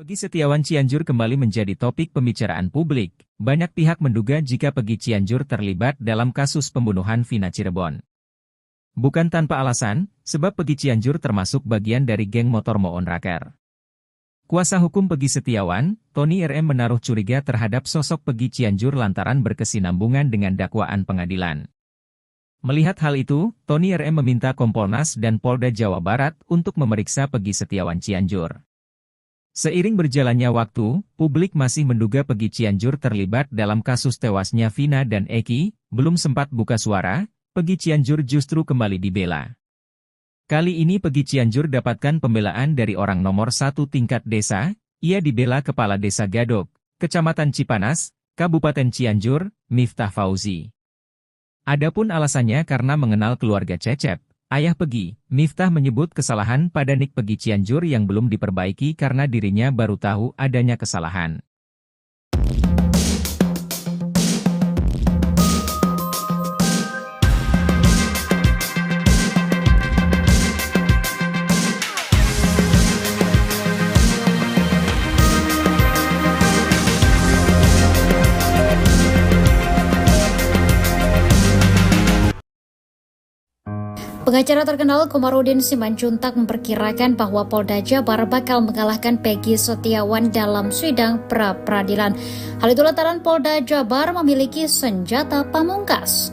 Peggy Setiawan Cianjur kembali menjadi topik pembicaraan publik. Banyak pihak menduga jika Peggy Cianjur terlibat dalam kasus pembunuhan Vina Cirebon. Bukan tanpa alasan, sebab Peggy Cianjur termasuk bagian dari geng motor Moon Raker. Kuasa hukum Peggy Setiawan, Tony RM menaruh curiga terhadap sosok Peggy Cianjur lantaran berkesinambungan dengan dakwaan pengadilan. Melihat hal itu, Tony RM meminta Kompolnas dan Polda Jawa Barat untuk memeriksa Peggy Setiawan Cianjur. Seiring berjalannya waktu, publik masih menduga Peggy Cianjur terlibat dalam kasus tewasnya Vina dan Eki. Belum sempat buka suara, Peggy Cianjur justru kembali dibela. Kali ini Peggy Cianjur dapatkan pembelaan dari orang nomor 1 tingkat desa. Ia dibela Kepala Desa Gadok, Kecamatan Cipanas, Kabupaten Cianjur, Miftah Fauzi. Adapun alasannya karena mengenal keluarga Cecep, ayah Peggy. Miftah menyebut kesalahan pada nik Peggy Cianjur yang belum diperbaiki karena dirinya baru tahu adanya kesalahan. Pengacara terkenal Komarudin Simanjuntak memperkirakan bahwa Polda Jabar bakal mengalahkan Peggy Setiawan dalam sidang pra-peradilan. Hal itu lantaran Polda Jabar memiliki senjata pamungkas.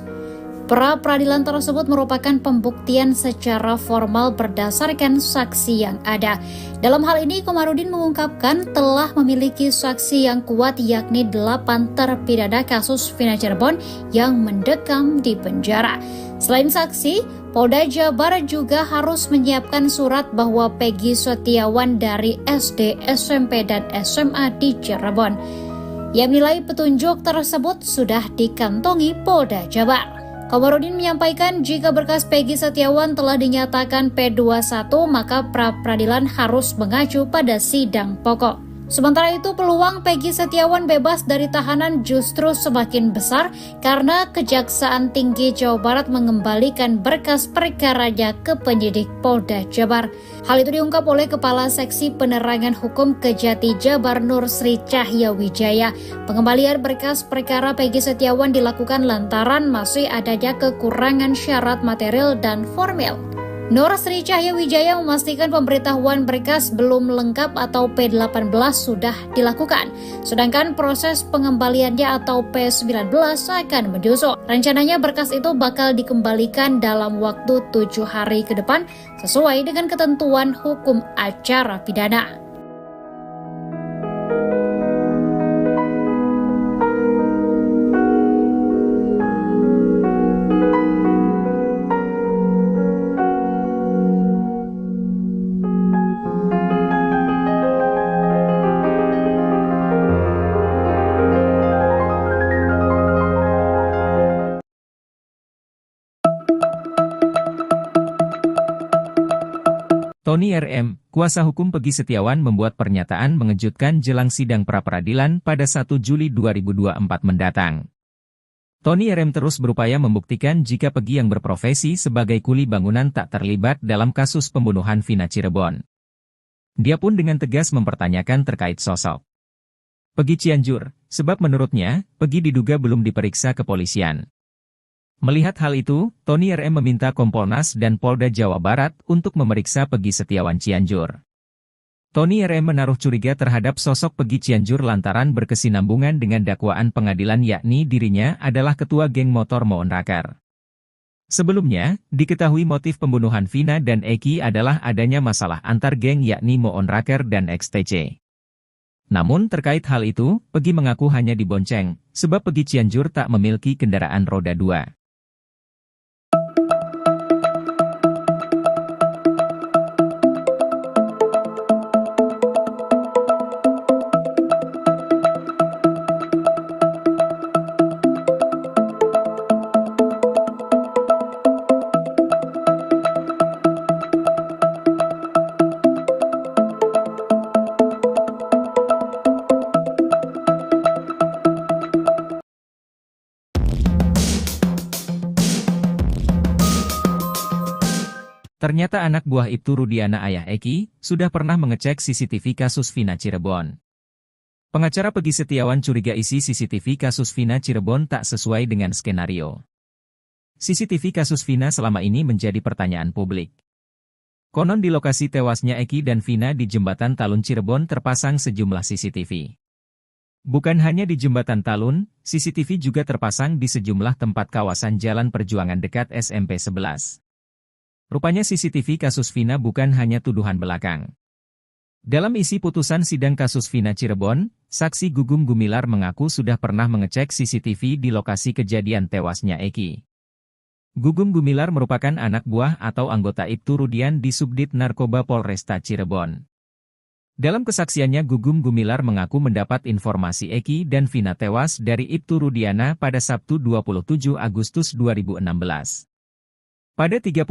Pra-peradilan tersebut merupakan pembuktian secara formal berdasarkan saksi yang ada. Dalam hal ini, Komarudin mengungkapkan telah memiliki saksi yang kuat yakni 8 terpidana kasus Vina Cirebon yang mendekam di penjara. Selain saksi, Polda Jabar juga harus menyiapkan surat bahwa Peggy Setiawan dari SD, SMP, dan SMA di Cirebon. Yang nilai petunjuk tersebut sudah dikantongi Polda Jabar. Komarudin menyampaikan jika berkas Peggy Setiawan telah dinyatakan P21, maka pra-peradilan harus mengacu pada sidang pokok. Sementara itu, peluang Peggy Setiawan bebas dari tahanan justru semakin besar karena Kejaksaan Tinggi Jawa Barat mengembalikan berkas perkaranya ke penyidik Polda Jabar. Hal itu diungkap oleh Kepala Seksi Penerangan Hukum Kejati Jabar Nur Sri Cahya Wijaya. Pengembalian berkas perkara Peggy Setiawan dilakukan lantaran masih adanya kekurangan syarat material dan formil. Nur Sri Cahya Wijaya memastikan pemberitahuan berkas belum lengkap atau P18 sudah dilakukan, sedangkan proses pengembaliannya atau P19 akan menyusul. Rencananya berkas itu bakal dikembalikan dalam waktu 7 hari ke depan sesuai dengan ketentuan hukum acara pidana. Tony RM, kuasa hukum Peggy Setiawan membuat pernyataan mengejutkan jelang sidang pra-peradilan pada 1 Juli 2024 mendatang. Tony RM terus berupaya membuktikan jika Peggy yang berprofesi sebagai kuli bangunan tak terlibat dalam kasus pembunuhan Vina Cirebon. Dia pun dengan tegas mempertanyakan terkait sosok Peggy Cianjur, sebab menurutnya, Peggy diduga belum diperiksa kepolisian. Melihat hal itu, Tony RM meminta Kompolnas dan Polda Jawa Barat untuk memeriksa Peggy Setiawan Cianjur. Tony RM menaruh curiga terhadap sosok Peggy Cianjur lantaran berkesinambungan dengan dakwaan pengadilan yakni dirinya adalah ketua geng motor Moon Raker. Sebelumnya, diketahui motif pembunuhan Vina dan Eki adalah adanya masalah antar geng yakni Moon Raker dan XTC. Namun terkait hal itu, Peggy mengaku hanya dibonceng, sebab Peggy Cianjur tak memiliki kendaraan roda 2. Ternyata anak buah Ibtu Rudiana ayah Eki, sudah pernah mengecek CCTV kasus Vina Cirebon. Pengacara Peggy Setiawan curiga isi CCTV kasus Vina Cirebon tak sesuai dengan skenario. CCTV kasus Vina selama ini menjadi pertanyaan publik. Konon di lokasi tewasnya Eki dan Vina di Jembatan Talun Cirebon terpasang sejumlah CCTV. Bukan hanya di Jembatan Talun, CCTV juga terpasang di sejumlah tempat kawasan Jalan Perjuangan dekat SMP 11. Rupanya CCTV kasus Vina bukan hanya tuduhan belakang. Dalam isi putusan sidang kasus Vina Cirebon, saksi Gugum Gumilar mengaku sudah pernah mengecek CCTV di lokasi kejadian tewasnya Eki. Gugum Gumilar merupakan anak buah atau anggota Ibtu Rudian di Subdit Narkoba Polresta Cirebon. Dalam kesaksiannya Gugum Gumilar mengaku mendapat informasi Eki dan Vina tewas dari Ibtu Rudiana pada Sabtu 27 Agustus 2016. Pada 31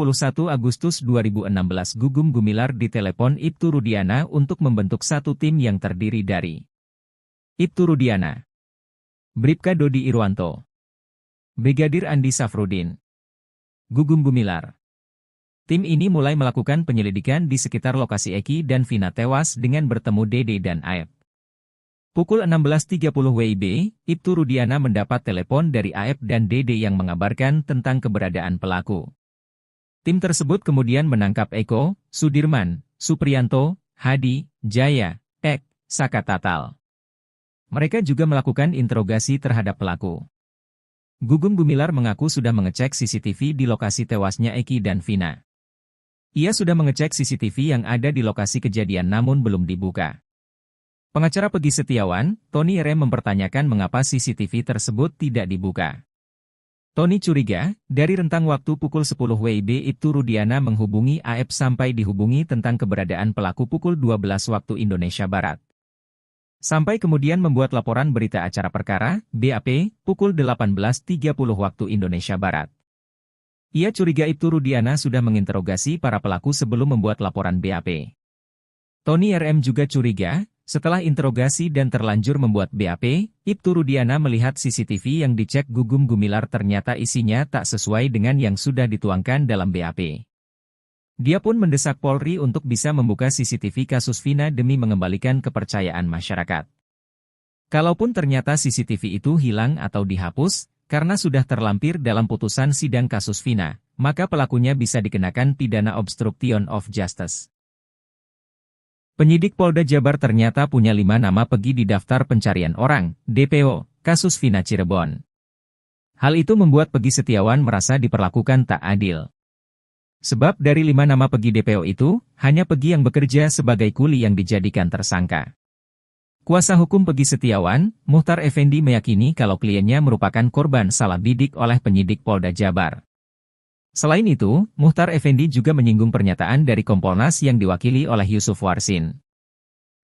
Agustus 2016 Gugum Gumilar ditelepon Ibtu Rudiana untuk membentuk satu tim yang terdiri dari Ibtu Rudiana, Bribka Dodi Irwanto, Brigadir Andi Safrudin, Gugum Gumilar. Tim ini mulai melakukan penyelidikan di sekitar lokasi Eki dan Vina tewas dengan bertemu Dede dan Aep. Pukul 16.30 WIB, Ibtu Rudiana mendapat telepon dari Aep dan Dede yang mengabarkan tentang keberadaan pelaku. Tim tersebut kemudian menangkap Eko, Sudirman, Supriyanto, Hadi, Jaya, Ek, Saka Tatal. Mereka juga melakukan interogasi terhadap pelaku. Gugum Gumilar mengaku sudah mengecek CCTV di lokasi tewasnya Eki dan Vina. Ia sudah mengecek CCTV yang ada di lokasi kejadian namun belum dibuka. Pengacara Peggy Setiawan, Tony R. mempertanyakan mengapa CCTV tersebut tidak dibuka. Tony curiga, dari rentang waktu pukul 10 WIB Ibtu Rudiana menghubungi Aep sampai dihubungi tentang keberadaan pelaku pukul 12 waktu Indonesia Barat. Sampai kemudian membuat laporan berita acara perkara, BAP, pukul 18.30 waktu Indonesia Barat. Ia curiga Ibtu Rudiana sudah menginterogasi para pelaku sebelum membuat laporan BAP. Tony RM juga curiga, setelah interogasi dan terlanjur membuat BAP, Ibtu Rudiana melihat CCTV yang dicek Gugum Gumilar ternyata isinya tak sesuai dengan yang sudah dituangkan dalam BAP. Dia pun mendesak Polri untuk bisa membuka CCTV kasus Vina demi mengembalikan kepercayaan masyarakat. Kalaupun ternyata CCTV itu hilang atau dihapus, karena sudah terlampir dalam putusan sidang kasus Vina, maka pelakunya bisa dikenakan pidana obstruction of justice. Penyidik Polda Jabar ternyata punya 5 nama Peggy di daftar pencarian orang, DPO, kasus Vina Cirebon. Hal itu membuat Peggy Setiawan merasa diperlakukan tak adil. Sebab dari 5 nama Peggy DPO itu, hanya Peggy yang bekerja sebagai kuli yang dijadikan tersangka. Kuasa hukum Peggy Setiawan, Muhtar Effendi meyakini kalau kliennya merupakan korban salah bidik oleh penyidik Polda Jabar. Selain itu, Muhtar Effendi juga menyinggung pernyataan dari Kompolnas yang diwakili oleh Yusuf Warsin.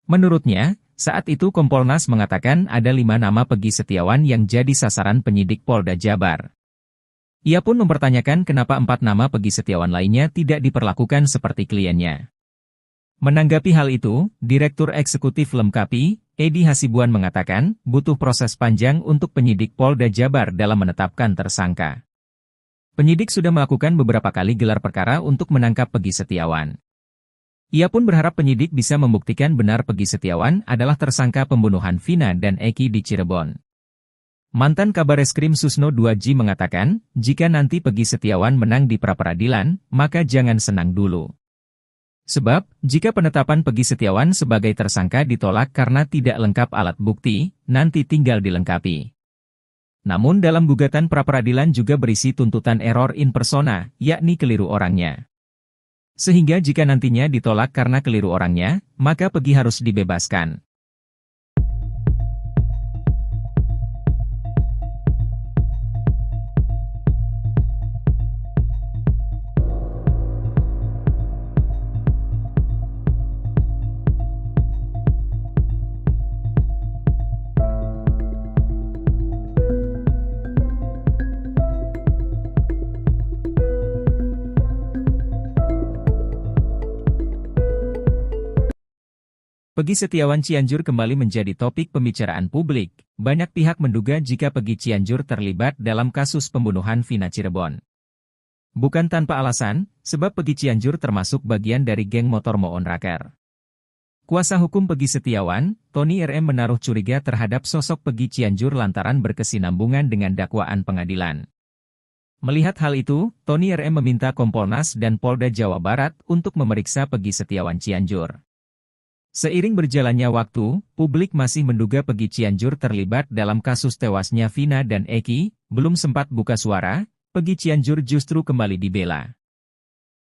Menurutnya, saat itu Kompolnas mengatakan ada 5 nama Peggy Setiawan yang jadi sasaran penyidik Polda Jabar. Ia pun mempertanyakan kenapa 4 nama Peggy Setiawan lainnya tidak diperlakukan seperti kliennya. Menanggapi hal itu, Direktur Eksekutif Lemkapi, Edi Hasibuan mengatakan, butuh proses panjang untuk penyidik Polda Jabar dalam menetapkan tersangka. Penyidik sudah melakukan beberapa kali gelar perkara untuk menangkap Peggy Setiawan. Ia pun berharap penyidik bisa membuktikan benar Peggy Setiawan adalah tersangka pembunuhan Vina dan Eki di Cirebon. Mantan Kabareskrim Susno 2J mengatakan, jika nanti Peggy Setiawan menang di pra-peradilan, maka jangan senang dulu. Sebab, jika penetapan Peggy Setiawan sebagai tersangka ditolak karena tidak lengkap alat bukti, nanti tinggal dilengkapi. Namun dalam gugatan pra-peradilan juga berisi tuntutan error in persona, yakni keliru orangnya. Sehingga jika nantinya ditolak karena keliru orangnya, maka Peggy harus dibebaskan. Peggy Setiawan Cianjur kembali menjadi topik pembicaraan publik. Banyak pihak menduga jika Peggy Cianjur terlibat dalam kasus pembunuhan Vina Cirebon. Bukan tanpa alasan, sebab Pegi Cianjur termasuk bagian dari geng motor Moonraker. Kuasa hukum Pegi Setiawan, Tony RM menaruh curiga terhadap sosok Pegi Cianjur lantaran berkesinambungan dengan dakwaan pengadilan. Melihat hal itu, Tony RM meminta Kompolnas dan Polda Jawa Barat untuk memeriksa Pegi Setiawan Cianjur. Seiring berjalannya waktu, publik masih menduga Pegi Cianjur terlibat dalam kasus tewasnya Vina dan Eki. Belum sempat buka suara, Pegi Cianjur justru kembali dibela.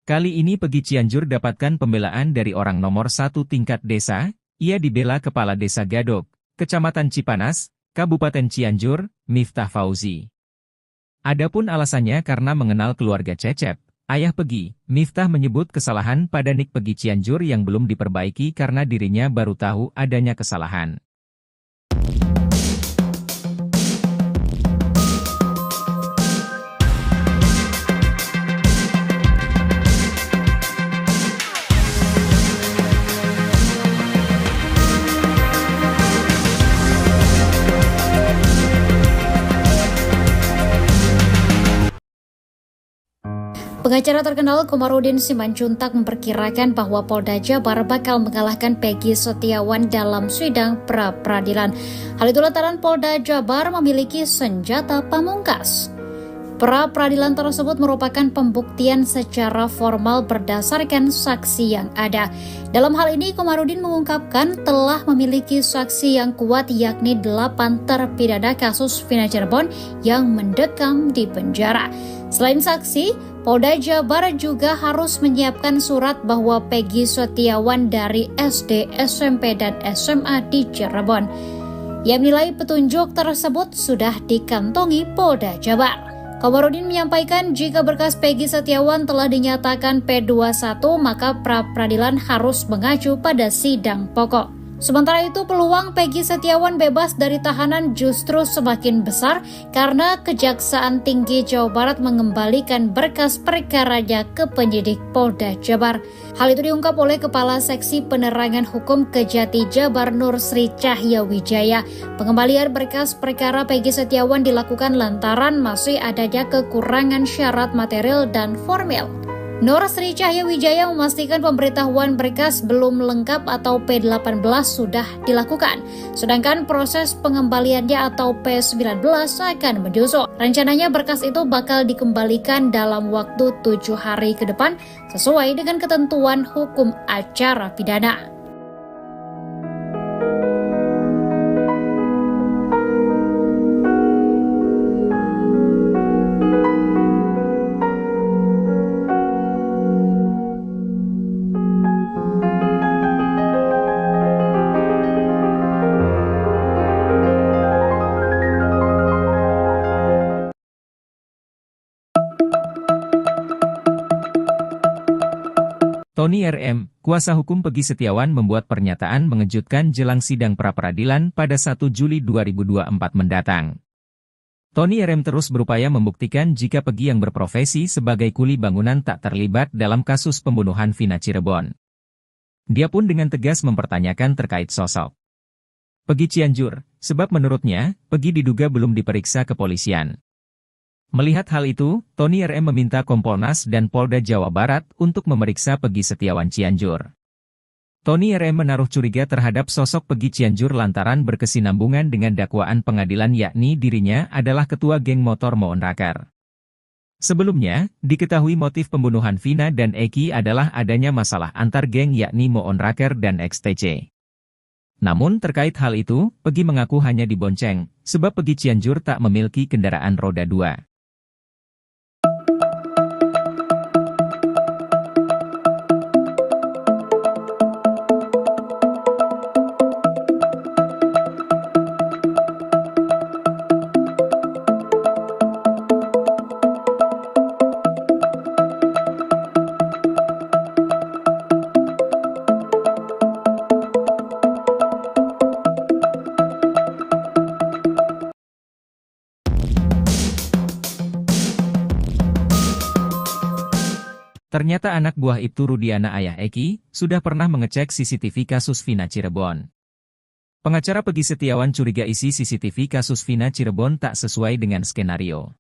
Kali ini Pegi Cianjur dapatkan pembelaan dari orang nomor 1 tingkat desa. Ia dibela Kepala Desa Gadok, Kecamatan Cipanas, Kabupaten Cianjur, Miftah Fauzi. Adapun alasannya karena mengenal keluarga Cecep, ayah Pegi. Miftah menyebut kesalahan pada nik Pegi Cianjur yang belum diperbaiki karena dirinya baru tahu adanya kesalahan. Pengacara terkenal Komarudin Simanjuntak memperkirakan bahwa Polda Jabar bakal mengalahkan Pegi Setiawan dalam sidang pra-peradilan. Hal itu lantaran Polda Jabar memiliki senjata pamungkas. Pra-peradilan tersebut merupakan pembuktian secara formal berdasarkan saksi yang ada. Dalam hal ini, Komarudin mengungkapkan telah memiliki saksi yang kuat yakni 8 terpidana kasus Vina Cirebon yang mendekam di penjara. Selain saksi, Polda Jabar juga harus menyiapkan surat bahwa Pegi Setiawan dari SD, SMP, dan SMA di Cirebon. Ia menilai petunjuk tersebut sudah dikantongi Polda Jabar. Komarudin menyampaikan jika berkas Pegi Setiawan telah dinyatakan P21, maka pra-peradilan harus mengacu pada sidang pokok. Sementara itu, peluang Pegi Setiawan bebas dari tahanan justru semakin besar karena Kejaksaan Tinggi Jawa Barat mengembalikan berkas perkaranya ke penyidik Polda Jabar. Hal itu diungkap oleh Kepala Seksi Penerangan Hukum Kejati Jabar Nur Sri Cahya Wijaya. Pengembalian berkas perkara Pegi Setiawan dilakukan lantaran masih adanya kekurangan syarat material dan formil. Nur Sri Cahya Wijaya memastikan pemberitahuan berkas belum lengkap atau P18 sudah dilakukan, sedangkan proses pengembaliannya atau P19 akan menyusul. Rencananya berkas itu bakal dikembalikan dalam waktu 7 hari ke depan sesuai dengan ketentuan hukum acara pidana. Tony RM, kuasa hukum Pegi Setiawan membuat pernyataan mengejutkan jelang sidang pra-peradilan pada 1 Juli 2024 mendatang. Tony RM terus berupaya membuktikan jika Pegi yang berprofesi sebagai kuli bangunan tak terlibat dalam kasus pembunuhan Vina Cirebon. Dia pun dengan tegas mempertanyakan terkait sosok Pegi Cianjur, sebab menurutnya, Pegi diduga belum diperiksa kepolisian. Melihat hal itu, Tony RM meminta Kompolnas dan Polda Jawa Barat untuk memeriksa Pegi Setiawan Cianjur. Tony RM menaruh curiga terhadap sosok Pegi Cianjur lantaran berkesinambungan dengan dakwaan pengadilan yakni dirinya adalah ketua geng motor Moonraker. Sebelumnya, diketahui motif pembunuhan Vina dan Eki adalah adanya masalah antar geng yakni Moonraker dan XTC. Namun terkait hal itu, Pegi mengaku hanya dibonceng, sebab Pegi Cianjur tak memiliki kendaraan roda 2. Ternyata anak buah Ibtu Rudiana ayah Eki, sudah pernah mengecek CCTV kasus Vina Cirebon. Pengacara Pegi Setiawan curiga isi CCTV kasus Vina Cirebon tak sesuai dengan skenario.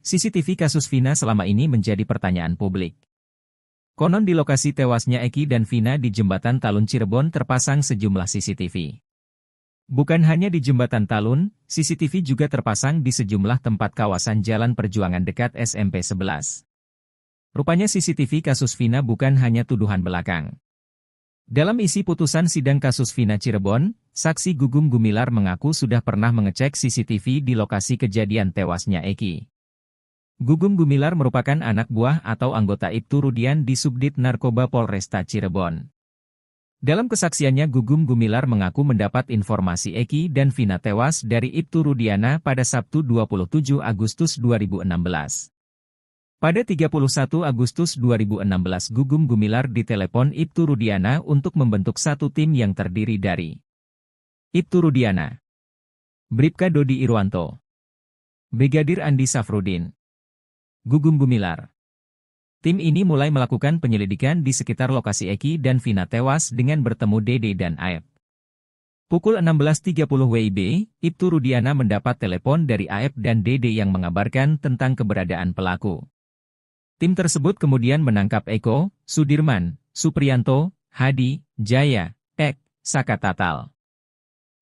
CCTV kasus Vina selama ini menjadi pertanyaan publik. Konon di lokasi tewasnya Eki dan Vina di Jembatan Talun Cirebon terpasang sejumlah CCTV. Bukan hanya di Jembatan Talun, CCTV juga terpasang di sejumlah tempat kawasan Jalan Perjuangan dekat SMP 11. Rupanya CCTV kasus Vina bukan hanya tuduhan belakang. Dalam isi putusan sidang kasus Vina Cirebon, saksi Gugum Gumilar mengaku sudah pernah mengecek CCTV di lokasi kejadian tewasnya Eki. Gugum Gumilar merupakan anak buah atau anggota Ibtu Rudian di Subdit Narkoba Polresta Cirebon. Dalam kesaksiannya Gugum Gumilar mengaku mendapat informasi Eki dan Vina tewas dari Ibtu Rudiana pada Sabtu 27 Agustus 2016. Pada 31 Agustus 2016 Gugum Gumilar ditelepon Ibtu Rudiana untuk membentuk satu tim yang terdiri dari Ibtu Rudiana, Bribka Dodi Irwanto, Brigadir Andi Safrudin, Gugum Gumilar. Tim ini mulai melakukan penyelidikan di sekitar lokasi Eki dan Vina tewas dengan bertemu Dede dan Aep. Pukul 16.30 WIB, Ibtu Rudiana mendapat telepon dari Aep dan Dede yang mengabarkan tentang keberadaan pelaku. Tim tersebut kemudian menangkap Eko, Sudirman, Supriyanto, Hadi, Jaya, Ek, Saka Tatal.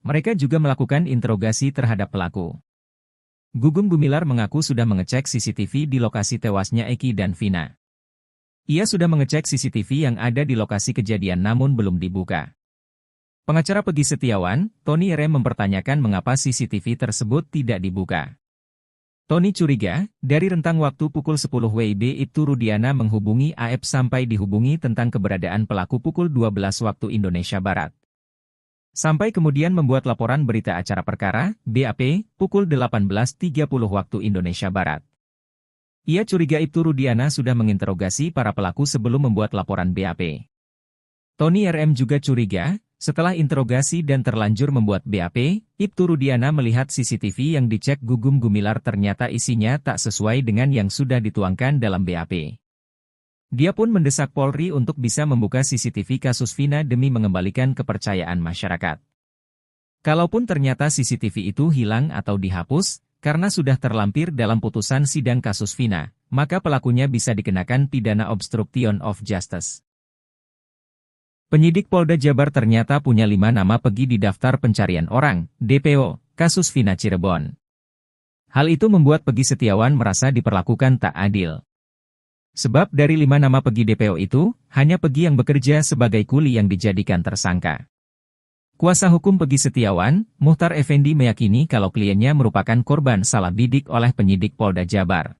Mereka juga melakukan interogasi terhadap pelaku. Gugum Gumilar mengaku sudah mengecek CCTV di lokasi tewasnya Eki dan Vina. Ia sudah mengecek CCTV yang ada di lokasi kejadian namun belum dibuka. Pengacara Peggy Setiawan, Tony RM mempertanyakan mengapa CCTV tersebut tidak dibuka. Tony curiga, dari rentang waktu pukul 10 WIB Ibtu Rudiana menghubungi Aep sampai dihubungi tentang keberadaan pelaku pukul 12 waktu Indonesia Barat. Sampai kemudian membuat laporan berita acara perkara, BAP, pukul 18.30 waktu Indonesia Barat. Ia curiga Ibtu Rudiana sudah menginterogasi para pelaku sebelum membuat laporan BAP. Tony RM juga curiga, setelah interogasi dan terlanjur membuat BAP, Ibtu Rudiana melihat CCTV yang dicek Gugum Gumilar ternyata isinya tak sesuai dengan yang sudah dituangkan dalam BAP. Dia pun mendesak Polri untuk bisa membuka CCTV kasus Vina demi mengembalikan kepercayaan masyarakat. Kalaupun ternyata CCTV itu hilang atau dihapus, karena sudah terlampir dalam putusan sidang kasus Vina, maka pelakunya bisa dikenakan pidana obstruction of justice. Penyidik Polda Jabar ternyata punya 5 nama Peggy di daftar pencarian orang, DPO, kasus Vina Cirebon. Hal itu membuat Peggy Setiawan merasa diperlakukan tak adil. Sebab dari 5 nama Peggy DPO itu, hanya Peggy yang bekerja sebagai kuli yang dijadikan tersangka. Kuasa hukum Peggy Setiawan, Muhtar Effendi meyakini kalau kliennya merupakan korban salah bidik oleh penyidik Polda Jabar.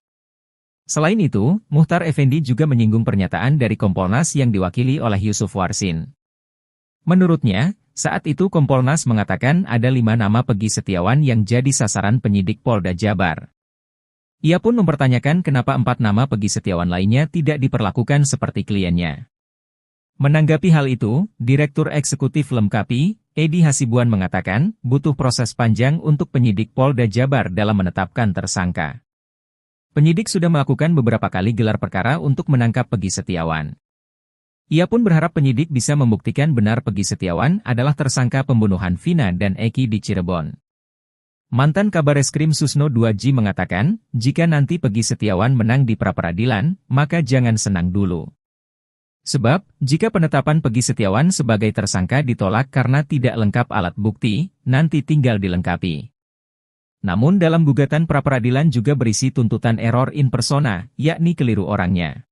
Selain itu, Muhtar Effendi juga menyinggung pernyataan dari Kompolnas yang diwakili oleh Yusuf Warsin. Menurutnya, saat itu Kompolnas mengatakan ada 5 nama Peggy Setiawan yang jadi sasaran penyidik Polda Jabar. Ia pun mempertanyakan kenapa 4 nama Peggy Setiawan lainnya tidak diperlakukan seperti kliennya. Menanggapi hal itu, Direktur Eksekutif Lemkapi, Edi Hasibuan mengatakan, butuh proses panjang untuk penyidik Polda Jabar dalam menetapkan tersangka. Penyidik sudah melakukan beberapa kali gelar perkara untuk menangkap Peggy Setiawan. Ia pun berharap penyidik bisa membuktikan benar Peggy Setiawan adalah tersangka pembunuhan Vina dan Eki di Cirebon. Mantan Kabareskrim Susno 2G mengatakan, jika nanti Peggy Setiawan menang di pra-peradilan, maka jangan senang dulu. Sebab, jika penetapan Peggy Setiawan sebagai tersangka ditolak karena tidak lengkap alat bukti, nanti tinggal dilengkapi. Namun dalam gugatan pra-peradilan juga berisi tuntutan error in persona, yakni keliru orangnya.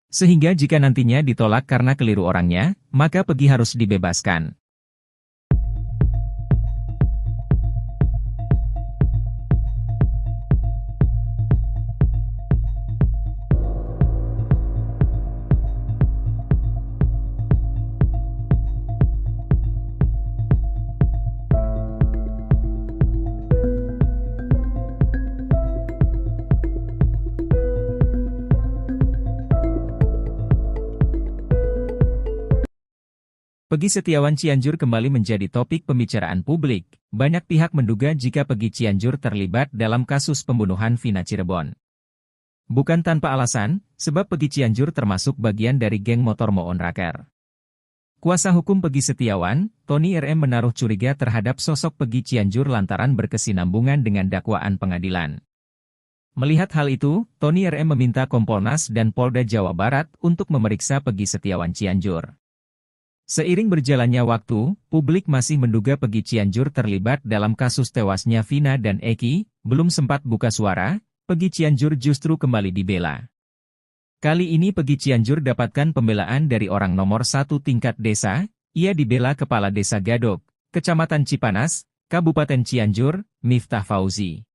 Sehingga jika nantinya ditolak karena keliru orangnya, maka Peggy harus dibebaskan. Peggy Setiawan Cianjur kembali menjadi topik pembicaraan publik. Banyak pihak menduga jika Peggy Cianjur terlibat dalam kasus pembunuhan Vina Cirebon. Bukan tanpa alasan, sebab Peggy Cianjur termasuk bagian dari geng motor Moon Raker. Kuasa hukum Peggy Setiawan, Tony RM menaruh curiga terhadap sosok Peggy Cianjur lantaran berkesinambungan dengan dakwaan pengadilan. Melihat hal itu, Tony RM meminta Kompolnas dan Polda Jawa Barat untuk memeriksa Peggy Setiawan Cianjur. Seiring berjalannya waktu, publik masih menduga Peggy Cianjur terlibat dalam kasus tewasnya Vina dan Eki. Belum sempat buka suara, Peggy Cianjur justru kembali dibela. Kali ini Peggy Cianjur dapatkan pembelaan dari orang nomor 1 tingkat desa. Ia dibela Kepala Desa Gadok, Kecamatan Cipanas, Kabupaten Cianjur, Miftah Fauzi.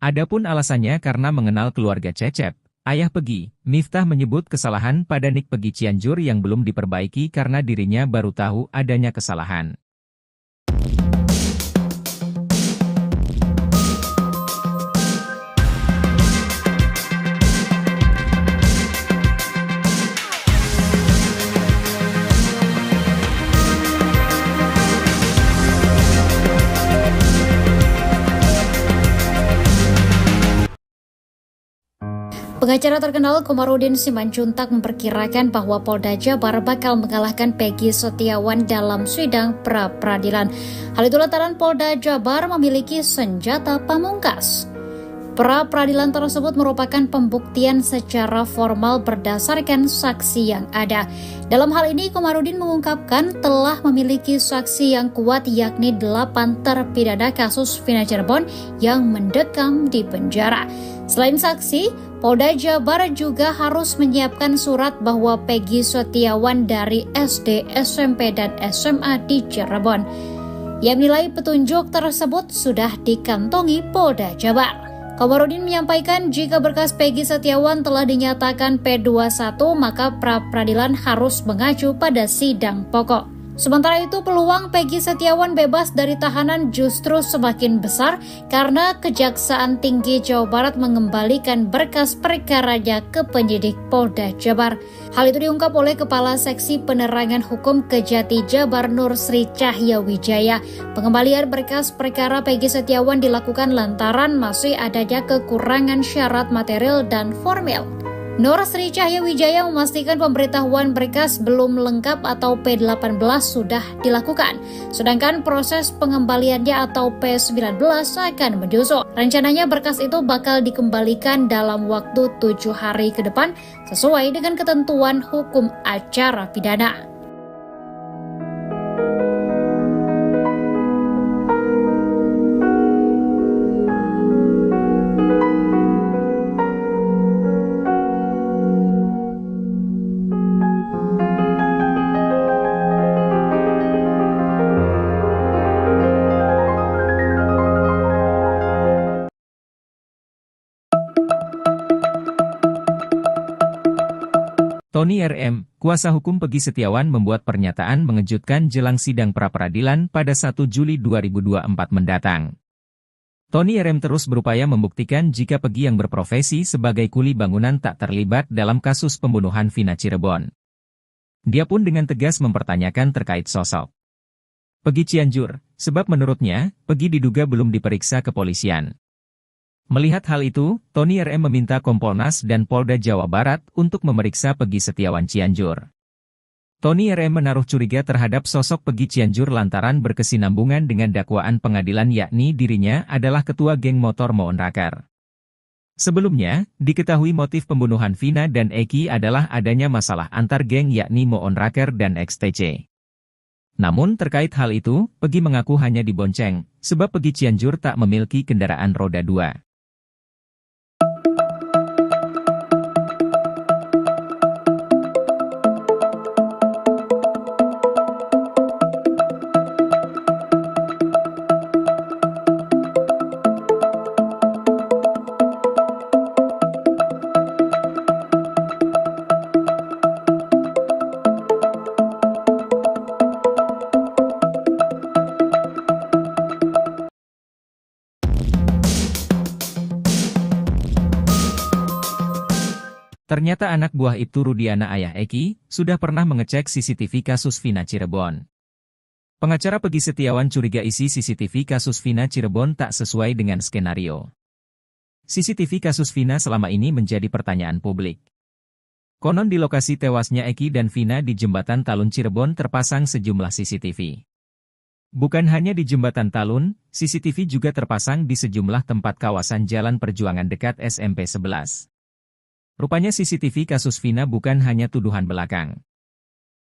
Adapun alasannya karena mengenal keluarga Cecep, ayah Peggy. Miftah menyebut kesalahan pada nik Peggy Cianjur yang belum diperbaiki karena dirinya baru tahu adanya kesalahan. Pengacara terkenal Komarudin Simanjuntak memperkirakan bahwa Polda Jabar bakal mengalahkan Peggy Setiawan dalam sidang pra-peradilan. Hal itu lantaran Polda Jabar memiliki senjata pamungkas. Pra-peradilan tersebut merupakan pembuktian secara formal berdasarkan saksi yang ada. Dalam hal ini, Komarudin mengungkapkan telah memiliki saksi yang kuat yakni 8 terpidana kasus Vina Cirebon yang mendekam di penjara. Selain saksi, Polda Jabar juga harus menyiapkan surat bahwa Peggy Setiawan dari SD, SMP, dan SMA di Cirebon. Ia menilai petunjuk tersebut sudah dikantongi Polda Jabar. Komarudin menyampaikan jika berkas Peggy Setiawan telah dinyatakan P21, maka pra-peradilan harus mengacu pada sidang pokok. Sementara itu, peluang Peggy Setiawan bebas dari tahanan justru semakin besar karena Kejaksaan Tinggi Jawa Barat mengembalikan berkas perkaranya ke penyidik Polda Jabar. Hal itu diungkap oleh Kepala Seksi Penerangan Hukum Kejati Jabar Nur Sri Cahya Wijaya. Pengembalian berkas perkara Peggy Setiawan dilakukan lantaran masih adanya kekurangan syarat material dan formil. Nur Sri Cahya Wijaya memastikan pemberitahuan berkas belum lengkap atau P18 sudah dilakukan, sedangkan proses pengembaliannya atau P19 akan menyusul. Rencananya berkas itu bakal dikembalikan dalam waktu 7 hari ke depan sesuai dengan ketentuan hukum acara pidana. Tony RM, kuasa hukum Peggy Setiawan membuat pernyataan mengejutkan jelang sidang pra-peradilan pada 1 Juli 2024 mendatang. Tony RM terus berupaya membuktikan jika Peggy yang berprofesi sebagai kuli bangunan tak terlibat dalam kasus pembunuhan Vina Cirebon. Dia pun dengan tegas mempertanyakan terkait sosok Peggy Cianjur, sebab menurutnya, Peggy diduga belum diperiksa kepolisian. Melihat hal itu, Tony RM meminta Kompolnas dan Polda Jawa Barat untuk memeriksa Peggy Setiawan Cianjur. Tony RM menaruh curiga terhadap sosok Peggy Cianjur lantaran berkesinambungan dengan dakwaan pengadilan yakni dirinya adalah ketua geng motor Moon Raker. Sebelumnya, diketahui motif pembunuhan Vina dan Eki adalah adanya masalah antar geng yakni Moon Raker dan XTC. Namun terkait hal itu, Peggy mengaku hanya dibonceng, sebab Peggy Cianjur tak memiliki kendaraan roda 2. Ternyata anak buah Ibtu Rudiana ayah Eki, sudah pernah mengecek CCTV kasus Vina Cirebon. Pengacara Peggy Setiawan curiga isi CCTV kasus Vina Cirebon tak sesuai dengan skenario. CCTV kasus Vina selama ini menjadi pertanyaan publik. Konon di lokasi tewasnya Eki dan Vina di Jembatan Talun Cirebon terpasang sejumlah CCTV. Bukan hanya di Jembatan Talun, CCTV juga terpasang di sejumlah tempat kawasan Jalan Perjuangan dekat SMP 11. Rupanya CCTV kasus Vina bukan hanya tuduhan belakang.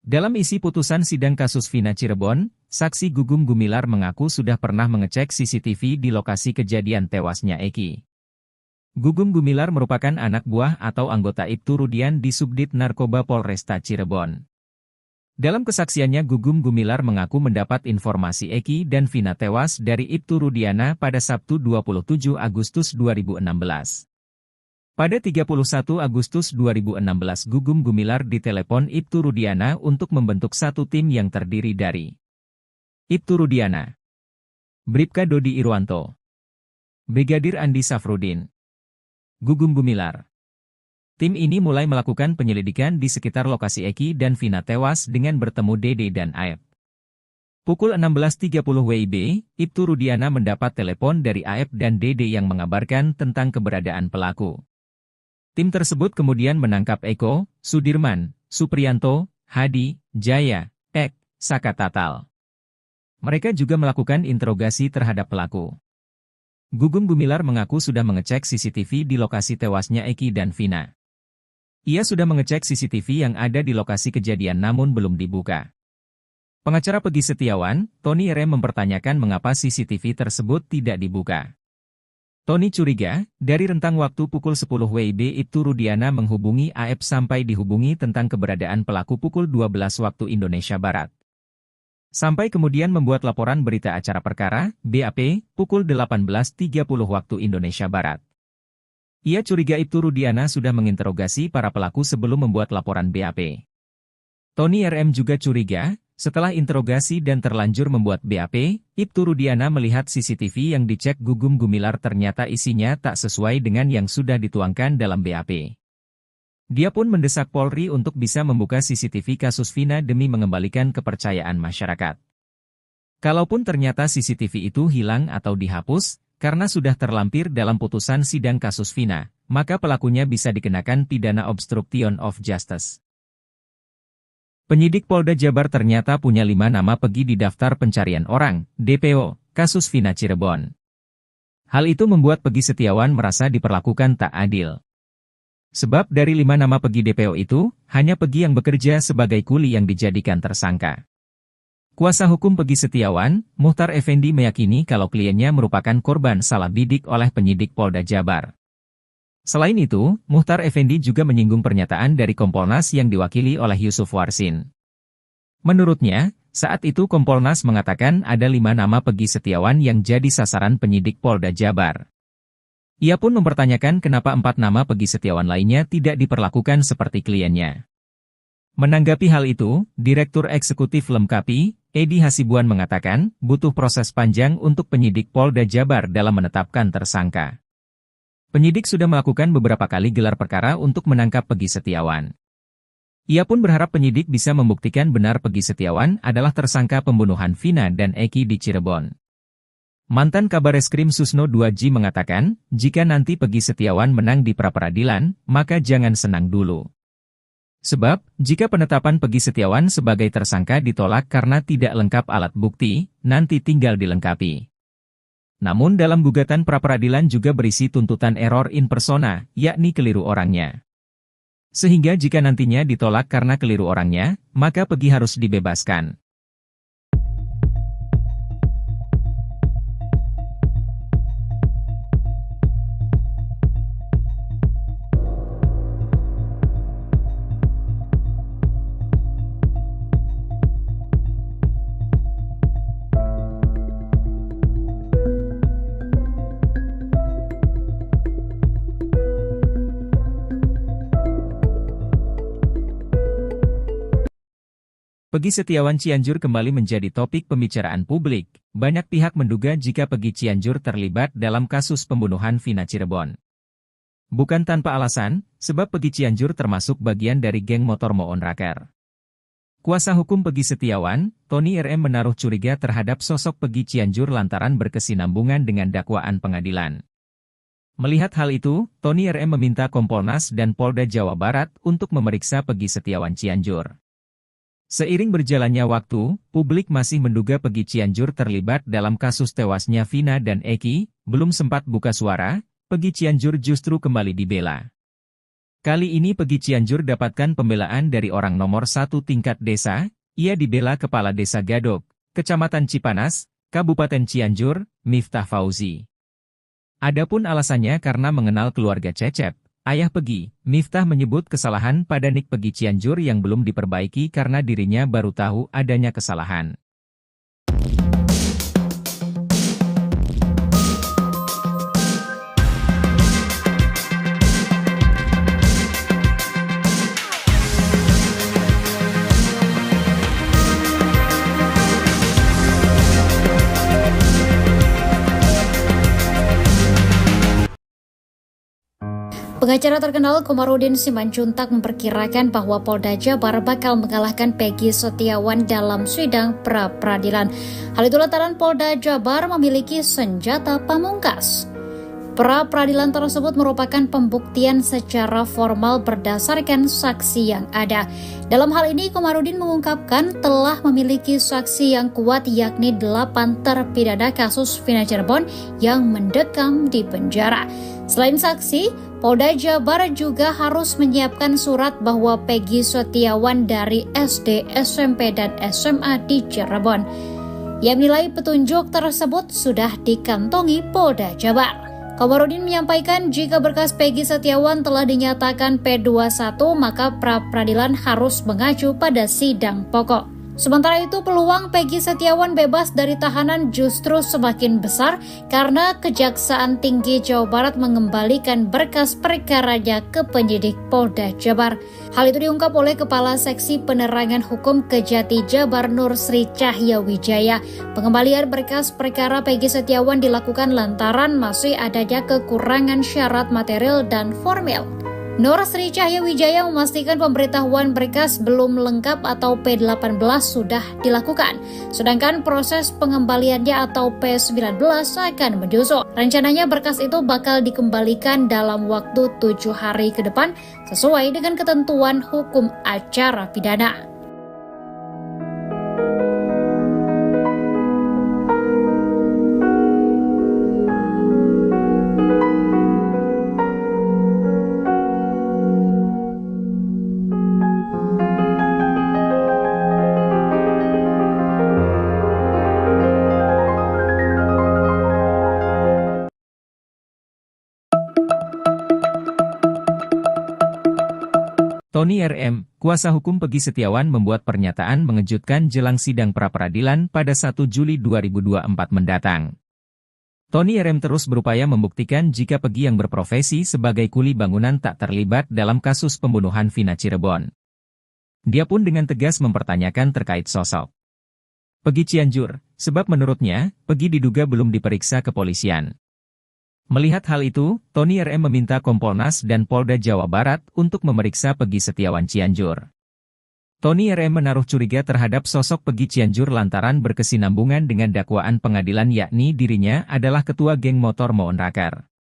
Dalam isi putusan sidang kasus Vina Cirebon, saksi Gugum Gumilar mengaku sudah pernah mengecek CCTV di lokasi kejadian tewasnya Eki. Gugum Gumilar merupakan anak buah atau anggota Ibtu Rudian di Subdit Narkoba Polresta Cirebon. Dalam kesaksiannya Gugum Gumilar mengaku mendapat informasi Eki dan Vina tewas dari Ibtu Rudiana pada Sabtu 27 Agustus 2016. Pada 31 Agustus 2016 Gugum Gumilar ditelepon Ibtu Rudiana untuk membentuk satu tim yang terdiri dari Ibtu Rudiana, Bribka Dodi Irwanto, Brigadir Andi Safrudin, Gugum Gumilar. Tim ini mulai melakukan penyelidikan di sekitar lokasi Eki dan Vina tewas dengan bertemu Dede dan Aep. Pukul 16.30 WIB, Ibtu Rudiana mendapat telepon dari Aep dan Dede yang mengabarkan tentang keberadaan pelaku. Tim tersebut kemudian menangkap Eko, Sudirman, Supriyanto, Hadi, Jaya, Ek, Saka Tatal. Mereka juga melakukan interogasi terhadap pelaku. Gugum Gumilar mengaku sudah mengecek CCTV di lokasi tewasnya Eki dan Vina. Ia sudah mengecek CCTV yang ada di lokasi kejadian namun belum dibuka. Pengacara Peggy Setiawan, Tony RM mempertanyakan mengapa CCTV tersebut tidak dibuka. Tony curiga, dari rentang waktu pukul 10 WIB Ibtu Rudiana menghubungi Aep sampai dihubungi tentang keberadaan pelaku pukul 12 waktu Indonesia Barat. Sampai kemudian membuat laporan berita acara perkara, BAP, pukul 18.30 waktu Indonesia Barat. Ia curiga Ibtu Rudiana sudah menginterogasi para pelaku sebelum membuat laporan BAP. Tony RM juga curiga, setelah interogasi dan terlanjur membuat BAP, Ibtu Rudiana melihat CCTV yang dicek Gugum Gumilar ternyata isinya tak sesuai dengan yang sudah dituangkan dalam BAP. Dia pun mendesak Polri untuk bisa membuka CCTV kasus Vina demi mengembalikan kepercayaan masyarakat. Kalaupun ternyata CCTV itu hilang atau dihapus, karena sudah terlampir dalam putusan sidang kasus Vina, maka pelakunya bisa dikenakan pidana obstruction of justice. Penyidik Polda Jabar ternyata punya 5 nama Peggy di daftar pencarian orang, DPO, kasus Vina Cirebon. Hal itu membuat Peggy Setiawan merasa diperlakukan tak adil. Sebab dari 5 nama Peggy DPO itu, hanya Peggy yang bekerja sebagai kuli yang dijadikan tersangka. Kuasa hukum Peggy Setiawan, Muhtar Effendi meyakini kalau kliennya merupakan korban salah bidik oleh penyidik Polda Jabar. Selain itu, Muhtar Effendi juga menyinggung pernyataan dari Kompolnas yang diwakili oleh Yusuf Warsin. Menurutnya, saat itu Kompolnas mengatakan ada 5 nama Peggy Setiawan yang jadi sasaran penyidik Polda Jabar. Ia pun mempertanyakan kenapa 4 nama Peggy Setiawan lainnya tidak diperlakukan seperti kliennya. Menanggapi hal itu, Direktur Eksekutif Lemkapi, Edi Hasibuan mengatakan, butuh proses panjang untuk penyidik Polda Jabar dalam menetapkan tersangka. Penyidik sudah melakukan beberapa kali gelar perkara untuk menangkap Peggy Setiawan. Ia pun berharap penyidik bisa membuktikan benar Peggy Setiawan adalah tersangka pembunuhan Vina dan Eki di Cirebon. Mantan Kabareskrim Susno 2J mengatakan, jika nanti Peggy Setiawan menang di pra-peradilan, maka jangan senang dulu. Sebab, jika penetapan Peggy Setiawan sebagai tersangka ditolak karena tidak lengkap alat bukti, nanti tinggal dilengkapi. Namun dalam gugatan pra-peradilan juga berisi tuntutan error in persona, yakni keliru orangnya. Sehingga jika nantinya ditolak karena keliru orangnya, maka Peggy harus dibebaskan. Peggy Setiawan Cianjur kembali menjadi topik pembicaraan publik. Banyak pihak menduga jika Peggy Cianjur terlibat dalam kasus pembunuhan Vina Cirebon. Bukan tanpa alasan, sebab Peggy Cianjur termasuk bagian dari geng motor Moon Raker. Kuasa hukum Peggy Setiawan, Tony RM menaruh curiga terhadap sosok Peggy Cianjur lantaran berkesinambungan dengan dakwaan pengadilan. Melihat hal itu, Tony RM meminta Kompolnas dan Polda Jawa Barat untuk memeriksa Peggy Setiawan Cianjur. Seiring berjalannya waktu, publik masih menduga Peggy Cianjur terlibat dalam kasus tewasnya Vina dan Eki. Belum sempat buka suara, Peggy Cianjur justru kembali dibela. Kali ini Peggy Cianjur dapatkan pembelaan dari orang nomor 1 tingkat desa. Ia dibela Kepala Desa Gadok, Kecamatan Cipanas, Kabupaten Cianjur, Miftah Fauzi. Adapun alasannya karena mengenal keluarga Cecep, ayah Peggy. Miftah menyebut kesalahan pada nik Peggy Cianjur yang belum diperbaiki karena dirinya baru tahu adanya kesalahan. Pengacara terkenal Komarudin Simanjuntak memperkirakan bahwa Polda Jabar bakal mengalahkan Peggy Setiawan dalam sidang pra-peradilan. Hal itu lantaran Polda Jabar memiliki senjata pamungkas. Pra-peradilan tersebut merupakan pembuktian secara formal berdasarkan saksi yang ada. Dalam hal ini, Komarudin mengungkapkan telah memiliki saksi yang kuat yakni 8 terpidana kasus Vina Cirebon yang mendekam di penjara. Selain saksi, Polda Jabar juga harus menyiapkan surat bahwa Peggy Setiawan dari SD, SMP, dan SMA di Cirebon. Ia menilai petunjuk tersebut sudah dikantongi Polda Jabar. Komarudin menyampaikan jika berkas Peggy Setiawan telah dinyatakan P21, maka pra-peradilan harus mengacu pada sidang pokok. Sementara itu, peluang Peggy Setiawan bebas dari tahanan justru semakin besar karena Kejaksaan Tinggi Jawa Barat mengembalikan berkas perkaranya ke penyidik Polda Jabar. Hal itu diungkap oleh Kepala Seksi Penerangan Hukum Kejati Jabar Nur Sri Cahya Wijaya. Pengembalian berkas perkara Peggy Setiawan dilakukan lantaran masih adanya kekurangan syarat material dan formil. Nur Sri Cahya Wijaya memastikan pemberitahuan berkas belum lengkap atau P18 sudah dilakukan, sedangkan proses pengembaliannya atau P19 akan menyusul. Rencananya berkas itu bakal dikembalikan dalam waktu 7 hari ke depan sesuai dengan ketentuan hukum acara pidana. Tony RM, kuasa hukum Peggy Setiawan membuat pernyataan mengejutkan jelang sidang pra-peradilan pada 1 Juli 2024 mendatang. Tony RM terus berupaya membuktikan jika Peggy yang berprofesi sebagai kuli bangunan tak terlibat dalam kasus pembunuhan Vina Cirebon. Dia pun dengan tegas mempertanyakan terkait sosok Peggy Cianjur, sebab menurutnya, Peggy diduga belum diperiksa kepolisian. Melihat hal itu, Tony RM meminta Kompolnas dan Polda Jawa Barat untuk memeriksa Peggy Setiawan Cianjur. Tony RM menaruh curiga terhadap sosok Peggy Cianjur lantaran berkesinambungan dengan dakwaan pengadilan yakni dirinya adalah ketua geng motor Moon Rakar.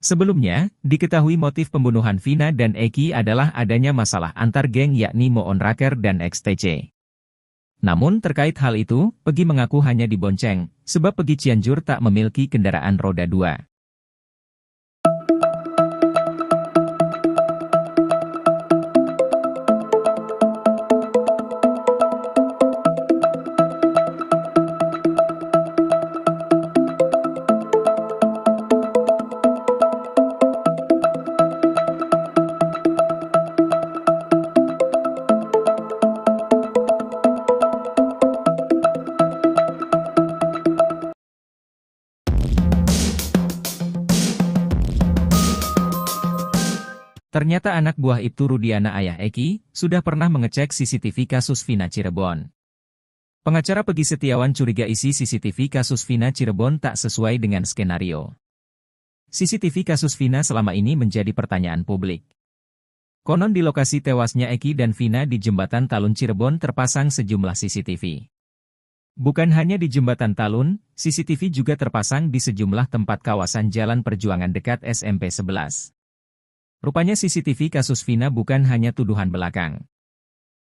Sebelumnya, diketahui motif pembunuhan Vina dan Eki adalah adanya masalah antar geng yakni Moon Rakar dan XTC. Namun terkait hal itu, Peggy mengaku hanya dibonceng, sebab Peggy Cianjur tak memiliki kendaraan roda 2. Ternyata anak buah Ibtu Rudiana ayah Eki, sudah pernah mengecek CCTV kasus Vina Cirebon. Pengacara Peggy Setiawan curiga isi CCTV kasus Vina Cirebon tak sesuai dengan skenario. CCTV kasus Vina selama ini menjadi pertanyaan publik. Konon di lokasi tewasnya Eki dan Vina di Jembatan Talun Cirebon terpasang sejumlah CCTV. Bukan hanya di Jembatan Talun, CCTV juga terpasang di sejumlah tempat kawasan Jalan Perjuangan dekat SMP 11. Rupanya CCTV kasus Vina bukan hanya tuduhan belakang.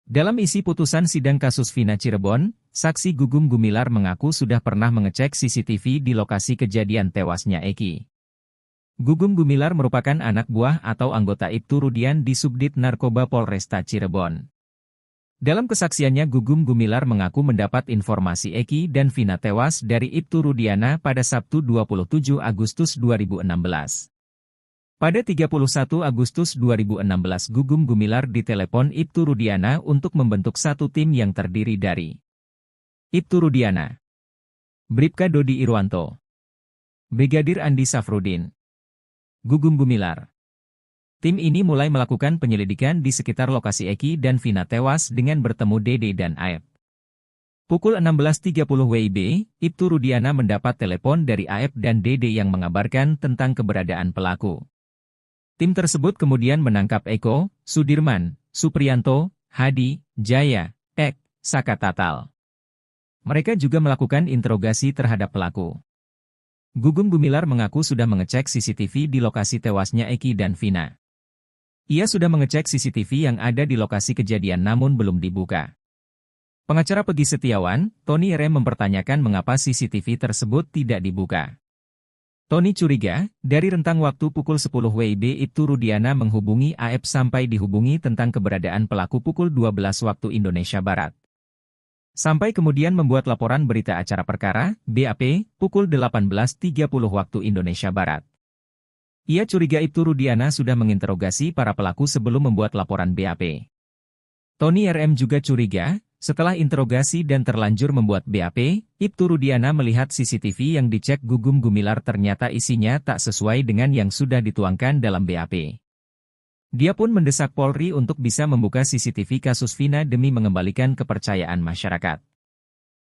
Dalam isi putusan sidang kasus Vina Cirebon, saksi Gugum Gumilar mengaku sudah pernah mengecek CCTV di lokasi kejadian tewasnya Eki. Gugum Gumilar merupakan anak buah atau anggota Ibtu Rudian di Subdit Narkoba Polresta Cirebon. Dalam kesaksiannya Gugum Gumilar mengaku mendapat informasi Eki dan Vina tewas dari Ibtu Rudiana pada Sabtu 27 Agustus 2016. Pada 31 Agustus 2016 Gugum Gumilar ditelepon Ibtu Rudiana untuk membentuk satu tim yang terdiri dari Ibtu Rudiana, Bribka Dodi Irwanto, Brigadir Andi Safrudin, Gugum Gumilar. Tim ini mulai melakukan penyelidikan di sekitar lokasi Eki dan Vina tewas dengan bertemu Dede dan Aep. Pukul 16.30 WIB, Ibtu Rudiana mendapat telepon dari Aep dan Dede yang mengabarkan tentang keberadaan pelaku. Tim tersebut kemudian menangkap Eko, Sudirman, Supriyanto, Hadi, Jaya, Ek, Saka Tatal. Mereka juga melakukan interogasi terhadap pelaku. Gugum Gumilar mengaku sudah mengecek CCTV di lokasi tewasnya Eki dan Vina. Ia sudah mengecek CCTV yang ada di lokasi kejadian namun belum dibuka. Pengacara Peggy Setiawan, Tony RM mempertanyakan mengapa CCTV tersebut tidak dibuka. Tony curiga, dari rentang waktu pukul 10 WIB Ibtu Rudiana menghubungi Aep sampai dihubungi tentang keberadaan pelaku pukul 12 waktu Indonesia Barat. Sampai kemudian membuat laporan berita acara perkara, BAP, pukul 18.30 waktu Indonesia Barat. Ia curiga Ibtu Rudiana sudah menginterogasi para pelaku sebelum membuat laporan BAP. Tony RM juga curiga, setelah interogasi dan terlanjur membuat BAP, Ibtu Rudiana melihat CCTV yang dicek Gugum Gumilar ternyata isinya tak sesuai dengan yang sudah dituangkan dalam BAP. Dia pun mendesak Polri untuk bisa membuka CCTV kasus Vina demi mengembalikan kepercayaan masyarakat.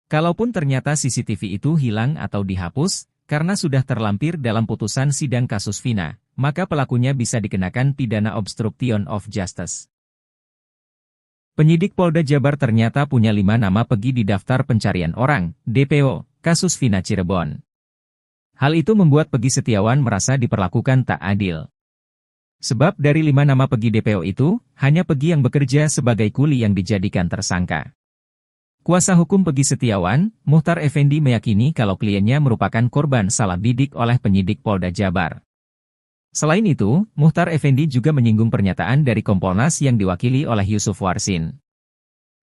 Kalaupun ternyata CCTV itu hilang atau dihapus, karena sudah terlampir dalam putusan sidang kasus Vina, maka pelakunya bisa dikenakan pidana obstruction of justice. Penyidik Polda Jabar ternyata punya 5 nama Peggy di daftar pencarian orang, DPO, kasus Vina Cirebon. Hal itu membuat Peggy Setiawan merasa diperlakukan tak adil. Sebab dari 5 nama Peggy DPO itu, hanya Peggy yang bekerja sebagai kuli yang dijadikan tersangka. Kuasa hukum Peggy Setiawan, Muhtar Effendi meyakini kalau kliennya merupakan korban salah bidik oleh penyidik Polda Jabar. Selain itu, Muhtar Effendi juga menyinggung pernyataan dari Kompolnas yang diwakili oleh Yusuf Warsin.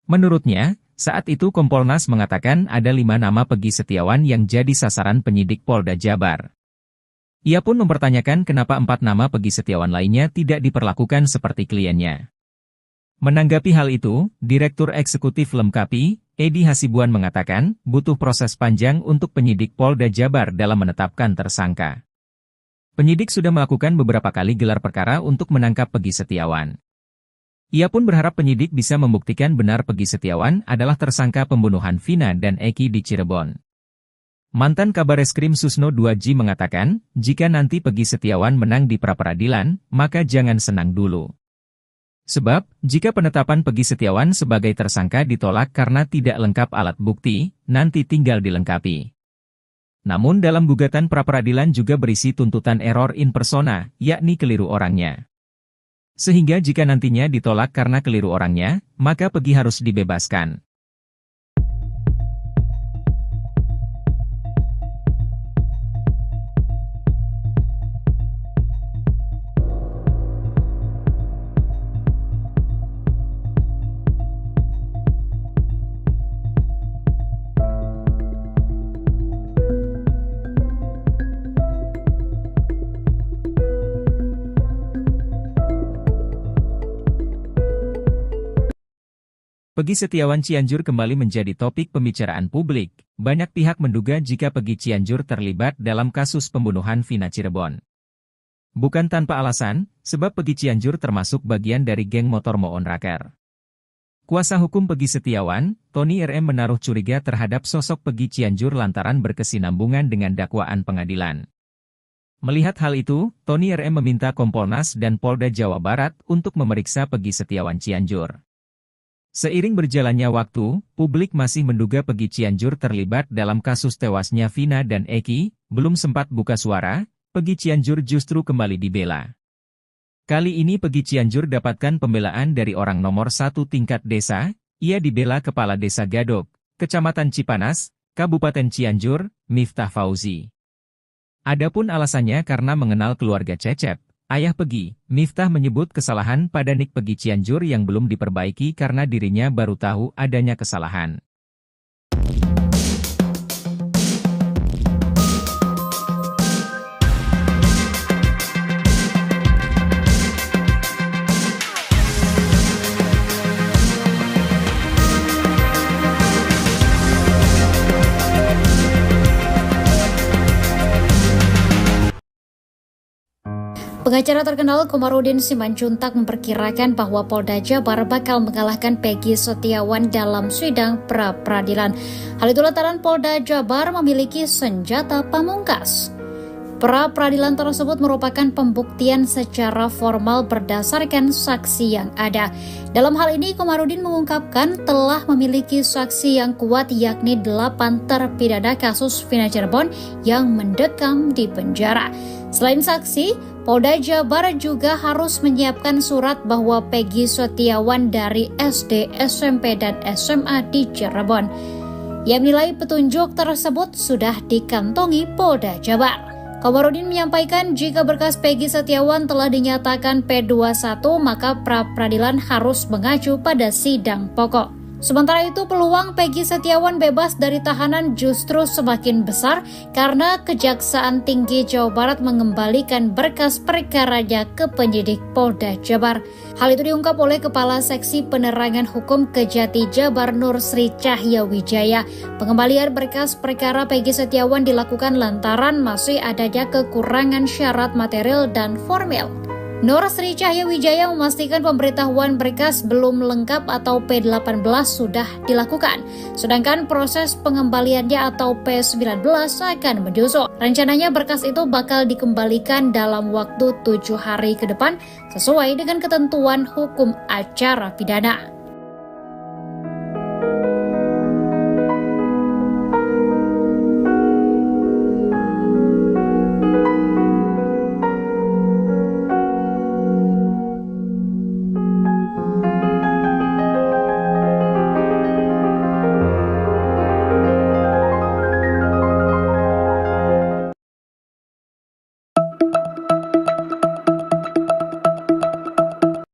Menurutnya, saat itu Kompolnas mengatakan ada 5 nama Peggy Setiawan yang jadi sasaran penyidik Polda Jabar. Ia pun mempertanyakan kenapa 4 nama Peggy Setiawan lainnya tidak diperlakukan seperti kliennya. Menanggapi hal itu, Direktur Eksekutif Lemkapi, Edi Hasibuan mengatakan, butuh proses panjang untuk penyidik Polda Jabar dalam menetapkan tersangka. Penyidik sudah melakukan beberapa kali gelar perkara untuk menangkap Peggy Setiawan. Ia pun berharap penyidik bisa membuktikan benar Peggy Setiawan adalah tersangka pembunuhan Vina dan Eki di Cirebon. Mantan Kabareskrim Susno 2G mengatakan, jika nanti Peggy Setiawan menang di pra-peradilan, maka jangan senang dulu. Sebab, jika penetapan Peggy Setiawan sebagai tersangka ditolak karena tidak lengkap alat bukti, nanti tinggal dilengkapi. Namun dalam gugatan pra-peradilan juga berisi tuntutan error in persona, yakni keliru orangnya. Sehingga jika nantinya ditolak karena keliru orangnya, maka Peggy harus dibebaskan. Peggy Setiawan Cianjur kembali menjadi topik pembicaraan publik. Banyak pihak menduga jika Peggy Cianjur terlibat dalam kasus pembunuhan Vina Cirebon. Bukan tanpa alasan, sebab Peggy Cianjur termasuk bagian dari geng motor Moon Raker. Kuasa hukum Peggy Setiawan, Tony RM menaruh curiga terhadap sosok Peggy Cianjur lantaran berkesinambungan dengan dakwaan pengadilan. Melihat hal itu, Tony RM meminta Kompolnas dan Polda Jawa Barat untuk memeriksa Peggy Setiawan Cianjur. Seiring berjalannya waktu, publik masih menduga Peggy Cianjur terlibat dalam kasus tewasnya Vina dan Eki. Belum sempat buka suara, Peggy Cianjur justru kembali dibela. Kali ini Pegi Cianjur dapatkan pembelaan dari orang nomor 1 tingkat desa. Ia dibela Kepala Desa Gadok, Kecamatan Cipanas, Kabupaten Cianjur, Miftah Fauzi. Adapun alasannya karena mengenal keluarga Cecep, ayah Pegi. Miftah menyebut kesalahan pada nik Pegi Cianjur yang belum diperbaiki karena dirinya baru tahu adanya kesalahan. Pengacara terkenal Komarudin Simanjuntak memperkirakan bahwa Polda Jabar bakal mengalahkan Peggy Setiawan dalam sidang pra-peradilan. Hal itu lantaran Polda Jabar memiliki senjata pamungkas. Pra-peradilan tersebut merupakan pembuktian secara formal berdasarkan saksi yang ada. Dalam hal ini, Komarudin mengungkapkan telah memiliki saksi yang kuat yakni 8 terpidana kasus Vina Cirebon yang mendekam di penjara. Selain saksi, Polda Jabar juga harus menyiapkan surat bahwa Peggy Setiawan dari SD, SMP, dan SMA di Cirebon. Ia menilai petunjuk tersebut sudah dikantongi Polda Jabar. Komarudin menyampaikan jika berkas Peggy Setiawan telah dinyatakan P21, maka pra-peradilan harus mengacu pada sidang pokok. Sementara itu, peluang Peggy Setiawan bebas dari tahanan justru semakin besar karena Kejaksaan Tinggi Jawa Barat mengembalikan berkas perkaranya ke penyidik Polda Jabar. Hal itu diungkap oleh Kepala Seksi Penerangan Hukum Kejati Jabar Nur Sri Cahya Wijaya. Pengembalian berkas perkara Peggy Setiawan dilakukan lantaran masih adanya kekurangan syarat material dan formil. Nur Sri Cahya Wijaya memastikan pemberitahuan berkas belum lengkap atau P18 sudah dilakukan, sedangkan proses pengembaliannya atau P19 akan menyusul. Rencananya berkas itu bakal dikembalikan dalam waktu 7 hari ke depan sesuai dengan ketentuan hukum acara pidana.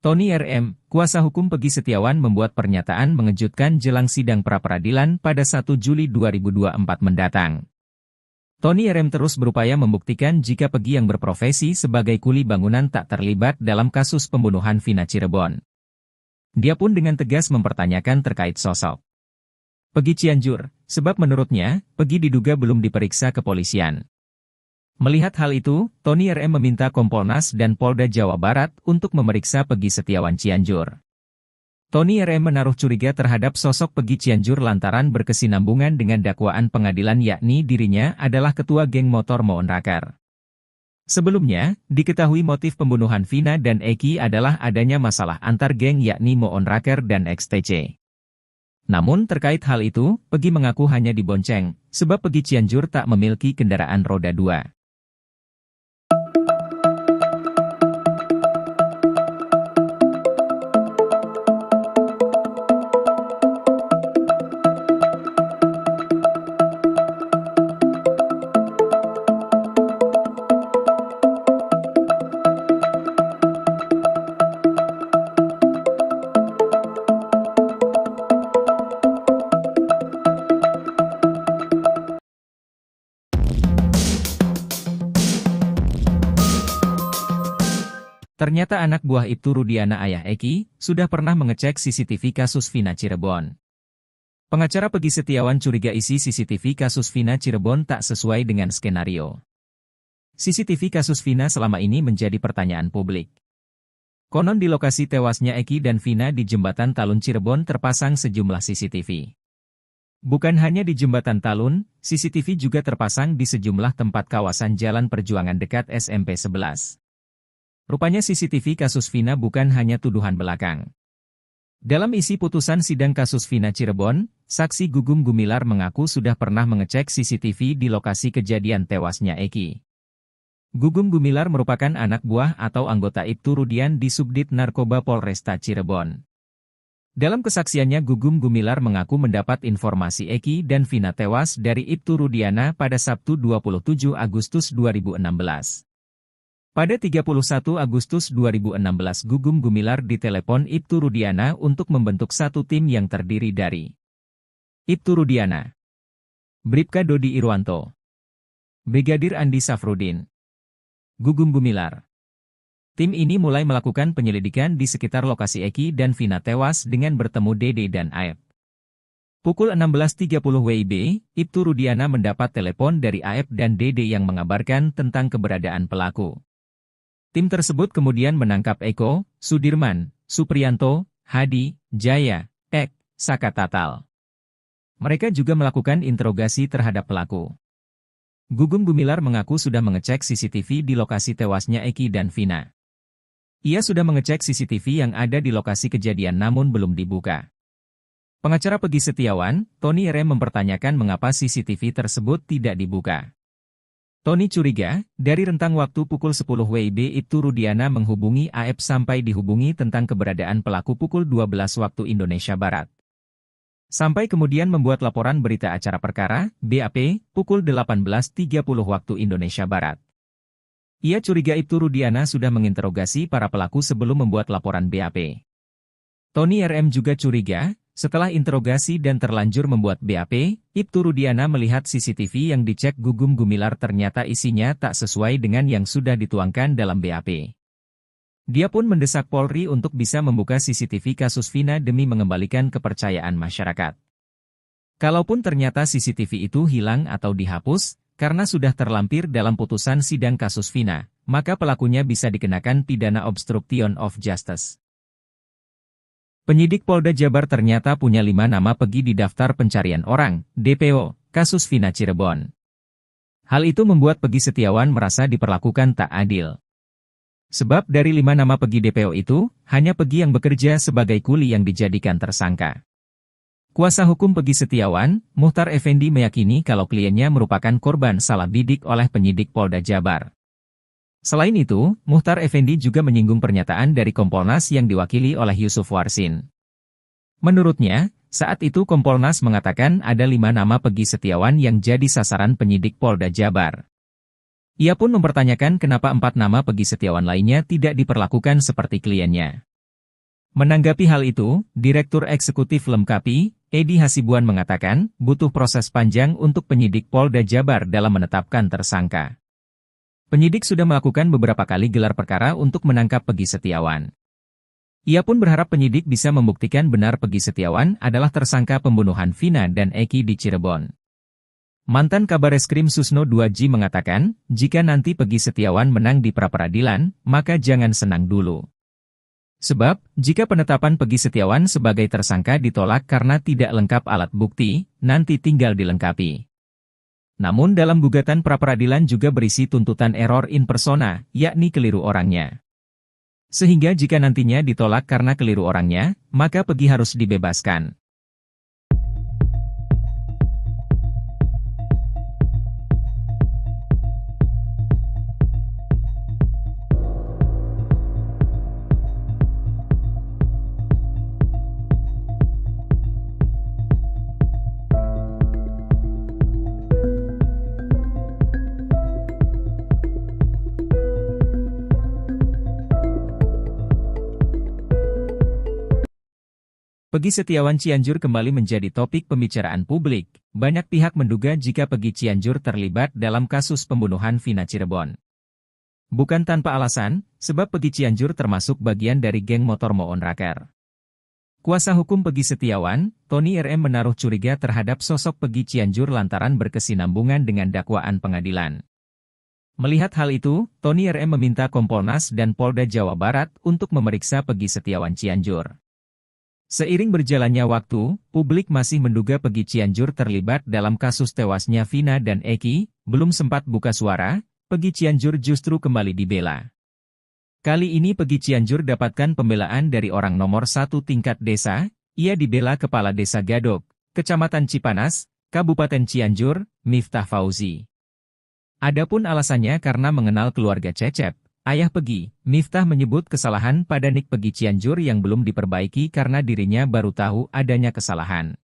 Tony RM, kuasa hukum Peggy Setiawan membuat pernyataan mengejutkan jelang sidang pra-peradilan pada 1 Juli 2024 mendatang. Tony RM terus berupaya membuktikan jika Peggy yang berprofesi sebagai kuli bangunan tak terlibat dalam kasus pembunuhan Vina Cirebon. Dia pun dengan tegas mempertanyakan terkait sosok Peggy Cianjur, sebab menurutnya, Peggy diduga belum diperiksa kepolisian. Melihat hal itu, Tony RM meminta Kompolnas dan Polda Jawa Barat untuk memeriksa Peggy Setiawan Cianjur. Tony RM menaruh curiga terhadap sosok Peggy Cianjur lantaran berkesinambungan dengan dakwaan pengadilan yakni dirinya adalah ketua geng motor Moon Raker. Sebelumnya, diketahui motif pembunuhan Vina dan Eki adalah adanya masalah antar geng yakni Moon Raker dan XTC. Namun terkait hal itu, Peggy mengaku hanya dibonceng, sebab Peggy Cianjur tak memiliki kendaraan roda 2. Ternyata anak buah Ibtu Rudiana ayah Eki, sudah pernah mengecek CCTV kasus Vina Cirebon. Pengacara Peggy Setiawan curiga isi CCTV kasus Vina Cirebon tak sesuai dengan skenario. CCTV kasus Vina selama ini menjadi pertanyaan publik. Konon di lokasi tewasnya Eki dan Vina di Jembatan Talun Cirebon terpasang sejumlah CCTV. Bukan hanya di Jembatan Talun, CCTV juga terpasang di sejumlah tempat kawasan Jalan Perjuangan dekat SMP 11. Rupanya CCTV kasus Vina bukan hanya tuduhan belakang. Dalam isi putusan sidang kasus Vina Cirebon, saksi Gugum Gumilar mengaku sudah pernah mengecek CCTV di lokasi kejadian tewasnya Eki. Gugum Gumilar merupakan anak buah atau anggota Ibtu Rudian di Subdit Narkoba Polresta Cirebon. Dalam kesaksiannya Gugum Gumilar mengaku mendapat informasi Eki dan Vina tewas dari Ibtu Rudiana pada Sabtu 27 Agustus 2016. Pada 31 Agustus 2016 Gugum Gumilar ditelepon Ibtu Rudiana untuk membentuk satu tim yang terdiri dari Ibtu Rudiana, Bribka Dodi Irwanto, Brigadir Andi Safrudin, Gugum Gumilar. Tim ini mulai melakukan penyelidikan di sekitar lokasi Eki dan Vina tewas dengan bertemu Dede dan Aep. Pukul 16.30 WIB, Ibtu Rudiana mendapat telepon dari Aep dan Dede yang mengabarkan tentang keberadaan pelaku. Tim tersebut kemudian menangkap Eko, Sudirman, Supriyanto, Hadi, Jaya, Ek, Saka Tatal. Mereka juga melakukan interogasi terhadap pelaku. Gugum Gumilar mengaku sudah mengecek CCTV di lokasi tewasnya Eki dan Vina. Ia sudah mengecek CCTV yang ada di lokasi kejadian namun belum dibuka. Pengacara Peggy Setiawan, Tony RM mempertanyakan mengapa CCTV tersebut tidak dibuka. Tony curiga, dari rentang waktu pukul 10 WIB Ibtu Rudiana menghubungi Aep sampai dihubungi tentang keberadaan pelaku pukul 12 waktu Indonesia Barat. Sampai kemudian membuat laporan berita acara perkara, BAP, pukul 18.30 waktu Indonesia Barat. Ia curiga Ibtu Rudiana sudah menginterogasi para pelaku sebelum membuat laporan BAP. Tony RM juga curiga, setelah interogasi dan terlanjur membuat BAP, Ibtu Rudiana melihat CCTV yang dicek Gugum Gumilar ternyata isinya tak sesuai dengan yang sudah dituangkan dalam BAP. Dia pun mendesak Polri untuk bisa membuka CCTV kasus Vina demi mengembalikan kepercayaan masyarakat. Kalaupun ternyata CCTV itu hilang atau dihapus, karena sudah terlampir dalam putusan sidang kasus Vina, maka pelakunya bisa dikenakan pidana obstruction of justice. Penyidik Polda Jabar ternyata punya 5 nama Peggy di daftar pencarian orang, DPO, kasus Vina Cirebon. Hal itu membuat Peggy Setiawan merasa diperlakukan tak adil. Sebab dari 5 nama Peggy DPO itu, hanya Peggy yang bekerja sebagai kuli yang dijadikan tersangka. Kuasa hukum Peggy Setiawan, Muhtar Effendi meyakini kalau kliennya merupakan korban salah bidik oleh penyidik Polda Jabar. Selain itu, Muhtar Effendi juga menyinggung pernyataan dari Kompolnas yang diwakili oleh Yusuf Warsin. Menurutnya, saat itu Kompolnas mengatakan ada 5 nama Peggy Setiawan yang jadi sasaran penyidik Polda Jabar. Ia pun mempertanyakan kenapa 4 nama Peggy Setiawan lainnya tidak diperlakukan seperti kliennya. Menanggapi hal itu, Direktur Eksekutif Lemkapi, Edi Hasibuan mengatakan, butuh proses panjang untuk penyidik Polda Jabar dalam menetapkan tersangka. Penyidik sudah melakukan beberapa kali gelar perkara untuk menangkap Peggy Setiawan. Ia pun berharap penyidik bisa membuktikan benar Peggy Setiawan adalah tersangka pembunuhan Vina dan Eki di Cirebon. Mantan Kabareskrim Susno 2G mengatakan, jika nanti Peggy Setiawan menang di pra-peradilan, maka jangan senang dulu. Sebab, jika penetapan Peggy Setiawan sebagai tersangka ditolak karena tidak lengkap alat bukti, nanti tinggal dilengkapi. Namun dalam gugatan pra-peradilan juga berisi tuntutan error in persona, yakni keliru orangnya. Sehingga jika nantinya ditolak karena keliru orangnya, maka Peggy harus dibebaskan. Peggy Setiawan Cianjur kembali menjadi topik pembicaraan publik. Banyak pihak menduga jika Peggy Cianjur terlibat dalam kasus pembunuhan Vina Cirebon. Bukan tanpa alasan, sebab Peggy Cianjur termasuk bagian dari geng motor Moon Raker. Kuasa hukum Peggy Setiawan, Tony RM menaruh curiga terhadap sosok Peggy Cianjur lantaran berkesinambungan dengan dakwaan pengadilan. Melihat hal itu, Tony RM meminta Kompolnas dan Polda Jawa Barat untuk memeriksa Peggy Setiawan Cianjur. Seiring berjalannya waktu, publik masih menduga Peggy Cianjur terlibat dalam kasus tewasnya Vina dan Eki. Belum sempat buka suara, Peggy Cianjur justru kembali dibela. Kali ini Peggy Cianjur dapatkan pembelaan dari orang nomor 1 tingkat desa. Ia dibela Kepala Desa Gadok, Kecamatan Cipanas, Kabupaten Cianjur, Miftah Fauzi. Adapun alasannya karena mengenal keluarga Cecep, ayah Pegi, Miftah menyebut kesalahan pada nik Pegi Cianjur yang belum diperbaiki karena dirinya baru tahu adanya kesalahan.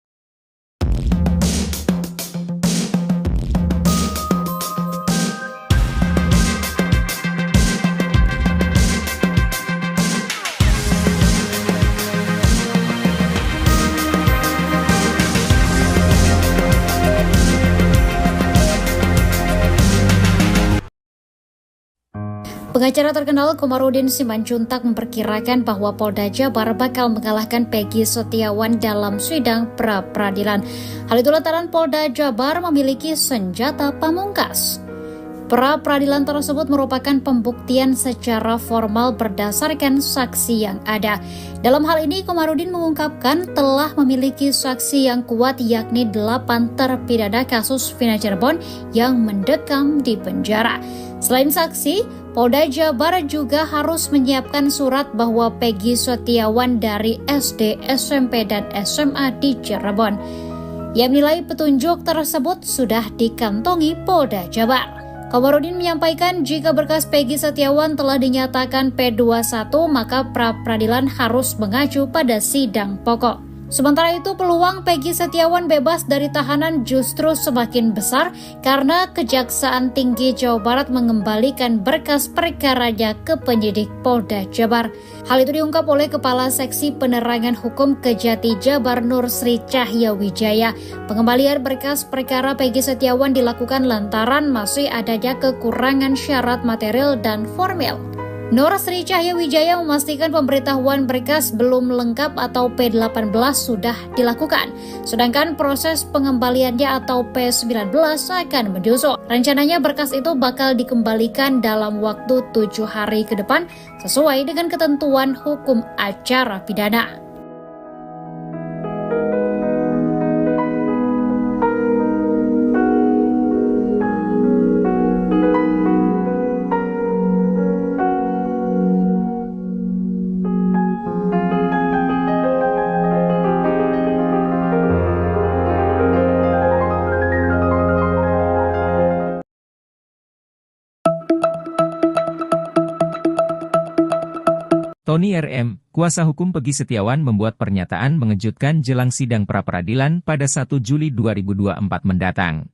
Pengacara terkenal Komarudin Simanjuntak memperkirakan bahwa Polda Jabar bakal mengalahkan Peggy Setiawan dalam sidang pra-peradilan. Hal itu lantaran Polda Jabar memiliki senjata pamungkas. Pra-peradilan tersebut merupakan pembuktian secara formal berdasarkan saksi yang ada. Dalam hal ini, Komarudin mengungkapkan telah memiliki saksi yang kuat yakni 8 terpidana kasus Vina Cirebon yang mendekam di penjara. Selain saksi, Polda Jabar juga harus menyiapkan surat bahwa Peggy Setiawan dari SD, SMP, dan SMA di Cirebon. Ia menilai petunjuk tersebut sudah dikantongi Polda Jabar. Komarudin menyampaikan jika berkas Peggy Setiawan telah dinyatakan P21, maka pra-peradilan harus mengacu pada sidang pokok. Sementara itu, peluang Peggy Setiawan bebas dari tahanan justru semakin besar karena Kejaksaan Tinggi Jawa Barat mengembalikan berkas perkaranya ke penyidik Polda Jabar. Hal itu diungkap oleh Kepala Seksi Penerangan Hukum Kejati Jabar Nur Sri Cahya Wijaya. Pengembalian berkas perkara Peggy Setiawan dilakukan lantaran masih adanya kekurangan syarat material dan formil. Nur Sri Cahya Wijaya memastikan pemberitahuan berkas belum lengkap atau P18 sudah dilakukan, sedangkan proses pengembaliannya atau P19 akan menyusul. Rencananya berkas itu bakal dikembalikan dalam waktu 7 hari ke depan sesuai dengan ketentuan hukum acara pidana. Tony RM, kuasa hukum Peggy Setiawan membuat pernyataan mengejutkan jelang sidang pra-peradilan pada 1 Juli 2024 mendatang.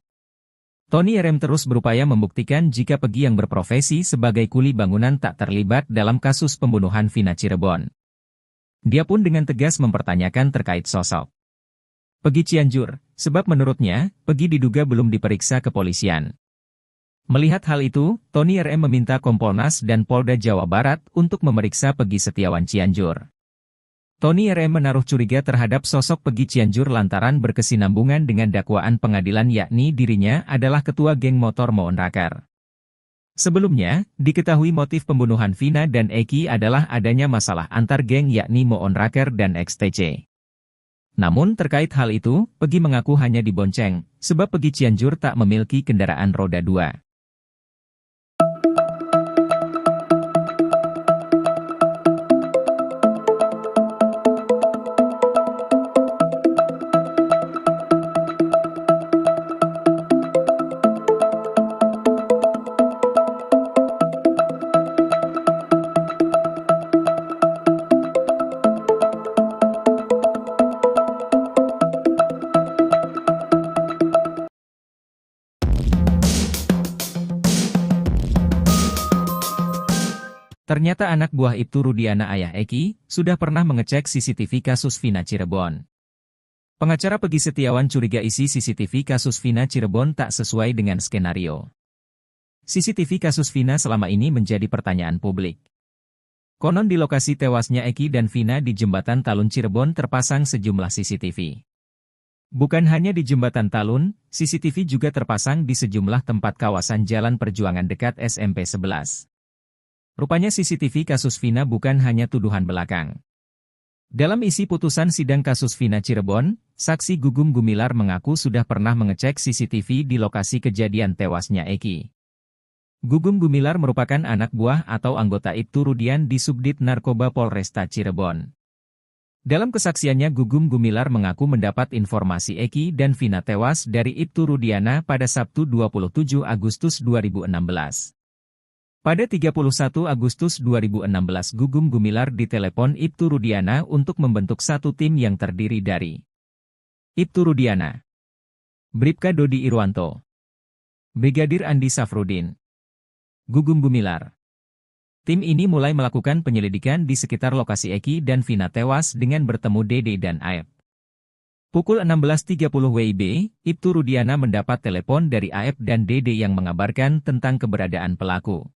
Tony RM terus berupaya membuktikan jika Peggy yang berprofesi sebagai kuli bangunan tak terlibat dalam kasus pembunuhan Vina Cirebon. Dia pun dengan tegas mempertanyakan terkait sosok Peggy Cianjur, sebab menurutnya, Peggy diduga belum diperiksa kepolisian. Melihat hal itu, Tony RM meminta Kompolnas dan Polda Jawa Barat untuk memeriksa Peggy Setiawan Cianjur. Tony RM menaruh curiga terhadap sosok Peggy Cianjur lantaran berkesinambungan dengan dakwaan pengadilan yakni dirinya adalah ketua geng motor Moon Raker. Sebelumnya, diketahui motif pembunuhan Vina dan Eki adalah adanya masalah antar geng yakni Moon Raker dan XTC. Namun terkait hal itu, Peggy mengaku hanya dibonceng, sebab Peggy Cianjur tak memiliki kendaraan roda 2. Ternyata anak buah Ibtu Rudiana ayah Eki, sudah pernah mengecek CCTV kasus Vina Cirebon. Pengacara Peggy Setiawan curiga isi CCTV kasus Vina Cirebon tak sesuai dengan skenario. CCTV kasus Vina selama ini menjadi pertanyaan publik. Konon di lokasi tewasnya Eki dan Vina di Jembatan Talun Cirebon terpasang sejumlah CCTV. Bukan hanya di Jembatan Talun, CCTV juga terpasang di sejumlah tempat kawasan Jalan Perjuangan dekat SMP 11. Rupanya CCTV kasus Vina bukan hanya tuduhan belakang. Dalam isi putusan sidang kasus Vina Cirebon, saksi Gugum Gumilar mengaku sudah pernah mengecek CCTV di lokasi kejadian tewasnya Eki. Gugum Gumilar merupakan anak buah atau anggota Ibtu Rudian di Subdit Narkoba Polresta Cirebon. Dalam kesaksiannya, Gugum Gumilar mengaku mendapat informasi Eki dan Vina tewas dari Ibtu Rudiana pada Sabtu 27 Agustus 2016. Pada 31 Agustus 2016, Gugum Gumilar ditelepon Ibtu Rudiana untuk membentuk satu tim yang terdiri dari Ibtu Rudiana, Bribka Dodi Irwanto, Brigadir Andi Safrudin, Gugum Gumilar. Tim ini mulai melakukan penyelidikan di sekitar lokasi Eki dan Vina tewas dengan bertemu Dede dan Aep. Pukul 16.30 WIB, Ibtu Rudiana mendapat telepon dari Aep dan Dede yang mengabarkan tentang keberadaan pelaku.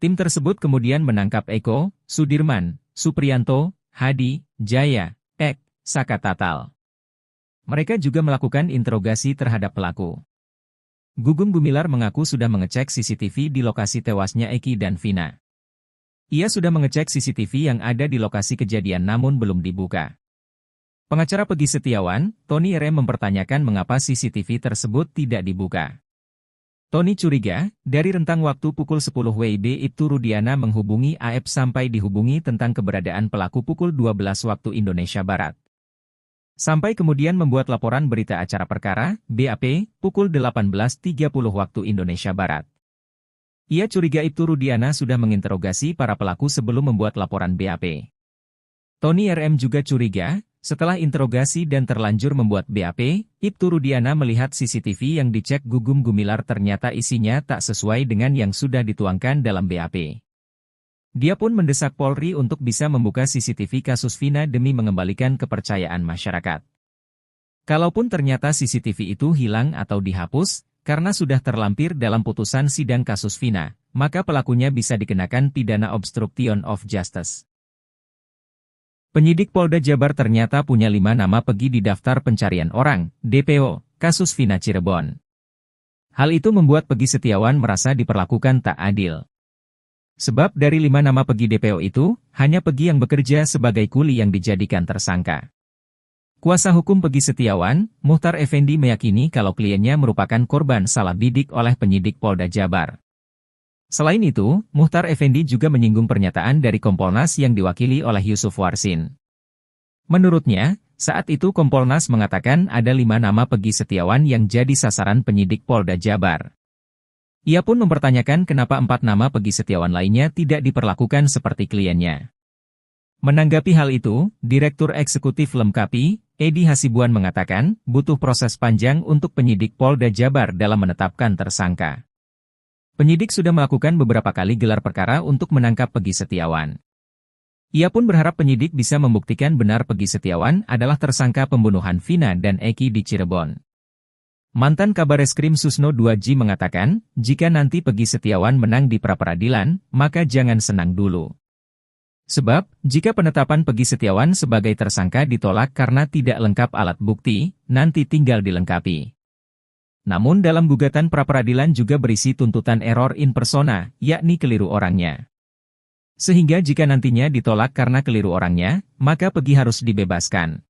Tim tersebut kemudian menangkap Eko, Sudirman, Supriyanto, Hadi, Jaya, Ek, Saka Tatal. Mereka juga melakukan interogasi terhadap pelaku. Gugum Gumilar mengaku sudah mengecek CCTV di lokasi tewasnya Eki dan Vina. Ia sudah mengecek CCTV yang ada di lokasi kejadian namun belum dibuka. Pengacara Peggy Setiawan, Tony RM mempertanyakan mengapa CCTV tersebut tidak dibuka. Tony curiga, dari rentang waktu pukul 10 WIB Ibtu Rudiana menghubungi Aep sampai dihubungi tentang keberadaan pelaku pukul 12 waktu Indonesia Barat. Sampai kemudian membuat laporan berita acara perkara, BAP, pukul 18.30 waktu Indonesia Barat. Ia curiga Ibtu Rudiana sudah menginterogasi para pelaku sebelum membuat laporan BAP. Tony RM juga curiga, setelah interogasi dan terlanjur membuat BAP, Ibtu Rudiana melihat CCTV yang dicek Gugum Gumilar ternyata isinya tak sesuai dengan yang sudah dituangkan dalam BAP. Dia pun mendesak Polri untuk bisa membuka CCTV kasus Vina demi mengembalikan kepercayaan masyarakat. Kalaupun ternyata CCTV itu hilang atau dihapus, karena sudah terlampir dalam putusan sidang kasus Vina, maka pelakunya bisa dikenakan pidana obstruction of justice. Penyidik Polda Jabar ternyata punya 5 nama Peggy di daftar pencarian orang, DPO, kasus Vina Cirebon. Hal itu membuat Peggy Setiawan merasa diperlakukan tak adil. Sebab dari 5 nama Peggy DPO itu, hanya Peggy yang bekerja sebagai kuli yang dijadikan tersangka. Kuasa hukum Peggy Setiawan, Muhtar Effendi meyakini kalau kliennya merupakan korban salah bidik oleh penyidik Polda Jabar. Selain itu, Muhtar Effendi juga menyinggung pernyataan dari Kompolnas yang diwakili oleh Yusuf Warsin. Menurutnya, saat itu Kompolnas mengatakan ada 5 nama Peggy Setiawan yang jadi sasaran penyidik Polda Jabar. Ia pun mempertanyakan kenapa 4 nama Peggy Setiawan lainnya tidak diperlakukan seperti kliennya. Menanggapi hal itu, Direktur Eksekutif Lemkapi, Edi Hasibuan mengatakan, butuh proses panjang untuk penyidik Polda Jabar dalam menetapkan tersangka. Penyidik sudah melakukan beberapa kali gelar perkara untuk menangkap Peggy Setiawan. Ia pun berharap penyidik bisa membuktikan benar Peggy Setiawan adalah tersangka pembunuhan Vina dan Eki di Cirebon. Mantan Kabareskrim Susno 2G mengatakan, jika nanti Peggy Setiawan menang di pra-peradilan, maka jangan senang dulu. Sebab, jika penetapan Peggy Setiawan sebagai tersangka ditolak karena tidak lengkap alat bukti, nanti tinggal dilengkapi. Namun dalam gugatan pra-peradilan juga berisi tuntutan error in persona, yakni keliru orangnya. Sehingga jika nantinya ditolak karena keliru orangnya, maka Peggy harus dibebaskan.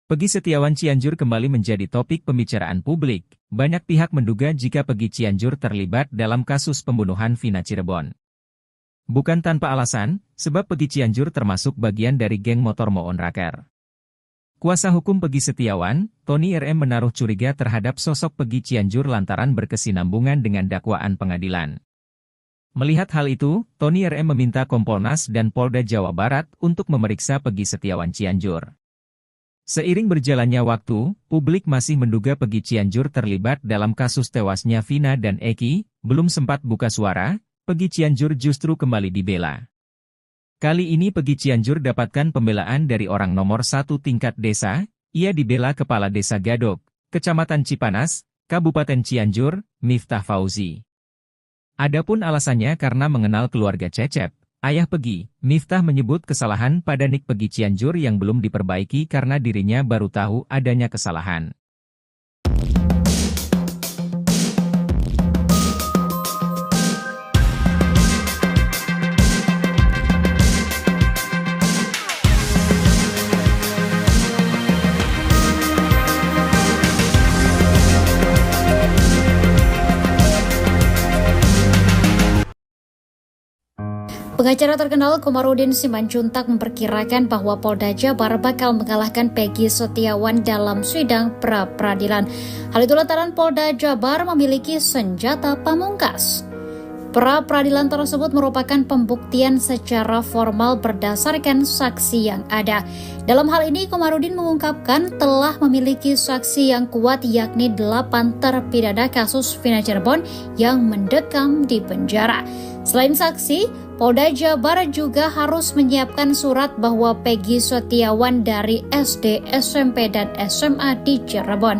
Peggy Setiawan Cianjur kembali menjadi topik pembicaraan publik. Banyak pihak menduga jika Peggy Cianjur terlibat dalam kasus pembunuhan Vina Cirebon. Bukan tanpa alasan, sebab Peggy Cianjur termasuk bagian dari geng motor Moon Raker. Kuasa hukum Peggy Setiawan, Tony RM menaruh curiga terhadap sosok Peggy Cianjur lantaran berkesinambungan dengan dakwaan pengadilan. Melihat hal itu, Tony RM meminta Kompolnas dan Polda Jawa Barat untuk memeriksa Peggy Setiawan Cianjur. Seiring berjalannya waktu, publik masih menduga Peggy Cianjur terlibat dalam kasus tewasnya Vina dan Eki. Belum sempat buka suara, Peggy Cianjur justru kembali dibela. Kali ini Peggy Cianjur dapatkan pembelaan dari orang nomor 1 tingkat desa. Ia dibela Kepala Desa Gadok, Kecamatan Cipanas, Kabupaten Cianjur, Miftah Fauzi. Adapun alasannya karena mengenal keluarga Cecep, Ayah Pegi, Miftah menyebut kesalahan pada nik Pegi Cianjur yang belum diperbaiki karena dirinya baru tahu adanya kesalahan. Pengacara terkenal Komarudin Simanjuntak memperkirakan bahwa Polda Jabar bakal mengalahkan Peggy Setiawan dalam sidang pra-peradilan. Hal itu lantaran Polda Jabar memiliki senjata pamungkas. Pra-peradilan tersebut merupakan pembuktian secara formal berdasarkan saksi yang ada. Dalam hal ini, Komarudin mengungkapkan telah memiliki saksi yang kuat yakni 8 terpidana kasus Vina Cirebon yang mendekam di penjara. Selain saksi, Polda Jabar juga harus menyiapkan surat bahwa Peggy Setiawan dari SD, SMP, dan SMA di Cirebon.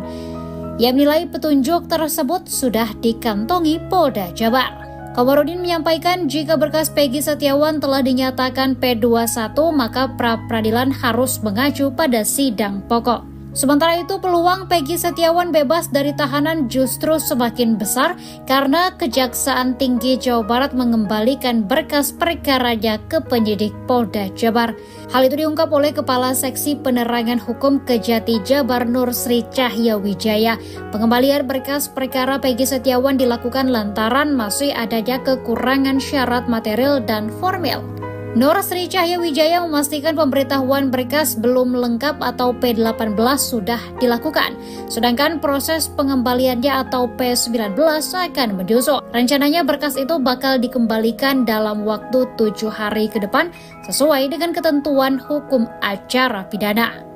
Ia menilai petunjuk tersebut sudah dikantongi Polda Jabar. Komarudin menyampaikan jika berkas Peggy Setiawan telah dinyatakan P21, maka pra-peradilan harus mengacu pada sidang pokok. Sementara itu, peluang Peggy Setiawan bebas dari tahanan justru semakin besar karena Kejaksaan Tinggi Jawa Barat mengembalikan berkas perkaranya ke penyidik Polda Jabar. Hal itu diungkap oleh Kepala Seksi Penerangan Hukum Kejati Jabar Nur Sri Cahya Wijaya. Pengembalian berkas perkara Peggy Setiawan dilakukan lantaran masih adanya kekurangan syarat material dan formil. Nur Sri Cahya Wijaya memastikan pemberitahuan berkas belum lengkap atau P18 sudah dilakukan, sedangkan proses pengembaliannya atau P19 akan menyusul. Rencananya berkas itu bakal dikembalikan dalam waktu 7 hari ke depan sesuai dengan ketentuan hukum acara pidana.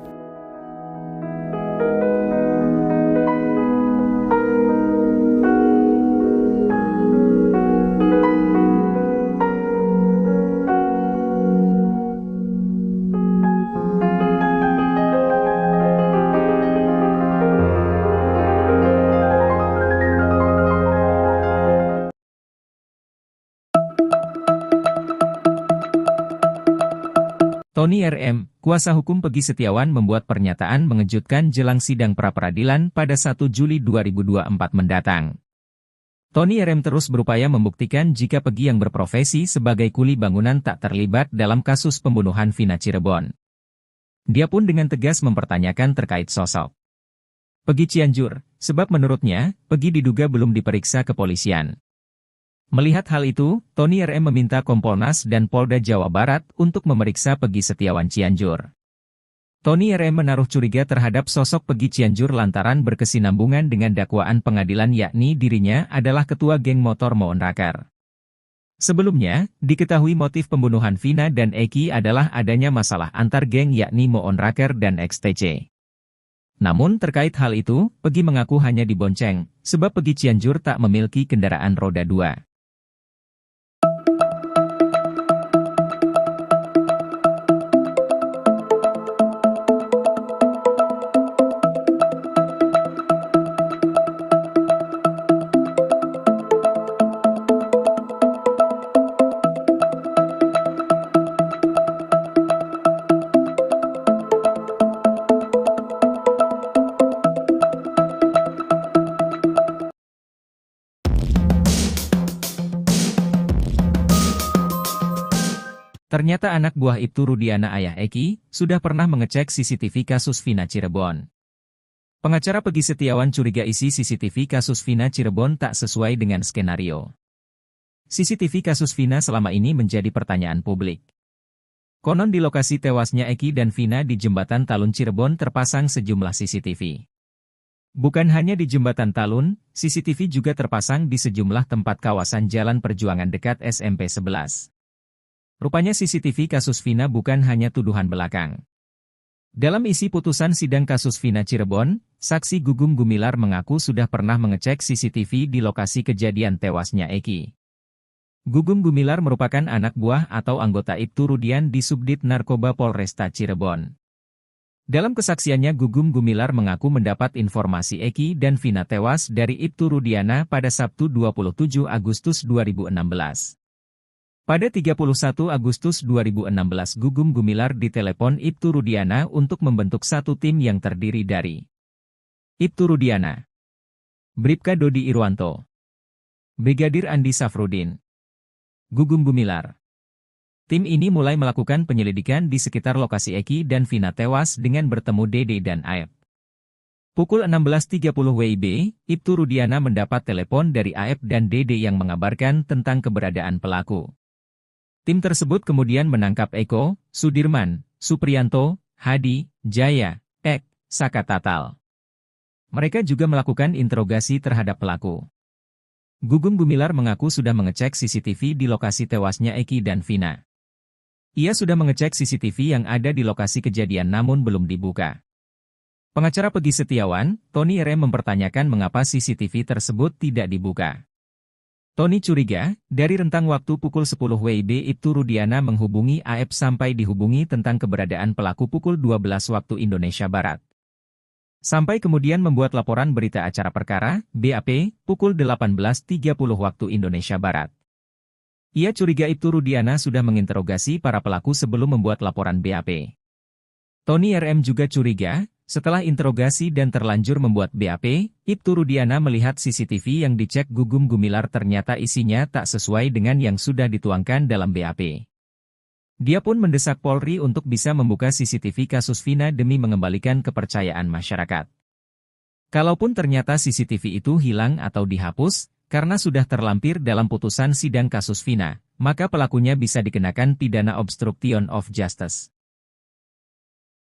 Tony RM, kuasa hukum Peggy Setiawan membuat pernyataan mengejutkan jelang sidang pra-peradilan pada 1 Juli 2024 mendatang. Tony RM terus berupaya membuktikan jika Peggy yang berprofesi sebagai kuli bangunan tak terlibat dalam kasus pembunuhan Vina Cirebon. Dia pun dengan tegas mempertanyakan terkait sosok Peggy Cianjur, sebab menurutnya, Peggy diduga belum diperiksa kepolisian. Melihat hal itu, Tony RM meminta Kompolnas dan Polda Jawa Barat untuk memeriksa Peggy Setiawan Cianjur. Tony RM menaruh curiga terhadap sosok Peggy Cianjur lantaran berkesinambungan dengan dakwaan pengadilan yakni dirinya adalah ketua geng motor Moon Raker. Sebelumnya, diketahui motif pembunuhan Vina dan Eki adalah adanya masalah antar geng yakni Moon Raker dan XTC. Namun terkait hal itu, Peggy mengaku hanya dibonceng, sebab Peggy Cianjur tak memiliki kendaraan roda 2. Ternyata anak buah Ibtu Rudiana ayah Eki, sudah pernah mengecek CCTV kasus Vina Cirebon. Pengacara Peggy Setiawan curiga isi CCTV kasus Vina Cirebon tak sesuai dengan skenario. CCTV kasus Vina selama ini menjadi pertanyaan publik. Konon di lokasi tewasnya Eki dan Vina di Jembatan Talun Cirebon terpasang sejumlah CCTV. Bukan hanya di Jembatan Talun, CCTV juga terpasang di sejumlah tempat kawasan Jalan Perjuangan dekat SMP 11. Rupanya CCTV kasus Vina bukan hanya tuduhan belakang. Dalam isi putusan sidang kasus Vina Cirebon, saksi Gugum Gumilar mengaku sudah pernah mengecek CCTV di lokasi kejadian tewasnya Eki. Gugum Gumilar merupakan anak buah atau anggota Ibtu Rudian di Subdit Narkoba Polresta Cirebon. Dalam kesaksiannya Gugum Gumilar mengaku mendapat informasi Eki dan Vina tewas dari Ibtu Rudiana pada Sabtu 27 Agustus 2016. Pada 31 Agustus 2016 Gugum Gumilar ditelepon Ibtu Rudiana untuk membentuk satu tim yang terdiri dari Ibtu Rudiana, Bribka Dodi Irwanto, Brigadir Andi Safrudin, Gugum Gumilar. Tim ini mulai melakukan penyelidikan di sekitar lokasi Eki dan Vina tewas dengan bertemu Dede dan Aep. Pukul 16.30 WIB, Ibtu Rudiana mendapat telepon dari Aep dan Dede yang mengabarkan tentang keberadaan pelaku. Tim tersebut kemudian menangkap Eko, Sudirman, Supriyanto, Hadi, Jaya, Ek, Saka Tatal. Mereka juga melakukan interogasi terhadap pelaku. Gugum Gumilar mengaku sudah mengecek CCTV di lokasi tewasnya Eki dan Vina. Ia sudah mengecek CCTV yang ada di lokasi kejadian namun belum dibuka. Pengacara Peggy Setiawan, Tony RM mempertanyakan mengapa CCTV tersebut tidak dibuka. Tony curiga, dari rentang waktu pukul 10 WIB Ibtu Rudiana menghubungi Aep sampai dihubungi tentang keberadaan pelaku pukul 12 waktu Indonesia Barat. Sampai kemudian membuat laporan berita acara perkara, BAP, pukul 18.30 waktu Indonesia Barat. Ia curiga Ibtu Rudiana sudah menginterogasi para pelaku sebelum membuat laporan BAP. Tony RM juga curiga, setelah interogasi dan terlanjur membuat BAP, Ibtu Rudiana melihat CCTV yang dicek Gugum Gumilar ternyata isinya tak sesuai dengan yang sudah dituangkan dalam BAP. Dia pun mendesak Polri untuk bisa membuka CCTV kasus Vina demi mengembalikan kepercayaan masyarakat. Kalaupun ternyata CCTV itu hilang atau dihapus, karena sudah terlampir dalam putusan sidang kasus Vina, maka pelakunya bisa dikenakan pidana obstruction of justice.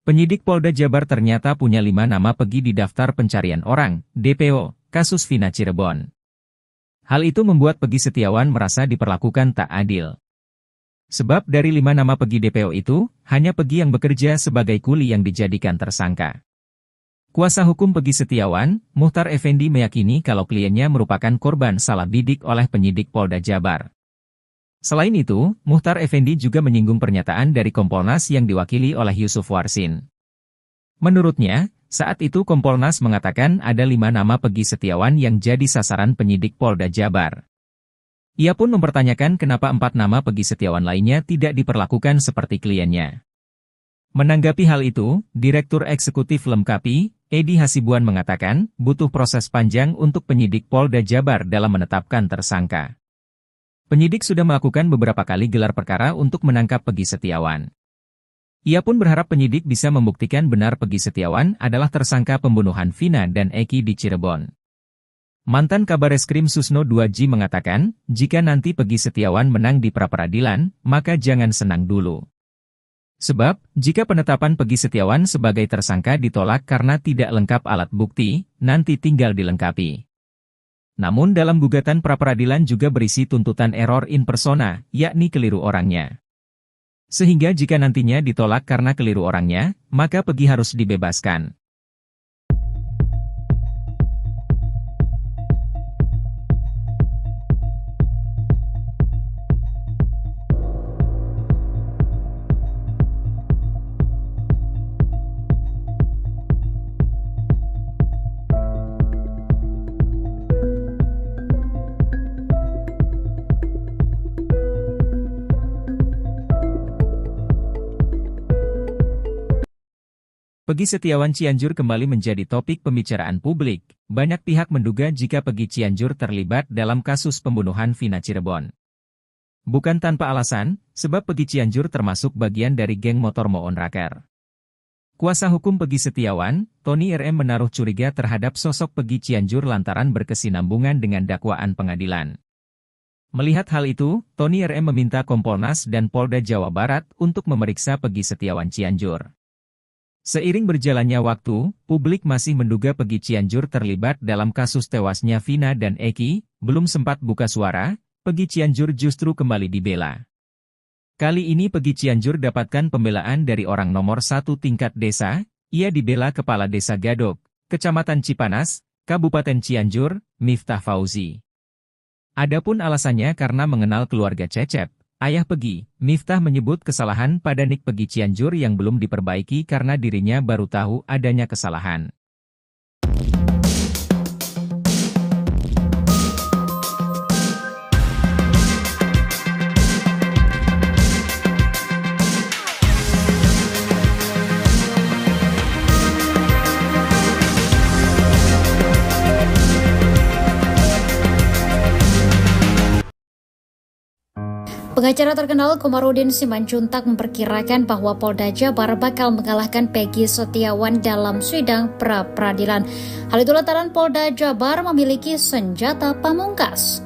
Penyidik Polda Jabar ternyata punya 5 nama Peggy di daftar pencarian orang, DPO, kasus Vina Cirebon. Hal itu membuat Peggy Setiawan merasa diperlakukan tak adil. Sebab dari 5 nama Peggy DPO itu, hanya Peggy yang bekerja sebagai kuli yang dijadikan tersangka. Kuasa hukum Peggy Setiawan, Muhtar Effendi meyakini kalau kliennya merupakan korban salah bidik oleh penyidik Polda Jabar. Selain itu, Muhtar Effendi juga menyinggung pernyataan dari Kompolnas yang diwakili oleh Yusuf Warsin. Menurutnya, saat itu Kompolnas mengatakan ada 5 nama Peggy Setiawan yang jadi sasaran penyidik Polda Jabar. Ia pun mempertanyakan kenapa 4 nama Peggy Setiawan lainnya tidak diperlakukan seperti kliennya. Menanggapi hal itu, Direktur Eksekutif Lemkapi, Edi Hasibuan mengatakan, butuh proses panjang untuk penyidik Polda Jabar dalam menetapkan tersangka. Penyidik sudah melakukan beberapa kali gelar perkara untuk menangkap Peggy Setiawan. Ia pun berharap penyidik bisa membuktikan benar Peggy Setiawan adalah tersangka pembunuhan Vina dan Eki di Cirebon. Mantan Kabareskrim Susno 2J mengatakan, jika nanti Peggy Setiawan menang di pra-peradilan, maka jangan senang dulu. Sebab, jika penetapan Peggy Setiawan sebagai tersangka ditolak karena tidak lengkap alat bukti, nanti tinggal dilengkapi. Namun dalam gugatan pra-peradilan juga berisi tuntutan error in persona, yakni keliru orangnya. Sehingga jika nantinya ditolak karena keliru orangnya, maka Peggy harus dibebaskan. Peggy Setiawan Cianjur kembali menjadi topik pembicaraan publik. Banyak pihak menduga jika Peggy Cianjur terlibat dalam kasus pembunuhan Vina Cirebon. Bukan tanpa alasan, sebab Peggy Cianjur termasuk bagian dari geng motor Moon Raker. Kuasa hukum Peggy Setiawan, Tony RM menaruh curiga terhadap sosok Peggy Cianjur lantaran berkesinambungan dengan dakwaan pengadilan. Melihat hal itu, Tony RM meminta Kompolnas dan Polda Jawa Barat untuk memeriksa Peggy Setiawan Cianjur. Seiring berjalannya waktu, publik masih menduga Peggy Cianjur terlibat dalam kasus tewasnya Vina dan Eki. Belum sempat buka suara, Peggy Cianjur justru kembali dibela. Kali ini Peggy Cianjur dapatkan pembelaan dari orang nomor 1 tingkat desa. Ia dibela Kepala Desa Gadok, Kecamatan Cipanas, Kabupaten Cianjur, Miftah Fauzi. Adapun alasannya karena mengenal keluarga Cecep, ayah Peggy. Miftah menyebut kesalahan pada nik Peggy Cianjur yang belum diperbaiki karena dirinya baru tahu adanya kesalahan. Pengacara terkenal Komarudin Simanjuntak memperkirakan bahwa Polda Jabar bakal mengalahkan Peggy Setiawan dalam sidang pra-peradilan. Hal itu lantaran Polda Jabar memiliki senjata pamungkas.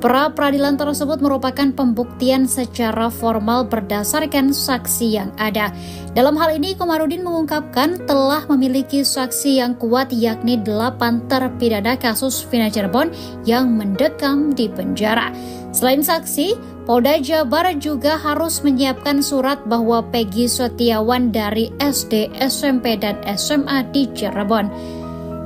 Pra-peradilan tersebut merupakan pembuktian secara formal berdasarkan saksi yang ada. Dalam hal ini, Komarudin mengungkapkan telah memiliki saksi yang kuat yakni 8 terpidana kasus Vina Cirebon yang mendekam di penjara. Selain saksi, Polda Jabar juga harus menyiapkan surat bahwa Peggy Setiawan dari SD, SMP, dan SMA di Cirebon.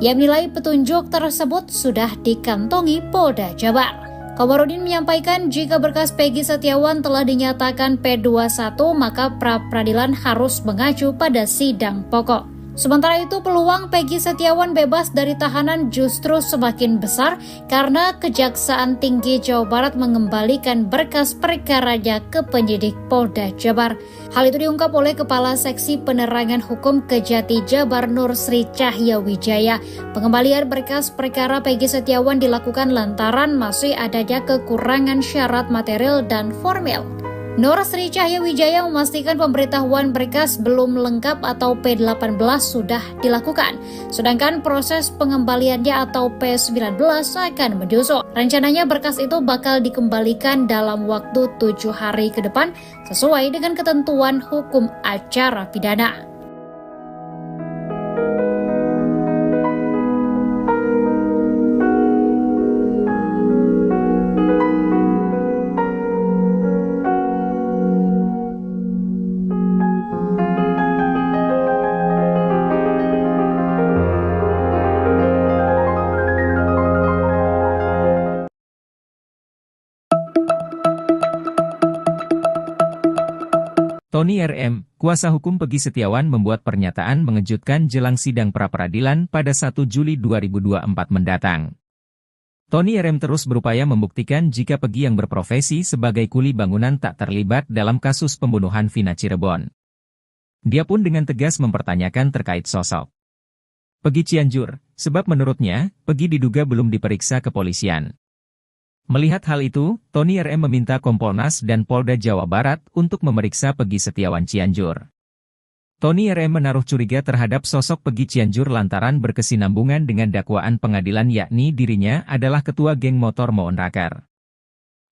Yang nilai petunjuk tersebut sudah dikantongi Polda Jabar. Komarudin menyampaikan jika berkas Peggy Setiawan telah dinyatakan P21, maka pra-peradilan harus mengacu pada sidang pokok. Sementara itu, peluang Peggy Setiawan bebas dari tahanan justru semakin besar karena Kejaksaan Tinggi Jawa Barat mengembalikan berkas perkaranya ke penyidik Polda Jabar. Hal itu diungkap oleh Kepala Seksi Penerangan Hukum Kejati Jabar Nur Sri Cahya Wijaya. Pengembalian berkas perkara Peggy Setiawan dilakukan lantaran masih adanya kekurangan syarat material dan formil. Nur Sri Cahya Wijaya memastikan pemberitahuan berkas belum lengkap atau P18 sudah dilakukan, sedangkan proses pengembaliannya atau P19 akan menyusul. Rencananya berkas itu bakal dikembalikan dalam waktu 7 hari ke depan sesuai dengan ketentuan hukum acara pidana. Tony RM, kuasa hukum Peggy Setiawan membuat pernyataan mengejutkan jelang sidang pra-peradilan pada 1 Juli 2024 mendatang. Tony RM terus berupaya membuktikan jika Peggy yang berprofesi sebagai kuli bangunan tak terlibat dalam kasus pembunuhan Vina Cirebon. Dia pun dengan tegas mempertanyakan terkait sosok Peggy Cianjur, sebab menurutnya, Peggy diduga belum diperiksa kepolisian. Melihat hal itu, Tony RM meminta Kompolnas dan Polda Jawa Barat untuk memeriksa Peggy Setiawan Cianjur. Tony RM menaruh curiga terhadap sosok Peggy Cianjur lantaran berkesinambungan dengan dakwaan pengadilan yakni dirinya adalah ketua geng motor Moon Raker.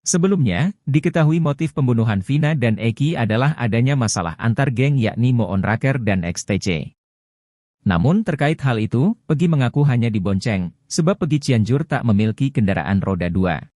Sebelumnya, diketahui motif pembunuhan Vina dan Eki adalah adanya masalah antar geng yakni Moon Raker dan XTC. Namun terkait hal itu, Peggy mengaku hanya dibonceng, sebab Peggy Cianjur tak memiliki kendaraan roda 2.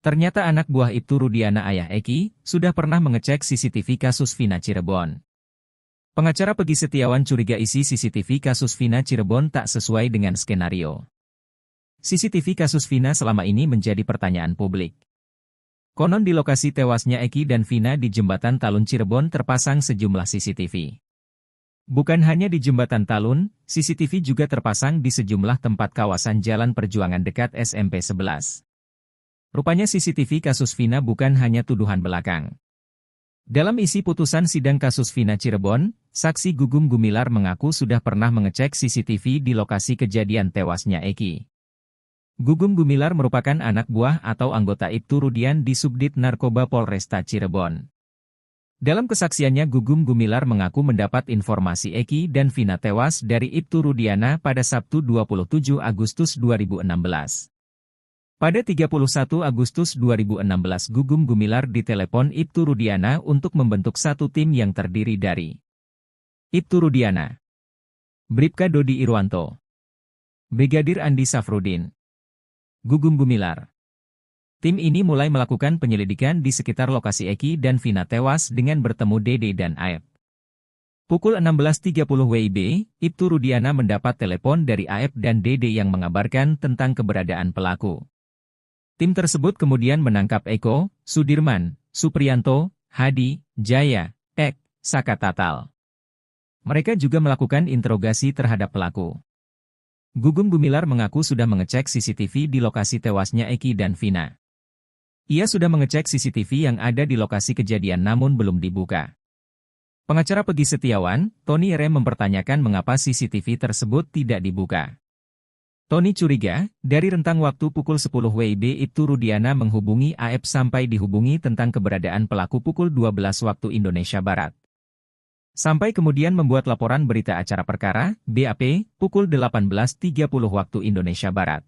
Ternyata anak buah Ibtu Rudiana ayah Eki, sudah pernah mengecek CCTV kasus Vina Cirebon. Pengacara Peggy Setiawan curiga isi CCTV kasus Vina Cirebon tak sesuai dengan skenario. CCTV kasus Vina selama ini menjadi pertanyaan publik. Konon di lokasi tewasnya Eki dan Vina di Jembatan Talun Cirebon terpasang sejumlah CCTV. Bukan hanya di Jembatan Talun, CCTV juga terpasang di sejumlah tempat kawasan Jalan Perjuangan dekat SMP 11. Rupanya CCTV kasus Vina bukan hanya tuduhan belakang. Dalam isi putusan sidang kasus Vina Cirebon, saksi Gugum Gumilar mengaku sudah pernah mengecek CCTV di lokasi kejadian tewasnya Eki. Gugum Gumilar merupakan anak buah atau anggota Ibtu Rudian di Subdit Narkoba Polresta Cirebon. Dalam kesaksiannya Gugum Gumilar mengaku mendapat informasi Eki dan Vina tewas dari Ibtu Rudiana pada Sabtu 27 Agustus 2016. Pada 31 Agustus 2016 Gugum Gumilar ditelepon Ibtu Rudiana untuk membentuk satu tim yang terdiri dari Ibtu Rudiana, Bribka Dodi Irwanto, Brigadir Andi Safrudin, Gugum Gumilar. Tim ini mulai melakukan penyelidikan di sekitar lokasi Eki dan Vina tewas dengan bertemu Dede dan Aep. Pukul 16.30 WIB, Ibtu Rudiana mendapat telepon dari Aep dan Dede yang mengabarkan tentang keberadaan pelaku. Tim tersebut kemudian menangkap Eko, Sudirman, Supriyanto, Hadi, Jaya, Ek, Saka Tatal. Mereka juga melakukan interogasi terhadap pelaku. Gugum Gumilar mengaku sudah mengecek CCTV di lokasi tewasnya Eki dan Vina. Ia sudah mengecek CCTV yang ada di lokasi kejadian namun belum dibuka. Pengacara Peggy Setiawan, Tony RM mempertanyakan mengapa CCTV tersebut tidak dibuka. Tony curiga, dari rentang waktu pukul 10 WIB Ibtu Rudiana menghubungi AF sampai dihubungi tentang keberadaan pelaku pukul 12 waktu Indonesia Barat. Sampai kemudian membuat laporan berita acara perkara, BAP, pukul 18.30 waktu Indonesia Barat.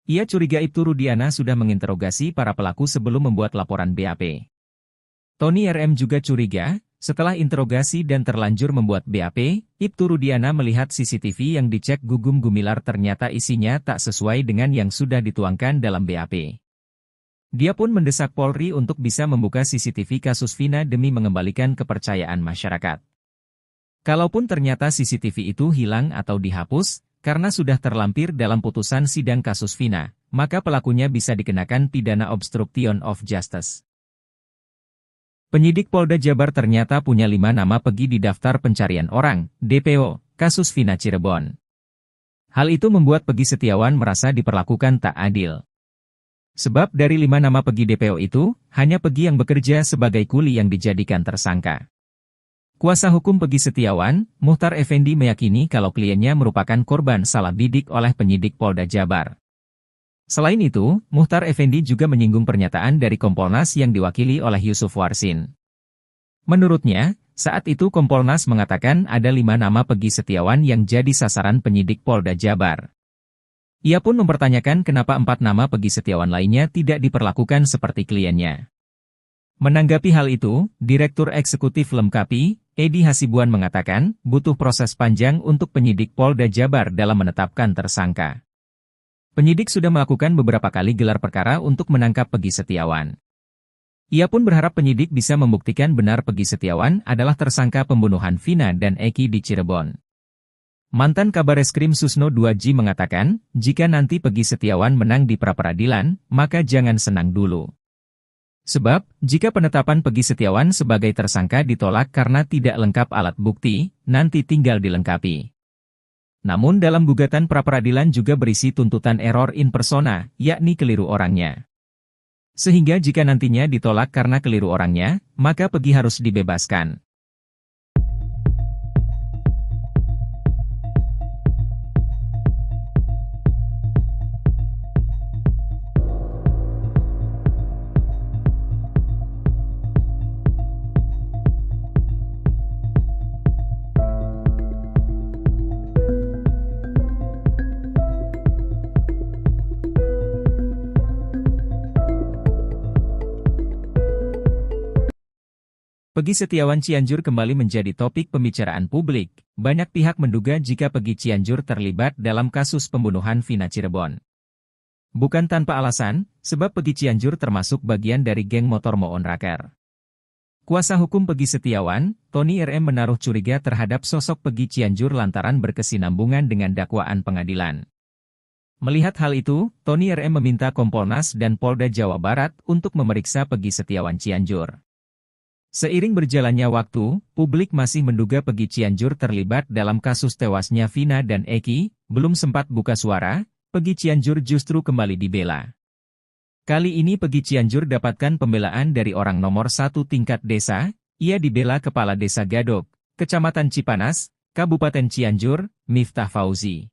Ia curiga Ibtu Rudiana sudah menginterogasi para pelaku sebelum membuat laporan BAP. Tony RM juga curiga, setelah interogasi dan terlanjur membuat BAP, Ibtu Rudiana melihat CCTV yang dicek Gugum Gumilar ternyata isinya tak sesuai dengan yang sudah dituangkan dalam BAP. Dia pun mendesak Polri untuk bisa membuka CCTV kasus Vina demi mengembalikan kepercayaan masyarakat. Kalaupun ternyata CCTV itu hilang atau dihapus, karena sudah terlampir dalam putusan sidang kasus Vina, maka pelakunya bisa dikenakan pidana obstruction of justice. Penyidik Polda Jabar ternyata punya 5 nama Peggy di daftar pencarian orang, DPO, kasus Vina Cirebon. Hal itu membuat Peggy Setiawan merasa diperlakukan tak adil. Sebab dari 5 nama Peggy DPO itu, hanya Peggy yang bekerja sebagai kuli yang dijadikan tersangka. Kuasa hukum Peggy Setiawan, Muhtar Effendi meyakini kalau kliennya merupakan korban salah bidik oleh penyidik Polda Jabar. Selain itu, Muhtar Effendi juga menyinggung pernyataan dari Kompolnas yang diwakili oleh Yusuf Warsin. Menurutnya, saat itu Kompolnas mengatakan ada 5 nama Peggy Setiawan yang jadi sasaran penyidik Polda Jabar. Ia pun mempertanyakan kenapa 4 nama Peggy Setiawan lainnya tidak diperlakukan seperti kliennya. Menanggapi hal itu, Direktur Eksekutif Lemkapi, Edi Hasibuan mengatakan, butuh proses panjang untuk penyidik Polda Jabar dalam menetapkan tersangka. Penyidik sudah melakukan beberapa kali gelar perkara untuk menangkap Peggy Setiawan. Ia pun berharap penyidik bisa membuktikan benar Peggy Setiawan adalah tersangka pembunuhan Vina dan Eki di Cirebon. Mantan Kabareskrim Susno 2J mengatakan, jika nanti Peggy Setiawan menang di pra-peradilan, maka jangan senang dulu. Sebab, jika penetapan Peggy Setiawan sebagai tersangka ditolak karena tidak lengkap alat bukti, nanti tinggal dilengkapi. Namun dalam gugatan pra-peradilan juga berisi tuntutan error in persona, yakni keliru orangnya. Sehingga jika nantinya ditolak karena keliru orangnya, maka Peggy harus dibebaskan. Peggy Setiawan Cianjur kembali menjadi topik pembicaraan publik. Banyak pihak menduga jika Peggy Cianjur terlibat dalam kasus pembunuhan Vina Cirebon. Bukan tanpa alasan, sebab Peggy Cianjur termasuk bagian dari geng motor Moon Raker. Kuasa hukum Peggy Setiawan, Tony RM menaruh curiga terhadap sosok Peggy Cianjur lantaran berkesinambungan dengan dakwaan pengadilan. Melihat hal itu, Tony RM meminta Kompolnas dan Polda Jawa Barat untuk memeriksa Peggy Setiawan Cianjur. Seiring berjalannya waktu, publik masih menduga Peggy Cianjur terlibat dalam kasus tewasnya Vina dan Eki. Belum sempat buka suara, Peggy Cianjur justru kembali dibela. Kali ini Peggy Cianjur dapatkan pembelaan dari orang nomor 1 tingkat desa. Ia dibela Kepala Desa Gadok, Kecamatan Cipanas, Kabupaten Cianjur, Miftah Fauzi.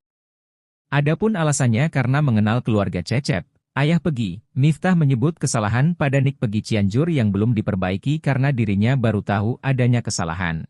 Adapun alasannya karena mengenal keluarga Cecep, ayah Peggy. Miftah menyebut kesalahan pada nik Peggy Cianjur yang belum diperbaiki karena dirinya baru tahu adanya kesalahan.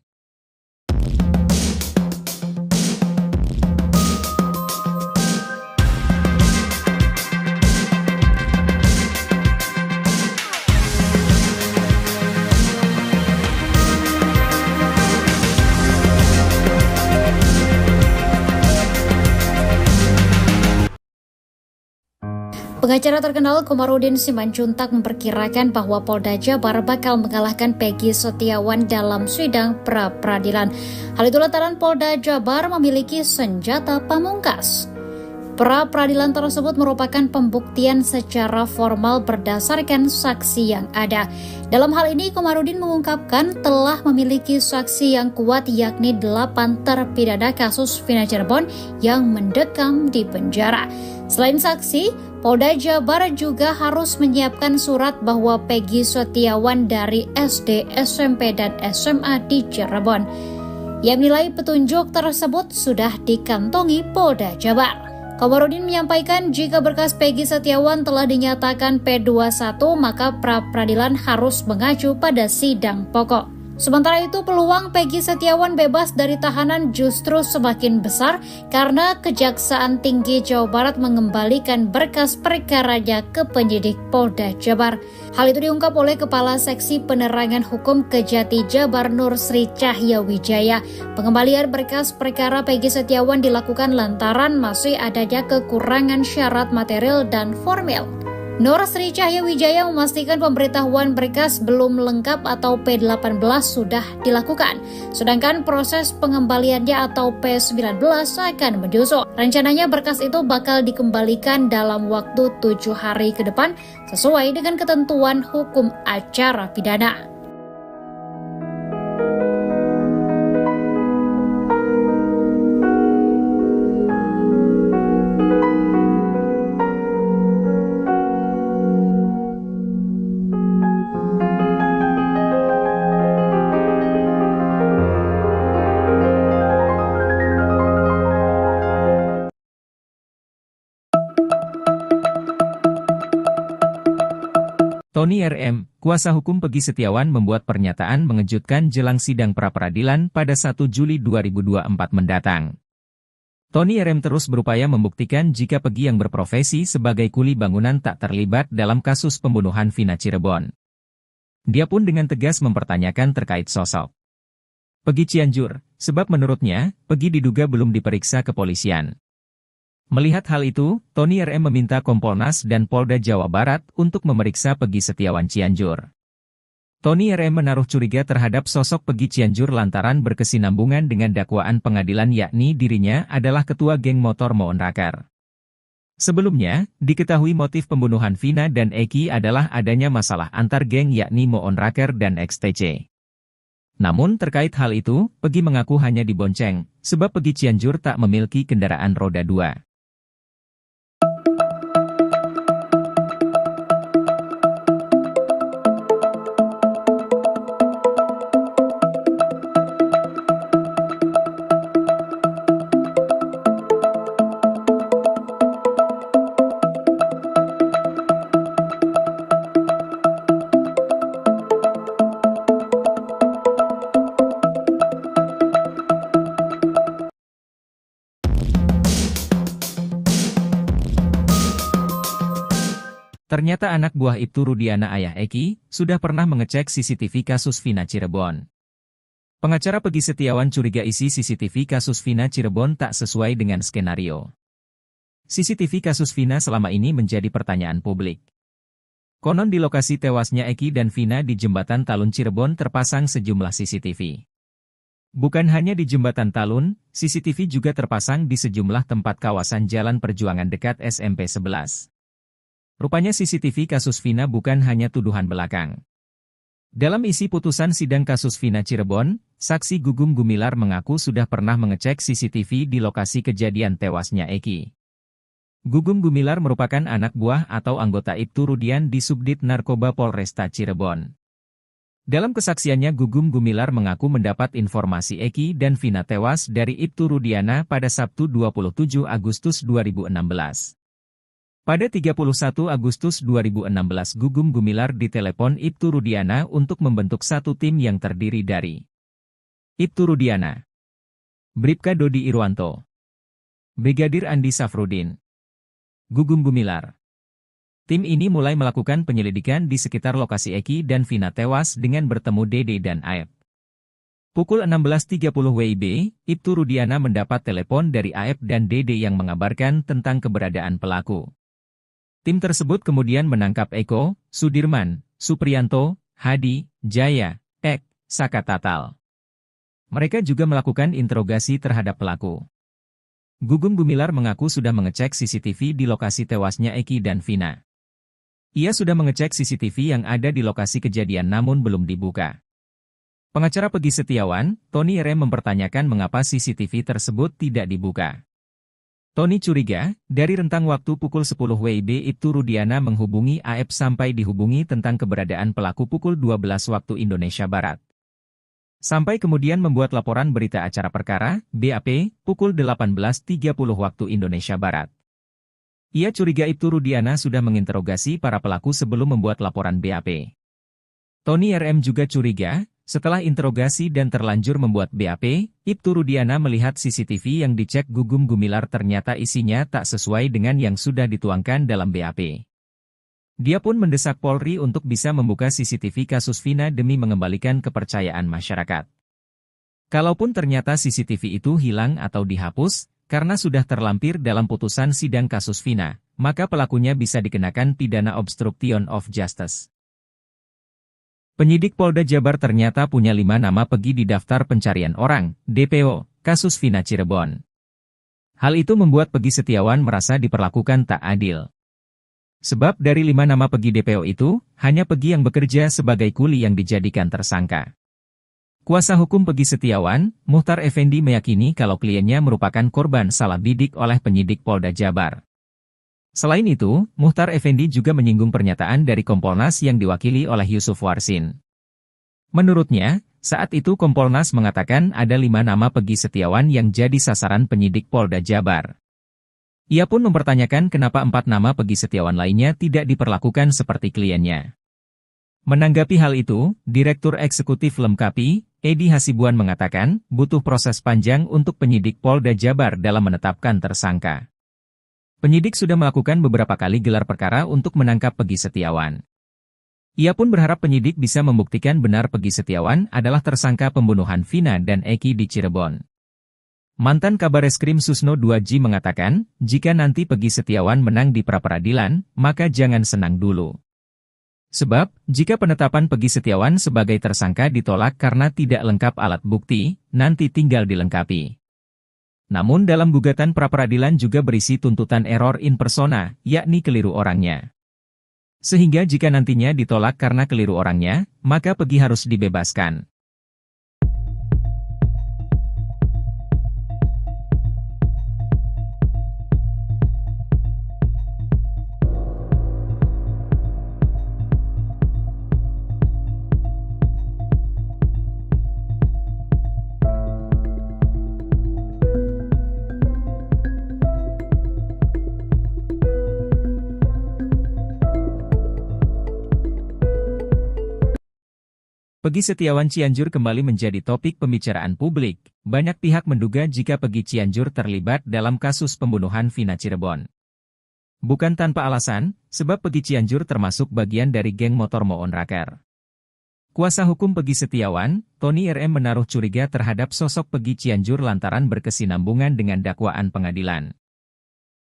Pengacara terkenal Komarudin Simanjuntak memperkirakan bahwa Polda Jabar bakal mengalahkan Peggy Setiawan dalam sidang pra-peradilan. Hal itu lantaran Polda Jabar memiliki senjata pamungkas. Pra-peradilan tersebut merupakan pembuktian secara formal berdasarkan saksi yang ada. Dalam hal ini, Komarudin mengungkapkan telah memiliki saksi yang kuat yakni 8 terpidana kasus Vina Cirebon yang mendekam di penjara. Selain saksi, Polda Jabar juga harus menyiapkan surat bahwa Peggy Setiawan dari SD, SMP, dan SMA di Cirebon. Ia menilai petunjuk tersebut sudah dikantongi Polda Jabar. Komarudin menyampaikan jika berkas Peggy Setiawan telah dinyatakan P21 maka pra-peradilan harus mengacu pada sidang pokok. Sementara itu peluang Peggy Setiawan bebas dari tahanan justru semakin besar karena Kejaksaan Tinggi Jawa Barat mengembalikan berkas perkaranya ke penyidik Polda Jabar. Hal itu diungkap oleh Kepala Seksi Penerangan Hukum Kejati Jabar Nur Sri Cahya Wijaya. Pengembalian berkas perkara Peggy Setiawan dilakukan lantaran masih adanya kekurangan syarat material dan formil. Nur Sri Cahya Wijaya memastikan pemberitahuan berkas belum lengkap atau P18 sudah dilakukan, sedangkan proses pengembaliannya atau P19 akan menyusul. Rencananya berkas itu bakal dikembalikan dalam waktu 7 hari ke depan sesuai dengan ketentuan hukum acara pidana. Tony RM, kuasa hukum Peggy Setiawan membuat pernyataan mengejutkan jelang sidang pra-peradilan pada 1 Juli 2024 mendatang. Tony RM terus berupaya membuktikan jika Peggy yang berprofesi sebagai kuli bangunan tak terlibat dalam kasus pembunuhan Vina Cirebon. Dia pun dengan tegas mempertanyakan terkait sosok Peggy Cianjur, sebab menurutnya, Peggy diduga belum diperiksa kepolisian. Melihat hal itu, Tony RM meminta Kompolnas dan Polda Jawa Barat untuk memeriksa Peggy Setiawan Cianjur. Tony RM menaruh curiga terhadap sosok Peggy Cianjur lantaran berkesinambungan dengan dakwaan pengadilan yakni dirinya adalah ketua geng motor Moon Rakar. Sebelumnya, diketahui motif pembunuhan Vina dan Eki adalah adanya masalah antar geng yakni Moon Rakar dan XTC. Namun terkait hal itu, Peggy mengaku hanya dibonceng, sebab Peggy Cianjur tak memiliki kendaraan roda 2. Ternyata anak buah Ibtu Rudiana ayah Eki, sudah pernah mengecek CCTV kasus Vina Cirebon. Pengacara Peggy Setiawan curiga isi CCTV kasus Vina Cirebon tak sesuai dengan skenario. CCTV kasus Vina selama ini menjadi pertanyaan publik. Konon di lokasi tewasnya Eki dan Vina di Jembatan Talun Cirebon terpasang sejumlah CCTV. Bukan hanya di Jembatan Talun, CCTV juga terpasang di sejumlah tempat kawasan Jalan Perjuangan dekat SMP 11. Rupanya CCTV kasus Vina bukan hanya tuduhan belakang. Dalam isi putusan sidang kasus Vina Cirebon, saksi Gugum Gumilar mengaku sudah pernah mengecek CCTV di lokasi kejadian tewasnya Eki. Gugum Gumilar merupakan anak buah atau anggota Ibtu Rudian di Subdit Narkoba Polresta Cirebon. Dalam kesaksiannya Gugum Gumilar mengaku mendapat informasi Eki dan Vina tewas dari Ibtu Rudiana pada Sabtu 27 Agustus 2016. Pada 31 Agustus 2016 Gugum Gumilar ditelepon Ibtu Rudiana untuk membentuk satu tim yang terdiri dari Ibtu Rudiana, Bribka Dodi Irwanto, Brigadir Andi Safrudin, Gugum Gumilar. Tim ini mulai melakukan penyelidikan di sekitar lokasi Eki dan Vina tewas dengan bertemu Dede dan Aep. Pukul 16.30 WIB, Ibtu Rudiana mendapat telepon dari Aep dan Dede yang mengabarkan tentang keberadaan pelaku. Tim tersebut kemudian menangkap Eko, Sudirman, Supriyanto, Hadi, Jaya, Ek, Saka Tatal. Mereka juga melakukan interogasi terhadap pelaku. Gugum Gumilar mengaku sudah mengecek CCTV di lokasi tewasnya Eki dan Vina. Ia sudah mengecek CCTV yang ada di lokasi kejadian namun belum dibuka. Pengacara Peggy Setiawan, Tony RM mempertanyakan mengapa CCTV tersebut tidak dibuka. Tony curiga, dari rentang waktu pukul 10 WIB Ibtu Rudiana menghubungi AF sampai dihubungi tentang keberadaan pelaku pukul 12 waktu Indonesia Barat. Sampai kemudian membuat laporan berita acara perkara, BAP, pukul 18.30 waktu Indonesia Barat. Ia curiga Ibtu Rudiana sudah menginterogasi para pelaku sebelum membuat laporan BAP. Tony RM juga curiga, setelah interogasi dan terlanjur membuat BAP, Ibtu Rudiana melihat CCTV yang dicek Gugum Gumilar ternyata isinya tak sesuai dengan yang sudah dituangkan dalam BAP. Dia pun mendesak Polri untuk bisa membuka CCTV kasus Vina demi mengembalikan kepercayaan masyarakat. Kalaupun ternyata CCTV itu hilang atau dihapus, karena sudah terlampir dalam putusan sidang kasus Vina, maka pelakunya bisa dikenakan pidana obstruction of justice. Penyidik Polda Jabar ternyata punya 5 nama Peggy di daftar pencarian orang, DPO, kasus Vina Cirebon. Hal itu membuat Peggy Setiawan merasa diperlakukan tak adil. Sebab dari 5 nama Peggy DPO itu, hanya Peggy yang bekerja sebagai kuli yang dijadikan tersangka. Kuasa hukum Peggy Setiawan, Muhtar Effendi meyakini kalau kliennya merupakan korban salah bidik oleh penyidik Polda Jabar. Selain itu, Muhtar Effendi juga menyinggung pernyataan dari Kompolnas yang diwakili oleh Yusuf Warsin. Menurutnya, saat itu Kompolnas mengatakan ada 5 nama Peggy Setiawan yang jadi sasaran penyidik Polda Jabar. Ia pun mempertanyakan kenapa 4 nama Peggy Setiawan lainnya tidak diperlakukan seperti kliennya. Menanggapi hal itu, Direktur Eksekutif Lemkapi, Edi Hasibuan mengatakan, butuh proses panjang untuk penyidik Polda Jabar dalam menetapkan tersangka. Penyidik sudah melakukan beberapa kali gelar perkara untuk menangkap Peggy Setiawan. Ia pun berharap penyidik bisa membuktikan benar Peggy Setiawan adalah tersangka pembunuhan Vina dan Eki di Cirebon. Mantan Kabareskrim Susno 2G mengatakan, jika nanti Peggy Setiawan menang di pra-peradilan, maka jangan senang dulu. Sebab, jika penetapan Peggy Setiawan sebagai tersangka ditolak karena tidak lengkap alat bukti, nanti tinggal dilengkapi. Namun dalam gugatan pra-peradilan juga berisi tuntutan error in persona, yakni keliru orangnya. Sehingga jika nantinya ditolak karena keliru orangnya, maka Peggy harus dibebaskan. Peggy Setiawan Cianjur kembali menjadi topik pembicaraan publik. Banyak pihak menduga jika Peggy Cianjur terlibat dalam kasus pembunuhan Vina Cirebon. Bukan tanpa alasan, sebab Peggy Cianjur termasuk bagian dari geng motor Moon Raker. Kuasa hukum Peggy Setiawan, Tony RM menaruh curiga terhadap sosok Peggy Cianjur lantaran berkesinambungan dengan dakwaan pengadilan.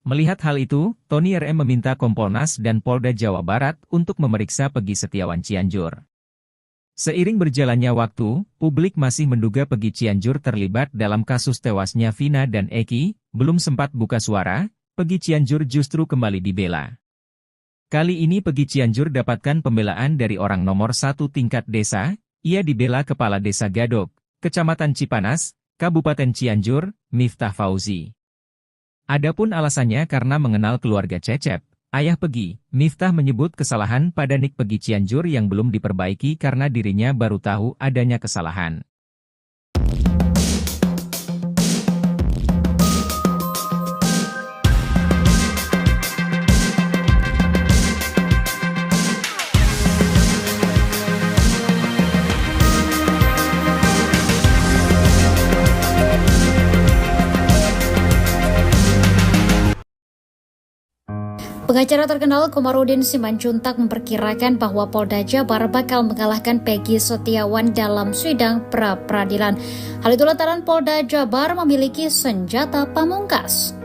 Melihat hal itu, Tony RM meminta Kompolnas dan Polda Jawa Barat untuk memeriksa Peggy Setiawan Cianjur. Seiring berjalannya waktu, publik masih menduga Peggy Cianjur terlibat dalam kasus tewasnya Vina dan Eki. Belum sempat buka suara, Peggy Cianjur justru kembali dibela. Kali ini Peggy Cianjur dapatkan pembelaan dari orang nomor 1 tingkat desa. Ia dibela Kepala Desa Gadok, Kecamatan Cipanas, Kabupaten Cianjur, Miftah Fauzi. Adapun alasannya karena mengenal keluarga Cecep, ayah Peggy. Miftah menyebut kesalahan pada nik Peggy Cianjur yang belum diperbaiki karena dirinya baru tahu adanya kesalahan. Pengacara terkenal Komarudin Simanjuntak memperkirakan bahwa Polda Jabar bakal mengalahkan Peggy Setiawan dalam sidang pra-peradilan. Hal itu lantaran Polda Jabar memiliki senjata pamungkas.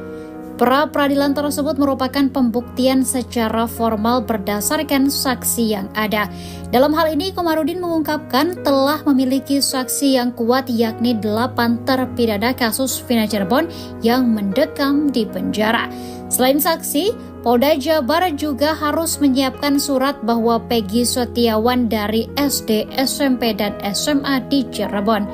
Pra-peradilan tersebut merupakan pembuktian secara formal berdasarkan saksi yang ada. Dalam hal ini, Komarudin mengungkapkan telah memiliki saksi yang kuat yakni 8 terpidana kasus Vina Cirebon yang mendekam di penjara. Selain saksi, Polda Jabar juga harus menyiapkan surat bahwa Peggy Setiawan dari SD, SMP, dan SMA di Cirebon.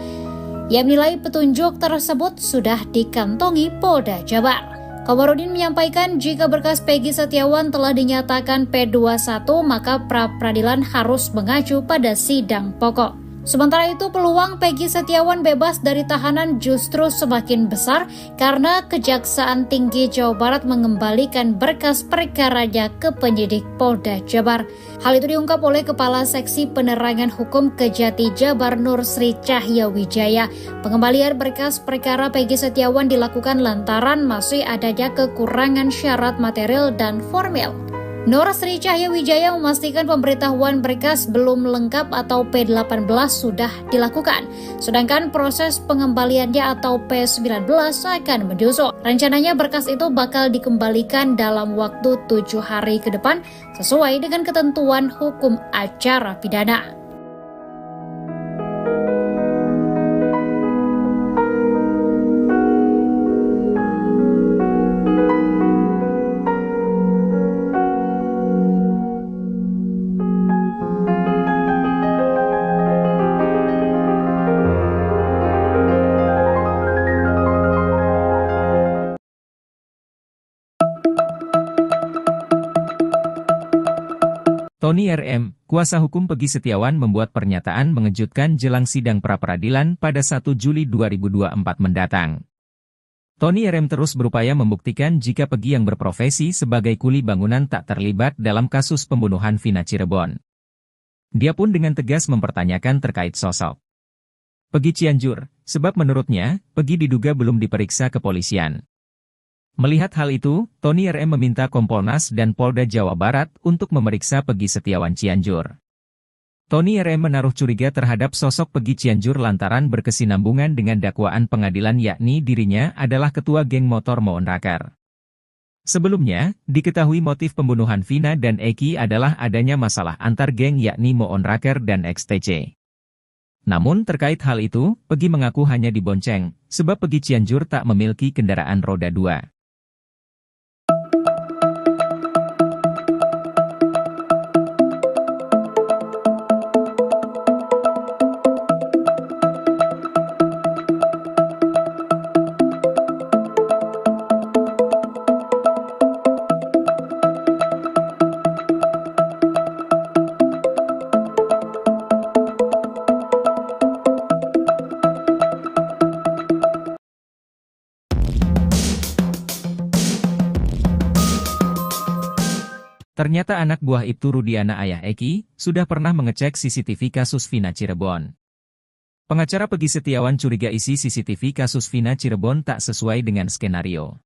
Ia menilai petunjuk tersebut sudah dikantongi Polda Jabar. Komarudin menyampaikan jika berkas Peggy Setiawan telah dinyatakan P21 maka pra-peradilan harus mengacu pada sidang pokok. Sementara itu peluang Peggy Setiawan bebas dari tahanan justru semakin besar karena Kejaksaan Tinggi Jawa Barat mengembalikan berkas perkaranya ke penyidik Polda Jabar. Hal itu diungkap oleh Kepala Seksi Penerangan Hukum Kejati Jabar Nur Sri Cahya Wijaya. Pengembalian berkas perkara Peggy Setiawan dilakukan lantaran masih adanya kekurangan syarat material dan formil. Nur Sri Cahya Wijaya memastikan pemberitahuan berkas belum lengkap atau P18 sudah dilakukan, sedangkan proses pengembaliannya atau P19 akan menyusul. Rencananya berkas itu bakal dikembalikan dalam waktu 7 hari ke depan sesuai dengan ketentuan hukum acara pidana. Tony RM, kuasa hukum Peggy Setiawan membuat pernyataan mengejutkan jelang sidang pra-peradilan pada 1 Juli 2024 mendatang. Tony RM terus berupaya membuktikan jika Peggy yang berprofesi sebagai kuli bangunan tak terlibat dalam kasus pembunuhan Vina Cirebon. Dia pun dengan tegas mempertanyakan terkait sosok Peggy Cianjur, sebab menurutnya, Peggy diduga belum diperiksa kepolisian. Melihat hal itu, Tony RM meminta Kompolnas dan Polda Jawa Barat untuk memeriksa Peggy Setiawan Cianjur. Tony RM menaruh curiga terhadap sosok Peggy Cianjur lantaran berkesinambungan dengan dakwaan pengadilan yakni dirinya adalah ketua geng motor Moon Rakar. Sebelumnya, diketahui motif pembunuhan Vina dan Eki adalah adanya masalah antar geng yakni Moon Rakar dan XTC. Namun terkait hal itu, Peggy mengaku hanya dibonceng, sebab Peggy Cianjur tak memiliki kendaraan roda 2. Ternyata anak buah Ibtu Rudiana ayah Eki, sudah pernah mengecek CCTV kasus Vina Cirebon. Pengacara Peggy Setiawan curiga isi CCTV kasus Vina Cirebon tak sesuai dengan skenario.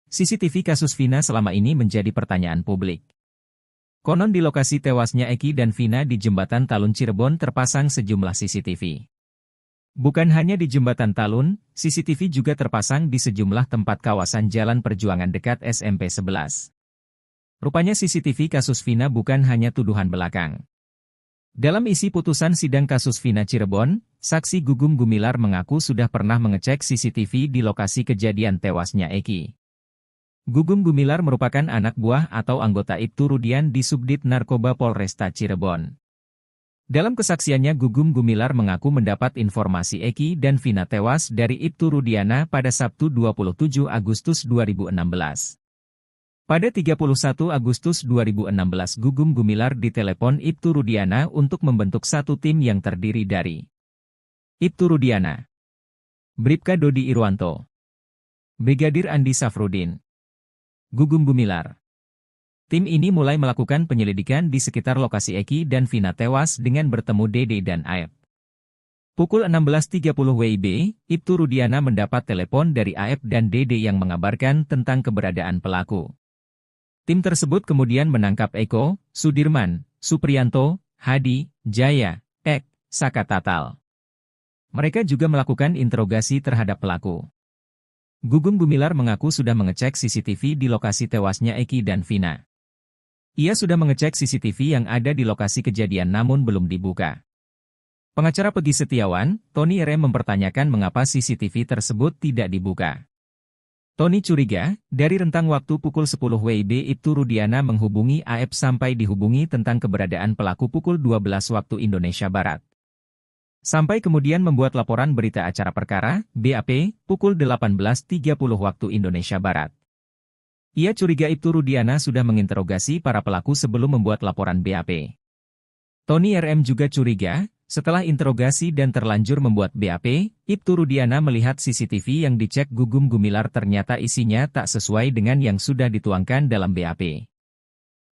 CCTV kasus Vina selama ini menjadi pertanyaan publik. Konon di lokasi tewasnya Eki dan Vina di Jembatan Talun Cirebon terpasang sejumlah CCTV. Bukan hanya di Jembatan Talun, CCTV juga terpasang di sejumlah tempat kawasan Jalan Perjuangan dekat SMP 11. Rupanya CCTV kasus Vina bukan hanya tuduhan belakang. Dalam isi putusan sidang kasus Vina Cirebon, saksi Gugum Gumilar mengaku sudah pernah mengecek CCTV di lokasi kejadian tewasnya Eki. Gugum Gumilar merupakan anak buah atau anggota Ibtu Rudian di Subdit Narkoba Polresta Cirebon. Dalam kesaksiannya Gugum Gumilar mengaku mendapat informasi Eki dan Vina tewas dari Ibtu Rudiana pada Sabtu 27 Agustus 2016. Pada 31 Agustus 2016 Gugum Gumilar ditelepon Ibtu Rudiana untuk membentuk satu tim yang terdiri dari Ibtu Rudiana, Bribka Dodi Irwanto, Brigadir Andi Safrudin, Gugum Gumilar. Tim ini mulai melakukan penyelidikan di sekitar lokasi Eki dan Vina tewas dengan bertemu Dede dan Aep. Pukul 16.30 WIB, Ibtu Rudiana mendapat telepon dari Aep dan Dede yang mengabarkan tentang keberadaan pelaku. Tim tersebut kemudian menangkap Eko, Sudirman, Supriyanto, Hadi, Jaya, Ek, Saka Tatal. Mereka juga melakukan interogasi terhadap pelaku. Gugum Gumilar mengaku sudah mengecek CCTV di lokasi tewasnya Eki dan Vina. Ia sudah mengecek CCTV yang ada di lokasi kejadian namun belum dibuka. Pengacara Peggy Setiawan, Tony RM mempertanyakan mengapa CCTV tersebut tidak dibuka. Tony curiga, dari rentang waktu pukul 10 WIB Ibtu Rudiana menghubungi AF sampai dihubungi tentang keberadaan pelaku pukul 12 waktu Indonesia Barat. Sampai kemudian membuat laporan berita acara perkara, BAP, pukul 18.30 waktu Indonesia Barat. Ia curiga Ibtu Rudiana sudah menginterogasi para pelaku sebelum membuat laporan BAP. Tony RM juga curiga, setelah interogasi dan terlanjur membuat BAP, Ibtu Rudiana melihat CCTV yang dicek Gugum Gumilar ternyata isinya tak sesuai dengan yang sudah dituangkan dalam BAP.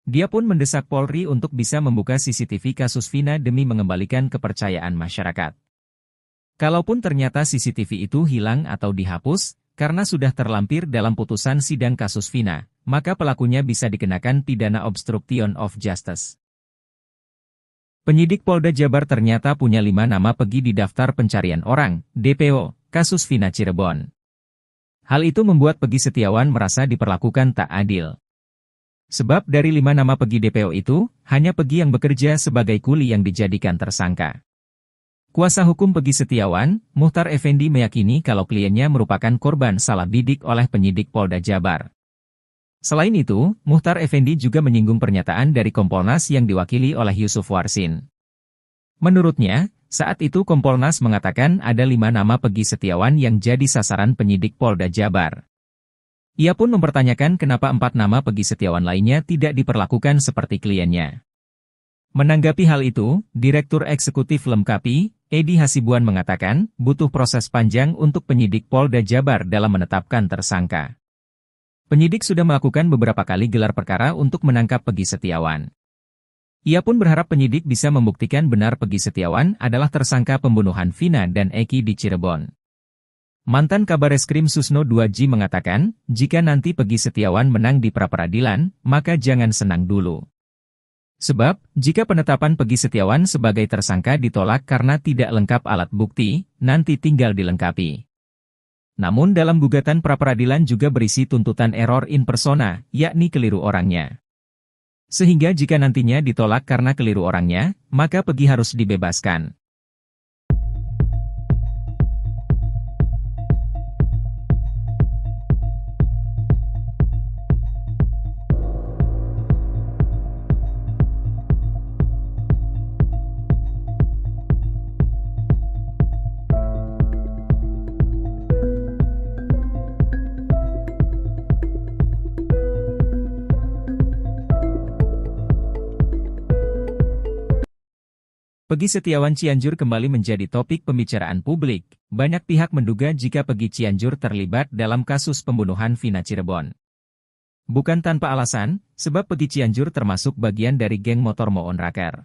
Dia pun mendesak Polri untuk bisa membuka CCTV kasus Vina demi mengembalikan kepercayaan masyarakat. Kalaupun ternyata CCTV itu hilang atau dihapus, karena sudah terlampir dalam putusan sidang kasus Vina, maka pelakunya bisa dikenakan pidana obstruction of justice. Penyidik Polda Jabar ternyata punya 5 nama Peggy di daftar pencarian orang, DPO, kasus Vina Cirebon. Hal itu membuat Peggy Setiawan merasa diperlakukan tak adil. Sebab dari 5 nama Peggy DPO itu, hanya Peggy yang bekerja sebagai kuli yang dijadikan tersangka. Kuasa hukum Peggy Setiawan, Muhtar Effendi meyakini kalau kliennya merupakan korban salah bidik oleh penyidik Polda Jabar. Selain itu, Muhtar Effendi juga menyinggung pernyataan dari Kompolnas yang diwakili oleh Yusuf Warsin. Menurutnya, saat itu Kompolnas mengatakan ada 5 nama Peggy Setiawan yang jadi sasaran penyidik Polda Jabar. Ia pun mempertanyakan kenapa 4 nama Peggy Setiawan lainnya tidak diperlakukan seperti kliennya. Menanggapi hal itu, Direktur Eksekutif Lemkapi, Edi Hasibuan mengatakan, butuh proses panjang untuk penyidik Polda Jabar dalam menetapkan tersangka. Penyidik sudah melakukan beberapa kali gelar perkara untuk menangkap Peggy Setiawan. Ia pun berharap penyidik bisa membuktikan benar Peggy Setiawan adalah tersangka pembunuhan Vina dan Eki di Cirebon. Mantan Kabareskrim Susno 2G mengatakan, jika nanti Peggy Setiawan menang di pra-peradilan, maka jangan senang dulu. Sebab, jika penetapan Peggy Setiawan sebagai tersangka ditolak karena tidak lengkap alat bukti, nanti tinggal dilengkapi. Namun dalam gugatan pra-peradilan juga berisi tuntutan error in persona, yakni keliru orangnya. Sehingga jika nantinya ditolak karena keliru orangnya, maka Peggy harus dibebaskan. Peggy Setiawan Cianjur kembali menjadi topik pembicaraan publik. Banyak pihak menduga jika Peggy Cianjur terlibat dalam kasus pembunuhan Vina Cirebon. Bukan tanpa alasan, sebab Peggy Cianjur termasuk bagian dari geng motor Moon Raker.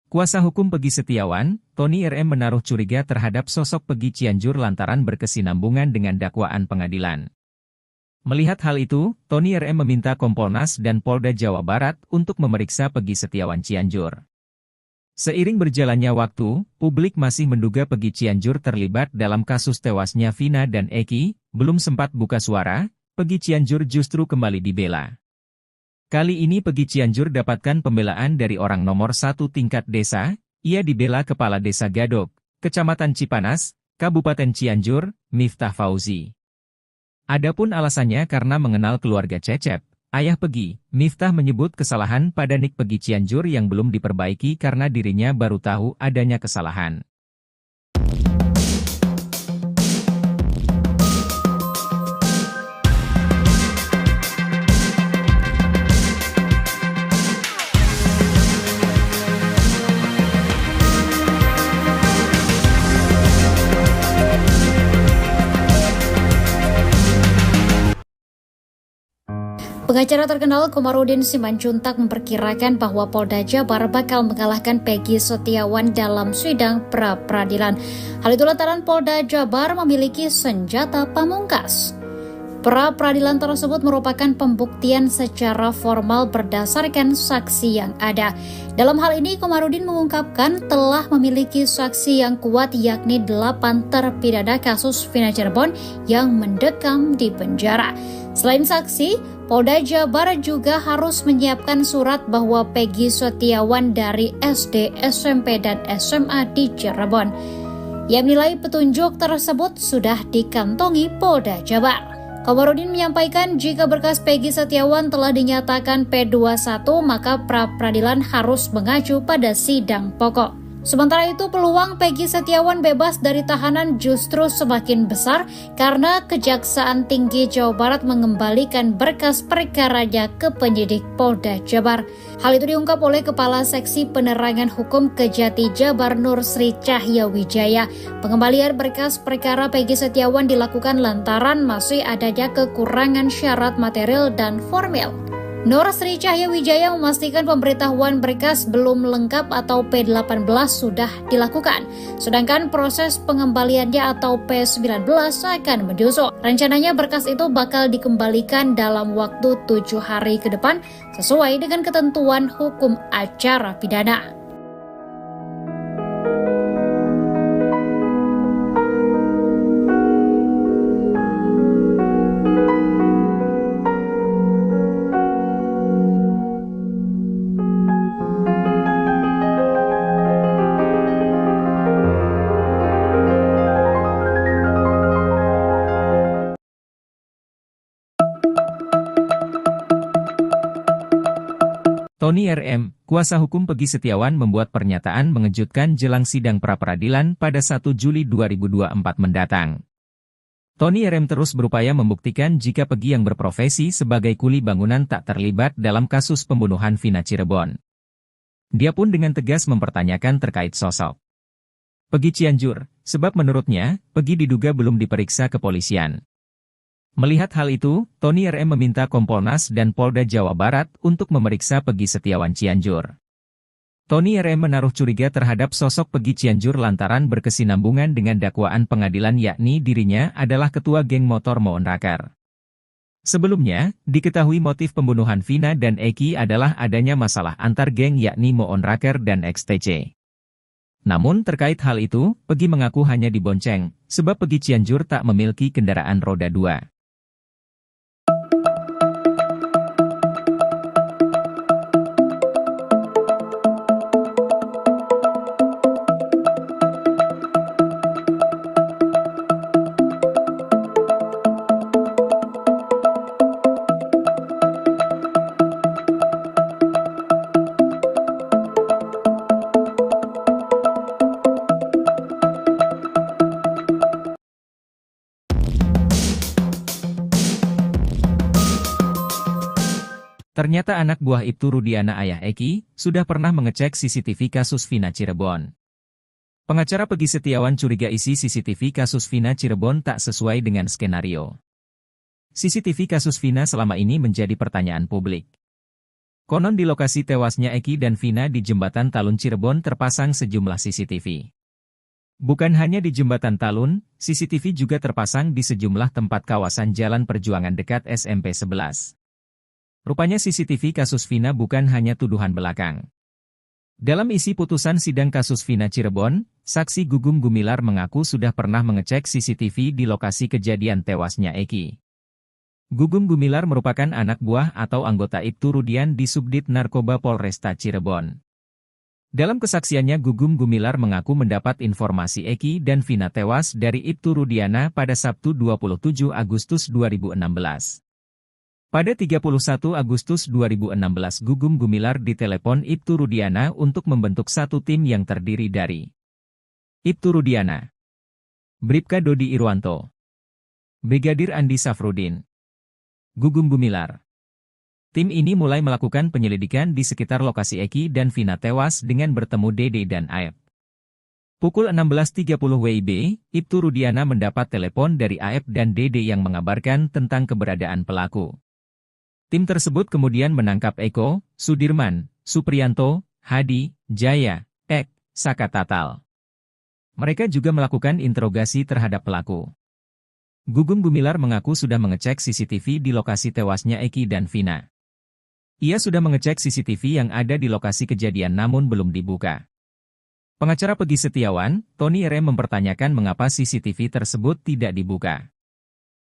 Kuasa hukum Peggy Setiawan, Tony RM menaruh curiga terhadap sosok Peggy Cianjur lantaran berkesinambungan dengan dakwaan pengadilan. Melihat hal itu, Tony RM meminta Kompolnas dan Polda Jawa Barat untuk memeriksa Peggy Setiawan Cianjur. Seiring berjalannya waktu, publik masih menduga Peggy Cianjur terlibat dalam kasus tewasnya Vina dan Eki. Belum sempat buka suara, Peggy Cianjur justru kembali dibela. Kali ini Peggy Cianjur dapatkan pembelaan dari orang nomor 1 tingkat desa. Ia dibela Kepala Desa Gadok, Kecamatan Cipanas, Kabupaten Cianjur, Miftah Fauzi. Adapun alasannya karena mengenal keluarga Cecep, ayah Peggy. Miftah menyebut kesalahan pada nik Peggy Cianjur yang belum diperbaiki karena dirinya baru tahu adanya kesalahan. Pengacara terkenal Komarudin Simanjuntak memperkirakan bahwa Polda Jabar bakal mengalahkan Peggy Setiawan dalam sidang pra-peradilan. Hal itu lantaran Polda Jabar memiliki senjata pamungkas. Pra-peradilan tersebut merupakan pembuktian secara formal berdasarkan saksi yang ada. Dalam hal ini, Komarudin mengungkapkan telah memiliki saksi yang kuat yakni 8 terpidana kasus Vina Cirebon yang mendekam di penjara. Selain saksi, Polda Jabar juga harus menyiapkan surat bahwa Peggy Setiawan dari SD, SMP, dan SMA di Cirebon. Ia menilai petunjuk tersebut sudah dikantongi Polda Jabar. Komarudin menyampaikan jika berkas Peggy Setiawan telah dinyatakan P21, maka pra-peradilan harus mengacu pada sidang pokok. Sementara itu, peluang Peggy Setiawan bebas dari tahanan justru semakin besar karena Kejaksaan Tinggi Jawa Barat mengembalikan berkas perkaranya ke penyidik Polda Jabar. Hal itu diungkap oleh Kepala Seksi Penerangan Hukum Kejati Jabar Nur Sri Cahya Wijaya. Pengembalian berkas perkara Peggy Setiawan dilakukan lantaran masih adanya kekurangan syarat material dan formil. Nur Sri Cahya Wijaya memastikan pemberitahuan berkas belum lengkap atau P18 sudah dilakukan, sedangkan proses pengembaliannya atau P19 akan menyusul. Rencananya berkas itu bakal dikembalikan dalam waktu 7 hari ke depan sesuai dengan ketentuan hukum acara pidana. Tony RM, kuasa hukum Peggy Setiawan membuat pernyataan mengejutkan jelang sidang pra-peradilan pada 1 Juli 2024 mendatang. Tony RM terus berupaya membuktikan jika Peggy yang berprofesi sebagai kuli bangunan tak terlibat dalam kasus pembunuhan Vina Cirebon. Dia pun dengan tegas mempertanyakan terkait sosok Peggy Cianjur, sebab menurutnya, Peggy diduga belum diperiksa kepolisian. Melihat hal itu, Tony RM meminta Kompolnas dan Polda Jawa Barat untuk memeriksa Peggy Setiawan Cianjur. Tony RM menaruh curiga terhadap sosok Peggy Cianjur lantaran berkesinambungan dengan dakwaan pengadilan yakni dirinya adalah ketua geng motor Moon Raker. Sebelumnya, diketahui motif pembunuhan Vina dan Eki adalah adanya masalah antar geng yakni Moon Raker dan XTC. Namun terkait hal itu, Peggy mengaku hanya dibonceng, sebab Peggy Cianjur tak memiliki kendaraan roda 2. Ternyata anak buah Ibtu Rudiana ayah Eki, sudah pernah mengecek CCTV kasus Vina Cirebon. Pengacara Peggy Setiawan curiga isi CCTV kasus Vina Cirebon tak sesuai dengan skenario. CCTV kasus Vina selama ini menjadi pertanyaan publik. Konon di lokasi tewasnya Eki dan Vina di Jembatan Talun Cirebon terpasang sejumlah CCTV. Bukan hanya di Jembatan Talun, CCTV juga terpasang di sejumlah tempat kawasan Jalan Perjuangan dekat SMP 11. Rupanya CCTV kasus Vina bukan hanya tuduhan belakang. Dalam isi putusan sidang kasus Vina Cirebon, saksi Gugum Gumilar mengaku sudah pernah mengecek CCTV di lokasi kejadian tewasnya Eki. Gugum Gumilar merupakan anak buah atau anggota Ibtu Rudian di Subdit Narkoba Polresta Cirebon. Dalam kesaksiannya Gugum Gumilar mengaku mendapat informasi Eki dan Vina tewas dari Ibtu Rudiana pada Sabtu 27 Agustus 2016. Pada 31 Agustus 2016 Gugum Gumilar ditelepon Ibtu Rudiana untuk membentuk satu tim yang terdiri dari Ibtu Rudiana, Bribka Dodi Irwanto, Brigadir Andi Safrudin, Gugum Gumilar. Tim ini mulai melakukan penyelidikan di sekitar lokasi Eki dan Vina tewas dengan bertemu Dede dan Aep. Pukul 16.30 WIB, Ibtu Rudiana mendapat telepon dari Aep dan Dede yang mengabarkan tentang keberadaan pelaku. Tim tersebut kemudian menangkap Eko, Sudirman, Supriyanto, Hadi, Jaya, Ek, Saka Tatal. Mereka juga melakukan interogasi terhadap pelaku. Gugum Gumilar mengaku sudah mengecek CCTV di lokasi tewasnya Eki dan Vina. Ia sudah mengecek CCTV yang ada di lokasi kejadian namun belum dibuka. Pengacara Peggy Setiawan, Tony RM mempertanyakan mengapa CCTV tersebut tidak dibuka.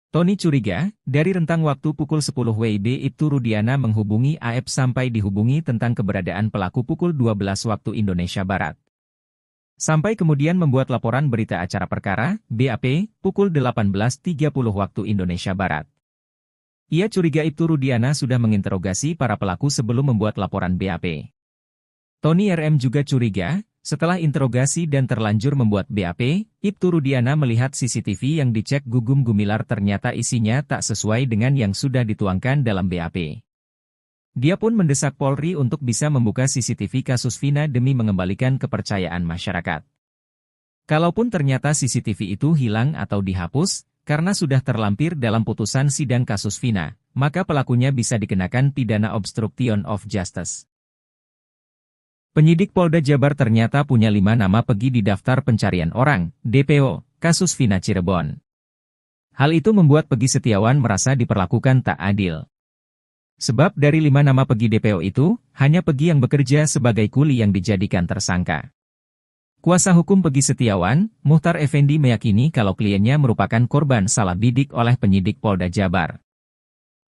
Tony curiga, dari rentang waktu pukul 10 WIB Ibtu Rudiana menghubungi AF sampai dihubungi tentang keberadaan pelaku pukul 12 waktu Indonesia Barat. Sampai kemudian membuat laporan berita acara perkara, BAP, pukul 18.30 waktu Indonesia Barat. Ia curiga Ibtu Rudiana sudah menginterogasi para pelaku sebelum membuat laporan BAP. Tony RM juga curiga, setelah interogasi dan terlanjur membuat BAP, Ibtu Rudiana melihat CCTV yang dicek Gugum Gumilar ternyata isinya tak sesuai dengan yang sudah dituangkan dalam BAP. Dia pun mendesak Polri untuk bisa membuka CCTV kasus Vina demi mengembalikan kepercayaan masyarakat. Kalaupun ternyata CCTV itu hilang atau dihapus, karena sudah terlampir dalam putusan sidang kasus Vina, maka pelakunya bisa dikenakan pidana obstruction of justice. Penyidik Polda Jabar ternyata punya 5 nama Peggy di daftar pencarian orang, DPO, kasus Vina Cirebon. Hal itu membuat Peggy Setiawan merasa diperlakukan tak adil. Sebab dari 5 nama Peggy DPO itu, hanya Peggy yang bekerja sebagai kuli yang dijadikan tersangka. Kuasa hukum Peggy Setiawan, Muhtar Effendi meyakini kalau kliennya merupakan korban salah bidik oleh penyidik Polda Jabar.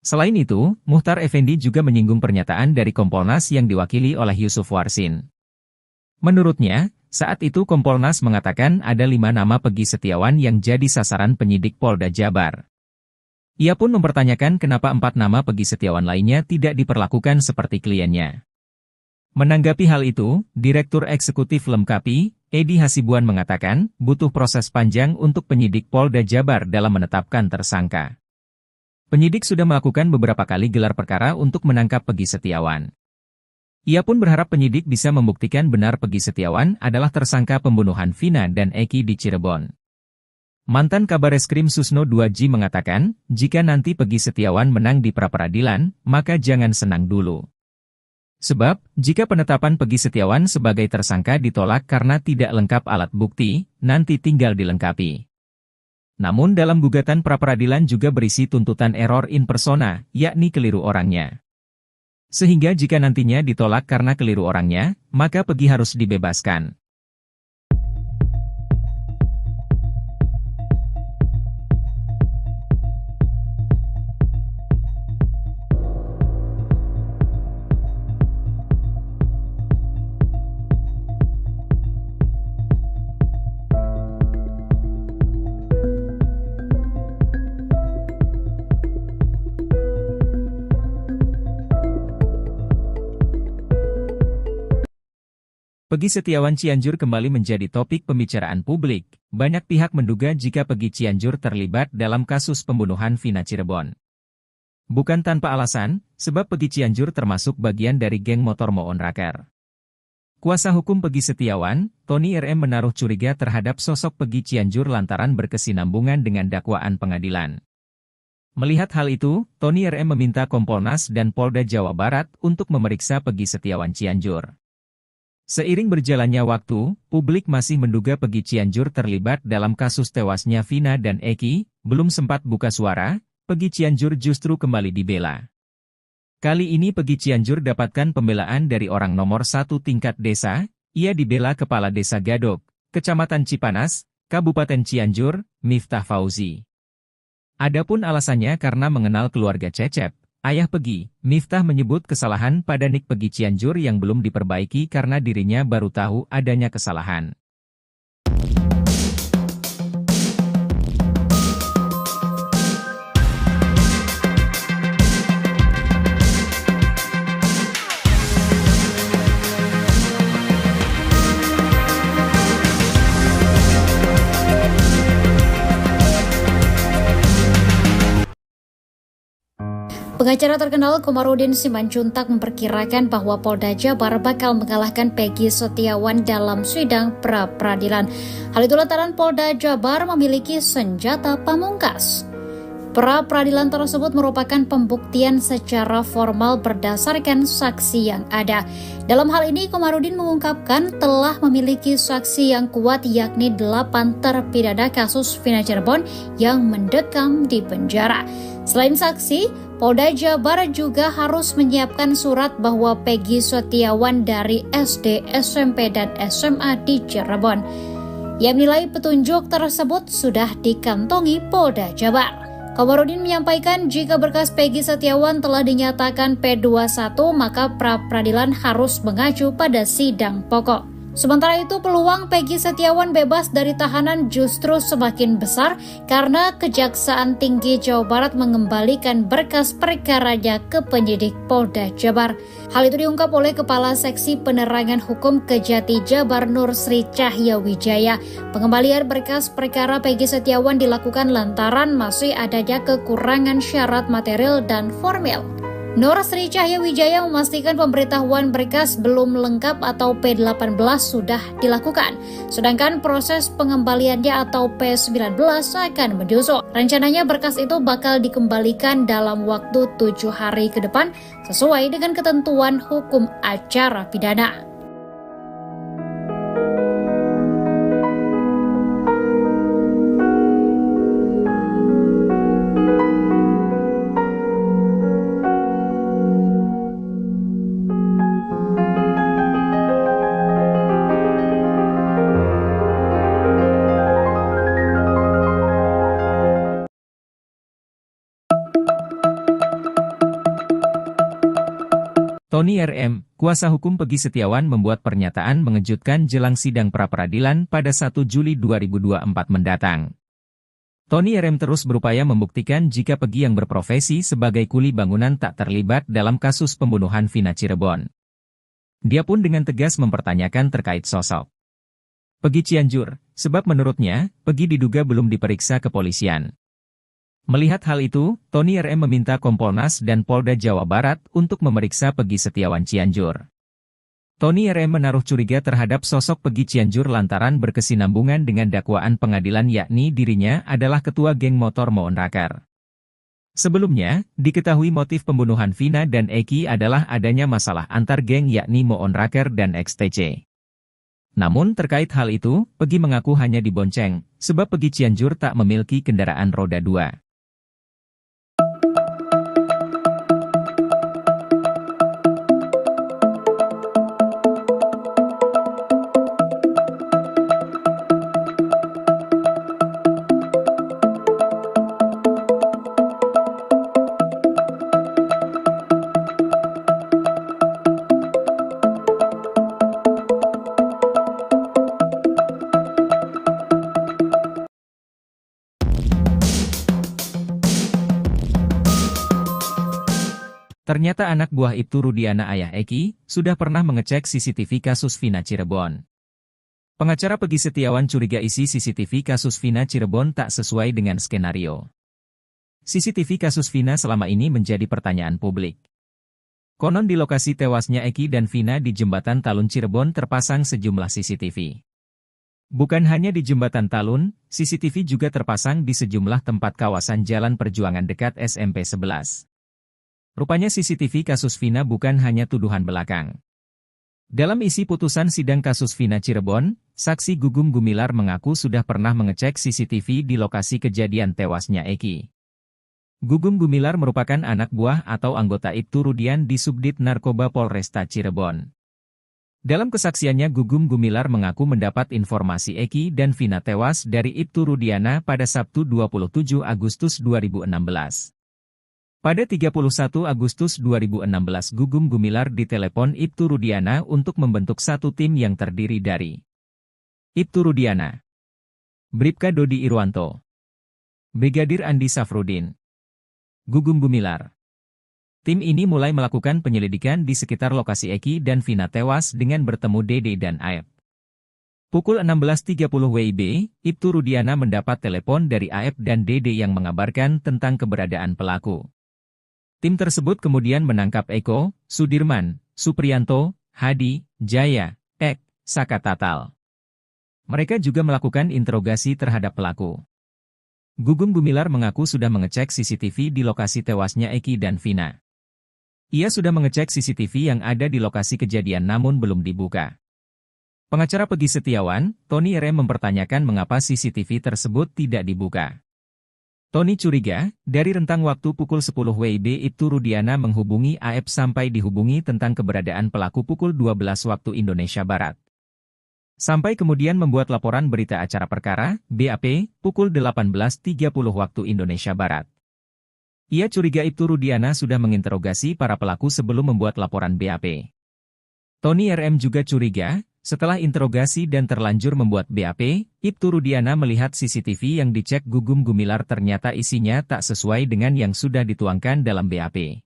Selain itu, Muhtar Effendi juga menyinggung pernyataan dari Kompolnas yang diwakili oleh Yusuf Warsin. Menurutnya, saat itu Kompolnas mengatakan ada 5 nama Peggy Setiawan yang jadi sasaran penyidik Polda Jabar. Ia pun mempertanyakan kenapa 4 nama Peggy Setiawan lainnya tidak diperlakukan seperti kliennya. Menanggapi hal itu, Direktur Eksekutif Lemkapi, Edi Hasibuan mengatakan, butuh proses panjang untuk penyidik Polda Jabar dalam menetapkan tersangka. Penyidik sudah melakukan beberapa kali gelar perkara untuk menangkap Peggy Setiawan. Ia pun berharap penyidik bisa membuktikan benar Peggy Setiawan adalah tersangka pembunuhan Vina dan Eki di Cirebon. Mantan Kabareskrim Susno 2G mengatakan, jika nanti Peggy Setiawan menang di pra-peradilan, maka jangan senang dulu. Sebab, jika penetapan Peggy Setiawan sebagai tersangka ditolak karena tidak lengkap alat bukti, nanti tinggal dilengkapi. Namun dalam gugatan pra-peradilan juga berisi tuntutan error in persona, yakni keliru orangnya. Sehingga jika nantinya ditolak karena keliru orangnya, maka Peggy harus dibebaskan. Peggy Setiawan Cianjur kembali menjadi topik pembicaraan publik. Banyak pihak menduga jika Peggy Cianjur terlibat dalam kasus pembunuhan Vina Cirebon. Bukan tanpa alasan, sebab Peggy Cianjur termasuk bagian dari geng motor Moon Raker. Kuasa hukum Peggy Setiawan, Tony RM menaruh curiga terhadap sosok Peggy Cianjur lantaran berkesinambungan dengan dakwaan pengadilan. Melihat hal itu, Tony RM meminta Kompolnas dan Polda Jawa Barat untuk memeriksa Peggy Setiawan Cianjur. Seiring berjalannya waktu, publik masih menduga Peggy Cianjur terlibat dalam kasus tewasnya Vina dan Eki. Belum sempat buka suara, Peggy Cianjur justru kembali dibela. Kali ini Peggy Cianjur dapatkan pembelaan dari orang nomor 1 tingkat desa. Ia dibela Kepala Desa Gadok, Kecamatan Cipanas, Kabupaten Cianjur, Miftah Fauzi. Adapun alasannya karena mengenal keluarga Cecep, ayah Peggy. Miftah menyebut kesalahan pada nik Peggy Cianjur yang belum diperbaiki karena dirinya baru tahu adanya kesalahan. Pengacara terkenal Komarudin Simanjuntak memperkirakan bahwa Polda Jabar bakal mengalahkan Peggy Setiawan dalam sidang pra-peradilan. Hal itu lantaran Polda Jabar memiliki senjata pamungkas. Pra-peradilan tersebut merupakan pembuktian secara formal berdasarkan saksi yang ada. Dalam hal ini, Komarudin mengungkapkan telah memiliki saksi yang kuat yakni 8 terpidana kasus Vina Cirebon yang mendekam di penjara. Selain saksi, Polda Jabar juga harus menyiapkan surat bahwa Peggy Setiawan dari SD, SMP, dan SMA di Cirebon. Ia menilai petunjuk tersebut sudah dikantongi Polda Jabar. Komarudin menyampaikan jika berkas Peggy Setiawan telah dinyatakan P21, maka pra-peradilan harus mengacu pada sidang pokok. Sementara itu, peluang Peggy Setiawan bebas dari tahanan justru semakin besar karena Kejaksaan Tinggi Jawa Barat mengembalikan berkas perkaranya ke penyidik Polda Jabar. Hal itu diungkap oleh Kepala Seksi Penerangan Hukum Kejati Jabar Nur Sri Cahya Wijaya. Pengembalian berkas perkara Peggy Setiawan dilakukan lantaran masih adanya kekurangan syarat material dan formil. Nur Sri Cahya Wijaya memastikan pemberitahuan berkas belum lengkap atau P18 sudah dilakukan, sedangkan proses pengembaliannya atau P19 akan menyusul. Rencananya berkas itu bakal dikembalikan dalam waktu 7 hari ke depan sesuai dengan ketentuan hukum acara pidana. Tony RM, kuasa hukum Peggy Setiawan membuat pernyataan mengejutkan jelang sidang pra-peradilan pada 1 Juli 2024 mendatang. Tony RM terus berupaya membuktikan jika Peggy yang berprofesi sebagai kuli bangunan tak terlibat dalam kasus pembunuhan Vina Cirebon. Dia pun dengan tegas mempertanyakan terkait sosok Peggy Cianjur, sebab menurutnya, Peggy diduga belum diperiksa kepolisian. Melihat hal itu, Tony RM meminta Kompolnas dan Polda Jawa Barat untuk memeriksa Peggy Setiawan Cianjur. Tony RM menaruh curiga terhadap sosok Peggy Cianjur lantaran berkesinambungan dengan dakwaan pengadilan yakni dirinya adalah ketua geng motor Moon Raker. Sebelumnya, diketahui motif pembunuhan Vina dan Eki adalah adanya masalah antar geng yakni Moon Raker dan XTC. Namun terkait hal itu, Peggy mengaku hanya dibonceng, sebab Peggy Cianjur tak memiliki kendaraan roda 2. Ternyata anak buah Ibtu Rudiana ayah Eki, sudah pernah mengecek CCTV kasus Vina Cirebon. Pengacara Peggy Setiawan curiga isi CCTV kasus Vina Cirebon tak sesuai dengan skenario. CCTV kasus Vina selama ini menjadi pertanyaan publik. Konon di lokasi tewasnya Eki dan Vina di Jembatan Talun Cirebon terpasang sejumlah CCTV. Bukan hanya di Jembatan Talun, CCTV juga terpasang di sejumlah tempat kawasan Jalan Perjuangan dekat SMP 11. Rupanya CCTV kasus Vina bukan hanya tuduhan belakang. Dalam isi putusan sidang kasus Vina Cirebon, saksi Gugum Gumilar mengaku sudah pernah mengecek CCTV di lokasi kejadian tewasnya Eki. Gugum Gumilar merupakan anak buah atau anggota Ibtu Rudian di Subdit Narkoba Polresta Cirebon. Dalam kesaksiannya Gugum Gumilar mengaku mendapat informasi Eki dan Vina tewas dari Ibtu Rudiana pada Sabtu 27 Agustus 2016. Pada 31 Agustus 2016 Gugum Gumilar ditelepon Ibtu Rudiana untuk membentuk satu tim yang terdiri dari Ibtu Rudiana, Bribka Dodi Irwanto, Brigadir Andi Safrudin, Gugum Gumilar. Tim ini mulai melakukan penyelidikan di sekitar lokasi Eki dan Vina tewas dengan bertemu Dede dan Aep. Pukul 16.30 WIB, Ibtu Rudiana mendapat telepon dari Aep dan Dede yang mengabarkan tentang keberadaan pelaku. Tim tersebut kemudian menangkap Eko, Sudirman, Supriyanto, Hadi, Jaya, Ek, Saka Tatal. Mereka juga melakukan interogasi terhadap pelaku. Gugum Gumilar mengaku sudah mengecek CCTV di lokasi tewasnya Eki dan Vina. Ia sudah mengecek CCTV yang ada di lokasi kejadian namun belum dibuka. Pengacara Peggy Setiawan, Tony RM mempertanyakan mengapa CCTV tersebut tidak dibuka. Tony curiga, dari rentang waktu pukul 10 WIB Ibtu Rudiana menghubungi AF sampai dihubungi tentang keberadaan pelaku pukul 12 waktu Indonesia Barat. Sampai kemudian membuat laporan berita acara perkara, BAP, pukul 18.30 waktu Indonesia Barat. Ia curiga Ibtu Rudiana sudah menginterogasi para pelaku sebelum membuat laporan BAP. Tony RM juga curiga, setelah interogasi dan terlanjur membuat BAP, Ibtu Rudiana melihat CCTV yang dicek Gugum Gumilar ternyata isinya tak sesuai dengan yang sudah dituangkan dalam BAP.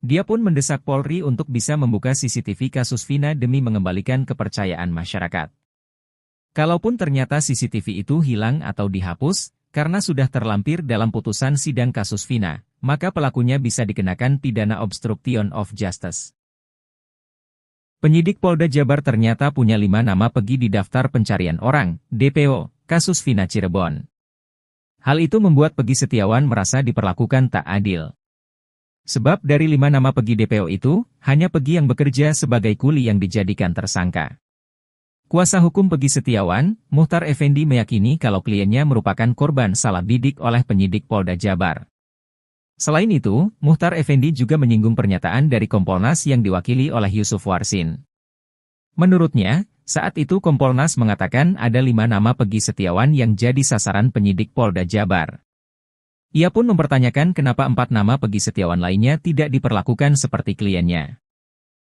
Dia pun mendesak Polri untuk bisa membuka CCTV kasus Vina demi mengembalikan kepercayaan masyarakat. Kalaupun ternyata CCTV itu hilang atau dihapus, karena sudah terlampir dalam putusan sidang kasus Vina, maka pelakunya bisa dikenakan pidana obstruction of justice. Penyidik Polda Jabar ternyata punya 5 nama Peggy di daftar pencarian orang, DPO, kasus Vina Cirebon. Hal itu membuat Peggy Setiawan merasa diperlakukan tak adil. Sebab dari 5 nama Peggy DPO itu, hanya Peggy yang bekerja sebagai kuli yang dijadikan tersangka. Kuasa hukum Peggy Setiawan, Muhtar Effendi meyakini kalau kliennya merupakan korban salah bidik oleh penyidik Polda Jabar. Selain itu, Muhtar Effendi juga menyinggung pernyataan dari Kompolnas yang diwakili oleh Yusuf Warsin. Menurutnya, saat itu Kompolnas mengatakan ada 5 nama Peggy Setiawan yang jadi sasaran penyidik Polda Jabar. Ia pun mempertanyakan kenapa 4 nama Peggy Setiawan lainnya tidak diperlakukan seperti kliennya.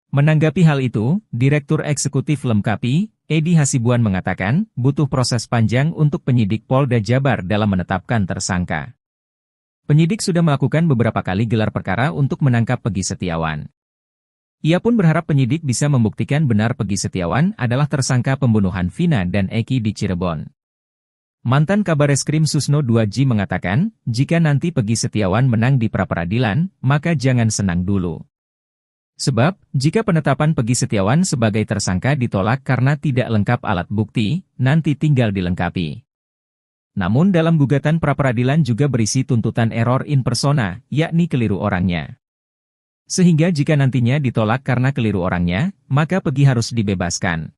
Menanggapi hal itu, Direktur Eksekutif Lemkapi, Edi Hasibuan mengatakan, butuh proses panjang untuk penyidik Polda Jabar dalam menetapkan tersangka. Penyidik sudah melakukan beberapa kali gelar perkara untuk menangkap Peggy Setiawan. Ia pun berharap penyidik bisa membuktikan benar Peggy Setiawan adalah tersangka pembunuhan Vina dan Eki di Cirebon. Mantan Kabareskrim Susno 2G mengatakan, jika nanti Peggy Setiawan menang di pra-peradilan, maka jangan senang dulu. Sebab, jika penetapan Peggy Setiawan sebagai tersangka ditolak karena tidak lengkap alat bukti, nanti tinggal dilengkapi. Namun dalam gugatan pra-peradilan juga berisi tuntutan error in persona, yakni keliru orangnya. Sehingga jika nantinya ditolak karena keliru orangnya, maka Peggy harus dibebaskan.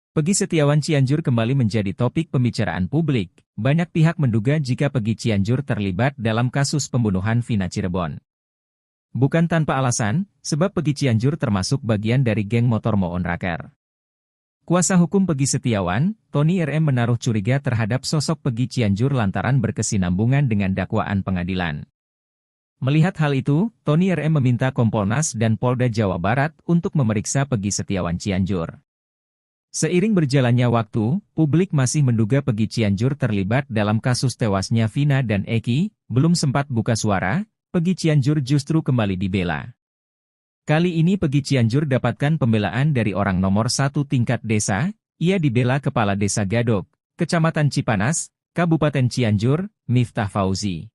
Peggy Setiawan Cianjur kembali menjadi topik pembicaraan publik. Banyak pihak menduga jika Peggy Cianjur terlibat dalam kasus pembunuhan Vina Cirebon. Bukan tanpa alasan, sebab Peggy Cianjur termasuk bagian dari geng motor Moon Raker. Kuasa hukum Peggy Setiawan, Tony RM menaruh curiga terhadap sosok Peggy Cianjur lantaran berkesinambungan dengan dakwaan pengadilan. Melihat hal itu, Tony RM meminta Kompolnas dan Polda Jawa Barat untuk memeriksa Peggy Setiawan Cianjur. Seiring berjalannya waktu, publik masih menduga Peggy Cianjur terlibat dalam kasus tewasnya Vina dan Eki. Belum sempat buka suara, Peggy Cianjur justru kembali dibela. Kali ini Peggy Cianjur dapatkan pembelaan dari orang nomor 1 tingkat desa. Ia dibela Kepala Desa Gadok, Kecamatan Cipanas, Kabupaten Cianjur, Miftah Fauzi.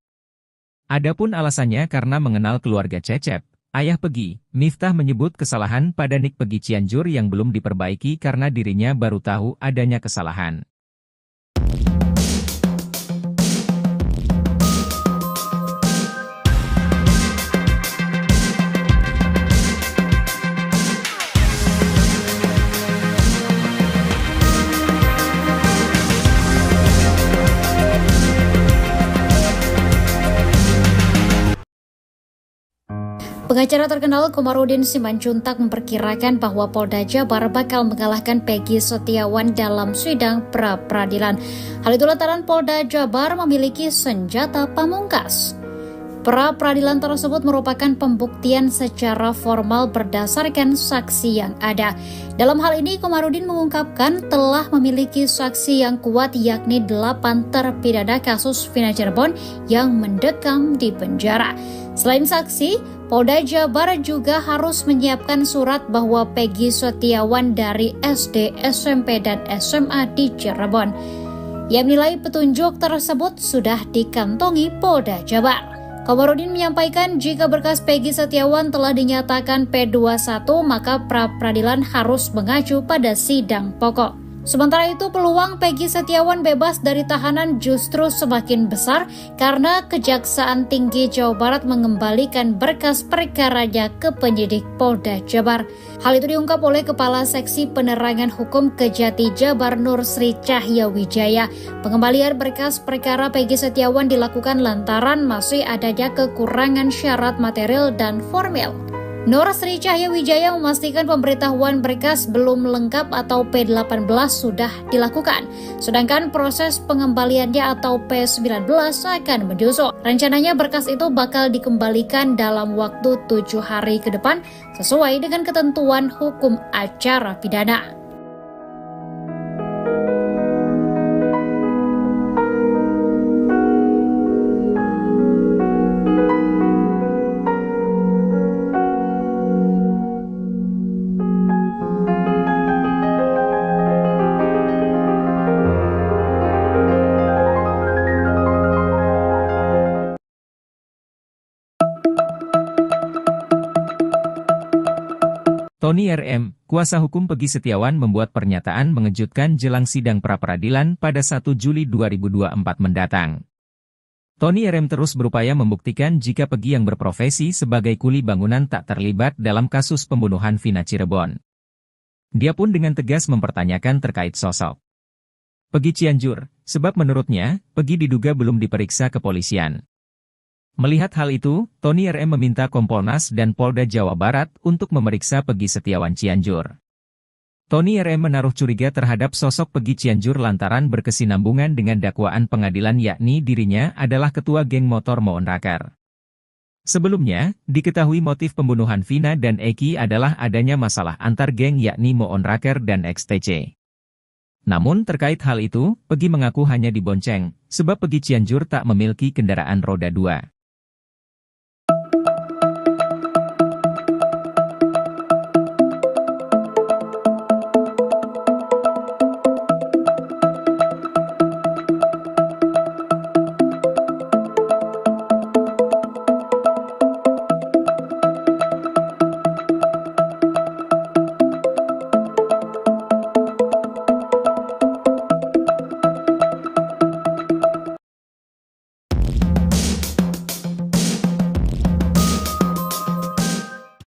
Adapun alasannya karena mengenal keluarga Cecep, ayah Peggy. Miftah menyebut kesalahan pada nik Peggy Cianjur yang belum diperbaiki karena dirinya baru tahu adanya kesalahan. Pengacara terkenal Komarudin Simanjuntak memperkirakan bahwa Polda Jabar bakal mengalahkan Peggy Setiawan dalam sidang pra-peradilan. Hal itu lantaran Polda Jabar memiliki senjata pamungkas. Pra-peradilan tersebut merupakan pembuktian secara formal berdasarkan saksi yang ada. Dalam hal ini, Komarudin mengungkapkan telah memiliki saksi yang kuat yakni 8 terpidana kasus Vina Cirebon yang mendekam di penjara. Selain saksi, Polda Jabar juga harus menyiapkan surat bahwa Peggy Setiawan dari SD, SMP, dan SMA di Cirebon. Ia menilai petunjuk tersebut sudah dikantongi Polda Jabar. Komarudin menyampaikan jika berkas Peggy Setiawan telah dinyatakan P21, maka pra-peradilan harus mengacu pada sidang pokok. Sementara itu, peluang Peggy Setiawan bebas dari tahanan justru semakin besar karena Kejaksaan Tinggi Jawa Barat mengembalikan berkas perkaranya ke penyidik Polda Jabar. Hal itu diungkap oleh Kepala Seksi Penerangan Hukum Kejati Jabar Nur Sri Cahya Wijaya. Pengembalian berkas perkara Peggy Setiawan dilakukan lantaran masih adanya kekurangan syarat material dan formil. Nur Sri Cahya Wijaya memastikan pemberitahuan berkas belum lengkap atau P18 sudah dilakukan, sedangkan proses pengembaliannya atau P19 akan menyusul. Rencananya berkas itu bakal dikembalikan dalam waktu 7 hari ke depan sesuai dengan ketentuan hukum acara pidana. Tony RM, kuasa hukum Peggy Setiawan membuat pernyataan mengejutkan jelang sidang pra-peradilan pada 1 Juli 2024 mendatang. Tony RM terus berupaya membuktikan jika Peggy yang berprofesi sebagai kuli bangunan tak terlibat dalam kasus pembunuhan Vina Cirebon. Dia pun dengan tegas mempertanyakan terkait sosok Peggy Cianjur, sebab menurutnya, Peggy diduga belum diperiksa kepolisian. Melihat hal itu, Tony RM meminta Kompolnas dan Polda Jawa Barat untuk memeriksa Peggy Setiawan Cianjur. Tony RM menaruh curiga terhadap sosok Peggy Cianjur lantaran berkesinambungan dengan dakwaan pengadilan yakni dirinya adalah ketua geng motor Moon Raker. Sebelumnya, diketahui motif pembunuhan Vina dan Eki adalah adanya masalah antar geng yakni Moon Raker dan XTC. Namun terkait hal itu, Peggy mengaku hanya dibonceng, sebab Peggy Cianjur tak memiliki kendaraan roda 2.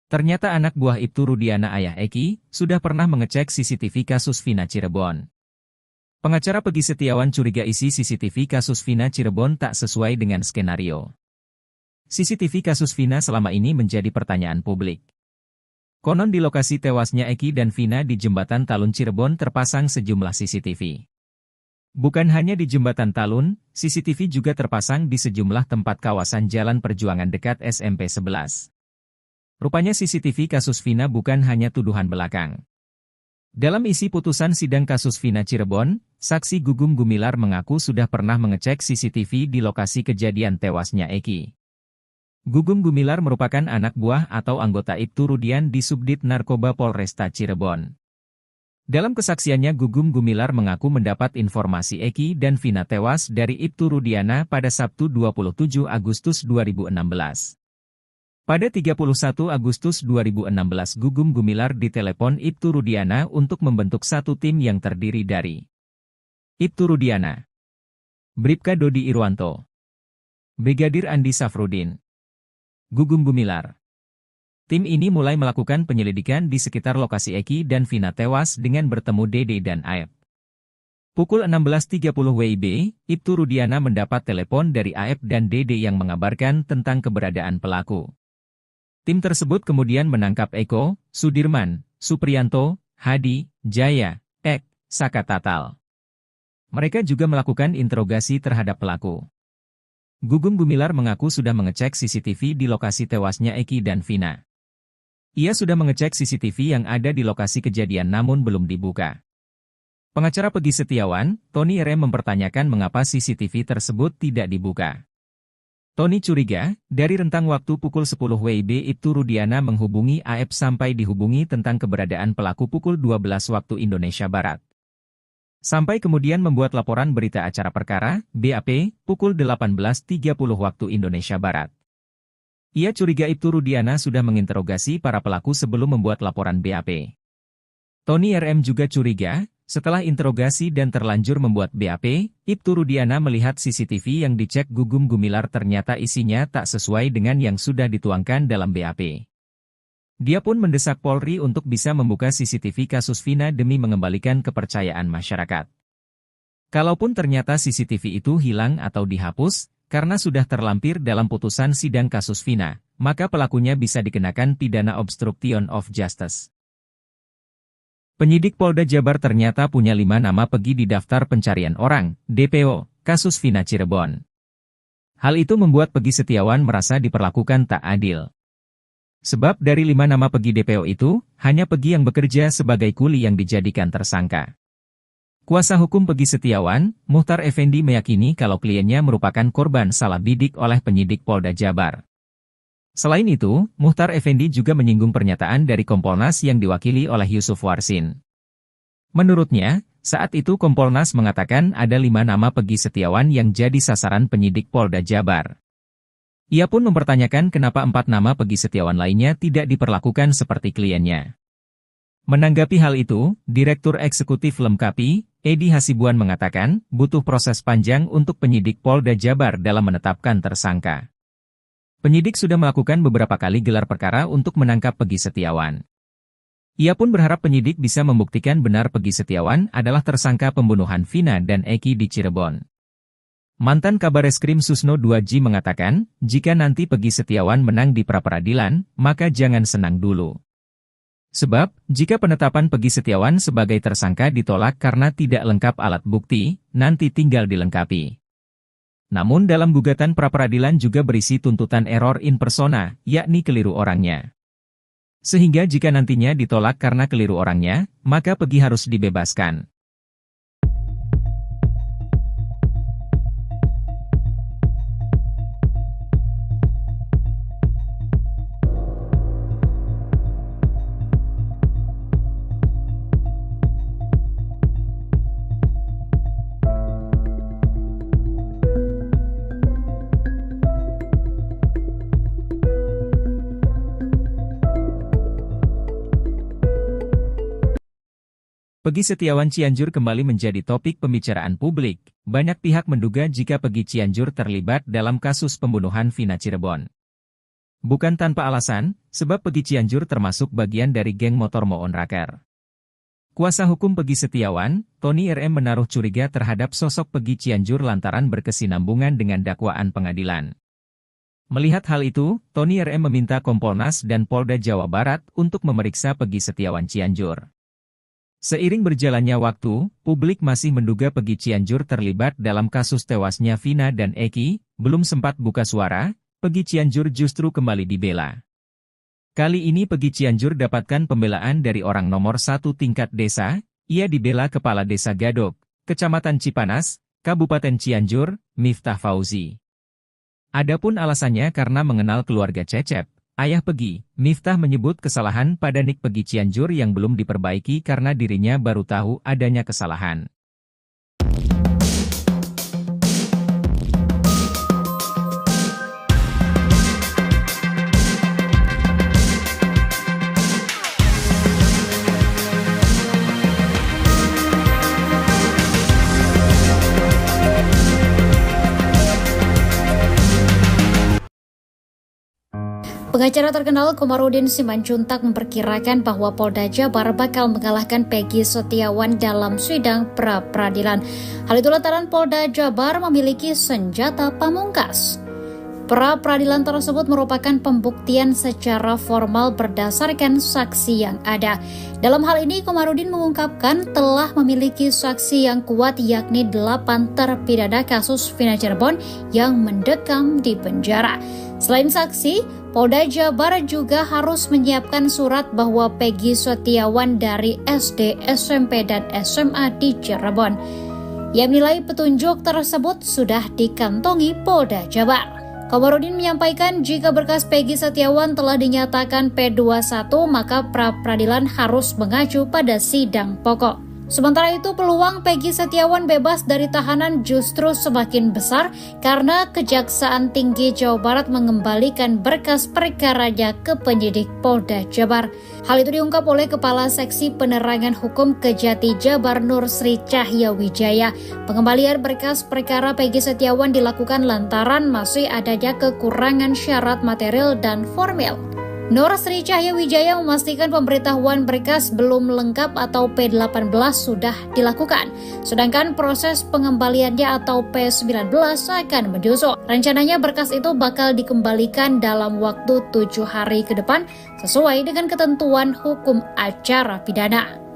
Ternyata anak buah Ibtu Rudiana ayah Eki, sudah pernah mengecek CCTV kasus Vina Cirebon. Pengacara Peggy Setiawan curiga isi CCTV kasus Vina Cirebon tak sesuai dengan skenario. CCTV kasus Vina selama ini menjadi pertanyaan publik. Konon di lokasi tewasnya Eki dan Vina di Jembatan Talun Cirebon terpasang sejumlah CCTV. Bukan hanya di Jembatan Talun, CCTV juga terpasang di sejumlah tempat kawasan Jalan Perjuangan dekat SMP 11. Rupanya CCTV kasus Vina bukan hanya tuduhan belakang. Dalam isi putusan sidang kasus Vina Cirebon, saksi Gugum Gumilar mengaku sudah pernah mengecek CCTV di lokasi kejadian tewasnya Eki. Gugum Gumilar merupakan anak buah atau anggota Ibtu Rudian di Subdit Narkoba Polresta Cirebon. Dalam kesaksiannya Gugum Gumilar mengaku mendapat informasi Eki dan Vina tewas dari Ibtu Rudiana pada Sabtu 27 Agustus 2016. Pada 31 Agustus 2016 Gugum Gumilar ditelepon Ibtu Rudiana untuk membentuk satu tim yang terdiri dari Ibtu Rudiana, Bribka Dodi Irwanto, Brigadir Andi Safrudin, Gugum Gumilar. Tim ini mulai melakukan penyelidikan di sekitar lokasi Eki dan Vina tewas dengan bertemu Dede dan Aep. Pukul 16.30 WIB, Ibtu Rudiana mendapat telepon dari Aep dan Dede yang mengabarkan tentang keberadaan pelaku. Tim tersebut kemudian menangkap Eko, Sudirman, Supriyanto, Hadi, Jaya, Ek, Saka Tatal. Mereka juga melakukan interogasi terhadap pelaku. Gugum Gumilar mengaku sudah mengecek CCTV di lokasi tewasnya Eki dan Vina. Ia sudah mengecek CCTV yang ada di lokasi kejadian namun belum dibuka. Pengacara Peggy Setiawan, Tony RM mempertanyakan mengapa CCTV tersebut tidak dibuka. Tony curiga, dari rentang waktu pukul 10 WIB Ibtu Rudiana menghubungi AF sampai dihubungi tentang keberadaan pelaku pukul 12 waktu Indonesia Barat. Sampai kemudian membuat laporan berita acara perkara, BAP, pukul 18.30 waktu Indonesia Barat. Ia curiga Ibtu Rudiana sudah menginterogasi para pelaku sebelum membuat laporan BAP. Tony RM juga curiga, setelah interogasi dan terlanjur membuat BAP, Ibtu Rudiana melihat CCTV yang dicek Gugum Gumilar ternyata isinya tak sesuai dengan yang sudah dituangkan dalam BAP. Dia pun mendesak Polri untuk bisa membuka CCTV kasus Vina demi mengembalikan kepercayaan masyarakat. Kalaupun ternyata CCTV itu hilang atau dihapus, karena sudah terlampir dalam putusan sidang kasus Vina, maka pelakunya bisa dikenakan pidana obstruction of justice. Penyidik Polda Jabar ternyata punya 5 nama Peggy di daftar pencarian orang, DPO, kasus Vina Cirebon. Hal itu membuat Peggy Setiawan merasa diperlakukan tak adil. Sebab dari 5 nama Peggy DPO itu, hanya Peggy yang bekerja sebagai kuli yang dijadikan tersangka. Kuasa hukum Peggy Setiawan, Muhtar Effendi meyakini kalau kliennya merupakan korban salah bidik oleh penyidik Polda Jabar. Selain itu, Muhtar Effendi juga menyinggung pernyataan dari Kompolnas yang diwakili oleh Yusuf Warsin. Menurutnya, saat itu Kompolnas mengatakan ada 5 nama Peggy Setiawan yang jadi sasaran penyidik Polda Jabar. Ia pun mempertanyakan kenapa 4 nama Peggy Setiawan lainnya tidak diperlakukan seperti kliennya. Menanggapi hal itu, Direktur Eksekutif Lemkapi, Edi Hasibuan mengatakan, butuh proses panjang untuk penyidik Polda Jabar dalam menetapkan tersangka. Penyidik sudah melakukan beberapa kali gelar perkara untuk menangkap Peggy Setiawan. Ia pun berharap penyidik bisa membuktikan benar Peggy Setiawan adalah tersangka pembunuhan Vina dan Eki di Cirebon. Mantan Kabareskrim Susno 2G mengatakan, jika nanti Peggy Setiawan menang di pra-peradilan, maka jangan senang dulu. Sebab, jika penetapan Peggy Setiawan sebagai tersangka ditolak karena tidak lengkap alat bukti, nanti tinggal dilengkapi. Namun dalam gugatan pra-peradilan juga berisi tuntutan error in persona, yakni keliru orangnya. Sehingga jika nantinya ditolak karena keliru orangnya, maka Peggy harus dibebaskan. Peggy Setiawan Cianjur kembali menjadi topik pembicaraan publik. Banyak pihak menduga jika Peggy Cianjur terlibat dalam kasus pembunuhan Vina Cirebon. Bukan tanpa alasan, sebab Peggy Cianjur termasuk bagian dari geng motor Moon Raker. Kuasa hukum Peggy Setiawan, Tony RM menaruh curiga terhadap sosok Peggy Cianjur lantaran berkesinambungan dengan dakwaan pengadilan. Melihat hal itu, Tony RM meminta Kompolnas dan Polda Jawa Barat untuk memeriksa Peggy Setiawan Cianjur. Seiring berjalannya waktu, publik masih menduga Peggy Cianjur terlibat dalam kasus tewasnya Vina dan Eki. Belum sempat buka suara, Peggy Cianjur justru kembali dibela. Kali ini Peggy Cianjur dapatkan pembelaan dari orang nomor 1 tingkat desa. Ia dibela Kepala Desa Gadok, Kecamatan Cipanas, Kabupaten Cianjur, Miftah Fauzi. Adapun alasannya karena mengenal keluarga Cecep, ayah Peggy. Miftah menyebut kesalahan pada nik Peggy Cianjur yang belum diperbaiki karena dirinya baru tahu adanya kesalahan. Pengacara terkenal Komarudin Simanjuntak memperkirakan bahwa Polda Jabar bakal mengalahkan Peggy Setiawan dalam sidang pra-peradilan. Hal itu lantaran Polda Jabar memiliki senjata pamungkas. Pra-peradilan tersebut merupakan pembuktian secara formal berdasarkan saksi yang ada. Dalam hal ini, Komarudin mengungkapkan telah memiliki saksi yang kuat yakni 8 terpidana kasus Vina Cirebon yang mendekam di penjara. Selain saksi, Polda Jabar juga harus menyiapkan surat bahwa Peggy Setiawan dari SD, SMP, dan SMA di Cirebon. Ia menilai petunjuk tersebut sudah dikantongi Polda Jabar. Komarudin menyampaikan jika berkas Peggy Setiawan telah dinyatakan P21, maka pra-peradilan harus mengacu pada sidang pokok. Sementara itu, peluang Peggy Setiawan bebas dari tahanan justru semakin besar karena Kejaksaan Tinggi Jawa Barat mengembalikan berkas perkaranya ke penyidik Polda Jabar. Hal itu diungkap oleh Kepala Seksi Penerangan Hukum Kejati Jabar Nur Sri Cahya Wijaya. Pengembalian berkas perkara Peggy Setiawan dilakukan lantaran masih adanya kekurangan syarat material dan formil. Nur Sri Cahya Wijaya memastikan pemberitahuan berkas belum lengkap atau P18 sudah dilakukan, sedangkan proses pengembaliannya atau P19 akan menyusul. Rencananya berkas itu bakal dikembalikan dalam waktu 7 hari ke depan sesuai dengan ketentuan hukum acara pidana.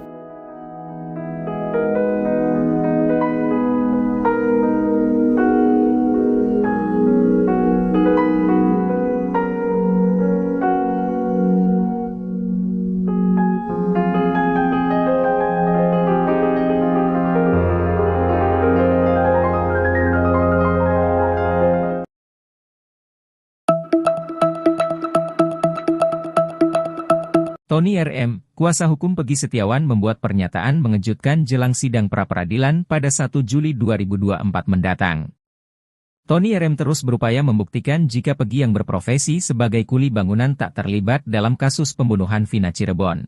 Tony RM, kuasa hukum Peggy Setiawan membuat pernyataan mengejutkan jelang sidang pra-peradilan pada 1 Juli 2024 mendatang. Tony RM terus berupaya membuktikan jika Peggy yang berprofesi sebagai kuli bangunan tak terlibat dalam kasus pembunuhan Vina Cirebon.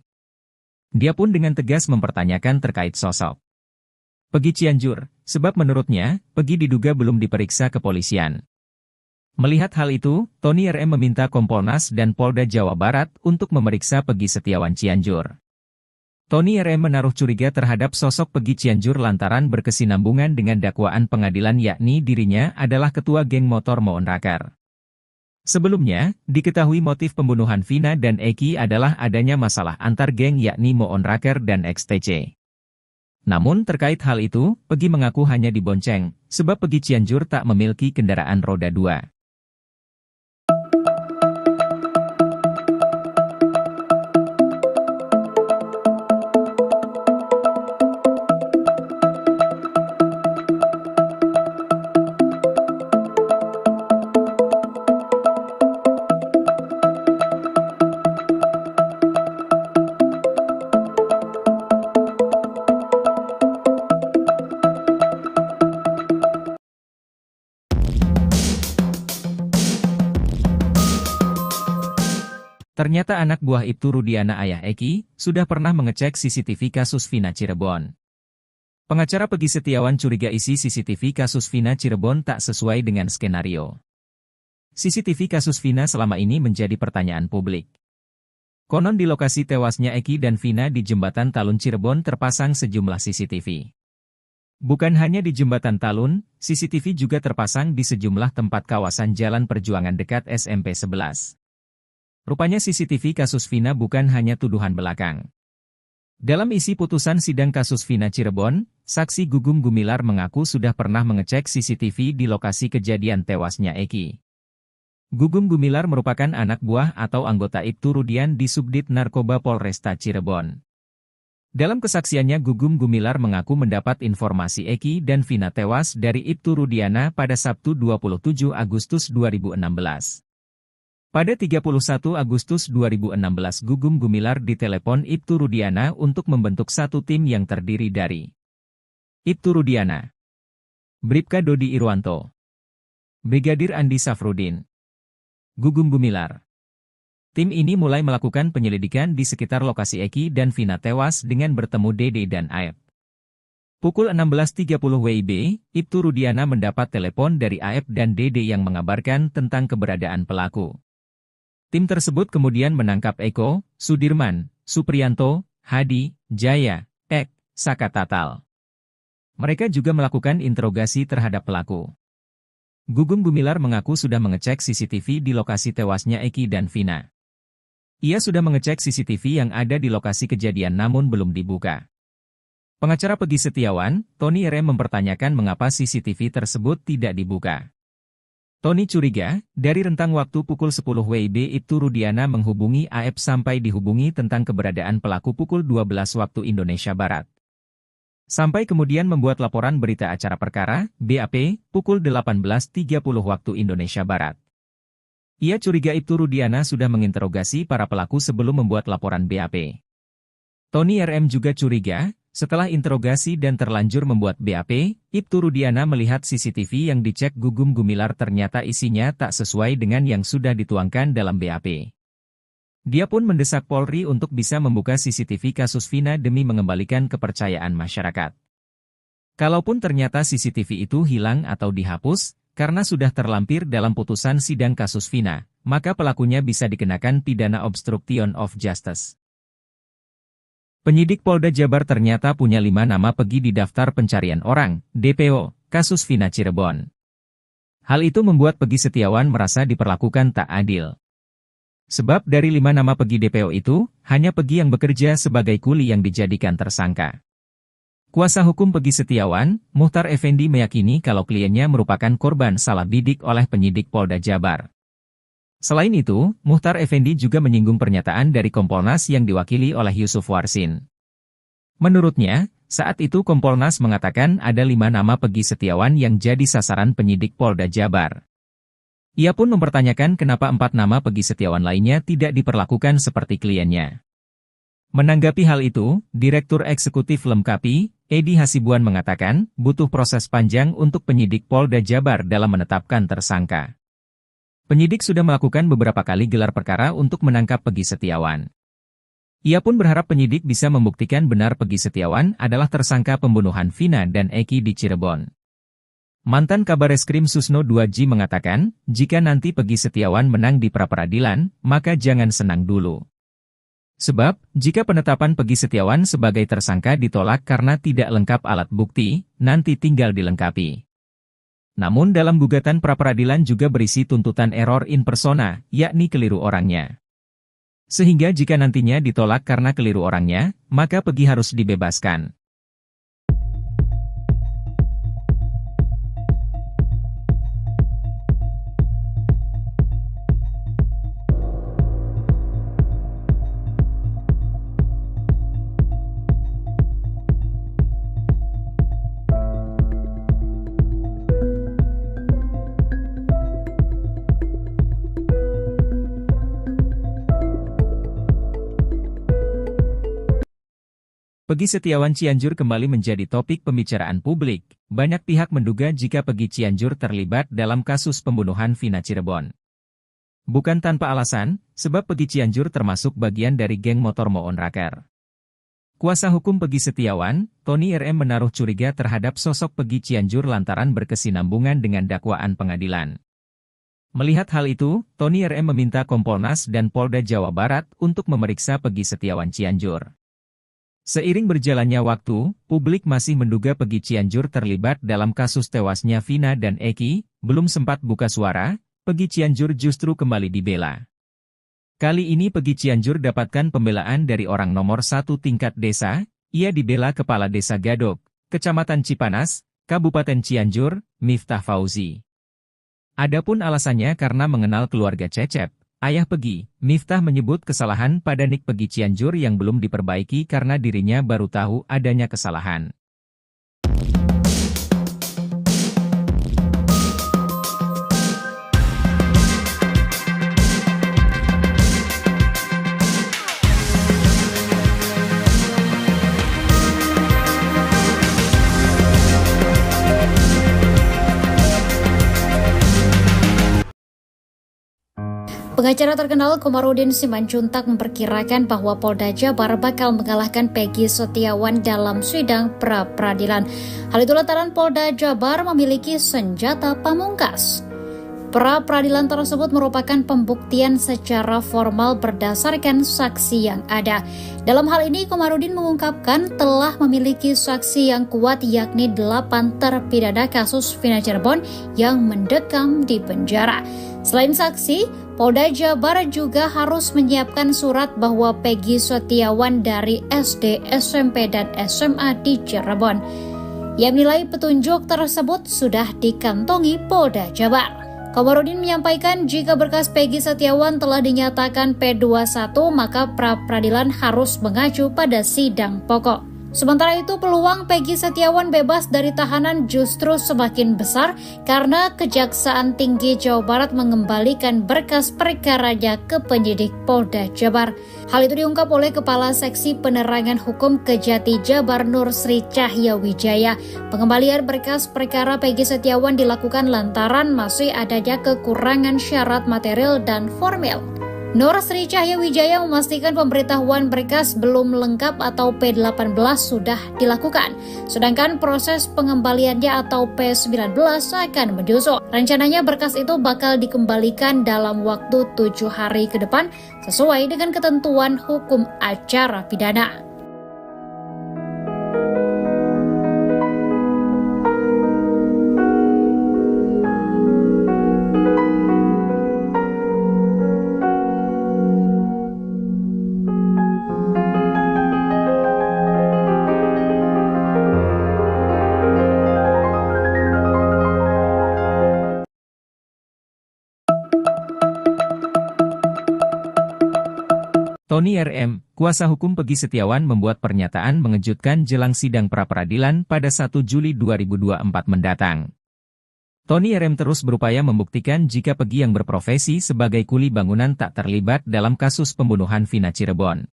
Dia pun dengan tegas mempertanyakan terkait sosok Peggy Cianjur, sebab menurutnya, Peggy diduga belum diperiksa kepolisian. Melihat hal itu, Tony RM meminta Kompolnas dan Polda Jawa Barat untuk memeriksa Peggy Setiawan Cianjur. Tony RM menaruh curiga terhadap sosok Peggy Cianjur lantaran berkesinambungan dengan dakwaan pengadilan yakni dirinya adalah ketua geng motor Moon Raker. Sebelumnya, diketahui motif pembunuhan Vina dan Eki adalah adanya masalah antar geng yakni Moon Raker dan XTC. Namun terkait hal itu, Peggy mengaku hanya dibonceng, sebab Peggy Cianjur tak memiliki kendaraan roda 2. Ternyata anak buah Ibtu Rudiana ayah Eki, sudah pernah mengecek CCTV kasus Vina Cirebon. Pengacara Peggy Setiawan curiga isi CCTV kasus Vina Cirebon tak sesuai dengan skenario. CCTV kasus Vina selama ini menjadi pertanyaan publik. Konon di lokasi tewasnya Eki dan Vina di Jembatan Talun Cirebon terpasang sejumlah CCTV. Bukan hanya di Jembatan Talun, CCTV juga terpasang di sejumlah tempat kawasan Jalan Perjuangan dekat SMP 11. Rupanya CCTV kasus Vina bukan hanya tuduhan belakang. Dalam isi putusan sidang kasus Vina Cirebon, saksi Gugum Gumilar mengaku sudah pernah mengecek CCTV di lokasi kejadian tewasnya Eki. Gugum Gumilar merupakan anak buah atau anggota Ibtu Rudian di Subdit Narkoba Polresta Cirebon. Dalam kesaksiannya Gugum Gumilar mengaku mendapat informasi Eki dan Vina tewas dari Ibtu Rudiana pada Sabtu 27 Agustus 2016. Pada 31 Agustus 2016 Gugum Gumilar ditelepon Ibtu Rudiana untuk membentuk satu tim yang terdiri dari Ibtu Rudiana, Bribka Dodi Irwanto, Brigadir Andi Safrudin, Gugum Gumilar. Tim ini mulai melakukan penyelidikan di sekitar lokasi Eki dan Vina tewas dengan bertemu Dede dan Aep. Pukul 16.30 WIB, Ibtu Rudiana mendapat telepon dari Aep dan Dede yang mengabarkan tentang keberadaan pelaku. Tim tersebut kemudian menangkap Eko, Sudirman, Supriyanto, Hadi, Jaya, Ek, Saka Tatal. Mereka juga melakukan interogasi terhadap pelaku. Gugum Gumilar mengaku sudah mengecek CCTV di lokasi tewasnya Eki dan Vina. Ia sudah mengecek CCTV yang ada di lokasi kejadian namun belum dibuka. Pengacara Peggy Setiawan, Tony RM mempertanyakan mengapa CCTV tersebut tidak dibuka. Tony curiga, dari rentang waktu pukul 10 WIB Ibtu Rudiana menghubungi AF sampai dihubungi tentang keberadaan pelaku pukul 12 waktu Indonesia Barat. Sampai kemudian membuat laporan berita acara perkara, BAP, pukul 18.30 waktu Indonesia Barat. Ia curiga Ibtu Rudiana sudah menginterogasi para pelaku sebelum membuat laporan BAP. Tony RM juga curiga, setelah interogasi dan terlanjur membuat BAP, Ibtu Rudiana melihat CCTV yang dicek Gugum Gumilar ternyata isinya tak sesuai dengan yang sudah dituangkan dalam BAP. Dia pun mendesak Polri untuk bisa membuka CCTV kasus Vina demi mengembalikan kepercayaan masyarakat. Kalaupun ternyata CCTV itu hilang atau dihapus, karena sudah terlampir dalam putusan sidang kasus Vina, maka pelakunya bisa dikenakan pidana obstruction of justice. Penyidik Polda Jabar ternyata punya 5 nama Peggy di daftar pencarian orang, DPO, kasus Vina Cirebon. Hal itu membuat Peggy Setiawan merasa diperlakukan tak adil. Sebab dari 5 nama Peggy DPO itu, hanya Peggy yang bekerja sebagai kuli yang dijadikan tersangka. Kuasa hukum Peggy Setiawan, Muhtar Effendi meyakini kalau kliennya merupakan korban salah bidik oleh penyidik Polda Jabar. Selain itu, Muhtar Effendi juga menyinggung pernyataan dari Kompolnas yang diwakili oleh Yusuf Warsin. Menurutnya, saat itu Kompolnas mengatakan ada 5 nama Peggy Setiawan yang jadi sasaran penyidik Polda Jabar. Ia pun mempertanyakan kenapa 4 nama Peggy Setiawan lainnya tidak diperlakukan seperti kliennya. Menanggapi hal itu, Direktur Eksekutif Lemkapi, Edi Hasibuan mengatakan, butuh proses panjang untuk penyidik Polda Jabar dalam menetapkan tersangka. Penyidik sudah melakukan beberapa kali gelar perkara untuk menangkap Peggy Setiawan. Ia pun berharap penyidik bisa membuktikan benar Peggy Setiawan adalah tersangka pembunuhan Vina dan Eki di Cirebon. Mantan Kabareskrim Susno 2G mengatakan, jika nanti Peggy Setiawan menang di pra-peradilan, maka jangan senang dulu. Sebab, jika penetapan Peggy Setiawan sebagai tersangka ditolak karena tidak lengkap alat bukti, nanti tinggal dilengkapi. Namun dalam gugatan pra-peradilan juga berisi tuntutan error in persona, yakni keliru orangnya. Sehingga jika nantinya ditolak karena keliru orangnya, maka Peggy harus dibebaskan. Peggy Setiawan Cianjur kembali menjadi topik pembicaraan publik. Banyak pihak menduga jika Peggy Cianjur terlibat dalam kasus pembunuhan Vina Cirebon. Bukan tanpa alasan, sebab Peggy Cianjur termasuk bagian dari geng motor Moon Raker. Kuasa hukum Peggy Setiawan, Tony RM menaruh curiga terhadap sosok Peggy Cianjur lantaran berkesinambungan dengan dakwaan pengadilan. Melihat hal itu, Tony RM meminta Kompolnas dan Polda Jawa Barat untuk memeriksa Peggy Setiawan Cianjur. Seiring berjalannya waktu, publik masih menduga Peggy Cianjur terlibat dalam kasus tewasnya Vina dan Eki. Belum sempat buka suara, Peggy Cianjur justru kembali dibela. Kali ini Peggy Cianjur dapatkan pembelaan dari orang nomor 1 tingkat desa. Ia dibela Kepala Desa Gadok, Kecamatan Cipanas, Kabupaten Cianjur, Miftah Fauzi. Adapun alasannya karena mengenal keluarga Cecep, ayah Peggy. Miftah menyebut kesalahan pada nik Peggy Cianjur yang belum diperbaiki karena dirinya baru tahu adanya kesalahan. Pengacara terkenal Komarudin Simanjuntak memperkirakan bahwa Polda Jabar bakal mengalahkan Peggy Setiawan dalam sidang pra-peradilan. Hal itu lantaran Polda Jabar memiliki senjata pamungkas. Pra-peradilan tersebut merupakan pembuktian secara formal berdasarkan saksi yang ada. Dalam hal ini, Komarudin mengungkapkan telah memiliki saksi yang kuat yakni 8 terpidana kasus Vina Cirebon yang mendekam di penjara. Selain saksi, Polda Jabar juga harus menyiapkan surat bahwa Peggy Setiawan dari SD, SMP, dan SMA di Cirebon. Ia menilai petunjuk tersebut sudah dikantongi Polda Jabar. Komarudin menyampaikan jika berkas Peggy Setiawan telah dinyatakan P21, maka pra-peradilan harus mengacu pada sidang pokok. Sementara itu, peluang Peggy Setiawan bebas dari tahanan justru semakin besar karena Kejaksaan Tinggi Jawa Barat mengembalikan berkas perkaranya ke penyidik Polda Jabar. Hal itu diungkap oleh Kepala Seksi Penerangan Hukum Kejati Jabar Nur Sri Cahya Wijaya. Pengembalian berkas perkara Peggy Setiawan dilakukan lantaran masih adanya kekurangan syarat material dan formil. Nur Sri Cahya Wijaya memastikan pemberitahuan berkas belum lengkap atau P18 sudah dilakukan, sedangkan proses pengembaliannya atau P19 akan menyusul. Rencananya berkas itu bakal dikembalikan dalam waktu 7 hari ke depan sesuai dengan ketentuan hukum acara pidana. Tony RM, kuasa hukum Peggy Setiawan membuat pernyataan mengejutkan jelang sidang pra-peradilan pada 1 Juli 2024 mendatang. Tony RM terus berupaya membuktikan jika Peggy yang berprofesi sebagai kuli bangunan tak terlibat dalam kasus pembunuhan Vina Cirebon.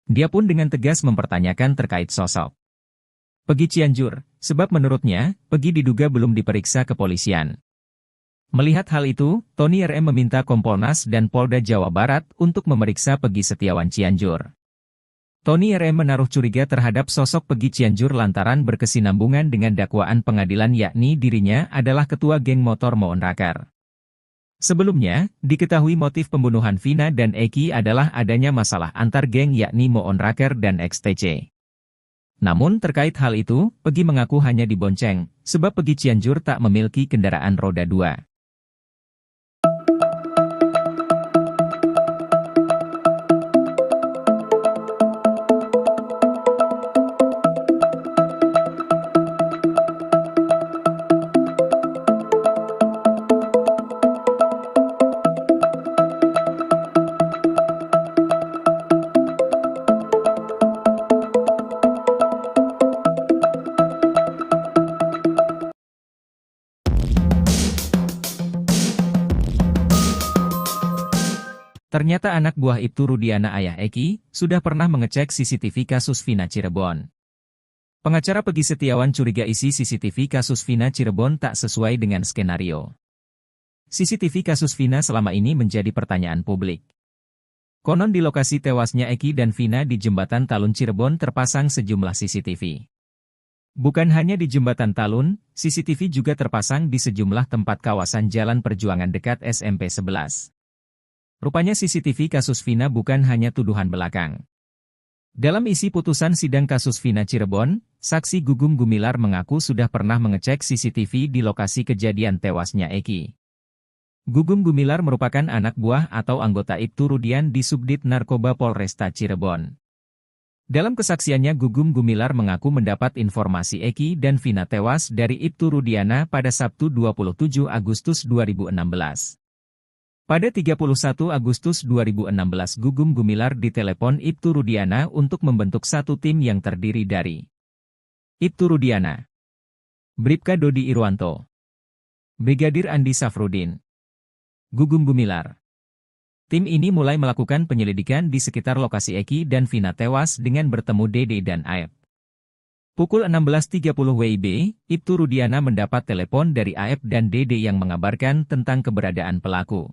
Dia pun dengan tegas mempertanyakan terkait sosok Peggy Cianjur, sebab menurutnya, Peggy diduga belum diperiksa kepolisian. Melihat hal itu, Tony RM meminta Kompolnas dan Polda Jawa Barat untuk memeriksa Peggy Setiawan Cianjur. Tony RM menaruh curiga terhadap sosok Peggy Cianjur lantaran berkesinambungan dengan dakwaan pengadilan yakni dirinya adalah ketua geng motor Moon Raker. Sebelumnya, diketahui motif pembunuhan Vina dan Eki adalah adanya masalah antar geng yakni Moon Raker dan XTC. Namun terkait hal itu, Peggy mengaku hanya dibonceng, sebab Peggy Cianjur tak memiliki kendaraan roda 2. Ternyata anak buah Ibtu Rudiana ayah Eki, sudah pernah mengecek CCTV kasus Vina Cirebon. Pengacara Peggy Setiawan curiga isi CCTV kasus Vina Cirebon tak sesuai dengan skenario. CCTV kasus Vina selama ini menjadi pertanyaan publik. Konon di lokasi tewasnya Eki dan Vina di Jembatan Talun Cirebon terpasang sejumlah CCTV. Bukan hanya di Jembatan Talun, CCTV juga terpasang di sejumlah tempat kawasan Jalan Perjuangan dekat SMP 11. Rupanya CCTV kasus Vina bukan hanya tuduhan belakang. Dalam isi putusan sidang kasus Vina Cirebon, saksi Gugum Gumilar mengaku sudah pernah mengecek CCTV di lokasi kejadian tewasnya Eki. Gugum Gumilar merupakan anak buah atau anggota Ibtu Rudian di Subdit Narkoba Polresta Cirebon. Dalam kesaksiannya Gugum Gumilar mengaku mendapat informasi Eki dan Vina tewas dari Ibtu Rudiana pada Sabtu 27 Agustus 2016. Pada 31 Agustus 2016 Gugum Gumilar ditelepon Ibtu Rudiana untuk membentuk satu tim yang terdiri dari Ibtu Rudiana, Bribka Dodi Irwanto, Brigadir Andi Safrudin, Gugum Gumilar. Tim ini mulai melakukan penyelidikan di sekitar lokasi Eki dan Vina tewas dengan bertemu Dede dan Aep. Pukul 16.30 WIB, Ibtu Rudiana mendapat telepon dari Aep dan Dede yang mengabarkan tentang keberadaan pelaku.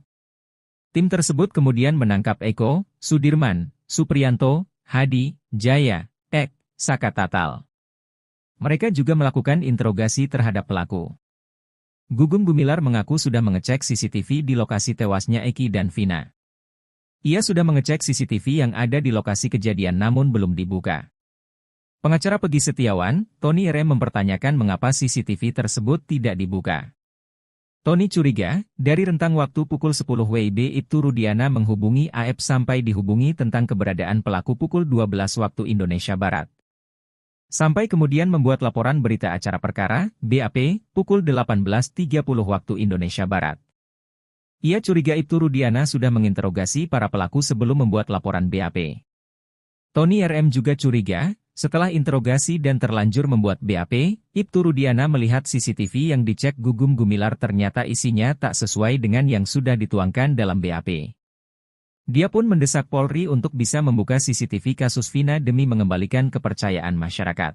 Tim tersebut kemudian menangkap Eko, Sudirman, Supriyanto, Hadi, Jaya, Ek, Saka Tatal. Mereka juga melakukan interogasi terhadap pelaku. Gugum Gumilar mengaku sudah mengecek CCTV di lokasi tewasnya Eki dan Vina. Ia sudah mengecek CCTV yang ada di lokasi kejadian namun belum dibuka. Pengacara Peggy Setiawan, Tony RM mempertanyakan mengapa CCTV tersebut tidak dibuka. Tony curiga, dari rentang waktu pukul 10 WIB Ibtu Rudiana menghubungi AF sampai dihubungi tentang keberadaan pelaku pukul 12 waktu Indonesia Barat. Sampai kemudian membuat laporan berita acara perkara, BAP, pukul 18.30 waktu Indonesia Barat. Ia curiga Ibtu Rudiana sudah menginterogasi para pelaku sebelum membuat laporan BAP. Tony RM juga curiga, setelah interogasi dan terlanjur membuat BAP, Ibtu Rudiana melihat CCTV yang dicek Gugum Gumilar ternyata isinya tak sesuai dengan yang sudah dituangkan dalam BAP. Dia pun mendesak Polri untuk bisa membuka CCTV kasus Vina demi mengembalikan kepercayaan masyarakat.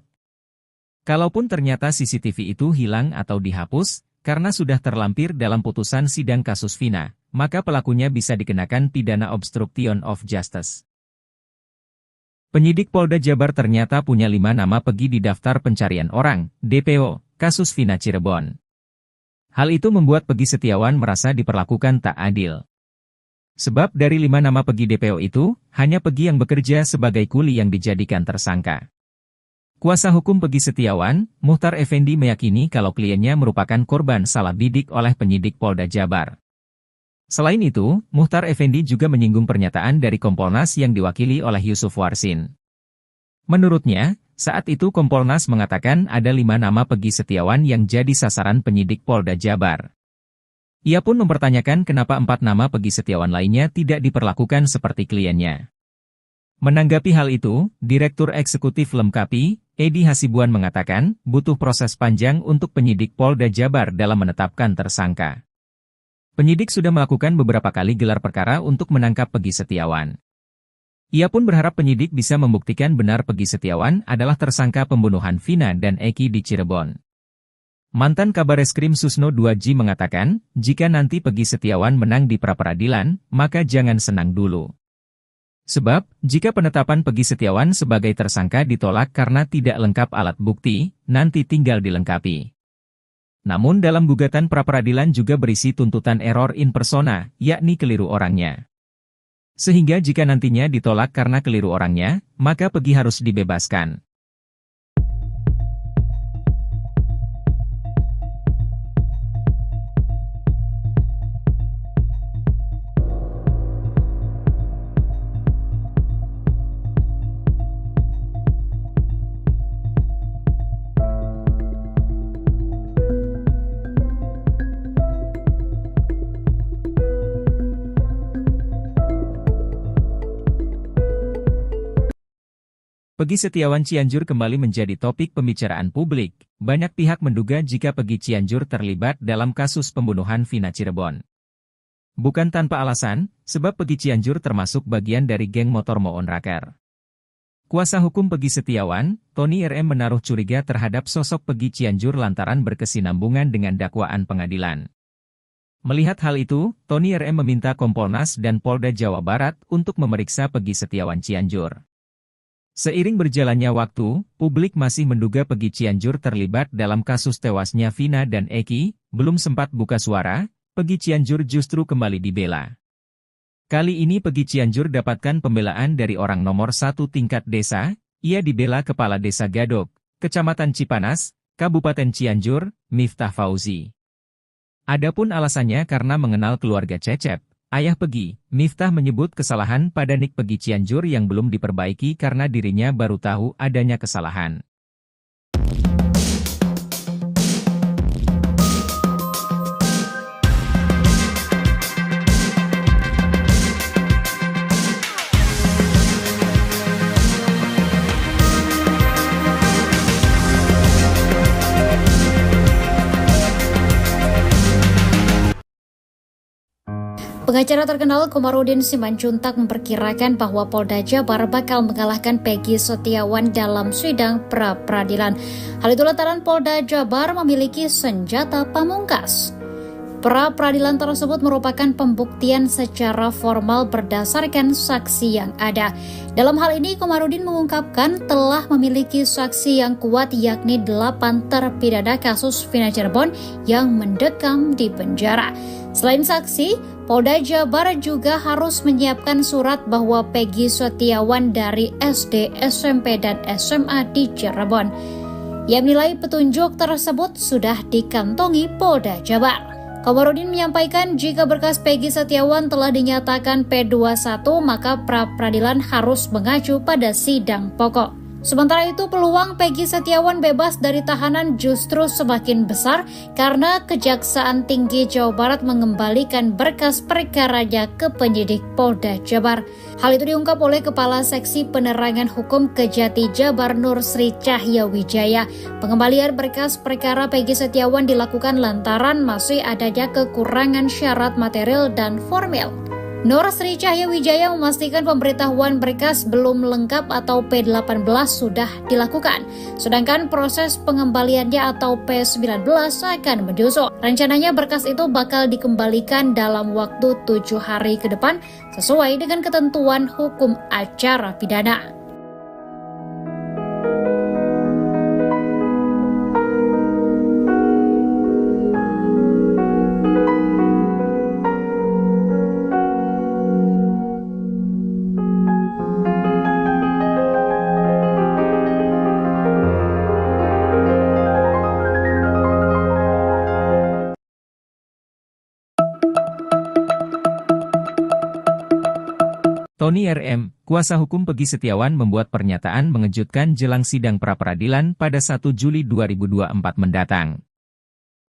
Kalaupun ternyata CCTV itu hilang atau dihapus, karena sudah terlampir dalam putusan sidang kasus Vina, maka pelakunya bisa dikenakan pidana obstruction of justice. Penyidik Polda Jabar ternyata punya 5 nama Peggy di daftar pencarian orang, DPO, kasus Vina Cirebon. Hal itu membuat Peggy Setiawan merasa diperlakukan tak adil. Sebab dari 5 nama Peggy DPO itu, hanya Peggy yang bekerja sebagai kuli yang dijadikan tersangka. Kuasa hukum Peggy Setiawan, Muhtar Effendi meyakini kalau kliennya merupakan korban salah bidik oleh penyidik Polda Jabar. Selain itu, Muhtar Effendi juga menyinggung pernyataan dari Kompolnas yang diwakili oleh Yusuf Warsin. Menurutnya, saat itu Kompolnas mengatakan ada 5 nama Peggy Setiawan yang jadi sasaran penyidik Polda Jabar. Ia pun mempertanyakan kenapa 4 nama Peggy Setiawan lainnya tidak diperlakukan seperti kliennya. Menanggapi hal itu, Direktur Eksekutif Lemkapi, Edi Hasibuan mengatakan, butuh proses panjang untuk penyidik Polda Jabar dalam menetapkan tersangka. Penyidik sudah melakukan beberapa kali gelar perkara untuk menangkap Peggy Setiawan. Ia pun berharap penyidik bisa membuktikan benar Peggy Setiawan adalah tersangka pembunuhan Vina dan Eki di Cirebon. Mantan Kabareskrim Susno 2J mengatakan, jika nanti Peggy Setiawan menang di pra-peradilan, maka jangan senang dulu. Sebab, jika penetapan Peggy Setiawan sebagai tersangka ditolak karena tidak lengkap alat bukti, nanti tinggal dilengkapi. Namun dalam gugatan pra-peradilan juga berisi tuntutan error in persona, yakni keliru orangnya. Sehingga jika nantinya ditolak karena keliru orangnya, maka Peggy harus dibebaskan. Peggy Setiawan Cianjur kembali menjadi topik pembicaraan publik. Banyak pihak menduga jika Peggy Cianjur terlibat dalam kasus pembunuhan Vina Cirebon. Bukan tanpa alasan, sebab Peggy Cianjur termasuk bagian dari geng motor Moon Raker. Kuasa hukum Peggy Setiawan, Tony RM menaruh curiga terhadap sosok Peggy Cianjur lantaran berkesinambungan dengan dakwaan pengadilan. Melihat hal itu, Tony RM meminta Kompolnas dan Polda Jawa Barat untuk memeriksa Peggy Setiawan Cianjur. Seiring berjalannya waktu, publik masih menduga Peggy Cianjur terlibat dalam kasus tewasnya Vina dan Eki. Belum sempat buka suara, Peggy Cianjur justru kembali dibela. Kali ini Peggy Cianjur dapatkan pembelaan dari orang nomor 1 tingkat desa. Ia dibela Kepala Desa Gadok, Kecamatan Cipanas, Kabupaten Cianjur, Miftah Fauzi. Adapun alasannya karena mengenal keluarga Cecep, ayah Peggy. Miftah menyebut kesalahan pada nik Peggy Cianjur yang belum diperbaiki karena dirinya baru tahu adanya kesalahan. Pengacara terkenal Komarudin Simanjuntak memperkirakan bahwa Polda Jabar bakal mengalahkan Peggy Setiawan dalam sidang pra-peradilan. Hal itu lantaran Polda Jabar memiliki senjata pamungkas. Pra-peradilan tersebut merupakan pembuktian secara formal berdasarkan saksi yang ada. Dalam hal ini, Komarudin mengungkapkan telah memiliki saksi yang kuat yakni 8 terpidana kasus Vina Cirebon yang mendekam di penjara. Selain saksi, Polda Jabar juga harus menyiapkan surat bahwa Peggy Setiawan dari SD, SMP, dan SMA di Cirebon. Ia menilai petunjuk tersebut sudah dikantongi Polda Jabar. Komarudin menyampaikan jika berkas Peggy Setiawan telah dinyatakan P21, maka pra-peradilan harus mengacu pada sidang pokok. Sementara itu, peluang Peggy Setiawan bebas dari tahanan justru semakin besar karena Kejaksaan Tinggi Jawa Barat mengembalikan berkas perkaranya ke penyidik Polda Jabar. Hal itu diungkap oleh Kepala Seksi Penerangan Hukum Kejati Jabar Nur Sri Cahya Wijaya. Pengembalian berkas perkara Peggy Setiawan dilakukan lantaran masih adanya kekurangan syarat material dan formil. Nur Sri Cahya Wijaya memastikan pemberitahuan berkas belum lengkap atau P18 sudah dilakukan, sedangkan proses pengembaliannya atau P19 akan menyusul. Rencananya berkas itu bakal dikembalikan dalam waktu 7 hari ke depan sesuai dengan ketentuan hukum acara pidana. Tony RM, kuasa hukum Peggy Setiawan membuat pernyataan mengejutkan jelang sidang pra-peradilan pada 1 Juli 2024 mendatang.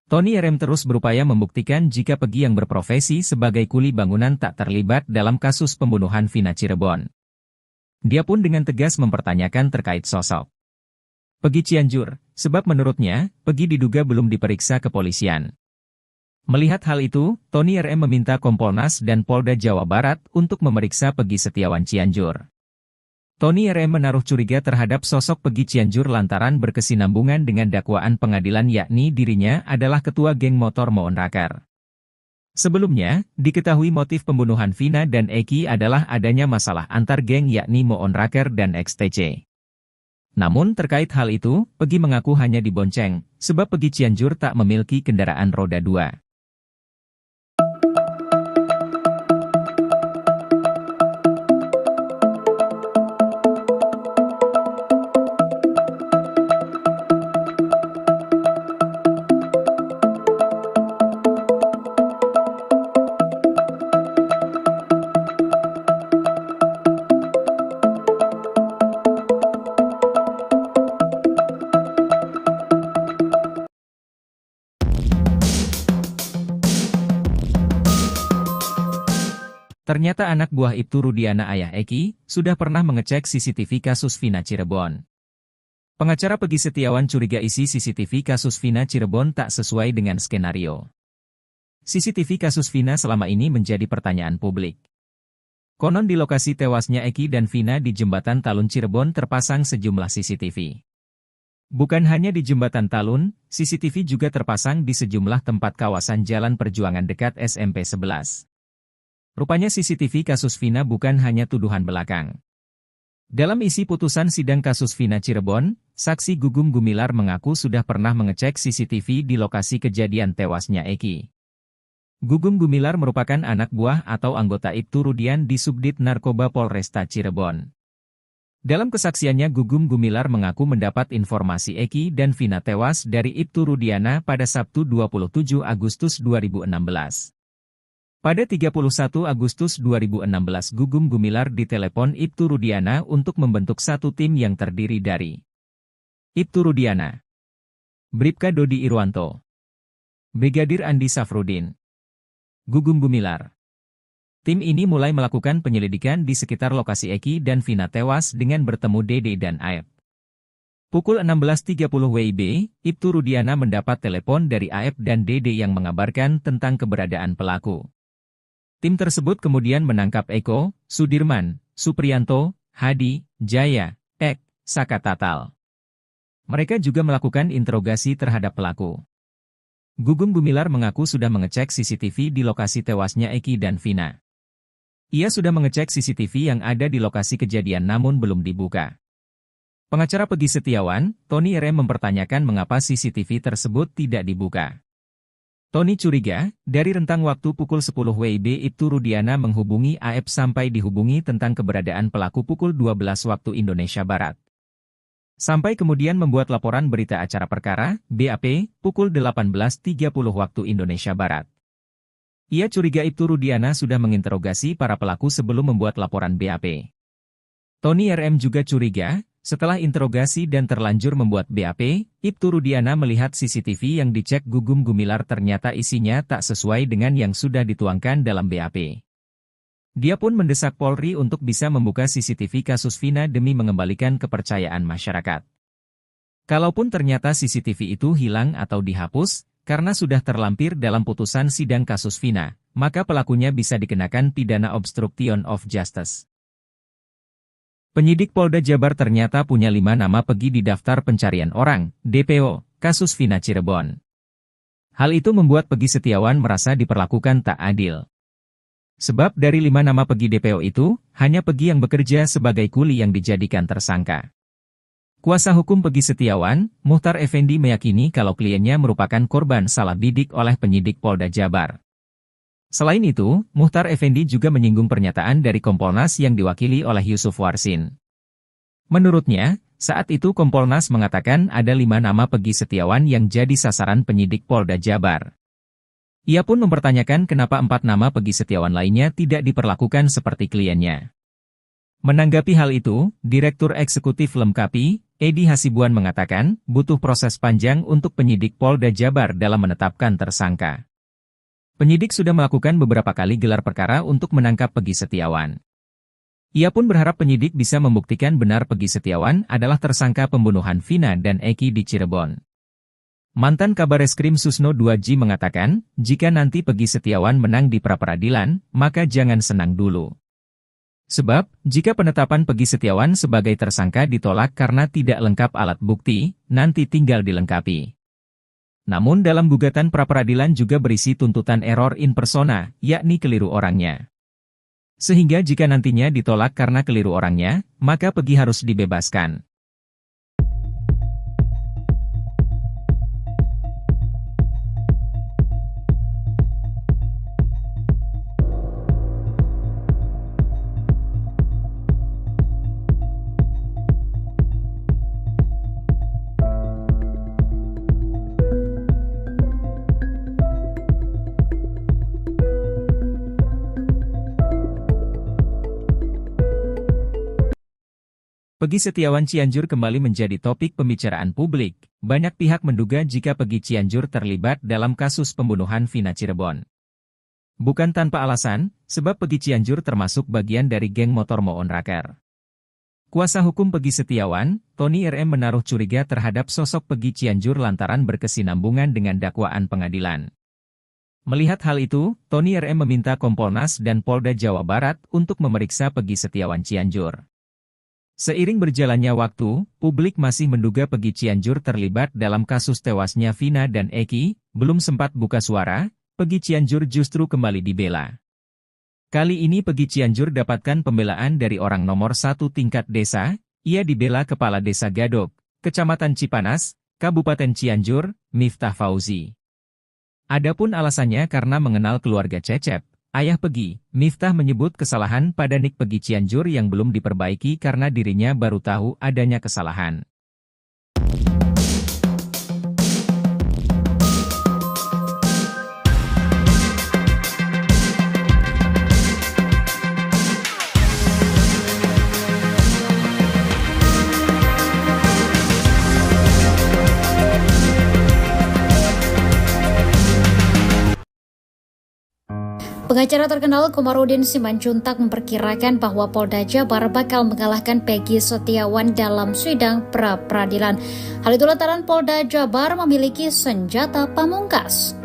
Tony RM terus berupaya membuktikan jika Peggy yang berprofesi sebagai kuli bangunan tak terlibat dalam kasus pembunuhan Vina Cirebon. Dia pun dengan tegas mempertanyakan terkait sosok Peggy Cianjur, sebab menurutnya, Peggy diduga belum diperiksa kepolisian. Melihat hal itu, Tony RM meminta Kompolnas dan Polda Jawa Barat untuk memeriksa Peggy Setiawan Cianjur. Tony RM menaruh curiga terhadap sosok Peggy Cianjur lantaran berkesinambungan dengan dakwaan pengadilan yakni dirinya adalah ketua geng motor Moonraker. Sebelumnya, diketahui motif pembunuhan Vina dan Eki adalah adanya masalah antar geng yakni Moonraker dan XTC. Namun terkait hal itu, Peggy mengaku hanya dibonceng, sebab Peggy Cianjur tak memiliki kendaraan roda 2. Ternyata anak buah Ibtu Rudiana ayah Eki, sudah pernah mengecek CCTV kasus Vina Cirebon. Pengacara Peggy Setiawan curiga isi CCTV kasus Vina Cirebon tak sesuai dengan skenario. CCTV kasus Vina selama ini menjadi pertanyaan publik. Konon di lokasi tewasnya Eki dan Vina di Jembatan Talun Cirebon terpasang sejumlah CCTV. Bukan hanya di Jembatan Talun, CCTV juga terpasang di sejumlah tempat kawasan Jalan Perjuangan dekat SMP 11. Rupanya CCTV kasus Vina bukan hanya tuduhan belakang. Dalam isi putusan sidang kasus Vina Cirebon, saksi Gugum Gumilar mengaku sudah pernah mengecek CCTV di lokasi kejadian tewasnya Eki. Gugum Gumilar merupakan anak buah atau anggota Ibtu Rudian di Subdit Narkoba Polresta Cirebon. Dalam kesaksiannya Gugum Gumilar mengaku mendapat informasi Eki dan Vina tewas dari Ibtu Rudiana pada Sabtu 27 Agustus 2016. Pada 31 Agustus 2016 Gugum Gumilar ditelepon Ibtu Rudiana untuk membentuk satu tim yang terdiri dari Ibtu Rudiana, Bribka Dodi Irwanto, Brigadir Andi Safrudin, Gugum Gumilar. Tim ini mulai melakukan penyelidikan di sekitar lokasi Eki dan Vina tewas dengan bertemu Dede dan Aep. Pukul 16.30 WIB, Ibtu Rudiana mendapat telepon dari Aep dan Dede yang mengabarkan tentang keberadaan pelaku. Tim tersebut kemudian menangkap Eko, Sudirman, Supriyanto, Hadi, Jaya, Ek, Saka Tatal. Mereka juga melakukan interogasi terhadap pelaku. Gugum Gumilar mengaku sudah mengecek CCTV di lokasi tewasnya Eki dan Vina. Ia sudah mengecek CCTV yang ada di lokasi kejadian namun belum dibuka. Pengacara Peggy Setiawan, Tony RM mempertanyakan mengapa CCTV tersebut tidak dibuka. Tony curiga, dari rentang waktu pukul 10 WIB Ibtu Rudiana menghubungi AF sampai dihubungi tentang keberadaan pelaku pukul 12 waktu Indonesia Barat. Sampai kemudian membuat laporan berita acara perkara, BAP, pukul 18.30 waktu Indonesia Barat. Ia curiga Ibtu Rudiana sudah menginterogasi para pelaku sebelum membuat laporan BAP. Tony RM juga curiga, setelah interogasi dan terlanjur membuat BAP, Ibtu Rudiana melihat CCTV yang dicek Gugum Gumilar ternyata isinya tak sesuai dengan yang sudah dituangkan dalam BAP. Dia pun mendesak Polri untuk bisa membuka CCTV kasus Vina demi mengembalikan kepercayaan masyarakat. Kalaupun ternyata CCTV itu hilang atau dihapus, karena sudah terlampir dalam putusan sidang kasus Vina, maka pelakunya bisa dikenakan pidana obstruction of justice. Penyidik Polda Jabar ternyata punya 5 nama Peggy di daftar pencarian orang, DPO, kasus Vina Cirebon. Hal itu membuat Peggy Setiawan merasa diperlakukan tak adil. Sebab dari 5 nama Peggy DPO itu, hanya Peggy yang bekerja sebagai kuli yang dijadikan tersangka. Kuasa hukum Peggy Setiawan, Muhtar Effendi meyakini kalau kliennya merupakan korban salah bidik oleh penyidik Polda Jabar. Selain itu, Muhtar Effendi juga menyinggung pernyataan dari Kompolnas yang diwakili oleh Yusuf Warsin. Menurutnya, saat itu Kompolnas mengatakan ada 5 nama Peggy Setiawan yang jadi sasaran penyidik Polda Jabar. Ia pun mempertanyakan kenapa 4 nama Peggy Setiawan lainnya tidak diperlakukan seperti kliennya. Menanggapi hal itu, Direktur Eksekutif Lemkapi, Edi Hasibuan mengatakan, butuh proses panjang untuk penyidik Polda Jabar dalam menetapkan tersangka. Penyidik sudah melakukan beberapa kali gelar perkara untuk menangkap Peggy Setiawan. Ia pun berharap penyidik bisa membuktikan benar Peggy Setiawan adalah tersangka pembunuhan Vina dan Eki di Cirebon. Mantan Kabareskrim Susno 2J mengatakan, jika nanti Peggy Setiawan menang di pra-peradilan, maka jangan senang dulu. Sebab, jika penetapan Peggy Setiawan sebagai tersangka ditolak karena tidak lengkap alat bukti, nanti tinggal dilengkapi. Namun dalam gugatan pra-peradilan juga berisi tuntutan error in persona, yakni keliru orangnya. Sehingga jika nantinya ditolak karena keliru orangnya, maka Peggy harus dibebaskan. Peggy Setiawan Cianjur kembali menjadi topik pembicaraan publik. Banyak pihak menduga jika Peggy Cianjur terlibat dalam kasus pembunuhan Vina Cirebon. Bukan tanpa alasan, sebab Peggy Cianjur termasuk bagian dari geng motor Moon Raker. Kuasa hukum Peggy Setiawan, Tony RM menaruh curiga terhadap sosok Peggy Cianjur lantaran berkesinambungan dengan dakwaan pengadilan. Melihat hal itu, Tony RM meminta Kompolnas dan Polda Jawa Barat untuk memeriksa Peggy Setiawan Cianjur. Seiring berjalannya waktu, publik masih menduga Peggy Cianjur terlibat dalam kasus tewasnya Vina dan Eki. Belum sempat buka suara, Peggy Cianjur justru kembali dibela. Kali ini Peggy Cianjur dapatkan pembelaan dari orang nomor 1 tingkat desa. Ia dibela Kepala Desa Gadok, Kecamatan Cipanas, Kabupaten Cianjur, Miftah Fauzi. Adapun alasannya karena mengenal keluarga Cecep, ayah Peggy. Miftah menyebut kesalahan pada nik Peggy Cianjur yang belum diperbaiki karena dirinya baru tahu adanya kesalahan. Pengacara terkenal Komarudin Simanjuntak memperkirakan bahwa Polda Jabar bakal mengalahkan Peggy Setiawan dalam sidang pra-peradilan. Hal itu lantaran Polda Jabar memiliki senjata pamungkas.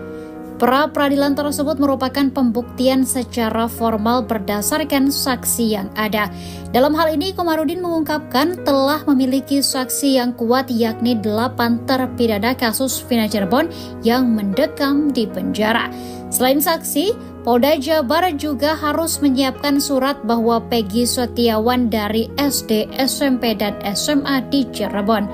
Pra-peradilan tersebut merupakan pembuktian secara formal berdasarkan saksi yang ada. Dalam hal ini, Komarudin mengungkapkan telah memiliki saksi yang kuat yakni 8 terpidana kasus Vina Cirebon yang mendekam di penjara. Selain saksi, Polda Jabar juga harus menyiapkan surat bahwa Peggy Setiawan dari SD, SMP, dan SMA di Cirebon.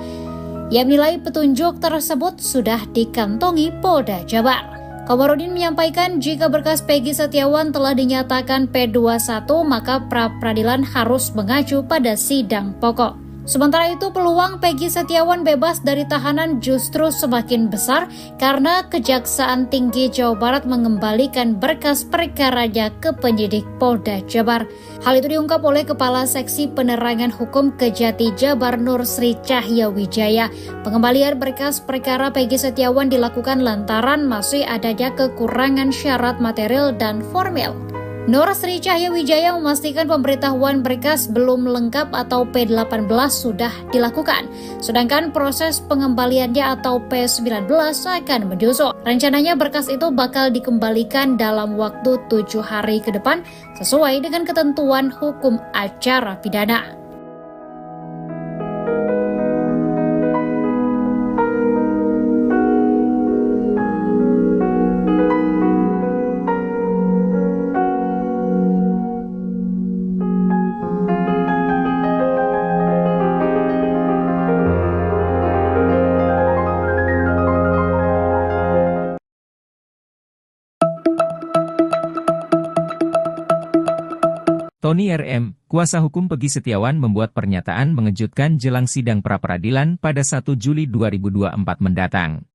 Ia menilai petunjuk tersebut sudah dikantongi Polda Jabar. Komarudin menyampaikan jika berkas Peggy Setiawan telah dinyatakan P21, maka pra-peradilan harus mengacu pada sidang pokok. Sementara itu, peluang Peggy Setiawan bebas dari tahanan justru semakin besar karena Kejaksaan Tinggi Jawa Barat mengembalikan berkas perkaranya ke penyidik Polda Jabar. Hal itu diungkap oleh Kepala Seksi Penerangan Hukum Kejati Jabar Nur Sri Cahya Wijaya. Pengembalian berkas perkara Peggy Setiawan dilakukan lantaran masih adanya kekurangan syarat material dan formil. Nur Sri Cahya Wijaya memastikan pemberitahuan berkas belum lengkap atau P18 sudah dilakukan, sedangkan proses pengembaliannya atau P19 akan menyusul. Rencananya berkas itu bakal dikembalikan dalam waktu 7 hari ke depan sesuai dengan ketentuan hukum acara pidana. Tony RM, kuasa hukum Peggy Setiawan membuat pernyataan mengejutkan jelang sidang pra-peradilan pada 1 Juli 2024 mendatang.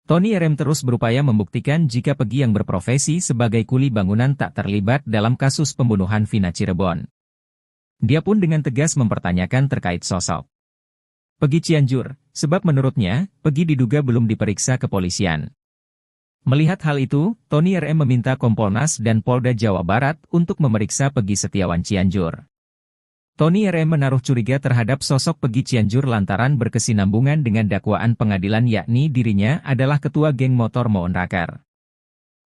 Tony RM terus berupaya membuktikan jika Peggy yang berprofesi sebagai kuli bangunan tak terlibat dalam kasus pembunuhan Vina Cirebon. Dia pun dengan tegas mempertanyakan terkait sosok Peggy Cianjur, sebab menurutnya, Peggy diduga belum diperiksa kepolisian. Melihat hal itu, Tony RM meminta Kompolnas dan Polda Jawa Barat untuk memeriksa Peggy Setiawan Cianjur. Tony RM menaruh curiga terhadap sosok Peggy Cianjur lantaran berkesinambungan dengan dakwaan pengadilan yakni dirinya adalah ketua geng motor Moon Raker.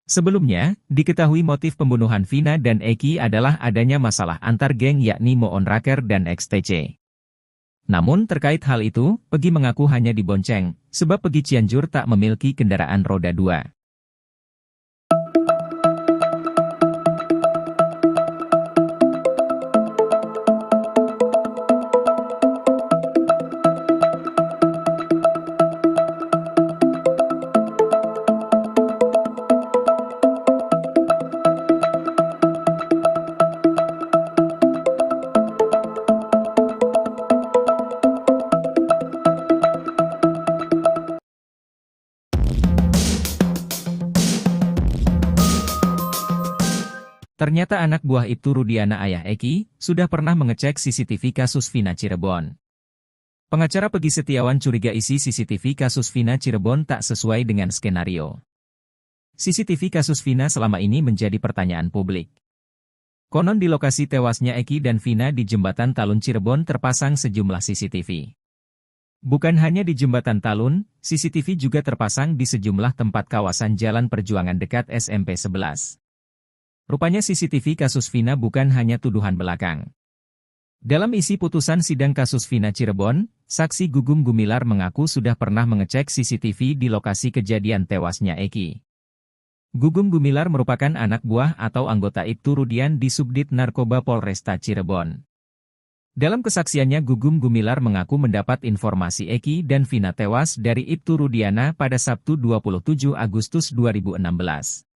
Sebelumnya, diketahui motif pembunuhan Vina dan Eki adalah adanya masalah antar geng yakni Moon Raker dan XTC. Namun terkait hal itu, Peggy mengaku hanya dibonceng, sebab Peggy Cianjur tak memiliki kendaraan roda 2. Ternyata anak buah Ibtu Rudiana ayah Eki, sudah pernah mengecek CCTV kasus Vina Cirebon. Pengacara Peggy Setiawan curiga isi CCTV kasus Vina Cirebon tak sesuai dengan skenario. CCTV kasus Vina selama ini menjadi pertanyaan publik. Konon di lokasi tewasnya Eki dan Vina di Jembatan Talun Cirebon terpasang sejumlah CCTV. Bukan hanya di Jembatan Talun, CCTV juga terpasang di sejumlah tempat kawasan Jalan Perjuangan dekat SMP 11. Rupanya CCTV kasus Vina bukan hanya tuduhan belakang. Dalam isi putusan sidang kasus Vina Cirebon, saksi Gugum Gumilar mengaku sudah pernah mengecek CCTV di lokasi kejadian tewasnya Eki. Gugum Gumilar merupakan anak buah atau anggota Ibtu Rudian di Subdit Narkoba Polresta Cirebon. Dalam kesaksiannya Gugum Gumilar mengaku mendapat informasi Eki dan Vina tewas dari Ibtu Rudiana pada Sabtu 27 Agustus 2016.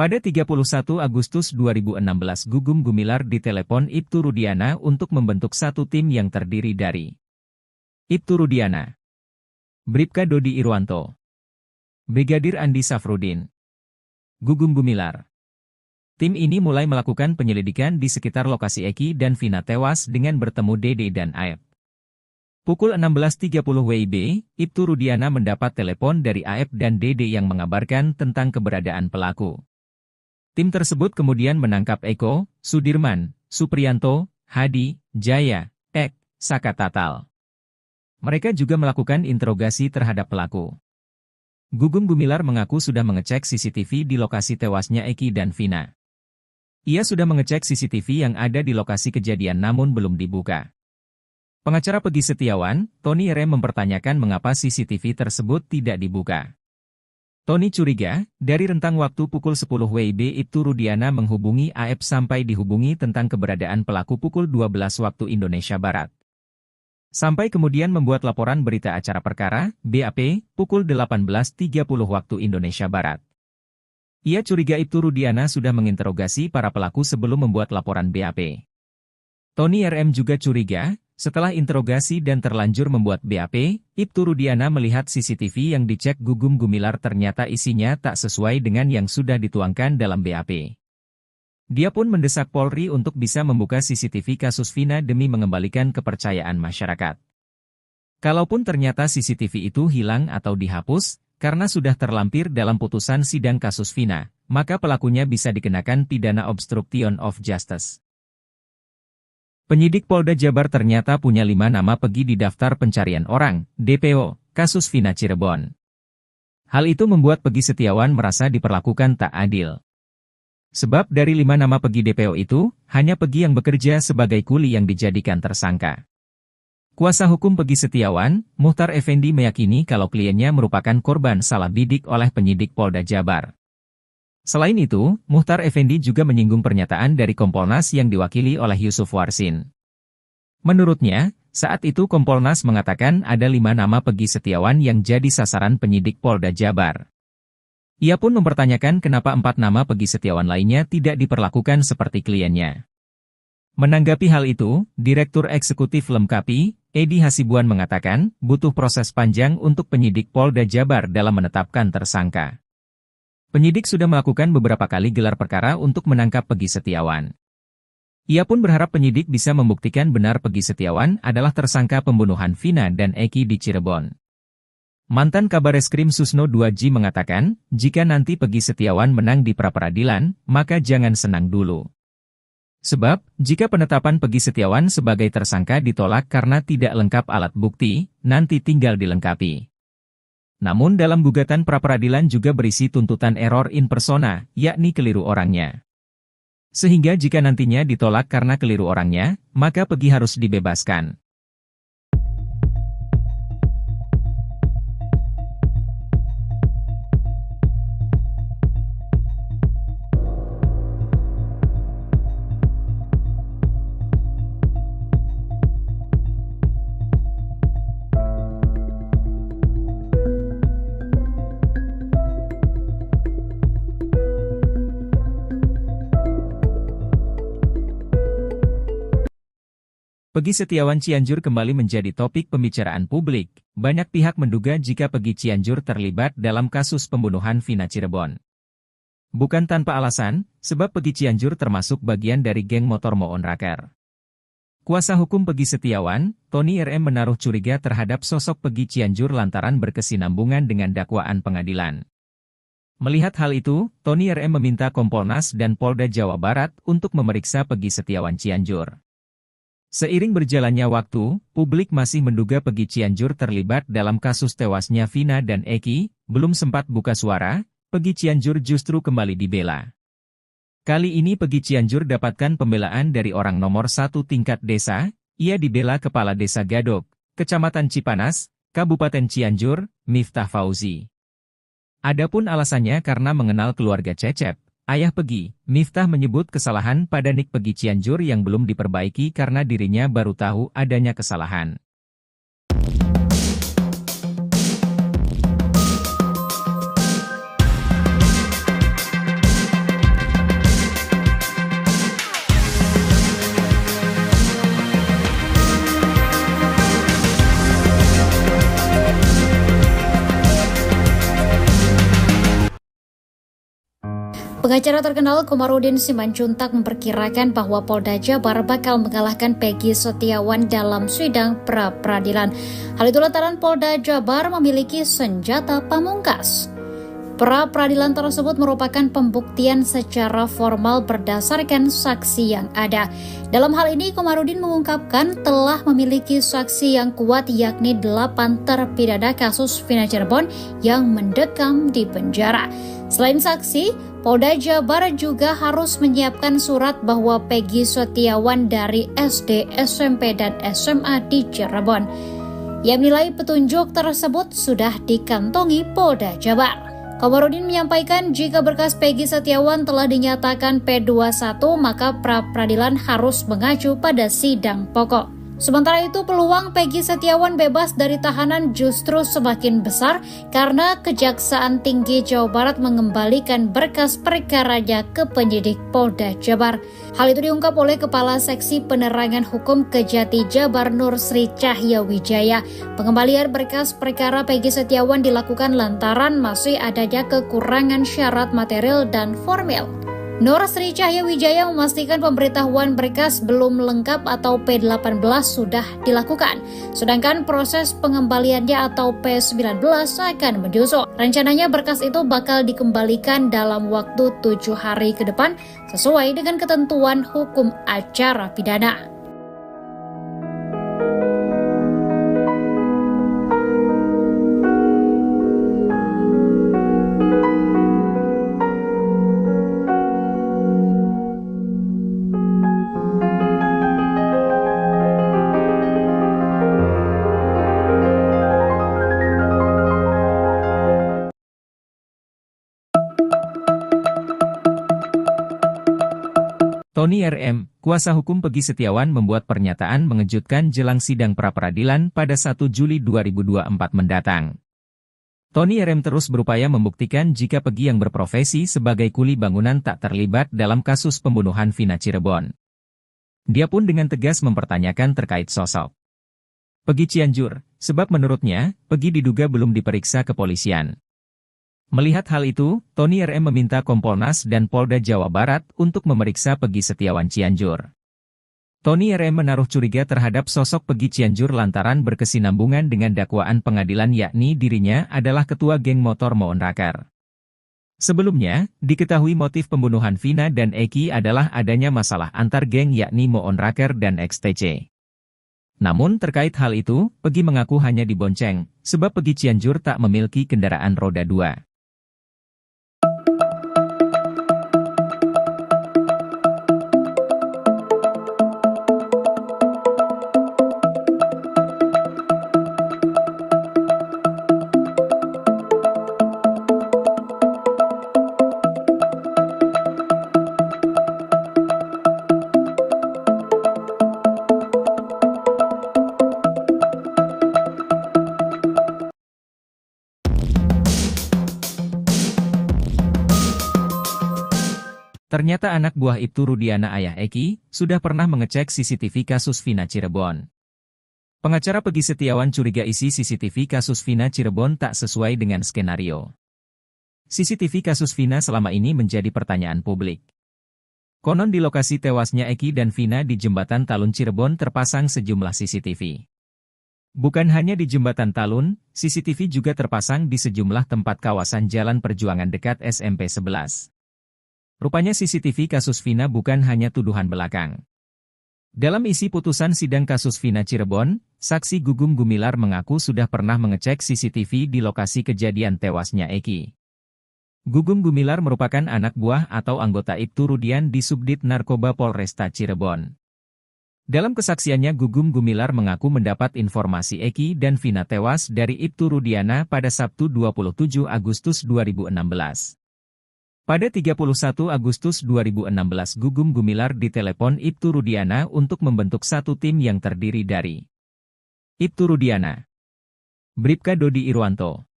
Pada 31 Agustus 2016 Gugum Gumilar ditelepon Ibtu Rudiana untuk membentuk satu tim yang terdiri dari Ibtu Rudiana, Bribka Dodi Irwanto, Brigadir Andi Safrudin, Gugum Gumilar. Tim ini mulai melakukan penyelidikan di sekitar lokasi Eki dan Vina tewas dengan bertemu Dede dan Aep. Pukul 16.30 WIB, Ibtu Rudiana mendapat telepon dari Aep dan Dede yang mengabarkan tentang keberadaan pelaku. Tim tersebut kemudian menangkap Eko, Sudirman, Supriyanto, Hadi, Jaya, Ek, Saka Tatal. Mereka juga melakukan interogasi terhadap pelaku. Gugum Gumilar mengaku sudah mengecek CCTV di lokasi tewasnya Eki dan Vina. Ia sudah mengecek CCTV yang ada di lokasi kejadian namun belum dibuka. Pengacara Peggy Setiawan, Tony RM mempertanyakan mengapa CCTV tersebut tidak dibuka. Tony curiga, dari rentang waktu pukul 10 WIB Ibtu Rudiana menghubungi AF sampai dihubungi tentang keberadaan pelaku pukul 12 waktu Indonesia Barat. Sampai kemudian membuat laporan berita acara perkara, BAP, pukul 18.30 waktu Indonesia Barat. Ia curiga Ibtu Rudiana sudah menginterogasi para pelaku sebelum membuat laporan BAP. Tony RM juga curiga, setelah interogasi dan terlanjur membuat BAP, Ibtu Rudiana melihat CCTV yang dicek Gugum Gumilar ternyata isinya tak sesuai dengan yang sudah dituangkan dalam BAP. Dia pun mendesak Polri untuk bisa membuka CCTV kasus Vina demi mengembalikan kepercayaan masyarakat. Kalaupun ternyata CCTV itu hilang atau dihapus, karena sudah terlampir dalam putusan sidang kasus Vina, maka pelakunya bisa dikenakan pidana obstruction of justice. Penyidik Polda Jabar ternyata punya 5 nama Peggy di daftar pencarian orang, DPO, kasus Vina Cirebon. Hal itu membuat Peggy Setiawan merasa diperlakukan tak adil. Sebab dari 5 nama Peggy DPO itu, hanya Peggy yang bekerja sebagai kuli yang dijadikan tersangka. Kuasa hukum Peggy Setiawan, Muhtar Effendi meyakini kalau kliennya merupakan korban salah bidik oleh penyidik Polda Jabar. Selain itu, Muhtar Effendi juga menyinggung pernyataan dari Kompolnas yang diwakili oleh Yusuf Warsin. Menurutnya, saat itu Kompolnas mengatakan ada 5 nama Peggy Setiawan yang jadi sasaran penyidik Polda Jabar. Ia pun mempertanyakan kenapa 4 nama Peggy Setiawan lainnya tidak diperlakukan seperti kliennya. Menanggapi hal itu, Direktur Eksekutif Lemkapi, Edi Hasibuan mengatakan, butuh proses panjang untuk penyidik Polda Jabar dalam menetapkan tersangka. Penyidik sudah melakukan beberapa kali gelar perkara untuk menangkap Peggy Setiawan. Ia pun berharap penyidik bisa membuktikan benar Peggy Setiawan adalah tersangka pembunuhan Vina dan Eki di Cirebon. Mantan Kabareskrim Susno 2J mengatakan, jika nanti Peggy Setiawan menang di pra-peradilan, maka jangan senang dulu. Sebab, jika penetapan Peggy Setiawan sebagai tersangka ditolak karena tidak lengkap alat bukti, nanti tinggal dilengkapi. Namun dalam gugatan pra-peradilan juga berisi tuntutan error in persona, yakni keliru orangnya. Sehingga jika nantinya ditolak karena keliru orangnya, maka Peggy harus dibebaskan. Peggy Setiawan Cianjur kembali menjadi topik pembicaraan publik. Banyak pihak menduga jika Peggy Cianjur terlibat dalam kasus pembunuhan Vina Cirebon. Bukan tanpa alasan, sebab Peggy Cianjur termasuk bagian dari geng motor Moon Raker. Kuasa hukum Peggy Setiawan, Tony RM menaruh curiga terhadap sosok Peggy Cianjur lantaran berkesinambungan dengan dakwaan pengadilan. Melihat hal itu, Tony RM meminta Kompolnas dan Polda Jawa Barat untuk memeriksa Peggy Setiawan Cianjur. Seiring berjalannya waktu, publik masih menduga Peggy Cianjur terlibat dalam kasus tewasnya Vina dan Eki. Belum sempat buka suara, Peggy Cianjur justru kembali dibela. Kali ini Peggy Cianjur dapatkan pembelaan dari orang nomor 1 tingkat desa. Ia dibela Kepala Desa Gadok, Kecamatan Cipanas, Kabupaten Cianjur, Miftah Fauzi. Adapun alasannya karena mengenal keluarga Cecep, ayah Peggy. Miftah menyebut kesalahan pada nik Peggy Cianjur yang belum diperbaiki karena dirinya baru tahu adanya kesalahan. Pengacara terkenal Komarudin Simanjuntak memperkirakan bahwa Polda Jabar bakal mengalahkan Peggy Setiawan dalam sidang pra-peradilan. Hal itu lantaran Polda Jabar memiliki senjata pamungkas. Pra-peradilan tersebut merupakan pembuktian secara formal berdasarkan saksi yang ada. Dalam hal ini, Komarudin mengungkapkan telah memiliki saksi yang kuat yakni 8 terpidana kasus Vina Cirebon yang mendekam di penjara. Selain saksi, Polda Jabar juga harus menyiapkan surat bahwa Peggy Setiawan dari SD, SMP, dan SMA di Cirebon. Ia menilai petunjuk tersebut sudah dikantongi Polda Jabar. Komarudin menyampaikan jika berkas Peggy Setiawan telah dinyatakan P21, maka pra-peradilan harus mengacu pada sidang pokok. Sementara itu, peluang Peggy Setiawan bebas dari tahanan justru semakin besar karena Kejaksaan Tinggi Jawa Barat mengembalikan berkas perkaranya ke penyidik Polda Jabar. Hal itu diungkap oleh Kepala Seksi Penerangan Hukum Kejati Jabar Nur Sri Cahya Wijaya. Pengembalian berkas perkara Peggy Setiawan dilakukan lantaran masih adanya kekurangan syarat material dan formil. Nur Sri Cahya Wijaya memastikan pemberitahuan berkas belum lengkap atau P18 sudah dilakukan, sedangkan proses pengembaliannya atau P19 akan menyusul. Rencananya berkas itu bakal dikembalikan dalam waktu 7 hari ke depan sesuai dengan ketentuan hukum acara pidana. Tony RM, kuasa hukum Peggy Setiawan membuat pernyataan mengejutkan jelang sidang pra-peradilan pada 1 Juli 2024 mendatang. Tony RM terus berupaya membuktikan jika Peggy yang berprofesi sebagai kuli bangunan tak terlibat dalam kasus pembunuhan Vina Cirebon. Dia pun dengan tegas mempertanyakan terkait sosok Peggy Cianjur, sebab menurutnya, Peggy diduga belum diperiksa kepolisian. Melihat hal itu, Tony RM meminta Kompolnas dan Polda Jawa Barat untuk memeriksa Peggy Setiawan Cianjur. Tony RM menaruh curiga terhadap sosok Peggy Cianjur lantaran berkesinambungan dengan dakwaan pengadilan yakni dirinya adalah ketua geng motor Moon Raker. Sebelumnya, diketahui motif pembunuhan Vina dan Eki adalah adanya masalah antar geng yakni Moon Raker dan XTC. Namun terkait hal itu, Peggy mengaku hanya dibonceng, sebab Peggy Cianjur tak memiliki kendaraan roda 2. Ternyata anak buah Ibtu Rudiana ayah Eki, sudah pernah mengecek CCTV kasus Vina Cirebon. Pengacara Peggy Setiawan curiga isi CCTV kasus Vina Cirebon tak sesuai dengan skenario. CCTV kasus Vina selama ini menjadi pertanyaan publik. Konon di lokasi tewasnya Eki dan Vina di Jembatan Talun Cirebon terpasang sejumlah CCTV. Bukan hanya di Jembatan Talun, CCTV juga terpasang di sejumlah tempat kawasan Jalan Perjuangan dekat SMP 11. Rupanya CCTV kasus Vina bukan hanya tuduhan belakang. Dalam isi putusan sidang kasus Vina Cirebon, saksi Gugum Gumilar mengaku sudah pernah mengecek CCTV di lokasi kejadian tewasnya Eki. Gugum Gumilar merupakan anak buah atau anggota Ibtu Rudian di Subdit Narkoba Polresta Cirebon. Dalam kesaksiannya Gugum Gumilar mengaku mendapat informasi Eki dan Vina tewas dari Ibtu Rudiana pada Sabtu 27 Agustus 2016. Pada 31 Agustus 2016 Gugum Gumilar ditelepon Ibtu Rudiana untuk membentuk satu tim yang terdiri dari Ibtu Rudiana, Bribka Dodi Irwanto,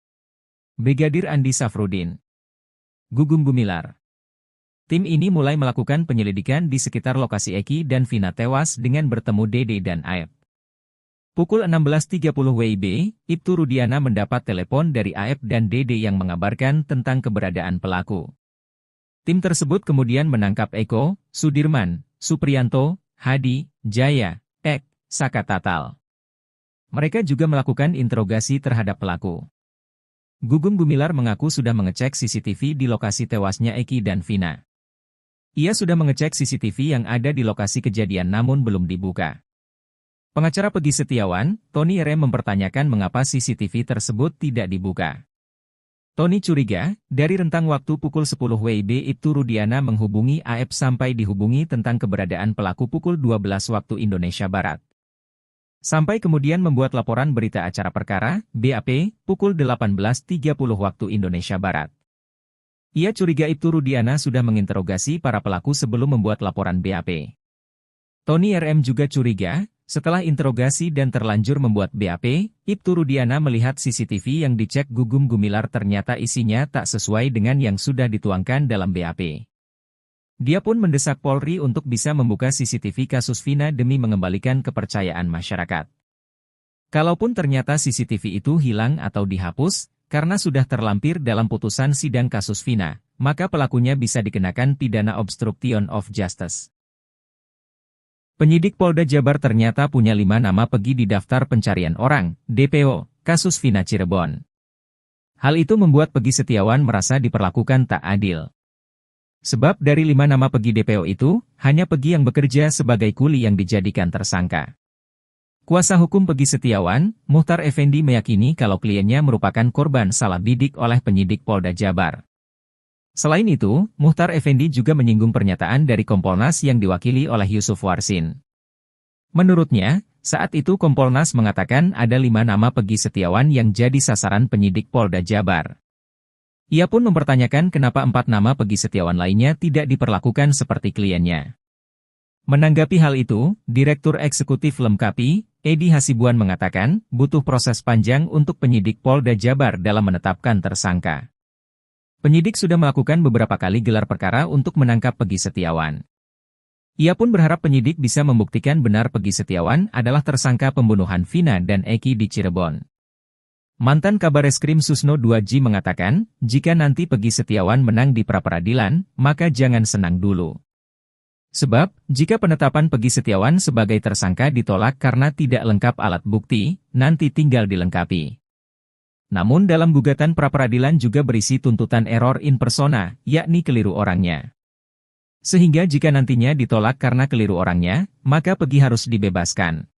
Brigadir Andi Safrudin, Gugum Gumilar. Tim ini mulai melakukan penyelidikan di sekitar lokasi Eki dan Vina tewas dengan bertemu Dede dan Aep. Pukul 16.30 WIB, Ibtu Rudiana mendapat telepon dari Aep dan Dede yang mengabarkan tentang keberadaan pelaku. Tim tersebut kemudian menangkap Eko, Sudirman, Supriyanto, Hadi, Jaya, Ek, Saka Tatal. Mereka juga melakukan interogasi terhadap pelaku. Gugum Gumilar mengaku sudah mengecek CCTV di lokasi tewasnya Eki dan Vina. Ia sudah mengecek CCTV yang ada di lokasi kejadian namun belum dibuka. Pengacara Peggy Setiawan, Tony RM mempertanyakan mengapa CCTV tersebut tidak dibuka. Tony curiga, dari rentang waktu pukul 10 WIB Ibtu Rudiana menghubungi AF sampai dihubungi tentang keberadaan pelaku pukul 12 waktu Indonesia Barat. Sampai kemudian membuat laporan berita acara perkara, BAP, pukul 18.30 waktu Indonesia Barat. Ia curiga Ibtu Rudiana sudah menginterogasi para pelaku sebelum membuat laporan BAP. Tony RM juga curiga, setelah interogasi dan terlanjur membuat BAP, Ibtu Rudiana melihat CCTV yang dicek Gugum Gumilar ternyata isinya tak sesuai dengan yang sudah dituangkan dalam BAP. Dia pun mendesak Polri untuk bisa membuka CCTV kasus Vina demi mengembalikan kepercayaan masyarakat. Kalaupun ternyata CCTV itu hilang atau dihapus, karena sudah terlampir dalam putusan sidang kasus Vina, maka pelakunya bisa dikenakan pidana obstruction of justice. Penyidik Polda Jabar ternyata punya 5 nama Peggy di daftar pencarian orang, DPO, kasus Vina Cirebon. Hal itu membuat Peggy Setiawan merasa diperlakukan tak adil. Sebab dari 5 nama Peggy DPO itu, hanya Peggy yang bekerja sebagai kuli yang dijadikan tersangka. Kuasa hukum Peggy Setiawan, Muhtar Effendi meyakini kalau kliennya merupakan korban salah bidik oleh penyidik Polda Jabar. Selain itu, Muhtar Effendi juga menyinggung pernyataan dari Kompolnas yang diwakili oleh Yusuf Warsin. Menurutnya, saat itu Kompolnas mengatakan ada 5 nama Peggy Setiawan yang jadi sasaran penyidik Polda Jabar. Ia pun mempertanyakan kenapa 4 nama Peggy Setiawan lainnya tidak diperlakukan seperti kliennya. Menanggapi hal itu, Direktur Eksekutif Lemkapi, Edi Hasibuan mengatakan, butuh proses panjang untuk penyidik Polda Jabar dalam menetapkan tersangka. Penyidik sudah melakukan beberapa kali gelar perkara untuk menangkap Peggy Setiawan. Ia pun berharap penyidik bisa membuktikan benar Peggy Setiawan adalah tersangka pembunuhan Vina dan Eki di Cirebon. Mantan Kabareskrim Susno 2J mengatakan, jika nanti Peggy Setiawan menang di pra-peradilan, maka jangan senang dulu. Sebab, jika penetapan Peggy Setiawan sebagai tersangka ditolak karena tidak lengkap alat bukti, nanti tinggal dilengkapi. Namun dalam gugatan pra-peradilan juga berisi tuntutan error in persona, yakni keliru orangnya. Sehingga jika nantinya ditolak karena keliru orangnya, maka Peggy harus dibebaskan.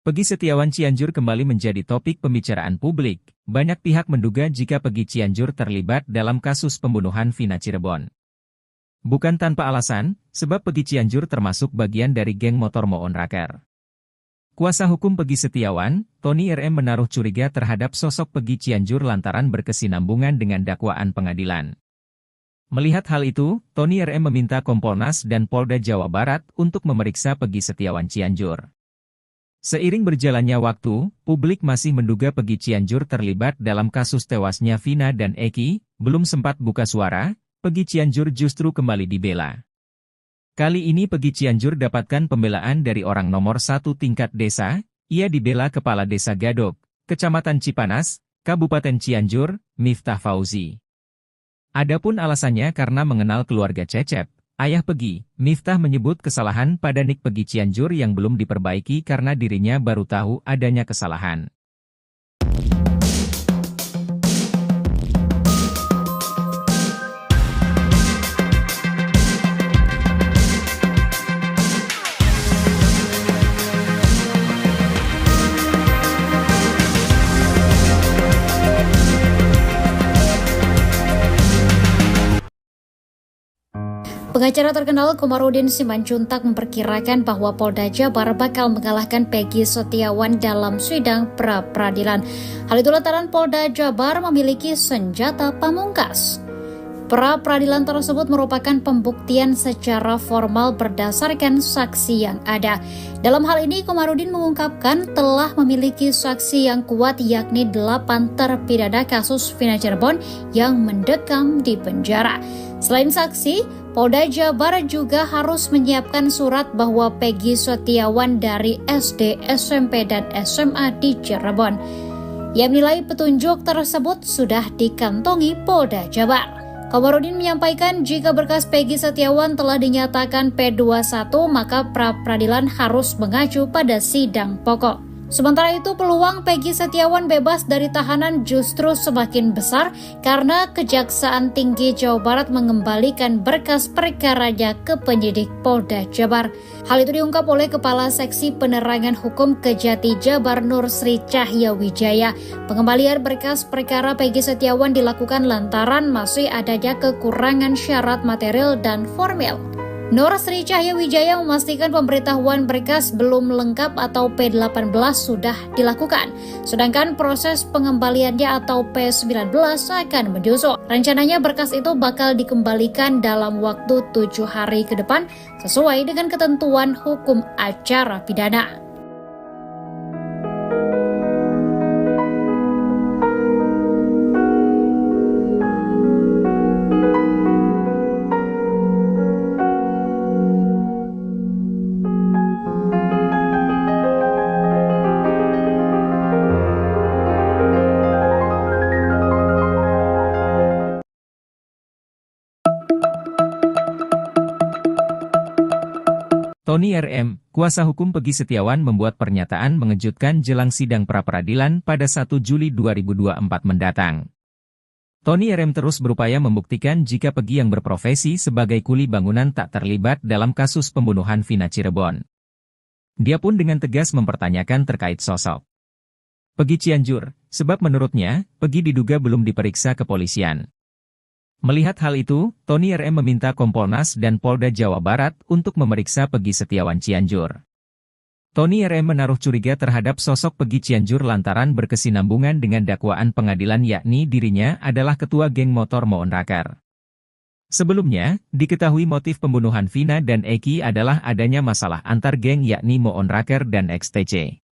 Peggy Setiawan Cianjur kembali menjadi topik pembicaraan publik. Banyak pihak menduga jika Peggy Cianjur terlibat dalam kasus pembunuhan Vina Cirebon. Bukan tanpa alasan, sebab Peggy Cianjur termasuk bagian dari geng motor Moon Raker. Kuasa hukum Peggy Setiawan, Tony RM menaruh curiga terhadap sosok Peggy Cianjur lantaran berkesinambungan dengan dakwaan pengadilan. Melihat hal itu, Tony RM meminta Kompolnas dan Polda Jawa Barat untuk memeriksa Peggy Setiawan Cianjur. Seiring berjalannya waktu, publik masih menduga Peggy Cianjur terlibat dalam kasus tewasnya Vina dan Eki. Belum sempat buka suara, Peggy Cianjur justru kembali dibela. Kali ini Peggy Cianjur dapatkan pembelaan dari orang nomor 1 tingkat desa. Ia dibela Kepala Desa Gadok, Kecamatan Cipanas, Kabupaten Cianjur, Miftah Fauzi. Adapun alasannya karena mengenal keluarga Cecep, ayah Peggy. Miftah menyebut kesalahan pada nik Peggy Cianjur yang belum diperbaiki karena dirinya baru tahu adanya kesalahan. Pengacara terkenal Komarudin Simanjuntak memperkirakan bahwa Polda Jabar bakal mengalahkan Peggy Setiawan dalam sidang pra-peradilan. Hal itu lantaran Polda Jabar memiliki senjata pamungkas. Pra-peradilan tersebut merupakan pembuktian secara formal berdasarkan saksi yang ada. Dalam hal ini, Komarudin mengungkapkan telah memiliki saksi yang kuat yakni 8 terpidana kasus Vina Cirebon yang mendekam di penjara. Selain saksi, Polda Jabar juga harus menyiapkan surat bahwa Peggy Setiawan dari SD, SMP, dan SMA di Cirebon. Ia menilai petunjuk tersebut sudah dikantongi Polda Jabar. Komarudin menyampaikan jika berkas Peggy Setiawan telah dinyatakan P21, maka pra-peradilan harus mengacu pada sidang pokok. Sementara itu, peluang Peggy Setiawan bebas dari tahanan justru semakin besar karena Kejaksaan Tinggi Jawa Barat mengembalikan berkas perkaranya ke penyidik Polda Jabar. Hal itu diungkap oleh Kepala Seksi Penerangan Hukum Kejati Jabar Nur Sri Cahya Wijaya. Pengembalian berkas perkara Peggy Setiawan dilakukan lantaran masih adanya kekurangan syarat material dan formil. Nur Sri Cahya Wijaya memastikan pemberitahuan berkas belum lengkap atau P18 sudah dilakukan, sedangkan proses pengembaliannya atau P19 akan menyusul. Rencananya berkas itu bakal dikembalikan dalam waktu 7 hari ke depan sesuai dengan ketentuan hukum acara pidana. Tony RM, kuasa hukum Peggy Setiawan membuat pernyataan mengejutkan jelang sidang pra-peradilan pada 1 Juli 2024 mendatang. Tony RM terus berupaya membuktikan jika Peggy yang berprofesi sebagai kuli bangunan tak terlibat dalam kasus pembunuhan Vina Cirebon. Dia pun dengan tegas mempertanyakan terkait sosok Peggy Cianjur, sebab menurutnya, Peggy diduga belum diperiksa kepolisian. Melihat hal itu, Tony RM meminta Kompolnas dan Polda Jawa Barat untuk memeriksa Peggy Setiawan Cianjur. Tony RM menaruh curiga terhadap sosok Peggy Cianjur lantaran berkesinambungan dengan dakwaan pengadilan yakni dirinya adalah ketua geng motor Moon Raker. Sebelumnya, diketahui motif pembunuhan Vina dan Eki adalah adanya masalah antar geng yakni Moon Raker dan XTC.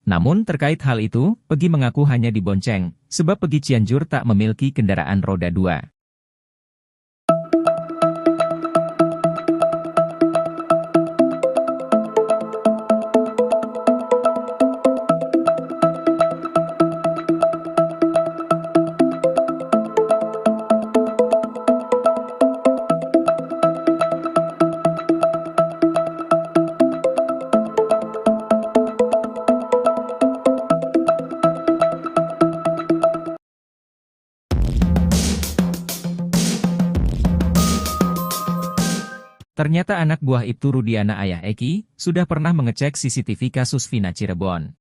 Namun terkait hal itu, Peggy mengaku hanya dibonceng, sebab Peggy Cianjur tak memiliki kendaraan roda 2. Ternyata anak buah Ibtu Rudiana ayah Eki, sudah pernah mengecek CCTV kasus Vina Cirebon.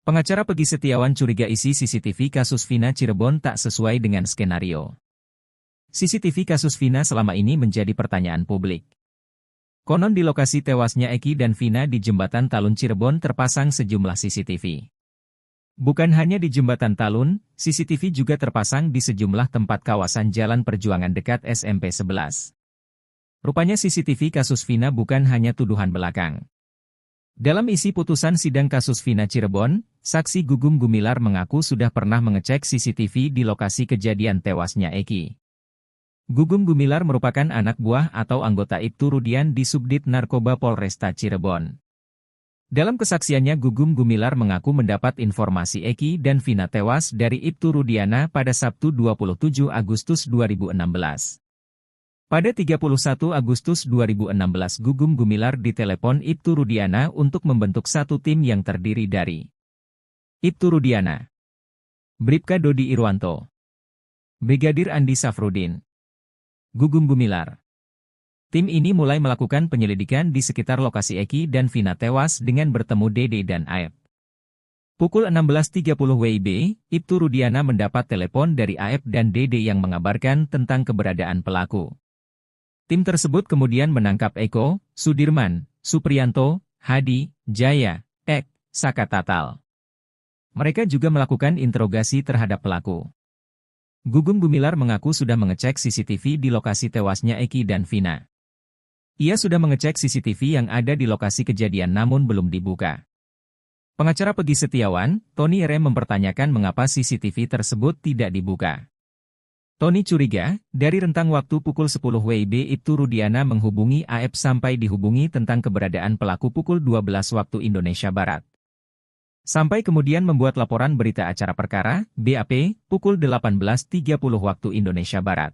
Pengacara Peggy Setiawan curiga isi CCTV kasus Vina Cirebon tak sesuai dengan skenario. CCTV kasus Vina selama ini menjadi pertanyaan publik. Konon di lokasi tewasnya Eki dan Vina di Jembatan Talun Cirebon terpasang sejumlah CCTV. Bukan hanya di Jembatan Talun, CCTV juga terpasang di sejumlah tempat kawasan Jalan Perjuangan dekat SMP 11. Rupanya CCTV kasus Vina bukan hanya tuduhan belakang. Dalam isi putusan sidang kasus Vina Cirebon, saksi Gugum Gumilar mengaku sudah pernah mengecek CCTV di lokasi kejadian tewasnya Eki. Gugum Gumilar merupakan anak buah atau anggota Ibtu Rudian di Subdit Narkoba Polresta Cirebon. Dalam kesaksiannya Gugum Gumilar mengaku mendapat informasi Eki dan Vina tewas dari Ibtu Rudiana pada Sabtu 27 Agustus 2016. Pada 31 Agustus 2016 Gugum Gumilar ditelepon Ibtu Rudiana untuk membentuk satu tim yang terdiri dari Ibtu Rudiana, Bribka Dodi Irwanto, Brigadir Andi Safrudin, Gugum Gumilar. Tim ini mulai melakukan penyelidikan di sekitar lokasi Eki dan Vina tewas dengan bertemu Dede dan Aep. Pukul 16.30 WIB, Ibtu Rudiana mendapat telepon dari Aep dan Dede yang mengabarkan tentang keberadaan pelaku. Tim tersebut kemudian menangkap Eko, Sudirman, Supriyanto, Hadi, Jaya, Ek, Saka Tatal. Mereka juga melakukan interogasi terhadap pelaku. Gugum Gumilar mengaku sudah mengecek CCTV di lokasi tewasnya Eki dan Vina. Ia sudah mengecek CCTV yang ada di lokasi kejadian namun belum dibuka. Pengacara Peggy Setiawan, Tony RM mempertanyakan mengapa CCTV tersebut tidak dibuka. Tony curiga, dari rentang waktu pukul 10 WIB Ibtu Rudiana menghubungi AF sampai dihubungi tentang keberadaan pelaku pukul 12 waktu Indonesia Barat. Sampai kemudian membuat laporan berita acara perkara, BAP, pukul 18.30 waktu Indonesia Barat.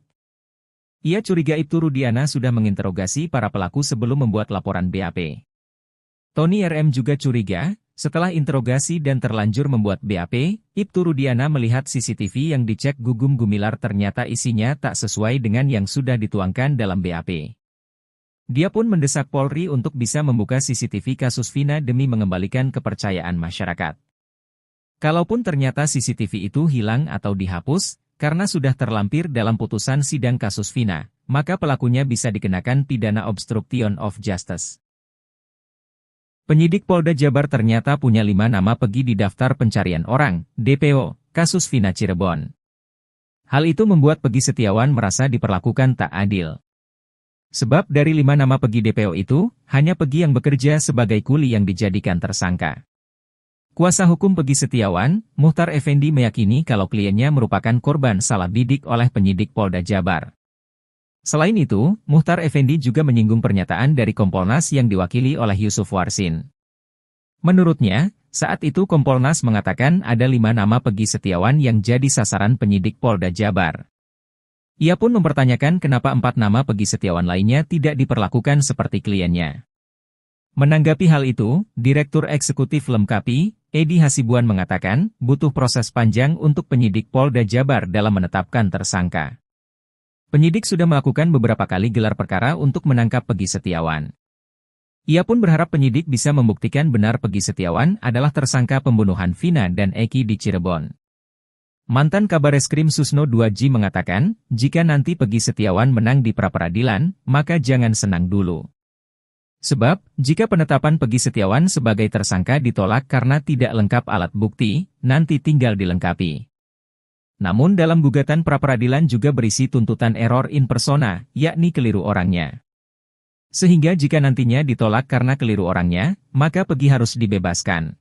Ia curiga Ibtu Rudiana sudah menginterogasi para pelaku sebelum membuat laporan BAP. Tony RM juga curiga, setelah interogasi dan terlanjur membuat BAP, Ibtu Rudiana melihat CCTV yang dicek Gugum Gumilar ternyata isinya tak sesuai dengan yang sudah dituangkan dalam BAP. Dia pun mendesak Polri untuk bisa membuka CCTV kasus Vina demi mengembalikan kepercayaan masyarakat. Kalaupun ternyata CCTV itu hilang atau dihapus, karena sudah terlampir dalam putusan sidang kasus Vina, maka pelakunya bisa dikenakan pidana obstruction of justice. Penyidik Polda Jabar ternyata punya 5 nama Peggy di daftar pencarian orang, DPO, kasus Vina Cirebon. Hal itu membuat Peggy Setiawan merasa diperlakukan tak adil. Sebab dari 5 nama Peggy DPO itu, hanya Peggy yang bekerja sebagai kuli yang dijadikan tersangka. Kuasa hukum Peggy Setiawan, Muhtar Effendi meyakini kalau kliennya merupakan korban salah bidik oleh penyidik Polda Jabar. Selain itu, Muhtar Effendi juga menyinggung pernyataan dari Kompolnas yang diwakili oleh Yusuf Warsin. Menurutnya, saat itu Kompolnas mengatakan ada 5 nama Peggy Setiawan yang jadi sasaran penyidik Polda Jabar. Ia pun mempertanyakan kenapa 4 nama Peggy Setiawan lainnya tidak diperlakukan seperti kliennya. Menanggapi hal itu, Direktur Eksekutif Lemkapi, Edi Hasibuan mengatakan, butuh proses panjang untuk penyidik Polda Jabar dalam menetapkan tersangka. Penyidik sudah melakukan beberapa kali gelar perkara untuk menangkap Peggy Setiawan. Ia pun berharap penyidik bisa membuktikan benar Peggy Setiawan adalah tersangka pembunuhan Vina dan Eki di Cirebon. Mantan Kabareskrim Susno 2J mengatakan, jika nanti Peggy Setiawan menang di pra-peradilan, maka jangan senang dulu. Sebab, jika penetapan Peggy Setiawan sebagai tersangka ditolak karena tidak lengkap alat bukti, nanti tinggal dilengkapi. Namun dalam gugatan pra-peradilan juga berisi tuntutan error in persona, yakni keliru orangnya. Sehingga jika nantinya ditolak karena keliru orangnya, maka Peggy harus dibebaskan.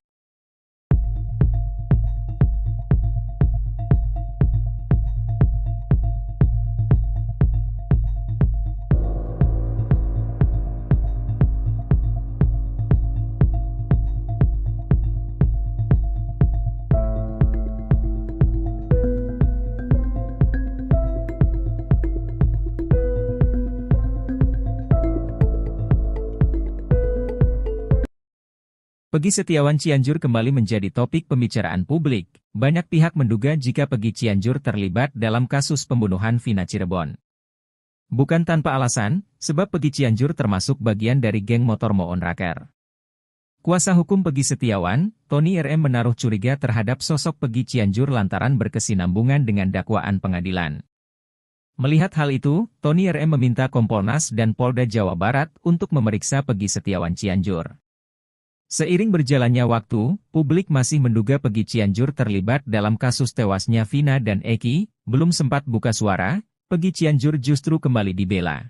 Peggy Setiawan Cianjur kembali menjadi topik pembicaraan publik. Banyak pihak menduga jika Peggy Cianjur terlibat dalam kasus pembunuhan Vina Cirebon. Bukan tanpa alasan, sebab Peggy Cianjur termasuk bagian dari geng motor Moon Raker. Kuasa hukum Peggy Setiawan, Tony RM menaruh curiga terhadap sosok Peggy Cianjur lantaran berkesinambungan dengan dakwaan pengadilan. Melihat hal itu, Tony RM meminta Kompolnas dan Polda Jawa Barat untuk memeriksa Peggy Setiawan Cianjur. Seiring berjalannya waktu, publik masih menduga Peggy Cianjur terlibat dalam kasus tewasnya Vina dan Eki. Belum sempat buka suara, Peggy Cianjur justru kembali dibela.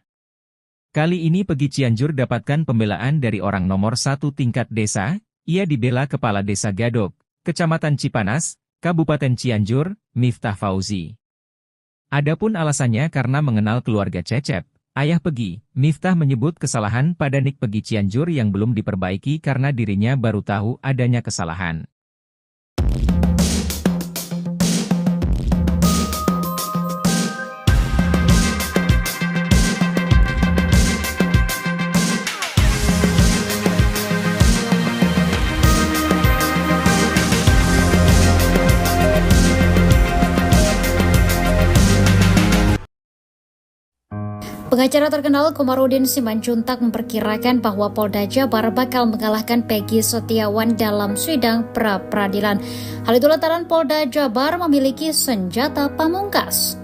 Kali ini Peggy Cianjur dapatkan pembelaan dari orang nomor 1 tingkat desa. Ia dibela Kepala Desa Gadok, Kecamatan Cipanas, Kabupaten Cianjur, Miftah Fauzi. Adapun alasannya karena mengenal keluarga Cecep, ayah Peggy. Miftah menyebut kesalahan pada nik Peggy Cianjur yang belum diperbaiki karena dirinya baru tahu adanya kesalahan. Pengacara terkenal Komarudin Simanjuntak memperkirakan bahwa Polda Jabar bakal mengalahkan Peggy Setiawan dalam sidang pra-peradilan. Hal itu lantaran Polda Jabar memiliki senjata pamungkas.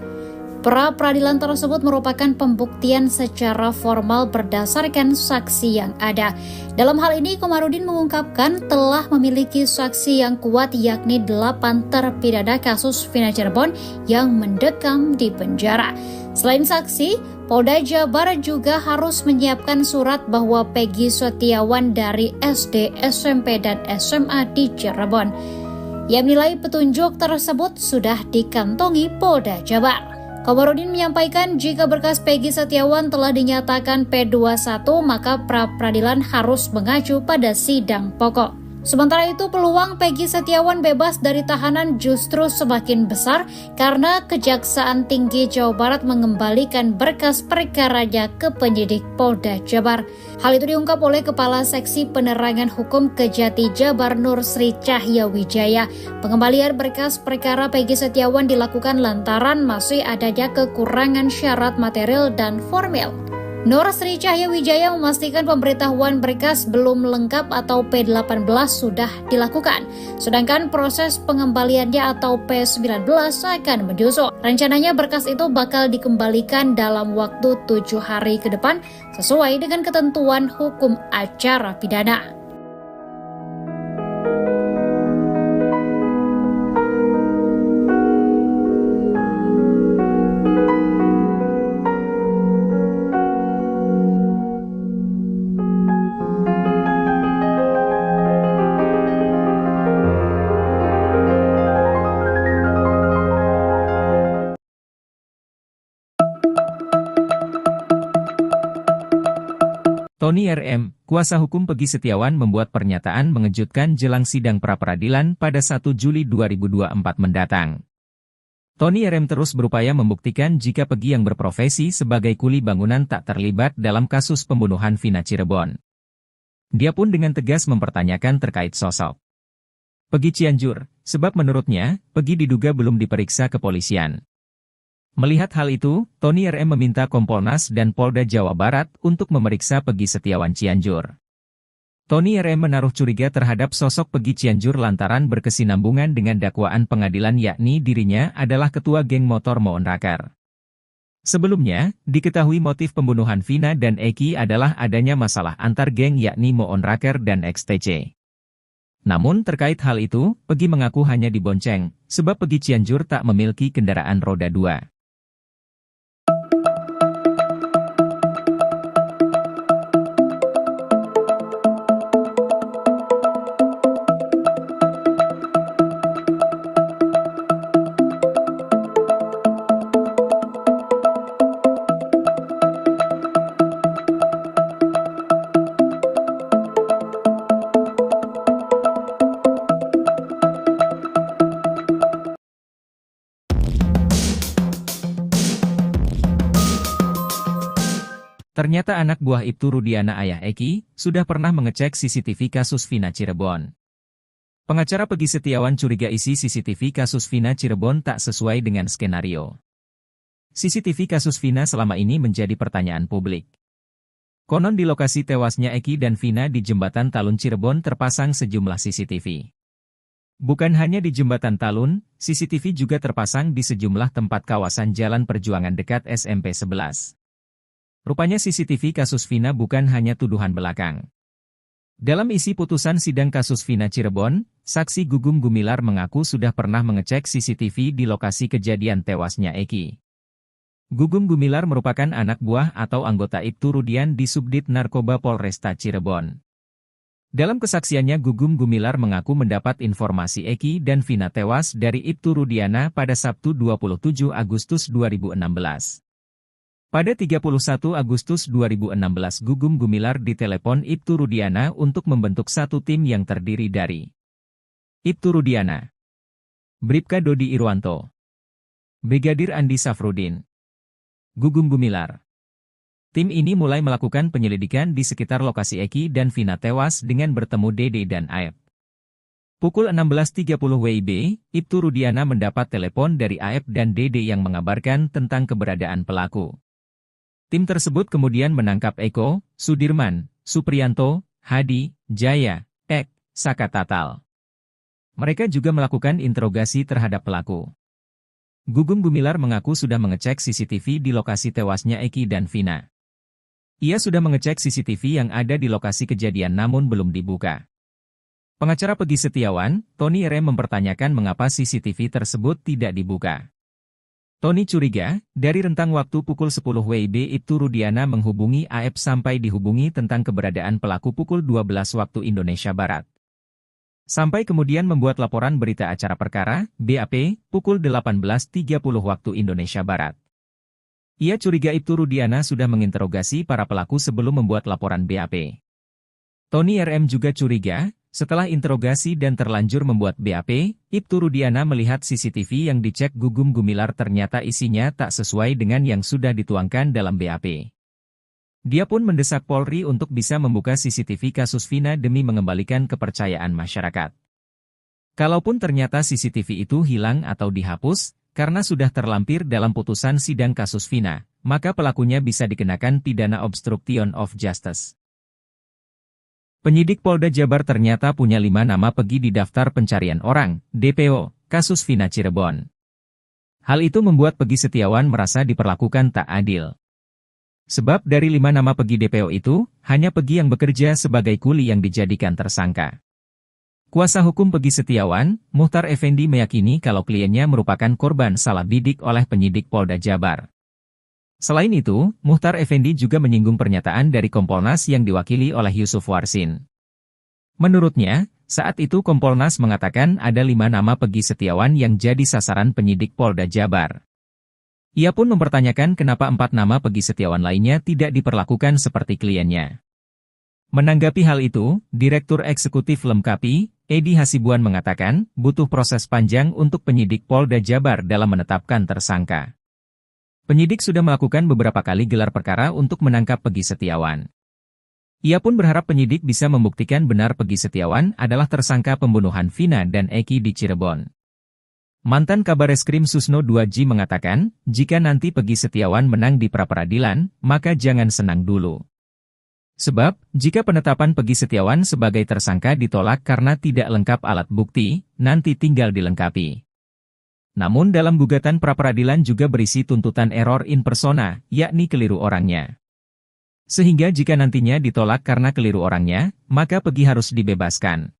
Pra-peradilan tersebut merupakan pembuktian secara formal berdasarkan saksi yang ada. Dalam hal ini, Komarudin mengungkapkan telah memiliki saksi yang kuat yakni 8 terpidana kasus Vina Cirebon yang mendekam di penjara. Selain saksi, Polda Jabar juga harus menyiapkan surat bahwa Peggy Setiawan dari SD, SMP, dan SMA di Cirebon. Ia menilai petunjuk tersebut sudah dikantongi Polda Jabar. Komarudin menyampaikan jika berkas Peggy Setiawan telah dinyatakan P21, maka pra-peradilan harus mengacu pada sidang pokok. Sementara itu, peluang Peggy Setiawan bebas dari tahanan justru semakin besar karena Kejaksaan Tinggi Jawa Barat mengembalikan berkas perkaranya ke penyidik Polda Jabar. Hal itu diungkap oleh Kepala Seksi Penerangan Hukum Kejati Jabar Nur Sri Cahya Wijaya. Pengembalian berkas perkara Peggy Setiawan dilakukan lantaran masih adanya kekurangan syarat material dan formil. Nur Sri Cahya Wijaya memastikan pemberitahuan berkas belum lengkap atau P18 sudah dilakukan, sedangkan proses pengembaliannya atau P19 akan menyusul. Rencananya berkas itu bakal dikembalikan dalam waktu 7 hari ke depan sesuai dengan ketentuan hukum acara pidana. Tony RM, kuasa hukum Peggy Setiawan membuat pernyataan mengejutkan jelang sidang pra-peradilan pada 1 Juli 2024 mendatang. Tony RM terus berupaya membuktikan jika Peggy yang berprofesi sebagai kuli bangunan tak terlibat dalam kasus pembunuhan Vina Cirebon. Dia pun dengan tegas mempertanyakan terkait sosok Peggy Cianjur, sebab menurutnya, Peggy diduga belum diperiksa kepolisian. Melihat hal itu, Tony RM meminta Kompolnas dan Polda Jawa Barat untuk memeriksa Peggy Setiawan Cianjur. Tony RM menaruh curiga terhadap sosok Peggy Cianjur lantaran berkesinambungan dengan dakwaan pengadilan yakni dirinya adalah ketua geng motor Moonraker. Sebelumnya, diketahui motif pembunuhan Vina dan Eki adalah adanya masalah antar geng yakni Moonraker dan XTC. Namun terkait hal itu, Peggy mengaku hanya dibonceng, sebab Peggy Cianjur tak memiliki kendaraan roda 2. Ternyata anak buah Ibtu Rudiana ayah Eki, sudah pernah mengecek CCTV kasus Vina Cirebon. Pengacara Peggy Setiawan curiga isi CCTV kasus Vina Cirebon tak sesuai dengan skenario. CCTV kasus Vina selama ini menjadi pertanyaan publik. Konon di lokasi tewasnya Eki dan Vina di Jembatan Talun Cirebon terpasang sejumlah CCTV. Bukan hanya di Jembatan Talun, CCTV juga terpasang di sejumlah tempat kawasan Jalan Perjuangan dekat SMP 11. Rupanya CCTV kasus Vina bukan hanya tuduhan belakang. Dalam isi putusan sidang kasus Vina Cirebon, saksi Gugum Gumilar mengaku sudah pernah mengecek CCTV di lokasi kejadian tewasnya Eki. Gugum Gumilar merupakan anak buah atau anggota Ibtu Rudian di Subdit Narkoba Polresta Cirebon. Dalam kesaksiannya Gugum Gumilar mengaku mendapat informasi Eki dan Vina tewas dari Ibtu Rudiana pada Sabtu 27 Agustus 2016. Pada 31 Agustus 2016 Gugum Gumilar ditelepon Ibtu Rudiana untuk membentuk satu tim yang terdiri dari Ibtu Rudiana, Bribka Dodi Irwanto, Brigadir Andi Safrudin, Gugum Gumilar. Tim ini mulai melakukan penyelidikan di sekitar lokasi Eki dan Vina tewas dengan bertemu Dede dan Aep. Pukul 16.30 WIB, Ibtu Rudiana mendapat telepon dari Aep dan Dede yang mengabarkan tentang keberadaan pelaku. Tim tersebut kemudian menangkap Eko, Sudirman, Supriyanto, Hadi, Jaya, Ek, Saka Tatal. Mereka juga melakukan interogasi terhadap pelaku. Gugum Gumilar mengaku sudah mengecek CCTV di lokasi tewasnya Eki dan Vina. Ia sudah mengecek CCTV yang ada di lokasi kejadian namun belum dibuka. Pengacara Peggy Setiawan, Tony RM mempertanyakan mengapa CCTV tersebut tidak dibuka. Tony curiga, dari rentang waktu pukul 10 WIB Ibtu Rudiana menghubungi AF sampai dihubungi tentang keberadaan pelaku pukul 12 waktu Indonesia Barat. Sampai kemudian membuat laporan berita acara perkara, BAP, pukul 18.30 waktu Indonesia Barat. Ia curiga Ibtu Rudiana sudah menginterogasi para pelaku sebelum membuat laporan BAP. Tony RM juga curiga, setelah interogasi dan terlanjur membuat BAP, Ibtu Rudiana melihat CCTV yang dicek Gugum Gumilar ternyata isinya tak sesuai dengan yang sudah dituangkan dalam BAP. Dia pun mendesak Polri untuk bisa membuka CCTV kasus Vina demi mengembalikan kepercayaan masyarakat. Kalaupun ternyata CCTV itu hilang atau dihapus, karena sudah terlampir dalam putusan sidang kasus Vina, maka pelakunya bisa dikenakan pidana obstruction of justice. Penyidik Polda Jabar ternyata punya 5 nama Peggy di daftar pencarian orang, DPO, kasus Vina Cirebon. Hal itu membuat Peggy Setiawan merasa diperlakukan tak adil. Sebab dari 5 nama Peggy DPO itu, hanya Peggy yang bekerja sebagai kuli yang dijadikan tersangka. Kuasa hukum Peggy Setiawan, Muhtar Effendi meyakini kalau kliennya merupakan korban salah bidik oleh penyidik Polda Jabar. Selain itu, Muhtar Effendi juga menyinggung pernyataan dari Kompolnas yang diwakili oleh Yusuf Warsin. Menurutnya, saat itu Kompolnas mengatakan ada 5 nama Peggy Setiawan yang jadi sasaran penyidik Polda Jabar. Ia pun mempertanyakan kenapa 4 nama Peggy Setiawan lainnya tidak diperlakukan seperti kliennya. Menanggapi hal itu, Direktur Eksekutif Lemkapi, Edi Hasibuan mengatakan, butuh proses panjang untuk penyidik Polda Jabar dalam menetapkan tersangka. Penyidik sudah melakukan beberapa kali gelar perkara untuk menangkap Peggy Setiawan. Ia pun berharap penyidik bisa membuktikan benar Peggy Setiawan adalah tersangka pembunuhan Vina dan Eki di Cirebon. Mantan Kabareskrim Susno 2J mengatakan, jika nanti Peggy Setiawan menang di pra-peradilan, maka jangan senang dulu. Sebab, jika penetapan Peggy Setiawan sebagai tersangka ditolak karena tidak lengkap alat bukti, nanti tinggal dilengkapi. Namun dalam gugatan pra-peradilan juga berisi tuntutan error in persona, yakni keliru orangnya. Sehingga jika nantinya ditolak karena keliru orangnya, maka Peggy harus dibebaskan.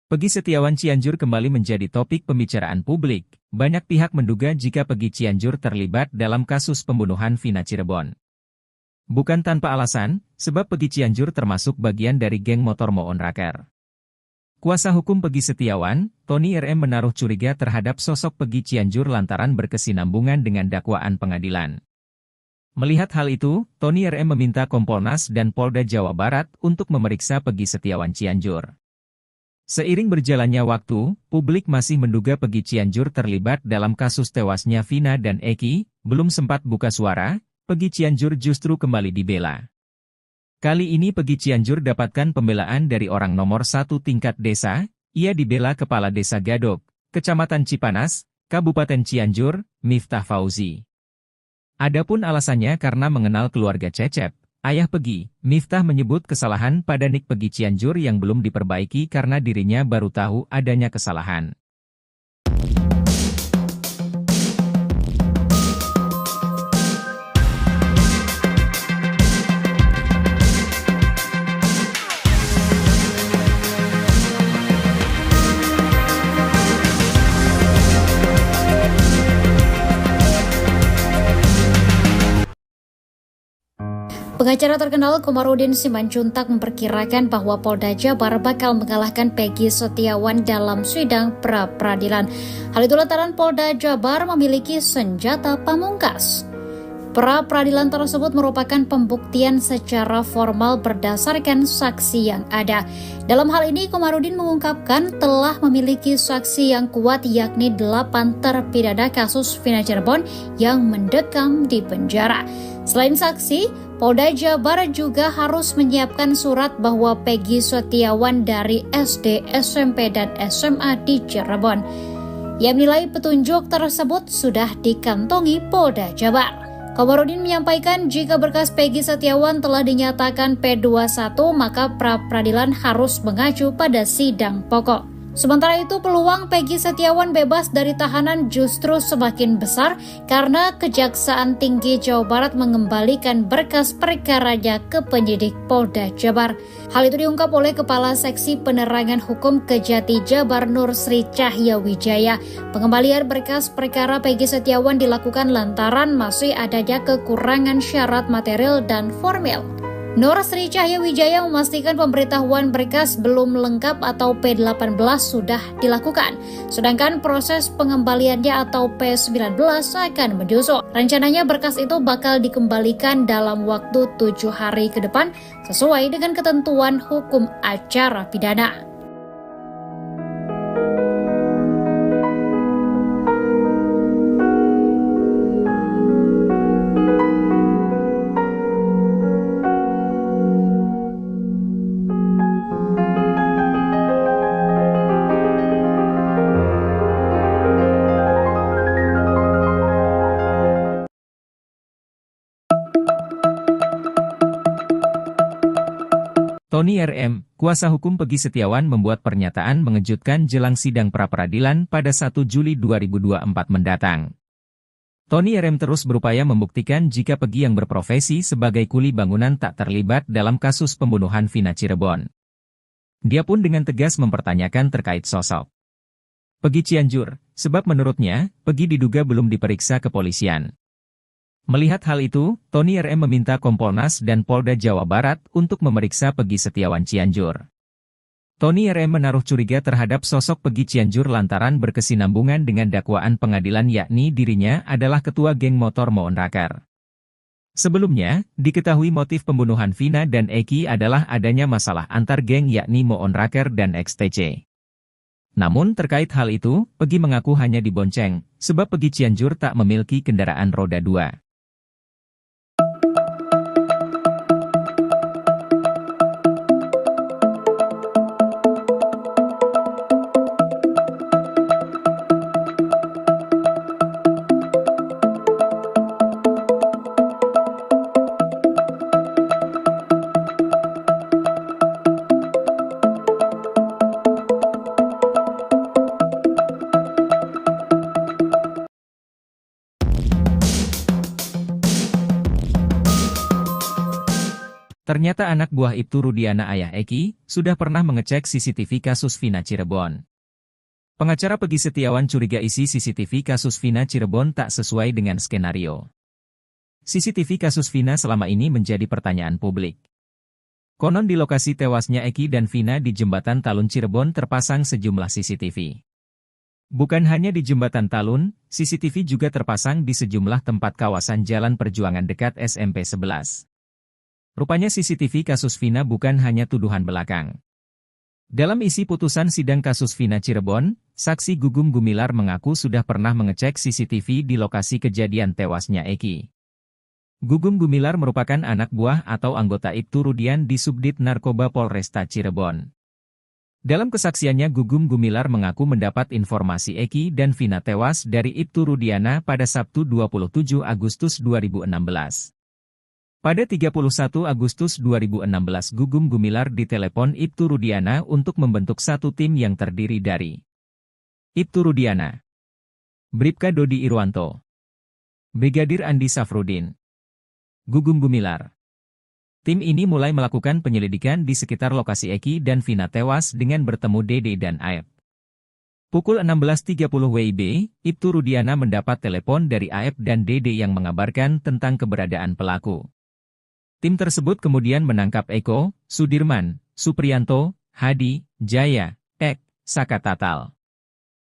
Peggy Setiawan Cianjur kembali menjadi topik pembicaraan publik. Banyak pihak menduga jika Peggy Cianjur terlibat dalam kasus pembunuhan Vina Cirebon. Bukan tanpa alasan, sebab Peggy Cianjur termasuk bagian dari geng motor Moon Raker. Kuasa hukum Peggy Setiawan, Tony RM menaruh curiga terhadap sosok Peggy Cianjur lantaran berkesinambungan dengan dakwaan pengadilan. Melihat hal itu, Tony RM meminta Kompolnas dan Polda Jawa Barat untuk memeriksa Peggy Setiawan Cianjur. Seiring berjalannya waktu, publik masih menduga Peggy Cianjur terlibat dalam kasus tewasnya Vina dan Eki. Belum sempat buka suara, Peggy Cianjur justru kembali dibela. Kali ini Peggy Cianjur dapatkan pembelaan dari orang nomor 1 tingkat desa. Ia dibela Kepala Desa Gadok, Kecamatan Cipanas, Kabupaten Cianjur, Miftah Fauzi. Adapun alasannya karena mengenal keluarga Cecep, ayah Peggy. Miftah menyebut kesalahan pada nik Peggy Cianjur yang belum diperbaiki karena dirinya baru tahu adanya kesalahan. Pengacara terkenal Komarudin Simanjuntak memperkirakan bahwa Polda Jabar bakal mengalahkan Peggy Setiawan dalam sidang pra-peradilan. Hal itu lantaran Polda Jabar memiliki senjata pamungkas. Pra-peradilan tersebut merupakan pembuktian secara formal berdasarkan saksi yang ada. Dalam hal ini, Komarudin mengungkapkan telah memiliki saksi yang kuat yakni 8 terpidana kasus Vina Cirebon yang mendekam di penjara. Selain saksi, Polda Jabar juga harus menyiapkan surat bahwa Peggy Setiawan dari SD, SMP, dan SMA di Cirebon. Ia menilai petunjuk tersebut sudah dikantongi Polda Jabar. Komarudin menyampaikan jika berkas Peggy Setiawan telah dinyatakan P21 maka pra-peradilan harus mengacu pada sidang pokok. Sementara itu peluang Peggy Setiawan bebas dari tahanan justru semakin besar karena Kejaksaan Tinggi Jawa Barat mengembalikan berkas perkaranya ke penyidik Polda Jabar. Hal itu diungkap oleh Kepala Seksi Penerangan Hukum Kejati Jabar Nur Sri Cahya Wijaya. Pengembalian berkas perkara Peggy Setiawan dilakukan lantaran masih adanya kekurangan syarat material dan formil. Nur Sri Cahya Wijaya memastikan pemberitahuan berkas belum lengkap atau P18 sudah dilakukan, sedangkan proses pengembaliannya atau P19 akan menyusul. Rencananya berkas itu bakal dikembalikan dalam waktu 7 hari ke depan sesuai dengan ketentuan hukum acara pidana. Tony RM, kuasa hukum Peggy Setiawan membuat pernyataan mengejutkan jelang sidang pra-peradilan pada 1 Juli 2024 mendatang. Tony RM terus berupaya membuktikan jika Peggy yang berprofesi sebagai kuli bangunan tak terlibat dalam kasus pembunuhan Vina Cirebon. Dia pun dengan tegas mempertanyakan terkait sosok Peggy Cianjur, sebab menurutnya, Peggy diduga belum diperiksa kepolisian. Melihat hal itu, Tony RM meminta Kompolnas dan Polda Jawa Barat untuk memeriksa Peggy Setiawan Cianjur. Tony RM menaruh curiga terhadap sosok Peggy Cianjur lantaran berkesinambungan dengan dakwaan pengadilan yakni dirinya adalah ketua geng motor Moon Raker. Sebelumnya, diketahui motif pembunuhan Vina dan Eki adalah adanya masalah antar geng yakni Moon Raker dan XTC. Namun terkait hal itu, Peggy mengaku hanya dibonceng, sebab Peggy Cianjur tak memiliki kendaraan roda 2. Ternyata anak buah Ibtu Rudiana ayah Eki, sudah pernah mengecek CCTV kasus Vina Cirebon. Pengacara Peggy Setiawan curiga isi CCTV kasus Vina Cirebon tak sesuai dengan skenario. CCTV kasus Vina selama ini menjadi pertanyaan publik. Konon di lokasi tewasnya Eki dan Vina di Jembatan Talun Cirebon terpasang sejumlah CCTV. Bukan hanya di Jembatan Talun, CCTV juga terpasang di sejumlah tempat kawasan Jalan Perjuangan dekat SMP 11. Rupanya CCTV kasus Vina bukan hanya tuduhan belakang. Dalam isi putusan sidang kasus Vina Cirebon, saksi Gugum Gumilar mengaku sudah pernah mengecek CCTV di lokasi kejadian tewasnya Eki. Gugum Gumilar merupakan anak buah atau anggota Ibtu Rudian di Subdit Narkoba Polresta Cirebon. Dalam kesaksiannya Gugum Gumilar mengaku mendapat informasi Eki dan Vina tewas dari Ibtu Rudiana pada Sabtu 27 Agustus 2016. Pada 31 Agustus 2016 Gugum Gumilar ditelepon Ibtu Rudiana untuk membentuk satu tim yang terdiri dari Ibtu Rudiana, Bribka Dodi Irwanto, Brigadir Andi Safrudin, Gugum Gumilar. Tim ini mulai melakukan penyelidikan di sekitar lokasi Eki dan Vina tewas dengan bertemu Dede dan Aep. Pukul 16.30 WIB, Ibtu Rudiana mendapat telepon dari Aep dan Dede yang mengabarkan tentang keberadaan pelaku. Tim tersebut kemudian menangkap Eko, Sudirman, Supriyanto, Hadi, Jaya, Ek, Saka Tatal.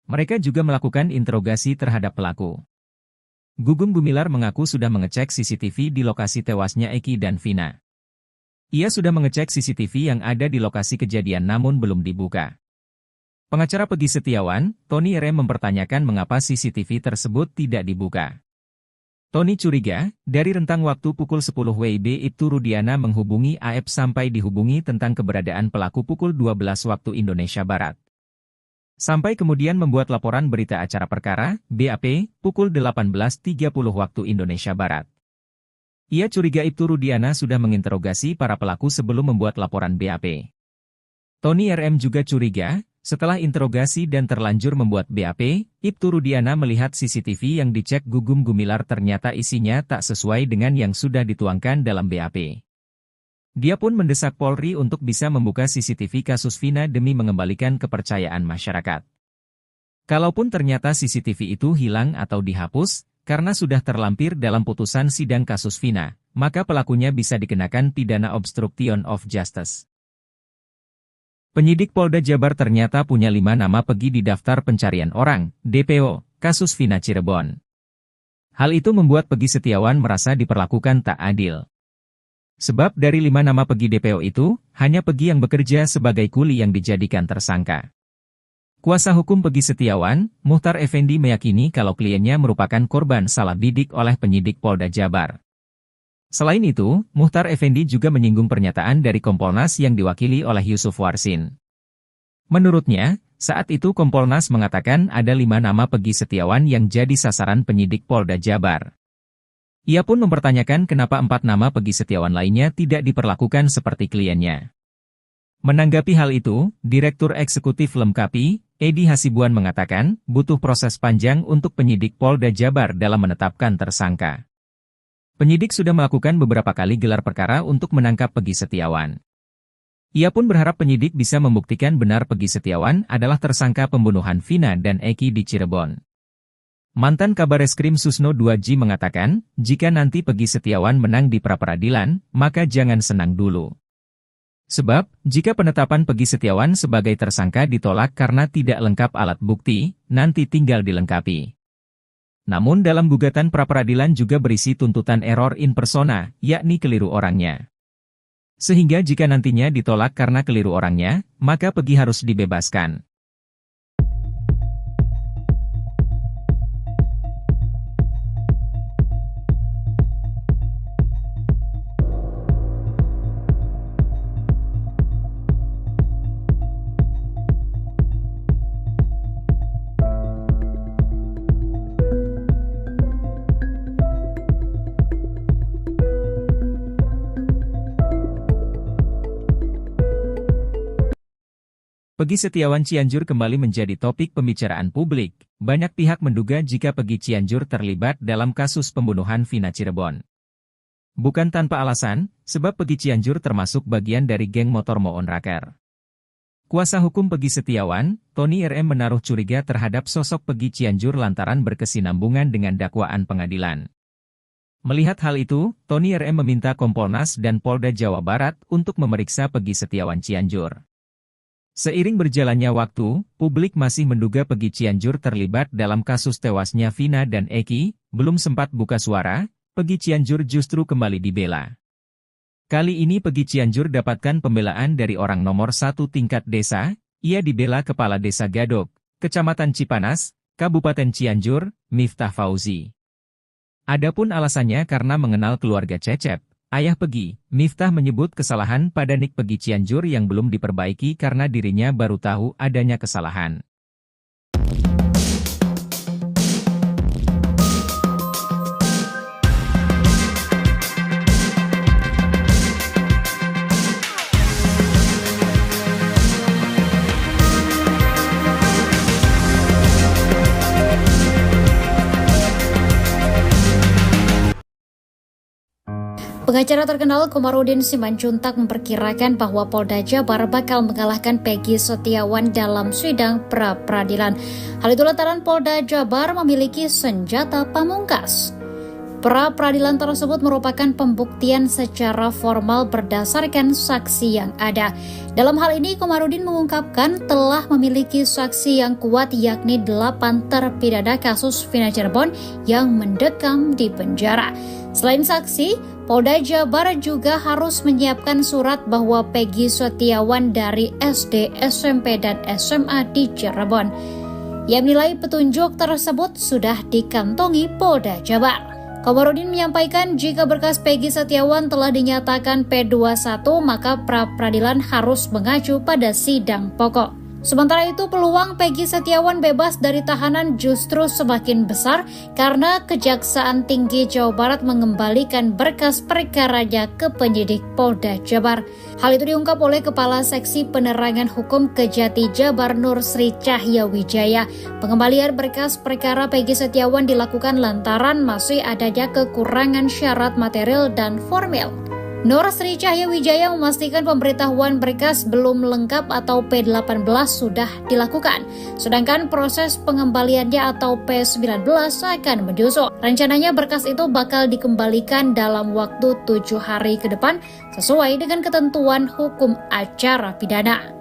Mereka juga melakukan interogasi terhadap pelaku. Gugum Gumilar mengaku sudah mengecek CCTV di lokasi tewasnya Eki dan Vina. Ia sudah mengecek CCTV yang ada di lokasi kejadian namun belum dibuka. Pengacara Peggy Setiawan, Tony RM mempertanyakan mengapa CCTV tersebut tidak dibuka. Tony curiga, dari rentang waktu pukul 10 WIB Ibtu Rudiana menghubungi AF sampai dihubungi tentang keberadaan pelaku pukul 12 waktu Indonesia Barat. Sampai kemudian membuat laporan berita acara perkara, BAP, pukul 18.30 waktu Indonesia Barat. Ia curiga Ibtu Rudiana sudah menginterogasi para pelaku sebelum membuat laporan BAP. Tony RM juga curiga, setelah interogasi dan terlanjur membuat BAP, Ibtu Rudiana melihat CCTV yang dicek Gugum Gumilar ternyata isinya tak sesuai dengan yang sudah dituangkan dalam BAP. Dia pun mendesak Polri untuk bisa membuka CCTV kasus Vina demi mengembalikan kepercayaan masyarakat. Kalaupun ternyata CCTV itu hilang atau dihapus, karena sudah terlampir dalam putusan sidang kasus Vina, maka pelakunya bisa dikenakan pidana obstruction of justice. Penyidik Polda Jabar ternyata punya 5 nama Peggy di daftar pencarian orang, DPO, kasus Vina Cirebon. Hal itu membuat Peggy Setiawan merasa diperlakukan tak adil. Sebab dari 5 nama Peggy DPO itu, hanya Peggy yang bekerja sebagai kuli yang dijadikan tersangka. Kuasa hukum Peggy Setiawan, Muhtar Effendi meyakini kalau kliennya merupakan korban salah bidik oleh penyidik Polda Jabar. Selain itu, Muhtar Effendi juga menyinggung pernyataan dari Kompolnas yang diwakili oleh Yusuf Warsin. Menurutnya, saat itu Kompolnas mengatakan ada 5 nama Peggy Setiawan yang jadi sasaran penyidik Polda Jabar. Ia pun mempertanyakan kenapa 4 nama Peggy Setiawan lainnya tidak diperlakukan seperti kliennya. Menanggapi hal itu, Direktur Eksekutif Lemkapi, Edi Hasibuan mengatakan, butuh proses panjang untuk penyidik Polda Jabar dalam menetapkan tersangka. Penyidik sudah melakukan beberapa kali gelar perkara untuk menangkap Peggy Setiawan. Ia pun berharap penyidik bisa membuktikan benar Peggy Setiawan adalah tersangka pembunuhan Vina dan Eki di Cirebon. Mantan Kabareskrim Susno 2J mengatakan, jika nanti Peggy Setiawan menang di pra-peradilan, maka jangan senang dulu. Sebab, jika penetapan Peggy Setiawan sebagai tersangka ditolak karena tidak lengkap alat bukti, nanti tinggal dilengkapi. Namun dalam gugatan pra-peradilan juga berisi tuntutan error in persona, yakni keliru orangnya. Sehingga jika nantinya ditolak karena keliru orangnya, maka Peggy harus dibebaskan. Peggy Setiawan Cianjur kembali menjadi topik pembicaraan publik. Banyak pihak menduga jika Peggy Cianjur terlibat dalam kasus pembunuhan Vina Cirebon. Bukan tanpa alasan, sebab Peggy Cianjur termasuk bagian dari geng motor Moon Raker. Kuasa hukum Peggy Setiawan, Tony RM menaruh curiga terhadap sosok Peggy Cianjur lantaran berkesinambungan dengan dakwaan pengadilan. Melihat hal itu, Tony RM meminta Kompolnas dan Polda Jawa Barat untuk memeriksa Peggy Setiawan Cianjur. Seiring berjalannya waktu, publik masih menduga Peggy Cianjur terlibat dalam kasus tewasnya Vina dan Eki. Belum sempat buka suara, Peggy Cianjur justru kembali dibela. Kali ini Peggy Cianjur dapatkan pembelaan dari orang nomor 1 tingkat desa. Ia dibela Kepala Desa Gadok, Kecamatan Cipanas, Kabupaten Cianjur, Miftah Fauzi. Adapun alasannya karena mengenal keluarga Cecep, ayah Peggy. Miftah menyebut kesalahan pada nik Peggy Cianjur yang belum diperbaiki karena dirinya baru tahu adanya kesalahan. Pengacara terkenal Komarudin Simanjuntak memperkirakan bahwa Polda Jabar bakal mengalahkan Peggy Setiawan dalam sidang pra-peradilan. Hal itu lantaran Polda Jabar memiliki senjata pamungkas. Pra-peradilan tersebut merupakan pembuktian secara formal berdasarkan saksi yang ada. Dalam hal ini, Komarudin mengungkapkan telah memiliki saksi yang kuat yakni 8 terpidana kasus Vina Cirebon yang mendekam di penjara. Selain saksi, Polda Jabar juga harus menyiapkan surat bahwa Peggy Setiawan dari SD, SMP, dan SMA di Cirebon. Ia menilai petunjuk tersebut sudah dikantongi Polda Jabar. Komarudin menyampaikan jika berkas Peggy Setiawan telah dinyatakan P21 maka pra-peradilan harus mengacu pada sidang pokok. Sementara itu peluang Peggy Setiawan bebas dari tahanan justru semakin besar karena Kejaksaan Tinggi Jawa Barat mengembalikan berkas perkaranya ke penyidik Polda Jabar. Hal itu diungkap oleh Kepala Seksi Penerangan Hukum Kejati Jabar Nur Sri Cahya Wijaya. Pengembalian berkas perkara Peggy Setiawan dilakukan lantaran masih adanya kekurangan syarat material dan formil. Nur Sri Cahya Wijaya memastikan pemberitahuan berkas belum lengkap atau P18 sudah dilakukan, sedangkan proses pengembaliannya atau P19 akan menyusul. Rencananya berkas itu bakal dikembalikan dalam waktu 7 hari ke depan sesuai dengan ketentuan hukum acara pidana.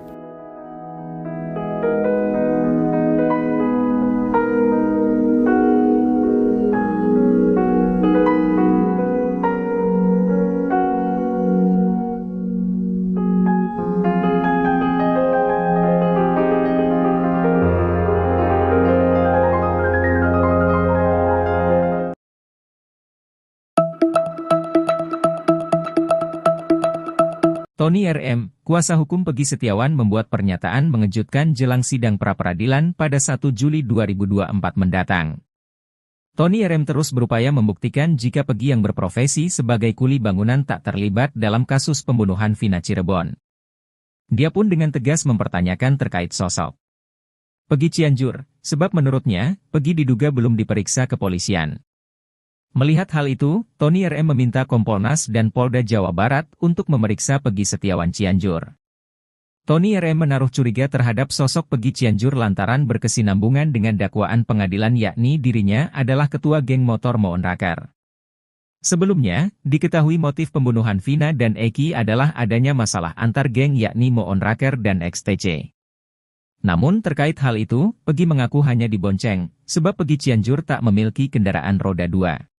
Tony RM, kuasa hukum Peggy Setiawan membuat pernyataan mengejutkan jelang sidang pra-peradilan pada 1 Juli 2024 mendatang. Tony RM terus berupaya membuktikan jika Peggy yang berprofesi sebagai kuli bangunan tak terlibat dalam kasus pembunuhan Vina Cirebon. Dia pun dengan tegas mempertanyakan terkait sosok Peggy Cianjur, sebab menurutnya, Peggy diduga belum diperiksa kepolisian. Melihat hal itu, Tony RM meminta Kompolnas dan Polda Jawa Barat untuk memeriksa Peggy Setiawan Cianjur. Tony RM menaruh curiga terhadap sosok Peggy Cianjur lantaran berkesinambungan dengan dakwaan pengadilan yakni dirinya adalah ketua geng motor Moon Rakar. Sebelumnya, diketahui motif pembunuhan Vina dan Eki adalah adanya masalah antar geng yakni Moon Rakar dan XTC. Namun terkait hal itu, Peggy mengaku hanya dibonceng, sebab Peggy Cianjur tak memiliki kendaraan roda 2.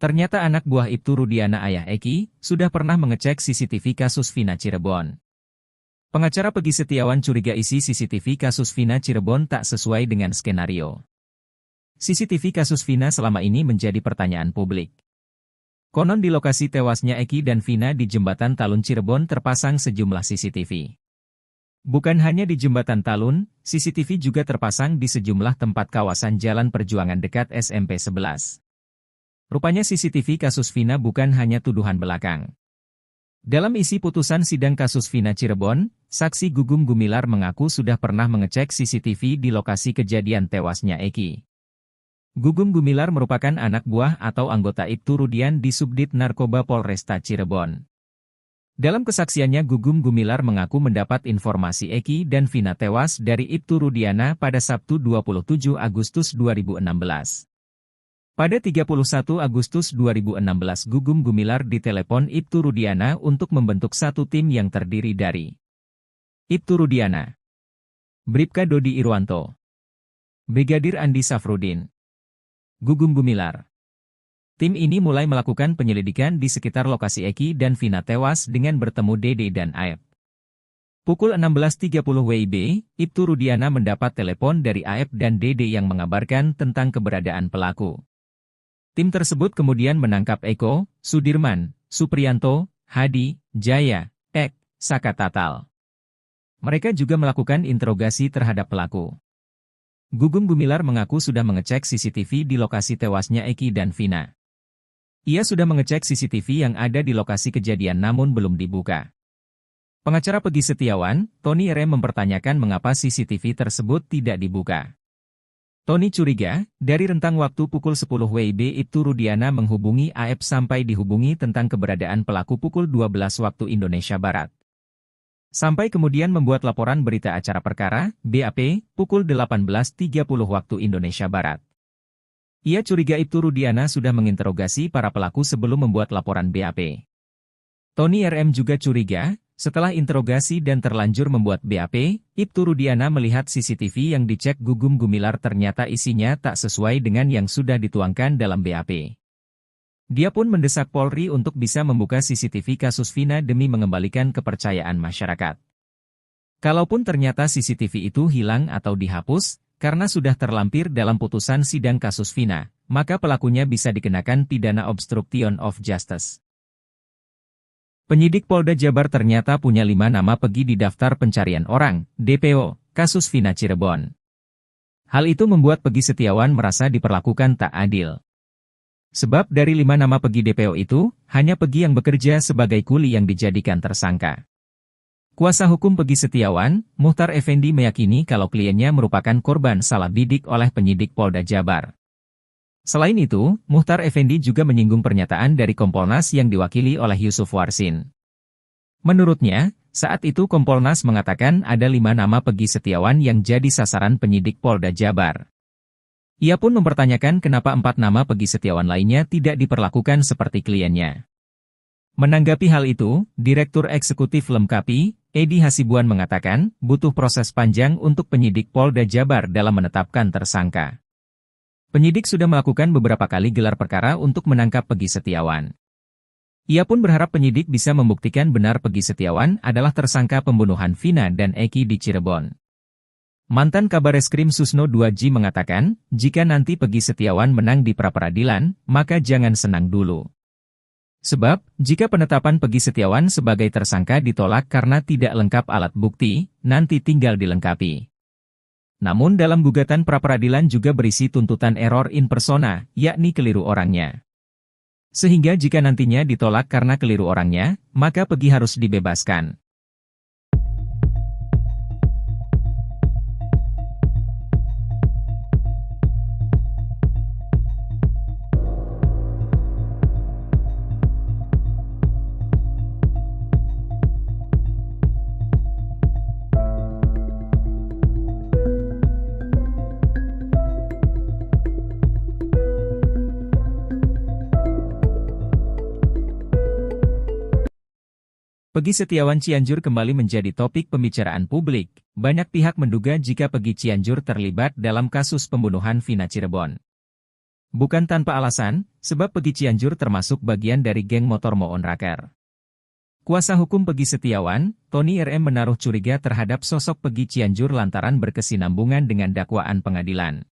Ternyata anak buah Ibtu Rudiana ayah Eki, sudah pernah mengecek CCTV kasus Vina Cirebon. Pengacara Peggy Setiawan curiga isi CCTV kasus Vina Cirebon tak sesuai dengan skenario. CCTV kasus Vina selama ini menjadi pertanyaan publik. Konon di lokasi tewasnya Eki dan Vina di Jembatan Talun Cirebon terpasang sejumlah CCTV. Bukan hanya di Jembatan Talun, CCTV juga terpasang di sejumlah tempat kawasan Jalan Perjuangan dekat SMP 11. Rupanya CCTV kasus Vina bukan hanya tuduhan belakang. Dalam isi putusan sidang kasus Vina Cirebon, saksi Gugum Gumilar mengaku sudah pernah mengecek CCTV di lokasi kejadian tewasnya Eki. Gugum Gumilar merupakan anak buah atau anggota Ibtu Rudian di Subdit Narkoba Polresta Cirebon. Dalam kesaksiannya Gugum Gumilar mengaku mendapat informasi Eki dan Vina tewas dari Ibtu Rudiana pada Sabtu 27 Agustus 2016. Pada 31 Agustus 2016 Gugum Gumilar ditelepon Ibtu Rudiana untuk membentuk satu tim yang terdiri dari Ibtu Rudiana, Bribka Dodi Irwanto, Brigadir Andi Safrudin, Gugum Gumilar. Tim ini mulai melakukan penyelidikan di sekitar lokasi Eki dan Vina tewas dengan bertemu Dede dan Aep. Pukul 16.30 WIB, Ibtu Rudiana mendapat telepon dari Aep dan Dede yang mengabarkan tentang keberadaan pelaku. Tim tersebut kemudian menangkap Eko, Sudirman, Supriyanto, Hadi, Jaya, Ek, Saka Tatal. Mereka juga melakukan interogasi terhadap pelaku. Gugum Gumilar mengaku sudah mengecek CCTV di lokasi tewasnya Eki dan Vina. Ia sudah mengecek CCTV yang ada di lokasi kejadian namun belum dibuka. Pengacara Peggy Setiawan, Tony RM mempertanyakan mengapa CCTV tersebut tidak dibuka. Tony curiga, dari rentang waktu pukul 10 WIB Ibtu Rudiana menghubungi AF sampai dihubungi tentang keberadaan pelaku pukul 12 waktu Indonesia Barat. Sampai kemudian membuat laporan berita acara perkara, BAP, pukul 18.30 waktu Indonesia Barat. Ia curiga Ibtu Rudiana sudah menginterogasi para pelaku sebelum membuat laporan BAP. Tony RM juga curiga, setelah interogasi dan terlanjur membuat BAP, Ibtu Rudiana melihat CCTV yang dicek Gugum Gumilar ternyata isinya tak sesuai dengan yang sudah dituangkan dalam BAP. Dia pun mendesak Polri untuk bisa membuka CCTV kasus Vina demi mengembalikan kepercayaan masyarakat. Kalaupun ternyata CCTV itu hilang atau dihapus, karena sudah terlampir dalam putusan sidang kasus Vina, maka pelakunya bisa dikenakan pidana obstruction of justice. Penyidik Polda Jabar ternyata punya 5 nama Peggy di daftar pencarian orang, DPO, kasus Vina Cirebon. Hal itu membuat Peggy Setiawan merasa diperlakukan tak adil. Sebab dari 5 nama Peggy DPO itu, hanya Peggy yang bekerja sebagai kuli yang dijadikan tersangka. Kuasa hukum Peggy Setiawan, Muhtar Effendi meyakini kalau kliennya merupakan korban salah bidik oleh penyidik Polda Jabar. Selain itu, Muhtar Effendi juga menyinggung pernyataan dari Kompolnas yang diwakili oleh Yusuf Warsin. Menurutnya, saat itu Kompolnas mengatakan ada 5 nama Peggy Setiawan yang jadi sasaran penyidik Polda Jabar. Ia pun mempertanyakan kenapa 4 nama Peggy Setiawan lainnya tidak diperlakukan seperti kliennya. Menanggapi hal itu, Direktur Eksekutif Lemkapi, Edi Hasibuan mengatakan, butuh proses panjang untuk penyidik Polda Jabar dalam menetapkan tersangka. Penyidik sudah melakukan beberapa kali gelar perkara untuk menangkap Peggy Setiawan. Ia pun berharap penyidik bisa membuktikan benar Peggy Setiawan adalah tersangka pembunuhan Vina dan Eki di Cirebon. Mantan Kabareskrim Susno 2G mengatakan, jika nanti Peggy Setiawan menang di pra-peradilan, maka jangan senang dulu. Sebab, jika penetapan Peggy Setiawan sebagai tersangka ditolak karena tidak lengkap alat bukti, nanti tinggal dilengkapi. Namun dalam gugatan pra-peradilan juga berisi tuntutan error in persona, yakni keliru orangnya. Sehingga jika nantinya ditolak karena keliru orangnya, maka Peggy harus dibebaskan. Peggy Setiawan Cianjur kembali menjadi topik pembicaraan publik. Banyak pihak menduga jika Peggy Cianjur terlibat dalam kasus pembunuhan Vina Cirebon. Bukan tanpa alasan, sebab Peggy Cianjur termasuk bagian dari geng motor Moon Raker. Kuasa hukum Peggy Setiawan, Tony RM menaruh curiga terhadap sosok Peggy Cianjur lantaran berkesinambungan dengan dakwaan pengadilan.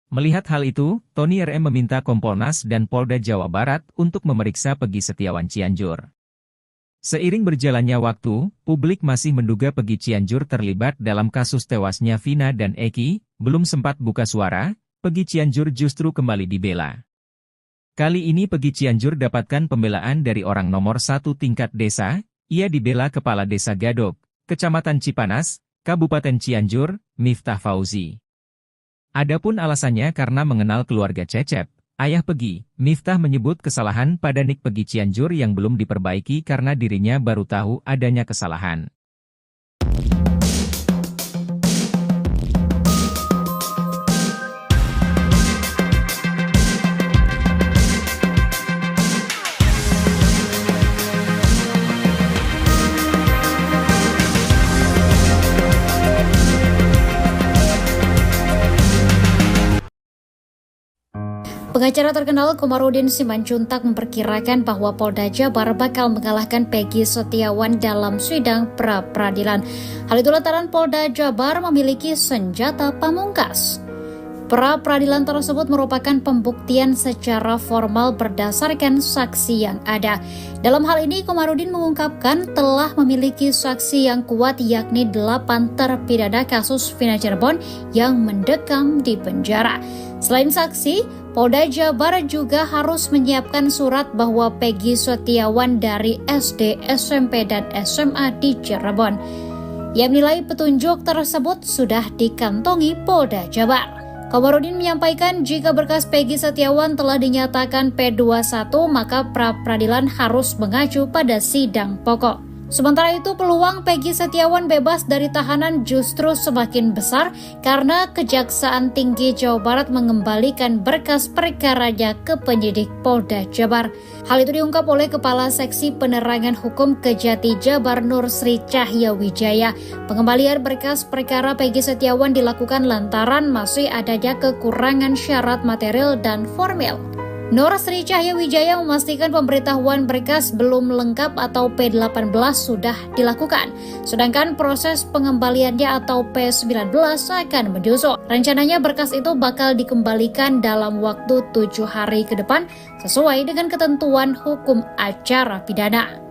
Melihat hal itu, Tony RM meminta Kompolnas dan Polda Jawa Barat untuk memeriksa Peggy Setiawan Cianjur. Seiring berjalannya waktu, publik masih menduga Peggy Cianjur terlibat dalam kasus tewasnya Vina dan Eki. Belum sempat buka suara, Peggy Cianjur justru kembali dibela. Kali ini Peggy Cianjur dapatkan pembelaan dari orang nomor 1 tingkat desa. Ia dibela Kepala Desa Gadok, Kecamatan Cipanas, Kabupaten Cianjur, Miftah Fauzi. Adapun alasannya karena mengenal keluarga Cecep, ayah Peggy. Miftah menyebut kesalahan pada nik Peggy Cianjur yang belum diperbaiki karena dirinya baru tahu adanya kesalahan. Pengacara terkenal Komarudin Simanjuntak memperkirakan bahwa Polda Jabar bakal mengalahkan Peggy Setiawan dalam sidang pra-peradilan. Hal itu lantaran Polda Jabar memiliki senjata pamungkas. Pra-peradilan tersebut merupakan pembuktian secara formal berdasarkan saksi yang ada. Dalam hal ini, Komarudin mengungkapkan telah memiliki saksi yang kuat yakni 8 terpidana kasus Vina Cirebon yang mendekam di penjara. Selain saksi, Polda Jabar juga harus menyiapkan surat bahwa Peggy Setiawan dari SD, SMP, dan SMA di Cirebon. Ia menilai petunjuk tersebut sudah dikantongi Polda Jabar. Komarudin menyampaikan jika berkas Peggy Setiawan telah dinyatakan P21 maka pra-peradilan harus mengacu pada sidang pokok. Sementara itu peluang Peggy Setiawan bebas dari tahanan justru semakin besar karena Kejaksaan Tinggi Jawa Barat mengembalikan berkas perkaranya ke penyidik Polda Jabar. Hal itu diungkap oleh Kepala Seksi Penerangan Hukum Kejati Jabar Nur Sri Cahya Wijaya. Pengembalian berkas perkara Peggy Setiawan dilakukan lantaran masih adanya kekurangan syarat material dan formil. Nur Sri Cahya Wijaya memastikan pemberitahuan berkas belum lengkap atau P18 sudah dilakukan, sedangkan proses pengembaliannya atau P19 akan menyusul. Rencananya berkas itu bakal dikembalikan dalam waktu 7 hari ke depan sesuai dengan ketentuan hukum acara pidana.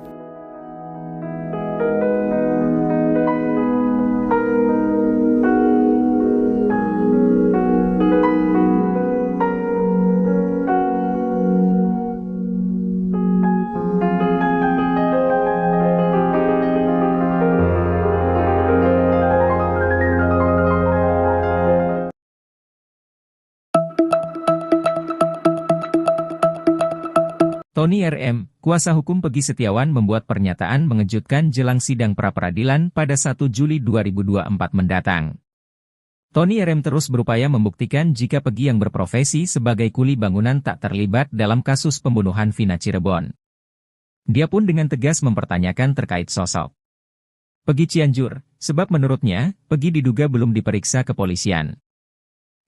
Tony RM, kuasa hukum Peggy Setiawan membuat pernyataan mengejutkan jelang sidang pra-peradilan pada 1 Juli 2024 mendatang. Tony RM terus berupaya membuktikan jika Peggy yang berprofesi sebagai kuli bangunan tak terlibat dalam kasus pembunuhan Vina Cirebon. Dia pun dengan tegas mempertanyakan terkait sosok Peggy Cianjur, sebab menurutnya, Peggy diduga belum diperiksa kepolisian.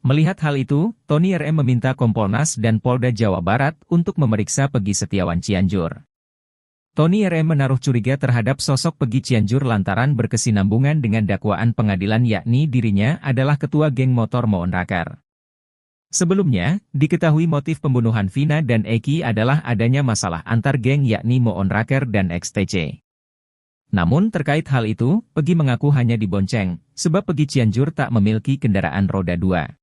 Melihat hal itu, Tony RM meminta Kompolnas dan Polda Jawa Barat untuk memeriksa Peggy Setiawan Cianjur. Tony RM menaruh curiga terhadap sosok Peggy Cianjur lantaran berkesinambungan dengan dakwaan pengadilan yakni dirinya adalah ketua geng motor Moon Rakar. Sebelumnya, diketahui motif pembunuhan Vina dan Eki adalah adanya masalah antar geng yakni Moon Rakar dan XTC. Namun terkait hal itu, Peggy mengaku hanya dibonceng, sebab Peggy Cianjur tak memiliki kendaraan roda 2.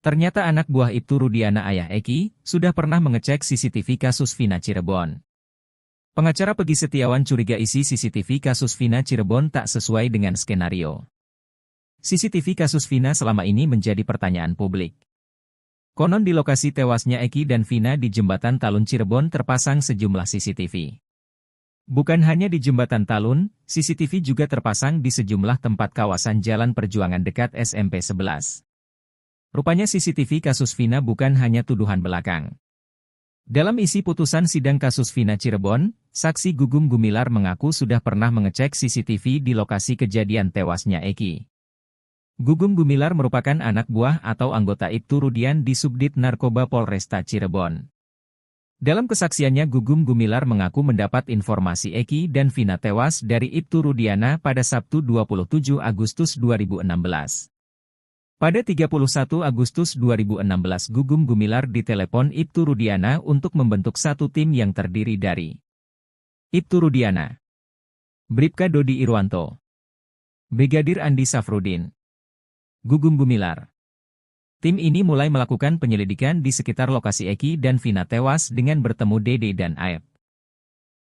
Ternyata anak buah Ibtu Rudiana ayah Eki, sudah pernah mengecek CCTV kasus Vina Cirebon. Pengacara Peggy Setiawan curiga isi CCTV kasus Vina Cirebon tak sesuai dengan skenario. CCTV kasus Vina selama ini menjadi pertanyaan publik. Konon di lokasi tewasnya Eki dan Vina di Jembatan Talun Cirebon terpasang sejumlah CCTV. Bukan hanya di Jembatan Talun, CCTV juga terpasang di sejumlah tempat kawasan Jalan Perjuangan dekat SMP 11. Rupanya CCTV kasus Vina bukan hanya tuduhan belakang. Dalam isi putusan sidang kasus Vina Cirebon, saksi Gugum Gumilar mengaku sudah pernah mengecek CCTV di lokasi kejadian tewasnya Eki. Gugum Gumilar merupakan anak buah atau anggota Ibtu Rudian di Subdit Narkoba Polresta Cirebon. Dalam kesaksiannya Gugum Gumilar mengaku mendapat informasi Eki dan Vina tewas dari Ibtu Rudiana pada Sabtu 27 Agustus 2016. Pada 31 Agustus 2016 Gugum Gumilar ditelepon Ibtu Rudiana untuk membentuk satu tim yang terdiri dari Ibtu Rudiana, Bribka Dodi Irwanto, Brigadir Andi Safrudin, Gugum Gumilar. Tim ini mulai melakukan penyelidikan di sekitar lokasi Eki dan Vina tewas dengan bertemu Dede dan Aep.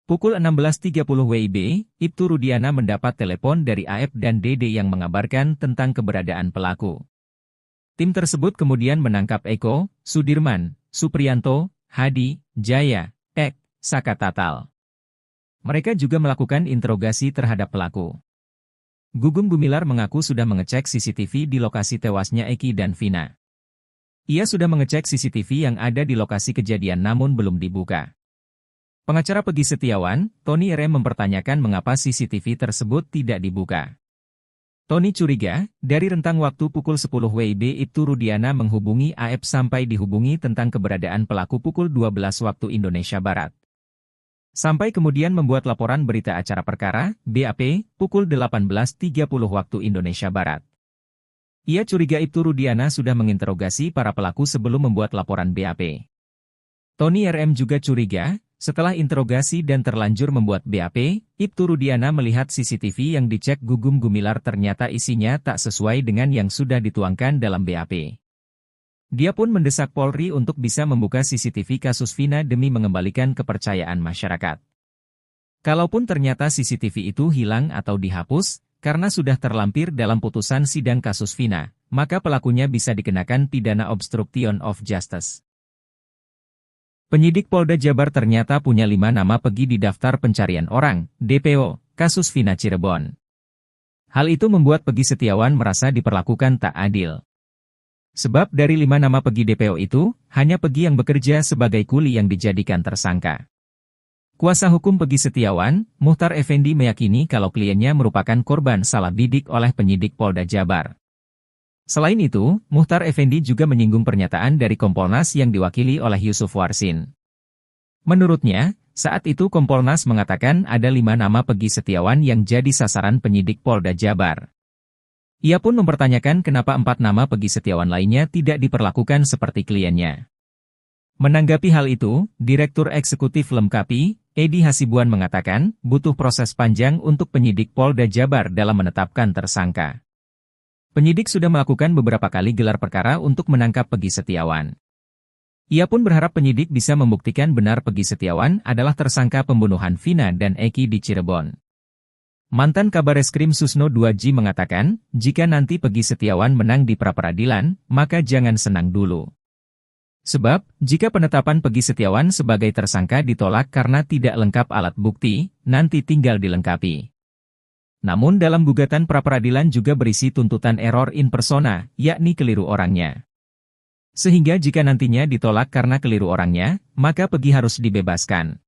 Pukul 16.30 WIB, Ibtu Rudiana mendapat telepon dari Aep dan Dede yang mengabarkan tentang keberadaan pelaku. Tim tersebut kemudian menangkap Eko, Sudirman, Supriyanto, Hadi, Jaya, Ek, Saka Tatal. Mereka juga melakukan interogasi terhadap pelaku. Gugum Gumilar mengaku sudah mengecek CCTV di lokasi tewasnya Eki dan Vina. Ia sudah mengecek CCTV yang ada di lokasi kejadian namun belum dibuka. Pengacara Peggy Setiawan, Tony RM mempertanyakan mengapa CCTV tersebut tidak dibuka. Tony curiga, dari rentang waktu pukul 10 WIB Ibtu Rudiana menghubungi AF sampai dihubungi tentang keberadaan pelaku pukul 12 waktu Indonesia Barat. Sampai kemudian membuat laporan berita acara perkara, BAP, pukul 18.30 waktu Indonesia Barat. Ia curiga Ibtu Rudiana sudah menginterogasi para pelaku sebelum membuat laporan BAP. Tony RM juga curiga, setelah interogasi dan terlanjur membuat BAP, Ibtu Rudiana melihat CCTV yang dicek Gugum Gumilar ternyata isinya tak sesuai dengan yang sudah dituangkan dalam BAP. Dia pun mendesak Polri untuk bisa membuka CCTV kasus Vina demi mengembalikan kepercayaan masyarakat. Kalaupun ternyata CCTV itu hilang atau dihapus, karena sudah terlampir dalam putusan sidang kasus Vina, maka pelakunya bisa dikenakan pidana obstruction of justice. Penyidik Polda Jabar ternyata punya 5 nama Peggy di daftar pencarian orang, DPO, kasus Vina Cirebon. Hal itu membuat Peggy Setiawan merasa diperlakukan tak adil. Sebab dari 5 nama Peggy DPO itu, hanya Peggy yang bekerja sebagai kuli yang dijadikan tersangka. Kuasa hukum Peggy Setiawan, Muhtar Effendi meyakini kalau kliennya merupakan korban salah bidik oleh penyidik Polda Jabar. Selain itu, Muhtar Effendi juga menyinggung pernyataan dari Kompolnas yang diwakili oleh Yusuf Warsin. Menurutnya, saat itu Kompolnas mengatakan ada 5 nama Peggy Setiawan yang jadi sasaran penyidik Polda Jabar. Ia pun mempertanyakan kenapa 4 nama Peggy Setiawan lainnya tidak diperlakukan seperti kliennya. Menanggapi hal itu, Direktur Eksekutif Lemkapi, Edi Hasibuan mengatakan, butuh proses panjang untuk penyidik Polda Jabar dalam menetapkan tersangka. Penyidik sudah melakukan beberapa kali gelar perkara untuk menangkap Peggy Setiawan. Ia pun berharap penyidik bisa membuktikan benar Peggy Setiawan adalah tersangka pembunuhan Vina dan Eki di Cirebon. Mantan Kabareskrim Susno 2G mengatakan, jika nanti Peggy Setiawan menang di pra-peradilan, maka jangan senang dulu. Sebab, jika penetapan Peggy Setiawan sebagai tersangka ditolak karena tidak lengkap alat bukti, nanti tinggal dilengkapi. Namun dalam gugatan pra-peradilan juga berisi tuntutan error in persona, yakni keliru orangnya. Sehingga jika nantinya ditolak karena keliru orangnya, maka Peggy harus dibebaskan.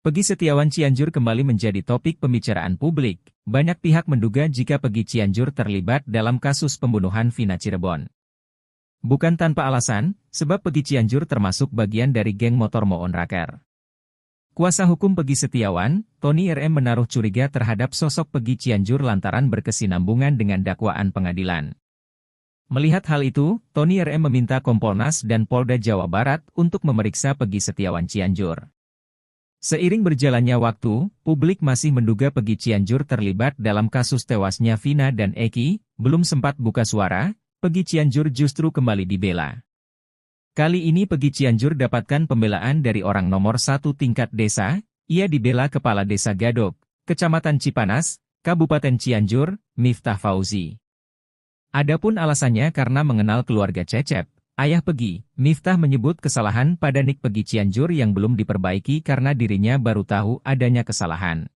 Peggy Setiawan Cianjur kembali menjadi topik pembicaraan publik. Banyak pihak menduga jika Peggy Cianjur terlibat dalam kasus pembunuhan Vina Cirebon. Bukan tanpa alasan, sebab Peggy Cianjur termasuk bagian dari geng motor Moon Raker. Kuasa hukum Peggy Setiawan, Tony RM menaruh curiga terhadap sosok Peggy Cianjur lantaran berkesinambungan dengan dakwaan pengadilan. Melihat hal itu, Tony RM meminta Kompolnas dan Polda Jawa Barat untuk memeriksa Peggy Setiawan Cianjur. Seiring berjalannya waktu, publik masih menduga Peggy Cianjur terlibat dalam kasus tewasnya Vina dan Eki. Belum sempat buka suara, Peggy Cianjur justru kembali dibela. Kali ini Peggy Cianjur dapatkan pembelaan dari orang nomor 1 tingkat desa. Ia dibela Kepala Desa Gadok, Kecamatan Cipanas, Kabupaten Cianjur, Miftah Fauzi. Adapun alasannya karena mengenal keluarga Cecep, ayah Peggy. Miftah menyebut kesalahan pada nik Peggy Cianjur yang belum diperbaiki karena dirinya baru tahu adanya kesalahan.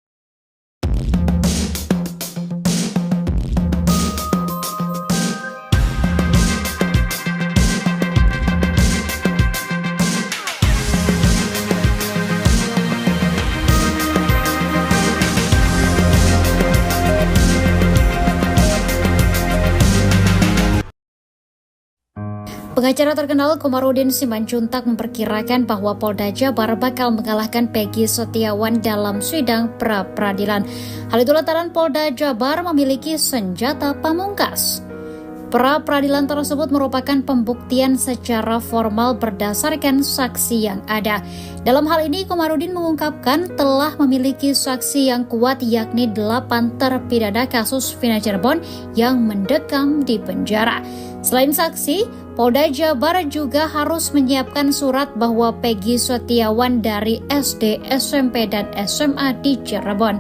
Pengacara terkenal Komarudin Simanjuntak memperkirakan bahwa Polda Jabar bakal mengalahkan Peggy Setiawan dalam sidang pra-peradilan. Hal itu lantaran Polda Jabar memiliki senjata pamungkas. Pra-peradilan tersebut merupakan pembuktian secara formal berdasarkan saksi yang ada. Dalam hal ini, Komarudin mengungkapkan telah memiliki saksi yang kuat yakni 8 terpidana kasus Vina Cirebon yang mendekam di penjara. Selain saksi, Polda Jabar juga harus menyiapkan surat bahwa Peggy Setiawan dari SD, SMP, dan SMA di Cirebon.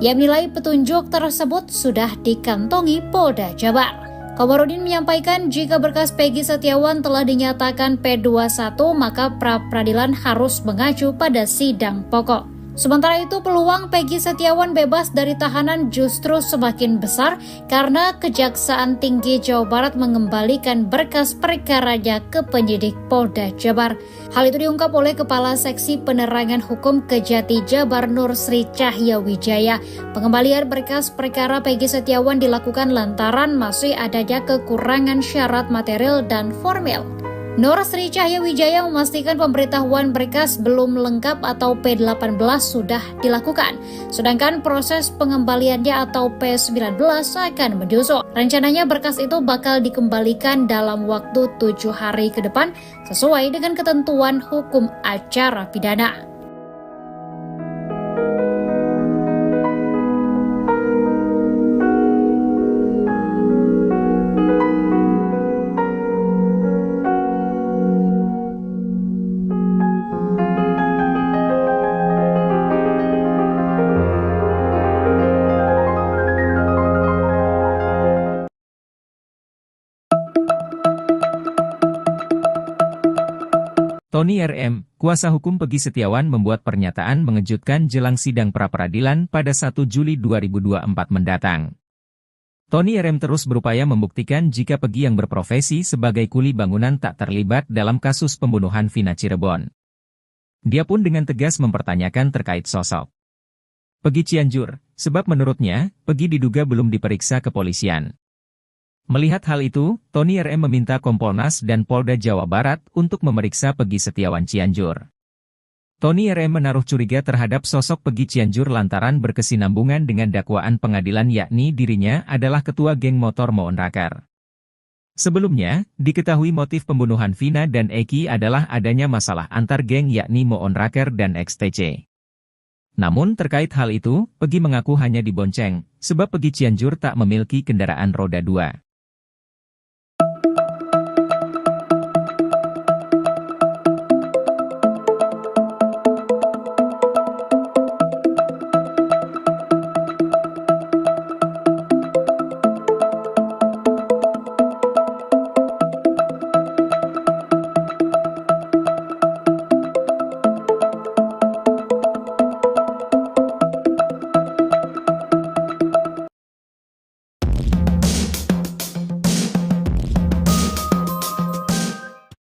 Ia menilai petunjuk tersebut sudah dikantongi Polda Jabar. Komarudin menyampaikan jika berkas Peggy Setiawan telah dinyatakan P21 maka pra-peradilan harus mengacu pada sidang pokok. Sementara itu peluang Peggy Setiawan bebas dari tahanan justru semakin besar karena Kejaksaan Tinggi Jawa Barat mengembalikan berkas perkaranya ke penyidik Polda Jabar. Hal itu diungkap oleh Kepala Seksi Penerangan Hukum Kejati Jabar Nur Sri Cahya Wijaya. Pengembalian berkas perkara Peggy Setiawan dilakukan lantaran masih adanya kekurangan syarat material dan formil. Nur Sri Cahya Wijaya memastikan pemberitahuan berkas belum lengkap atau P18 sudah dilakukan, sedangkan proses pengembaliannya atau P19 akan menyusul. Rencananya berkas itu bakal dikembalikan dalam waktu 7 hari ke depan sesuai dengan ketentuan hukum acara pidana. Tony RM, kuasa hukum Peggy Setiawan membuat pernyataan mengejutkan jelang sidang pra-peradilan pada 1 Juli 2024 mendatang. Tony RM terus berupaya membuktikan jika Peggy yang berprofesi sebagai kuli bangunan tak terlibat dalam kasus pembunuhan Vina Cirebon. Dia pun dengan tegas mempertanyakan terkait sosok Peggy Cianjur, sebab menurutnya, Peggy diduga belum diperiksa kepolisian. Melihat hal itu, Tony RM meminta Kompolnas dan Polda Jawa Barat untuk memeriksa Peggy Setiawan Cianjur. Tony RM menaruh curiga terhadap sosok Peggy Cianjur lantaran berkesinambungan dengan dakwaan pengadilan yakni dirinya adalah ketua geng motor Moon Rakar. Sebelumnya, diketahui motif pembunuhan Vina dan Eki adalah adanya masalah antar geng yakni Moon Rakar dan XTC. Namun terkait hal itu, Peggy mengaku hanya dibonceng, sebab Peggy Cianjur tak memiliki kendaraan roda 2.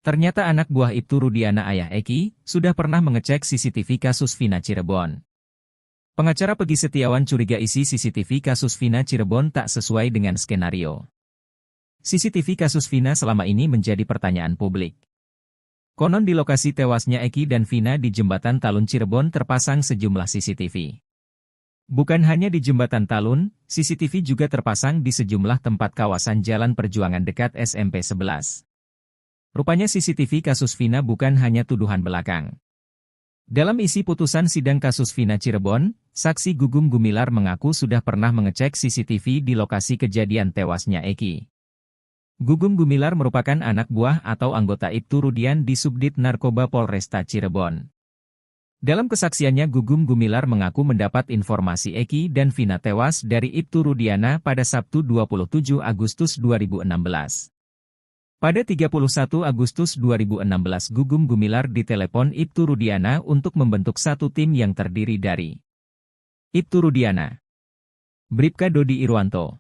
Ternyata anak buah Ibtu Rudiana ayah Eki, sudah pernah mengecek CCTV kasus Vina Cirebon. Pengacara Peggy Setiawan curiga isi CCTV kasus Vina Cirebon tak sesuai dengan skenario. CCTV kasus Vina selama ini menjadi pertanyaan publik. Konon di lokasi tewasnya Eki dan Vina di Jembatan Talun Cirebon terpasang sejumlah CCTV. Bukan hanya di Jembatan Talun, CCTV juga terpasang di sejumlah tempat kawasan Jalan Perjuangan dekat SMP 11. Rupanya CCTV kasus Vina bukan hanya tuduhan belakang. Dalam isi putusan sidang kasus Vina Cirebon, saksi Gugum Gumilar mengaku sudah pernah mengecek CCTV di lokasi kejadian tewasnya Eki. Gugum Gumilar merupakan anak buah atau anggota Ibtu Rudian di Subdit Narkoba Polresta Cirebon. Dalam kesaksiannya Gugum Gumilar mengaku mendapat informasi Eki dan Vina tewas dari Ibtu Rudiana pada Sabtu 27 Agustus 2016. Pada 31 Agustus 2016 Gugum Gumilar ditelepon Ibtu Rudiana untuk membentuk satu tim yang terdiri dari Ibtu Rudiana, Bribka Dodi Irwanto,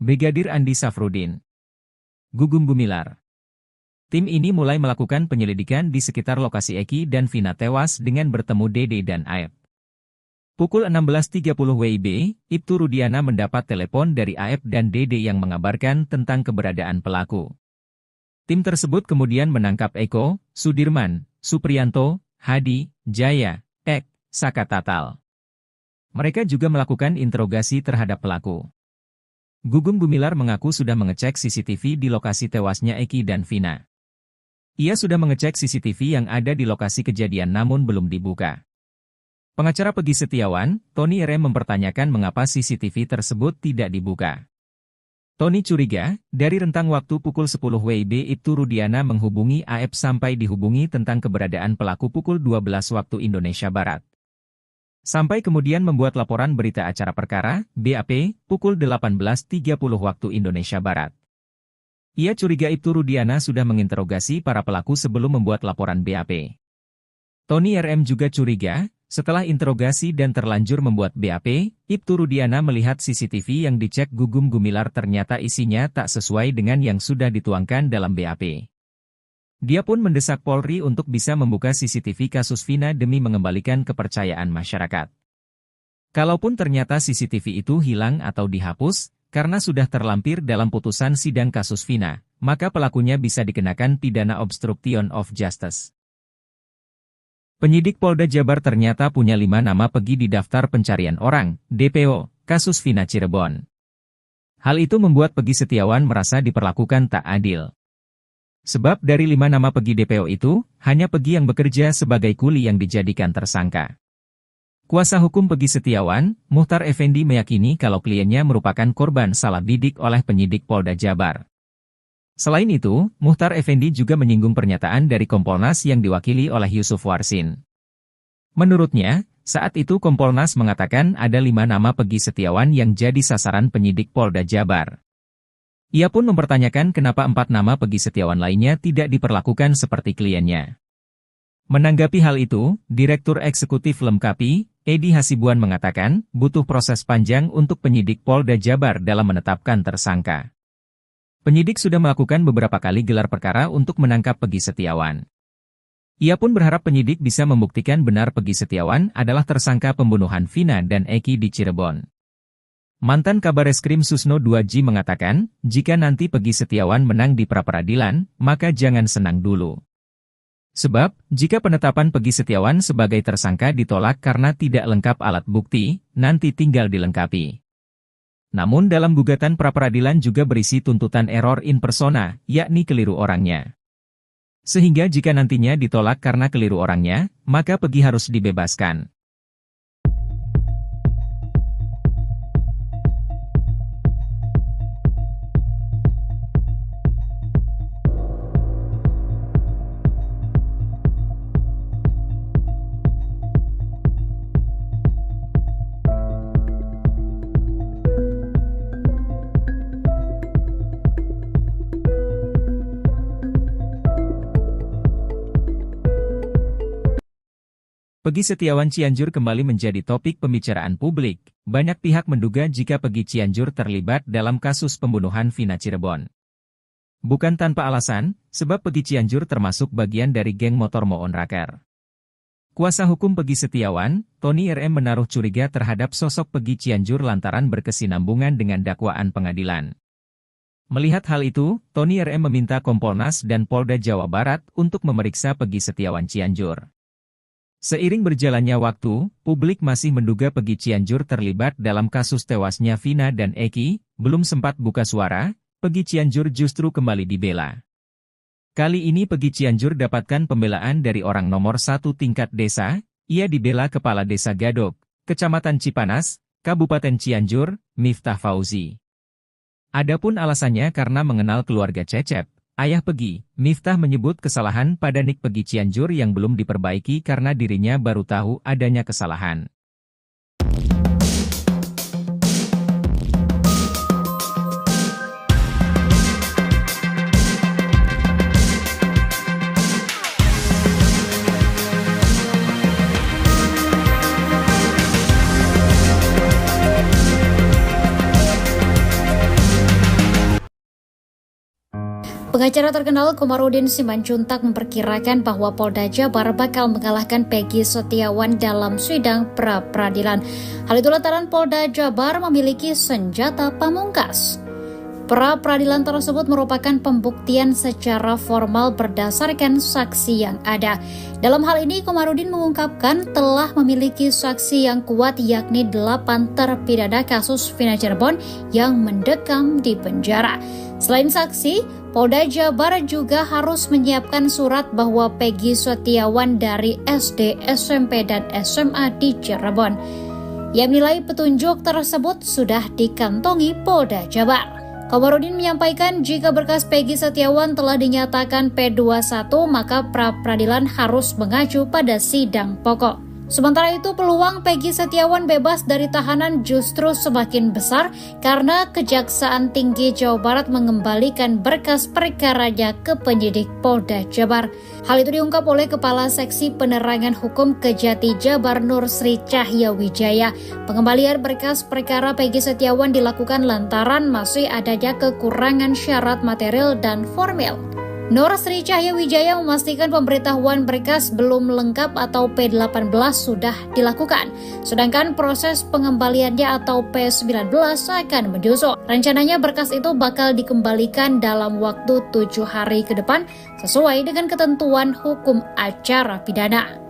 Brigadir Andi Safrudin, Gugum Gumilar. Tim ini mulai melakukan penyelidikan di sekitar lokasi Eki dan Vina tewas dengan bertemu Dede dan Aep. Pukul 16.30 WIB, Ibtu Rudiana mendapat telepon dari Aep dan Dede yang mengabarkan tentang keberadaan pelaku. Tim tersebut kemudian menangkap Eko, Sudirman, Supriyanto, Hadi, Jaya, Ek, Saka Tatal. Mereka juga melakukan interogasi terhadap pelaku. Gugum Gumilar mengaku sudah mengecek CCTV di lokasi tewasnya Eki dan Vina. Ia sudah mengecek CCTV yang ada di lokasi kejadian namun belum dibuka. Pengacara Peggy Setiawan, Tony RM mempertanyakan mengapa CCTV tersebut tidak dibuka. Tony curiga, dari rentang waktu pukul 10 WIB Ibtu Rudiana menghubungi AF sampai dihubungi tentang keberadaan pelaku pukul 12 waktu Indonesia Barat. Sampai kemudian membuat laporan berita acara perkara, BAP, pukul 18.30 waktu Indonesia Barat. Ia curiga Ibtu Rudiana sudah menginterogasi para pelaku sebelum membuat laporan BAP. Tony RM juga curiga, setelah interogasi dan terlanjur membuat BAP, Ibtu Rudiana melihat CCTV yang dicek Gugum Gumilar ternyata isinya tak sesuai dengan yang sudah dituangkan dalam BAP. Dia pun mendesak Polri untuk bisa membuka CCTV kasus Vina demi mengembalikan kepercayaan masyarakat. Kalaupun ternyata CCTV itu hilang atau dihapus, karena sudah terlampir dalam putusan sidang kasus Vina, maka pelakunya bisa dikenakan pidana obstruction of justice. Penyidik Polda Jabar ternyata punya 5 nama Peggy di daftar pencarian orang, DPO, kasus Vina Cirebon. Hal itu membuat Peggy Setiawan merasa diperlakukan tak adil. Sebab dari 5 nama Peggy DPO itu, hanya Peggy yang bekerja sebagai kuli yang dijadikan tersangka. Kuasa hukum Peggy Setiawan, Muhtar Effendi meyakini kalau kliennya merupakan korban salah bidik oleh penyidik Polda Jabar. Selain itu, Muhtar Effendi juga menyinggung pernyataan dari Kompolnas yang diwakili oleh Yusuf Warsin. Menurutnya, saat itu Kompolnas mengatakan ada 5 nama Peggy Setiawan yang jadi sasaran penyidik Polda Jabar. Ia pun mempertanyakan kenapa 4 nama Peggy Setiawan lainnya tidak diperlakukan seperti kliennya. Menanggapi hal itu, Direktur Eksekutif Lemkapi, Edi Hasibuan mengatakan, butuh proses panjang untuk penyidik Polda Jabar dalam menetapkan tersangka. Penyidik sudah melakukan beberapa kali gelar perkara untuk menangkap Peggy Setiawan. Ia pun berharap penyidik bisa membuktikan benar Peggy Setiawan adalah tersangka pembunuhan Vina dan Eki di Cirebon. Mantan Kabareskrim Susno 2G mengatakan, jika nanti Peggy Setiawan menang di pra-peradilan, maka jangan senang dulu. Sebab, jika penetapan Peggy Setiawan sebagai tersangka ditolak karena tidak lengkap alat bukti, nanti tinggal dilengkapi. Namun dalam gugatan pra-peradilan juga berisi tuntutan error in persona, yakni keliru orangnya. Sehingga jika nantinya ditolak karena keliru orangnya, maka Peggy harus dibebaskan. Peggy Setiawan Cianjur kembali menjadi topik pembicaraan publik. Banyak pihak menduga jika Peggy Cianjur terlibat dalam kasus pembunuhan Vina Cirebon. Bukan tanpa alasan, sebab Peggy Cianjur termasuk bagian dari geng motor Moon Raker. Kuasa hukum Peggy Setiawan, Tony RM menaruh curiga terhadap sosok Peggy Cianjur lantaran berkesinambungan dengan dakwaan pengadilan. Melihat hal itu, Tony RM meminta Kompolnas dan Polda Jawa Barat untuk memeriksa Peggy Setiawan Cianjur. Seiring berjalannya waktu, publik masih menduga Peggy Cianjur terlibat dalam kasus tewasnya Vina dan Eki. Belum sempat buka suara, Peggy Cianjur justru kembali dibela. Kali ini Peggy Cianjur dapatkan pembelaan dari orang nomor 1 tingkat desa. Ia dibela Kepala Desa Gadok, Kecamatan Cipanas, Kabupaten Cianjur, Miftah Fauzi. Adapun alasannya karena mengenal keluarga Cecep, ayah Peggy. Miftah menyebut kesalahan pada nik Peggy Cianjur yang belum diperbaiki karena dirinya baru tahu adanya kesalahan. Pengacara terkenal Komarudin Simanjuntak memperkirakan bahwa Polda Jabar bakal mengalahkan Peggy Setiawan dalam sidang pra-peradilan. Hal itu lantaran Polda Jabar memiliki senjata pamungkas. Pra-peradilan tersebut merupakan pembuktian secara formal berdasarkan saksi yang ada. Dalam hal ini, Komarudin mengungkapkan telah memiliki saksi yang kuat yakni 8 terpidana kasus Vina Cirebon yang mendekam di penjara. Selain saksi, Polda Jabar juga harus menyiapkan surat bahwa Peggy Setiawan dari SD, SMP, dan SMA di Cirebon. Ia menilai petunjuk tersebut sudah dikantongi Polda Jabar. Komarudin menyampaikan jika berkas Peggy Setiawan telah dinyatakan P21 maka pra-peradilan harus mengacu pada sidang pokok. Sementara itu peluang Peggy Setiawan bebas dari tahanan justru semakin besar karena Kejaksaan Tinggi Jawa Barat mengembalikan berkas perkaranya ke penyidik Polda Jabar. Hal itu diungkap oleh Kepala Seksi Penerangan Hukum Kejati Jabar Nur Sri Cahya Wijaya. Pengembalian berkas perkara Peggy Setiawan dilakukan lantaran masih adanya kekurangan syarat material dan formil. Nur Sri Cahya Wijaya memastikan pemberitahuan berkas belum lengkap atau P18 sudah dilakukan, sedangkan proses pengembaliannya atau P19 akan menyusul. Rencananya berkas itu bakal dikembalikan dalam waktu 7 hari ke depan sesuai dengan ketentuan hukum acara pidana.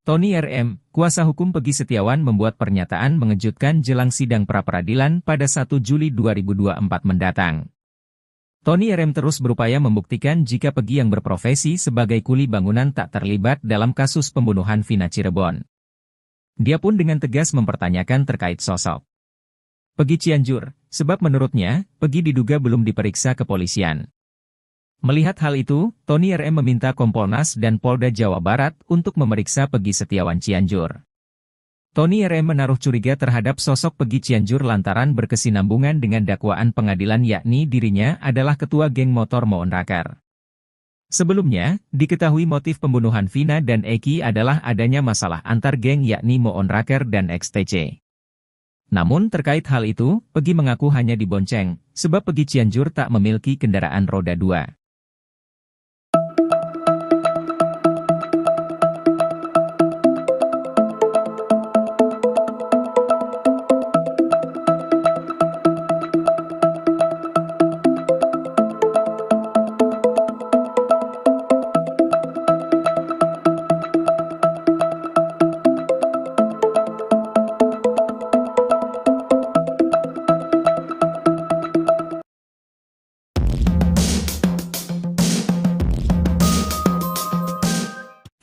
Tony RM, kuasa hukum Peggy Setiawan membuat pernyataan mengejutkan jelang sidang pra-peradilan pada 1 Juli 2024 mendatang. Tony RM terus berupaya membuktikan jika Peggy yang berprofesi sebagai kuli bangunan tak terlibat dalam kasus pembunuhan Vina Cirebon. Dia pun dengan tegas mempertanyakan terkait sosok Peggy Cianjur, sebab menurutnya, Peggy diduga belum diperiksa kepolisian. Melihat hal itu, Tony RM meminta Kompolnas dan Polda Jawa Barat untuk memeriksa Peggy Setiawan Cianjur. Tony RM menaruh curiga terhadap sosok Peggy Cianjur lantaran berkesinambungan dengan dakwaan pengadilan yakni dirinya adalah ketua geng motor Moon Raker. Sebelumnya, diketahui motif pembunuhan Vina dan Eki adalah adanya masalah antar geng yakni Moon Raker dan XTC. Namun terkait hal itu, Peggy mengaku hanya dibonceng, sebab Peggy Cianjur tak memiliki kendaraan roda 2.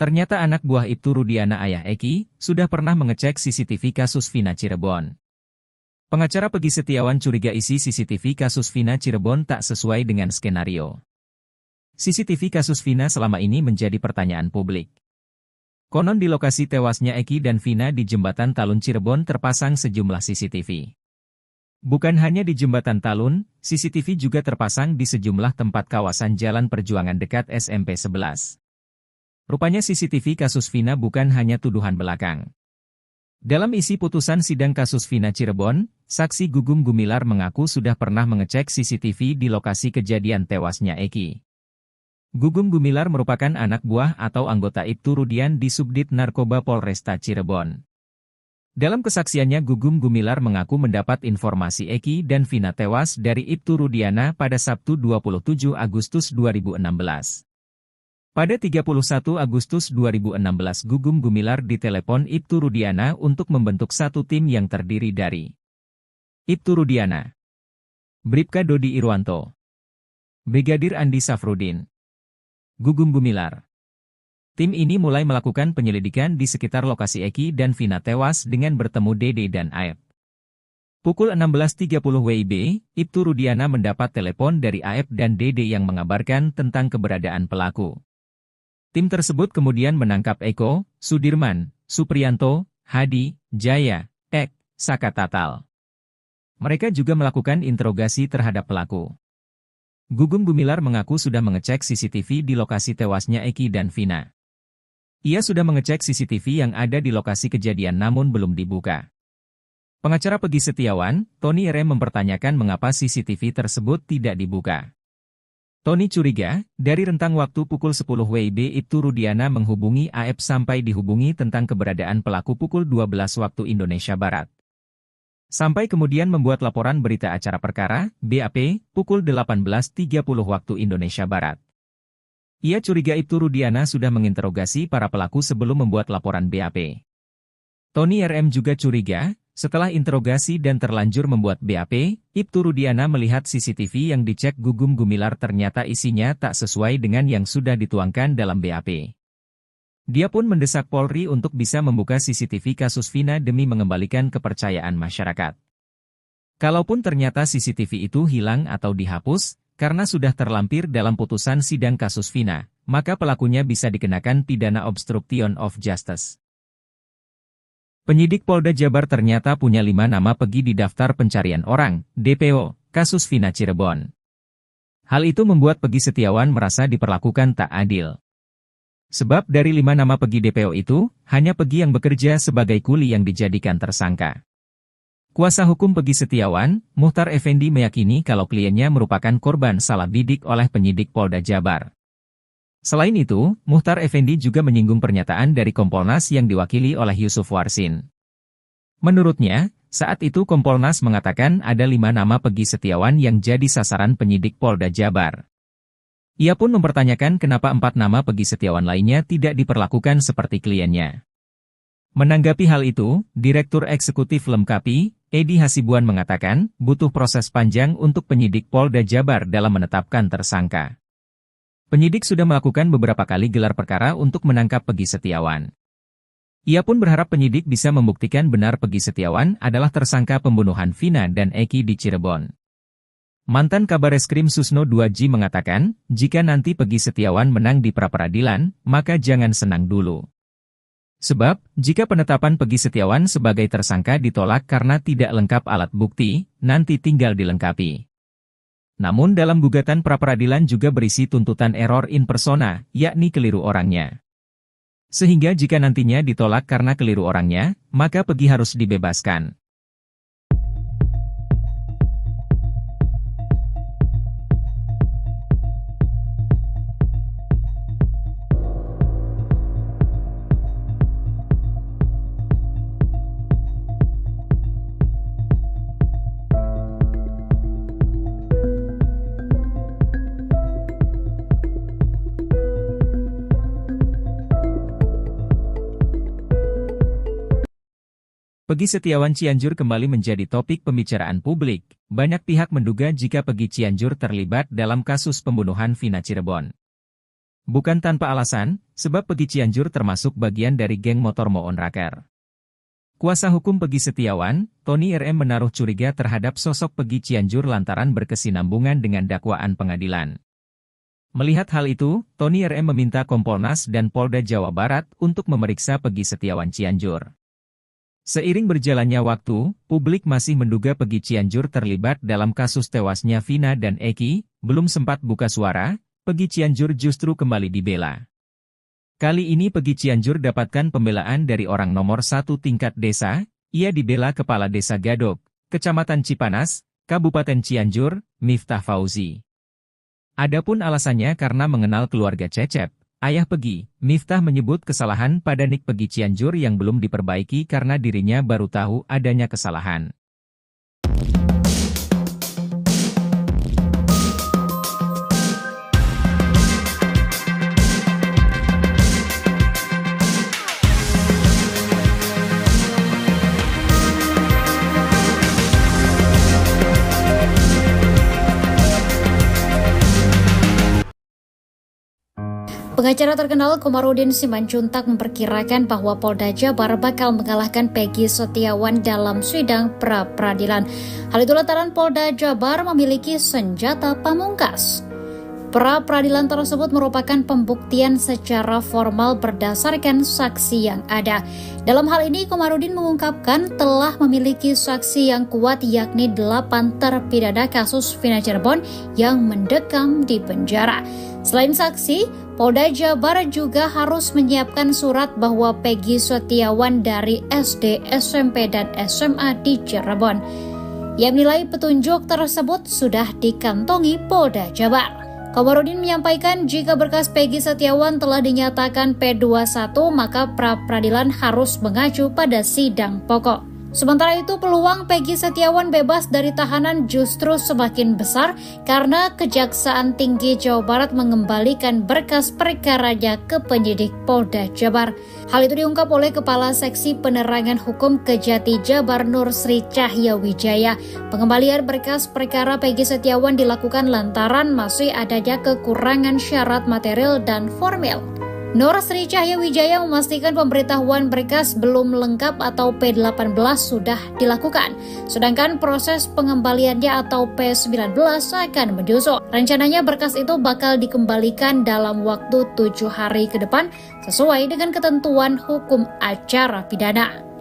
Ternyata anak buah Ibtu Rudiana ayah Eki, sudah pernah mengecek CCTV kasus Vina Cirebon. Pengacara Peggy Setiawan curiga isi CCTV kasus Vina Cirebon tak sesuai dengan skenario. CCTV kasus Vina selama ini menjadi pertanyaan publik. Konon di lokasi tewasnya Eki dan Vina di Jembatan Talun Cirebon terpasang sejumlah CCTV. Bukan hanya di Jembatan Talun, CCTV juga terpasang di sejumlah tempat kawasan Jalan Perjuangan dekat SMP 11. Rupanya CCTV kasus Vina bukan hanya tuduhan belakang. Dalam isi putusan sidang kasus Vina Cirebon, saksi Gugum Gumilar mengaku sudah pernah mengecek CCTV di lokasi kejadian tewasnya Eki. Gugum Gumilar merupakan anak buah atau anggota Ibtu Rudian di Subdit Narkoba Polresta Cirebon. Dalam kesaksiannya Gugum Gumilar mengaku mendapat informasi Eki dan Vina tewas dari Ibtu Rudiana pada Sabtu 27 Agustus 2016. Pada 31 Agustus 2016 Gugum Gumilar ditelepon Ibtu Rudiana untuk membentuk satu tim yang terdiri dari Ibtu Rudiana, Bribka Dodi Irwanto, Brigadir Andi Safrudin, Gugum Gumilar. Tim ini mulai melakukan penyelidikan di sekitar lokasi Eki dan Vina tewas dengan bertemu Dede dan Aep. Pukul 16.30 WIB, Ibtu Rudiana mendapat telepon dari Aep dan Dede yang mengabarkan tentang keberadaan pelaku. Tim tersebut kemudian menangkap Eko, Sudirman, Supriyanto, Hadi, Jaya, Ek, Saka Tatal. Mereka juga melakukan interogasi terhadap pelaku. Gugum Gumilar mengaku sudah mengecek CCTV di lokasi tewasnya Eki dan Vina. Ia sudah mengecek CCTV yang ada di lokasi kejadian namun belum dibuka. Pengacara Peggy Setiawan, Tony RM mempertanyakan mengapa CCTV tersebut tidak dibuka. Tony curiga, dari rentang waktu pukul 10 WIB Ibtu Rudiana menghubungi AF sampai dihubungi tentang keberadaan pelaku pukul 12 waktu Indonesia Barat. Sampai kemudian membuat laporan berita acara perkara, BAP, pukul 18.30 waktu Indonesia Barat. Ia curiga Ibtu Rudiana sudah menginterogasi para pelaku sebelum membuat laporan BAP. Tony RM juga curiga, setelah interogasi dan terlanjur membuat BAP, Ibtu Rudiana melihat CCTV yang dicek Gugum Gumilar ternyata isinya tak sesuai dengan yang sudah dituangkan dalam BAP. Dia pun mendesak Polri untuk bisa membuka CCTV kasus Vina demi mengembalikan kepercayaan masyarakat. Kalaupun ternyata CCTV itu hilang atau dihapus, karena sudah terlampir dalam putusan sidang kasus Vina, maka pelakunya bisa dikenakan pidana obstruction of justice. Penyidik Polda Jabar ternyata punya 5 nama Peggy di daftar pencarian orang, DPO, kasus Vina Cirebon. Hal itu membuat Peggy Setiawan merasa diperlakukan tak adil. Sebab dari 5 nama Peggy DPO itu, hanya Peggy yang bekerja sebagai kuli yang dijadikan tersangka. Kuasa hukum Peggy Setiawan, Muhtar Effendi meyakini kalau kliennya merupakan korban salah bidik oleh penyidik Polda Jabar. Selain itu, Muhtar Effendi juga menyinggung pernyataan dari Kompolnas yang diwakili oleh Yusuf Warsin. Menurutnya, saat itu Kompolnas mengatakan ada 5 nama Peggy Setiawan yang jadi sasaran penyidik Polda Jabar. Ia pun mempertanyakan kenapa 4 nama Peggy Setiawan lainnya tidak diperlakukan seperti kliennya. Menanggapi hal itu, Direktur Eksekutif Lemkapi, Edi Hasibuan mengatakan, butuh proses panjang untuk penyidik Polda Jabar dalam menetapkan tersangka. Penyidik sudah melakukan beberapa kali gelar perkara untuk menangkap Peggy Setiawan. Ia pun berharap penyidik bisa membuktikan benar Peggy Setiawan adalah tersangka pembunuhan Vina dan Eki di Cirebon. Mantan Kabareskrim Susno 2G mengatakan, jika nanti Peggy Setiawan menang di pra-peradilan, maka jangan senang dulu. Sebab, jika penetapan Peggy Setiawan sebagai tersangka ditolak karena tidak lengkap alat bukti, nanti tinggal dilengkapi. Namun dalam gugatan pra-peradilan juga berisi tuntutan error in persona, yakni keliru orangnya. Sehingga jika nantinya ditolak karena keliru orangnya, maka Peggy harus dibebaskan. Peggy Setiawan Cianjur kembali menjadi topik pembicaraan publik. Banyak pihak menduga jika Peggy Cianjur terlibat dalam kasus pembunuhan Vina Cirebon. Bukan tanpa alasan, sebab Peggy Cianjur termasuk bagian dari geng motor Moon Raker. Kuasa hukum Peggy Setiawan, Tony RM menaruh curiga terhadap sosok Peggy Cianjur lantaran berkesinambungan dengan dakwaan pengadilan. Melihat hal itu, Tony RM meminta Kompolnas dan Polda Jawa Barat untuk memeriksa Peggy Setiawan Cianjur. Seiring berjalannya waktu, publik masih menduga Peggy Cianjur terlibat dalam kasus tewasnya Vina dan Eki. Belum sempat buka suara, Peggy Cianjur justru kembali dibela. Kali ini Peggy Cianjur dapatkan pembelaan dari orang nomor 1 tingkat desa. Ia dibela Kepala Desa Gadok, Kecamatan Cipanas, Kabupaten Cianjur, Miftah Fauzi. Adapun alasannya karena mengenal keluarga Cecep, ayah Peggy. Miftah menyebut kesalahan pada nik Peggy Cianjur yang belum diperbaiki karena dirinya baru tahu adanya kesalahan. Pengacara terkenal Komarudin Simanjuntak memperkirakan bahwa Polda Jabar bakal mengalahkan Peggy Setiawan dalam sidang pra-peradilan. Hal itu lantaran Polda Jabar memiliki senjata pamungkas. Pra-peradilan tersebut merupakan pembuktian secara formal berdasarkan saksi yang ada. Dalam hal ini, Komarudin mengungkapkan telah memiliki saksi yang kuat yakni 8 terpidana kasus Vina Cirebon yang mendekam di penjara. Selain saksi, Polda Jabar juga harus menyiapkan surat bahwa Peggy Setiawan dari SD, SMP, dan SMA di Cirebon. Ia menilai petunjuk tersebut sudah dikantongi Polda Jabar. Komarudin menyampaikan jika berkas Peggy Setiawan telah dinyatakan P21, maka pra-peradilan harus mengacu pada sidang pokok. Sementara itu, peluang Peggy Setiawan bebas dari tahanan justru semakin besar karena Kejaksaan Tinggi Jawa Barat mengembalikan berkas perkaranya ke penyidik Polda Jabar. Hal itu diungkap oleh Kepala Seksi Penerangan Hukum Kejati Jabar Nur Sri Cahya Wijaya. Pengembalian berkas perkara Peggy Setiawan dilakukan lantaran masih adanya kekurangan syarat material dan formil. Nur Sri Cahya Wijaya memastikan pemberitahuan berkas belum lengkap atau P18 sudah dilakukan, sedangkan proses pengembaliannya atau P19 akan menyusul. Rencananya berkas itu bakal dikembalikan dalam waktu 7 hari ke depan sesuai dengan ketentuan hukum acara pidana.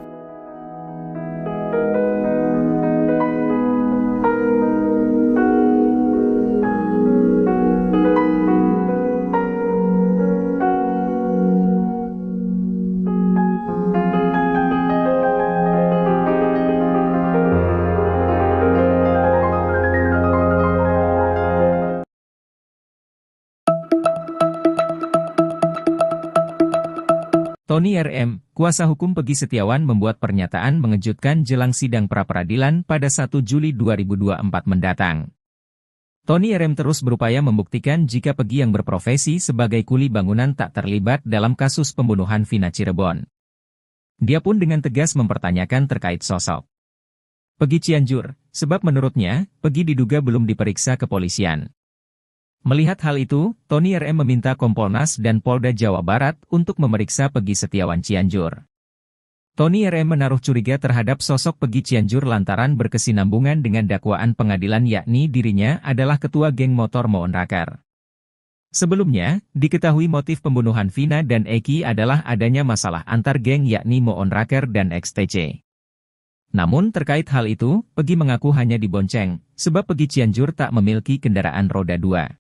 Tony RM, kuasa hukum Peggy Setiawan membuat pernyataan mengejutkan jelang sidang pra-peradilan pada 1 Juli 2024 mendatang. Tony RM terus berupaya membuktikan jika Peggy yang berprofesi sebagai kuli bangunan tak terlibat dalam kasus pembunuhan Vina Cirebon. Dia pun dengan tegas mempertanyakan terkait sosok Peggy Cianjur, sebab menurutnya, Peggy diduga belum diperiksa kepolisian. Melihat hal itu, Tony RM meminta Kompolnas dan Polda Jawa Barat untuk memeriksa Peggy Setiawan Cianjur. Tony RM menaruh curiga terhadap sosok Peggy Cianjur lantaran berkesinambungan dengan dakwaan pengadilan yakni dirinya adalah ketua geng motor Moon Raker. Sebelumnya, diketahui motif pembunuhan Vina dan Eki adalah adanya masalah antar geng yakni Moon Raker dan XTC. Namun terkait hal itu, Peggy mengaku hanya dibonceng, sebab Peggy Cianjur tak memiliki kendaraan roda 2.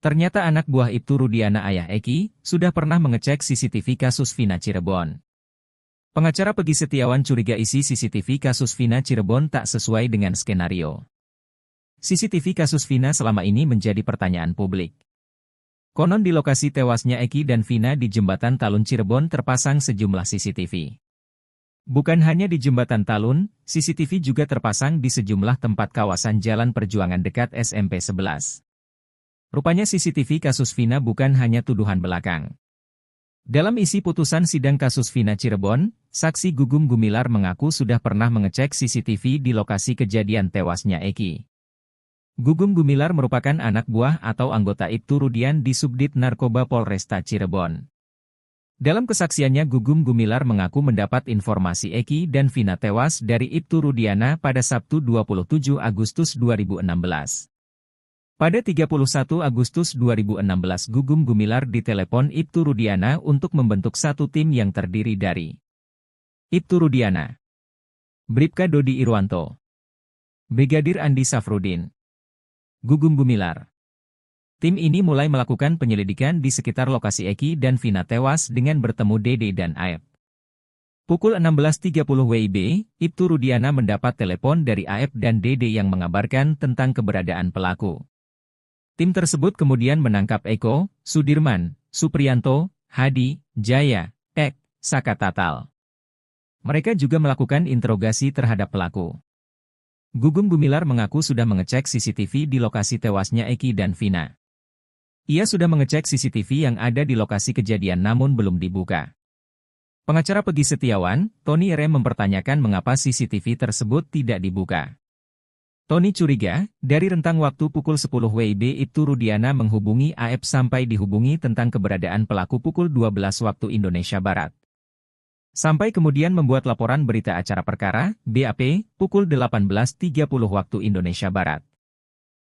Ternyata anak buah Ibtu Rudiana ayah Eki, sudah pernah mengecek CCTV kasus Vina Cirebon. Pengacara Peggy Setiawan curiga isi CCTV kasus Vina Cirebon tak sesuai dengan skenario. CCTV kasus Vina selama ini menjadi pertanyaan publik. Konon di lokasi tewasnya Eki dan Vina di Jembatan Talun Cirebon terpasang sejumlah CCTV. Bukan hanya di Jembatan Talun, CCTV juga terpasang di sejumlah tempat kawasan Jalan Perjuangan dekat SMP 11. Rupanya CCTV kasus Vina bukan hanya tuduhan belakang. Dalam isi putusan sidang kasus Vina Cirebon, saksi Gugum Gumilar mengaku sudah pernah mengecek CCTV di lokasi kejadian tewasnya Eki. Gugum Gumilar merupakan anak buah atau anggota Ibtu Rudian di Subdit Narkoba Polresta Cirebon. Dalam kesaksiannya Gugum Gumilar mengaku mendapat informasi Eki dan Vina tewas dari Ibtu Rudiana pada Sabtu 27 Agustus 2016. Pada 31 Agustus 2016 Gugum Gumilar ditelepon Ibtu Rudiana untuk membentuk satu tim yang terdiri dari Ibtu Rudiana, Bribka Dodi Irwanto, Brigadir Andi Safrudin, Gugum Gumilar. Tim ini mulai melakukan penyelidikan di sekitar lokasi Eki dan Vina tewas dengan bertemu Dede dan Aep. Pukul 16.30 WIB, Ibtu Rudiana mendapat telepon dari Aep dan Dede yang mengabarkan tentang keberadaan pelaku. Tim tersebut kemudian menangkap Eko, Sudirman, Supriyanto, Hadi, Jaya, Ek, Saka Tatal. Mereka juga melakukan interogasi terhadap pelaku. Gugum Gumilar mengaku sudah mengecek CCTV di lokasi tewasnya Eki dan Vina. Ia sudah mengecek CCTV yang ada di lokasi kejadian namun belum dibuka. Pengacara Peggy Setiawan, Tony RM mempertanyakan mengapa CCTV tersebut tidak dibuka. Tony curiga, dari rentang waktu pukul 10 WIB Ibtu Rudiana menghubungi AF sampai dihubungi tentang keberadaan pelaku pukul 12 waktu Indonesia Barat. Sampai kemudian membuat laporan berita acara perkara, BAP, pukul 18.30 waktu Indonesia Barat.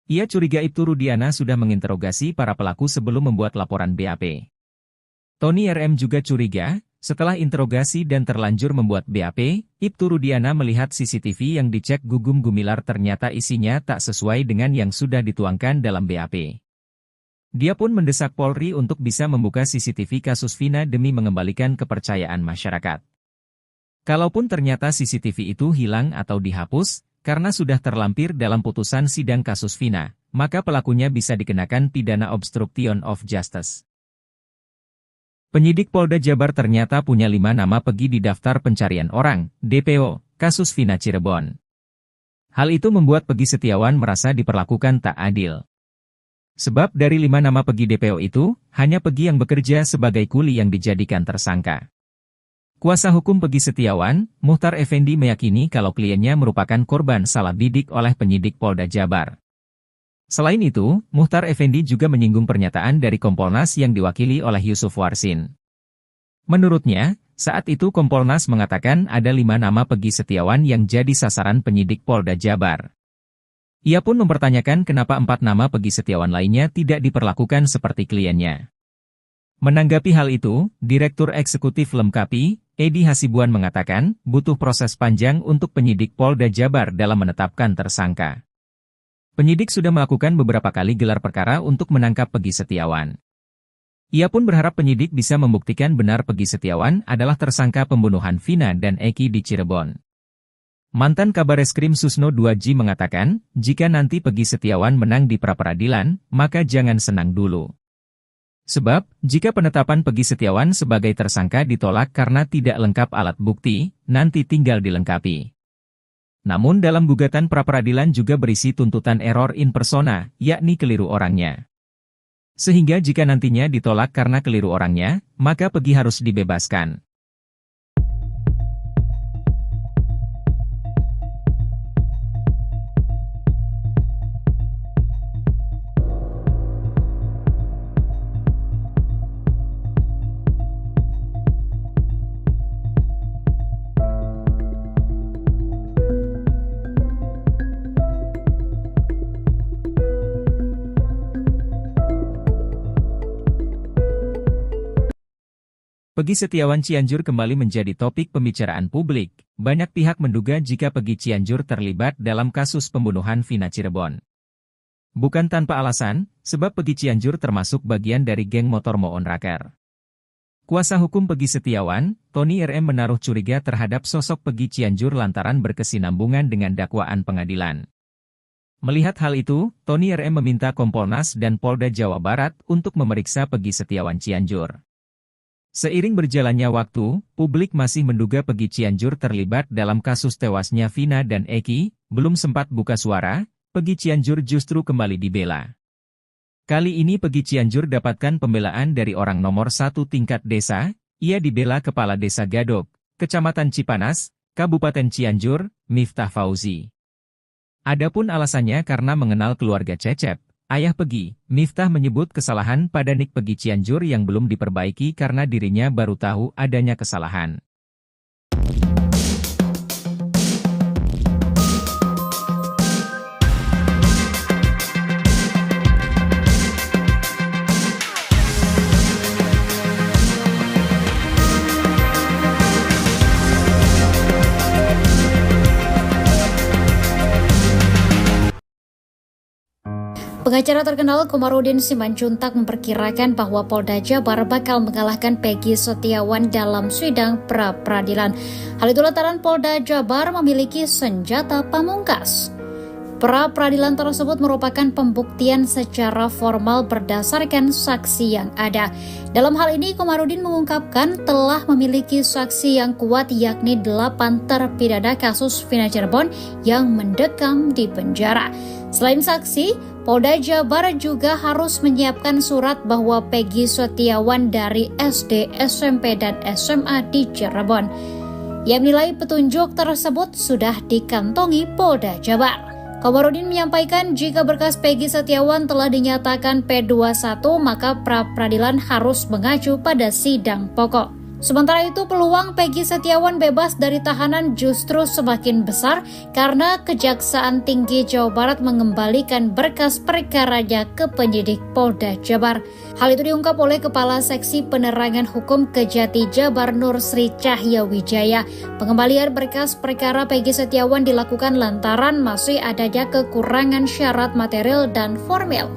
Ia curiga Ibtu Rudiana sudah menginterogasi para pelaku sebelum membuat laporan BAP. Tony RM juga curiga, setelah interogasi dan terlanjur membuat BAP, Ibtu Rudiana melihat CCTV yang dicek Gugum Gumilar ternyata isinya tak sesuai dengan yang sudah dituangkan dalam BAP. Dia pun mendesak Polri untuk bisa membuka CCTV kasus Vina demi mengembalikan kepercayaan masyarakat. Kalaupun ternyata CCTV itu hilang atau dihapus, karena sudah terlampir dalam putusan sidang kasus Vina, maka pelakunya bisa dikenakan pidana obstruction of justice. Penyidik Polda Jabar ternyata punya 5 nama Peggy di daftar pencarian orang, DPO, kasus Vina Cirebon. Hal itu membuat Peggy Setiawan merasa diperlakukan tak adil. Sebab dari 5 nama Peggy DPO itu, hanya Peggy yang bekerja sebagai kuli yang dijadikan tersangka. Kuasa hukum Peggy Setiawan, Muhtar Effendi meyakini kalau kliennya merupakan korban salah bidik oleh penyidik Polda Jabar. Selain itu, Muhtar Effendi juga menyinggung pernyataan dari Kompolnas yang diwakili oleh Yusuf Warsin. Menurutnya, saat itu Kompolnas mengatakan ada 5 nama Peggy Setiawan yang jadi sasaran penyidik Polda Jabar. Ia pun mempertanyakan kenapa 4 nama Peggy Setiawan lainnya tidak diperlakukan seperti kliennya. Menanggapi hal itu, Direktur Eksekutif Lemkapi, Edi Hasibuan mengatakan, butuh proses panjang untuk penyidik Polda Jabar dalam menetapkan tersangka. Penyidik sudah melakukan beberapa kali gelar perkara untuk menangkap Peggy Setiawan. Ia pun berharap penyidik bisa membuktikan benar Peggy Setiawan adalah tersangka pembunuhan Vina dan Eki di Cirebon. Mantan Kabareskrim Susno 2J mengatakan, jika nanti Peggy Setiawan menang di pra-peradilan, maka jangan senang dulu. Sebab, jika penetapan Peggy Setiawan sebagai tersangka ditolak karena tidak lengkap alat bukti, nanti tinggal dilengkapi. Namun dalam gugatan pra-peradilan juga berisi tuntutan error in persona, yakni keliru orangnya. Sehingga jika nantinya ditolak karena keliru orangnya, maka Peggy harus dibebaskan. Peggy Setiawan Cianjur kembali menjadi topik pembicaraan publik. Banyak pihak menduga jika Peggy Cianjur terlibat dalam kasus pembunuhan Vina Cirebon. Bukan tanpa alasan, sebab Peggy Cianjur termasuk bagian dari geng motor Moon Raker. Kuasa hukum Peggy Setiawan, Tony RM menaruh curiga terhadap sosok Peggy Cianjur lantaran berkesinambungan dengan dakwaan pengadilan. Melihat hal itu, Tony RM meminta Kompolnas dan Polda Jawa Barat untuk memeriksa Peggy Setiawan Cianjur. Seiring berjalannya waktu, publik masih menduga Peggy Cianjur terlibat dalam kasus tewasnya Vina dan Eki. Belum sempat buka suara, Peggy Cianjur justru kembali dibela. Kali ini Peggy Cianjur dapatkan pembelaan dari orang nomor 1 tingkat desa. Ia dibela Kepala Desa Gadok, Kecamatan Cipanas, Kabupaten Cianjur, Miftah Fauzi. Adapun alasannya karena mengenal keluarga Cecep, ayah Peggy. Miftah menyebut kesalahan pada nik Peggy Cianjur yang belum diperbaiki karena dirinya baru tahu adanya kesalahan. Pengacara terkenal Komarudin Simanjuntak memperkirakan bahwa Polda Jabar bakal mengalahkan Peggy Setiawan dalam sidang pra-peradilan. Hal itu lantaran Polda Jabar memiliki senjata pamungkas. Pra-peradilan tersebut merupakan pembuktian secara formal berdasarkan saksi yang ada. Dalam hal ini, Komarudin mengungkapkan telah memiliki saksi yang kuat yakni 8 terpidana kasus Vina Cirebon yang mendekam di penjara. Selain saksi, Polda Jabar juga harus menyiapkan surat bahwa Peggy Setiawan dari SD, SMP, dan SMA di Cirebon. Ia menilai petunjuk tersebut sudah dikantongi Polda Jabar. Komarudin menyampaikan jika berkas Peggy Setiawan telah dinyatakan P21, maka pra-peradilan harus mengacu pada sidang pokok. Sementara itu, peluang Peggy Setiawan bebas dari tahanan justru semakin besar karena Kejaksaan Tinggi Jawa Barat mengembalikan berkas perkaranya ke penyidik Polda Jabar. Hal itu diungkap oleh Kepala Seksi Penerangan Hukum Kejati Jabar Nur Sri Cahya Wijaya. Pengembalian berkas perkara Peggy Setiawan dilakukan lantaran masih adanya kekurangan syarat material dan formil.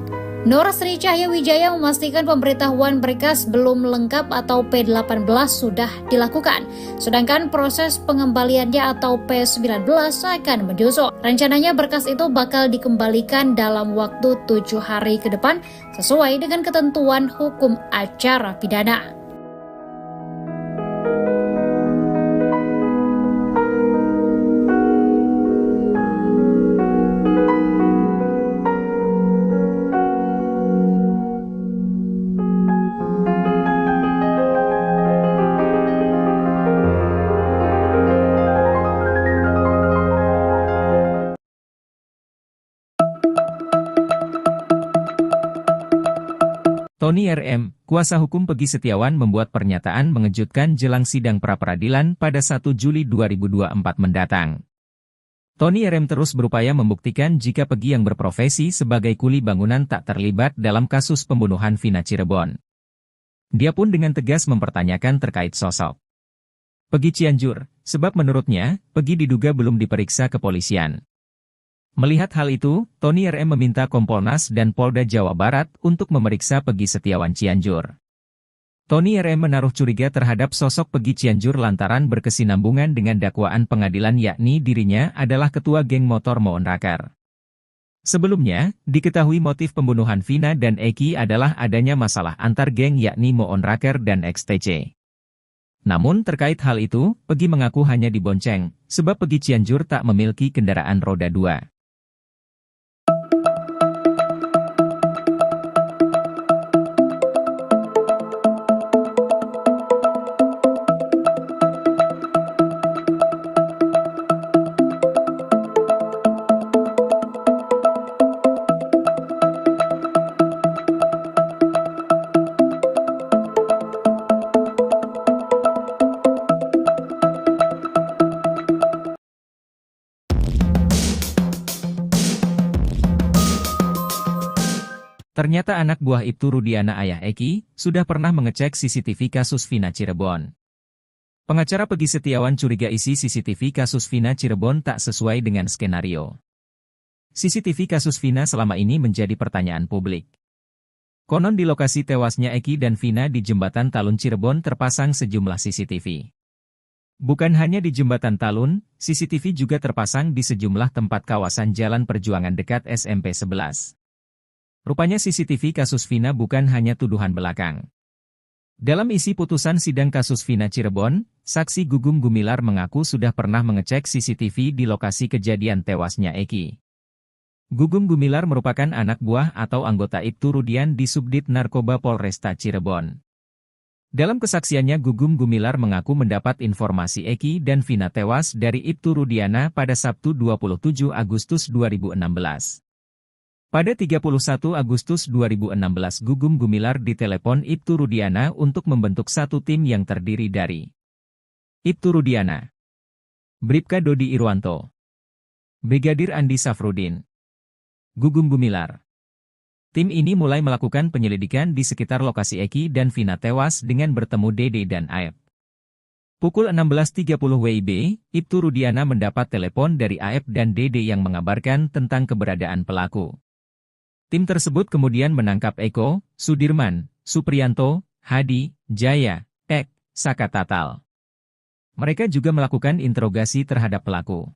Nur Sri Cahya Wijaya memastikan pemberitahuan berkas belum lengkap atau P18 sudah dilakukan, sedangkan proses pengembaliannya atau P19 akan menyusul. Rencananya berkas itu bakal dikembalikan dalam waktu 7 hari ke depan sesuai dengan ketentuan hukum acara pidana. Tony RM, kuasa hukum Peggy Setiawan membuat pernyataan mengejutkan jelang sidang pra-peradilan pada 1 Juli 2024 mendatang. Tony RM terus berupaya membuktikan jika Peggy yang berprofesi sebagai kuli bangunan tak terlibat dalam kasus pembunuhan Vina Cirebon. Dia pun dengan tegas mempertanyakan terkait sosok Peggy Cianjur, sebab menurutnya, Peggy diduga belum diperiksa kepolisian. Melihat hal itu, Tony RM meminta Kompolnas dan Polda Jawa Barat untuk memeriksa Peggy Setiawan Cianjur. Tony RM menaruh curiga terhadap sosok Peggy Cianjur lantaran berkesinambungan dengan dakwaan pengadilan yakni dirinya adalah ketua geng motor Moon Raker. Sebelumnya, diketahui motif pembunuhan Vina dan Eki adalah adanya masalah antar geng yakni Moon Raker dan XTC. Namun terkait hal itu, Peggy mengaku hanya dibonceng, sebab Peggy Cianjur tak memiliki kendaraan roda 2. Ternyata anak buah Ibtu Rudiana ayah Eki, sudah pernah mengecek CCTV kasus Vina Cirebon. Pengacara Peggy Setiawan curiga isi CCTV kasus Vina Cirebon tak sesuai dengan skenario. CCTV kasus Vina selama ini menjadi pertanyaan publik. Konon di lokasi tewasnya Eki dan Vina di Jembatan Talun Cirebon terpasang sejumlah CCTV. Bukan hanya di Jembatan Talun, CCTV juga terpasang di sejumlah tempat kawasan Jalan Perjuangan dekat SMP 11. Rupanya CCTV kasus Vina bukan hanya tuduhan belakang. Dalam isi putusan sidang kasus Vina Cirebon, saksi Gugum Gumilar mengaku sudah pernah mengecek CCTV di lokasi kejadian tewasnya Eki. Gugum Gumilar merupakan anak buah atau anggota Ibtu Rudian di Subdit Narkoba Polresta Cirebon. Dalam kesaksiannya Gugum Gumilar mengaku mendapat informasi Eki dan Vina tewas dari Ibtu Rudiana pada Sabtu 27 Agustus 2016. Pada 31 Agustus 2016 Gugum Gumilar ditelepon Ibtu Rudiana untuk membentuk satu tim yang terdiri dari Ibtu Rudiana, Bribka Dodi Irwanto, Brigadir Andi Safrudin, Gugum Gumilar. Tim ini mulai melakukan penyelidikan di sekitar lokasi Eki dan Vina tewas dengan bertemu Dede dan Aep. Pukul 16.30 WIB, Ibtu Rudiana mendapat telepon dari Aep dan Dede yang mengabarkan tentang keberadaan pelaku. Tim tersebut kemudian menangkap Eko, Sudirman, Supriyanto, Hadi, Jaya, Ek, Saka Tatal. Mereka juga melakukan interogasi terhadap pelaku.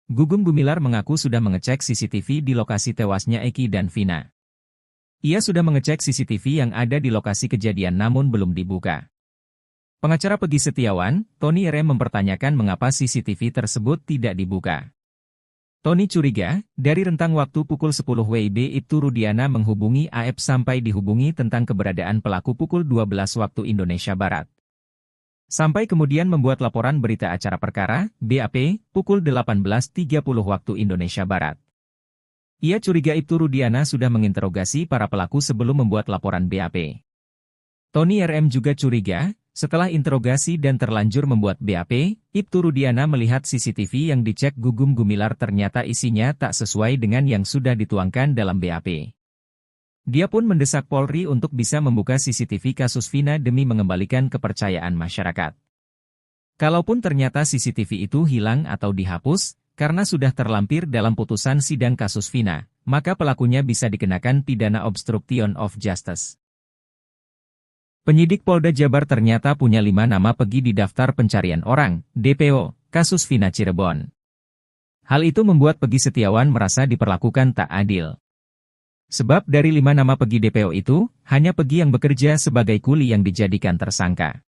Gugum Gumilar mengaku sudah mengecek CCTV di lokasi tewasnya Eki dan Vina. Ia sudah mengecek CCTV yang ada di lokasi kejadian namun belum dibuka. Pengacara Peggy Setiawan, Tony RM mempertanyakan mengapa CCTV tersebut tidak dibuka. Tony curiga, dari rentang waktu pukul 10 WIB Ibtu Rudiana menghubungi AF sampai dihubungi tentang keberadaan pelaku pukul 12 waktu Indonesia Barat. Sampai kemudian membuat laporan berita acara perkara, BAP, pukul 18.30 waktu Indonesia Barat. Ia curiga Ibtu Rudiana sudah menginterogasi para pelaku sebelum membuat laporan BAP. Tony RM juga curiga, setelah interogasi dan terlanjur membuat BAP, Ibtu Rudiana melihat CCTV yang dicek Gugum Gumilar ternyata isinya tak sesuai dengan yang sudah dituangkan dalam BAP. Dia pun mendesak Polri untuk bisa membuka CCTV kasus Vina demi mengembalikan kepercayaan masyarakat. Kalaupun ternyata CCTV itu hilang atau dihapus, karena sudah terlampir dalam putusan sidang kasus Vina, maka pelakunya bisa dikenakan pidana obstruction of justice. Penyidik Polda Jabar ternyata punya 5 nama Peggy di daftar pencarian orang, DPO, kasus Vina Cirebon. Hal itu membuat Peggy Setiawan merasa diperlakukan tak adil. Sebab dari 5 nama Peggy DPO itu, hanya Peggy yang bekerja sebagai kuli yang dijadikan tersangka.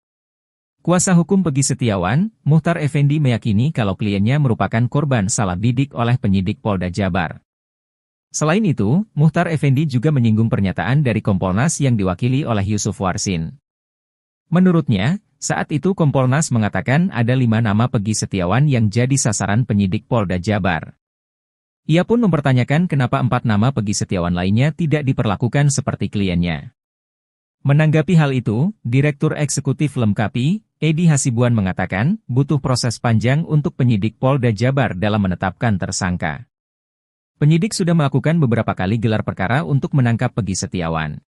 Kuasa hukum Peggy Setiawan, Muhtar Effendi meyakini kalau kliennya merupakan korban salah bidik oleh penyidik Polda Jabar. Selain itu, Muhtar Effendi juga menyinggung pernyataan dari Kompolnas yang diwakili oleh Yusuf Warsin. Menurutnya, saat itu Kompolnas mengatakan ada 5 nama Peggy Setiawan yang jadi sasaran penyidik Polda Jabar. Ia pun mempertanyakan kenapa 4 nama Peggy Setiawan lainnya tidak diperlakukan seperti kliennya. Menanggapi hal itu, Direktur Eksekutif Lemkapi, Edi Hasibuan mengatakan, butuh proses panjang untuk penyidik Polda Jabar dalam menetapkan tersangka. Penyidik sudah melakukan beberapa kali gelar perkara untuk menangkap Peggy Setiawan.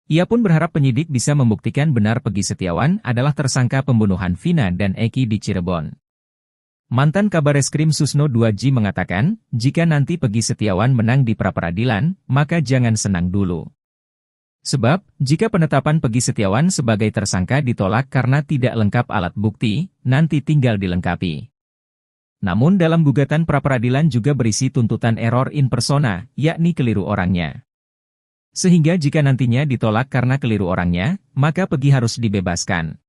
Ia pun berharap penyidik bisa membuktikan benar Peggy Setiawan adalah tersangka pembunuhan Vina dan Eki di Cirebon. Mantan Kabareskrim Susno 2J mengatakan, jika nanti Peggy Setiawan menang di pra-peradilan, maka jangan senang dulu. Sebab, jika penetapan Peggy Setiawan sebagai tersangka ditolak karena tidak lengkap alat bukti, nanti tinggal dilengkapi. Namun dalam gugatan pra-peradilan juga berisi tuntutan error in persona, yakni keliru orangnya. Sehingga jika nantinya ditolak karena keliru orangnya, maka Peggy harus dibebaskan.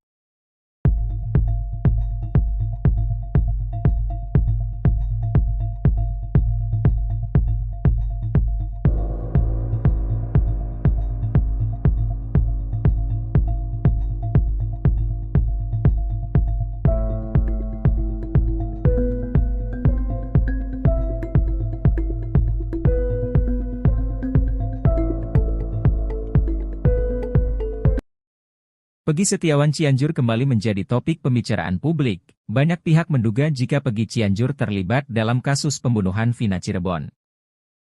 Peggy Setiawan Cianjur kembali menjadi topik pembicaraan publik. Banyak pihak menduga jika Peggy Cianjur terlibat dalam kasus pembunuhan Vina Cirebon.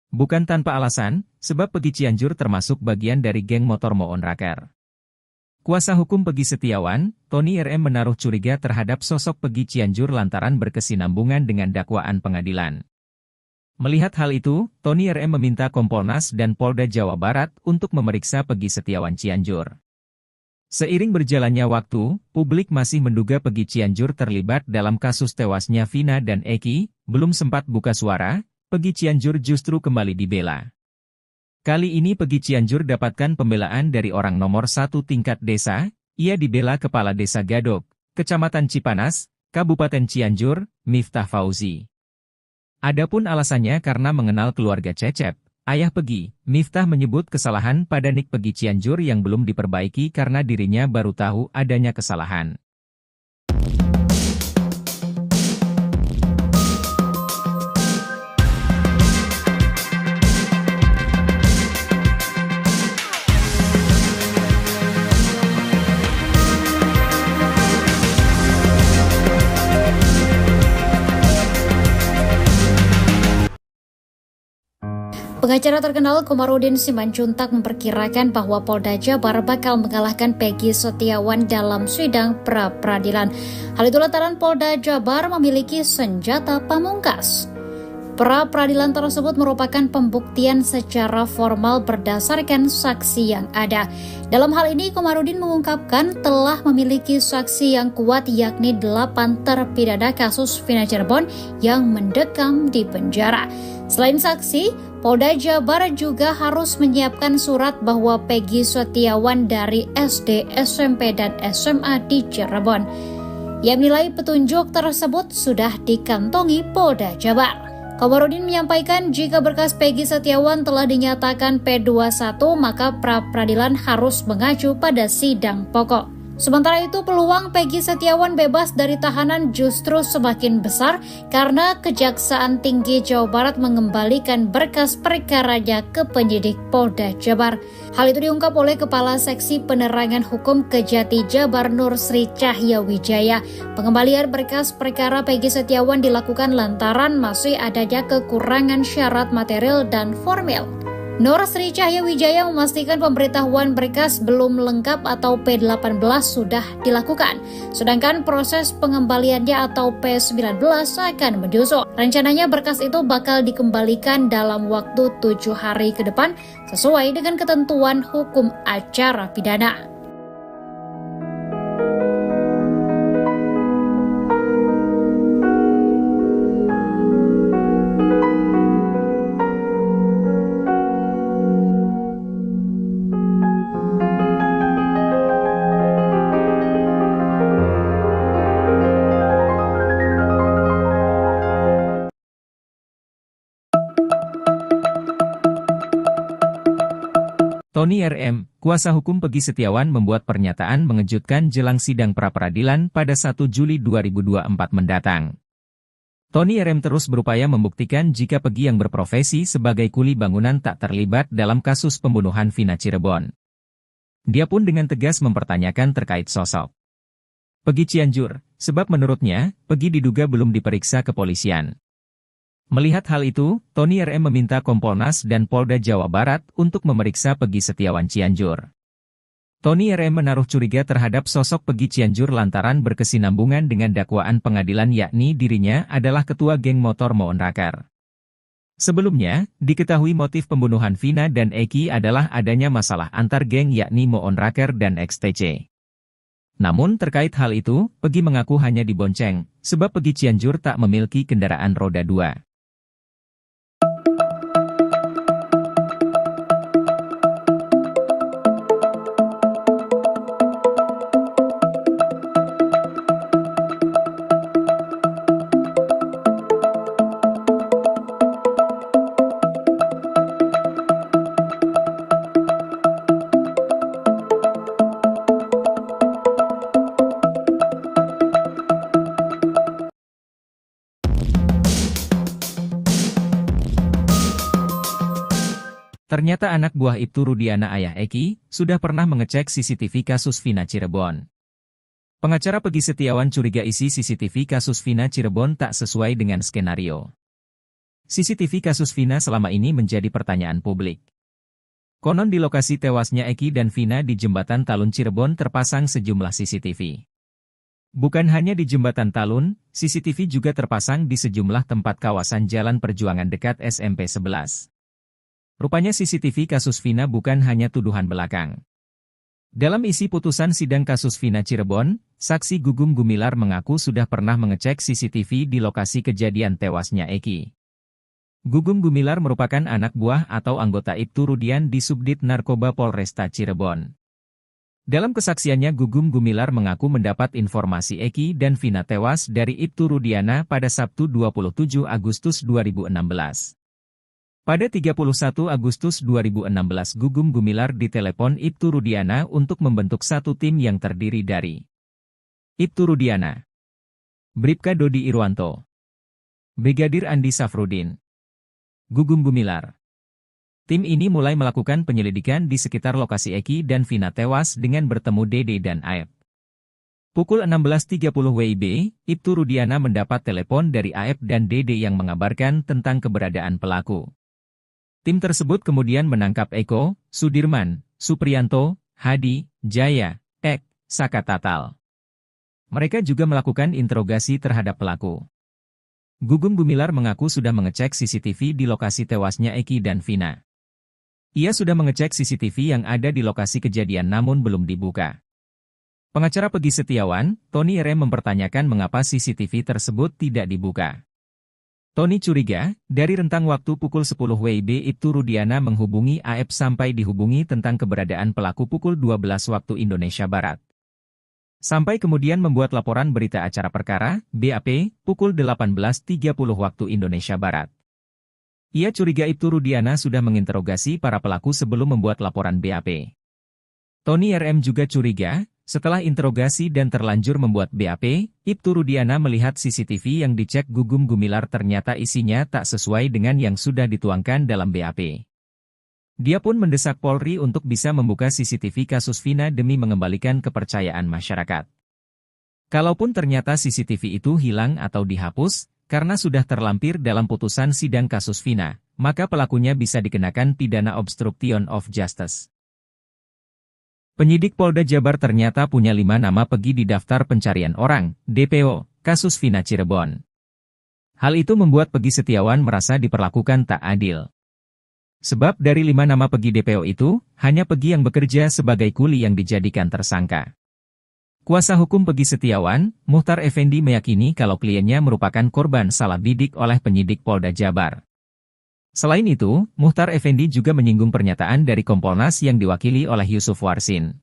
Bukan tanpa alasan, sebab Peggy Cianjur termasuk bagian dari geng motor Moon Raker. Kuasa hukum Peggy Setiawan, Tony RM menaruh curiga terhadap sosok Peggy Cianjur lantaran berkesinambungan dengan dakwaan pengadilan. Melihat hal itu, Tony RM meminta Kompolnas dan Polda Jawa Barat untuk memeriksa Peggy Setiawan Cianjur. Seiring berjalannya waktu, publik masih menduga Peggy Cianjur terlibat dalam kasus tewasnya Vina dan Eki. Belum sempat buka suara, Peggy Cianjur justru kembali dibela. Kali ini Peggy Cianjur dapatkan pembelaan dari orang nomor 1 tingkat desa. Ia dibela Kepala Desa Gadok, Kecamatan Cipanas, Kabupaten Cianjur, Miftah Fauzi. Adapun alasannya karena mengenal keluarga Cecep, ayah Peggy. Miftah menyebut kesalahan pada nik Peggy Cianjur yang belum diperbaiki karena dirinya baru tahu adanya kesalahan. Pengacara terkenal Komarudin Simanjuntak memperkirakan bahwa Polda Jabar bakal mengalahkan Peggy Setiawan dalam sidang pra-peradilan. Hal itu lantaran Polda Jabar memiliki senjata pamungkas. Pra-peradilan tersebut merupakan pembuktian secara formal berdasarkan saksi yang ada. Dalam hal ini, Komarudin mengungkapkan telah memiliki saksi yang kuat yakni 8 terpidana kasus Vina Cirebon yang mendekam di penjara. Selain saksi, Polda Jabar juga harus menyiapkan surat bahwa Peggy Setiawan dari SD, SMP, dan SMA di Cirebon. Ia menilai petunjuk tersebut sudah dikantongi Polda Jabar. Komarudin menyampaikan jika berkas Peggy Setiawan telah dinyatakan P21 maka pra-peradilan harus mengacu pada sidang pokok. Sementara itu peluang Peggy Setiawan bebas dari tahanan justru semakin besar karena Kejaksaan Tinggi Jawa Barat mengembalikan berkas perkaranya ke penyidik Polda Jabar. Hal itu diungkap oleh Kepala Seksi Penerangan Hukum Kejati Jabar Nur Sri Cahya Wijaya. Pengembalian berkas perkara Peggy Setiawan dilakukan lantaran masih adanya kekurangan syarat material dan formil. Nur Sri Cahya Wijaya memastikan pemberitahuan berkas belum lengkap atau P18 sudah dilakukan, sedangkan proses pengembaliannya atau P19 akan menyusul. Rencananya berkas itu bakal dikembalikan dalam waktu 7 hari ke depan sesuai dengan ketentuan hukum acara pidana. Tony RM, kuasa hukum Peggy Setiawan membuat pernyataan mengejutkan jelang sidang pra-peradilan pada 1 Juli 2024 mendatang. Tony RM terus berupaya membuktikan jika Peggy yang berprofesi sebagai kuli bangunan tak terlibat dalam kasus pembunuhan Vina Cirebon. Dia pun dengan tegas mempertanyakan terkait sosok Peggy Cianjur, sebab menurutnya, Peggy diduga belum diperiksa kepolisian. Melihat hal itu, Tony RM meminta Kompolnas dan Polda Jawa Barat untuk memeriksa Peggy Setiawan Cianjur. Tony RM menaruh curiga terhadap sosok Peggy Cianjur lantaran berkesinambungan dengan dakwaan pengadilan yakni dirinya adalah ketua geng motor Moon Raker. Sebelumnya, diketahui motif pembunuhan Vina dan Eki adalah adanya masalah antar geng yakni Moon Raker dan XTC. Namun terkait hal itu, Peggy mengaku hanya dibonceng, sebab Peggy Cianjur tak memiliki kendaraan roda 2. Ternyata anak buah Ibtu Rudiana ayah Eki, sudah pernah mengecek CCTV kasus Vina Cirebon. Pengacara Peggy Setiawan curiga isi CCTV kasus Vina Cirebon tak sesuai dengan skenario. CCTV kasus Vina selama ini menjadi pertanyaan publik. Konon di lokasi tewasnya Eki dan Vina di Jembatan Talun Cirebon terpasang sejumlah CCTV. Bukan hanya di Jembatan Talun, CCTV juga terpasang di sejumlah tempat kawasan Jalan Perjuangan dekat SMP 11. Rupanya CCTV kasus Vina bukan hanya tuduhan belakang. Dalam isi putusan sidang kasus Vina Cirebon, saksi Gugum Gumilar mengaku sudah pernah mengecek CCTV di lokasi kejadian tewasnya Eki. Gugum Gumilar merupakan anak buah atau anggota Ibtu Rudian di Subdit Narkoba Polresta Cirebon. Dalam kesaksiannya Gugum Gumilar mengaku mendapat informasi Eki dan Vina tewas dari Ibtu Rudiana pada Sabtu 27 Agustus 2016. Pada 31 Agustus 2016 Gugum Gumilar ditelepon Ibtu Rudiana untuk membentuk satu tim yang terdiri dari Ibtu Rudiana, Bribka Dodi Irwanto, Brigadir Andi Safrudin, Gugum Gumilar. Tim ini mulai melakukan penyelidikan di sekitar lokasi Eki dan Vina tewas dengan bertemu Dede dan Aep. Pukul 16.30 WIB, Ibtu Rudiana mendapat telepon dari Aep dan Dede yang mengabarkan tentang keberadaan pelaku. Tim tersebut kemudian menangkap Eko, Sudirman, Supriyanto, Hadi, Jaya, Ek, Saka Tatal. Mereka juga melakukan interogasi terhadap pelaku. Gugum Gumilar mengaku sudah mengecek CCTV di lokasi tewasnya Eki dan Vina. Ia sudah mengecek CCTV yang ada di lokasi kejadian namun belum dibuka. Pengacara Peggy Setiawan, Tony RM mempertanyakan mengapa CCTV tersebut tidak dibuka. Tony curiga, dari rentang waktu pukul 10 WIB Ibtu Rudiana menghubungi AF sampai dihubungi tentang keberadaan pelaku pukul 12 waktu Indonesia Barat. Sampai kemudian membuat laporan berita acara perkara, BAP, pukul 18.30 waktu Indonesia Barat. Ia curiga Ibtu Rudiana sudah menginterogasi para pelaku sebelum membuat laporan BAP. Tony RM juga curiga, setelah interogasi dan terlanjur membuat BAP, Ibtu Rudiana melihat CCTV yang dicek Gugum Gumilar ternyata isinya tak sesuai dengan yang sudah dituangkan dalam BAP. Dia pun mendesak Polri untuk bisa membuka CCTV kasus Vina demi mengembalikan kepercayaan masyarakat. Kalaupun ternyata CCTV itu hilang atau dihapus, karena sudah terlampir dalam putusan sidang kasus Vina, maka pelakunya bisa dikenakan pidana obstruction of justice. Penyidik Polda Jabar ternyata punya 5 nama Peggy di daftar pencarian orang, DPO, kasus Vina Cirebon. Hal itu membuat Peggy Setiawan merasa diperlakukan tak adil. Sebab dari 5 nama Peggy DPO itu, hanya Peggy yang bekerja sebagai kuli yang dijadikan tersangka. Kuasa hukum Peggy Setiawan, Muhtar Effendi meyakini kalau kliennya merupakan korban salah bidik oleh penyidik Polda Jabar. Selain itu, Muhtar Effendi juga menyinggung pernyataan dari Kompolnas yang diwakili oleh Yusuf Warsin.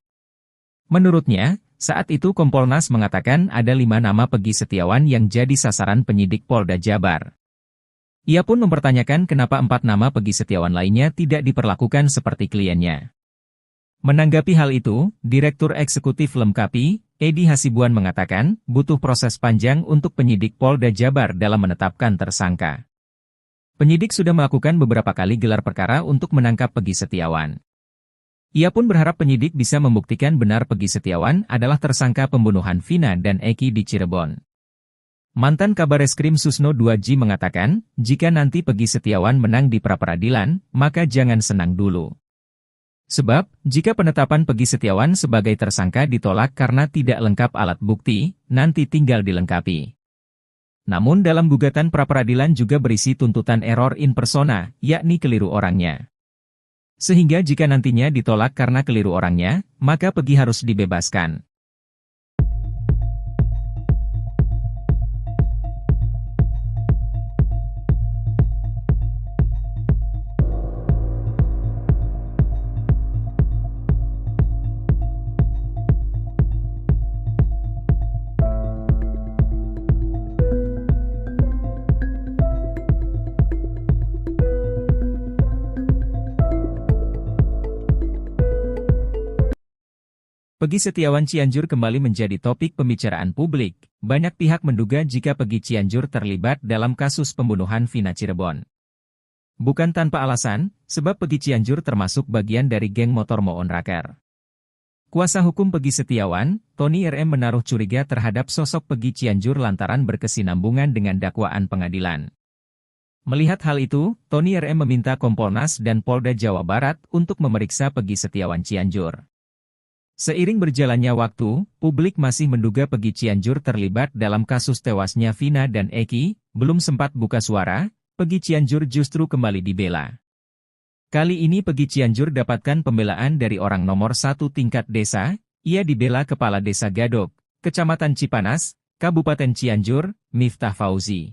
Menurutnya, saat itu Kompolnas mengatakan ada 5 nama Peggy Setiawan yang jadi sasaran penyidik Polda Jabar. Ia pun mempertanyakan kenapa 4 nama Peggy Setiawan lainnya tidak diperlakukan seperti kliennya. Menanggapi hal itu, Direktur Eksekutif Lemkapi, Edi Hasibuan mengatakan, butuh proses panjang untuk penyidik Polda Jabar dalam menetapkan tersangka. Penyidik sudah melakukan beberapa kali gelar perkara untuk menangkap Peggy Setiawan. Ia pun berharap penyidik bisa membuktikan benar Peggy Setiawan adalah tersangka pembunuhan Vina dan Eki di Cirebon. Mantan Kabareskrim Susno 2J mengatakan, jika nanti Peggy Setiawan menang di pra-peradilan, maka jangan senang dulu. Sebab, jika penetapan Peggy Setiawan sebagai tersangka ditolak karena tidak lengkap alat bukti, nanti tinggal dilengkapi. Namun dalam gugatan pra-peradilan juga berisi tuntutan error in persona, yakni keliru orangnya. Sehingga jika nantinya ditolak karena keliru orangnya, maka Peggy harus dibebaskan. Peggy Setiawan Cianjur kembali menjadi topik pembicaraan publik. Banyak pihak menduga jika Peggy Cianjur terlibat dalam kasus pembunuhan Vina Cirebon. Bukan tanpa alasan, sebab Peggy Cianjur termasuk bagian dari geng motor Moon Raker. Kuasa hukum Peggy Setiawan, Tony RM menaruh curiga terhadap sosok Peggy Cianjur lantaran berkesinambungan dengan dakwaan pengadilan. Melihat hal itu, Tony RM meminta Kompolnas dan Polda Jawa Barat untuk memeriksa Peggy Setiawan Cianjur. Seiring berjalannya waktu, publik masih menduga Peggy Cianjur terlibat dalam kasus tewasnya Vina dan Eki. Belum sempat buka suara, Peggy Cianjur justru kembali dibela. Kali ini Peggy Cianjur dapatkan pembelaan dari orang nomor 1 tingkat desa. Ia dibela Kepala Desa Gadok, Kecamatan Cipanas, Kabupaten Cianjur, Miftah Fauzi.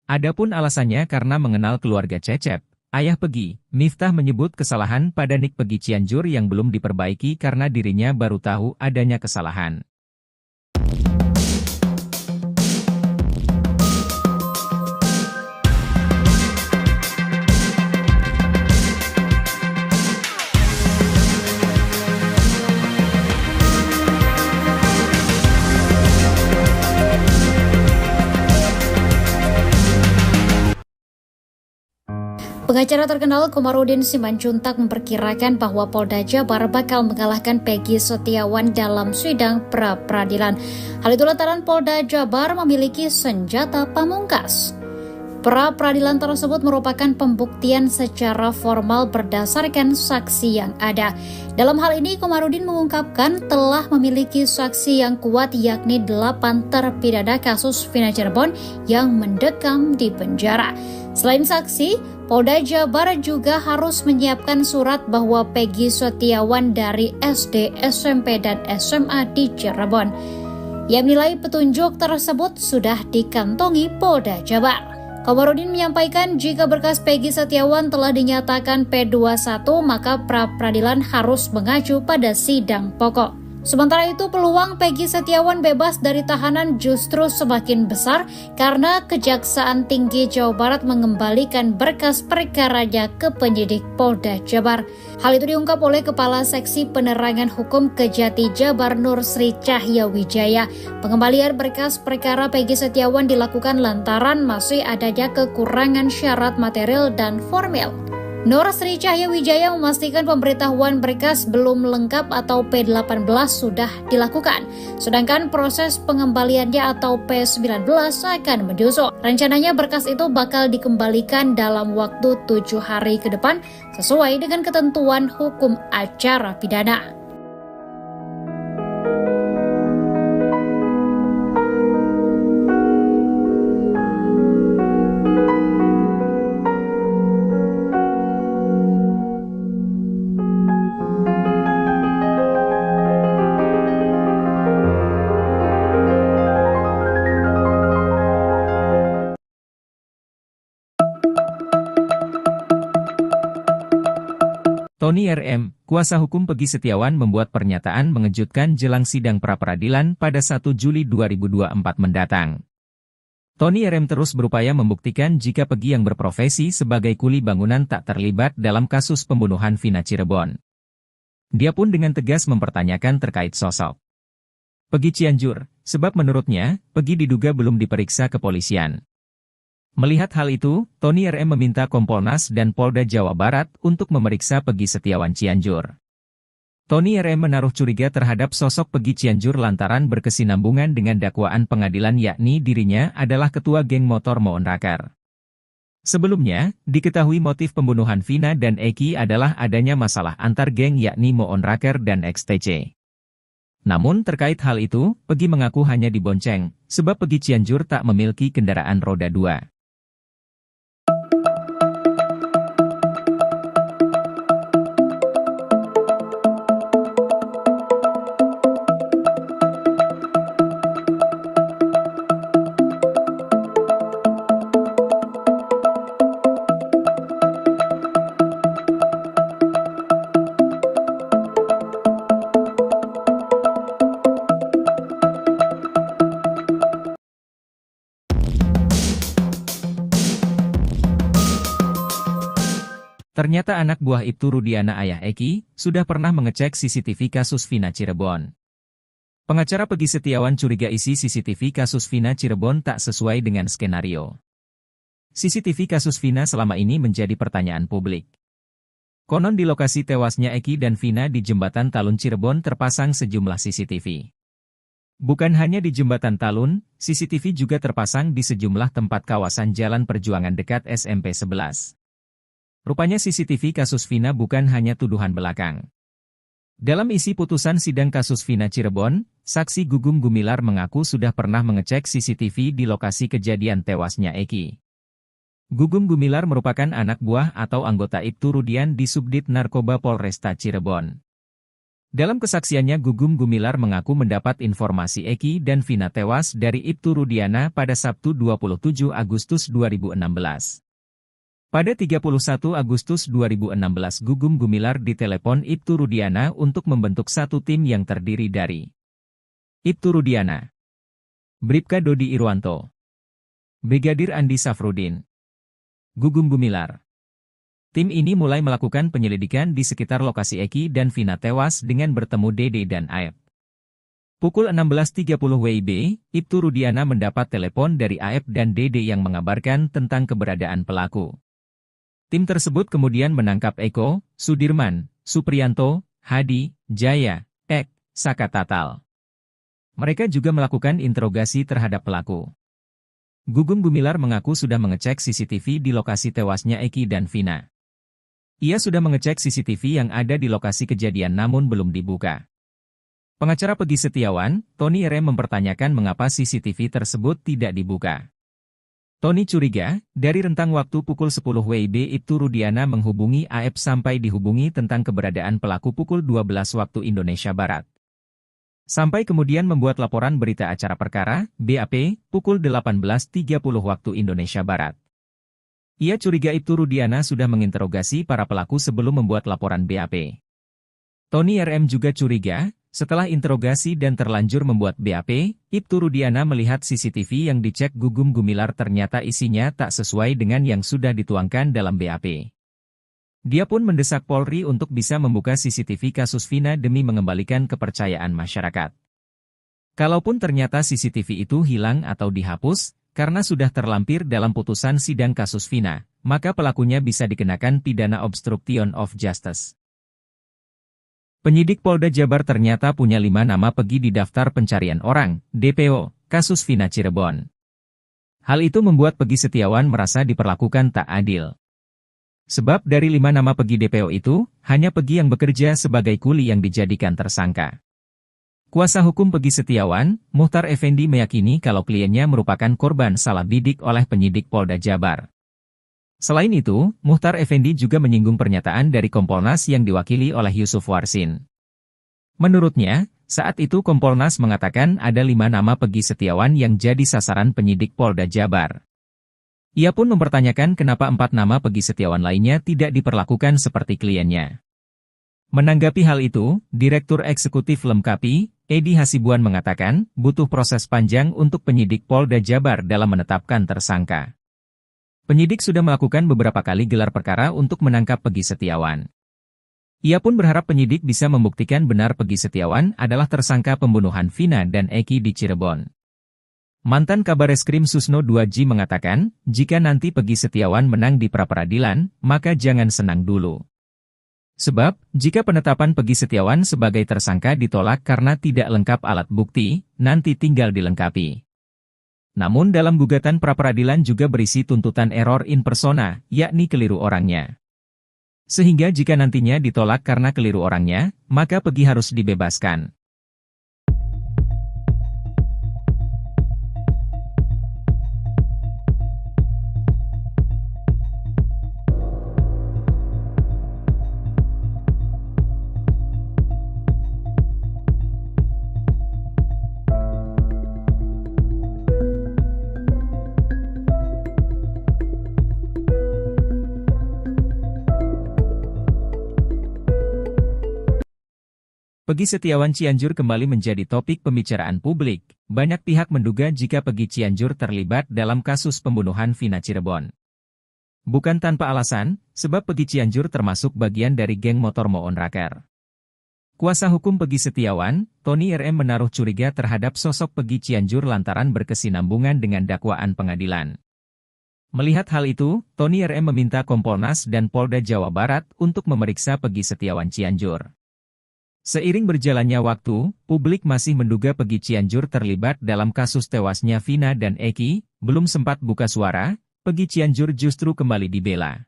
Adapun alasannya karena mengenal keluarga Cecep, ayah Peggy. Miftah menyebut kesalahan pada nik Peggy Cianjur yang belum diperbaiki karena dirinya baru tahu adanya kesalahan. Pengacara terkenal Komarudin Simanjuntak memperkirakan bahwa Polda Jabar bakal mengalahkan Peggy Setiawan dalam sidang pra-peradilan. Hal itu lantaran Polda Jabar memiliki senjata pamungkas. Pra-peradilan tersebut merupakan pembuktian secara formal berdasarkan saksi yang ada. Dalam hal ini, Komarudin mengungkapkan telah memiliki saksi yang kuat yakni 8 terpidana kasus Vina Cirebon yang mendekam di penjara. Selain saksi, Polda Jabar juga harus menyiapkan surat bahwa Peggy Setiawan dari SD, SMP, dan SMA di Cirebon. Ia menilai petunjuk tersebut sudah dikantongi Polda Jabar. Komarudin menyampaikan jika berkas Peggy Setiawan telah dinyatakan P21, maka pra-peradilan harus mengacu pada sidang pokok. Sementara itu, peluang Peggy Setiawan bebas dari tahanan justru semakin besar karena Kejaksaan Tinggi Jawa Barat mengembalikan berkas perkaranya ke penyidik Polda Jabar. Hal itu diungkap oleh Kepala Seksi Penerangan Hukum Kejati Jabar Nur Sri Cahya Wijaya. Pengembalian berkas perkara Peggy Setiawan dilakukan lantaran masih adanya kekurangan syarat material dan formil. Nur Sri Cahya Wijaya memastikan pemberitahuan berkas belum lengkap atau P18 sudah dilakukan, sedangkan proses pengembaliannya atau P19 akan menyusul. Rencananya berkas itu bakal dikembalikan dalam waktu 7 hari ke depan sesuai dengan ketentuan hukum acara pidana. Tony RM, kuasa hukum Peggy Setiawan membuat pernyataan mengejutkan jelang sidang pra-peradilan pada 1 Juli 2024 mendatang. Tony RM terus berupaya membuktikan jika Peggy yang berprofesi sebagai kuli bangunan tak terlibat dalam kasus pembunuhan Vina Cirebon. Dia pun dengan tegas mempertanyakan terkait sosok Peggy Cianjur, sebab menurutnya, Peggy diduga belum diperiksa kepolisian. Melihat hal itu, Tony RM meminta Kompolnas dan Polda Jawa Barat untuk memeriksa Peggy Setiawan Cianjur. Tony RM menaruh curiga terhadap sosok Peggy Cianjur lantaran berkesinambungan dengan dakwaan pengadilan yakni dirinya adalah ketua geng motor Moon Raker. Sebelumnya, diketahui motif pembunuhan Vina dan Eki adalah adanya masalah antar geng yakni Moon Raker dan XTC. Namun terkait hal itu, Peggy mengaku hanya dibonceng, sebab Peggy Cianjur tak memiliki kendaraan roda 2. Ternyata anak buah Ibtu Rudiana ayah Eki, sudah pernah mengecek CCTV kasus Vina Cirebon. Pengacara Peggy Setiawan curiga isi CCTV kasus Vina Cirebon tak sesuai dengan skenario. CCTV kasus Vina selama ini menjadi pertanyaan publik. Konon di lokasi tewasnya Eki dan Vina di Jembatan Talun Cirebon terpasang sejumlah CCTV. Bukan hanya di Jembatan Talun, CCTV juga terpasang di sejumlah tempat kawasan Jalan Perjuangan dekat SMP 11. Rupanya CCTV kasus Vina bukan hanya tuduhan belakang. Dalam isi putusan sidang kasus Vina Cirebon, saksi Gugum Gumilar mengaku sudah pernah mengecek CCTV di lokasi kejadian tewasnya Eki. Gugum Gumilar merupakan anak buah atau anggota Ibtu Rudian di Subdit Narkoba Polresta Cirebon. Dalam kesaksiannya Gugum Gumilar mengaku mendapat informasi Eki dan Vina tewas dari Ibtu Rudiana pada Sabtu 27 Agustus 2016. Pada 31 Agustus 2016 Gugum Gumilar ditelepon Ibtu Rudiana untuk membentuk satu tim yang terdiri dari Ibtu Rudiana, Bribka Dodi Irwanto, Brigadir Andi Safrudin, Gugum Gumilar. Tim ini mulai melakukan penyelidikan di sekitar lokasi Eki dan Vina tewas dengan bertemu Dede dan Aep. Pukul 16.30 WIB, Ibtu Rudiana mendapat telepon dari Aep dan Dede yang mengabarkan tentang keberadaan pelaku. Tim tersebut kemudian menangkap Eko, Sudirman, Supriyanto, Hadi, Jaya, Ek, Saka Tatal. Mereka juga melakukan interogasi terhadap pelaku. Gugum Gumilar mengaku sudah mengecek CCTV di lokasi tewasnya Eki dan Vina. Ia sudah mengecek CCTV yang ada di lokasi kejadian namun belum dibuka. Pengacara Peggy Setiawan, Tony RM mempertanyakan mengapa CCTV tersebut tidak dibuka. Tony curiga, dari rentang waktu pukul 10 WIB Ibtu Rudiana menghubungi AF sampai dihubungi tentang keberadaan pelaku pukul 12 waktu Indonesia Barat. Sampai kemudian membuat laporan berita acara perkara, BAP, pukul 18.30 waktu Indonesia Barat. Ia curiga Ibtu Rudiana sudah menginterogasi para pelaku sebelum membuat laporan BAP. Tony RM juga curiga, setelah interogasi dan terlanjur membuat BAP, Ibtu Rudiana melihat CCTV yang dicek Gugum Gumilar ternyata isinya tak sesuai dengan yang sudah dituangkan dalam BAP. Dia pun mendesak Polri untuk bisa membuka CCTV kasus Vina demi mengembalikan kepercayaan masyarakat. Kalaupun ternyata CCTV itu hilang atau dihapus, karena sudah terlampir dalam putusan sidang kasus Vina, maka pelakunya bisa dikenakan pidana obstruction of justice. Penyidik Polda Jabar ternyata punya 5 nama Peggy di daftar pencarian orang, DPO, kasus Vina Cirebon. Hal itu membuat Peggy Setiawan merasa diperlakukan tak adil. Sebab dari 5 nama Peggy DPO itu, hanya Peggy yang bekerja sebagai kuli yang dijadikan tersangka. Kuasa hukum Peggy Setiawan, Muhtar Effendi meyakini kalau kliennya merupakan korban salah bidik oleh penyidik Polda Jabar. Selain itu, Muhtar Effendi juga menyinggung pernyataan dari Kompolnas yang diwakili oleh Yusuf Warsin. Menurutnya, saat itu Kompolnas mengatakan ada 5 nama Peggy Setiawan yang jadi sasaran penyidik Polda Jabar. Ia pun mempertanyakan kenapa 4 nama Peggy Setiawan lainnya tidak diperlakukan seperti kliennya. Menanggapi hal itu, Direktur Eksekutif Lemkapi, Edi Hasibuan mengatakan, butuh proses panjang untuk penyidik Polda Jabar dalam menetapkan tersangka. Penyidik sudah melakukan beberapa kali gelar perkara untuk menangkap Peggy Setiawan. Ia pun berharap penyidik bisa membuktikan benar Peggy Setiawan adalah tersangka pembunuhan Vina dan Eki di Cirebon. Mantan Kabareskrim Susno 2J mengatakan, jika nanti Peggy Setiawan menang di pra-peradilan, maka jangan senang dulu. Sebab, jika penetapan Peggy Setiawan sebagai tersangka ditolak karena tidak lengkap alat bukti, nanti tinggal dilengkapi. Namun dalam gugatan pra-peradilan juga berisi tuntutan error in persona, yakni keliru orangnya. Sehingga jika nantinya ditolak karena keliru orangnya, maka Peggy harus dibebaskan. Peggy Setiawan Cianjur kembali menjadi topik pembicaraan publik. Banyak pihak menduga jika Peggy Cianjur terlibat dalam kasus pembunuhan Vina Cirebon. Bukan tanpa alasan, sebab Peggy Cianjur termasuk bagian dari geng motor Moon Raker. Kuasa hukum Peggy Setiawan, Tony RM menaruh curiga terhadap sosok Peggy Cianjur lantaran berkesinambungan dengan dakwaan pengadilan. Melihat hal itu, Tony RM meminta Kompolnas dan Polda Jawa Barat untuk memeriksa Peggy Setiawan Cianjur. Seiring berjalannya waktu, publik masih menduga Peggy Cianjur terlibat dalam kasus tewasnya Vina dan Eki. Belum sempat buka suara, Peggy Cianjur justru kembali dibela.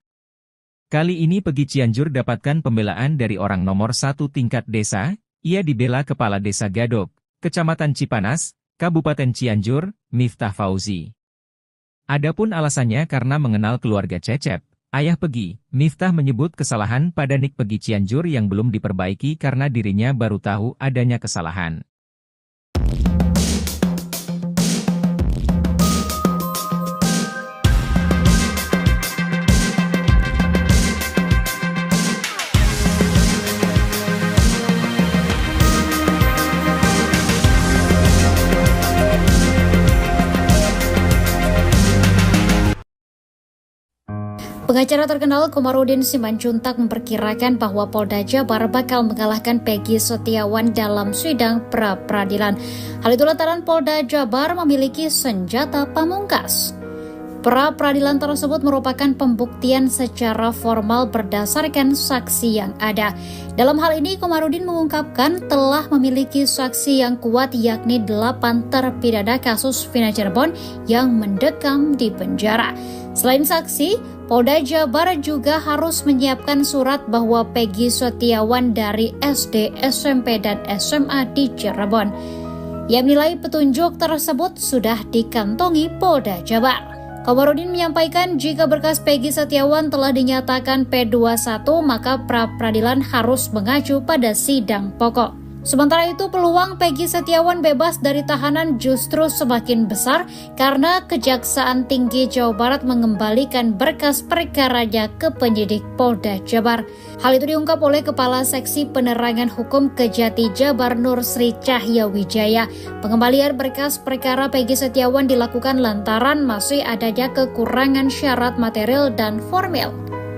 Kali ini Peggy Cianjur dapatkan pembelaan dari orang nomor 1 tingkat desa. Ia dibela Kepala Desa Gadok, Kecamatan Cipanas, Kabupaten Cianjur, Miftah Fauzi. Adapun alasannya karena mengenal keluarga Cecep, ayah Peggy. Miftah menyebut kesalahan pada nik Peggy Cianjur yang belum diperbaiki karena dirinya baru tahu adanya kesalahan. Pengacara terkenal Komarudin Simanjuntak memperkirakan bahwa Polda Jabar bakal mengalahkan Peggy Setiawan dalam sidang pra-peradilan. Hal itu lantaran Polda Jabar memiliki senjata pamungkas. Pra-peradilan tersebut merupakan pembuktian secara formal berdasarkan saksi yang ada. Dalam hal ini, Komarudin mengungkapkan telah memiliki saksi yang kuat yakni 8 terpidana kasus Vina Cirebon yang mendekam di penjara. Selain saksi, Polda Jabar juga harus menyiapkan surat bahwa Peggy Setiawan dari SD, SMP, dan SMA di Cirebon. Ia menilai petunjuk tersebut sudah dikantongi Polda Jabar. Komarudin menyampaikan jika berkas Peggy Setiawan telah dinyatakan P21 maka pra-peradilan harus mengacu pada sidang pokok. Sementara itu peluang Peggy Setiawan bebas dari tahanan justru semakin besar karena Kejaksaan Tinggi Jawa Barat mengembalikan berkas perkaranya ke penyidik Polda Jabar. Hal itu diungkap oleh Kepala Seksi Penerangan Hukum Kejati Jabar Nur Sri Cahya Wijaya. Pengembalian berkas perkara Peggy Setiawan dilakukan lantaran masih adanya kekurangan syarat material dan formil.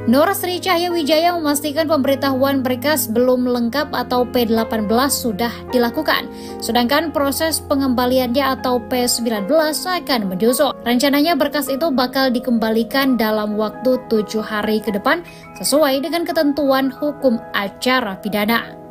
Nur Sri Cahya Wijaya memastikan pemberitahuan berkas belum lengkap atau P18 sudah dilakukan, sedangkan proses pengembaliannya atau P19 akan menyusul. Rencananya berkas itu bakal dikembalikan dalam waktu 7 hari ke depan sesuai dengan ketentuan hukum acara pidana.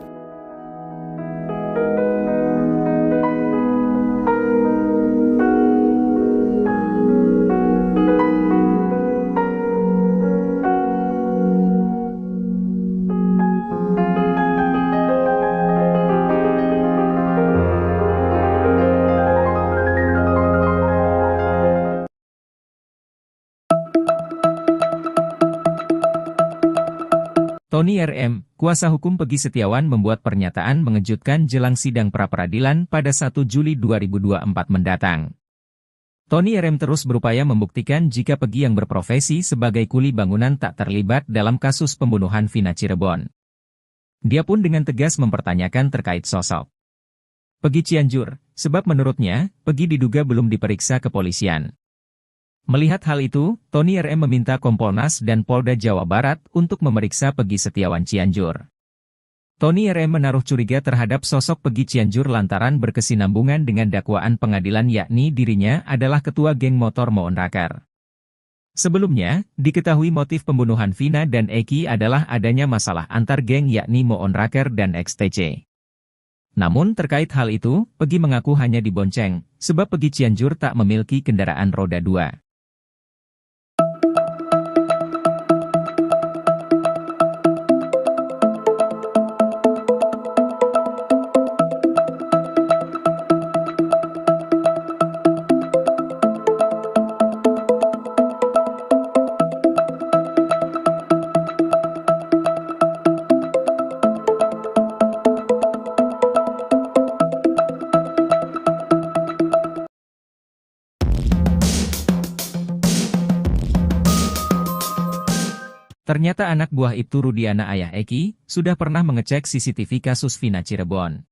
Tony RM, kuasa hukum Peggy Setiawan membuat pernyataan mengejutkan jelang sidang pra-peradilan pada 1 Juli 2024 mendatang. Tony RM terus berupaya membuktikan jika Peggy yang berprofesi sebagai kuli bangunan tak terlibat dalam kasus pembunuhan Vina Cirebon. Dia pun dengan tegas mempertanyakan terkait sosok Peggy Cianjur, sebab menurutnya, Peggy diduga belum diperiksa kepolisian. Melihat hal itu, Tony RM meminta Kompolnas dan Polda Jawa Barat untuk memeriksa Peggy Setiawan Cianjur. Tony RM menaruh curiga terhadap sosok Peggy Cianjur lantaran berkesinambungan dengan dakwaan pengadilan yakni dirinya adalah ketua geng motor Moon Rakar. Sebelumnya, diketahui motif pembunuhan Vina dan Eki adalah adanya masalah antar geng yakni Moon Rakar dan XTC. Namun terkait hal itu, Peggy mengaku hanya dibonceng, sebab Peggy Cianjur tak memiliki kendaraan roda 2. Ternyata anak buah Ibtu Rudiana ayah Eki, sudah pernah mengecek CCTV kasus Vina Cirebon.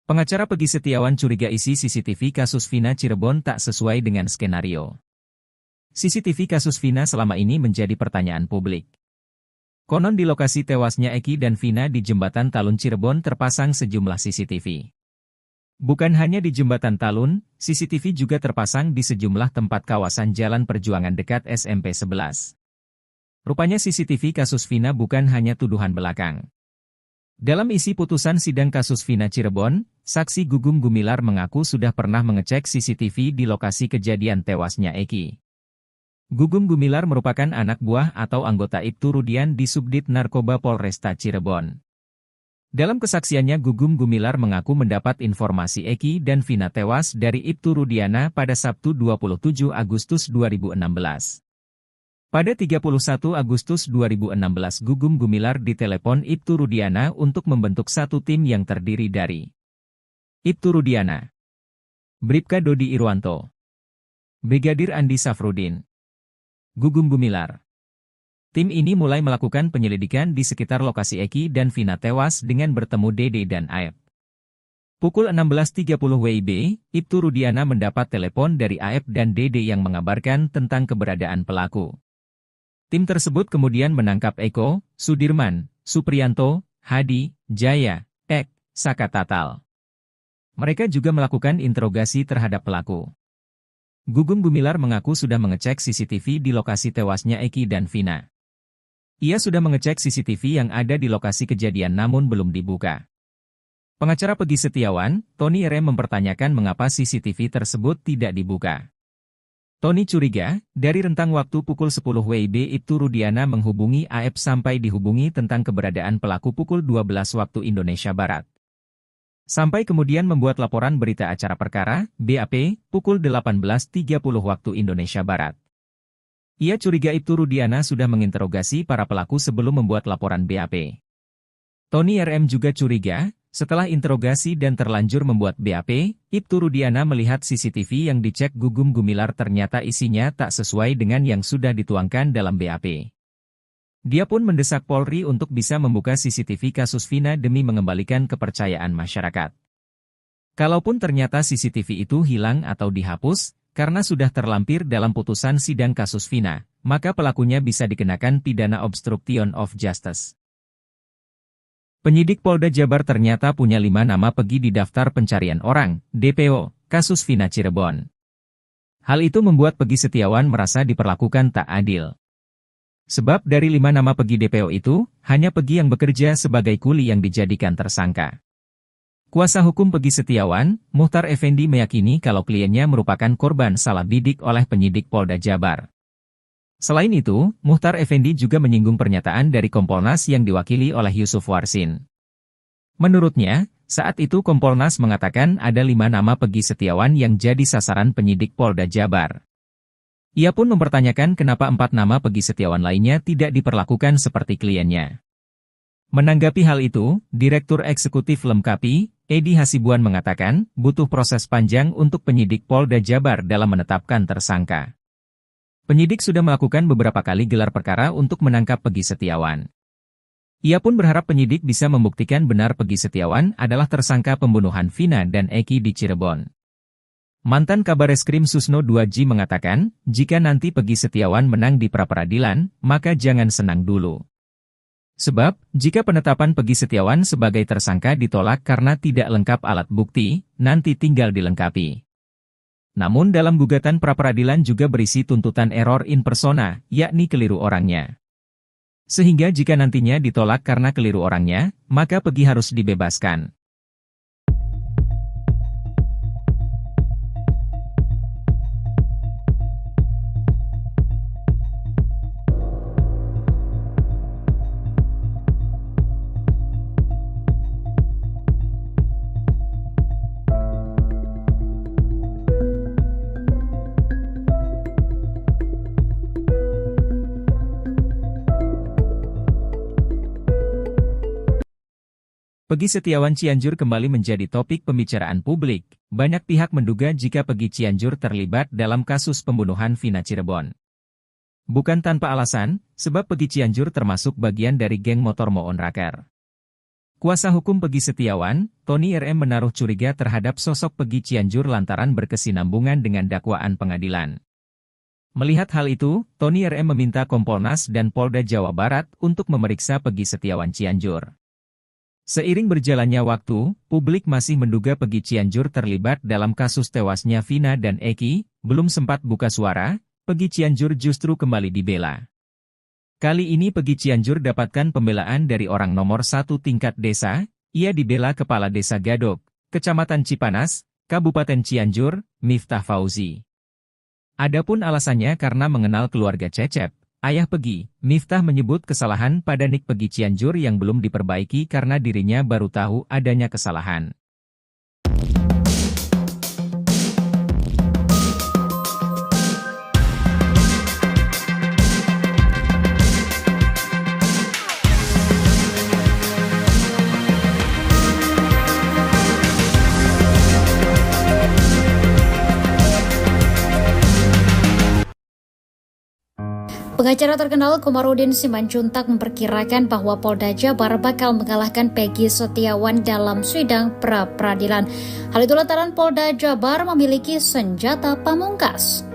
Pengacara Peggy Setiawan curiga isi CCTV kasus Vina Cirebon tak sesuai dengan skenario. CCTV kasus Vina selama ini menjadi pertanyaan publik. Konon di lokasi tewasnya Eki dan Vina di Jembatan Talun Cirebon terpasang sejumlah CCTV. Bukan hanya di Jembatan Talun, CCTV juga terpasang di sejumlah tempat kawasan Jalan Perjuangan dekat SMP 11. Rupanya CCTV kasus Vina bukan hanya tuduhan belakang. Dalam isi putusan sidang kasus Vina Cirebon, saksi Gugum Gumilar mengaku sudah pernah mengecek CCTV di lokasi kejadian tewasnya Eki. Gugum Gumilar merupakan anak buah atau anggota Ibtu Rudian di Subdit Narkoba Polresta Cirebon. Dalam kesaksiannya Gugum Gumilar mengaku mendapat informasi Eki dan Vina tewas dari Ibtu Rudiana pada Sabtu 27 Agustus 2016. Pada 31 Agustus 2016 Gugum Gumilar ditelepon Ibtu Rudiana untuk membentuk satu tim yang terdiri dari Ibtu Rudiana, Bribka Dodi Irwanto, Brigadir Andi Safrudin, Gugum Gumilar. Tim ini mulai melakukan penyelidikan di sekitar lokasi Eki dan Vina tewas dengan bertemu Dede dan Aep. Pukul 16.30 WIB, Ibtu Rudiana mendapat telepon dari Aep dan Dede yang mengabarkan tentang keberadaan pelaku. Tim tersebut kemudian menangkap Eko, Sudirman, Supriyanto, Hadi, Jaya, Ek, Saka Tatal. Mereka juga melakukan interogasi terhadap pelaku. Gugum Gumilar mengaku sudah mengecek CCTV di lokasi tewasnya Eki dan Vina. Ia sudah mengecek CCTV yang ada di lokasi kejadian namun belum dibuka. Pengacara Peggy Setiawan, Tony RM mempertanyakan mengapa CCTV tersebut tidak dibuka. Tony curiga, dari rentang waktu pukul 10 WIB Ibtu Rudiana menghubungi AF sampai dihubungi tentang keberadaan pelaku pukul 12 waktu Indonesia Barat. Sampai kemudian membuat laporan berita acara perkara, BAP, pukul 18.30 waktu Indonesia Barat. Ia curiga Ibtu Rudiana sudah menginterogasi para pelaku sebelum membuat laporan BAP. Tony RM juga curiga, setelah interogasi dan terlanjur membuat BAP, Ibtu Rudiana melihat CCTV yang dicek Gugum Gumilar ternyata isinya tak sesuai dengan yang sudah dituangkan dalam BAP. Dia pun mendesak Polri untuk bisa membuka CCTV kasus Vina demi mengembalikan kepercayaan masyarakat. Kalaupun ternyata CCTV itu hilang atau dihapus, karena sudah terlampir dalam putusan sidang kasus Vina, maka pelakunya bisa dikenakan pidana obstruction of justice. Penyidik Polda Jabar ternyata punya 5 nama Peggy di daftar pencarian orang, DPO, kasus Vina Cirebon. Hal itu membuat Peggy Setiawan merasa diperlakukan tak adil. Sebab dari 5 nama Peggy DPO itu, hanya Peggy yang bekerja sebagai kuli yang dijadikan tersangka. Kuasa hukum Peggy Setiawan, Muhtar Effendi meyakini kalau kliennya merupakan korban salah bidik oleh penyidik Polda Jabar. Selain itu, Muhtar Effendi juga menyinggung pernyataan dari Kompolnas yang diwakili oleh Yusuf Warsin. Menurutnya, saat itu Kompolnas mengatakan ada 5 nama Peggy Setiawan yang jadi sasaran penyidik Polda Jabar. Ia pun mempertanyakan kenapa 4 nama Peggy Setiawan lainnya tidak diperlakukan seperti kliennya. Menanggapi hal itu, Direktur Eksekutif Lemkapi, Edi Hasibuan mengatakan, butuh proses panjang untuk penyidik Polda Jabar dalam menetapkan tersangka. Penyidik sudah melakukan beberapa kali gelar perkara untuk menangkap Peggy Setiawan. Ia pun berharap penyidik bisa membuktikan benar Peggy Setiawan adalah tersangka pembunuhan Vina dan Eki di Cirebon. Mantan Kabareskrim Susno 2G mengatakan, jika nanti Peggy Setiawan menang di pra-peradilan, maka jangan senang dulu. Sebab, jika penetapan Peggy Setiawan sebagai tersangka ditolak karena tidak lengkap alat bukti, nanti tinggal dilengkapi. Namun dalam gugatan pra-peradilan juga berisi tuntutan error in persona, yakni keliru orangnya. Sehingga jika nantinya ditolak karena keliru orangnya, maka Peggy harus dibebaskan. Peggy Setiawan Cianjur kembali menjadi topik pembicaraan publik. Banyak pihak menduga jika Peggy Cianjur terlibat dalam kasus pembunuhan Vina Cirebon. Bukan tanpa alasan, sebab Peggy Cianjur termasuk bagian dari geng motor Moon Raker. Kuasa hukum Peggy Setiawan, Tony RM menaruh curiga terhadap sosok Peggy Cianjur lantaran berkesinambungan dengan dakwaan pengadilan. Melihat hal itu, Tony RM meminta Kompolnas dan Polda Jawa Barat untuk memeriksa Peggy Setiawan Cianjur. Seiring berjalannya waktu, publik masih menduga Peggy Cianjur terlibat dalam kasus tewasnya Vina dan Eki. Belum sempat buka suara, Peggy Cianjur justru kembali dibela. Kali ini Peggy Cianjur dapatkan pembelaan dari orang nomor 1 tingkat desa. Ia dibela Kepala Desa Gadok, Kecamatan Cipanas, Kabupaten Cianjur, Miftah Fauzi. Adapun alasannya karena mengenal keluarga Cecep, ayah Peggy. Miftah menyebut kesalahan pada nik Peggy Cianjur yang belum diperbaiki karena dirinya baru tahu adanya kesalahan. Pengacara terkenal Komarudin Simanjuntak memperkirakan bahwa Polda Jabar bakal mengalahkan Peggy Setiawan dalam sidang pra-peradilan. Hal itu lantaran Polda Jabar memiliki senjata pamungkas.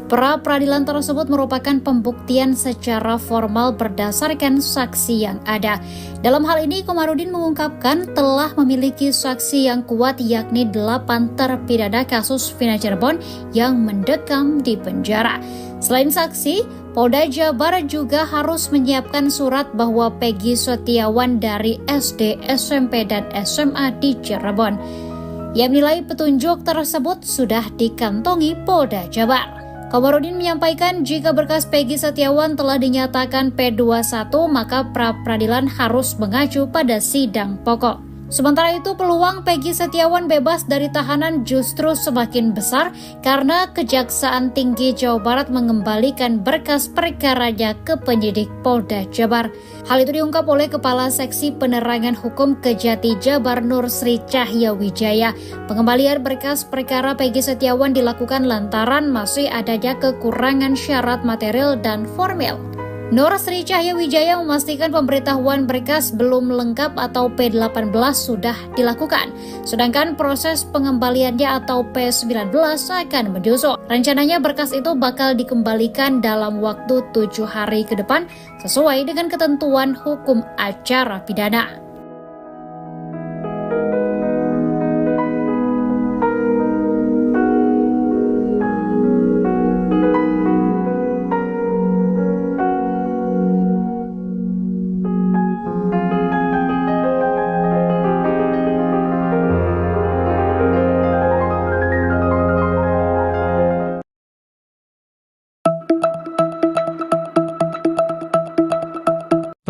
Pra-peradilan tersebut merupakan pembuktian secara formal berdasarkan saksi yang ada. Dalam hal ini, Komarudin mengungkapkan telah memiliki saksi yang kuat yakni 8 terpidana kasus Vina Cirebon yang mendekam di penjara. Selain saksi, Polda Jabar juga harus menyiapkan surat bahwa Peggy Setiawan dari SD, SMP, dan SMA di Cirebon. Ia menilai petunjuk tersebut sudah dikantongi Polda Jabar. Komarudin menyampaikan jika berkas Peggy Setiawan telah dinyatakan P21 maka pra-peradilan harus mengacu pada sidang pokok. Sementara itu peluang Peggy Setiawan bebas dari tahanan justru semakin besar karena Kejaksaan Tinggi Jawa Barat mengembalikan berkas perkaranya ke penyidik Polda Jabar. Hal itu diungkap oleh Kepala Seksi Penerangan Hukum Kejati Jabar Nur Sri Cahya Wijaya. Pengembalian berkas perkara Peggy Setiawan dilakukan lantaran masih adanya kekurangan syarat material dan formil. Nur Sri Cahya Wijaya memastikan pemberitahuan berkas belum lengkap atau P18 sudah dilakukan, sedangkan proses pengembaliannya atau P19 akan menyusul. Rencananya berkas itu bakal dikembalikan dalam waktu 7 hari ke depan sesuai dengan ketentuan hukum acara pidana.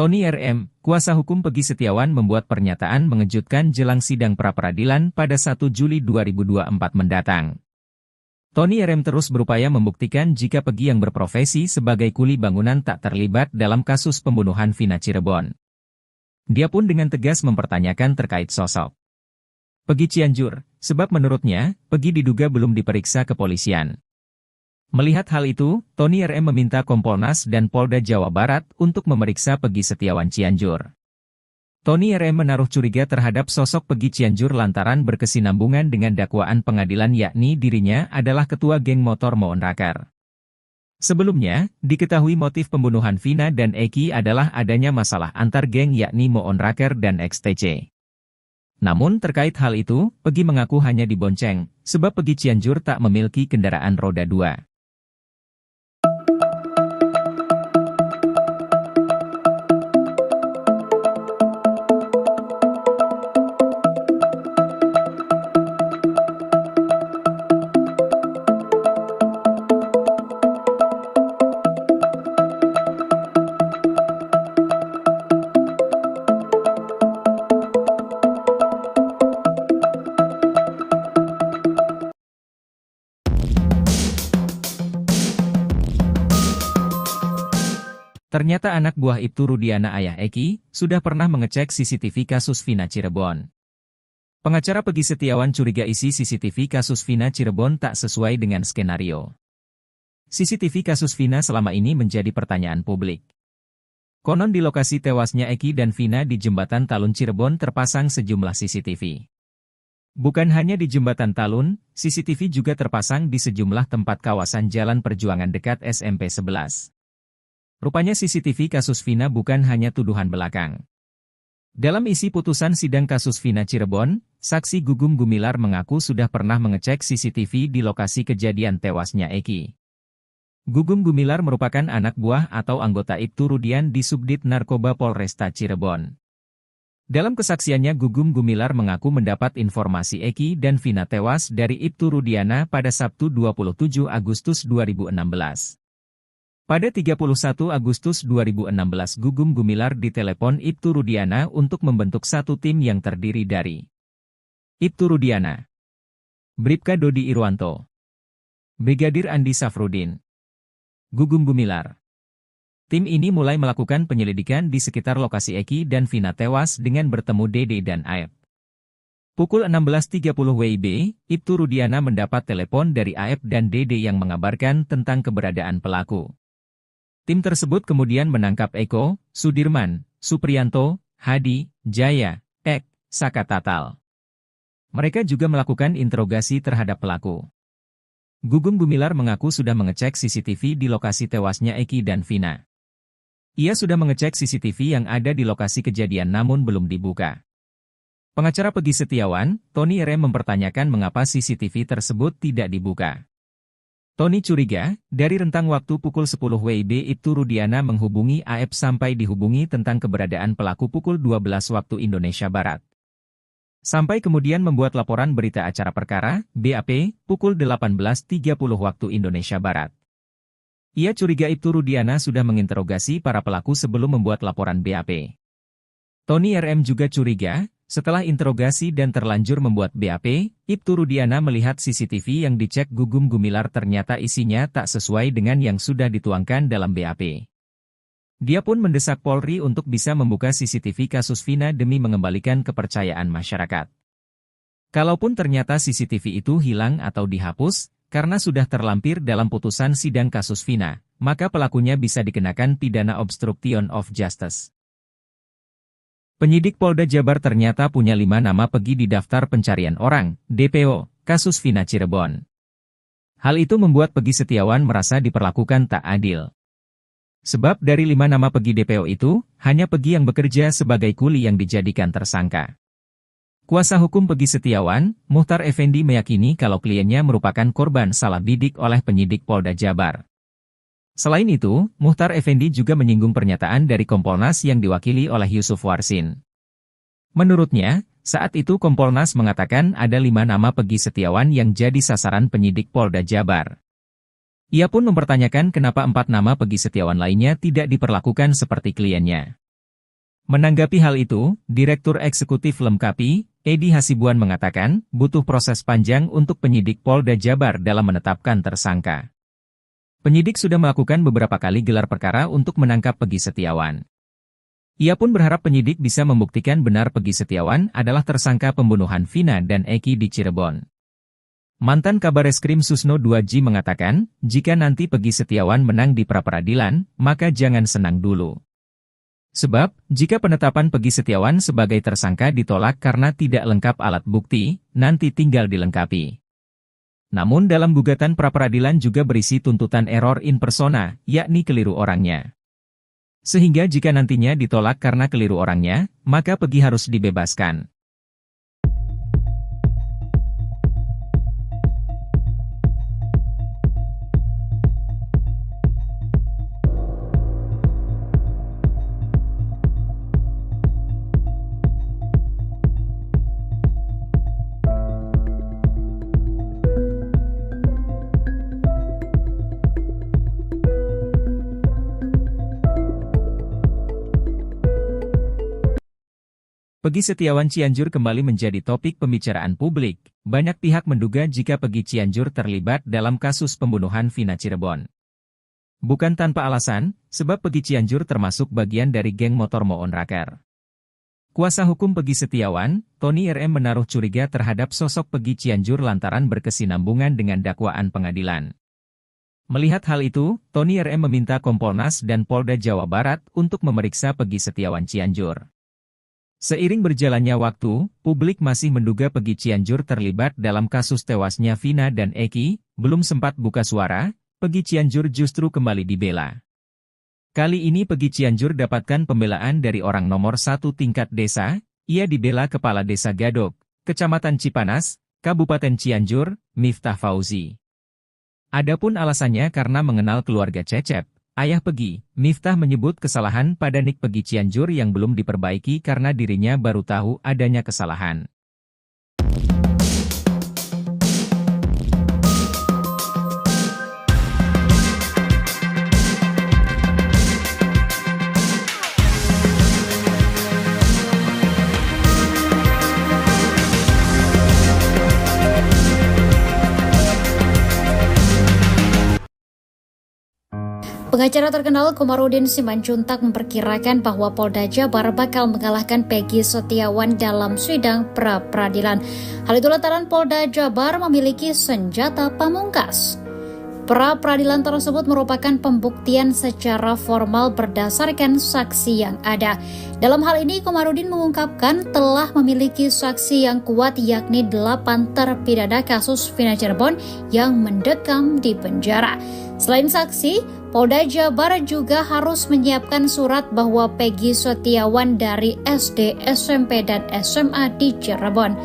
Tony RM, kuasa hukum Peggy Setiawan membuat pernyataan mengejutkan jelang sidang pra-peradilan pada 1 Juli 2024 mendatang. Tony RM terus berupaya membuktikan jika Peggy yang berprofesi sebagai kuli bangunan tak terlibat dalam kasus pembunuhan Vina Cirebon. Dia pun dengan tegas mempertanyakan terkait sosok Peggy Cianjur, sebab menurutnya, Peggy diduga belum diperiksa kepolisian. Melihat hal itu, Tony RM meminta Kompolnas dan Polda Jawa Barat untuk memeriksa Peggy Setiawan Cianjur. Tony RM menaruh curiga terhadap sosok Peggy Cianjur lantaran berkesinambungan dengan dakwaan pengadilan yakni dirinya adalah ketua geng motor Moon Rakar. Sebelumnya, diketahui motif pembunuhan Vina dan Eki adalah adanya masalah antar geng yakni Moon Rakar dan XTC. Namun terkait hal itu, Peggy mengaku hanya dibonceng, sebab Peggy Cianjur tak memiliki kendaraan roda 2. Ternyata anak buah Ibtu Rudiana ayah Eki, sudah pernah mengecek CCTV kasus Vina Cirebon. Pengacara Peggy Setiawan curiga isi CCTV kasus Vina Cirebon tak sesuai dengan skenario. CCTV kasus Vina selama ini menjadi pertanyaan publik. Konon di lokasi tewasnya Eki dan Vina di Jembatan Talun Cirebon terpasang sejumlah CCTV. Bukan hanya di Jembatan Talun, CCTV juga terpasang di sejumlah tempat kawasan Jalan Perjuangan dekat SMP 11. Rupanya CCTV kasus Vina bukan hanya tuduhan belakang. Dalam isi putusan sidang kasus Vina Cirebon, saksi Gugum Gumilar mengaku sudah pernah mengecek CCTV di lokasi kejadian tewasnya Eki. Gugum Gumilar merupakan anak buah atau anggota Ibtu Rudian di Subdit Narkoba Polresta Cirebon. Dalam kesaksiannya Gugum Gumilar mengaku mendapat informasi Eki dan Vina tewas dari Ibtu Rudiana pada Sabtu 27 Agustus 2016. Pada 31 Agustus 2016 Gugum Gumilar ditelepon Ibtu Rudiana untuk membentuk satu tim yang terdiri dari Ibtu Rudiana, Bribka Dodi Irwanto, Brigadir Andi Safrudin, Gugum Gumilar. Tim ini mulai melakukan penyelidikan di sekitar lokasi Eki dan Vina tewas dengan bertemu Dede dan Aep. Pukul 16.30 WIB, Ibtu Rudiana mendapat telepon dari Aep dan Dede yang mengabarkan tentang keberadaan pelaku. Tim tersebut kemudian menangkap Eko, Sudirman, Supriyanto, Hadi, Jaya, Ek, Saka Tatal. Mereka juga melakukan interogasi terhadap pelaku. Gugum Gumilar mengaku sudah mengecek CCTV di lokasi tewasnya Eki dan Vina. Ia sudah mengecek CCTV yang ada di lokasi kejadian namun belum dibuka. Pengacara Peggy Setiawan, Tony RM mempertanyakan mengapa CCTV tersebut tidak dibuka. Tony curiga, dari rentang waktu pukul 10 WIB Ibtu Rudiana menghubungi AF sampai dihubungi tentang keberadaan pelaku pukul 12 waktu Indonesia Barat. Sampai kemudian membuat laporan berita acara perkara, BAP, pukul 18.30 waktu Indonesia Barat. Ia curiga Ibtu Rudiana sudah menginterogasi para pelaku sebelum membuat laporan BAP. Tony RM juga curiga, setelah interogasi dan terlanjur membuat BAP, Ibtu Rudiana melihat CCTV yang dicek Gugum Gumilar ternyata isinya tak sesuai dengan yang sudah dituangkan dalam BAP. Dia pun mendesak Polri untuk bisa membuka CCTV kasus Vina demi mengembalikan kepercayaan masyarakat. Kalaupun ternyata CCTV itu hilang atau dihapus, karena sudah terlampir dalam putusan sidang kasus Vina, maka pelakunya bisa dikenakan pidana obstruction of justice. Penyidik Polda Jabar ternyata punya 5 nama Peggy di daftar pencarian orang, DPO, kasus Vina Cirebon. Hal itu membuat Peggy Setiawan merasa diperlakukan tak adil. Sebab dari 5 nama Peggy DPO itu, hanya Peggy yang bekerja sebagai kuli yang dijadikan tersangka. Kuasa hukum Peggy Setiawan, Muhtar Effendi meyakini kalau kliennya merupakan korban salah bidik oleh penyidik Polda Jabar. Selain itu, Muhtar Effendi juga menyinggung pernyataan dari Kompolnas yang diwakili oleh Yusuf Warsin. Menurutnya, saat itu Kompolnas mengatakan ada 5 nama Peggy Setiawan yang jadi sasaran penyidik Polda Jabar. Ia pun mempertanyakan kenapa 4 nama Peggy Setiawan lainnya tidak diperlakukan seperti kliennya. Menanggapi hal itu, Direktur Eksekutif Lemkapi, Edi Hasibuan mengatakan, butuh proses panjang untuk penyidik Polda Jabar dalam menetapkan tersangka. Penyidik sudah melakukan beberapa kali gelar perkara untuk menangkap Peggy Setiawan. Ia pun berharap penyidik bisa membuktikan benar Peggy Setiawan adalah tersangka pembunuhan Vina dan Eki di Cirebon. Mantan Kabareskrim Susno 2G mengatakan, jika nanti Peggy Setiawan menang di pra-peradilan, maka jangan senang dulu. Sebab, jika penetapan Peggy Setiawan sebagai tersangka ditolak karena tidak lengkap alat bukti, nanti tinggal dilengkapi. Namun dalam gugatan pra-peradilan juga berisi tuntutan error in persona, yakni keliru orangnya. Sehingga jika nantinya ditolak karena keliru orangnya, maka Peggy harus dibebaskan. Peggy Setiawan Cianjur kembali menjadi topik pembicaraan publik. Banyak pihak menduga jika Peggy Cianjur terlibat dalam kasus pembunuhan Vina Cirebon. Bukan tanpa alasan, sebab Peggy Cianjur termasuk bagian dari geng motor Moon Raker. Kuasa hukum Peggy Setiawan, Tony RM menaruh curiga terhadap sosok Peggy Cianjur lantaran berkesinambungan dengan dakwaan pengadilan. Melihat hal itu, Tony RM meminta Kompolnas dan Polda Jawa Barat untuk memeriksa Peggy Setiawan Cianjur. Seiring berjalannya waktu, publik masih menduga Peggy Cianjur terlibat dalam kasus tewasnya Vina dan Eki. Belum sempat buka suara, Peggy Cianjur justru kembali dibela. Kali ini Peggy Cianjur dapatkan pembelaan dari orang nomor 1 tingkat desa. Ia dibela Kepala Desa Gadok, Kecamatan Cipanas, Kabupaten Cianjur, Miftah Fauzi. Adapun alasannya karena mengenal keluarga Cecep, ayah Peggy. Miftah menyebut kesalahan pada nik Peggy Cianjur yang belum diperbaiki karena dirinya baru tahu adanya kesalahan. Pengacara terkenal Komarudin Simanjuntak memperkirakan bahwa Polda Jabar bakal mengalahkan Peggy Setiawan dalam sidang pra-peradilan. Hal itu lantaran Polda Jabar memiliki senjata pamungkas. Pra-peradilan tersebut merupakan pembuktian secara formal berdasarkan saksi yang ada. Dalam hal ini, Komarudin mengungkapkan telah memiliki saksi yang kuat yakni 8 terpidana kasus Vina Cirebon yang mendekam di penjara. Selain saksi, Polda Jabar juga harus menyiapkan surat bahwa Peggy Setiawan dari SD, SMP, dan SMA di Cirebon.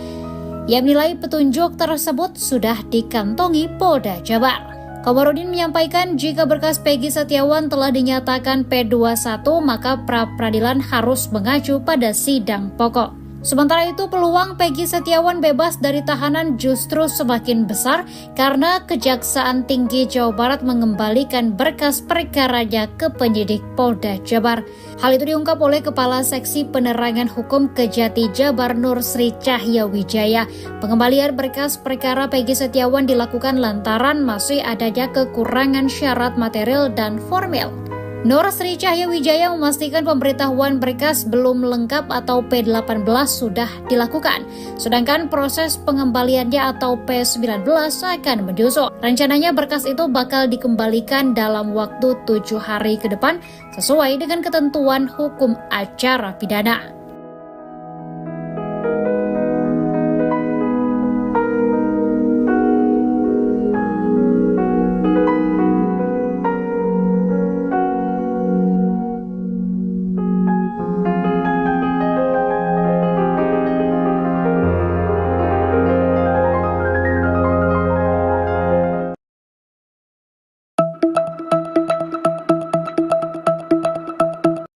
Ia menilai petunjuk tersebut sudah dikantongi Polda Jabar. Komarudin menyampaikan jika berkas Peggy Setiawan telah dinyatakan P21 maka pra-peradilan harus mengacu pada sidang pokok. Sementara itu peluang Peggy Setiawan bebas dari tahanan justru semakin besar karena Kejaksaan Tinggi Jawa Barat mengembalikan berkas perkaranya ke penyidik Polda Jabar. Hal itu diungkap oleh Kepala Seksi Penerangan Hukum Kejati Jabar Nur Sri Cahya Wijaya. Pengembalian berkas perkara Peggy Setiawan dilakukan lantaran masih adanya kekurangan syarat material dan formil. Nur Sri Cahya Wijaya memastikan pemberitahuan berkas belum lengkap atau P18 sudah dilakukan, sedangkan proses pengembaliannya atau P19 akan menyusul. Rencananya berkas itu bakal dikembalikan dalam waktu 7 hari ke depan sesuai dengan ketentuan hukum acara pidana.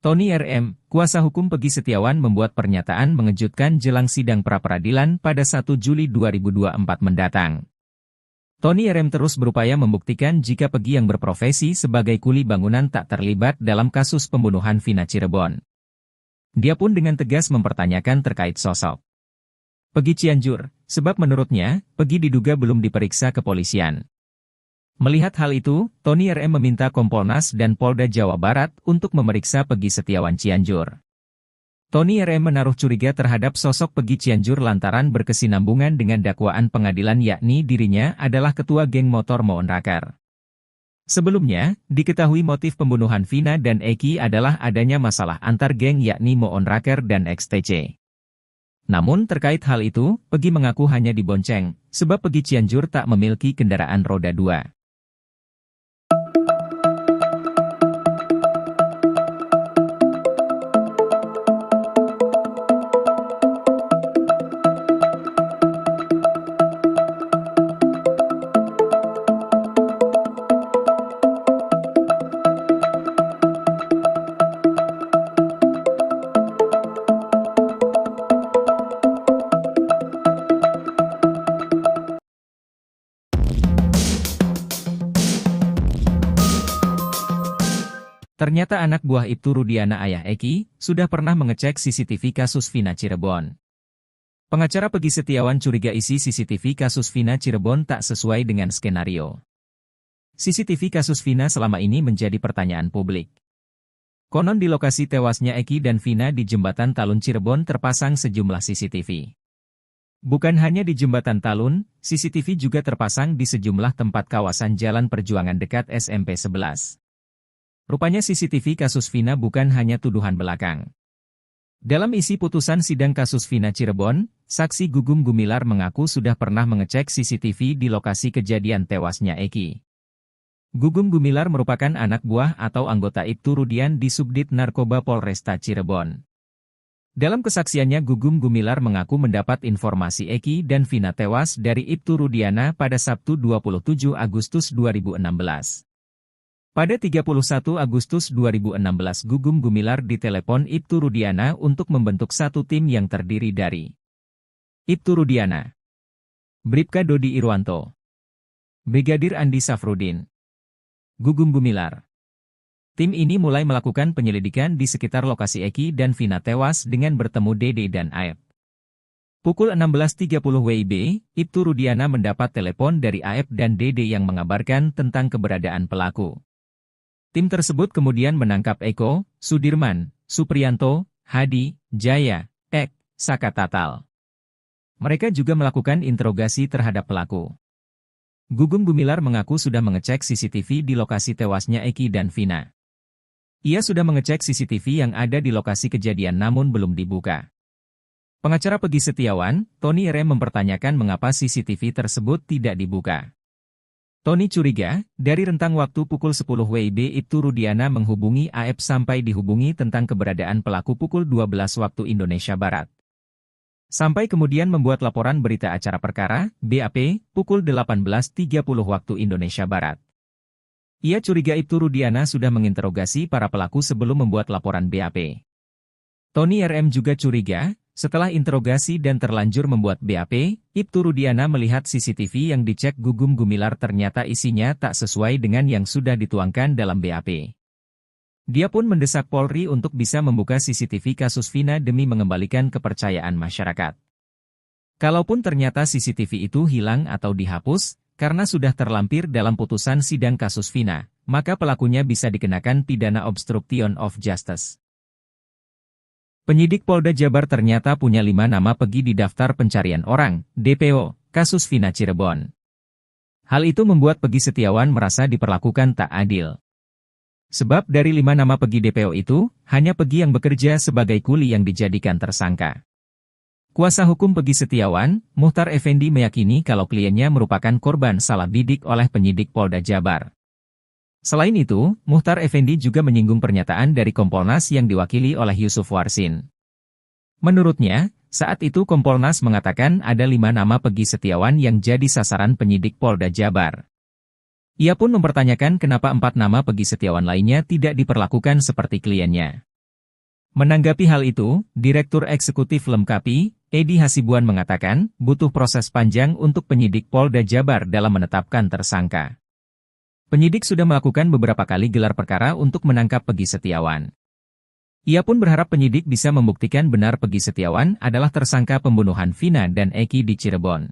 Tony RM, kuasa hukum Peggy Setiawan membuat pernyataan mengejutkan jelang sidang pra-peradilan pada 1 Juli 2024 mendatang. Tony RM terus berupaya membuktikan jika Peggy yang berprofesi sebagai kuli bangunan tak terlibat dalam kasus pembunuhan Vina Cirebon. Dia pun dengan tegas mempertanyakan terkait sosok Peggy Cianjur, sebab menurutnya, Peggy diduga belum diperiksa kepolisian. Melihat hal itu, Tony RM meminta Kompolnas dan Polda Jawa Barat untuk memeriksa Peggy Setiawan Cianjur. Tony RM menaruh curiga terhadap sosok Peggy Cianjur lantaran berkesinambungan dengan dakwaan pengadilan yakni dirinya adalah ketua geng motor Moon Raker. Sebelumnya, diketahui motif pembunuhan Vina dan Eki adalah adanya masalah antar geng yakni Moon Raker dan XTC. Namun terkait hal itu, Peggy mengaku hanya dibonceng, sebab Peggy Cianjur tak memiliki kendaraan roda 2. Ternyata anak buah Ibtu Rudiana ayah Eki, sudah pernah mengecek CCTV kasus Vina Cirebon. Pengacara Peggy Setiawan curiga isi CCTV kasus Vina Cirebon tak sesuai dengan skenario. CCTV kasus Vina selama ini menjadi pertanyaan publik. Konon di lokasi tewasnya Eki dan Vina di Jembatan Talun Cirebon terpasang sejumlah CCTV. Bukan hanya di Jembatan Talun, CCTV juga terpasang di sejumlah tempat kawasan Jalan Perjuangan dekat SMP 11. Rupanya CCTV kasus Vina bukan hanya tuduhan belakang. Dalam isi putusan sidang kasus Vina Cirebon, saksi Gugum Gumilar mengaku sudah pernah mengecek CCTV di lokasi kejadian tewasnya Eki. Gugum Gumilar merupakan anak buah atau anggota Ibtu Rudian di Subdit Narkoba Polresta Cirebon. Dalam kesaksiannya Gugum Gumilar mengaku mendapat informasi Eki dan Vina tewas dari Ibtu Rudiana pada Sabtu 27 Agustus 2016. Pada 31 Agustus 2016 Gugum Gumilar ditelepon Ibtu Rudiana untuk membentuk satu tim yang terdiri dari Ibtu Rudiana, Bribka Dodi Irwanto, Brigadir Andi Safrudin, Gugum Gumilar. Tim ini mulai melakukan penyelidikan di sekitar lokasi Eki dan Vina tewas dengan bertemu Dede dan Aep. Pukul 16.30 WIB, Ibtu Rudiana mendapat telepon dari Aep dan Dede yang mengabarkan tentang keberadaan pelaku. Tim tersebut kemudian menangkap Eko, Sudirman, Supriyanto, Hadi, Jaya, Ek, Saka Tatal. Mereka juga melakukan interogasi terhadap pelaku. Gugum Gumilar mengaku sudah mengecek CCTV di lokasi tewasnya Eki dan Vina. Ia sudah mengecek CCTV yang ada di lokasi kejadian namun belum dibuka. Pengacara Peggy Setiawan, Tony RM mempertanyakan mengapa CCTV tersebut tidak dibuka. Tony curiga, dari rentang waktu pukul 10 WIB Ibtu Rudiana menghubungi AF sampai dihubungi tentang keberadaan pelaku pukul 12 waktu Indonesia Barat. Sampai kemudian membuat laporan berita acara perkara, BAP, pukul 18.30 waktu Indonesia Barat. Ia curiga Ibtu Rudiana sudah menginterogasi para pelaku sebelum membuat laporan BAP. Tony RM juga curiga, setelah interogasi dan terlanjur membuat BAP, Ibtu Rudiana melihat CCTV yang dicek Gugum Gumilar ternyata isinya tak sesuai dengan yang sudah dituangkan dalam BAP. Dia pun mendesak Polri untuk bisa membuka CCTV kasus Vina demi mengembalikan kepercayaan masyarakat. Kalaupun ternyata CCTV itu hilang atau dihapus, karena sudah terlampir dalam putusan sidang kasus Vina, maka pelakunya bisa dikenakan pidana obstruction of justice. Penyidik Polda Jabar ternyata punya 5 nama Peggy di daftar pencarian orang, DPO, kasus Vina Cirebon. Hal itu membuat Peggy Setiawan merasa diperlakukan tak adil. Sebab dari 5 nama Peggy DPO itu, hanya Peggy yang bekerja sebagai kuli yang dijadikan tersangka. Kuasa hukum Peggy Setiawan, Muhtar Effendi meyakini kalau kliennya merupakan korban salah bidik oleh penyidik Polda Jabar. Selain itu, Muhtar Effendi juga menyinggung pernyataan dari Kompolnas yang diwakili oleh Yusuf Warsin. Menurutnya, saat itu Kompolnas mengatakan ada 5 nama Peggy Setiawan yang jadi sasaran penyidik Polda Jabar. Ia pun mempertanyakan kenapa 4 nama Peggy Setiawan lainnya tidak diperlakukan seperti kliennya. Menanggapi hal itu, Direktur Eksekutif Lemkapi, Edi Hasibuan mengatakan, butuh proses panjang untuk penyidik Polda Jabar dalam menetapkan tersangka. Penyidik sudah melakukan beberapa kali gelar perkara untuk menangkap Peggy Setiawan. Ia pun berharap penyidik bisa membuktikan benar Peggy Setiawan adalah tersangka pembunuhan Vina dan Eki di Cirebon.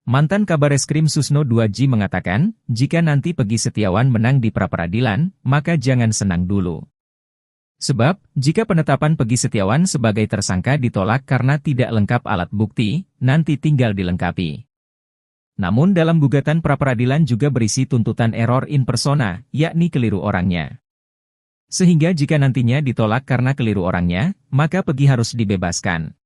Mantan Kabareskrim Susno 2G mengatakan, jika nanti Peggy Setiawan menang di pra-peradilan, maka jangan senang dulu. Sebab, jika penetapan Peggy Setiawan sebagai tersangka ditolak karena tidak lengkap alat bukti, nanti tinggal dilengkapi. Namun dalam gugatan pra-peradilan juga berisi tuntutan error in persona, yakni keliru orangnya. Sehingga jika nantinya ditolak karena keliru orangnya, maka Peggy harus dibebaskan.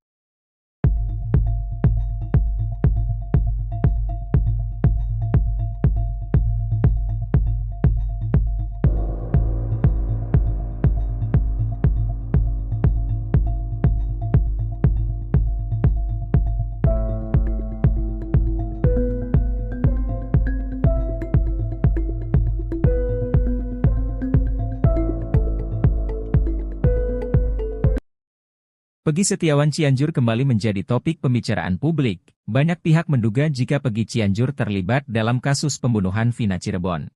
Peggy Setiawan Cianjur kembali menjadi topik pembicaraan publik. Banyak pihak menduga jika Peggy Cianjur terlibat dalam kasus pembunuhan Vina Cirebon.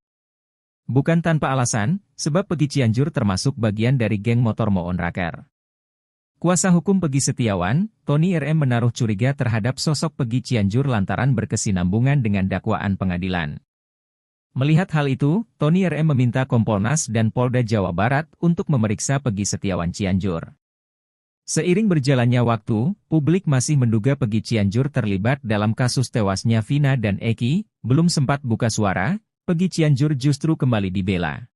Bukan tanpa alasan, sebab Peggy Cianjur termasuk bagian dari geng motor Moon Raker. Kuasa hukum Peggy Setiawan, Tony RM menaruh curiga terhadap sosok Peggy Cianjur lantaran berkesinambungan dengan dakwaan pengadilan. Melihat hal itu, Tony RM meminta Kompolnas dan Polda Jawa Barat untuk memeriksa Peggy Setiawan Cianjur. Seiring berjalannya waktu, publik masih menduga Peggy Cianjur terlibat dalam kasus tewasnya Vina dan Eki. Belum sempat buka suara, Peggy Cianjur justru kembali dibela.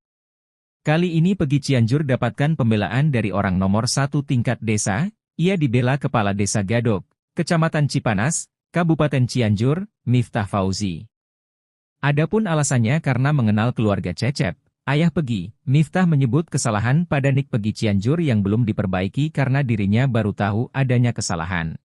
Kali ini Peggy Cianjur dapatkan pembelaan dari orang nomor 1 tingkat desa. Ia dibela Kepala Desa Gadok, Kecamatan Cipanas, Kabupaten Cianjur, Miftah Fauzi. Adapun alasannya karena mengenal keluarga Cecep, ayah Peggy. Miftah menyebut kesalahan pada nik Peggy Cianjur yang belum diperbaiki karena dirinya baru tahu adanya kesalahan.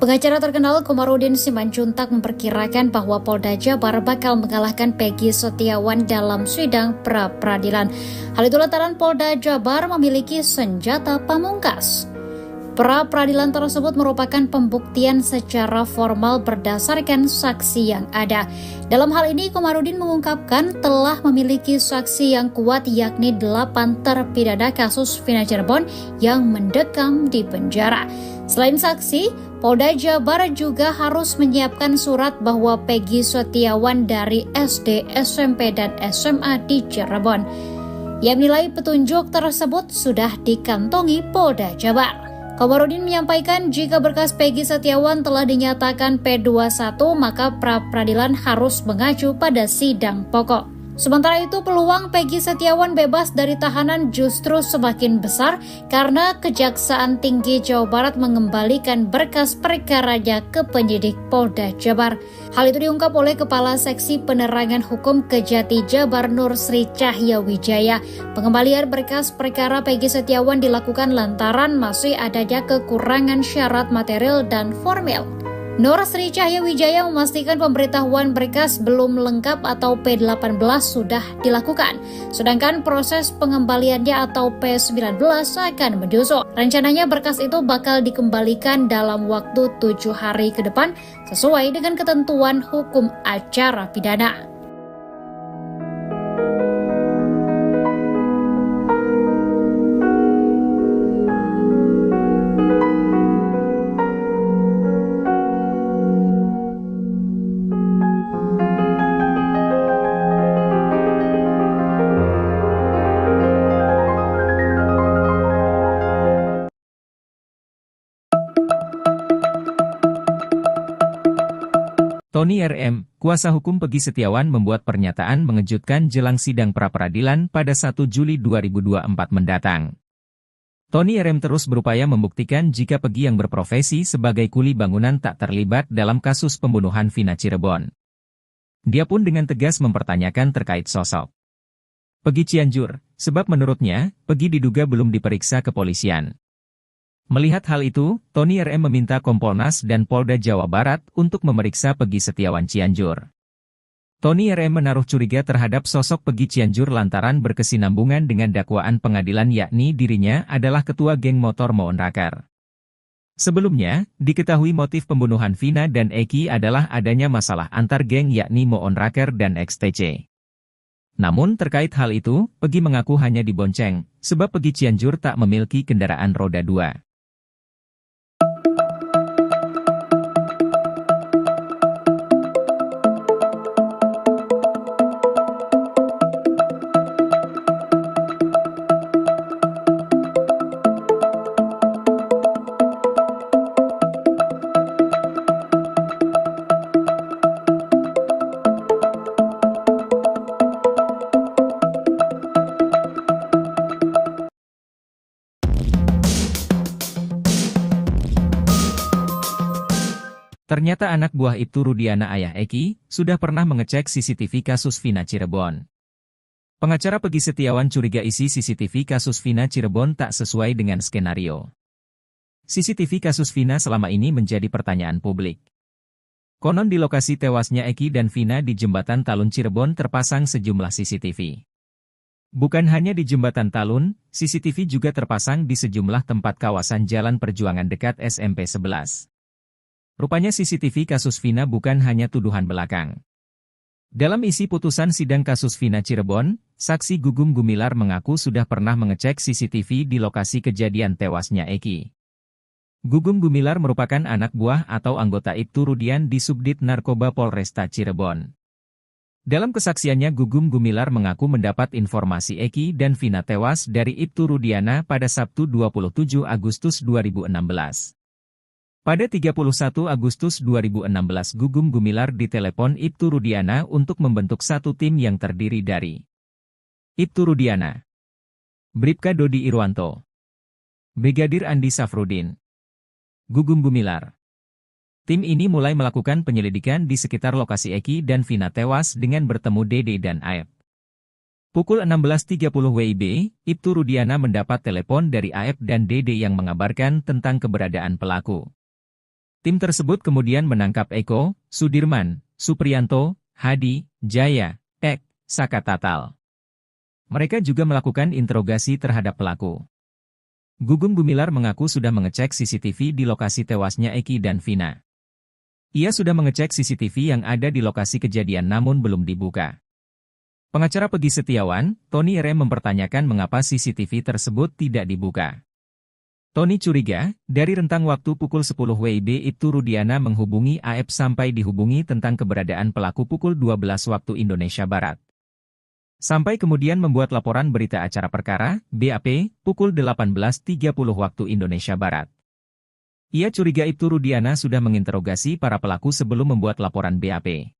Pengacara terkenal Komarudin Simanjuntak memperkirakan bahwa Polda Jabar bakal mengalahkan Peggy Setiawan dalam sidang pra-peradilan. Hal itu lantaran Polda Jabar memiliki senjata pamungkas. Pra-peradilan tersebut merupakan pembuktian secara formal berdasarkan saksi yang ada. Dalam hal ini, Komarudin mengungkapkan telah memiliki saksi yang kuat yakni 8 terpidana kasus Vina Cirebon yang mendekam di penjara. Selain saksi, Polda Jabar juga harus menyiapkan surat bahwa Peggy Setiawan dari SD, SMP, dan SMA di Cirebon. Ia menilai petunjuk tersebut sudah dikantongi Polda Jabar. Komarudin menyampaikan jika berkas Peggy Setiawan telah dinyatakan P21, maka pra-peradilan harus mengacu pada sidang pokok. Sementara itu, peluang Peggy Setiawan bebas dari tahanan justru semakin besar karena Kejaksaan Tinggi Jawa Barat mengembalikan berkas perkaranya ke penyidik Polda Jabar. Hal itu diungkap oleh Kepala Seksi Penerangan Hukum Kejati Jabar Nur Sri Cahya Wijaya. Pengembalian berkas perkara Peggy Setiawan dilakukan lantaran masih adanya kekurangan syarat material dan formil. Nur Sri Cahya Wijaya memastikan pemberitahuan berkas belum lengkap atau P18 sudah dilakukan, sedangkan proses pengembaliannya atau P19 akan menyusul. Rencananya berkas itu bakal dikembalikan dalam waktu 7 hari ke depan sesuai dengan ketentuan hukum acara pidana. Tony RM, kuasa hukum Peggy Setiawan membuat pernyataan mengejutkan jelang sidang pra-peradilan pada 1 Juli 2024 mendatang. Tony RM terus berupaya membuktikan jika Peggy yang berprofesi sebagai kuli bangunan tak terlibat dalam kasus pembunuhan Vina Cirebon. Dia pun dengan tegas mempertanyakan terkait sosok Peggy Cianjur, sebab menurutnya, Peggy diduga belum diperiksa kepolisian. Melihat hal itu, Tony RM meminta Kompolnas dan Polda Jawa Barat untuk memeriksa Peggy Setiawan Cianjur. Tony RM menaruh curiga terhadap sosok Peggy Cianjur lantaran berkesinambungan dengan dakwaan pengadilan yakni dirinya adalah ketua geng motor Moon Raker. Sebelumnya, diketahui motif pembunuhan Vina dan Eki adalah adanya masalah antar geng yakni Moon Raker dan XTC. Namun terkait hal itu, Peggy mengaku hanya dibonceng, sebab Peggy Cianjur tak memiliki kendaraan roda 2. Ternyata anak buah Ibtu Rudiana ayah Eki, sudah pernah mengecek CCTV kasus Vina Cirebon. Pengacara Peggy Setiawan curiga isi CCTV kasus Vina Cirebon tak sesuai dengan skenario. CCTV kasus Vina selama ini menjadi pertanyaan publik. Konon di lokasi tewasnya Eki dan Vina di Jembatan Talun Cirebon terpasang sejumlah CCTV. Bukan hanya di Jembatan Talun, CCTV juga terpasang di sejumlah tempat kawasan Jalan Perjuangan dekat SMP 11. Rupanya CCTV kasus Vina bukan hanya tuduhan belakang. Dalam isi putusan sidang kasus Vina Cirebon, saksi Gugum Gumilar mengaku sudah pernah mengecek CCTV di lokasi kejadian tewasnya Eki. Gugum Gumilar merupakan anak buah atau anggota Ibtu Rudian di Subdit Narkoba Polresta Cirebon. Dalam kesaksiannya Gugum Gumilar mengaku mendapat informasi Eki dan Vina tewas dari Ibtu Rudiana pada Sabtu 27 Agustus 2016. Pada 31 Agustus 2016 Gugum Gumilar ditelepon Ibtu Rudiana untuk membentuk satu tim yang terdiri dari Ibtu Rudiana, Bribka Dodi Irwanto, Brigadir Andi Safrudin, Gugum Gumilar. Tim ini mulai melakukan penyelidikan di sekitar lokasi Eki dan Vina tewas dengan bertemu Dede dan Aep. Pukul 16.30 WIB, Ibtu Rudiana mendapat telepon dari Aep dan Dede yang mengabarkan tentang keberadaan pelaku. Tim tersebut kemudian menangkap Eko, Sudirman, Supriyanto, Hadi, Jaya, Ek, Saka Tatal. Mereka juga melakukan interogasi terhadap pelaku. Gugum Gumilar mengaku sudah mengecek CCTV di lokasi tewasnya Eki dan Vina. Ia sudah mengecek CCTV yang ada di lokasi kejadian namun belum dibuka. Pengacara Peggy Setiawan, Tony RM mempertanyakan mengapa CCTV tersebut tidak dibuka. Tony curiga, dari rentang waktu pukul 10 WIB Ibtu Rudiana menghubungi AF sampai dihubungi tentang keberadaan pelaku pukul 12 waktu Indonesia Barat. Sampai kemudian membuat laporan berita acara perkara, BAP, pukul 18.30 waktu Indonesia Barat. Ia curiga Ibtu Rudiana sudah menginterogasi para pelaku sebelum membuat laporan BAP.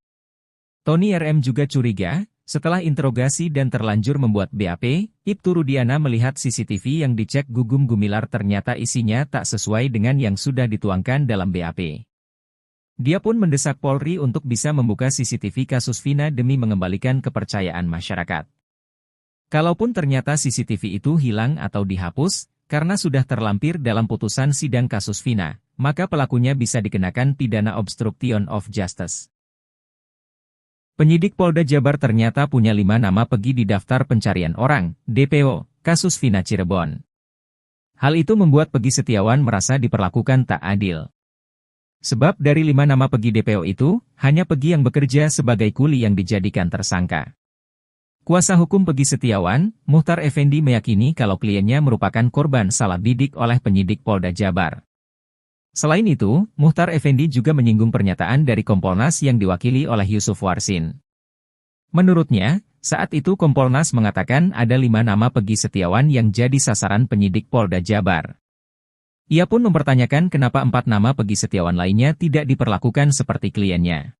Tony RM juga curiga, setelah interogasi dan terlanjur membuat BAP, Ibtu Rudiana melihat CCTV yang dicek Gugum Gumilar ternyata isinya tak sesuai dengan yang sudah dituangkan dalam BAP. Dia pun mendesak Polri untuk bisa membuka CCTV kasus Vina demi mengembalikan kepercayaan masyarakat. Kalaupun ternyata CCTV itu hilang atau dihapus, karena sudah terlampir dalam putusan sidang kasus Vina, maka pelakunya bisa dikenakan pidana obstruction of justice. Penyidik Polda Jabar ternyata punya 5 nama Peggy di daftar pencarian orang, DPO, kasus Vina Cirebon. Hal itu membuat Peggy Setiawan merasa diperlakukan tak adil. Sebab dari 5 nama Peggy DPO itu, hanya Peggy yang bekerja sebagai kuli yang dijadikan tersangka. Kuasa hukum Peggy Setiawan, Muhtar Effendi meyakini kalau kliennya merupakan korban salah bidik oleh penyidik Polda Jabar. Selain itu, Muhtar Effendi juga menyinggung pernyataan dari Kompolnas yang diwakili oleh Yusuf Warsin. Menurutnya, saat itu Kompolnas mengatakan ada 5 nama Peggy Setiawan yang jadi sasaran penyidik Polda Jabar. Ia pun mempertanyakan kenapa 4 nama Peggy Setiawan lainnya tidak diperlakukan seperti kliennya.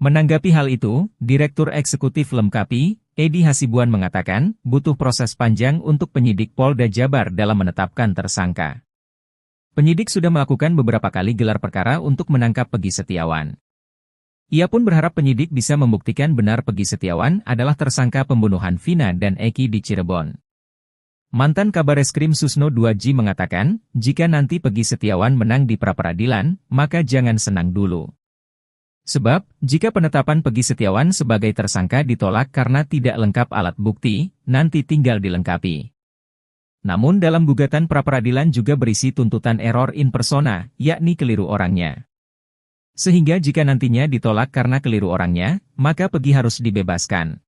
Menanggapi hal itu, Direktur Eksekutif Lemkapi, Edi Hasibuan mengatakan, butuh proses panjang untuk penyidik Polda Jabar dalam menetapkan tersangka. Penyidik sudah melakukan beberapa kali gelar perkara untuk menangkap Peggy Setiawan. Ia pun berharap penyidik bisa membuktikan benar Peggy Setiawan adalah tersangka pembunuhan Vina dan Eki di Cirebon. Mantan Kabareskrim Susno 2G mengatakan, jika nanti Peggy Setiawan menang di pra-peradilan, maka jangan senang dulu. Sebab, jika penetapan Peggy Setiawan sebagai tersangka ditolak karena tidak lengkap alat bukti, nanti tinggal dilengkapi. Namun dalam gugatan pra-peradilan juga berisi tuntutan error in persona, yakni keliru orangnya. Sehingga jika nantinya ditolak karena keliru orangnya, maka Peggy harus dibebaskan.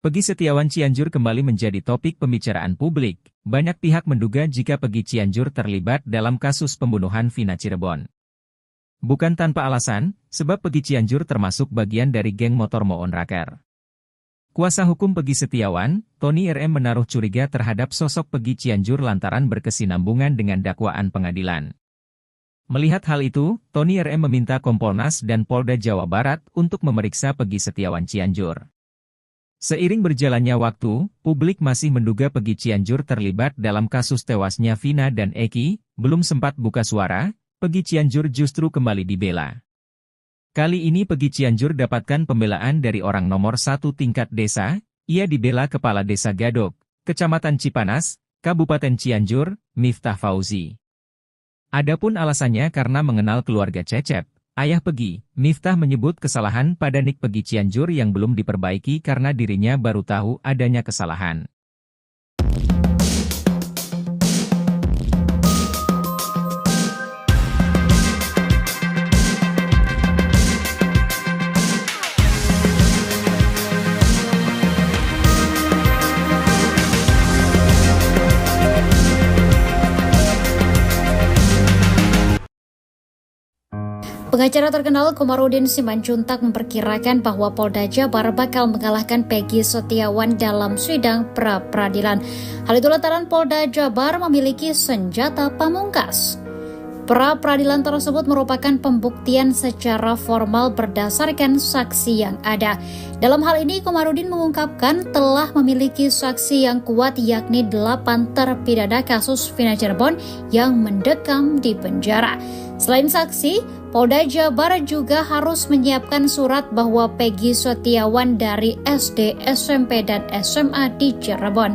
Peggy Setiawan Cianjur kembali menjadi topik pembicaraan publik. Banyak pihak menduga jika Peggy Cianjur terlibat dalam kasus pembunuhan Vina Cirebon. Bukan tanpa alasan, sebab Peggy Cianjur termasuk bagian dari geng motor Moon Raker. Kuasa hukum Peggy Setiawan, Tony RM menaruh curiga terhadap sosok Peggy Cianjur lantaran berkesinambungan dengan dakwaan pengadilan. Melihat hal itu, Tony RM meminta Kompolnas dan Polda Jawa Barat untuk memeriksa Peggy Setiawan Cianjur. Seiring berjalannya waktu, publik masih menduga Peggy Cianjur terlibat dalam kasus tewasnya Vina dan Eki. Belum sempat buka suara, Peggy Cianjur justru kembali dibela. Kali ini Peggy Cianjur dapatkan pembelaan dari orang nomor 1 tingkat desa. Ia dibela Kepala Desa Gadok, Kecamatan Cipanas, Kabupaten Cianjur, Miftah Fauzi. Adapun alasannya karena mengenal keluarga Cecep, ayah Peggy. Miftah menyebut kesalahan pada nik Peggy Cianjur yang belum diperbaiki karena dirinya baru tahu adanya kesalahan. Pengacara terkenal Komarudin Simanjuntak memperkirakan bahwa Polda Jabar bakal mengalahkan Peggy Setiawan dalam sidang pra-peradilan. Hal itu lantaran Polda Jabar memiliki senjata pamungkas. Pra-peradilan tersebut merupakan pembuktian secara formal berdasarkan saksi yang ada. Dalam hal ini, Komarudin mengungkapkan telah memiliki saksi yang kuat yakni 8 terpidana kasus Vina Cirebon yang mendekam di penjara. Selain saksi, Polda Jabar juga harus menyiapkan surat bahwa Peggy Setiawan dari SD, SMP, dan SMA di Cirebon.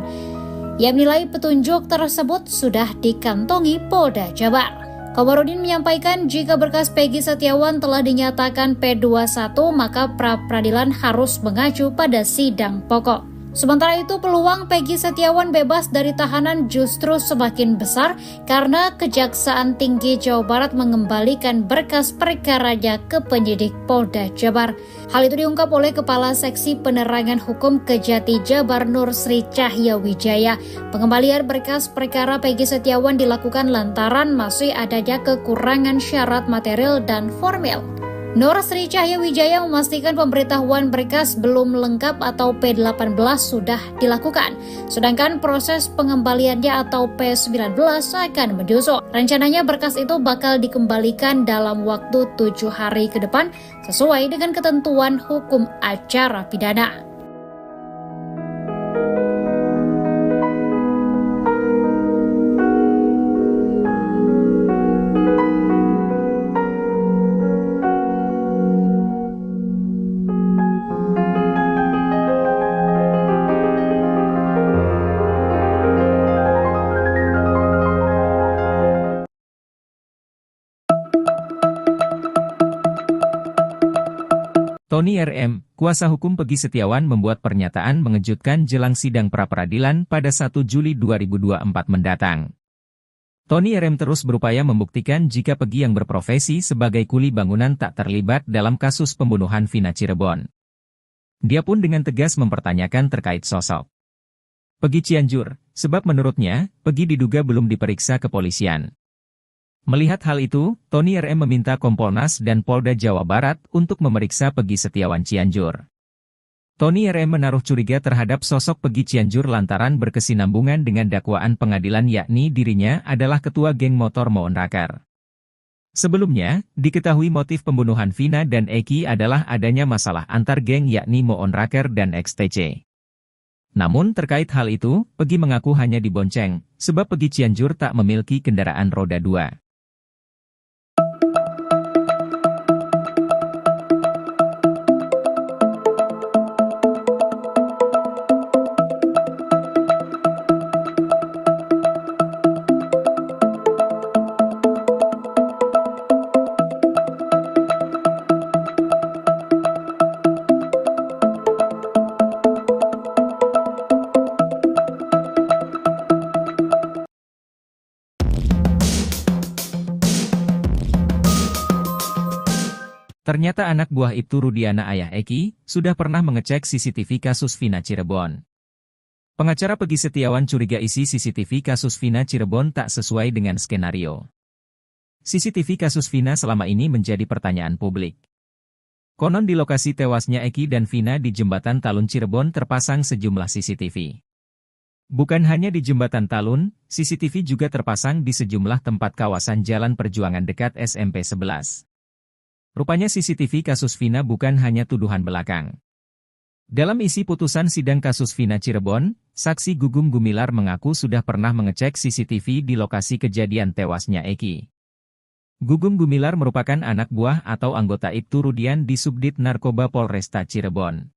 Ia menilai petunjuk tersebut sudah dikantongi Polda Jabar. Komarudin menyampaikan jika berkas Peggy Setiawan telah dinyatakan P21, maka pra-peradilan harus mengacu pada sidang pokok. Sementara itu, peluang Peggy Setiawan bebas dari tahanan justru semakin besar karena Kejaksaan Tinggi Jawa Barat mengembalikan berkas perkaranya ke penyidik Polda Jabar. Hal itu diungkap oleh Kepala Seksi Penerangan Hukum Kejati Jabar Nur Sri Cahya Wijaya. Pengembalian berkas perkara Peggy Setiawan dilakukan lantaran masih adanya kekurangan syarat material dan formil. Nur Sri Cahya Wijaya memastikan pemberitahuan berkas belum lengkap atau P18 sudah dilakukan, sedangkan proses pengembaliannya atau P19 akan menyusul. Rencananya berkas itu bakal dikembalikan dalam waktu 7 hari ke depan sesuai dengan ketentuan hukum acara pidana. Tony RM, kuasa hukum Peggy Setiawan membuat pernyataan mengejutkan jelang sidang pra-peradilan pada 1 Juli 2024 mendatang. Tony RM terus berupaya membuktikan jika Peggy yang berprofesi sebagai kuli bangunan tak terlibat dalam kasus pembunuhan Vina Cirebon. Dia pun dengan tegas mempertanyakan terkait sosok Peggy Cianjur, sebab menurutnya, Peggy diduga belum diperiksa kepolisian. Melihat hal itu, Tony RM meminta Kompolnas dan Polda Jawa Barat untuk memeriksa Peggy Setiawan Cianjur. Tony RM menaruh curiga terhadap sosok Peggy Cianjur lantaran berkesinambungan dengan dakwaan pengadilan yakni dirinya adalah ketua geng motor Moon Raker. Sebelumnya, diketahui motif pembunuhan Vina dan Eki adalah adanya masalah antar geng yakni Moon Raker dan XTC. Namun terkait hal itu, Peggy mengaku hanya dibonceng, sebab Peggy Cianjur tak memiliki kendaraan roda 2. Ternyata anak buah Ibtu Rudiana ayah Eki, sudah pernah mengecek CCTV kasus Vina Cirebon. Pengacara Peggy Setiawan curiga isi CCTV kasus Vina Cirebon tak sesuai dengan skenario. CCTV kasus Vina selama ini menjadi pertanyaan publik. Konon di lokasi tewasnya Eki dan Vina di Jembatan Talun Cirebon terpasang sejumlah CCTV. Bukan hanya di Jembatan Talun, CCTV juga terpasang di sejumlah tempat kawasan Jalan Perjuangan dekat SMP 11. Rupanya CCTV kasus Vina bukan hanya tuduhan belakang. Dalam isi putusan sidang kasus Vina Cirebon, saksi Gugum Gumilar mengaku sudah pernah mengecek CCTV di lokasi kejadian tewasnya Eki. Gugum Gumilar merupakan anak buah atau anggota Ibtu Rudian di Subdit Narkoba Polresta Cirebon.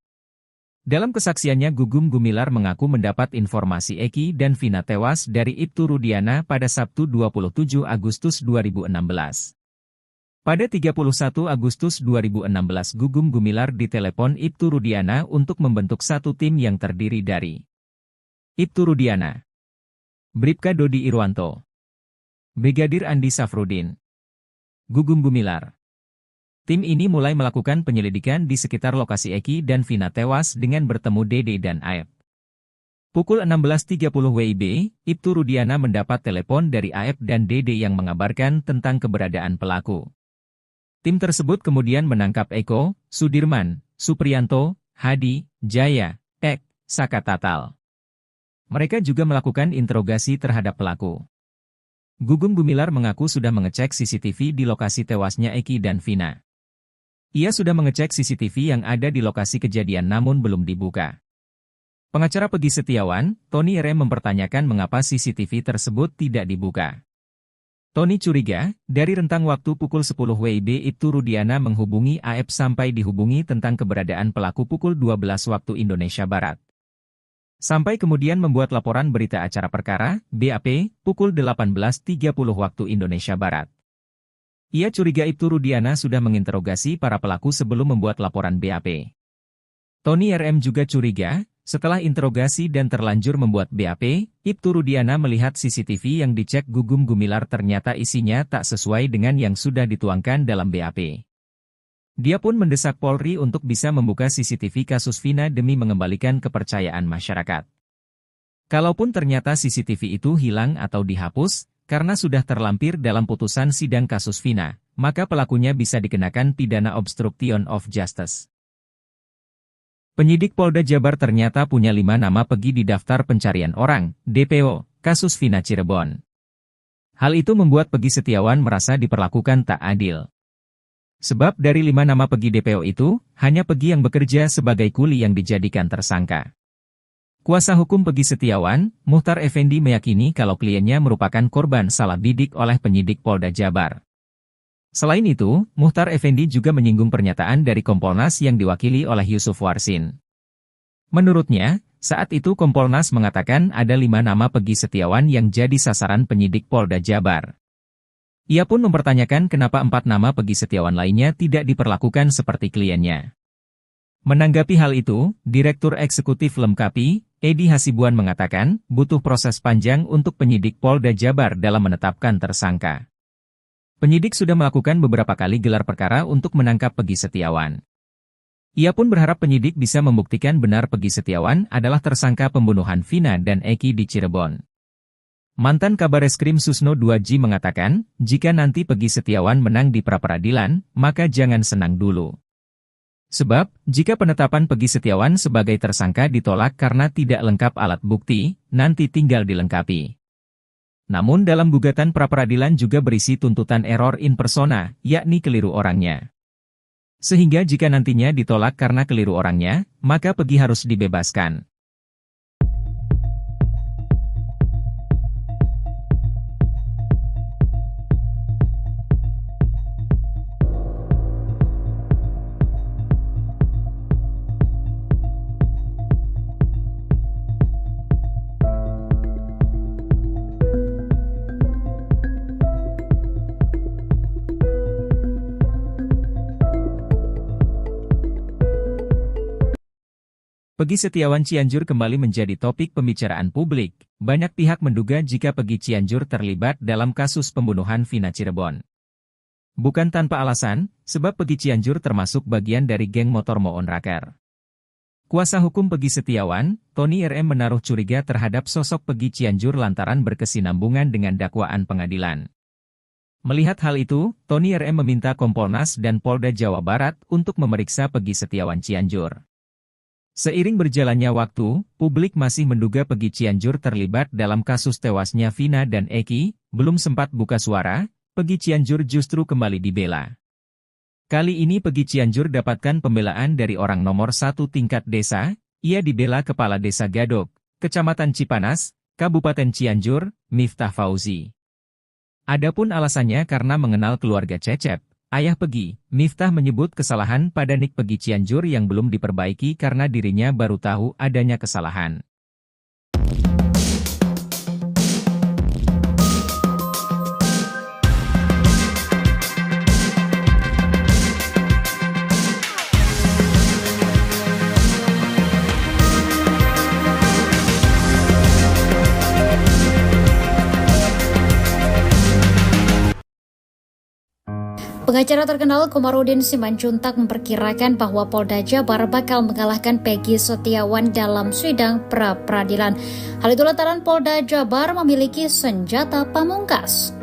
Dalam kesaksiannya Gugum Gumilar mengaku mendapat informasi Eki dan Vina tewas dari Ibtu Rudiana pada Sabtu 27 Agustus 2016. Pada 31 Agustus 2016 Gugum Gumilar ditelepon Ibtu Rudiana untuk membentuk satu tim yang terdiri dari Ibtu Rudiana, Bribka Dodi Irwanto, Brigadir Andi Safrudin, Gugum Gumilar. Tim ini mulai melakukan penyelidikan di sekitar lokasi Eki dan Vina tewas dengan bertemu Dede dan Aep. Pukul 16.30 WIB, Ibtu Rudiana mendapat telepon dari Aep dan Dede yang mengabarkan tentang keberadaan pelaku. Tim tersebut kemudian menangkap Eko, Sudirman, Supriyanto, Hadi, Jaya, Ek, Saka Tatal. Mereka juga melakukan interogasi terhadap pelaku. Gugum Gumilar mengaku sudah mengecek CCTV di lokasi tewasnya Eki dan Vina. Ia sudah mengecek CCTV yang ada di lokasi kejadian namun belum dibuka. Pengacara Peggy Setiawan, Tony RM mempertanyakan mengapa CCTV tersebut tidak dibuka. Tony curiga, dari rentang waktu pukul 10 WIB Ibtu Rudiana menghubungi AF sampai dihubungi tentang keberadaan pelaku pukul 12 waktu Indonesia Barat. Sampai kemudian membuat laporan berita acara perkara, BAP, pukul 18.30 waktu Indonesia Barat. Ia curiga Ibtu Rudiana sudah menginterogasi para pelaku sebelum membuat laporan BAP. Tony RM juga curiga, setelah interogasi dan terlanjur membuat BAP, Ibtu Rudiana melihat CCTV yang dicek Gugum Gumilar ternyata isinya tak sesuai dengan yang sudah dituangkan dalam BAP. Dia pun mendesak Polri untuk bisa membuka CCTV kasus Vina demi mengembalikan kepercayaan masyarakat. Kalaupun ternyata CCTV itu hilang atau dihapus, karena sudah terlampir dalam putusan sidang kasus Vina, maka pelakunya bisa dikenakan pidana obstruction of justice. Penyidik Polda Jabar ternyata punya 5 nama Peggy di daftar pencarian orang, DPO, kasus Vina Cirebon. Hal itu membuat Peggy Setiawan merasa diperlakukan tak adil. Sebab dari 5 nama Peggy DPO itu, hanya Peggy yang bekerja sebagai kuli yang dijadikan tersangka. Kuasa hukum Peggy Setiawan, Muhtar Effendi meyakini kalau kliennya merupakan korban salah bidik oleh penyidik Polda Jabar. Selain itu, Muhtar Effendi juga menyinggung pernyataan dari Kompolnas yang diwakili oleh Yusuf Warsin. Menurutnya, saat itu Kompolnas mengatakan ada 5 nama Peggy Setiawan yang jadi sasaran penyidik Polda Jabar. Ia pun mempertanyakan kenapa 4 nama Peggy Setiawan lainnya tidak diperlakukan seperti kliennya. Menanggapi hal itu, Direktur Eksekutif Lemkapi, Edi Hasibuan mengatakan, butuh proses panjang untuk penyidik Polda Jabar dalam menetapkan tersangka. Penyidik sudah melakukan beberapa kali gelar perkara untuk menangkap Peggy Setiawan. Ia pun berharap penyidik bisa membuktikan benar Peggy Setiawan adalah tersangka pembunuhan Vina dan Eki di Cirebon. Mantan Kabareskrim Susno 2G mengatakan, jika nanti Peggy Setiawan menang di pra-peradilan, maka jangan senang dulu. Sebab, jika penetapan Peggy Setiawan sebagai tersangka ditolak karena tidak lengkap alat bukti, nanti tinggal dilengkapi. Namun dalam gugatan pra-peradilan juga berisi tuntutan error in persona, yakni keliru orangnya. Sehingga jika nantinya ditolak karena keliru orangnya, maka Peggy harus dibebaskan. Peggy Setiawan Cianjur kembali menjadi topik pembicaraan publik. Banyak pihak menduga jika Peggy Cianjur terlibat dalam kasus pembunuhan Vina Cirebon. Bukan tanpa alasan, sebab Peggy Cianjur termasuk bagian dari geng motor Moon Raker. Kuasa hukum Peggy Setiawan, Tony RM menaruh curiga terhadap sosok Peggy Cianjur lantaran berkesinambungan dengan dakwaan pengadilan. Melihat hal itu, Tony RM meminta Kompolnas dan Polda Jawa Barat untuk memeriksa Peggy Setiawan Cianjur. Seiring berjalannya waktu, publik masih menduga Peggy Cianjur terlibat dalam kasus tewasnya Vina dan Eki. Belum sempat buka suara, Peggy Cianjur justru kembali dibela. Kali ini Peggy Cianjur dapatkan pembelaan dari orang nomor 1 tingkat desa. Ia dibela Kepala Desa Gadok, Kecamatan Cipanas, Kabupaten Cianjur, Miftah Fauzi. Adapun alasannya karena mengenal keluarga Cecep, ayah Peggy. Miftah menyebut kesalahan pada nik Peggy Cianjur yang belum diperbaiki karena dirinya baru tahu adanya kesalahan. Pengacara terkenal Komarudin Simanjuntak memperkirakan bahwa Polda Jabar bakal mengalahkan Peggy Setiawan dalam sidang pra-peradilan. Hal itu lantaran Polda Jabar memiliki senjata pamungkas.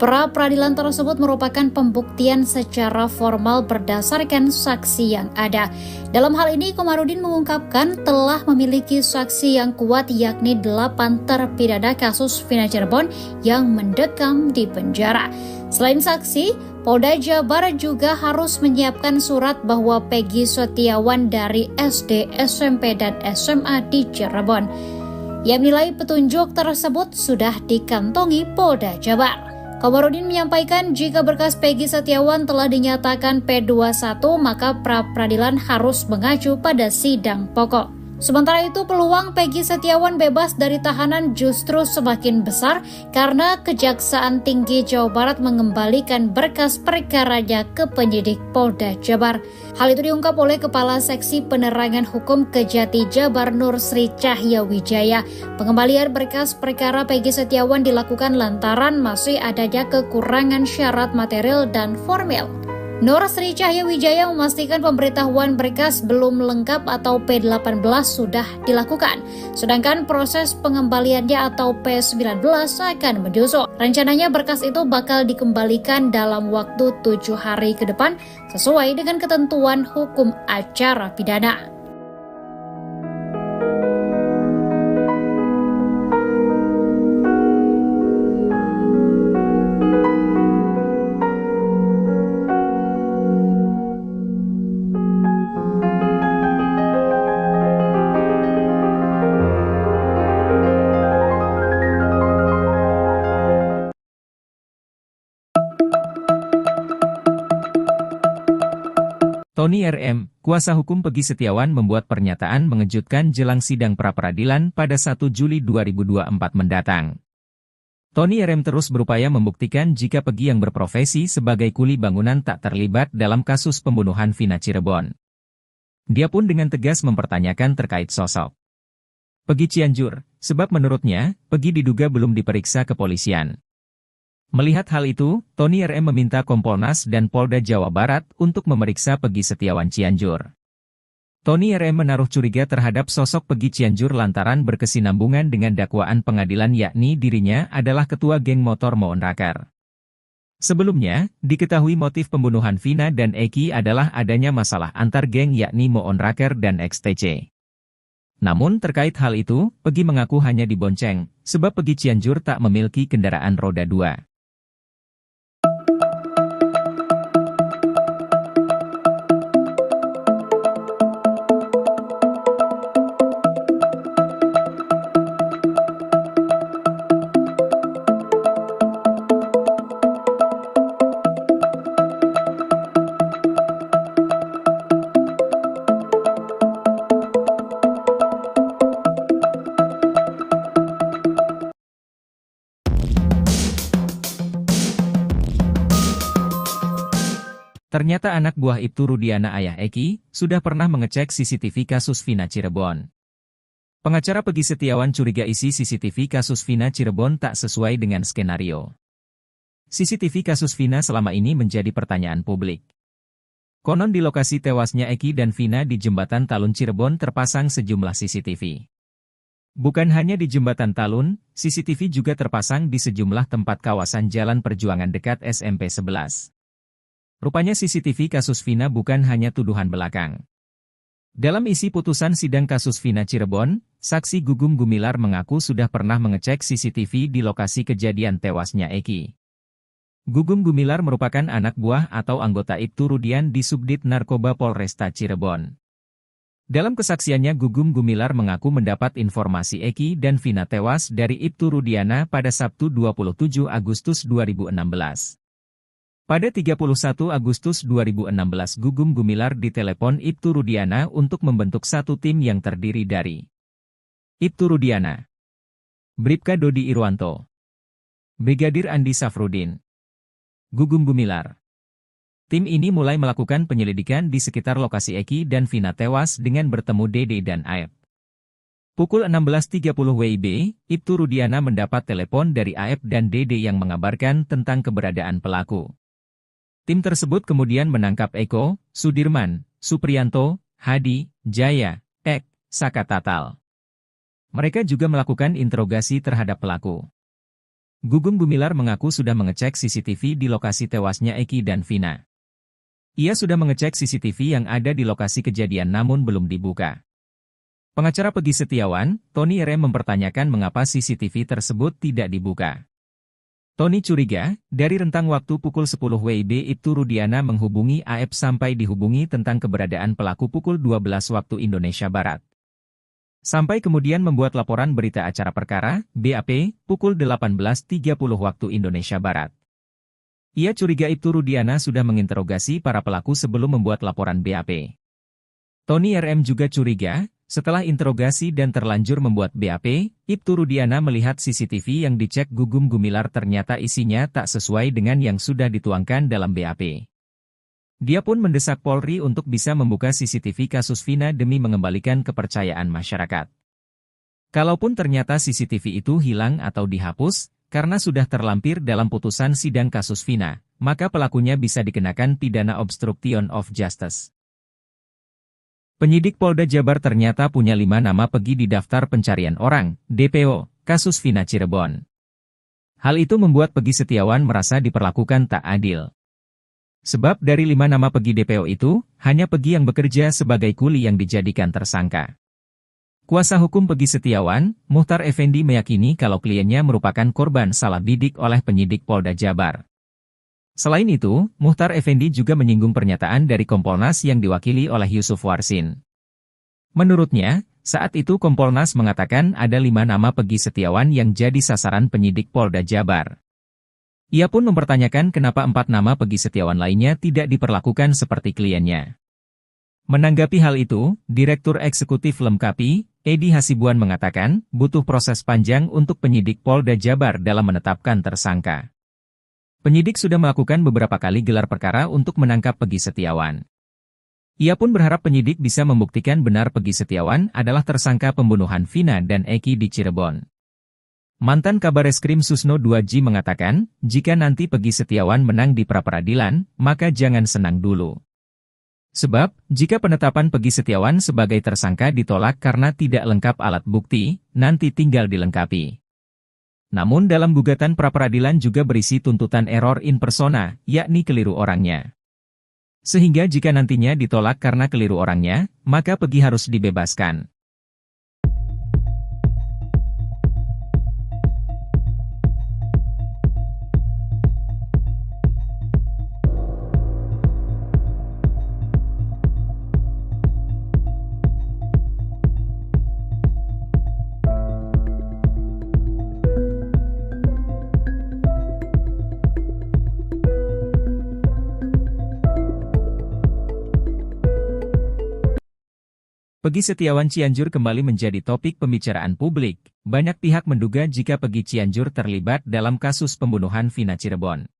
Pra-peradilan tersebut merupakan pembuktian secara formal berdasarkan saksi yang ada. Dalam hal ini, Komarudin mengungkapkan telah memiliki saksi yang kuat yakni 8 terpidana kasus Vina Cirebon yang mendekam di penjara. Selain saksi, Polda Jabar juga harus menyiapkan surat bahwa Peggy Setiawan dari SD, SMP, dan SMA di Cirebon. Ia menilai petunjuk tersebut sudah dikantongi Polda Jabar. Komarudin menyampaikan jika berkas Peggy Setiawan telah dinyatakan P21, maka pra-peradilan harus mengacu pada sidang pokok. Sementara itu, peluang Peggy Setiawan bebas dari tahanan justru semakin besar karena Kejaksaan Tinggi Jawa Barat mengembalikan berkas perkaranya ke penyidik Polda Jabar. Hal itu diungkap oleh Kepala Seksi Penerangan Hukum Kejati Jabar Nur Sri Cahya Wijaya. Pengembalian berkas perkara Peggy Setiawan dilakukan lantaran masih adanya kekurangan syarat material dan formil. Nur Sri Cahya Wijaya memastikan pemberitahuan berkas belum lengkap atau P18 sudah dilakukan, sedangkan proses pengembaliannya atau P19 akan menyusul. Rencananya berkas itu bakal dikembalikan dalam waktu 7 hari ke depan sesuai dengan ketentuan hukum acara pidana. Tony RM, kuasa hukum Peggy Setiawan membuat pernyataan mengejutkan jelang sidang pra-peradilan pada 1 Juli 2024 mendatang. Tony RM terus berupaya membuktikan jika Peggy yang berprofesi sebagai kuli bangunan tak terlibat dalam kasus pembunuhan Vina Cirebon. Dia pun dengan tegas mempertanyakan terkait sosok Peggy Cianjur, sebab menurutnya, Peggy diduga belum diperiksa kepolisian. Melihat hal itu, Tony RM meminta Kompolnas dan Polda Jawa Barat untuk memeriksa Peggy Setiawan Cianjur. Tony RM menaruh curiga terhadap sosok Peggy Cianjur lantaran berkesinambungan dengan dakwaan pengadilan yakni dirinya adalah ketua geng motor Moon Raker. Sebelumnya, diketahui motif pembunuhan Vina dan Eki adalah adanya masalah antar geng yakni Moon Raker dan XTC. Namun terkait hal itu, Peggy mengaku hanya dibonceng, sebab Peggy Cianjur tak memiliki kendaraan roda 2. Ternyata anak buah Ibtu Rudiana ayah Eki, sudah pernah mengecek CCTV kasus Vina Cirebon. Pengacara Peggy Setiawan curiga isi CCTV kasus Vina Cirebon tak sesuai dengan skenario. CCTV kasus Vina selama ini menjadi pertanyaan publik. Konon di lokasi tewasnya Eki dan Vina di Jembatan Talun Cirebon terpasang sejumlah CCTV. Bukan hanya di Jembatan Talun, CCTV juga terpasang di sejumlah tempat kawasan Jalan Perjuangan dekat SMP 11. Rupanya CCTV kasus Vina bukan hanya tuduhan belakang. Dalam isi putusan sidang kasus Vina Cirebon, saksi Gugum Gumilar mengaku sudah pernah mengecek CCTV di lokasi kejadian tewasnya Eki. Gugum Gumilar merupakan anak buah atau anggota Ibtu Rudian di Subdit Narkoba Polresta Cirebon. Dalam kesaksiannya Gugum Gumilar mengaku mendapat informasi Eki dan Vina tewas dari Ibtu Rudiana pada Sabtu 27 Agustus 2016. Pada 31 Agustus 2016 Gugum Gumilar ditelepon Ibtu Rudiana untuk membentuk satu tim yang terdiri dari Ibtu Rudiana, Bribka Dodi Irwanto, Brigadir Andi Safrudin, Gugum Gumilar. Tim ini mulai melakukan penyelidikan di sekitar lokasi Eki dan Vina tewas dengan bertemu Dede dan Aep. Pukul 16.30 WIB, Ibtu Rudiana mendapat telepon dari Aep dan Dede yang mengabarkan tentang keberadaan pelaku. Tim tersebut kemudian menangkap Eko, Sudirman, Supriyanto, Hadi, Jaya, Ek, Saka Tatal. Mereka juga melakukan interogasi terhadap pelaku. Gugum Gumilar mengaku sudah mengecek CCTV di lokasi tewasnya Eki dan Vina. Ia sudah mengecek CCTV yang ada di lokasi kejadian namun belum dibuka. Pengacara Peggy Setiawan, Tony RM mempertanyakan mengapa CCTV tersebut tidak dibuka. Tony curiga, dari rentang waktu pukul 10 WIB Ibtu Rudiana menghubungi AF sampai dihubungi tentang keberadaan pelaku pukul 12 waktu Indonesia Barat. Sampai kemudian membuat laporan berita acara perkara, BAP, pukul 18.30 waktu Indonesia Barat. Ia curiga Ibtu Rudiana sudah menginterogasi para pelaku sebelum membuat laporan BAP. Tony RM juga curiga, setelah interogasi dan terlanjur membuat BAP, Ibtu Rudiana melihat CCTV yang dicek Gugum Gumilar ternyata isinya tak sesuai dengan yang sudah dituangkan dalam BAP. Dia pun mendesak Polri untuk bisa membuka CCTV kasus Vina demi mengembalikan kepercayaan masyarakat. Kalaupun ternyata CCTV itu hilang atau dihapus, karena sudah terlampir dalam putusan sidang kasus Vina, maka pelakunya bisa dikenakan pidana obstruction of justice. Penyidik Polda Jabar ternyata punya 5 nama Peggy di daftar pencarian orang, DPO, kasus Vina Cirebon. Hal itu membuat Peggy Setiawan merasa diperlakukan tak adil. Sebab dari 5 nama Peggy DPO itu, hanya Peggy yang bekerja sebagai kuli yang dijadikan tersangka. Kuasa hukum Peggy Setiawan, Muhtar Effendi meyakini kalau kliennya merupakan korban salah bidik oleh penyidik Polda Jabar. Selain itu, Muhtar Effendi juga menyinggung pernyataan dari Kompolnas yang diwakili oleh Yusuf Warsin. Menurutnya, saat itu Kompolnas mengatakan ada 5 nama Peggy Setiawan yang jadi sasaran penyidik Polda Jabar. Ia pun mempertanyakan kenapa 4 nama Peggy Setiawan lainnya tidak diperlakukan seperti kliennya. Menanggapi hal itu, Direktur Eksekutif Lemkapi, Edi Hasibuan mengatakan, butuh proses panjang untuk penyidik Polda Jabar dalam menetapkan tersangka. Penyidik sudah melakukan beberapa kali gelar perkara untuk menangkap Peggy Setiawan. Ia pun berharap penyidik bisa membuktikan benar Peggy Setiawan adalah tersangka pembunuhan Vina dan Eki di Cirebon. Mantan Kabareskrim Susno 2J mengatakan, jika nanti Peggy Setiawan menang di pra-peradilan, maka jangan senang dulu. Sebab, jika penetapan Peggy Setiawan sebagai tersangka ditolak karena tidak lengkap alat bukti, nanti tinggal dilengkapi. Namun dalam gugatan pra-peradilan juga berisi tuntutan error in persona, yakni keliru orangnya. Sehingga jika nantinya ditolak karena keliru orangnya, maka Peggy harus dibebaskan. Peggy Setiawan Cianjur kembali menjadi topik pembicaraan publik. Banyak pihak menduga jika Peggy Cianjur terlibat dalam kasus pembunuhan Vina Cirebon.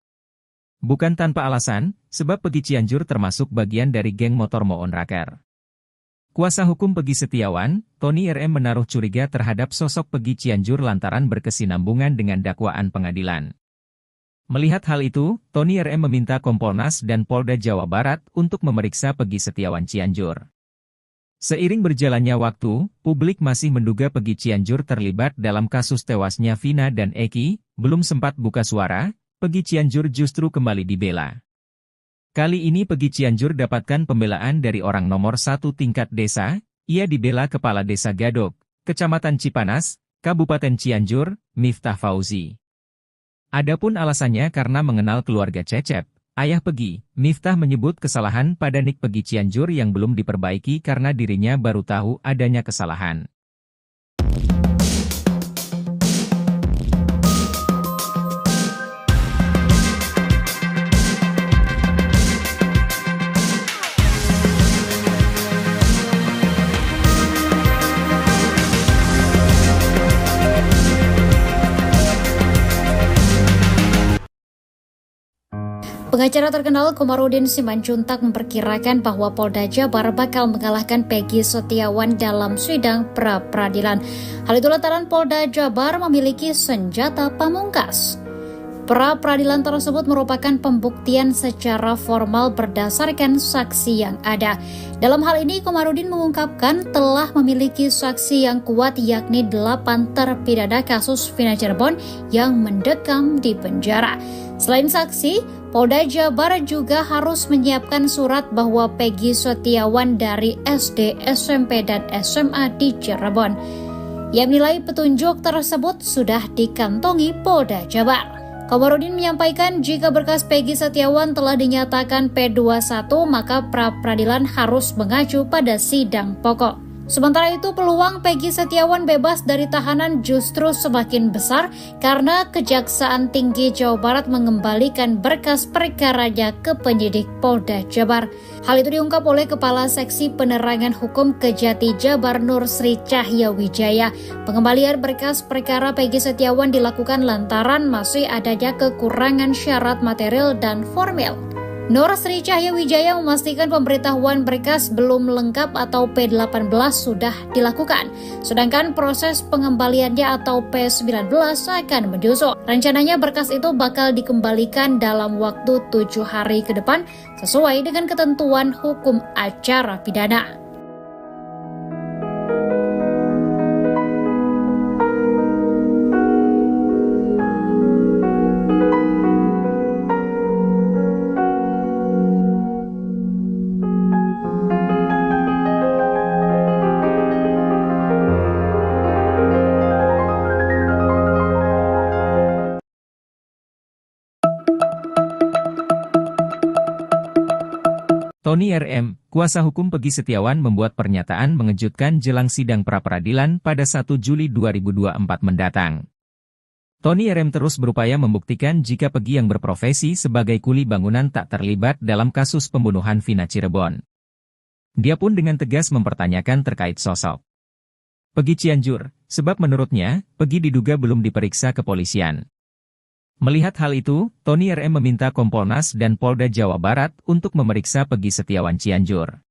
Bukan tanpa alasan, sebab Peggy Cianjur termasuk bagian dari geng motor Moon Raker. Kuasa hukum Peggy Setiawan, Tony RM menaruh curiga terhadap sosok Peggy Cianjur lantaran berkesinambungan dengan dakwaan pengadilan. Melihat hal itu, Tony RM meminta Kompolnas dan Polda Jawa Barat untuk memeriksa Peggy Setiawan Cianjur. Seiring berjalannya waktu, publik masih menduga Peggy Cianjur terlibat dalam kasus tewasnya Vina dan Eki. Belum sempat buka suara, Peggy Cianjur justru kembali dibela. Kali ini Peggy Cianjur dapatkan pembelaan dari orang nomor 1 tingkat desa. Ia dibela Kepala Desa Gadok, Kecamatan Cipanas, Kabupaten Cianjur, Miftah Fauzi. Adapun alasannya karena mengenal keluarga Cecep, ayah Peggy. Miftah menyebut kesalahan pada nik Peggy Cianjur yang belum diperbaiki karena dirinya baru tahu adanya kesalahan. Pengacara terkenal Komarudin Simanjuntak memperkirakan bahwa Polda Jabar bakal mengalahkan Peggy Setiawan dalam sidang pra-peradilan. Hal itu lantaran Polda Jabar memiliki senjata pamungkas. Pra-peradilan tersebut merupakan pembuktian secara formal berdasarkan saksi yang ada. Dalam hal ini, Komarudin mengungkapkan telah memiliki saksi yang kuat yakni 8 terpidana kasus Vina Cirebon yang mendekam di penjara. Selain saksi, Polda Jabar juga harus menyiapkan surat bahwa Peggy Setiawan dari SD, SMP, dan SMA di Cirebon. Ia menilai petunjuk tersebut sudah dikantongi Polda Jabar. Komarudin menyampaikan jika berkas Peggy Setiawan telah dinyatakan P21 maka pra-peradilan harus mengacu pada sidang pokok. Sementara itu peluang Peggy Setiawan bebas dari tahanan justru semakin besar karena Kejaksaan Tinggi Jawa Barat mengembalikan berkas perkaranya ke penyidik Polda Jabar. Hal itu diungkap oleh Kepala Seksi Penerangan Hukum Kejati Jabar Nur Sri Cahya Wijaya. Pengembalian berkas perkara Peggy Setiawan dilakukan lantaran masih adanya kekurangan syarat material dan formil. Nur Sri Cahya Wijaya memastikan pemberitahuan berkas belum lengkap atau P18 sudah dilakukan, sedangkan proses pengembaliannya atau P19 akan menyusul. Rencananya berkas itu bakal dikembalikan dalam waktu 7 hari ke depan sesuai dengan ketentuan hukum acara pidana. Tony RM, kuasa hukum Peggy Setiawan membuat pernyataan mengejutkan jelang sidang pra-peradilan pada 1 Juli 2024 mendatang. Tony RM terus berupaya membuktikan jika Peggy yang berprofesi sebagai kuli bangunan tak terlibat dalam kasus pembunuhan Vina Cirebon. Dia pun dengan tegas mempertanyakan terkait sosok Peggy Cianjur, sebab menurutnya, Peggy diduga belum diperiksa kepolisian. Melihat hal itu, Tony RM meminta Kompolnas dan Polda Jawa Barat untuk memeriksa Peggy Setiawan Cianjur.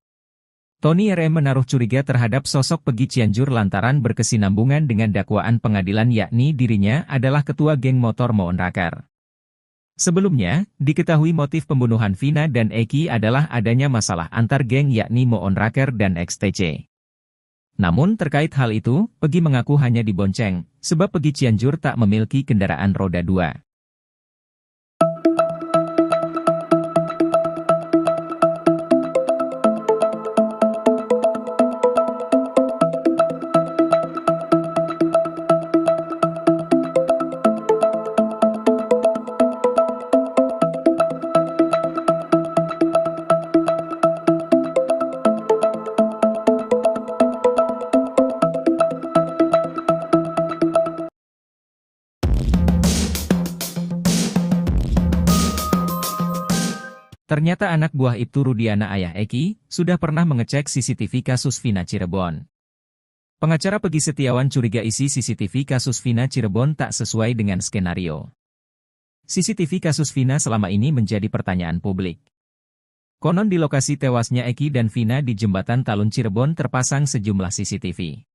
Tony RM menaruh curiga terhadap sosok Peggy Cianjur lantaran berkesinambungan dengan dakwaan pengadilan yakni dirinya adalah ketua geng motor Moon Rakar. Sebelumnya, diketahui motif pembunuhan Vina dan Eki adalah adanya masalah antar geng yakni Moon Rakar dan XTC. Namun terkait hal itu, Peggy mengaku hanya dibonceng, sebab Peggy Cianjur tak memiliki kendaraan roda 2. Ternyata anak buah Ibtu Rudiana ayah Eki, sudah pernah mengecek CCTV kasus Vina Cirebon. Pengacara Peggy Setiawan curiga isi CCTV kasus Vina Cirebon tak sesuai dengan skenario. CCTV kasus Vina selama ini menjadi pertanyaan publik. Konon di lokasi tewasnya Eki dan Vina di Jembatan Talun Cirebon terpasang sejumlah CCTV.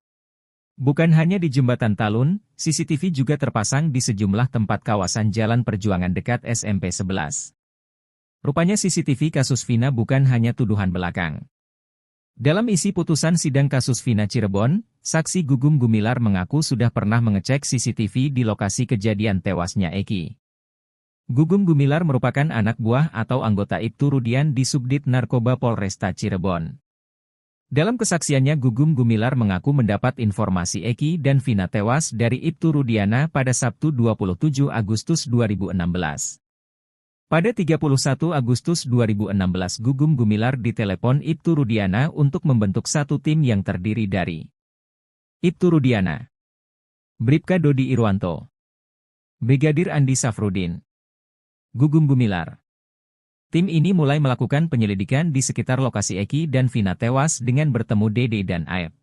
Bukan hanya di Jembatan Talun, CCTV juga terpasang di sejumlah tempat kawasan Jalan Perjuangan dekat SMP 11. Rupanya CCTV kasus Vina bukan hanya tuduhan belakang. Dalam isi putusan sidang kasus Vina Cirebon, saksi Gugum Gumilar mengaku sudah pernah mengecek CCTV di lokasi kejadian tewasnya Eki. Gugum Gumilar merupakan anak buah atau anggota Ibtu Rudian di Subdit Narkoba Polresta Cirebon. Dalam kesaksiannya Gugum Gumilar mengaku mendapat informasi Eki dan Vina tewas dari Ibtu Rudiana pada Sabtu 27 Agustus 2016. Pada 31 Agustus 2016 Gugum Gumilar ditelepon Ibtu Rudiana untuk membentuk satu tim yang terdiri dari Ibtu Rudiana, Bribka Dodi Irwanto, Brigadir Andi Safrudin, Gugum Gumilar. Tim ini mulai melakukan penyelidikan di sekitar lokasi Eki dan Vina tewas dengan bertemu Dede dan Aep.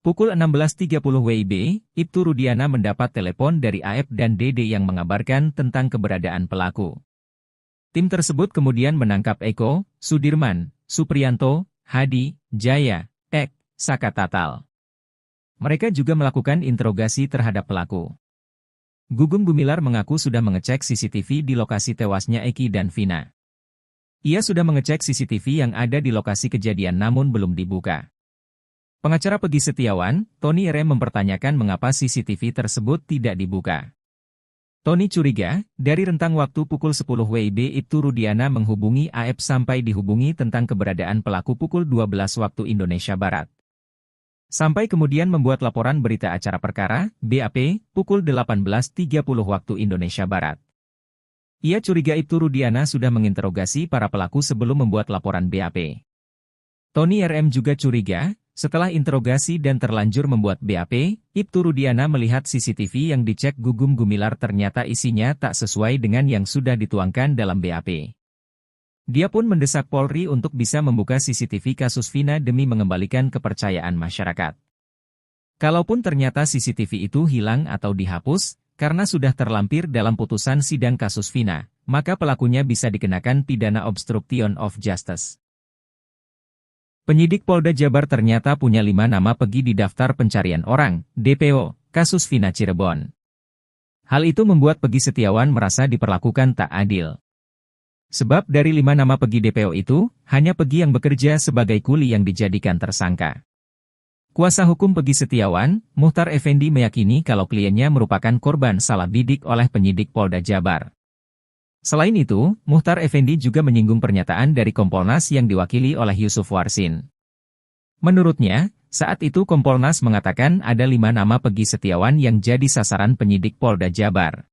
Pukul 16.30 WIB, Ibtu Rudiana mendapat telepon dari Aep dan Dede yang mengabarkan tentang keberadaan pelaku. Tim tersebut kemudian menangkap Eko, Sudirman, Supriyanto, Hadi, Jaya, Ek, Saka Tatal. Mereka juga melakukan interogasi terhadap pelaku. Gugum Gumilar mengaku sudah mengecek CCTV di lokasi tewasnya Eki dan Vina. Ia sudah mengecek CCTV yang ada di lokasi kejadian namun belum dibuka. Pengacara Peggy Setiawan, Tony RM mempertanyakan mengapa CCTV tersebut tidak dibuka. Tony curiga, dari rentang waktu pukul 10 WIB Ibtu Rudiana menghubungi AF sampai dihubungi tentang keberadaan pelaku pukul 12 waktu Indonesia Barat. Sampai kemudian membuat laporan berita acara perkara, BAP, pukul 18.30 waktu Indonesia Barat. Ia curiga Ibtu Rudiana sudah menginterogasi para pelaku sebelum membuat laporan BAP. Tony RM juga curiga, setelah interogasi dan terlanjur membuat BAP, Ibtu Rudiana melihat CCTV yang dicek Gugum Gumilar ternyata isinya tak sesuai dengan yang sudah dituangkan dalam BAP. Dia pun mendesak Polri untuk bisa membuka CCTV kasus Vina demi mengembalikan kepercayaan masyarakat. Kalaupun ternyata CCTV itu hilang atau dihapus, karena sudah terlampir dalam putusan sidang kasus Vina, maka pelakunya bisa dikenakan pidana obstruction of justice. Penyidik Polda Jabar ternyata punya 5 nama Peggy di daftar pencarian orang, DPO, kasus Vina Cirebon. Hal itu membuat Peggy Setiawan merasa diperlakukan tak adil. Sebab dari 5 nama Peggy DPO itu, hanya Peggy yang bekerja sebagai kuli yang dijadikan tersangka. Kuasa hukum Peggy Setiawan, Muhtar Effendi meyakini kalau kliennya merupakan korban salah bidik oleh penyidik Polda Jabar. Selain itu, Muhtar Effendi juga menyinggung pernyataan dari Kompolnas yang diwakili oleh Yusuf Warsin. Menurutnya, saat itu Kompolnas mengatakan ada 5 nama Peggy Setiawan yang jadi sasaran penyidik Polda Jabar.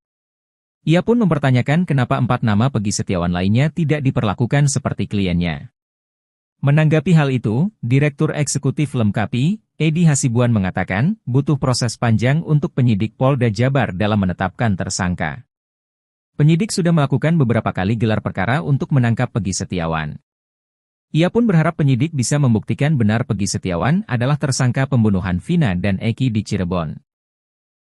Ia pun mempertanyakan kenapa 4 nama Peggy Setiawan lainnya tidak diperlakukan seperti kliennya. Menanggapi hal itu, Direktur Eksekutif Lemkapi, Edi Hasibuan mengatakan, butuh proses panjang untuk penyidik Polda Jabar dalam menetapkan tersangka. Penyidik sudah melakukan beberapa kali gelar perkara untuk menangkap Peggy Setiawan. Ia pun berharap penyidik bisa membuktikan benar Peggy Setiawan adalah tersangka pembunuhan Vina dan Eki di Cirebon.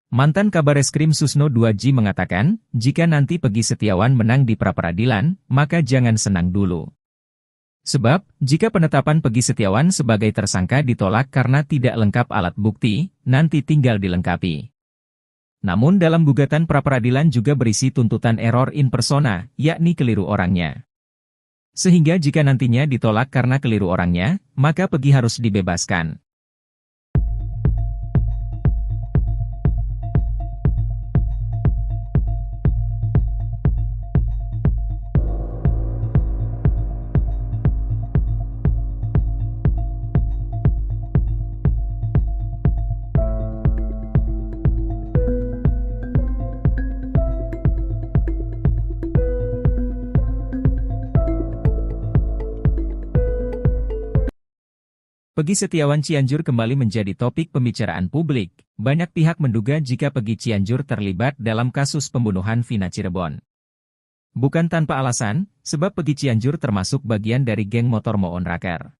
Mantan Kabareskrim Susno 2G mengatakan, jika nanti Peggy Setiawan menang di pra-peradilan, maka jangan senang dulu. Sebab, jika penetapan Peggy Setiawan sebagai tersangka ditolak karena tidak lengkap alat bukti, nanti tinggal dilengkapi. Namun dalam gugatan pra-peradilan juga berisi tuntutan error in persona, yakni keliru orangnya. Sehingga jika nantinya ditolak karena keliru orangnya, maka Peggy harus dibebaskan. Peggy Setiawan Cianjur kembali menjadi topik pembicaraan publik. Banyak pihak menduga jika Peggy Cianjur terlibat dalam kasus pembunuhan Vina Cirebon. Bukan tanpa alasan, sebab Peggy Cianjur termasuk bagian dari geng motor Moon Raker.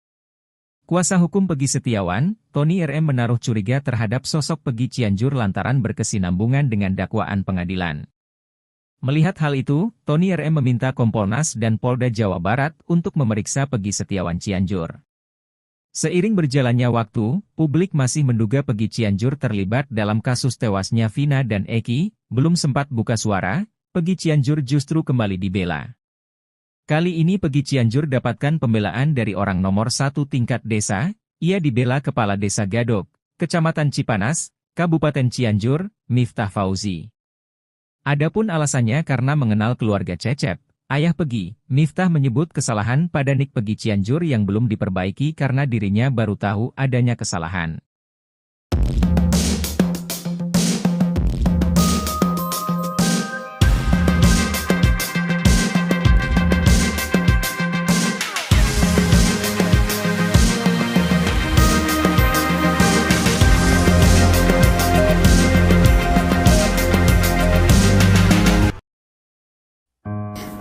Kuasa hukum Peggy Setiawan, Tony RM menaruh curiga terhadap sosok Peggy Cianjur lantaran berkesinambungan dengan dakwaan pengadilan. Melihat hal itu, Tony RM meminta Kompolnas dan Polda Jawa Barat untuk memeriksa Peggy Setiawan Cianjur. Seiring berjalannya waktu, publik masih menduga Peggy Cianjur terlibat dalam kasus tewasnya Vina dan Eki. Belum sempat buka suara, Peggy Cianjur justru kembali dibela. Kali ini Peggy Cianjur dapatkan pembelaan dari orang nomor 1 tingkat desa. Ia dibela Kepala Desa Gadok, Kecamatan Cipanas, Kabupaten Cianjur, Miftah Fauzi. Adapun alasannya karena mengenal keluarga Cecep, ayah Peggy. Miftah menyebut kesalahan pada nik Peggy Cianjur yang belum diperbaiki karena dirinya baru tahu adanya kesalahan.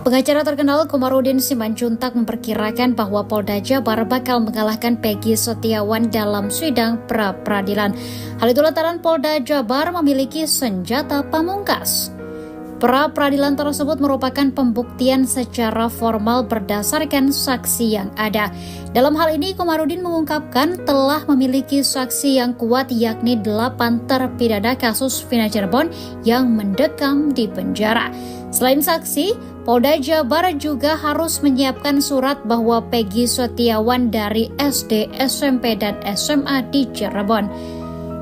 Pengacara terkenal Komarudin Simanjuntak memperkirakan bahwa Polda Jabar bakal mengalahkan Peggy Setiawan dalam sidang pra-peradilan. Hal itu lantaran Polda Jabar memiliki senjata pamungkas. Pra-peradilan tersebut merupakan pembuktian secara formal berdasarkan saksi yang ada. Dalam hal ini, Komarudin mengungkapkan telah memiliki saksi yang kuat yakni 8 terpidana kasus Vina Cirebon yang mendekam di penjara. Selain saksi, Polda Jabar juga harus menyiapkan surat bahwa Peggy Setiawan dari SD, SMP, dan SMA di Cirebon.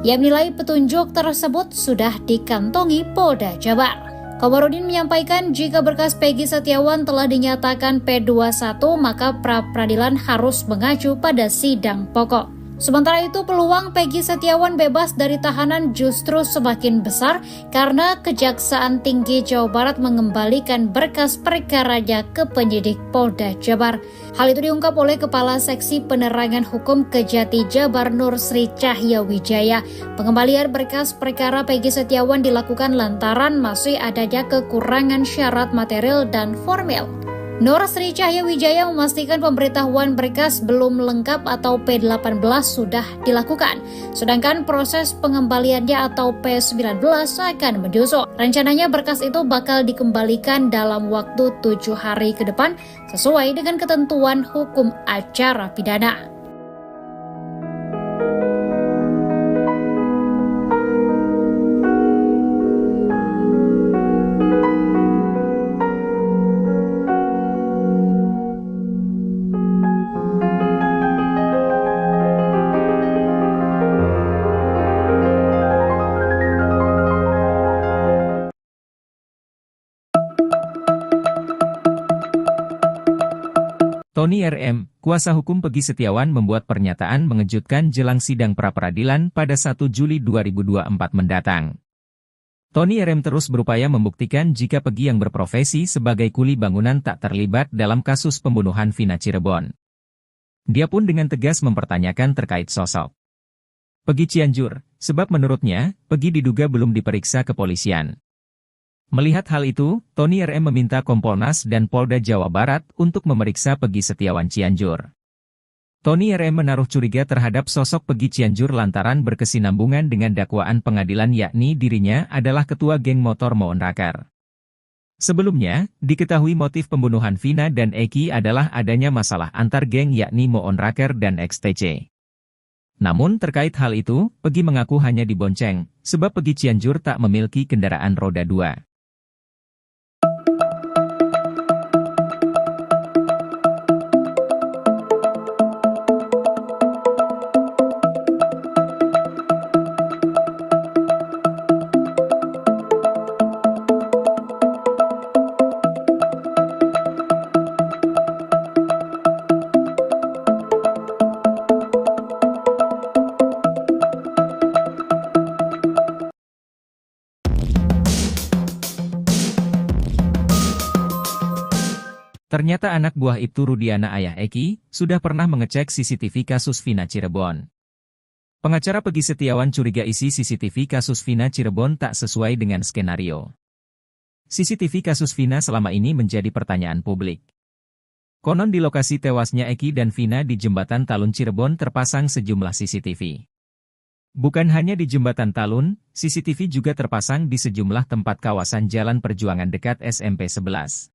Ia menilai petunjuk tersebut sudah dikantongi Polda Jabar. Komarudin menyampaikan jika berkas Peggy Setiawan telah dinyatakan P21 maka pra-peradilan harus mengacu pada sidang pokok. Sementara itu peluang Peggy Setiawan bebas dari tahanan justru semakin besar karena Kejaksaan Tinggi Jawa Barat mengembalikan berkas perkaranya ke penyidik Polda Jabar. Hal itu diungkap oleh Kepala Seksi Penerangan Hukum Kejati Jabar Nur Sri Cahya Wijaya. Pengembalian berkas perkara Peggy Setiawan dilakukan lantaran masih adanya kekurangan syarat material dan formil. Nur Sri Cahya Wijaya memastikan pemberitahuan berkas belum lengkap atau P18 sudah dilakukan, sedangkan proses pengembaliannya atau P19 akan menyusul. Rencananya berkas itu bakal dikembalikan dalam waktu 7 hari ke depan sesuai dengan ketentuan hukum acara pidana. Tony RM, kuasa hukum Peggy Setiawan membuat pernyataan mengejutkan jelang sidang pra-peradilan pada 1 Juli 2024 mendatang. Tony RM terus berupaya membuktikan jika Peggy yang berprofesi sebagai kuli bangunan tak terlibat dalam kasus pembunuhan Vina Cirebon. Dia pun dengan tegas mempertanyakan terkait sosok Peggy Cianjur, sebab menurutnya, Peggy diduga belum diperiksa kepolisian. Melihat hal itu, Tony RM meminta Kompolnas dan Polda Jawa Barat untuk memeriksa Peggy Setiawan Cianjur. Tony RM menaruh curiga terhadap sosok Peggy Cianjur lantaran berkesinambungan dengan dakwaan pengadilan yakni dirinya adalah ketua geng motor Moon Rakar. Sebelumnya, diketahui motif pembunuhan Vina dan Eki adalah adanya masalah antar geng yakni Moon Rakar dan XTC. Namun terkait hal itu, Peggy mengaku hanya dibonceng, sebab Peggy Cianjur tak memiliki kendaraan roda 2. Ternyata anak buah Ibtu Rudiana ayah Eki, sudah pernah mengecek CCTV kasus Vina Cirebon. Pengacara Peggy Setiawan curiga isi CCTV kasus Vina Cirebon tak sesuai dengan skenario. CCTV kasus Vina selama ini menjadi pertanyaan publik. Konon di lokasi tewasnya Eki dan Vina di Jembatan Talun Cirebon terpasang sejumlah CCTV. Bukan hanya di Jembatan Talun, CCTV juga terpasang di sejumlah tempat kawasan Jalan Perjuangan dekat SMP 11.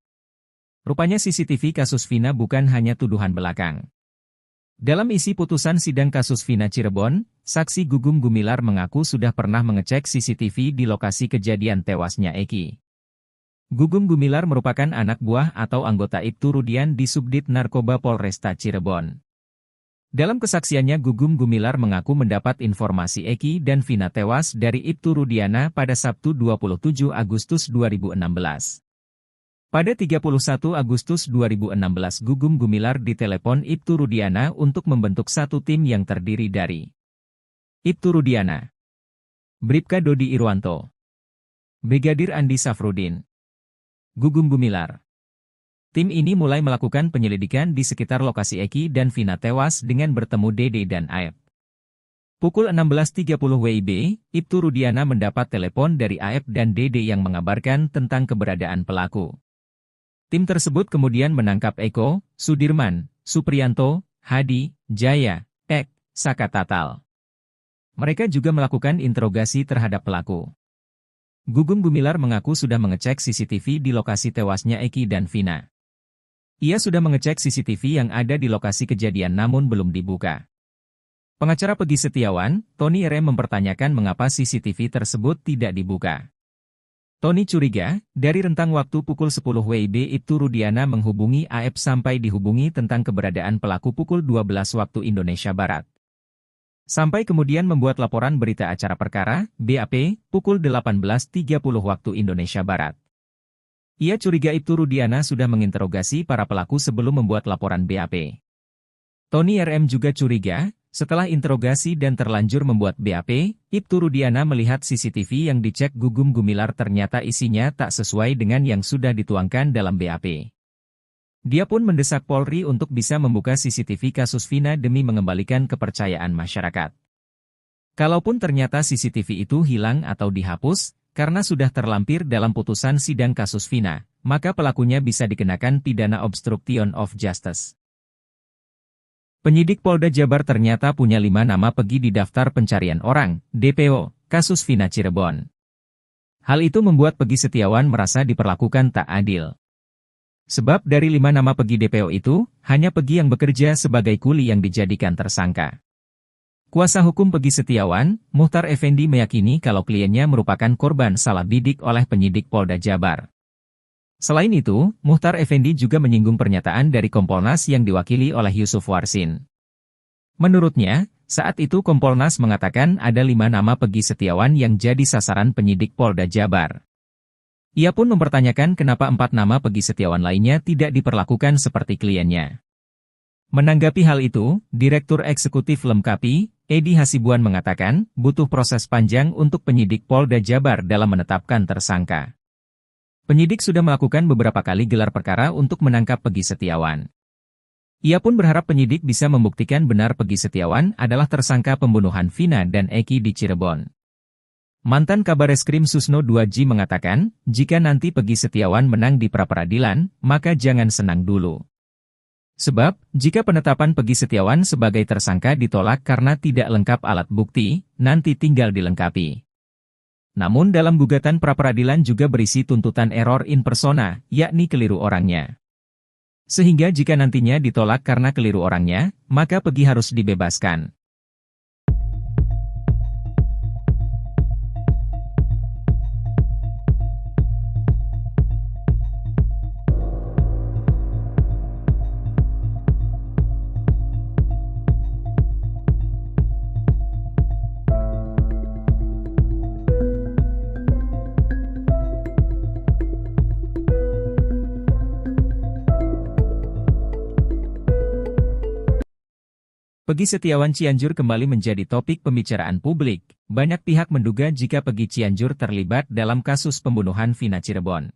Rupanya CCTV kasus Vina bukan hanya tuduhan belakang. Dalam isi putusan sidang kasus Vina Cirebon, saksi Gugum Gumilar mengaku sudah pernah mengecek CCTV di lokasi kejadian tewasnya Eki. Gugum Gumilar merupakan anak buah atau anggota Ibtu Rudian di Subdit Narkoba Polresta Cirebon. Dalam kesaksiannya Gugum Gumilar mengaku mendapat informasi Eki dan Vina tewas dari Ibtu Rudiana pada Sabtu 27 Agustus 2016. Pada 31 Agustus 2016 Gugum Gumilar ditelepon Ibtu Rudiana untuk membentuk satu tim yang terdiri dari Ibtu Rudiana, Bribka Dodi Irwanto, Brigadir Andi Safrudin, Gugum Gumilar. Tim ini mulai melakukan penyelidikan di sekitar lokasi Eki dan Vina tewas dengan bertemu Dede dan Aep. Pukul 16.30 WIB, Ibtu Rudiana mendapat telepon dari Aep dan Dede yang mengabarkan tentang keberadaan pelaku. Tim tersebut kemudian menangkap Eko, Sudirman, Supriyanto, Hadi, Jaya, Ek, Saka Tatal. Mereka juga melakukan interogasi terhadap pelaku. Gugum Gumilar mengaku sudah mengecek CCTV di lokasi tewasnya Eki dan Vina. Ia sudah mengecek CCTV yang ada di lokasi kejadian namun belum dibuka. Pengacara Peggy Setiawan, Tony RM mempertanyakan mengapa CCTV tersebut tidak dibuka. Tony curiga, dari rentang waktu pukul 10 WIB Ibtu Rudiana menghubungi AF sampai dihubungi tentang keberadaan pelaku pukul 12 waktu Indonesia Barat. Sampai kemudian membuat laporan berita acara perkara, BAP, pukul 18.30 waktu Indonesia Barat. Ia curiga Ibtu Rudiana sudah menginterogasi para pelaku sebelum membuat laporan BAP. Tony RM juga curiga, setelah interogasi dan terlanjur membuat BAP, Ibtu Rudiana melihat CCTV yang dicek Gugum Gumilar ternyata isinya tak sesuai dengan yang sudah dituangkan dalam BAP. Dia pun mendesak Polri untuk bisa membuka CCTV kasus Vina demi mengembalikan kepercayaan masyarakat. Kalaupun ternyata CCTV itu hilang atau dihapus, karena sudah terlampir dalam putusan sidang kasus Vina, maka pelakunya bisa dikenakan pidana obstruction of justice. Penyidik Polda Jabar ternyata punya 5 nama Peggy di daftar pencarian orang, DPO, kasus Vina Cirebon. Hal itu membuat Peggy Setiawan merasa diperlakukan tak adil. Sebab dari 5 nama Peggy DPO itu, hanya Peggy yang bekerja sebagai kuli yang dijadikan tersangka. Kuasa hukum Peggy Setiawan, Muhtar Effendi meyakini kalau kliennya merupakan korban salah bidik oleh penyidik Polda Jabar. Selain itu, Muhtar Effendi juga menyinggung pernyataan dari Kompolnas yang diwakili oleh Yusuf Warsin. Menurutnya, saat itu Kompolnas mengatakan ada 5 nama Peggy Setiawan yang jadi sasaran penyidik Polda Jabar. Ia pun mempertanyakan kenapa 4 nama Peggy Setiawan lainnya tidak diperlakukan seperti kliennya. Menanggapi hal itu, Direktur Eksekutif Lemkapi, Edi Hasibuan mengatakan, butuh proses panjang untuk penyidik Polda Jabar dalam menetapkan tersangka. Penyidik sudah melakukan beberapa kali gelar perkara untuk menangkap Peggy Setiawan. Ia pun berharap penyidik bisa membuktikan benar Peggy Setiawan adalah tersangka pembunuhan Vina dan Eki di Cirebon. Mantan Kabareskrim Susno 2G mengatakan, jika nanti Peggy Setiawan menang di pra-peradilan, maka jangan senang dulu. Sebab, jika penetapan Peggy Setiawan sebagai tersangka ditolak karena tidak lengkap alat bukti, nanti tinggal dilengkapi. Namun dalam gugatan pra-peradilan juga berisi tuntutan error in persona, yakni keliru orangnya. Sehingga jika nantinya ditolak karena keliru orangnya, maka Peggy harus dibebaskan. Peggy Setiawan Cianjur kembali menjadi topik pembicaraan publik. Banyak pihak menduga jika Peggy Cianjur terlibat dalam kasus pembunuhan Vina Cirebon.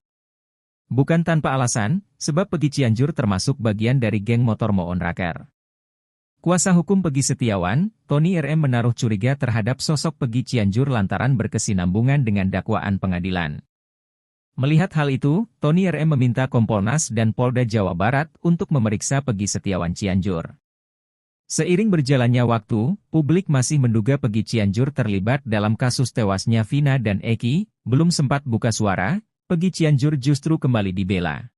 Bukan tanpa alasan, sebab Peggy Cianjur termasuk bagian dari geng motor Moon Raker. Kuasa hukum Peggy Setiawan, Tony RM menaruh curiga terhadap sosok Peggy Cianjur lantaran berkesinambungan dengan dakwaan pengadilan. Melihat hal itu, Tony RM meminta Kompolnas dan Polda Jawa Barat untuk memeriksa Peggy Setiawan Cianjur. Seiring berjalannya waktu, publik masih menduga Peggy Cianjur terlibat dalam kasus tewasnya Vina dan Eki. Belum sempat buka suara, Peggy Cianjur justru kembali dibela.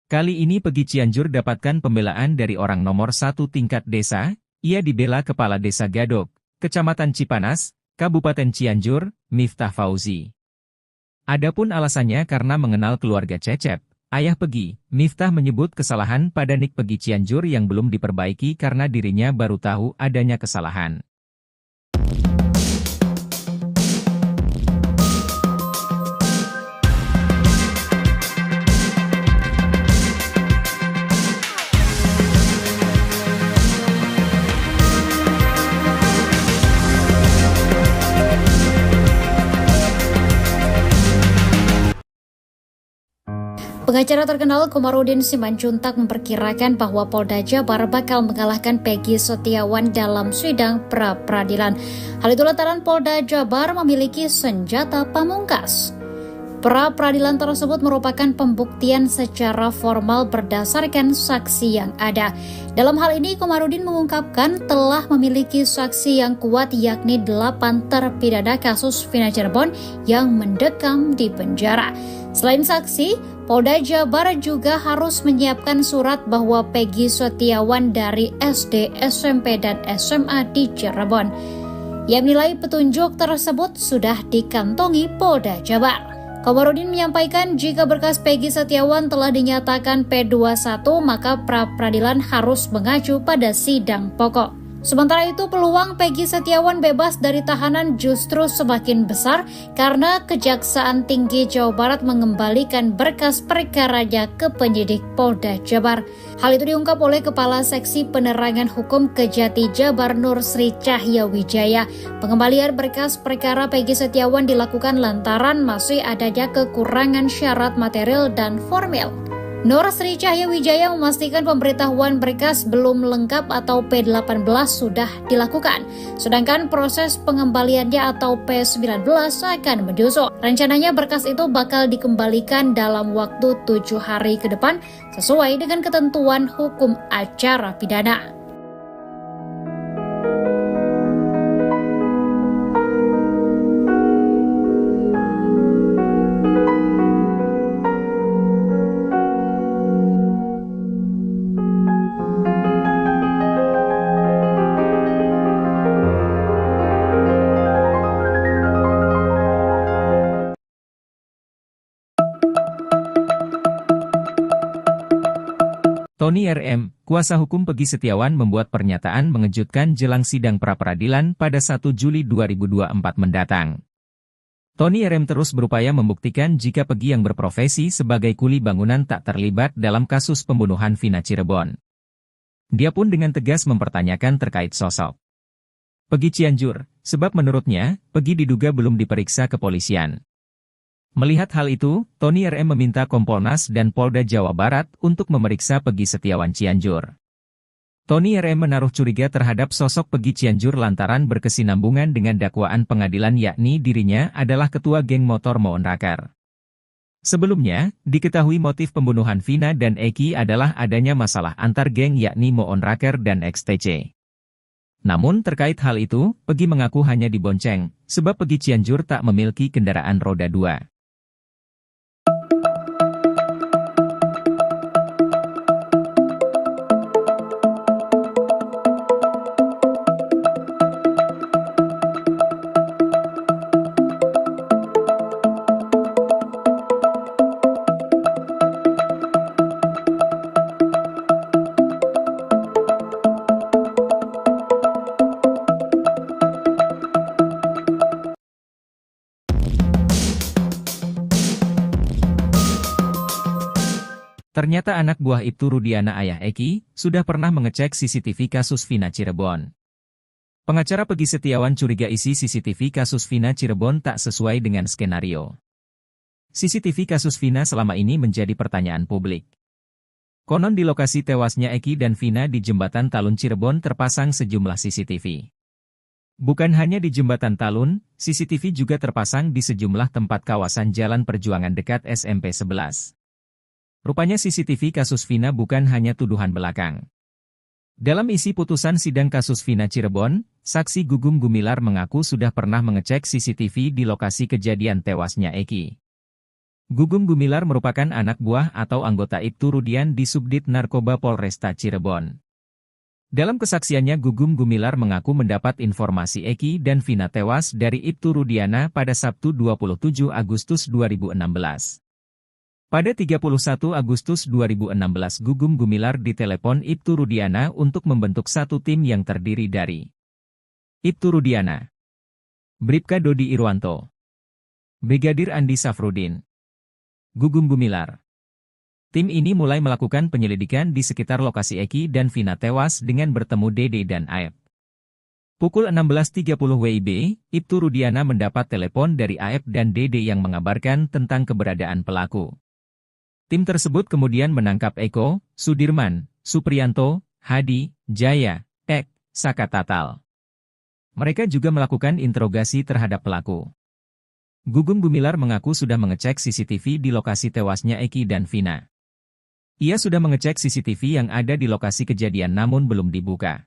Kali ini Peggy Cianjur dapatkan pembelaan dari orang nomor 1 tingkat desa. Ia dibela Kepala Desa Gadok, Kecamatan Cipanas, Kabupaten Cianjur, Miftah Fauzi. Adapun alasannya karena mengenal keluarga Cecep, ayah Peggy. Miftah menyebut kesalahan pada nik Peggy Cianjur yang belum diperbaiki karena dirinya baru tahu adanya kesalahan. Pengacara terkenal Komarudin Simanjuntak memperkirakan bahwa Polda Jabar bakal mengalahkan Peggy Setiawan dalam sidang pra-peradilan. Hal itu lantaran Polda Jabar memiliki senjata pamungkas. Pra-peradilan tersebut merupakan pembuktian secara formal berdasarkan saksi yang ada. Dalam hal ini, Komarudin mengungkapkan telah memiliki saksi yang kuat yakni 8 terpidana kasus Vina Cirebon yang mendekam di penjara. Selain saksi, Polda Jabar juga harus menyiapkan surat bahwa Peggy Setiawan dari SD, SMP, dan SMA di Cirebon. Ia menilai petunjuk tersebut sudah dikantongi Polda Jabar. Komarudin menyampaikan jika berkas Peggy Setiawan telah dinyatakan P21 maka pra-peradilan harus mengacu pada sidang pokok. Sementara itu peluang Peggy Setiawan bebas dari tahanan justru semakin besar karena Kejaksaan Tinggi Jawa Barat mengembalikan berkas perkaranya ke penyidik Polda Jabar. Hal itu diungkap oleh Kepala Seksi Penerangan Hukum Kejati Jabar Nur Sri Cahya Wijaya. Pengembalian berkas perkara Peggy Setiawan dilakukan lantaran masih adanya kekurangan syarat material dan formil. Nur Sri Cahya Wijaya memastikan pemberitahuan berkas belum lengkap atau P18 sudah dilakukan, sedangkan proses pengembaliannya atau P19 akan menyusul. Rencananya berkas itu bakal dikembalikan dalam waktu 7 hari ke depan sesuai dengan ketentuan hukum acara pidana. Tony RM, kuasa hukum Peggy Setiawan membuat pernyataan mengejutkan jelang sidang pra-peradilan pada 1 Juli 2024 mendatang. Tony RM terus berupaya membuktikan jika Peggy yang berprofesi sebagai kuli bangunan tak terlibat dalam kasus pembunuhan Vina Cirebon. Dia pun dengan tegas mempertanyakan terkait sosok Peggy Cianjur, sebab menurutnya, Peggy diduga belum diperiksa kepolisian. Melihat hal itu, Tony RM meminta Kompolnas dan Polda Jawa Barat untuk memeriksa Peggy Setiawan Cianjur. Tony RM menaruh curiga terhadap sosok Peggy Cianjur lantaran berkesinambungan dengan dakwaan pengadilan yakni dirinya adalah ketua geng motor Moon Raker. Sebelumnya, diketahui motif pembunuhan Vina dan Eki adalah adanya masalah antar geng yakni Moon Raker dan XTC. Namun terkait hal itu, Peggy mengaku hanya dibonceng, sebab Peggy Cianjur tak memiliki kendaraan roda 2. Ternyata anak buah Ibtu Rudiana ayah Eki, sudah pernah mengecek CCTV kasus Vina Cirebon. Pengacara Peggy Setiawan curiga isi CCTV kasus Vina Cirebon tak sesuai dengan skenario. CCTV kasus Vina selama ini menjadi pertanyaan publik. Konon di lokasi tewasnya Eki dan Vina di Jembatan Talun Cirebon terpasang sejumlah CCTV. Bukan hanya di Jembatan Talun, CCTV juga terpasang di sejumlah tempat kawasan Jalan Perjuangan dekat SMP 11. Rupanya CCTV kasus Vina bukan hanya tuduhan belakang. Dalam isi putusan sidang kasus Vina Cirebon, saksi Gugum Gumilar mengaku sudah pernah mengecek CCTV di lokasi kejadian tewasnya Eki. Gugum Gumilar merupakan anak buah atau anggota Ibtu Rudian di Subdit Narkoba Polresta Cirebon. Dalam kesaksiannya Gugum Gumilar mengaku mendapat informasi Eki dan Vina tewas dari Ibtu Rudiana pada Sabtu 27 Agustus 2016. Pada 31 Agustus 2016 Gugum Gumilar ditelepon Ibtu Rudiana untuk membentuk satu tim yang terdiri dari Ibtu Rudiana, Bribka Dodi Irwanto, Brigadir Andi Safrudin, Gugum Gumilar. Tim ini mulai melakukan penyelidikan di sekitar lokasi Eki dan Vina tewas dengan bertemu Dede dan Aep. Pukul 16.30 WIB, Ibtu Rudiana mendapat telepon dari Aep dan Dede yang mengabarkan tentang keberadaan pelaku. Tim tersebut kemudian menangkap Eko, Sudirman, Supriyanto, Hadi, Jaya, Ek, Saka Tatal. Mereka juga melakukan interogasi terhadap pelaku. Gugum Gumilar mengaku sudah mengecek CCTV di lokasi tewasnya Eki dan Vina. Ia sudah mengecek CCTV yang ada di lokasi kejadian namun belum dibuka.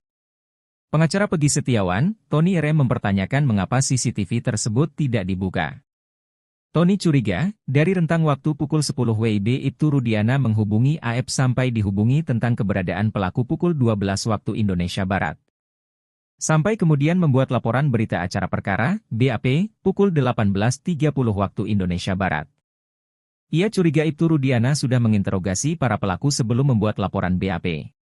Pengacara Peggy Setiawan, Tony RM mempertanyakan mengapa CCTV tersebut tidak dibuka. Tony curiga, dari rentang waktu pukul 10 WIB Ibtu Rudiana menghubungi AF sampai dihubungi tentang keberadaan pelaku pukul 12 waktu Indonesia Barat. Sampai kemudian membuat laporan berita acara perkara, BAP, pukul 18.30 waktu Indonesia Barat. Ia curiga Ibtu Rudiana sudah menginterogasi para pelaku sebelum membuat laporan BAP.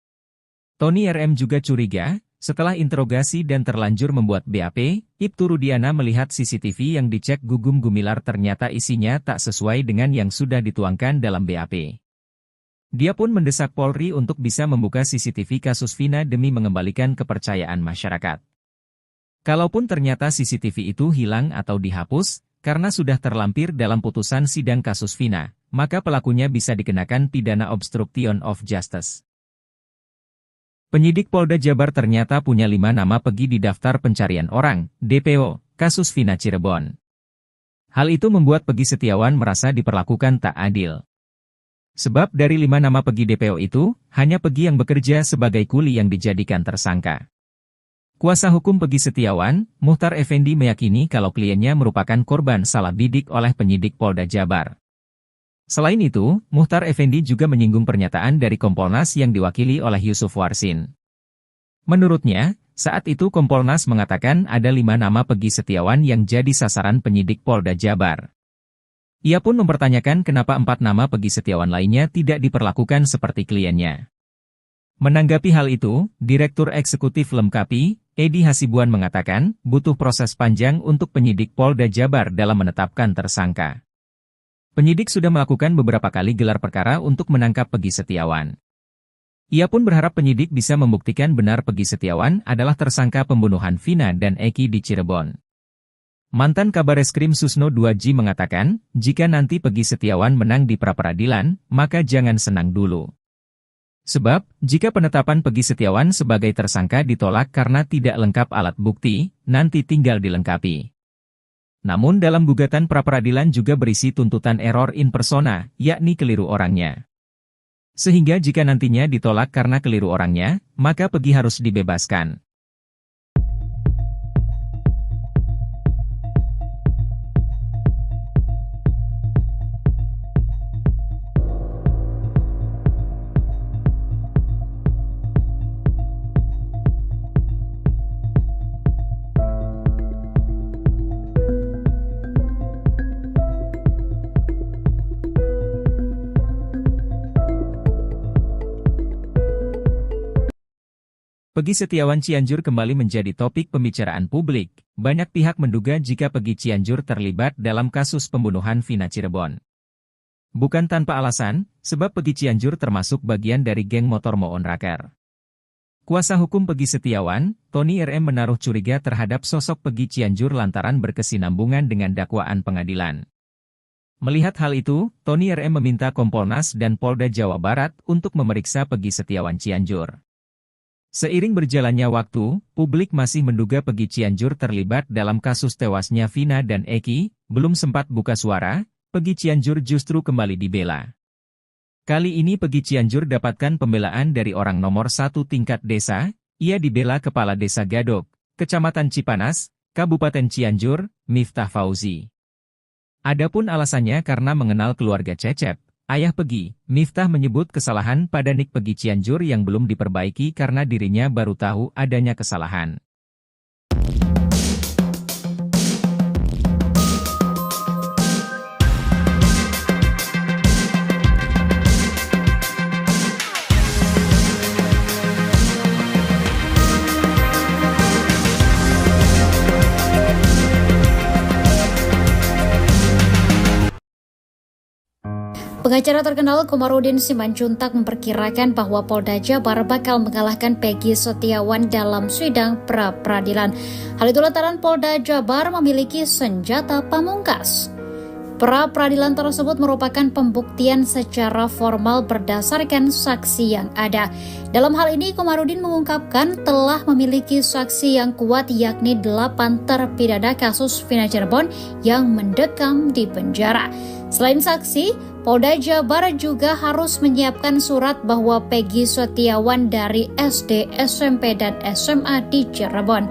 Tony RM juga curiga, setelah interogasi dan terlanjur membuat BAP, Ibtu Rudiana melihat CCTV yang dicek Gugum Gumilar ternyata isinya tak sesuai dengan yang sudah dituangkan dalam BAP. Dia pun mendesak Polri untuk bisa membuka CCTV kasus Vina demi mengembalikan kepercayaan masyarakat. Kalaupun ternyata CCTV itu hilang atau dihapus, karena sudah terlampir dalam putusan sidang kasus Vina, maka pelakunya bisa dikenakan pidana obstruction of justice. Penyidik Polda Jabar ternyata punya 5 nama Peggy di daftar pencarian orang, DPO, kasus Vina Cirebon. Hal itu membuat Peggy Setiawan merasa diperlakukan tak adil. Sebab dari 5 nama Peggy DPO itu, hanya Peggy yang bekerja sebagai kuli yang dijadikan tersangka. Kuasa hukum Peggy Setiawan, Muhtar Effendi meyakini kalau kliennya merupakan korban salah bidik oleh penyidik Polda Jabar. Selain itu, Muhtar Effendi juga menyinggung pernyataan dari Kompolnas yang diwakili oleh Yusuf Warsin. Menurutnya, saat itu Kompolnas mengatakan ada 5 nama Peggy Setiawan yang jadi sasaran penyidik Polda Jabar. Ia pun mempertanyakan kenapa 4 nama Peggy Setiawan lainnya tidak diperlakukan seperti kliennya. Menanggapi hal itu, Direktur Eksekutif Lemkapi, Edi Hasibuan mengatakan, butuh proses panjang untuk penyidik Polda Jabar dalam menetapkan tersangka. Penyidik sudah melakukan beberapa kali gelar perkara untuk menangkap Peggy Setiawan. Ia pun berharap penyidik bisa membuktikan benar Peggy Setiawan adalah tersangka pembunuhan Vina dan Eki di Cirebon. Mantan Kabareskrim Susno 2G mengatakan, jika nanti Peggy Setiawan menang di pra-peradilan, maka jangan senang dulu. Sebab, jika penetapan Peggy Setiawan sebagai tersangka ditolak karena tidak lengkap alat bukti, nanti tinggal dilengkapi. Namun dalam gugatan pra-peradilan juga berisi tuntutan error in persona, yakni keliru orangnya. Sehingga jika nantinya ditolak karena keliru orangnya, maka Peggy harus dibebaskan. Peggy Setiawan Cianjur kembali menjadi topik pembicaraan publik. Banyak pihak menduga jika Peggy Cianjur terlibat dalam kasus pembunuhan Vina Cirebon. Bukan tanpa alasan, sebab Peggy Cianjur termasuk bagian dari geng motor Moon Raker. Kuasa hukum Peggy Setiawan, Tony RM menaruh curiga terhadap sosok Peggy Cianjur lantaran berkesinambungan dengan dakwaan pengadilan. Melihat hal itu, Tony RM meminta Kompolnas dan Polda Jawa Barat untuk memeriksa Peggy Setiawan Cianjur. Seiring berjalannya waktu, publik masih menduga Peggy Cianjur terlibat dalam kasus tewasnya Vina dan Eki. Belum sempat buka suara, Peggy Cianjur justru kembali dibela. Kali ini Peggy Cianjur dapatkan pembelaan dari orang nomor 1 tingkat desa. Ia dibela Kepala Desa Gadok, Kecamatan Cipanas, Kabupaten Cianjur, Miftah Fauzi. Adapun alasannya karena mengenal keluarga Cecep, ayah Peggy. Miftah menyebut kesalahan pada nik Peggy Cianjur yang belum diperbaiki karena dirinya baru tahu adanya kesalahan. Pengacara terkenal Komarudin Simanjuntak memperkirakan bahwa Polda Jabar bakal mengalahkan Peggy Setiawan dalam sidang pra-peradilan. Hal itu lantaran Polda Jabar memiliki senjata pamungkas. Pra-peradilan tersebut merupakan pembuktian secara formal berdasarkan saksi yang ada. Dalam hal ini, Komarudin mengungkapkan telah memiliki saksi yang kuat yakni 8 terpidana kasus Vina Cirebon yang mendekam di penjara. Selain saksi, Polda Jabar juga harus menyiapkan surat bahwa Peggy Setiawan dari SD, SMP, dan SMA di Cirebon.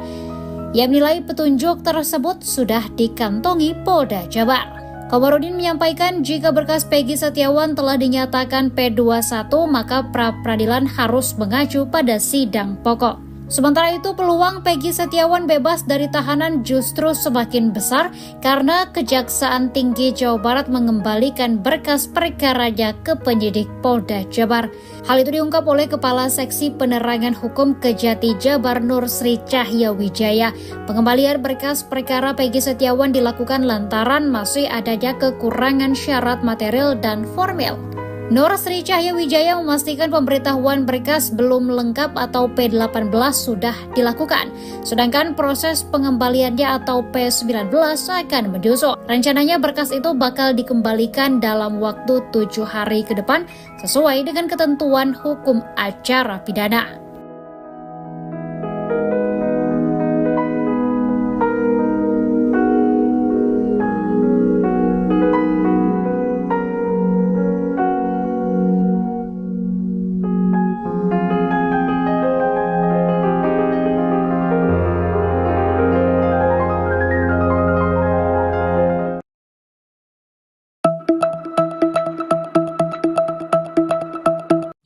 Ia menilai petunjuk tersebut sudah dikantongi Polda Jabar. Komarudin menyampaikan jika berkas Peggy Setiawan telah dinyatakan P21, maka pra-peradilan harus mengacu pada sidang pokok. Sementara itu, peluang Peggy Setiawan bebas dari tahanan justru semakin besar karena Kejaksaan Tinggi Jawa Barat mengembalikan berkas perkaranya ke penyidik Polda Jabar. Hal itu diungkap oleh Kepala Seksi Penerangan Hukum Kejati Jabar Nur Sri Cahya Wijaya. Pengembalian berkas perkara Peggy Setiawan dilakukan lantaran masih adanya kekurangan syarat material dan formil. Nur Sri Cahya Wijaya memastikan pemberitahuan berkas belum lengkap atau P18 sudah dilakukan, sedangkan proses pengembaliannya atau P19 akan menyusul. Rencananya berkas itu bakal dikembalikan dalam waktu 7 hari ke depan sesuai dengan ketentuan hukum acara pidana.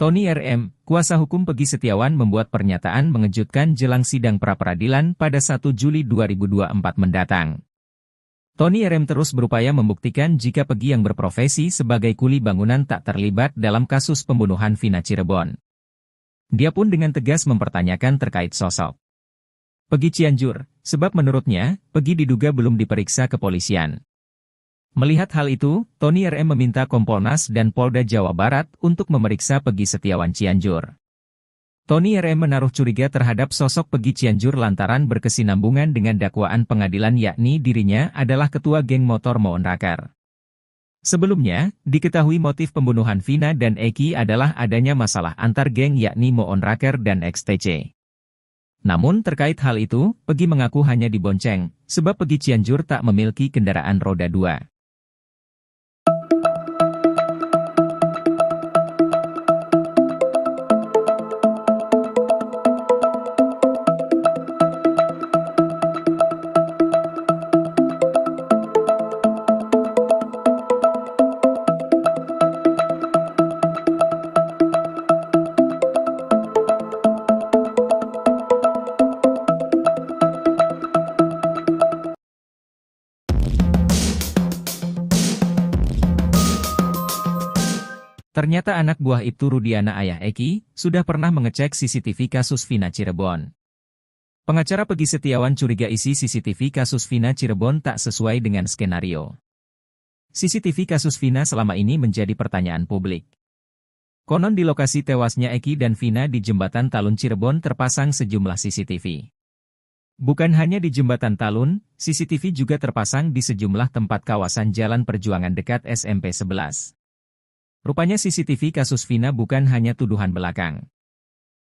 Tony RM, kuasa hukum Peggy Setiawan membuat pernyataan mengejutkan jelang sidang pra-peradilan pada 1 Juli 2024 mendatang. Tony RM terus berupaya membuktikan jika Peggy yang berprofesi sebagai kuli bangunan tak terlibat dalam kasus pembunuhan Vina Cirebon. Dia pun dengan tegas mempertanyakan terkait sosok Peggy Cianjur, sebab menurutnya, Peggy diduga belum diperiksa kepolisian. Melihat hal itu, Tony RM meminta Kompolnas dan Polda Jawa Barat untuk memeriksa Peggy Setiawan Cianjur. Tony RM menaruh curiga terhadap sosok Peggy Cianjur lantaran berkesinambungan dengan dakwaan pengadilan yakni dirinya adalah ketua geng motor Moon Raker. Sebelumnya, diketahui motif pembunuhan Vina dan Eki adalah adanya masalah antar geng yakni Moon Raker dan XTC. Namun terkait hal itu, Peggy mengaku hanya dibonceng, sebab Peggy Cianjur tak memiliki kendaraan roda 2. Ternyata anak buah Ibtu Rudiana ayah Eki, sudah pernah mengecek CCTV kasus Vina Cirebon. Pengacara Peggy Setiawan curiga isi CCTV kasus Vina Cirebon tak sesuai dengan skenario. CCTV kasus Vina selama ini menjadi pertanyaan publik. Konon di lokasi tewasnya Eki dan Vina di Jembatan Talun Cirebon terpasang sejumlah CCTV. Bukan hanya di Jembatan Talun, CCTV juga terpasang di sejumlah tempat kawasan Jalan Perjuangan dekat SMP 11. Rupanya CCTV kasus Vina bukan hanya tuduhan belakang.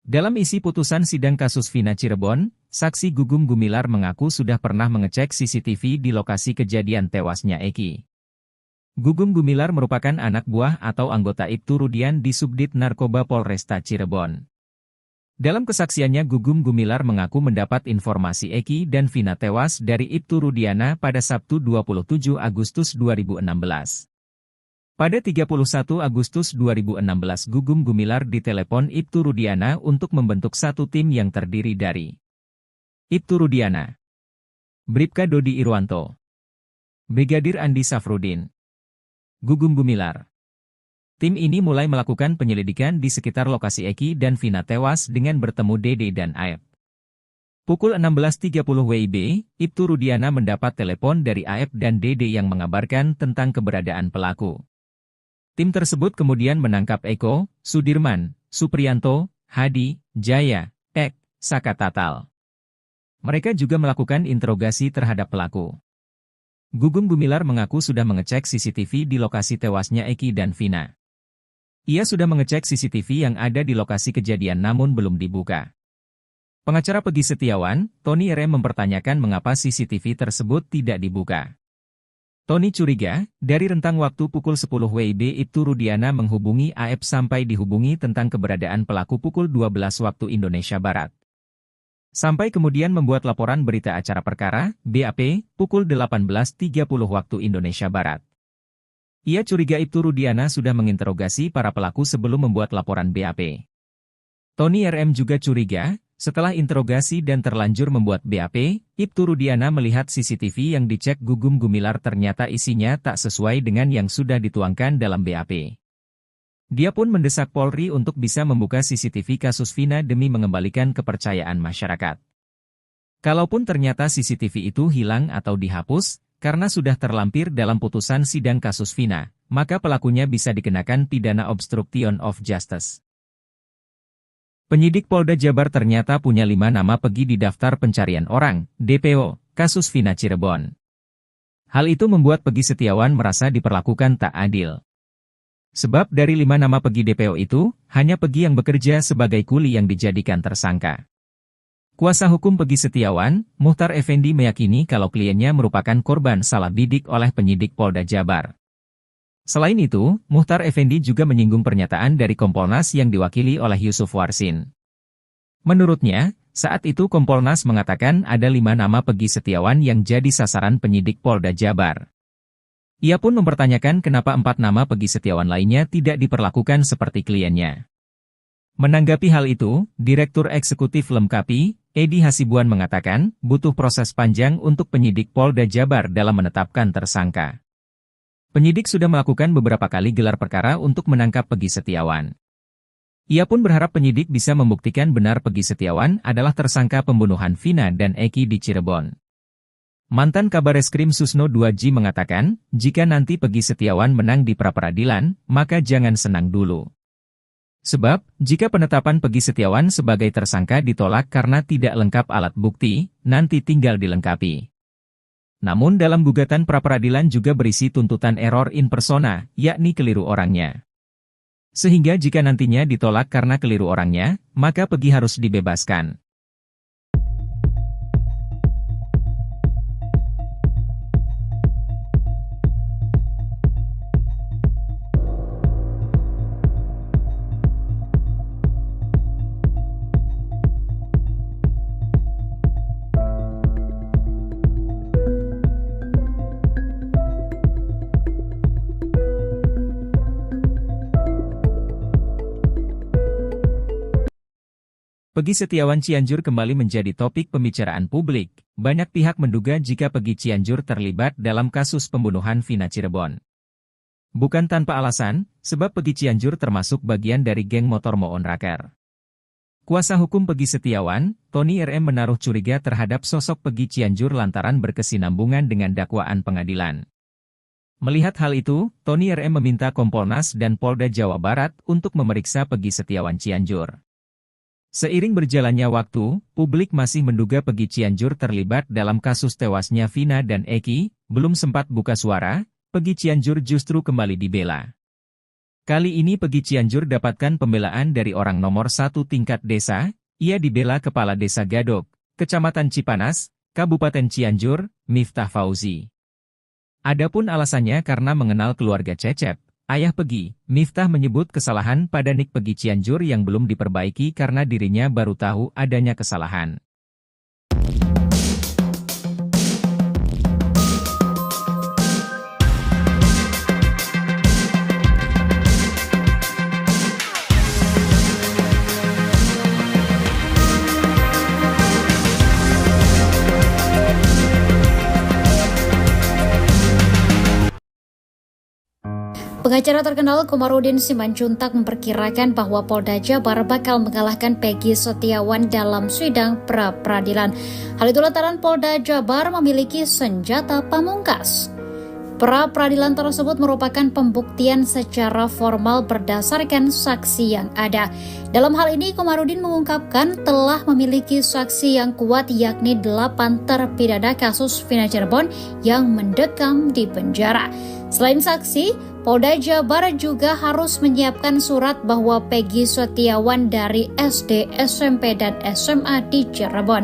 Dalam isi putusan sidang kasus Vina Cirebon, saksi Gugum Gumilar mengaku sudah pernah mengecek CCTV di lokasi kejadian tewasnya Eki. Gugum Gumilar merupakan anak buah atau anggota Ibtu Rudian di Subdit Narkoba Polresta Cirebon. Dalam kesaksiannya Gugum Gumilar mengaku mendapat informasi Eki dan Vina tewas dari Ibtu Rudiana pada Sabtu 27 Agustus 2016. Pada 31 Agustus 2016 Gugum Gumilar ditelepon Ibtu Rudiana untuk membentuk satu tim yang terdiri dari Ibtu Rudiana, Bribka Dodi Irwanto, Brigadir Andi Safrudin, Gugum Gumilar. Tim ini mulai melakukan penyelidikan di sekitar lokasi Eki dan Vina tewas dengan bertemu Dede dan Aep. Pukul 16.30 WIB, Ibtu Rudiana mendapat telepon dari Aep dan Dede yang mengabarkan tentang keberadaan pelaku. Tim tersebut kemudian menangkap Eko, Sudirman, Supriyanto, Hadi, Jaya, Ek, Saka Tatal. Mereka juga melakukan interogasi terhadap pelaku. Gugum Gumilar mengaku sudah mengecek CCTV di lokasi tewasnya Eki dan Vina. Ia sudah mengecek CCTV yang ada di lokasi kejadian namun belum dibuka. Pengacara Peggy Setiawan, Tony RM mempertanyakan mengapa CCTV tersebut tidak dibuka. Tony curiga, dari rentang waktu pukul 10 WIB Ibtu Rudiana menghubungi AF sampai dihubungi tentang keberadaan pelaku pukul 12 waktu Indonesia Barat. Sampai kemudian membuat laporan berita acara perkara, BAP, pukul 18.30 waktu Indonesia Barat. Ia curiga Ibtu Rudiana sudah menginterogasi para pelaku sebelum membuat laporan BAP. Tony RM juga curiga, setelah interogasi dan terlanjur membuat BAP, Ibtu Rudiana melihat CCTV yang dicek Gugum Gumilar ternyata isinya tak sesuai dengan yang sudah dituangkan dalam BAP. Dia pun mendesak Polri untuk bisa membuka CCTV kasus Vina demi mengembalikan kepercayaan masyarakat. Kalaupun ternyata CCTV itu hilang atau dihapus, karena sudah terlampir dalam putusan sidang kasus Vina, maka pelakunya bisa dikenakan pidana obstruction of justice. Penyidik Polda Jabar ternyata punya 5 nama Peggy di daftar pencarian orang, DPO, kasus Vina Cirebon. Hal itu membuat Peggy Setiawan merasa diperlakukan tak adil. Sebab dari 5 nama Peggy DPO itu, hanya Peggy yang bekerja sebagai kuli yang dijadikan tersangka. Kuasa hukum Peggy Setiawan, Muhtar Effendi meyakini kalau kliennya merupakan korban salah bidik oleh penyidik Polda Jabar. Selain itu, Muhtar Effendi juga menyinggung pernyataan dari Kompolnas yang diwakili oleh Yusuf Warsin. Menurutnya, saat itu Kompolnas mengatakan ada 5 nama Peggy Setiawan yang jadi sasaran penyidik Polda Jabar. Ia pun mempertanyakan kenapa 4 nama Peggy Setiawan lainnya tidak diperlakukan seperti kliennya. Menanggapi hal itu, Direktur Eksekutif Lemkapi, Edi Hasibuan mengatakan, butuh proses panjang untuk penyidik Polda Jabar dalam menetapkan tersangka. Penyidik sudah melakukan beberapa kali gelar perkara untuk menangkap Peggy Setiawan. Ia pun berharap penyidik bisa membuktikan benar Peggy Setiawan adalah tersangka pembunuhan Vina dan Eki di Cirebon. Mantan Kabareskrim Susno 2G mengatakan, jika nanti Peggy Setiawan menang di pra-peradilan, maka jangan senang dulu. Sebab, jika penetapan Peggy Setiawan sebagai tersangka ditolak karena tidak lengkap alat bukti, nanti tinggal dilengkapi. Namun dalam gugatan pra-peradilan juga berisi tuntutan error in persona, yakni keliru orangnya. Sehingga jika nantinya ditolak karena keliru orangnya, maka Peggy harus dibebaskan. Peggy Setiawan Cianjur kembali menjadi topik pembicaraan publik. Banyak pihak menduga jika Peggy Cianjur terlibat dalam kasus pembunuhan Vina Cirebon. Bukan tanpa alasan, sebab Peggy Cianjur termasuk bagian dari geng motor Moon Raker. Kuasa hukum Peggy Setiawan, Tony RM menaruh curiga terhadap sosok Peggy Cianjur lantaran berkesinambungan dengan dakwaan pengadilan. Melihat hal itu, Tony RM meminta Kompolnas dan Polda Jawa Barat untuk memeriksa Peggy Setiawan Cianjur. Seiring berjalannya waktu, publik masih menduga Peggy Cianjur terlibat dalam kasus tewasnya Vina dan Eki. Belum sempat buka suara, Peggy Cianjur justru kembali dibela. Kali ini Peggy Cianjur dapatkan pembelaan dari orang nomor 1 tingkat desa. Ia dibela Kepala Desa Gadok, Kecamatan Cipanas, Kabupaten Cianjur, Miftah Fauzi. Adapun alasannya karena mengenal keluarga Cecep, ayah Peggy. Miftah menyebut kesalahan pada nik Peggy Cianjur yang belum diperbaiki karena dirinya baru tahu adanya kesalahan. Pengacara terkenal Komarudin Simanjuntak memperkirakan bahwa Polda Jabar bakal mengalahkan Peggy Setiawan dalam sidang pra-peradilan. Hal itu lantaran Polda Jabar memiliki senjata pamungkas. Pra-peradilan tersebut merupakan pembuktian secara formal berdasarkan saksi yang ada. Dalam hal ini, Komarudin mengungkapkan telah memiliki saksi yang kuat yakni 8 terpidana kasus Vina Cirebon yang mendekam di penjara. Selain saksi, Polda Jabar juga harus menyiapkan surat bahwa Peggy Setiawan dari SD, SMP, dan SMA di Cirebon.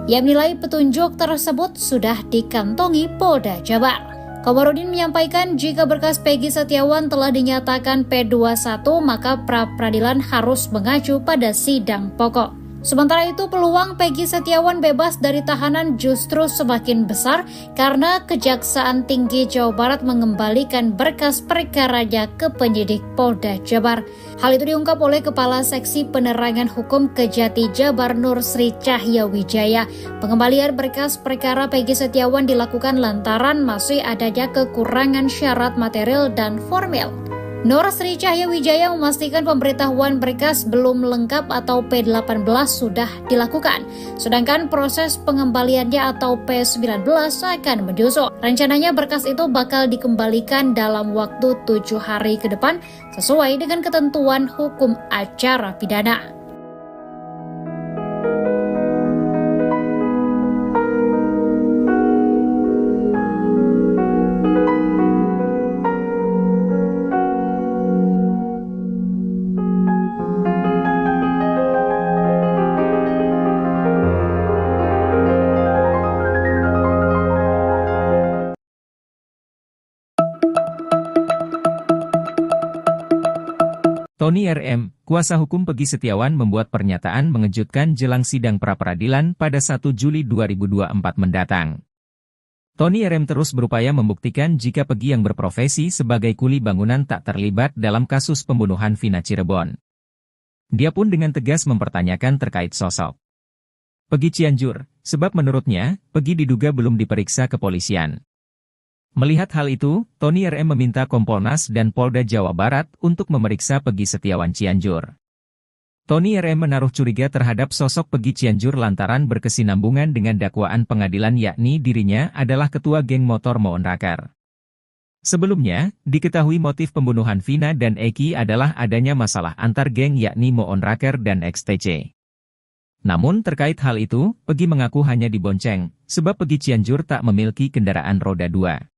Ia menilai petunjuk tersebut sudah dikantongi Polda Jabar. Komarudin menyampaikan jika berkas Peggy Setiawan telah dinyatakan P21, maka pra-peradilan harus mengacu pada sidang pokok. Sementara itu, peluang Peggy Setiawan bebas dari tahanan justru semakin besar karena Kejaksaan Tinggi Jawa Barat mengembalikan berkas perkaranya ke penyidik Polda Jabar. Hal itu diungkap oleh Kepala Seksi Penerangan Hukum Kejati Jabar Nur Sri Cahya Wijaya. Pengembalian berkas perkara Peggy Setiawan dilakukan lantaran masih adanya kekurangan syarat material dan formil. Nur Sri Cahya Wijaya memastikan pemberitahuan berkas belum lengkap atau P18 sudah dilakukan, sedangkan proses pengembaliannya atau P19 akan menyusul. Rencananya berkas itu bakal dikembalikan dalam waktu 7 hari ke depan sesuai dengan ketentuan hukum acara pidana. Tony RM, kuasa hukum Peggy Setiawan membuat pernyataan mengejutkan jelang sidang pra-peradilan pada 1 Juli 2024 mendatang. Tony RM terus berupaya membuktikan jika Peggy yang berprofesi sebagai kuli bangunan tak terlibat dalam kasus pembunuhan Vina Cirebon. Dia pun dengan tegas mempertanyakan terkait sosok Peggy Cianjur, sebab menurutnya, Peggy diduga belum diperiksa kepolisian. Melihat hal itu, Tony RM meminta Kompolnas dan Polda Jawa Barat untuk memeriksa Peggy Setiawan Cianjur. Tony RM menaruh curiga terhadap sosok Peggy Cianjur lantaran berkesinambungan dengan dakwaan pengadilan yakni dirinya adalah ketua geng motor Moon Raker. Sebelumnya, diketahui motif pembunuhan Vina dan Eki adalah adanya masalah antar geng yakni Moon Raker dan XTC. Namun terkait hal itu, Peggy mengaku hanya dibonceng, sebab Peggy Cianjur tak memiliki kendaraan roda 2.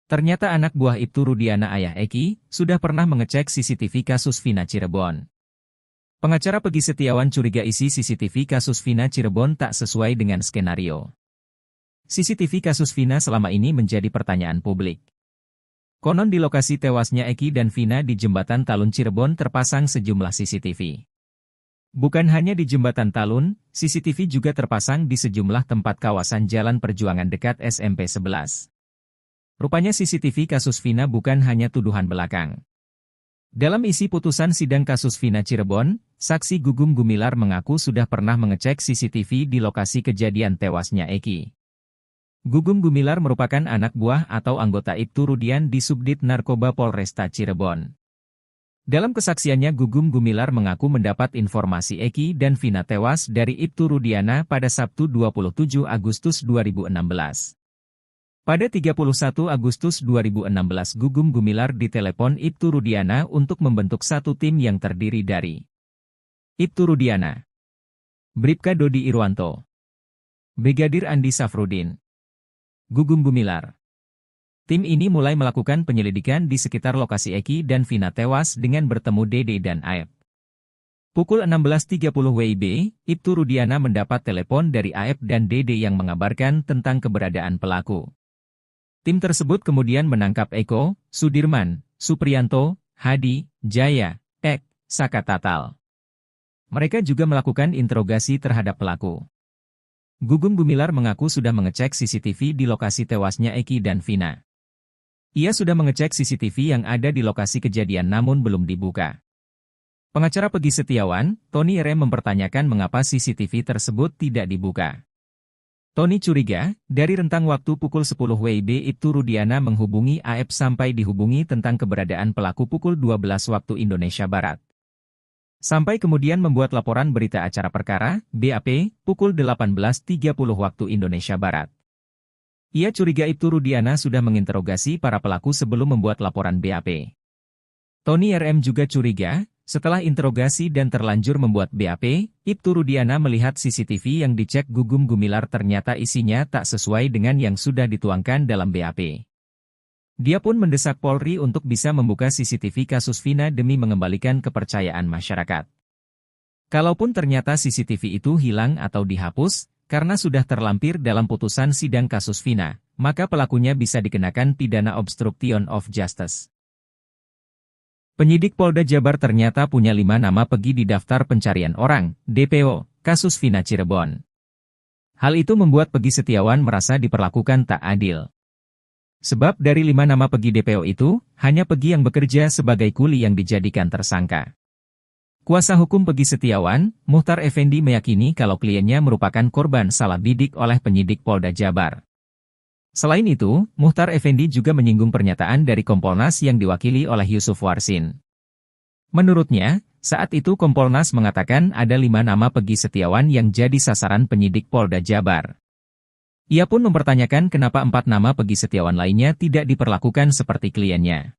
Ternyata anak buah Ibtu Rudiana ayah Eki, sudah pernah mengecek CCTV kasus Vina Cirebon. Pengacara Peggy Setiawan curiga isi CCTV kasus Vina Cirebon tak sesuai dengan skenario. CCTV kasus Vina selama ini menjadi pertanyaan publik. Konon di lokasi tewasnya Eki dan Vina di Jembatan Talun Cirebon terpasang sejumlah CCTV. Bukan hanya di Jembatan Talun, CCTV juga terpasang di sejumlah tempat kawasan Jalan Perjuangan dekat SMP 11. Rupanya CCTV kasus Vina bukan hanya tuduhan belakang. Dalam isi putusan sidang kasus Vina Cirebon, saksi Gugum Gumilar mengaku sudah pernah mengecek CCTV di lokasi kejadian tewasnya Eki. Gugum Gumilar merupakan anak buah atau anggota Ibtu Rudian di Subdit Narkoba Polresta Cirebon. Dalam kesaksiannya Gugum Gumilar mengaku mendapat informasi Eki dan Vina tewas dari Ibtu Rudiana pada Sabtu 27 Agustus 2016. Pada 31 Agustus 2016 Gugum Gumilar ditelepon Ibtu Rudiana untuk membentuk satu tim yang terdiri dari Ibtu Rudiana, Bribka Dodi Irwanto, Brigadir Andi Safrudin, Gugum Gumilar. Tim ini mulai melakukan penyelidikan di sekitar lokasi Eki dan Vina tewas dengan bertemu Dede dan Aep. Pukul 16.30 WIB, Ibtu Rudiana mendapat telepon dari Aep dan Dede yang mengabarkan tentang keberadaan pelaku. Tim tersebut kemudian menangkap Eko, Sudirman, Supriyanto, Hadi, Jaya, Ek, Saka Tatal. Mereka juga melakukan interogasi terhadap pelaku. Gugum Gumilar mengaku sudah mengecek CCTV di lokasi tewasnya Eki dan Vina. Ia sudah mengecek CCTV yang ada di lokasi kejadian namun belum dibuka. Pengacara Peggy Setiawan, Tony RM mempertanyakan mengapa CCTV tersebut tidak dibuka. Tony curiga, dari rentang waktu pukul 10 WIB Ibtu Rudiana menghubungi AF sampai dihubungi tentang keberadaan pelaku pukul 12 waktu Indonesia Barat. Sampai kemudian membuat laporan berita acara perkara, BAP, pukul 18.30 waktu Indonesia Barat. Ia curiga Ibtu Rudiana sudah menginterogasi para pelaku sebelum membuat laporan BAP. Tony RM juga curiga, setelah interogasi dan terlanjur membuat BAP, Ibtu Rudiana melihat CCTV yang dicek Gugum Gumilar ternyata isinya tak sesuai dengan yang sudah dituangkan dalam BAP. Dia pun mendesak Polri untuk bisa membuka CCTV kasus Vina demi mengembalikan kepercayaan masyarakat. Kalaupun ternyata CCTV itu hilang atau dihapus, karena sudah terlampir dalam putusan sidang kasus Vina, maka pelakunya bisa dikenakan pidana obstruction of justice. Penyidik Polda Jabar ternyata punya 5 nama Peggy di daftar pencarian orang, DPO, kasus Vina Cirebon. Hal itu membuat Peggy Setiawan merasa diperlakukan tak adil. Sebab dari 5 nama Peggy DPO itu, hanya Peggy yang bekerja sebagai kuli yang dijadikan tersangka. Kuasa hukum Peggy Setiawan, Muhtar Effendi meyakini kalau kliennya merupakan korban salah bidik oleh penyidik Polda Jabar. Selain itu, Muhtar Effendi juga menyinggung pernyataan dari Kompolnas yang diwakili oleh Yusuf Warsin. Menurutnya, saat itu Kompolnas mengatakan ada 5 nama Peggy Setiawan yang jadi sasaran penyidik Polda Jabar. Ia pun mempertanyakan kenapa 4 nama Peggy Setiawan lainnya tidak diperlakukan seperti kliennya.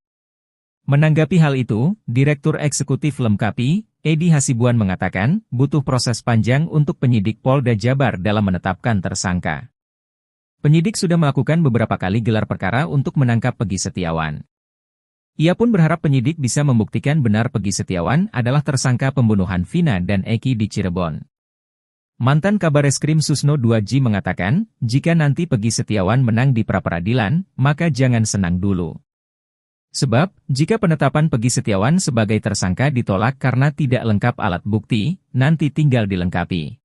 Menanggapi hal itu, Direktur Eksekutif Lemkapi, Edi Hasibuan mengatakan, butuh proses panjang untuk penyidik Polda Jabar dalam menetapkan tersangka. Penyidik sudah melakukan beberapa kali gelar perkara untuk menangkap Peggy Setiawan. Ia pun berharap penyidik bisa membuktikan benar Peggy Setiawan adalah tersangka pembunuhan Vina dan Eki di Cirebon. Mantan Kabareskrim Susno 2G mengatakan, jika nanti Peggy Setiawan menang di pra-peradilan, maka jangan senang dulu. Sebab, jika penetapan Peggy Setiawan sebagai tersangka ditolak karena tidak lengkap alat bukti, nanti tinggal dilengkapi.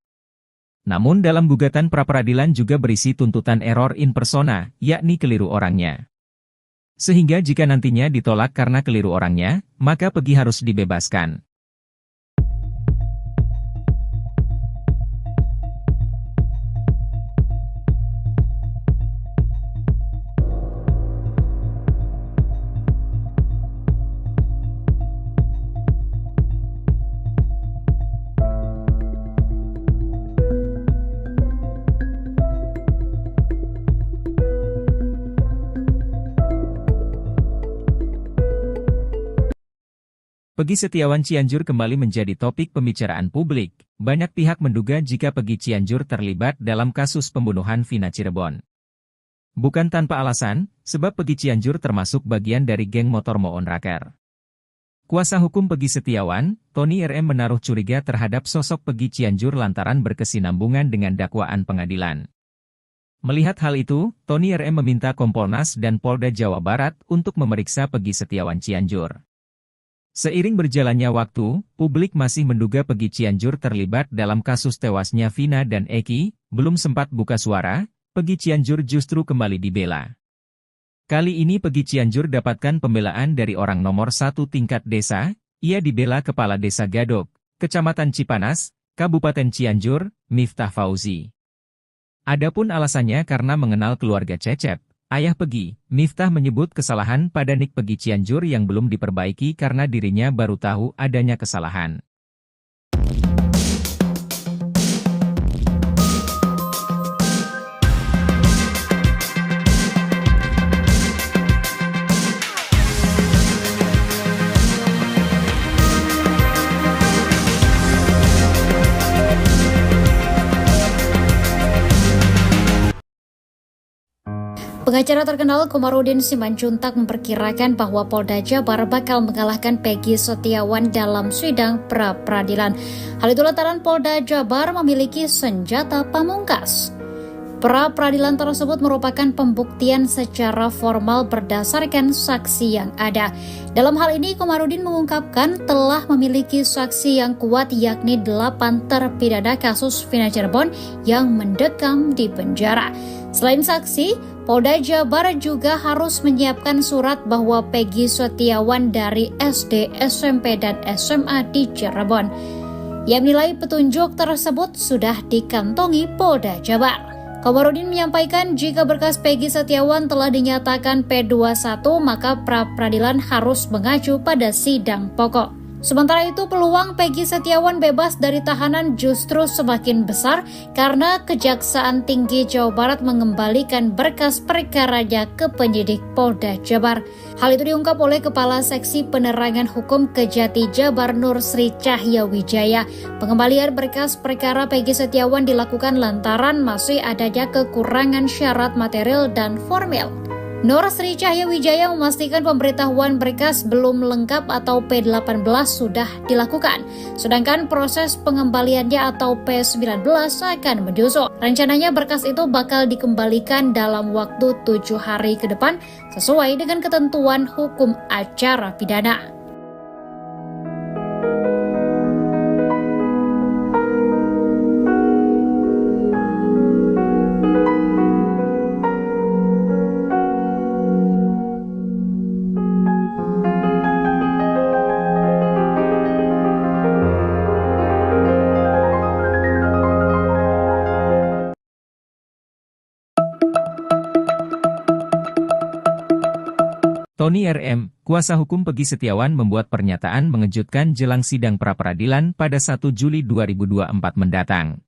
Namun dalam gugatan pra-peradilan juga berisi tuntutan error in persona, yakni keliru orangnya. Sehingga jika nantinya ditolak karena keliru orangnya, maka Peggy harus dibebaskan. Peggy Setiawan Cianjur kembali menjadi topik pembicaraan publik. Banyak pihak menduga jika Peggy Cianjur terlibat dalam kasus pembunuhan Vina Cirebon. Bukan tanpa alasan, sebab Peggy Cianjur termasuk bagian dari geng motor Moon Raker. Kuasa hukum Peggy Setiawan, Tony RM menaruh curiga terhadap sosok Peggy Cianjur lantaran berkesinambungan dengan dakwaan pengadilan. Melihat hal itu, Tony RM meminta Kompolnas dan Polda Jawa Barat untuk memeriksa Peggy Setiawan Cianjur. Seiring berjalannya waktu, publik masih menduga Peggy Cianjur terlibat dalam kasus tewasnya Vina dan Eki. Belum sempat buka suara, Peggy Cianjur justru kembali dibela. Kali ini Peggy Cianjur dapatkan pembelaan dari orang nomor 1 tingkat desa. Ia dibela Kepala Desa Gadok, Kecamatan Cipanas, Kabupaten Cianjur, Miftah Fauzi. Adapun alasannya karena mengenal keluarga Cecep, ayah Peggy. Miftah menyebut kesalahan pada nik Peggy Cianjur yang belum diperbaiki karena dirinya baru tahu adanya kesalahan. Pengacara terkenal Komarudin Simanjuntak memperkirakan bahwa Polda Jabar bakal mengalahkan Peggy Setiawan dalam sidang pra-peradilan. Hal itu lantaran Polda Jabar memiliki senjata pamungkas. Pra-peradilan tersebut merupakan pembuktian secara formal berdasarkan saksi yang ada. Dalam hal ini, Komarudin mengungkapkan telah memiliki saksi yang kuat yakni 8 terpidana kasus Vina Cirebon yang mendekam di penjara. Selain saksi, Polda Jabar juga harus menyiapkan surat bahwa Peggy Setiawan dari SD, SMP, dan SMA di Cirebon. Ia menilai petunjuk tersebut sudah dikantongi Polda Jabar. Komarudin menyampaikan jika berkas Peggy Setiawan telah dinyatakan P21, maka pra-peradilan harus mengacu pada sidang pokok. Sementara itu, peluang Peggy Setiawan bebas dari tahanan justru semakin besar karena Kejaksaan Tinggi Jawa Barat mengembalikan berkas perkaranya ke penyidik Polda Jabar. Hal itu diungkap oleh Kepala Seksi Penerangan Hukum Kejati Jabar Nur Sri Cahya Wijaya. Pengembalian berkas perkara Peggy Setiawan dilakukan lantaran masih adanya kekurangan syarat material dan formil. Nur Sri Cahya Wijaya memastikan pemberitahuan berkas belum lengkap atau P18 sudah dilakukan, sedangkan proses pengembaliannya atau P19 akan menyusul. Rencananya berkas itu bakal dikembalikan dalam waktu 7 hari ke depan sesuai dengan ketentuan hukum acara pidana. Tony RM, kuasa hukum Peggy Setiawan membuat pernyataan mengejutkan jelang sidang pra-peradilan pada 1 Juli 2024 mendatang.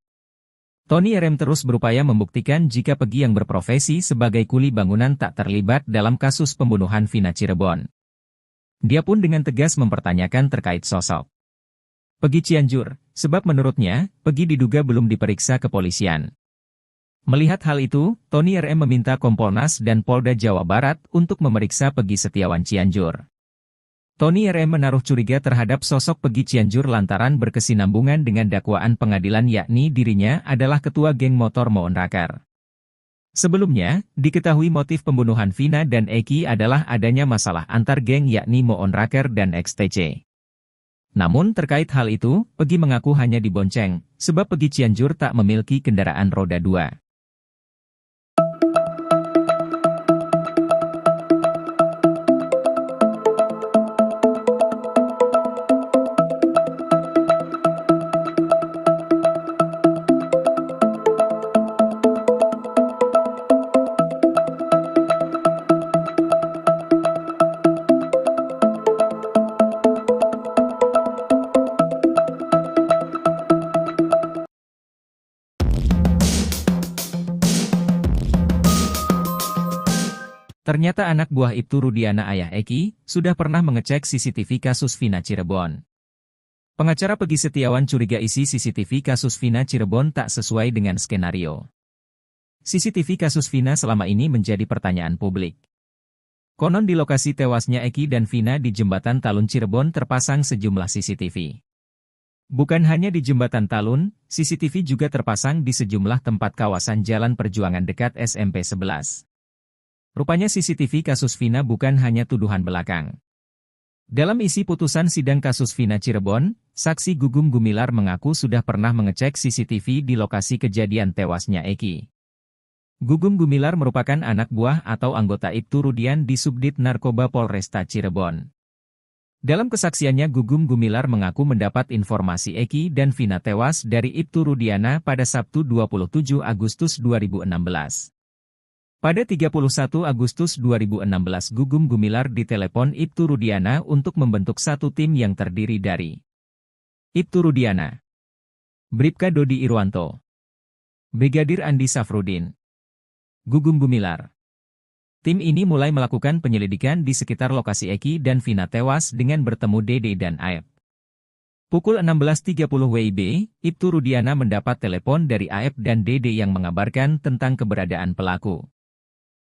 Tony RM terus berupaya membuktikan jika Peggy yang berprofesi sebagai kuli bangunan tak terlibat dalam kasus pembunuhan Vina Cirebon. Dia pun dengan tegas mempertanyakan terkait sosok Peggy Cianjur, sebab menurutnya, Peggy diduga belum diperiksa kepolisian. Melihat hal itu, Tony RM meminta Kompolnas dan Polda Jawa Barat untuk memeriksa Peggy Setiawan Cianjur. Tony RM menaruh curiga terhadap sosok Peggy Cianjur lantaran berkesinambungan dengan dakwaan pengadilan yakni dirinya adalah ketua geng motor Moon Raker. Sebelumnya, diketahui motif pembunuhan Vina dan Eki adalah adanya masalah antar geng yakni Moon Raker dan XTC. Namun terkait hal itu, Peggy mengaku hanya dibonceng, sebab Peggy Cianjur tak memiliki kendaraan roda 2. Ternyata anak buah Ibtu Rudiana ayah Eki, sudah pernah mengecek CCTV kasus Vina Cirebon. Pengacara Peggy Setiawan curiga isi CCTV kasus Vina Cirebon tak sesuai dengan skenario. CCTV kasus Vina selama ini menjadi pertanyaan publik. Konon di lokasi tewasnya Eki dan Vina di Jembatan Talun Cirebon terpasang sejumlah CCTV. Bukan hanya di Jembatan Talun, CCTV juga terpasang di sejumlah tempat kawasan Jalan Perjuangan dekat SMP 11. Rupanya CCTV kasus Vina bukan hanya tuduhan belakang. Dalam isi putusan sidang kasus Vina Cirebon, saksi Gugum Gumilar mengaku sudah pernah mengecek CCTV di lokasi kejadian tewasnya Eki. Gugum Gumilar merupakan anak buah atau anggota Ibtu Rudian di Subdit Narkoba Polresta Cirebon. Dalam kesaksiannya Gugum Gumilar mengaku mendapat informasi Eki dan Vina tewas dari Ibtu Rudiana pada Sabtu 27 Agustus 2016. Pada 31 Agustus 2016 Gugum Gumilar ditelepon Ibtu Rudiana untuk membentuk satu tim yang terdiri dari Ibtu Rudiana, Bribka Dodi Irwanto, Brigadir Andi Safrudin, Gugum Gumilar. Tim ini mulai melakukan penyelidikan di sekitar lokasi Eki dan Vina tewas dengan bertemu Dede dan Aep. Pukul 16.30 WIB, Ibtu Rudiana mendapat telepon dari Aep dan Dede yang mengabarkan tentang keberadaan pelaku.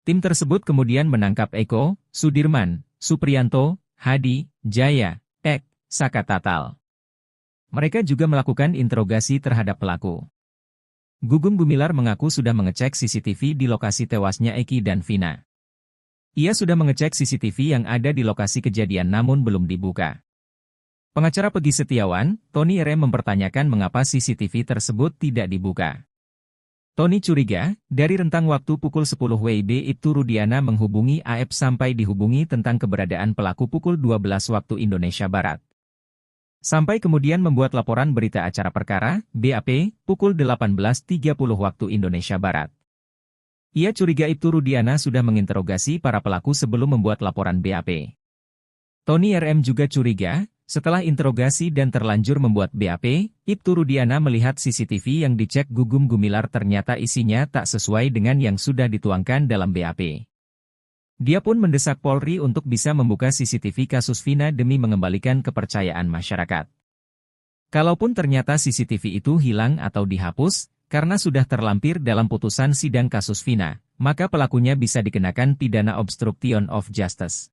Tim tersebut kemudian menangkap Eko, Sudirman, Supriyanto, Hadi, Jaya, Ek, Saka Tatal. Mereka juga melakukan interogasi terhadap pelaku. Gugum Gumilar mengaku sudah mengecek CCTV di lokasi tewasnya Eki dan Vina. Ia sudah mengecek CCTV yang ada di lokasi kejadian namun belum dibuka. Pengacara Peggy Setiawan, Tony RM mempertanyakan mengapa CCTV tersebut tidak dibuka. Tony curiga, dari rentang waktu pukul 10 WIB Ibtu Rudiana menghubungi AF sampai dihubungi tentang keberadaan pelaku pukul 12 waktu Indonesia Barat. Sampai kemudian membuat laporan berita acara perkara, BAP, pukul 18.30 waktu Indonesia Barat. Ia curiga Ibtu Rudiana sudah menginterogasi para pelaku sebelum membuat laporan BAP. Tony RM juga curiga, setelah interogasi dan terlanjur membuat BAP, Ibtu Rudiana melihat CCTV yang dicek Gugum Gumilar ternyata isinya tak sesuai dengan yang sudah dituangkan dalam BAP. Dia pun mendesak Polri untuk bisa membuka CCTV kasus Vina demi mengembalikan kepercayaan masyarakat. Kalaupun ternyata CCTV itu hilang atau dihapus, karena sudah terlampir dalam putusan sidang kasus Vina, maka pelakunya bisa dikenakan pidana obstruction of justice.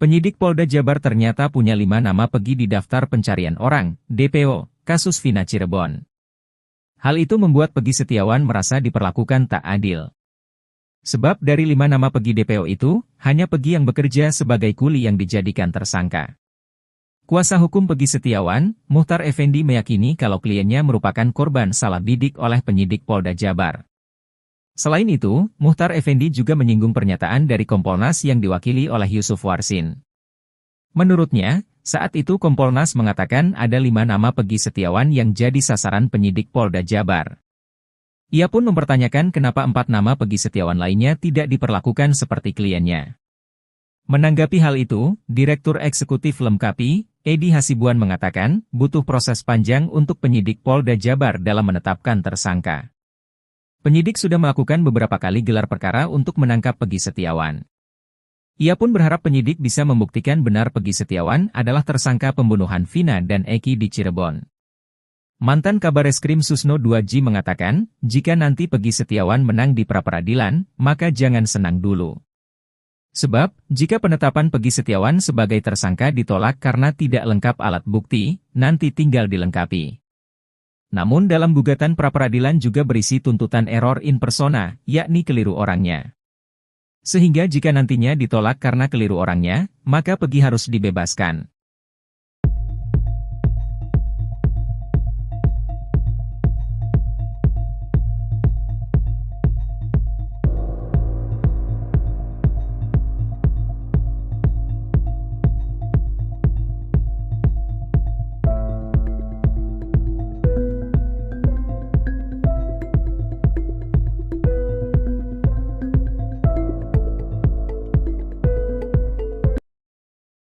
Penyidik Polda Jabar ternyata punya 5 nama Peggy di daftar pencarian orang, DPO, kasus Vina Cirebon. Hal itu membuat Peggy Setiawan merasa diperlakukan tak adil. Sebab dari 5 nama Peggy DPO itu, hanya Peggy yang bekerja sebagai kuli yang dijadikan tersangka. Kuasa hukum Peggy Setiawan, Muhtar Effendi meyakini kalau kliennya merupakan korban salah bidik oleh penyidik Polda Jabar. Selain itu, Muhtar Effendi juga menyinggung pernyataan dari Kompolnas yang diwakili oleh Yusuf Warsin. Menurutnya, saat itu Kompolnas mengatakan ada 5 nama Peggy Setiawan yang jadi sasaran penyidik Polda Jabar. Ia pun mempertanyakan kenapa 4 nama Peggy Setiawan lainnya tidak diperlakukan seperti kliennya. Menanggapi hal itu, Direktur Eksekutif Lemkapi, Edi Hasibuan mengatakan, butuh proses panjang untuk penyidik Polda Jabar dalam menetapkan tersangka. Penyidik sudah melakukan beberapa kali gelar perkara untuk menangkap Peggy Setiawan. Ia pun berharap penyidik bisa membuktikan benar Peggy Setiawan adalah tersangka pembunuhan Vina dan Eki di Cirebon. Mantan Kabareskrim Susno 2J mengatakan, jika nanti Peggy Setiawan menang di pra-peradilan, maka jangan senang dulu. Sebab, jika penetapan Peggy Setiawan sebagai tersangka ditolak karena tidak lengkap alat bukti, nanti tinggal dilengkapi. Namun dalam gugatan pra-peradilan juga berisi tuntutan error in persona, yakni keliru orangnya. Sehingga jika nantinya ditolak karena keliru orangnya, maka Peggy harus dibebaskan.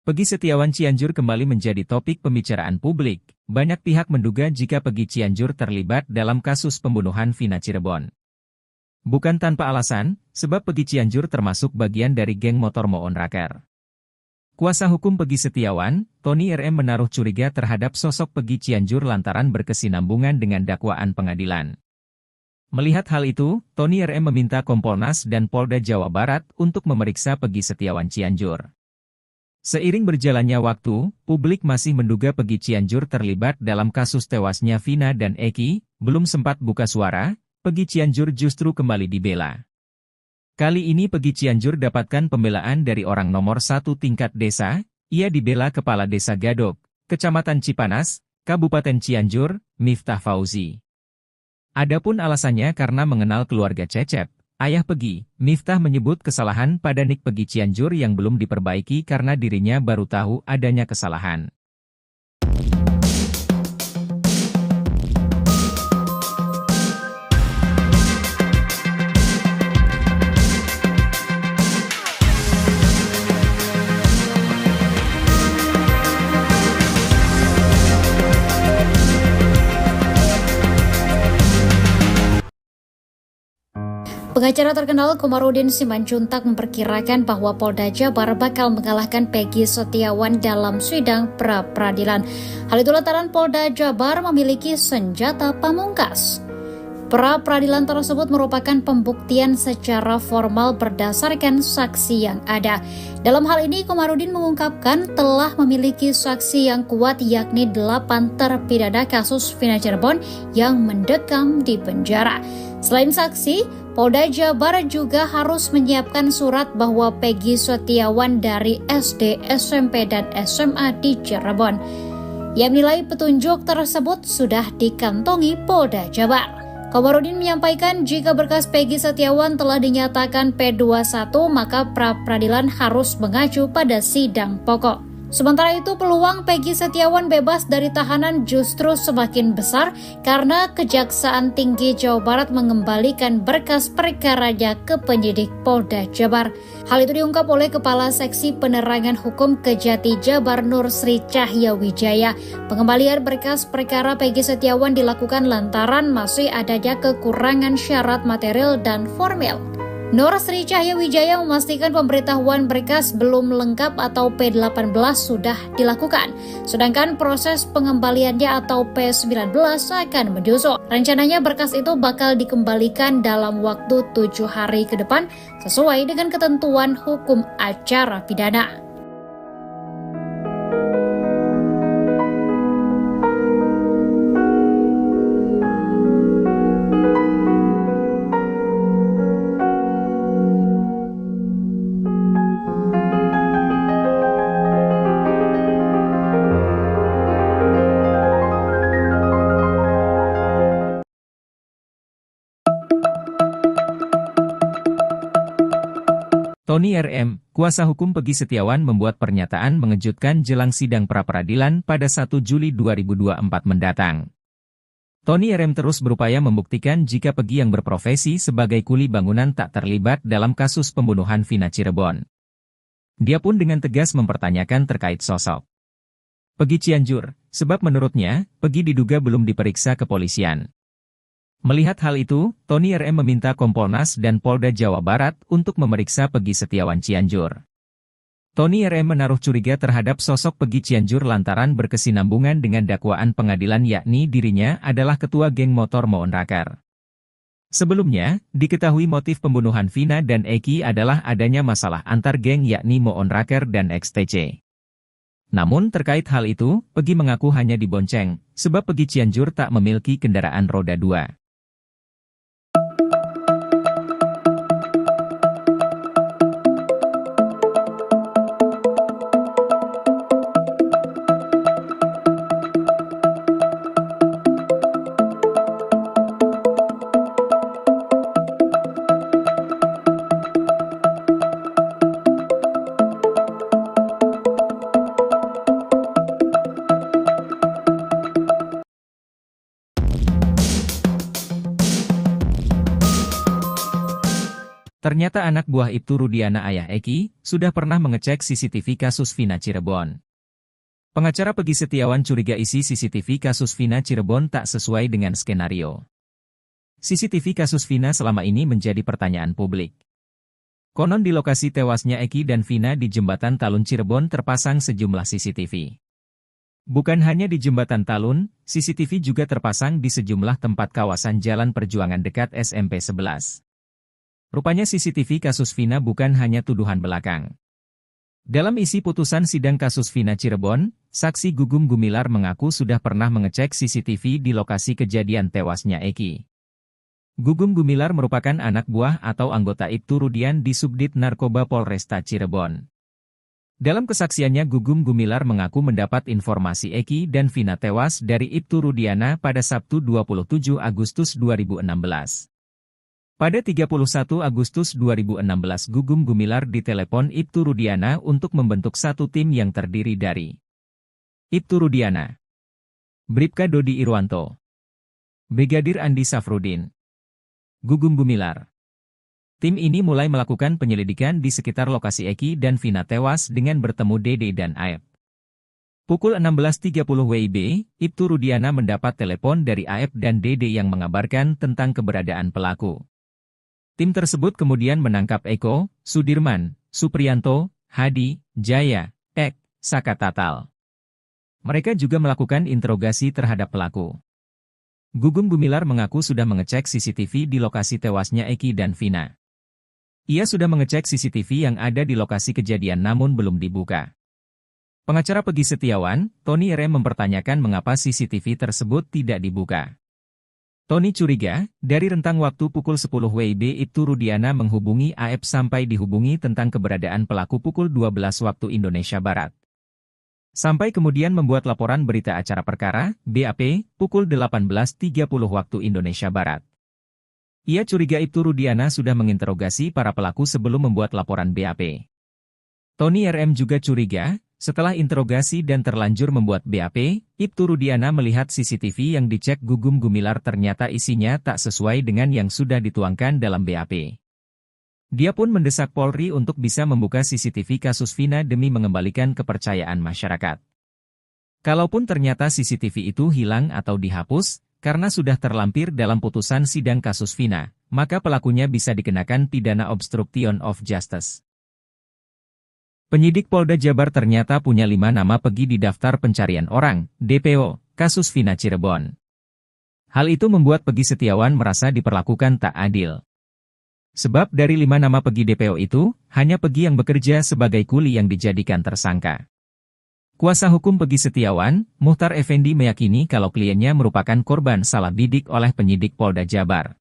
Peggy Setiawan Cianjur kembali menjadi topik pembicaraan publik. Banyak pihak menduga jika Peggy Cianjur terlibat dalam kasus pembunuhan Vina Cirebon. Bukan tanpa alasan, sebab Peggy Cianjur termasuk bagian dari geng motor Moon Raker. Kuasa hukum Peggy Setiawan, Tony RM menaruh curiga terhadap sosok Peggy Cianjur lantaran berkesinambungan dengan dakwaan pengadilan. Melihat hal itu, Tony RM meminta Kompolnas dan Polda Jawa Barat untuk memeriksa Peggy Setiawan Cianjur. Seiring berjalannya waktu, publik masih menduga Peggy Cianjur terlibat dalam kasus tewasnya Vina dan Eki. Belum sempat buka suara, Peggy Cianjur justru kembali dibela. Kali ini Peggy Cianjur dapatkan pembelaan dari orang nomor 1 tingkat desa. Ia dibela Kepala Desa Gadok, Kecamatan Cipanas, Kabupaten Cianjur, Miftah Fauzi. Adapun alasannya karena mengenal keluarga Cecep, ayah Peggy. Miftah menyebut kesalahan pada nik Peggy Cianjur yang belum diperbaiki karena dirinya baru tahu adanya kesalahan. Pengacara terkenal Komarudin Simanjuntak memperkirakan bahwa Polda Jabar bakal mengalahkan Peggy Setiawan dalam sidang pra-peradilan. Hal itu lantaran Polda Jabar memiliki senjata pamungkas. Pra-peradilan tersebut merupakan pembuktian secara formal berdasarkan saksi yang ada. Dalam hal ini, Komarudin mengungkapkan telah memiliki saksi yang kuat yakni 8 terpidana kasus Vina Cirebon yang mendekam di penjara. Selain saksi, Polda Jabar juga harus menyiapkan surat bahwa Peggy Setiawan dari SD, SMP, dan SMA di Cirebon. Ia menilai petunjuk tersebut sudah dikantongi Polda Jabar. Komarudin menyampaikan jika berkas Peggy Setiawan telah dinyatakan P21, maka pra-peradilan harus mengacu pada sidang pokok. Sementara itu, peluang Peggy Setiawan bebas dari tahanan justru semakin besar karena Kejaksaan Tinggi Jawa Barat mengembalikan berkas perkaranya ke penyidik Polda Jabar. Hal itu diungkap oleh Kepala Seksi Penerangan Hukum Kejati Jabar Nur Sri Cahya Wijaya. Pengembalian berkas perkara Peggy Setiawan dilakukan lantaran masih adanya kekurangan syarat material dan formil. Nur Sri Cahya Wijaya memastikan pemberitahuan berkas belum lengkap atau P18 sudah dilakukan, sedangkan proses pengembaliannya atau P19 akan menyusul. Rencananya berkas itu bakal dikembalikan dalam waktu 7 hari ke depan sesuai dengan ketentuan hukum acara pidana. Tony RM, kuasa hukum Peggy Setiawan membuat pernyataan mengejutkan jelang sidang pra-peradilan pada 1 Juli 2024 mendatang. Tony RM terus berupaya membuktikan jika Peggy yang berprofesi sebagai kuli bangunan tak terlibat dalam kasus pembunuhan Vina Cirebon. Dia pun dengan tegas mempertanyakan terkait sosok Peggy Cianjur, sebab menurutnya, Peggy diduga belum diperiksa kepolisian. Melihat hal itu, Tony RM meminta Kompolnas dan Polda Jawa Barat untuk memeriksa Peggy Setiawan Cianjur. Tony RM menaruh curiga terhadap sosok Peggy Cianjur lantaran berkesinambungan dengan dakwaan pengadilan yakni dirinya adalah ketua geng motor Moon Raker. Sebelumnya, diketahui motif pembunuhan Vina dan Eki adalah adanya masalah antar geng yakni Moon Raker dan XTC. Namun terkait hal itu, Peggy mengaku hanya dibonceng, sebab Peggy Cianjur tak memiliki kendaraan roda 2. Ternyata anak buah Ibtu Rudiana ayah Eki, sudah pernah mengecek CCTV kasus Vina Cirebon. Pengacara Peggy Setiawan curiga isi CCTV kasus Vina Cirebon tak sesuai dengan skenario. CCTV kasus Vina selama ini menjadi pertanyaan publik. Konon di lokasi tewasnya Eki dan Vina di Jembatan Talun Cirebon terpasang sejumlah CCTV. Bukan hanya di Jembatan Talun, CCTV juga terpasang di sejumlah tempat kawasan Jalan Perjuangan dekat SMP 11. Rupanya CCTV kasus Vina bukan hanya tuduhan belakang. Dalam isi putusan sidang kasus Vina Cirebon, saksi Gugum Gumilar mengaku sudah pernah mengecek CCTV di lokasi kejadian tewasnya Eki. Gugum Gumilar merupakan anak buah atau anggota Ibtu Rudian di Subdit Narkoba Polresta Cirebon. Dalam kesaksiannya Gugum Gumilar mengaku mendapat informasi Eki dan Vina tewas dari Ibtu Rudiana pada Sabtu 27 Agustus 2016. Pada 31 Agustus 2016 Gugum Gumilar ditelepon Ibtu Rudiana untuk membentuk satu tim yang terdiri dari Ibtu Rudiana, Bribka Dodi Irwanto, Brigadir Andi Safrudin, Gugum Gumilar. Tim ini mulai melakukan penyelidikan di sekitar lokasi Eki dan Vina tewas dengan bertemu Dede dan Aep. Pukul 16.30 WIB, Ibtu Rudiana mendapat telepon dari Aep dan Dede yang mengabarkan tentang keberadaan pelaku. Tim tersebut kemudian menangkap Eko, Sudirman, Supriyanto, Hadi, Jaya, Ek, Saka Tatal. Mereka juga melakukan interogasi terhadap pelaku. Gugum Gumilar mengaku sudah mengecek CCTV di lokasi tewasnya Eki dan Vina. Ia sudah mengecek CCTV yang ada di lokasi kejadian namun belum dibuka. Pengacara Peggy Setiawan, Tony RM mempertanyakan mengapa CCTV tersebut tidak dibuka. Tony curiga, dari rentang waktu pukul 10 WIB Ibtu Rudiana menghubungi AF sampai dihubungi tentang keberadaan pelaku pukul 12 waktu Indonesia Barat. Sampai kemudian membuat laporan berita acara perkara, BAP, pukul 18.30 waktu Indonesia Barat. Ia curiga Ibtu Rudiana sudah menginterogasi para pelaku sebelum membuat laporan BAP. Tony RM juga curiga, setelah interogasi dan terlanjur membuat BAP, Ibtu Rudiana melihat CCTV yang dicek Gugum Gumilar ternyata isinya tak sesuai dengan yang sudah dituangkan dalam BAP. Dia pun mendesak Polri untuk bisa membuka CCTV kasus Vina demi mengembalikan kepercayaan masyarakat. Kalaupun ternyata CCTV itu hilang atau dihapus, karena sudah terlampir dalam putusan sidang kasus Vina, maka pelakunya bisa dikenakan pidana obstruction of justice. Penyidik Polda Jabar ternyata punya 5 nama Peggy di daftar pencarian orang, DPO, kasus Vina Cirebon. Hal itu membuat Peggy Setiawan merasa diperlakukan tak adil. Sebab dari 5 nama Peggy DPO itu, hanya Peggy yang bekerja sebagai kuli yang dijadikan tersangka. Kuasa hukum Peggy Setiawan, Muhtar Effendi meyakini kalau kliennya merupakan korban salah bidik oleh penyidik Polda Jabar.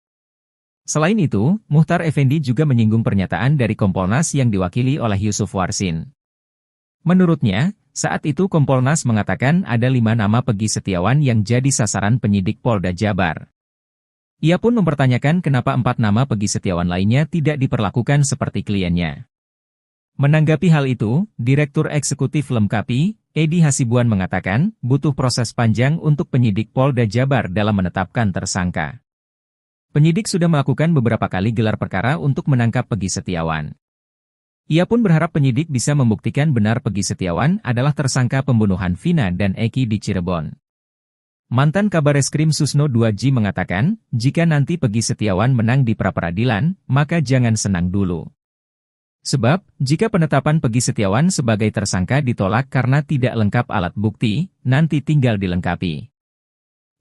Selain itu, Muhtar Effendi juga menyinggung pernyataan dari Kompolnas yang diwakili oleh Yusuf Warsin. Menurutnya, saat itu Kompolnas mengatakan ada 5 nama Peggy Setiawan yang jadi sasaran penyidik Polda Jabar. Ia pun mempertanyakan kenapa 4 nama Peggy Setiawan lainnya tidak diperlakukan seperti kliennya. Menanggapi hal itu, Direktur Eksekutif Lemkapi, Edi Hasibuan mengatakan, butuh proses panjang untuk penyidik Polda Jabar dalam menetapkan tersangka. Penyidik sudah melakukan beberapa kali gelar perkara untuk menangkap Peggy Setiawan. Ia pun berharap penyidik bisa membuktikan benar Peggy Setiawan adalah tersangka pembunuhan Vina dan Eki di Cirebon. Mantan Kabareskrim Susno 2J mengatakan, jika nanti Peggy Setiawan menang di pra-peradilan, maka jangan senang dulu. Sebab, jika penetapan Peggy Setiawan sebagai tersangka ditolak karena tidak lengkap alat bukti, nanti tinggal dilengkapi.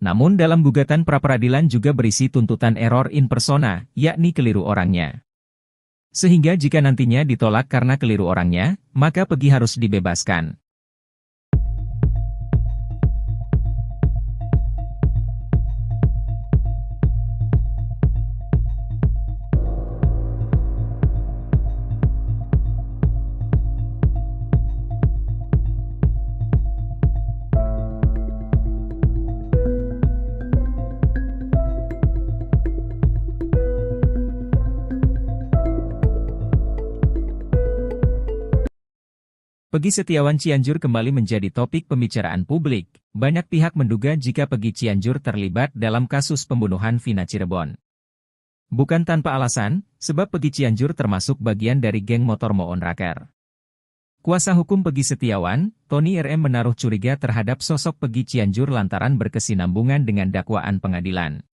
Namun dalam gugatan pra-peradilan juga berisi tuntutan error in persona, yakni keliru orangnya. Sehingga jika nantinya ditolak karena keliru orangnya, maka Peggy harus dibebaskan. Peggy Setiawan Cianjur kembali menjadi topik pembicaraan publik. Banyak pihak menduga jika Peggy Cianjur terlibat dalam kasus pembunuhan Vina Cirebon. Bukan tanpa alasan, sebab Peggy Cianjur termasuk bagian dari geng motor Moon Raker. Kuasa hukum Peggy Setiawan, Tony RM menaruh curiga terhadap sosok Peggy Cianjur lantaran berkesinambungan dengan dakwaan pengadilan.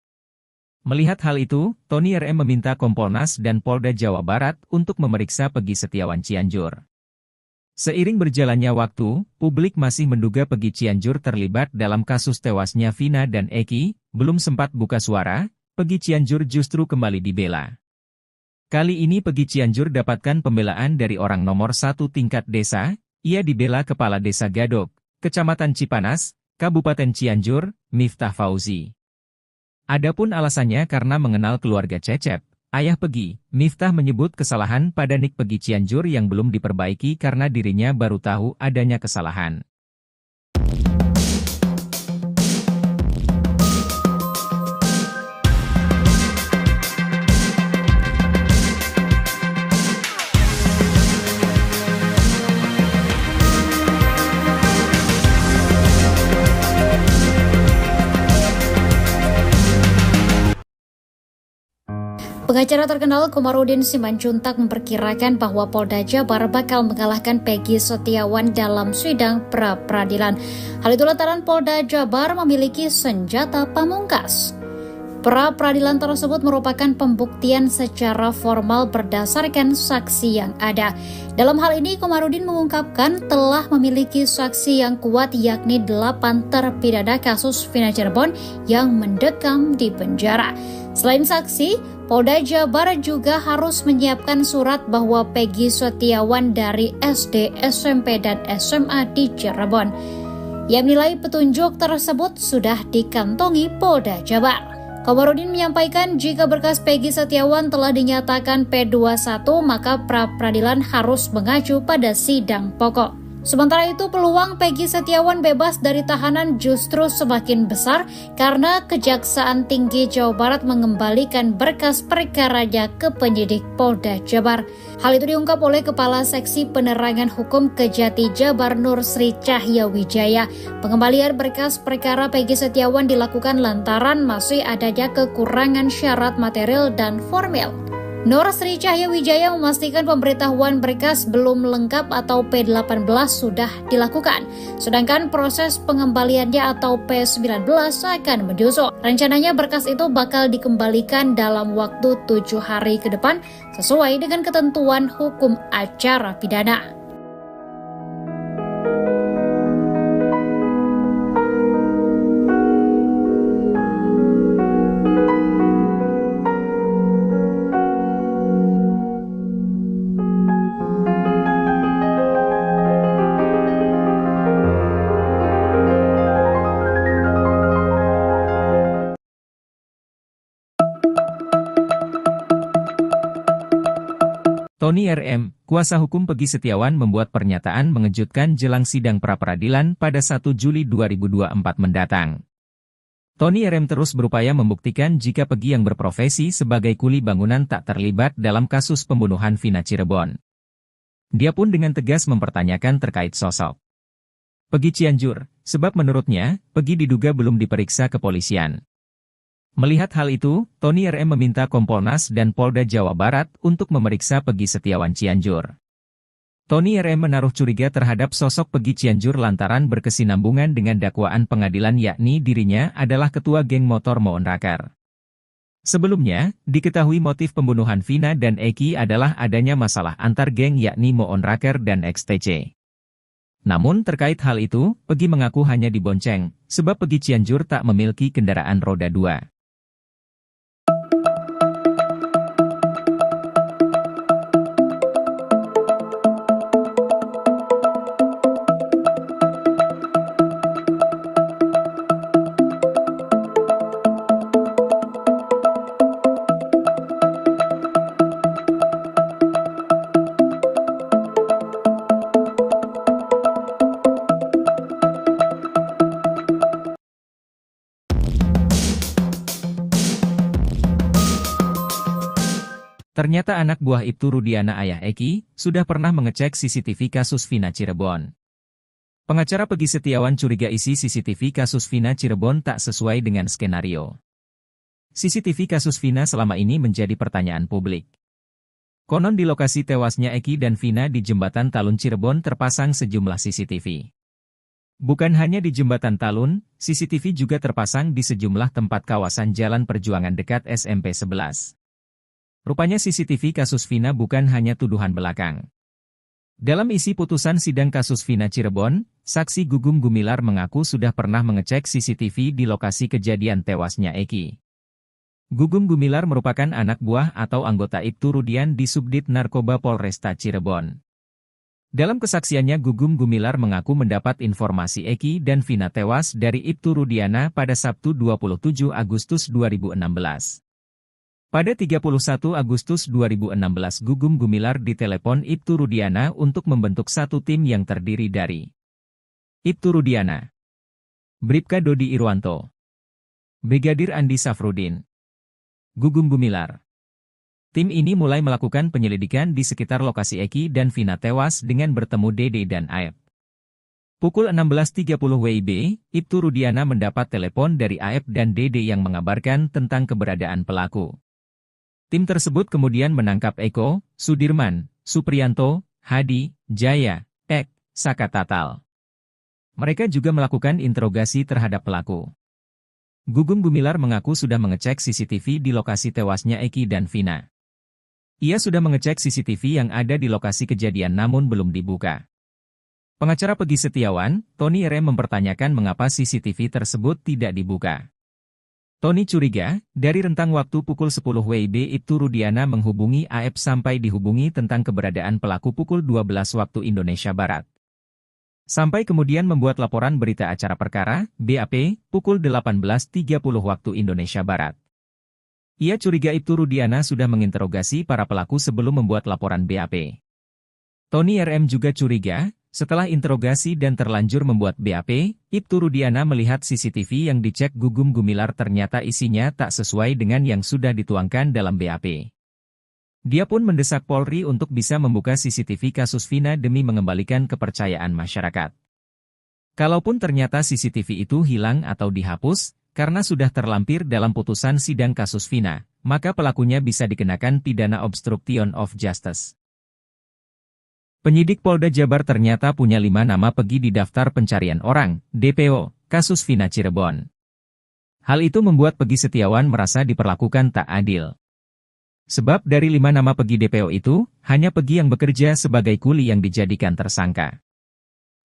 Melihat hal itu, Tony RM meminta Kompolnas dan Polda Jawa Barat untuk memeriksa Peggy Setiawan Cianjur. Seiring berjalannya waktu, publik masih menduga Peggy Cianjur terlibat dalam kasus tewasnya Vina dan Eki. Belum sempat buka suara, Peggy Cianjur justru kembali dibela. Kali ini Peggy Cianjur dapatkan pembelaan dari orang nomor 1 tingkat desa. Ia dibela Kepala Desa Gadok, Kecamatan Cipanas, Kabupaten Cianjur, Miftah Fauzi. Adapun alasannya karena mengenal keluarga Cecep, ayah Peggy. Miftah menyebut kesalahan pada nik Peggy Cianjur yang belum diperbaiki karena dirinya baru tahu adanya kesalahan. Pengacara terkenal Komarudin Simanjuntak memperkirakan bahwa Polda Jabar bakal mengalahkan Peggy Setiawan dalam sidang pra-peradilan. Hal itu lantaran Polda Jabar memiliki senjata pamungkas. Pra-peradilan tersebut merupakan pembuktian secara formal berdasarkan saksi yang ada. Dalam hal ini, Komarudin mengungkapkan telah memiliki saksi yang kuat yakni 8 terpidana kasus Vina Cirebon yang mendekam di penjara. Selain saksi, Polda Jabar juga harus menyiapkan surat bahwa Peggy Setiawan dari SD, SMP, dan SMA di Cirebon. Ia menilai petunjuk tersebut sudah dikantongi Polda Jabar. Komarudin menyampaikan jika berkas Peggy Setiawan telah dinyatakan P21 maka pra-peradilan harus mengacu pada sidang pokok. Sementara itu peluang Peggy Setiawan bebas dari tahanan justru semakin besar karena Kejaksaan Tinggi Jawa Barat mengembalikan berkas perkaranya ke penyidik Polda Jabar. Hal itu diungkap oleh Kepala Seksi Penerangan Hukum Kejati Jabar Nur Sri Cahya Wijaya. Pengembalian berkas perkara Peggy Setiawan dilakukan lantaran masih adanya kekurangan syarat material dan formil. Nur Sri Cahya Wijaya memastikan pemberitahuan berkas belum lengkap atau P18 sudah dilakukan, sedangkan proses pengembaliannya atau P19 akan menyusul. Rencananya berkas itu bakal dikembalikan dalam waktu 7 hari ke depan sesuai dengan ketentuan hukum acara pidana. Tony RM, kuasa hukum Peggy Setiawan membuat pernyataan mengejutkan jelang sidang pra-peradilan pada 1 Juli 2024 mendatang. Tony RM terus berupaya membuktikan jika Peggy yang berprofesi sebagai kuli bangunan tak terlibat dalam kasus pembunuhan Vina Cirebon. Dia pun dengan tegas mempertanyakan terkait sosok Peggy Cianjur, sebab menurutnya, Peggy diduga belum diperiksa kepolisian. Melihat hal itu, Tony RM meminta Kompolnas dan Polda Jawa Barat untuk memeriksa Peggy Setiawan Cianjur. Tony RM menaruh curiga terhadap sosok Peggy Cianjur lantaran berkesinambungan dengan dakwaan pengadilan yakni dirinya adalah ketua geng motor Moon Rakar. Sebelumnya, diketahui motif pembunuhan Vina dan Eki adalah adanya masalah antar geng yakni Moon Rakar dan XTC. Namun terkait hal itu, Peggy mengaku hanya dibonceng, sebab Peggy Cianjur tak memiliki kendaraan roda 2. Ternyata anak buah Ibtu Rudiana ayah Eki, sudah pernah mengecek CCTV kasus Vina Cirebon. Pengacara Peggy Setiawan curiga isi CCTV kasus Vina Cirebon tak sesuai dengan skenario. CCTV kasus Vina selama ini menjadi pertanyaan publik. Konon di lokasi tewasnya Eki dan Vina di Jembatan Talun Cirebon terpasang sejumlah CCTV. Bukan hanya di Jembatan Talun, CCTV juga terpasang di sejumlah tempat kawasan Jalan Perjuangan dekat SMP 11. Rupanya CCTV kasus Vina bukan hanya tuduhan belakang. Dalam isi putusan sidang kasus Vina Cirebon, saksi Gugum Gumilar mengaku sudah pernah mengecek CCTV di lokasi kejadian tewasnya Eki. Gugum Gumilar merupakan anak buah atau anggota Ibtu Rudian di Subdit Narkoba Polresta Cirebon. Dalam kesaksiannya Gugum Gumilar mengaku mendapat informasi Eki dan Vina tewas dari Ibtu Rudiana pada Sabtu 27 Agustus 2016. Pada 31 Agustus 2016 Gugum Gumilar ditelepon Ibtu Rudiana untuk membentuk satu tim yang terdiri dari Ibtu Rudiana, Bribka Dodi Irwanto, Brigadir Andi Safrudin, Gugum Gumilar. Tim ini mulai melakukan penyelidikan di sekitar lokasi Eki dan Vina tewas dengan bertemu Dede dan Aep. Pukul 16.30 WIB, Ibtu Rudiana mendapat telepon dari Aep dan Dede yang mengabarkan tentang keberadaan pelaku. Tim tersebut kemudian menangkap Eko, Sudirman, Supriyanto, Hadi, Jaya, Ek, Saka Tatal. Mereka juga melakukan interogasi terhadap pelaku. Gugum Gumilar mengaku sudah mengecek CCTV di lokasi tewasnya Eki dan Vina. Ia sudah mengecek CCTV yang ada di lokasi kejadian namun belum dibuka. Pengacara Peggy Setiawan, Tony RM mempertanyakan mengapa CCTV tersebut tidak dibuka. Tony curiga, dari rentang waktu pukul 10 WIB Ibtu Rudiana menghubungi AF sampai dihubungi tentang keberadaan pelaku pukul 12 waktu Indonesia Barat. Sampai kemudian membuat laporan berita acara perkara, BAP, pukul 18.30 waktu Indonesia Barat. Ia curiga Ibtu Rudiana sudah menginterogasi para pelaku sebelum membuat laporan BAP. Tony RM juga curiga, setelah interogasi dan terlanjur membuat BAP, Ibtu Rudiana melihat CCTV yang dicek Gugum Gumilar ternyata isinya tak sesuai dengan yang sudah dituangkan dalam BAP. Dia pun mendesak Polri untuk bisa membuka CCTV kasus Vina demi mengembalikan kepercayaan masyarakat. Kalaupun ternyata CCTV itu hilang atau dihapus, karena sudah terlampir dalam putusan sidang kasus Vina, maka pelakunya bisa dikenakan pidana obstruction of justice. Penyidik Polda Jabar ternyata punya 5 nama Peggy di daftar pencarian orang, DPO, kasus Vina Cirebon. Hal itu membuat Peggy Setiawan merasa diperlakukan tak adil. Sebab dari 5 nama Peggy DPO itu, hanya Peggy yang bekerja sebagai kuli yang dijadikan tersangka.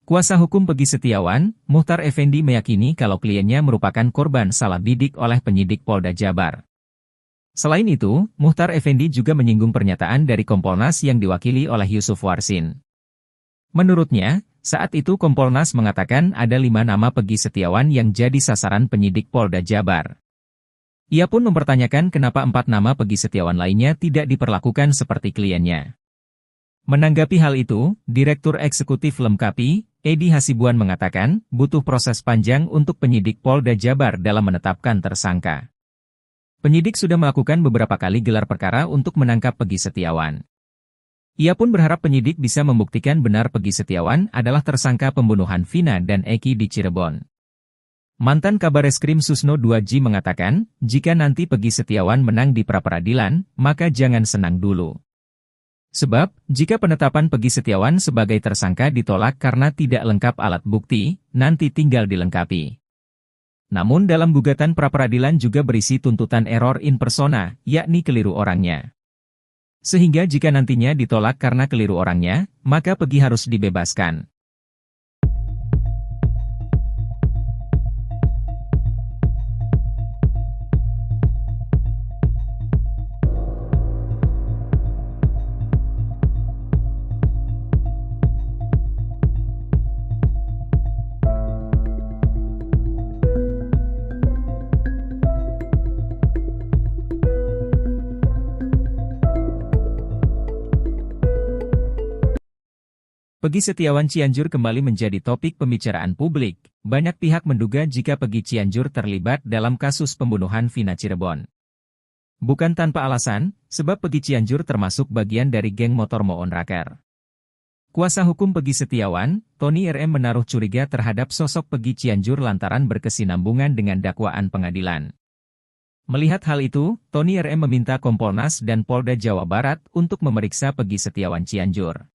Kuasa hukum Peggy Setiawan, Muhtar Effendi meyakini kalau kliennya merupakan korban salah bidik oleh penyidik Polda Jabar. Selain itu, Muhtar Effendi juga menyinggung pernyataan dari Kompolnas yang diwakili oleh Yusuf Warsin. Menurutnya, saat itu Kompolnas mengatakan ada 5 nama Peggy Setiawan yang jadi sasaran penyidik Polda Jabar. Ia pun mempertanyakan kenapa 4 nama Peggy Setiawan lainnya tidak diperlakukan seperti kliennya. Menanggapi hal itu, Direktur Eksekutif Lemkapi, Edi Hasibuan mengatakan, butuh proses panjang untuk penyidik Polda Jabar dalam menetapkan tersangka. Penyidik sudah melakukan beberapa kali gelar perkara untuk menangkap Peggy Setiawan. Ia pun berharap penyidik bisa membuktikan benar Peggy Setiawan adalah tersangka pembunuhan Vina dan Eki di Cirebon. Mantan Kabareskrim Susno 2G mengatakan, jika nanti Peggy Setiawan menang di pra-peradilan, maka jangan senang dulu. Sebab, jika penetapan Peggy Setiawan sebagai tersangka ditolak karena tidak lengkap alat bukti, nanti tinggal dilengkapi. Namun dalam gugatan pra-peradilan juga berisi tuntutan error in persona, yakni keliru orangnya. Sehingga jika nantinya ditolak karena keliru orangnya, maka Peggy harus dibebaskan. Peggy Setiawan Cianjur kembali menjadi topik pembicaraan publik. Banyak pihak menduga jika Peggy Cianjur terlibat dalam kasus pembunuhan Vina Cirebon. Bukan tanpa alasan, sebab Peggy Cianjur termasuk bagian dari geng motor Moon Raker. Kuasa hukum Peggy Setiawan, Tony RM menaruh curiga terhadap sosok Peggy Cianjur lantaran berkesinambungan dengan dakwaan pengadilan. Melihat hal itu, Tony RM meminta Kompolnas dan Polda Jawa Barat untuk memeriksa Peggy Setiawan Cianjur.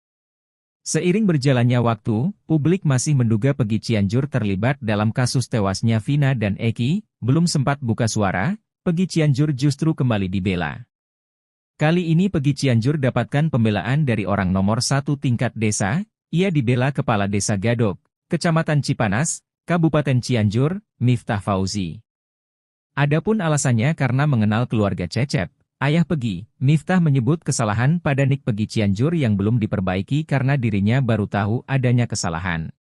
Seiring berjalannya waktu, publik masih menduga Peggy Cianjur terlibat dalam kasus tewasnya Vina dan Eki. Belum sempat buka suara, Peggy Cianjur justru kembali dibela. Kali ini Peggy Cianjur dapatkan pembelaan dari orang nomor 1 tingkat desa. Ia dibela Kepala Desa Gadok, Kecamatan Cipanas, Kabupaten Cianjur, Miftah Fauzi. Adapun alasannya karena mengenal keluarga Cecep, ayah Peggy. Miftah menyebut kesalahan pada nik Peggy Cianjur yang belum diperbaiki karena dirinya baru tahu adanya kesalahan.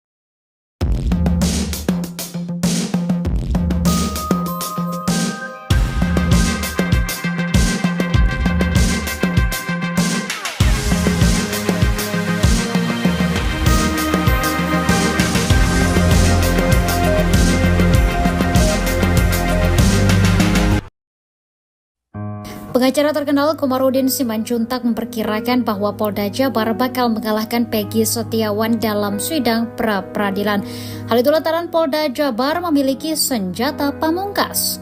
Pengacara terkenal Komarudin Simanjuntak memperkirakan bahwa Polda Jabar bakal mengalahkan Peggy Setiawan dalam sidang pra-peradilan. Hal itu lantaran Polda Jabar memiliki senjata pamungkas.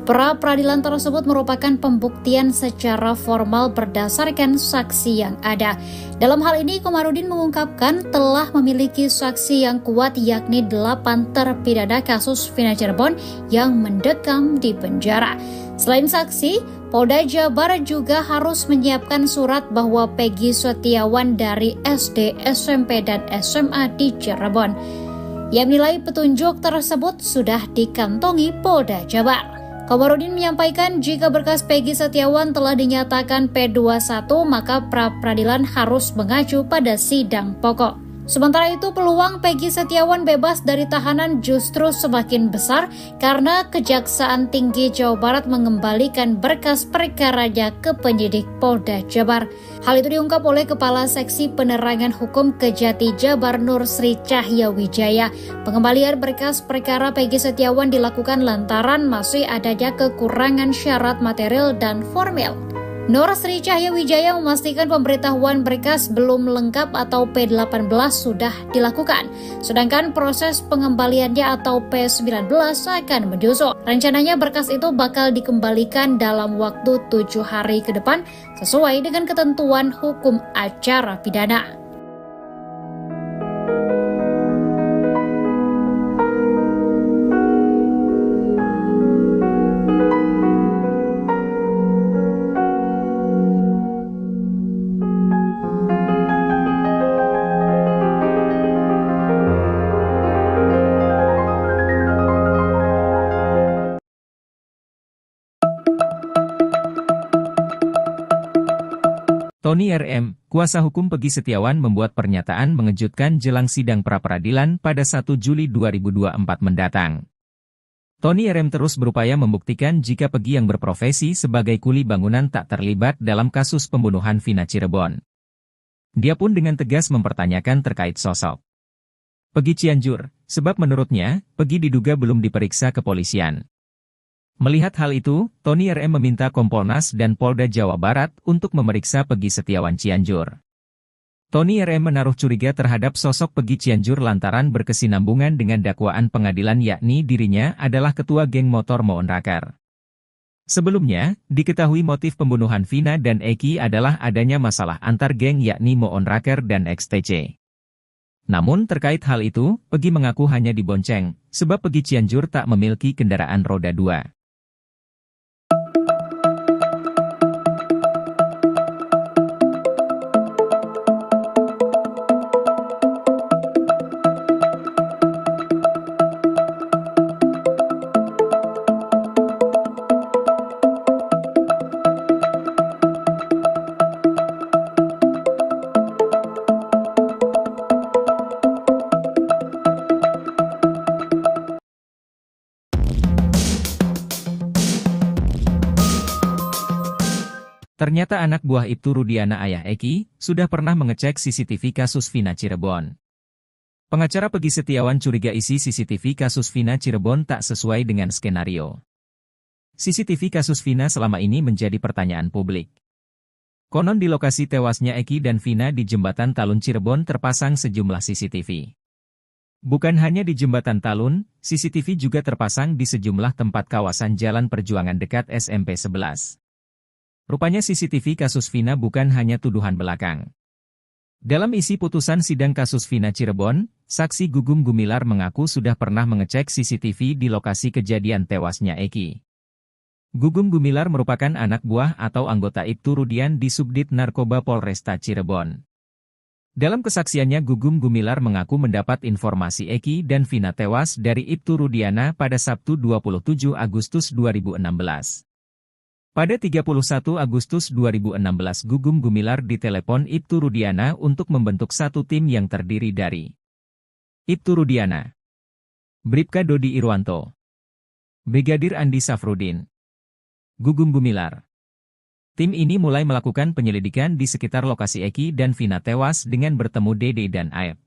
Pra-peradilan tersebut merupakan pembuktian secara formal berdasarkan saksi yang ada. Dalam hal ini, Komarudin mengungkapkan telah memiliki saksi yang kuat yakni 8 terpidana kasus Vina Cirebon yang mendekam di penjara. Selain saksi, Polda Jabar juga harus menyiapkan surat bahwa Peggy Setiawan dari SD, SMP, dan SMA di Cirebon. Ia menilai petunjuk tersebut sudah dikantongi Polda Jabar. Komarudin menyampaikan jika berkas Peggy Setiawan telah dinyatakan P21 maka pra-peradilan harus mengacu pada sidang pokok. Sementara itu peluang Peggy Setiawan bebas dari tahanan justru semakin besar karena Kejaksaan Tinggi Jawa Barat mengembalikan berkas perkaranya ke penyidik Polda Jabar. Hal itu diungkap oleh Kepala Seksi Penerangan Hukum Kejati Jabar Nur Sri Cahya Wijaya. Pengembalian berkas perkara Peggy Setiawan dilakukan lantaran masih adanya kekurangan syarat material dan formil. Nur Sri Cahya Wijaya memastikan pemberitahuan berkas belum lengkap atau P18 sudah dilakukan, sedangkan proses pengembaliannya atau P19 akan menyusul. Rencananya berkas itu bakal dikembalikan dalam waktu 7 hari ke depan sesuai dengan ketentuan hukum acara pidana. Tony RM, kuasa hukum Peggy Setiawan membuat pernyataan mengejutkan jelang sidang pra-peradilan pada 1 Juli 2024 mendatang. Tony RM terus berupaya membuktikan jika Peggy yang berprofesi sebagai kuli bangunan tak terlibat dalam kasus pembunuhan Vina Cirebon. Dia pun dengan tegas mempertanyakan terkait sosok Peggy Cianjur, sebab menurutnya, Peggy diduga belum diperiksa kepolisian. Melihat hal itu, Tony RM meminta Kompolnas dan Polda Jawa Barat untuk memeriksa Peggy Setiawan Cianjur. Tony RM menaruh curiga terhadap sosok Peggy Cianjur lantaran berkesinambungan dengan dakwaan pengadilan yakni dirinya adalah ketua geng motor Moon Raker. Sebelumnya, diketahui motif pembunuhan Vina dan Eki adalah adanya masalah antar geng yakni Moon Raker dan XTC. Namun terkait hal itu, Peggy mengaku hanya dibonceng, sebab Peggy Cianjur tak memiliki kendaraan roda 2. Ternyata anak buah Ibtu Rudiana ayah Eki, sudah pernah mengecek CCTV kasus Vina Cirebon. Pengacara Peggy Setiawan curiga isi CCTV kasus Vina Cirebon tak sesuai dengan skenario. CCTV kasus Vina selama ini menjadi pertanyaan publik. Konon di lokasi tewasnya Eki dan Vina di Jembatan Talun Cirebon terpasang sejumlah CCTV. Bukan hanya di Jembatan Talun, CCTV juga terpasang di sejumlah tempat kawasan Jalan Perjuangan dekat SMP 11. Rupanya CCTV kasus Vina bukan hanya tuduhan belakang. Dalam isi putusan sidang kasus Vina Cirebon, saksi Gugum Gumilar mengaku sudah pernah mengecek CCTV di lokasi kejadian tewasnya Eki. Gugum Gumilar merupakan anak buah atau anggota Ibtu Rudian di Subdit Narkoba Polresta Cirebon. Dalam kesaksiannya Gugum Gumilar mengaku mendapat informasi Eki dan Vina tewas dari Ibtu Rudiana pada Sabtu 27 Agustus 2016. Pada 31 Agustus 2016 Gugum Gumilar ditelepon Ibtu Rudiana untuk membentuk satu tim yang terdiri dari Ibtu Rudiana, Bribka Dodi Irwanto, Brigadir Andi Safrudin, Gugum Gumilar. Tim ini mulai melakukan penyelidikan di sekitar lokasi Eki dan Vina tewas dengan bertemu Dede dan Aep.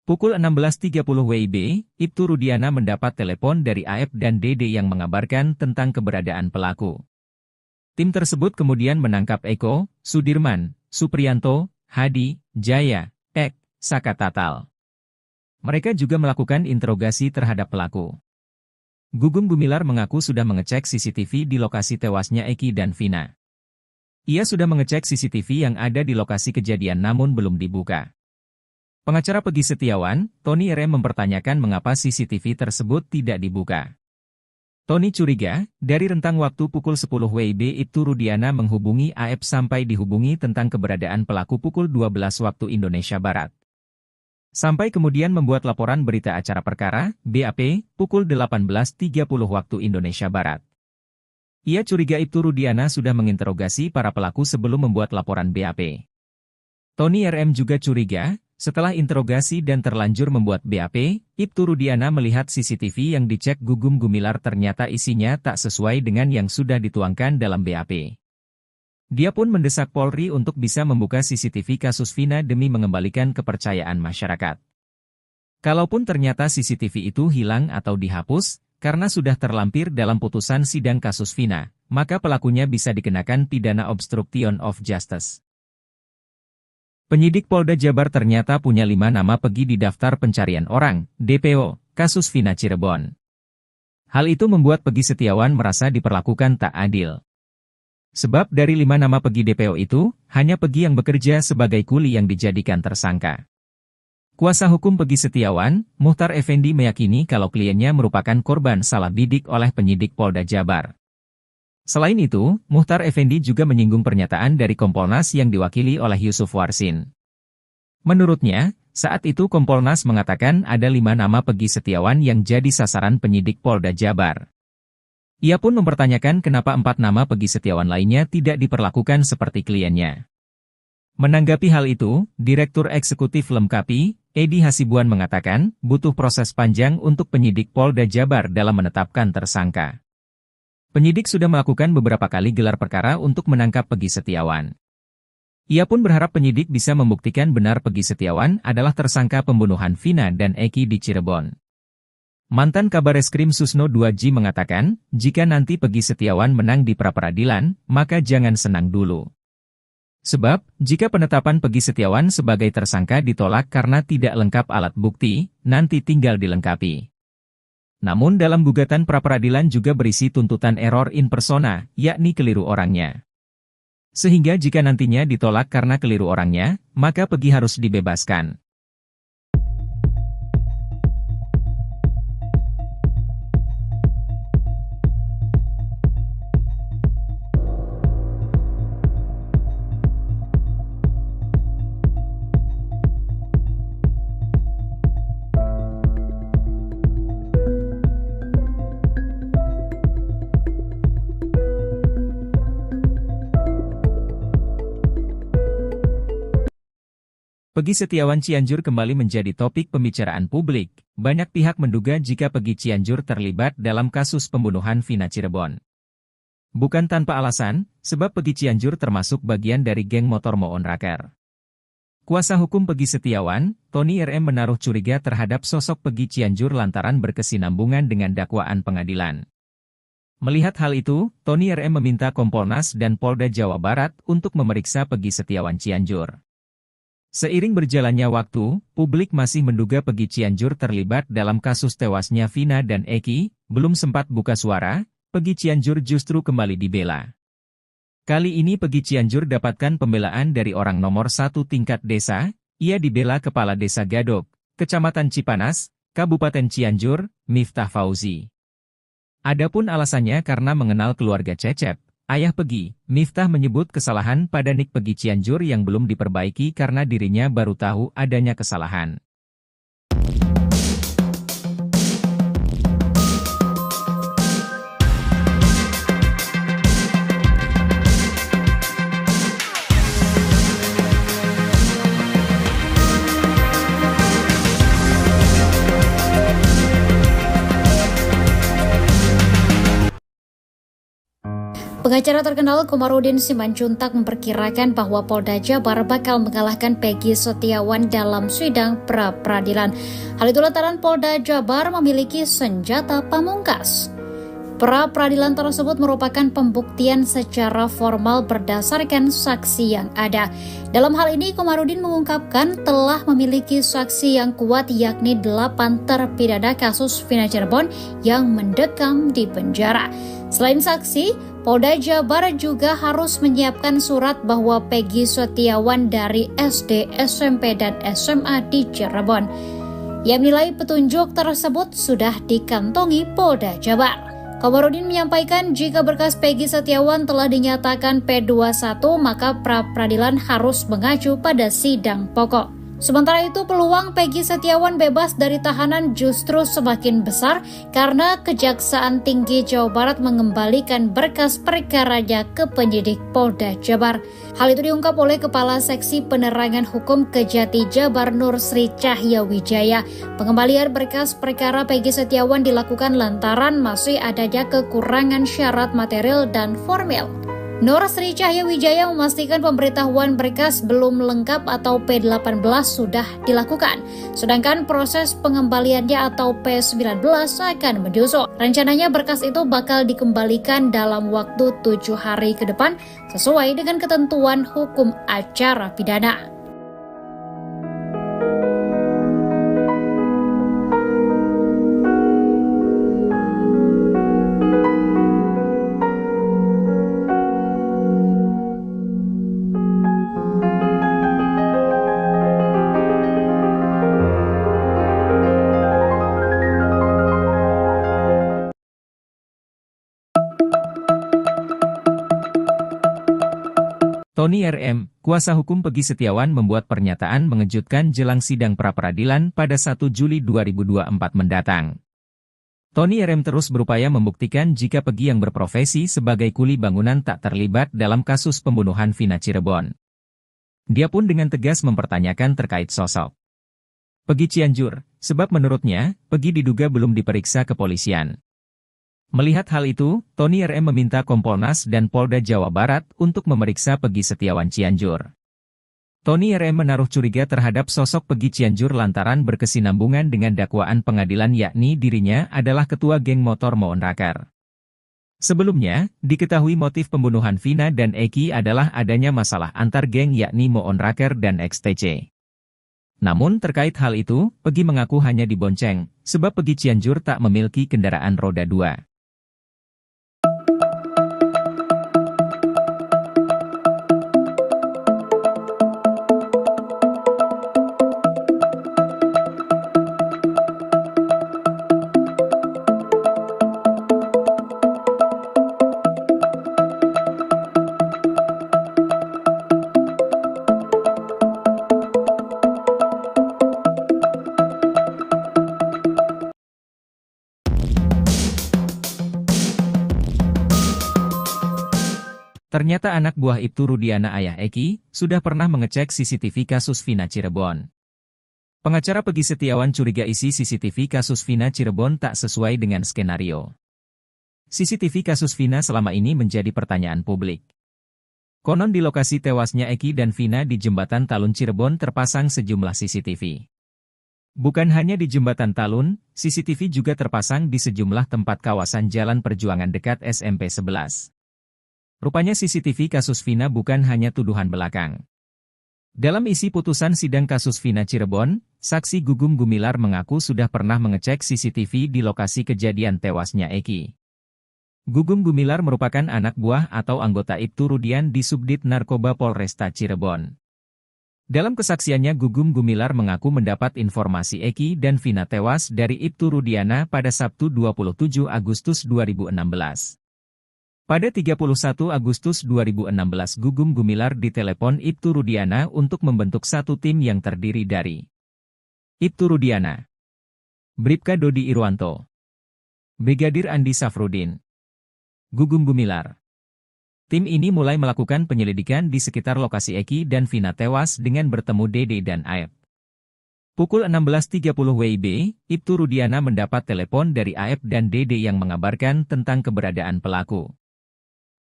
Pukul 16.30 WIB, Ibtu Rudiana mendapat telepon dari Aep dan Dede yang mengabarkan tentang keberadaan pelaku. Tim tersebut kemudian menangkap Eko, Sudirman, Supriyanto, Hadi, Jaya, Ek, Saka Tatal. Mereka juga melakukan interogasi terhadap pelaku. Gugum Gumilar mengaku sudah mengecek CCTV di lokasi tewasnya Eki dan Vina. Ia sudah mengecek CCTV yang ada di lokasi kejadian namun belum dibuka. Pengacara Peggy Setiawan, Tony RM mempertanyakan mengapa CCTV tersebut tidak dibuka. Tony curiga, dari rentang waktu pukul 10 WIB Ibtu Rudiana menghubungi AF sampai dihubungi tentang keberadaan pelaku pukul 12 waktu Indonesia Barat. Sampai kemudian membuat laporan berita acara perkara, BAP, pukul 18.30 waktu Indonesia Barat. Ia curiga Ibtu Rudiana sudah menginterogasi para pelaku sebelum membuat laporan BAP. Tony RM juga curiga, setelah interogasi dan terlanjur membuat BAP, Ibtu Rudiana melihat CCTV yang dicek Gugum Gumilar ternyata isinya tak sesuai dengan yang sudah dituangkan dalam BAP. Dia pun mendesak Polri untuk bisa membuka CCTV kasus Vina demi mengembalikan kepercayaan masyarakat. Kalaupun ternyata CCTV itu hilang atau dihapus, karena sudah terlampir dalam putusan sidang kasus Vina, maka pelakunya bisa dikenakan pidana obstruction of justice. Penyidik Polda Jabar ternyata punya 5 nama Peggy di daftar pencarian orang, DPO, kasus Vina Cirebon. Hal itu membuat Peggy Setiawan merasa diperlakukan tak adil. Sebab dari 5 nama Peggy DPO itu, hanya Peggy yang bekerja sebagai kuli yang dijadikan tersangka. Kuasa hukum Peggy Setiawan, Muhtar Effendi meyakini kalau kliennya merupakan korban salah bidik oleh penyidik Polda Jabar. Selain itu, Muhtar Effendi juga menyinggung pernyataan dari Kompolnas yang diwakili oleh Yusuf Warsin. Menurutnya, saat itu Kompolnas mengatakan ada 5 nama Peggy Setiawan yang jadi sasaran penyidik Polda Jabar. Ia pun mempertanyakan kenapa 4 nama Peggy Setiawan lainnya tidak diperlakukan seperti kliennya. Menanggapi hal itu, Direktur Eksekutif Lemkapi, Edi Hasibuan mengatakan, butuh proses panjang untuk penyidik Polda Jabar dalam menetapkan tersangka. Penyidik sudah melakukan beberapa kali gelar perkara untuk menangkap Peggy Setiawan. Ia pun berharap penyidik bisa membuktikan benar Peggy Setiawan adalah tersangka pembunuhan Vina dan Eki di Cirebon. Mantan Kabareskrim Susno 2G mengatakan, jika nanti Peggy Setiawan menang di pra-peradilan, maka jangan senang dulu. Sebab, jika penetapan Peggy Setiawan sebagai tersangka ditolak karena tidak lengkap alat bukti, nanti tinggal dilengkapi. Namun dalam gugatan pra-peradilan juga berisi tuntutan error in persona, yakni keliru orangnya. Sehingga jika nantinya ditolak karena keliru orangnya, maka Peggy harus dibebaskan. Peggy Setiawan Cianjur kembali menjadi topik pembicaraan publik. Banyak pihak menduga jika Peggy Cianjur terlibat dalam kasus pembunuhan Vina Cirebon. Bukan tanpa alasan, sebab Peggy Cianjur termasuk bagian dari geng motor Moon Raker. Kuasa hukum Peggy Setiawan, Tony RM menaruh curiga terhadap sosok Peggy Cianjur lantaran berkesinambungan dengan dakwaan pengadilan. Melihat hal itu, Tony RM meminta Kompolnas dan Polda Jawa Barat untuk memeriksa Peggy Setiawan Cianjur. Seiring berjalannya waktu, publik masih menduga Peggy Cianjur terlibat dalam kasus tewasnya Vina dan Eki. Belum sempat buka suara, Peggy Cianjur justru kembali dibela. Kali ini Peggy Cianjur dapatkan pembelaan dari orang nomor 1 tingkat desa. Ia dibela Kepala Desa Gadok, Kecamatan Cipanas, Kabupaten Cianjur, Miftah Fauzi. Adapun alasannya karena mengenal keluarga Cecep, ayah Peggy. Miftah menyebut kesalahan pada nik Peggy Cianjur yang belum diperbaiki karena dirinya baru tahu adanya kesalahan. Pengacara terkenal Komarudin Simanjuntak memperkirakan bahwa Polda Jabar bakal mengalahkan Peggy Setiawan dalam sidang pra-peradilan. Hal itu lantaran Polda Jabar memiliki senjata pamungkas. Pra-peradilan tersebut merupakan pembuktian secara formal berdasarkan saksi yang ada. Dalam hal ini, Komarudin mengungkapkan telah memiliki saksi yang kuat yakni 8 terpidana kasus Vina Cirebon yang mendekam di penjara. Selain saksi, Polda Jabar juga harus menyiapkan surat bahwa Peggy Setiawan dari SD, SMP, dan SMA di Cirebon. Ia menilai petunjuk tersebut sudah dikantongi Polda Jabar. Komarudin menyampaikan jika berkas Peggy Setiawan telah dinyatakan P21, maka pra-peradilan harus mengacu pada sidang pokok. Sementara itu, peluang Peggy Setiawan bebas dari tahanan justru semakin besar karena Kejaksaan Tinggi Jawa Barat mengembalikan berkas perkaranya ke penyidik Polda Jabar. Hal itu diungkap oleh Kepala Seksi Penerangan Hukum Kejati Jabar Nur Sri Cahya Wijaya. Pengembalian berkas perkara Peggy Setiawan dilakukan lantaran masih adanya kekurangan syarat material dan formil. Nur Sri Cahya Wijaya memastikan pemberitahuan berkas belum lengkap atau P18 sudah dilakukan, sedangkan proses pengembaliannya atau P19 akan menyusul. Rencananya berkas itu bakal dikembalikan dalam waktu 7 hari ke depan sesuai dengan ketentuan hukum acara pidana. Tony RM, kuasa hukum Peggy Setiawan membuat pernyataan mengejutkan jelang sidang pra-peradilan pada 1 Juli 2024 mendatang. Tony RM terus berupaya membuktikan jika Peggy yang berprofesi sebagai kuli bangunan tak terlibat dalam kasus pembunuhan Vina Cirebon. Dia pun dengan tegas mempertanyakan terkait sosok Peggy Cianjur, sebab menurutnya, Peggy diduga belum diperiksa kepolisian. Melihat hal itu, Tony RM meminta Kompolnas dan Polda Jawa Barat untuk memeriksa Peggy Setiawan Cianjur. Tony RM menaruh curiga terhadap sosok Peggy Cianjur lantaran berkesinambungan dengan dakwaan pengadilan yakni dirinya adalah ketua geng motor Moon Raker. Sebelumnya, diketahui motif pembunuhan Vina dan Eki adalah adanya masalah antar geng yakni Moon Raker dan XTC. Namun terkait hal itu, Peggy mengaku hanya dibonceng, sebab Peggy Cianjur tak memiliki kendaraan roda 2. Ternyata anak buah Ibtu Rudiana ayah Eki, sudah pernah mengecek CCTV kasus Vina Cirebon. Pengacara Peggy Setiawan curiga isi CCTV kasus Vina Cirebon tak sesuai dengan skenario. CCTV kasus Vina selama ini menjadi pertanyaan publik. Konon di lokasi tewasnya Eki dan Vina di Jembatan Talun Cirebon terpasang sejumlah CCTV. Bukan hanya di Jembatan Talun, CCTV juga terpasang di sejumlah tempat kawasan Jalan Perjuangan dekat SMP 11. Rupanya CCTV kasus Vina bukan hanya tuduhan belakang. Dalam isi putusan sidang kasus Vina Cirebon, saksi Gugum Gumilar mengaku sudah pernah mengecek CCTV di lokasi kejadian tewasnya Eki. Gugum Gumilar merupakan anak buah atau anggota Ibtu Rudian di Subdit Narkoba Polresta Cirebon. Dalam kesaksiannya Gugum Gumilar mengaku mendapat informasi Eki dan Vina tewas dari Ibtu Rudiana pada Sabtu 27 Agustus 2016. Pada 31 Agustus 2016 Gugum Gumilar ditelepon Ibtu Rudiana untuk membentuk satu tim yang terdiri dari Ibtu Rudiana, Bribka Dodi Irwanto, Brigadir Andi Safrudin, Gugum Gumilar. Tim ini mulai melakukan penyelidikan di sekitar lokasi Eki dan Vina tewas dengan bertemu Dede dan Aep. Pukul 16.30 WIB, Ibtu Rudiana mendapat telepon dari Aep dan Dede yang mengabarkan tentang keberadaan pelaku.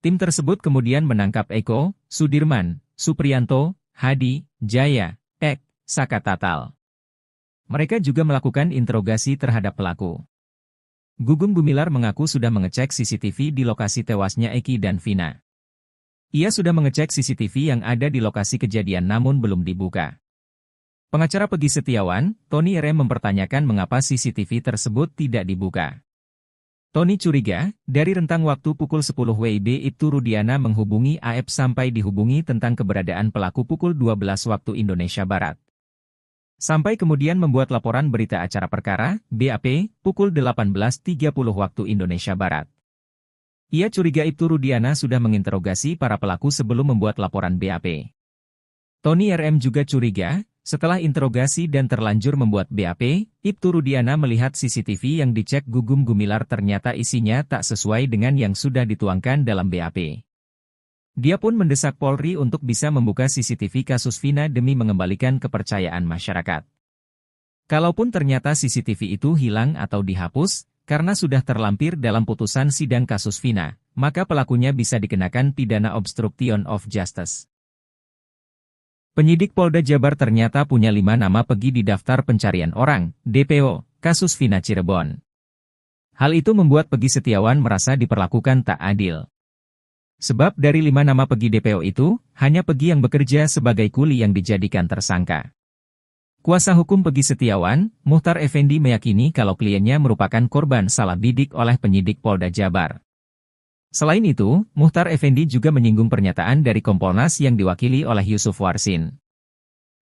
Tim tersebut kemudian menangkap Eko, Sudirman, Supriyanto, Hadi, Jaya, Ek, Saka Tatal. Mereka juga melakukan interogasi terhadap pelaku. Gugum Gumilar mengaku sudah mengecek CCTV di lokasi tewasnya Eki dan Vina. Ia sudah mengecek CCTV yang ada di lokasi kejadian namun belum dibuka. Pengacara Peggy Setiawan, Tony RM mempertanyakan mengapa CCTV tersebut tidak dibuka. Tony curiga, dari rentang waktu pukul 10 WIB Ibtu Rudiana menghubungi AF sampai dihubungi tentang keberadaan pelaku pukul 12 waktu Indonesia Barat. Sampai kemudian membuat laporan berita acara perkara, BAP, pukul 18.30 waktu Indonesia Barat. Ia curiga Ibtu Rudiana sudah menginterogasi para pelaku sebelum membuat laporan BAP. Tony RM juga curiga, setelah interogasi dan terlanjur membuat BAP, Ibtu Rudiana melihat CCTV yang dicek Gugum Gumilar ternyata isinya tak sesuai dengan yang sudah dituangkan dalam BAP. Dia pun mendesak Polri untuk bisa membuka CCTV kasus Vina demi mengembalikan kepercayaan masyarakat. Kalaupun ternyata CCTV itu hilang atau dihapus, karena sudah terlampir dalam putusan sidang kasus Vina, maka pelakunya bisa dikenakan pidana obstruction of justice. Penyidik Polda Jabar ternyata punya 5 nama Peggy di daftar pencarian orang, DPO, kasus Vina Cirebon. Hal itu membuat Peggy Setiawan merasa diperlakukan tak adil. Sebab dari 5 nama Peggy DPO itu, hanya Peggy yang bekerja sebagai kuli yang dijadikan tersangka. Kuasa hukum Peggy Setiawan, Muhtar Effendi meyakini kalau kliennya merupakan korban salah bidik oleh penyidik Polda Jabar. Selain itu, Muhtar Effendi juga menyinggung pernyataan dari Kompolnas yang diwakili oleh Yusuf Warsin.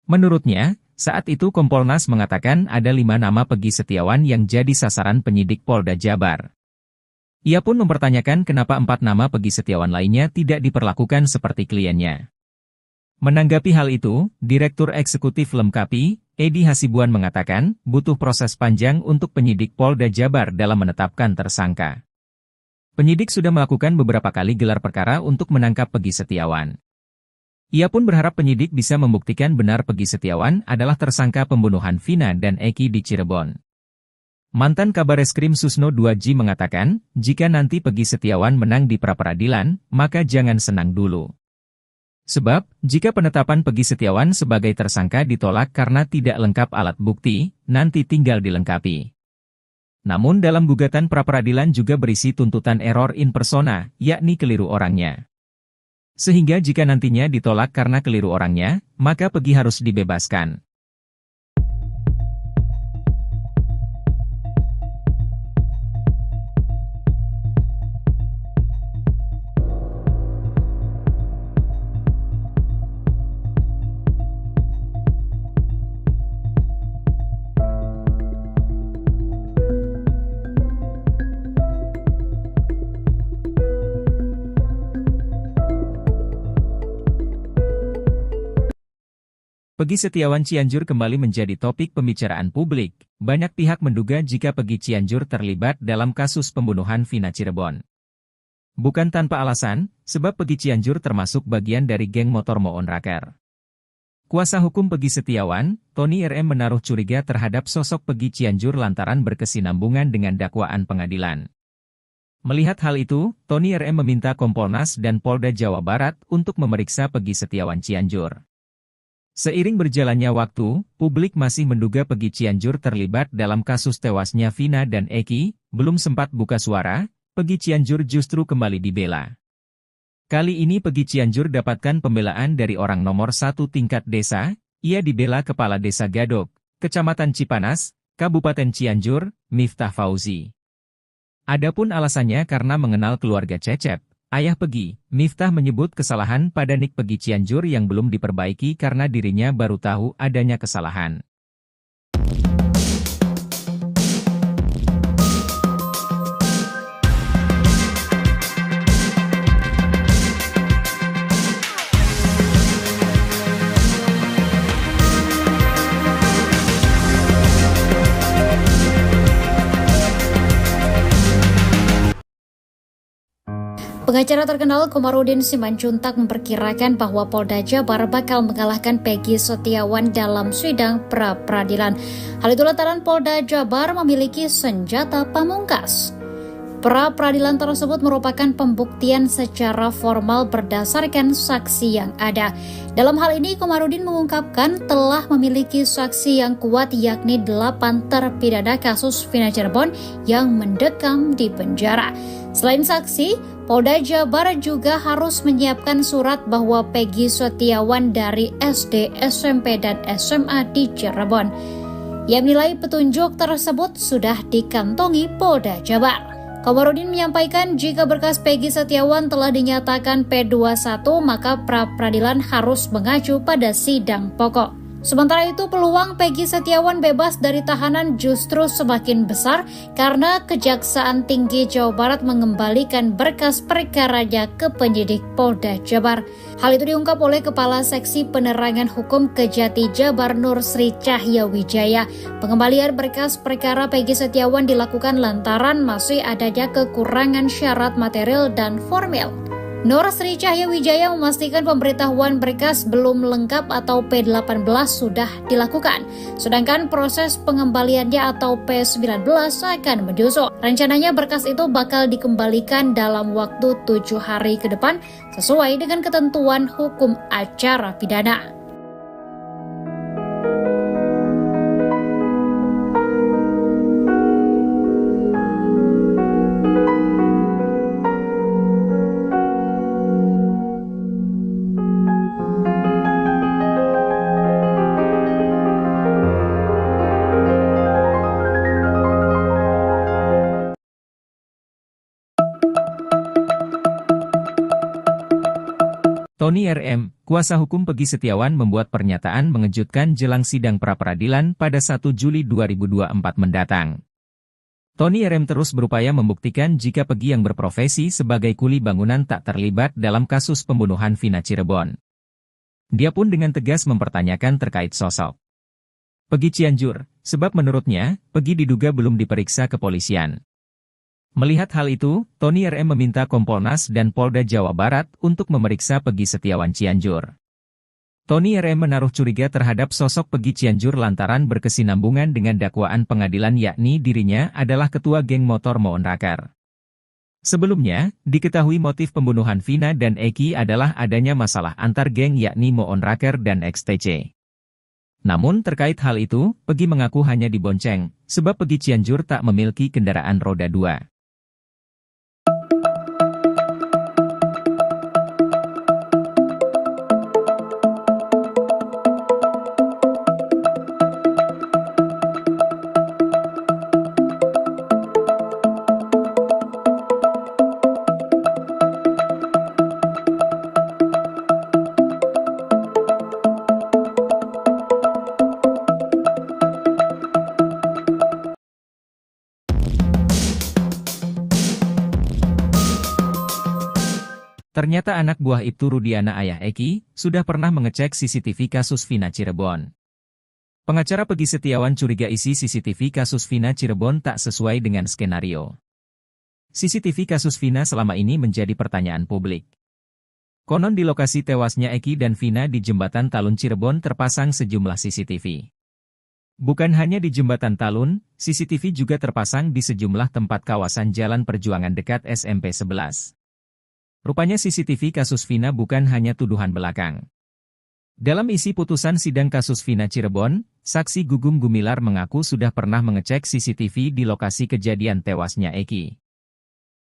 Menurutnya, saat itu Kompolnas mengatakan ada 5 nama Peggy Setiawan yang jadi sasaran penyidik Polda Jabar. Ia pun mempertanyakan kenapa 4 nama Peggy Setiawan lainnya tidak diperlakukan seperti kliennya. Menanggapi hal itu, Direktur Eksekutif Lemkapi, Edi Hasibuan mengatakan, butuh proses panjang untuk penyidik Polda Jabar dalam menetapkan tersangka. Penyidik sudah melakukan beberapa kali gelar perkara untuk menangkap Peggy Setiawan. Ia pun berharap penyidik bisa membuktikan benar Peggy Setiawan adalah tersangka pembunuhan Vina dan Eki di Cirebon. Mantan Kabareskrim Susno 2G mengatakan, jika nanti Peggy Setiawan menang di pra-peradilan, maka jangan senang dulu. Sebab, jika penetapan Peggy Setiawan sebagai tersangka ditolak karena tidak lengkap alat bukti, nanti tinggal dilengkapi. Namun dalam gugatan pra-peradilan juga berisi tuntutan error in persona, yakni keliru orangnya. Sehingga jika nantinya ditolak karena keliru orangnya, maka Peggy harus dibebaskan. Peggy Setiawan Cianjur kembali menjadi topik pembicaraan publik. Banyak pihak menduga jika Peggy Cianjur terlibat dalam kasus pembunuhan Vina Cirebon. Bukan tanpa alasan, sebab Peggy Cianjur termasuk bagian dari geng motor Moon Raker. Kuasa hukum Peggy Setiawan, Tony RM menaruh curiga terhadap sosok Peggy Cianjur lantaran berkesinambungan dengan dakwaan pengadilan. Melihat hal itu, Tony RM meminta Kompolnas dan Polda Jawa Barat untuk memeriksa Peggy Setiawan Cianjur. Seiring berjalannya waktu, publik masih menduga Peggy Cianjur terlibat dalam kasus tewasnya Vina dan Eki. Belum sempat buka suara, Peggy Cianjur justru kembali dibela. Kali ini Peggy Cianjur dapatkan pembelaan dari orang nomor 1 tingkat desa. Ia dibela Kepala Desa Gadok, Kecamatan Cipanas, Kabupaten Cianjur, Miftah Fauzi. Adapun alasannya karena mengenal keluarga Cecep, ayah Peggy. Miftah menyebut kesalahan pada nik Peggy Cianjur yang belum diperbaiki karena dirinya baru tahu adanya kesalahan. Pengacara terkenal Komarudin Simanjuntak memperkirakan bahwa Polda Jabar bakal mengalahkan Peggy Setiawan dalam sidang pra-peradilan. Hal itu lantaran Polda Jabar memiliki senjata pamungkas. Pra-peradilan tersebut merupakan pembuktian secara formal berdasarkan saksi yang ada. Dalam hal ini, Komarudin mengungkapkan telah memiliki saksi yang kuat yakni 8 terpidana kasus Vina Cirebon yang mendekam di penjara. Selain saksi, Polda Jabar juga harus menyiapkan surat bahwa Peggy Setiawan dari SD, SMP, dan SMA di Cirebon. Ia menilai petunjuk tersebut sudah dikantongi Polda Jabar. Komarudin menyampaikan jika berkas Peggy Setiawan telah dinyatakan P21 maka pra-peradilan harus mengacu pada sidang pokok. Sementara itu peluang Peggy Setiawan bebas dari tahanan justru semakin besar karena Kejaksaan Tinggi Jawa Barat mengembalikan berkas perkaranya ke penyidik Polda Jabar. Hal itu diungkap oleh Kepala Seksi Penerangan Hukum Kejati Jabar Nur Sri Cahya Wijaya. Pengembalian berkas perkara Peggy Setiawan dilakukan lantaran masih adanya kekurangan syarat material dan formil. Nur Sri Cahya Wijaya memastikan pemberitahuan berkas belum lengkap atau P18 sudah dilakukan, sedangkan proses pengembaliannya atau P19 akan menyusul. Rencananya berkas itu bakal dikembalikan dalam waktu 7 hari ke depan sesuai dengan ketentuan hukum acara pidana. Tony RM, kuasa hukum Peggy Setiawan membuat pernyataan mengejutkan jelang sidang pra-peradilan pada 1 Juli 2024 mendatang. Tony RM terus berupaya membuktikan jika Peggy yang berprofesi sebagai kuli bangunan tak terlibat dalam kasus pembunuhan Vina Cirebon. Dia pun dengan tegas mempertanyakan terkait sosok Peggy Cianjur, sebab menurutnya, Peggy diduga belum diperiksa kepolisian. Melihat hal itu, Tony RM meminta Kompolnas dan Polda Jawa Barat untuk memeriksa Peggy Setiawan Cianjur. Tony RM menaruh curiga terhadap sosok Peggy Cianjur lantaran berkesinambungan dengan dakwaan pengadilan yakni dirinya adalah ketua geng motor Moon Raker. Sebelumnya, diketahui motif pembunuhan Vina dan Eki adalah adanya masalah antar geng yakni Moon Raker dan XTC. Namun terkait hal itu, Peggy mengaku hanya dibonceng, sebab Peggy Cianjur tak memiliki kendaraan roda 2. Ternyata anak buah Ibtu Rudiana ayah Eki, sudah pernah mengecek CCTV kasus Vina Cirebon. Pengacara Peggy Setiawan curiga isi CCTV kasus Vina Cirebon tak sesuai dengan skenario. CCTV kasus Vina selama ini menjadi pertanyaan publik. Konon di lokasi tewasnya Eki dan Vina di Jembatan Talun Cirebon terpasang sejumlah CCTV. Bukan hanya di Jembatan Talun, CCTV juga terpasang di sejumlah tempat kawasan Jalan Perjuangan dekat SMP 11. Rupanya CCTV kasus Vina bukan hanya tuduhan belakang. Dalam isi putusan sidang kasus Vina Cirebon, saksi Gugum Gumilar mengaku sudah pernah mengecek CCTV di lokasi kejadian tewasnya Eki.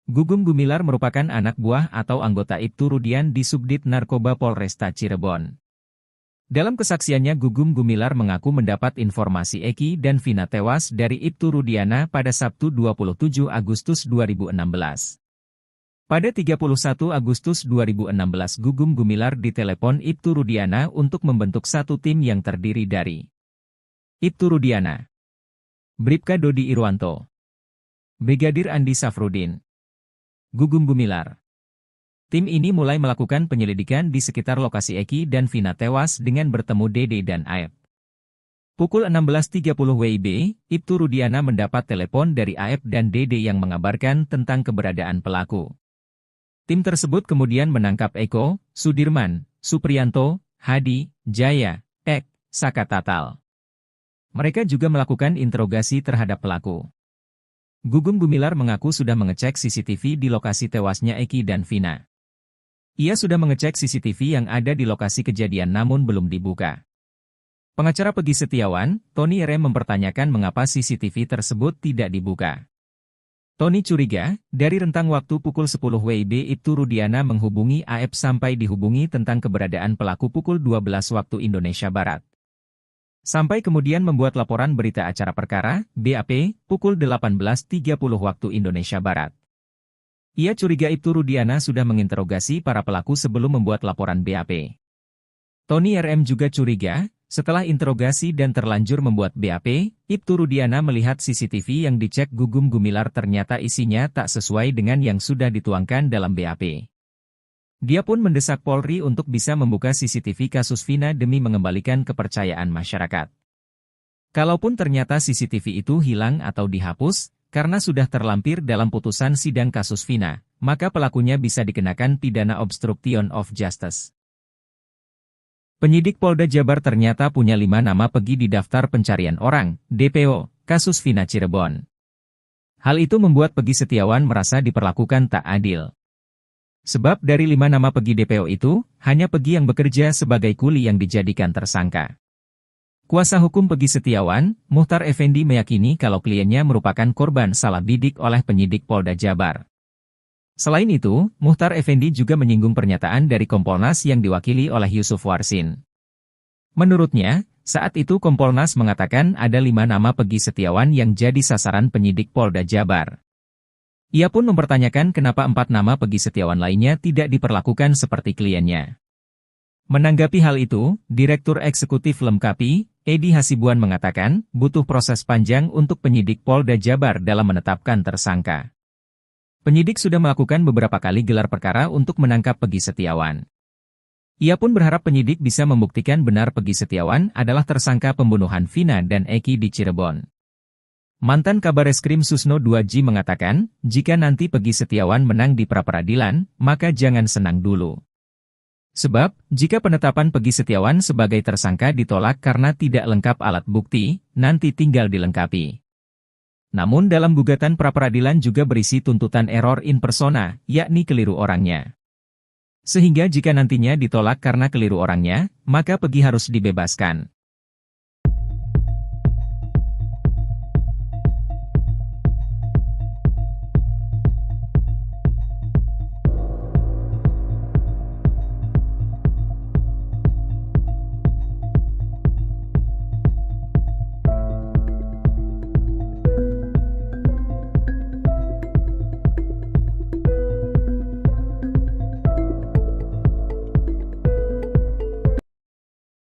Gugum Gumilar merupakan anak buah atau anggota Ibtu Rudian di Subdit Narkoba Polresta Cirebon. Dalam kesaksiannya Gugum Gumilar mengaku mendapat informasi Eki dan Vina tewas dari Ibtu Rudiana pada Sabtu 27 Agustus 2016. Pada 31 Agustus 2016 Gugum Gumilar ditelepon Ibtu Rudiana untuk membentuk satu tim yang terdiri dari Ibtu Rudiana, Bribka Dodi Irwanto, Brigadir Andi Safrudin, Gugum Gumilar. Tim ini mulai melakukan penyelidikan di sekitar lokasi Eki dan Vina tewas dengan bertemu Dede dan Aep. Pukul 16.30 WIB, Ibtu Rudiana mendapat telepon dari Aep dan Dede yang mengabarkan tentang keberadaan pelaku. Tim tersebut kemudian menangkap Eko, Sudirman, Supriyanto, Hadi, Jaya, Ek, Saka Tatal. Mereka juga melakukan interogasi terhadap pelaku. Gugum Gumilar mengaku sudah mengecek CCTV di lokasi tewasnya Eki dan Vina. Ia sudah mengecek CCTV yang ada di lokasi kejadian namun belum dibuka. Pengacara Peggy Setiawan, Tony RM mempertanyakan mengapa CCTV tersebut tidak dibuka. Tony curiga, dari rentang waktu pukul 10 WIB Ibtu Rudiana menghubungi AF sampai dihubungi tentang keberadaan pelaku pukul 12 waktu Indonesia Barat. Sampai kemudian membuat laporan berita acara perkara, BAP, pukul 18.30 waktu Indonesia Barat. Ia curiga Ibtu Rudiana sudah menginterogasi para pelaku sebelum membuat laporan BAP. Tony RM juga curiga, setelah interogasi dan terlanjur membuat BAP, Ibtu Rudiana melihat CCTV yang dicek Gugum Gumilar ternyata isinya tak sesuai dengan yang sudah dituangkan dalam BAP. Dia pun mendesak Polri untuk bisa membuka CCTV kasus Vina demi mengembalikan kepercayaan masyarakat. Kalaupun ternyata CCTV itu hilang atau dihapus, karena sudah terlampir dalam putusan sidang kasus Vina, maka pelakunya bisa dikenakan pidana obstruction of justice. Penyidik Polda Jabar ternyata punya 5 nama Peggy di daftar pencarian orang, DPO, kasus Vina Cirebon. Hal itu membuat Peggy Setiawan merasa diperlakukan tak adil. Sebab dari 5 nama Peggy DPO itu, hanya Peggy yang bekerja sebagai kuli yang dijadikan tersangka. Kuasa hukum Peggy Setiawan, Muhtar Effendi meyakini kalau kliennya merupakan korban salah bidik oleh penyidik Polda Jabar. Selain itu, Muhtar Effendi juga menyinggung pernyataan dari Kompolnas yang diwakili oleh Yusuf Warsin. Menurutnya, saat itu Kompolnas mengatakan ada 5 nama Peggy Setiawan yang jadi sasaran penyidik Polda Jabar. Ia pun mempertanyakan kenapa 4 nama Peggy Setiawan lainnya tidak diperlakukan seperti kliennya. Menanggapi hal itu, Direktur Eksekutif Lemkapi, Edi Hasibuan mengatakan, butuh proses panjang untuk penyidik Polda Jabar dalam menetapkan tersangka. Penyidik sudah melakukan beberapa kali gelar perkara untuk menangkap Peggy Setiawan. Ia pun berharap penyidik bisa membuktikan benar Peggy Setiawan adalah tersangka pembunuhan Vina dan Eki di Cirebon. Mantan Kabareskrim Susno 2G mengatakan, jika nanti Peggy Setiawan menang di pra-peradilan, maka jangan senang dulu. Sebab, jika penetapan Peggy Setiawan sebagai tersangka ditolak karena tidak lengkap alat bukti, nanti tinggal dilengkapi. Namun dalam gugatan pra-peradilan juga berisi tuntutan error in persona, yakni keliru orangnya. Sehingga jika nantinya ditolak karena keliru orangnya, maka Peggy harus dibebaskan.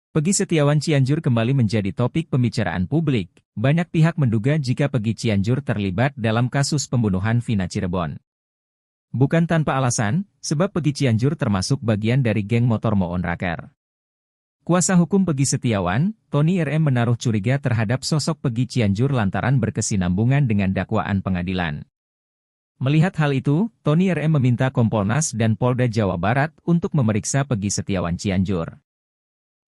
Peggy Setiawan Cianjur kembali menjadi topik pembicaraan publik. Banyak pihak menduga jika Peggy Cianjur terlibat dalam kasus pembunuhan Vina Cirebon. Bukan tanpa alasan, sebab Peggy Cianjur termasuk bagian dari geng motor Moon Raker. Kuasa hukum Peggy Setiawan, Tony RM menaruh curiga terhadap sosok Peggy Cianjur lantaran berkesinambungan dengan dakwaan pengadilan. Melihat hal itu, Tony RM meminta Kompolnas dan Polda Jawa Barat untuk memeriksa Peggy Setiawan Cianjur.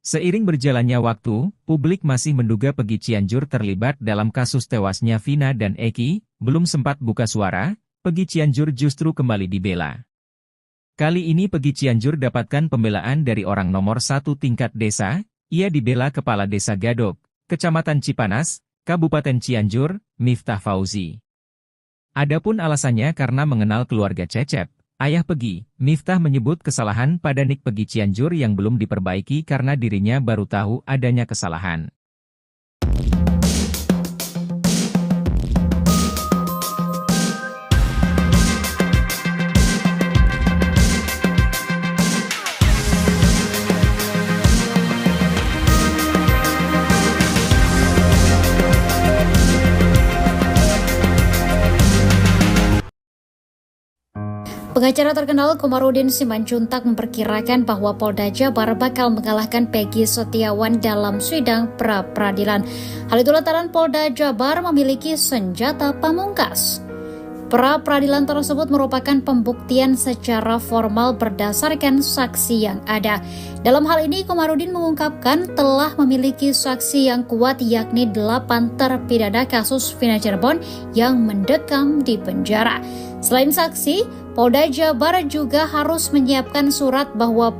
Seiring berjalannya waktu, publik masih menduga Peggy Cianjur terlibat dalam kasus tewasnya Vina dan Eki. Belum sempat buka suara, Peggy Cianjur justru kembali dibela. Kali ini Peggy Cianjur dapatkan pembelaan dari orang nomor 1 tingkat desa. Ia dibela Kepala Desa Gadok, Kecamatan Cipanas, Kabupaten Cianjur, Miftah Fauzi. Adapun alasannya karena mengenal keluarga Cecep, ayah Peggy. Miftah menyebut kesalahan pada nik Peggy Cianjur yang belum diperbaiki karena dirinya baru tahu adanya kesalahan. Pengacara terkenal Komarudin Simanjuntak memperkirakan bahwa Polda Jabar bakal mengalahkan Peggy Setiawan dalam sidang pra-peradilan. Hal itu lantaran Polda Jabar memiliki senjata pamungkas. Pra-peradilan tersebut merupakan pembuktian secara formal berdasarkan saksi yang ada. Dalam hal ini, Komarudin mengungkapkan telah memiliki saksi yang kuat, yakni 8 terpidana kasus Vina Cirebon yang mendekam di penjara. Selain saksi, Polda Jabar juga harus menyiapkan surat bahwa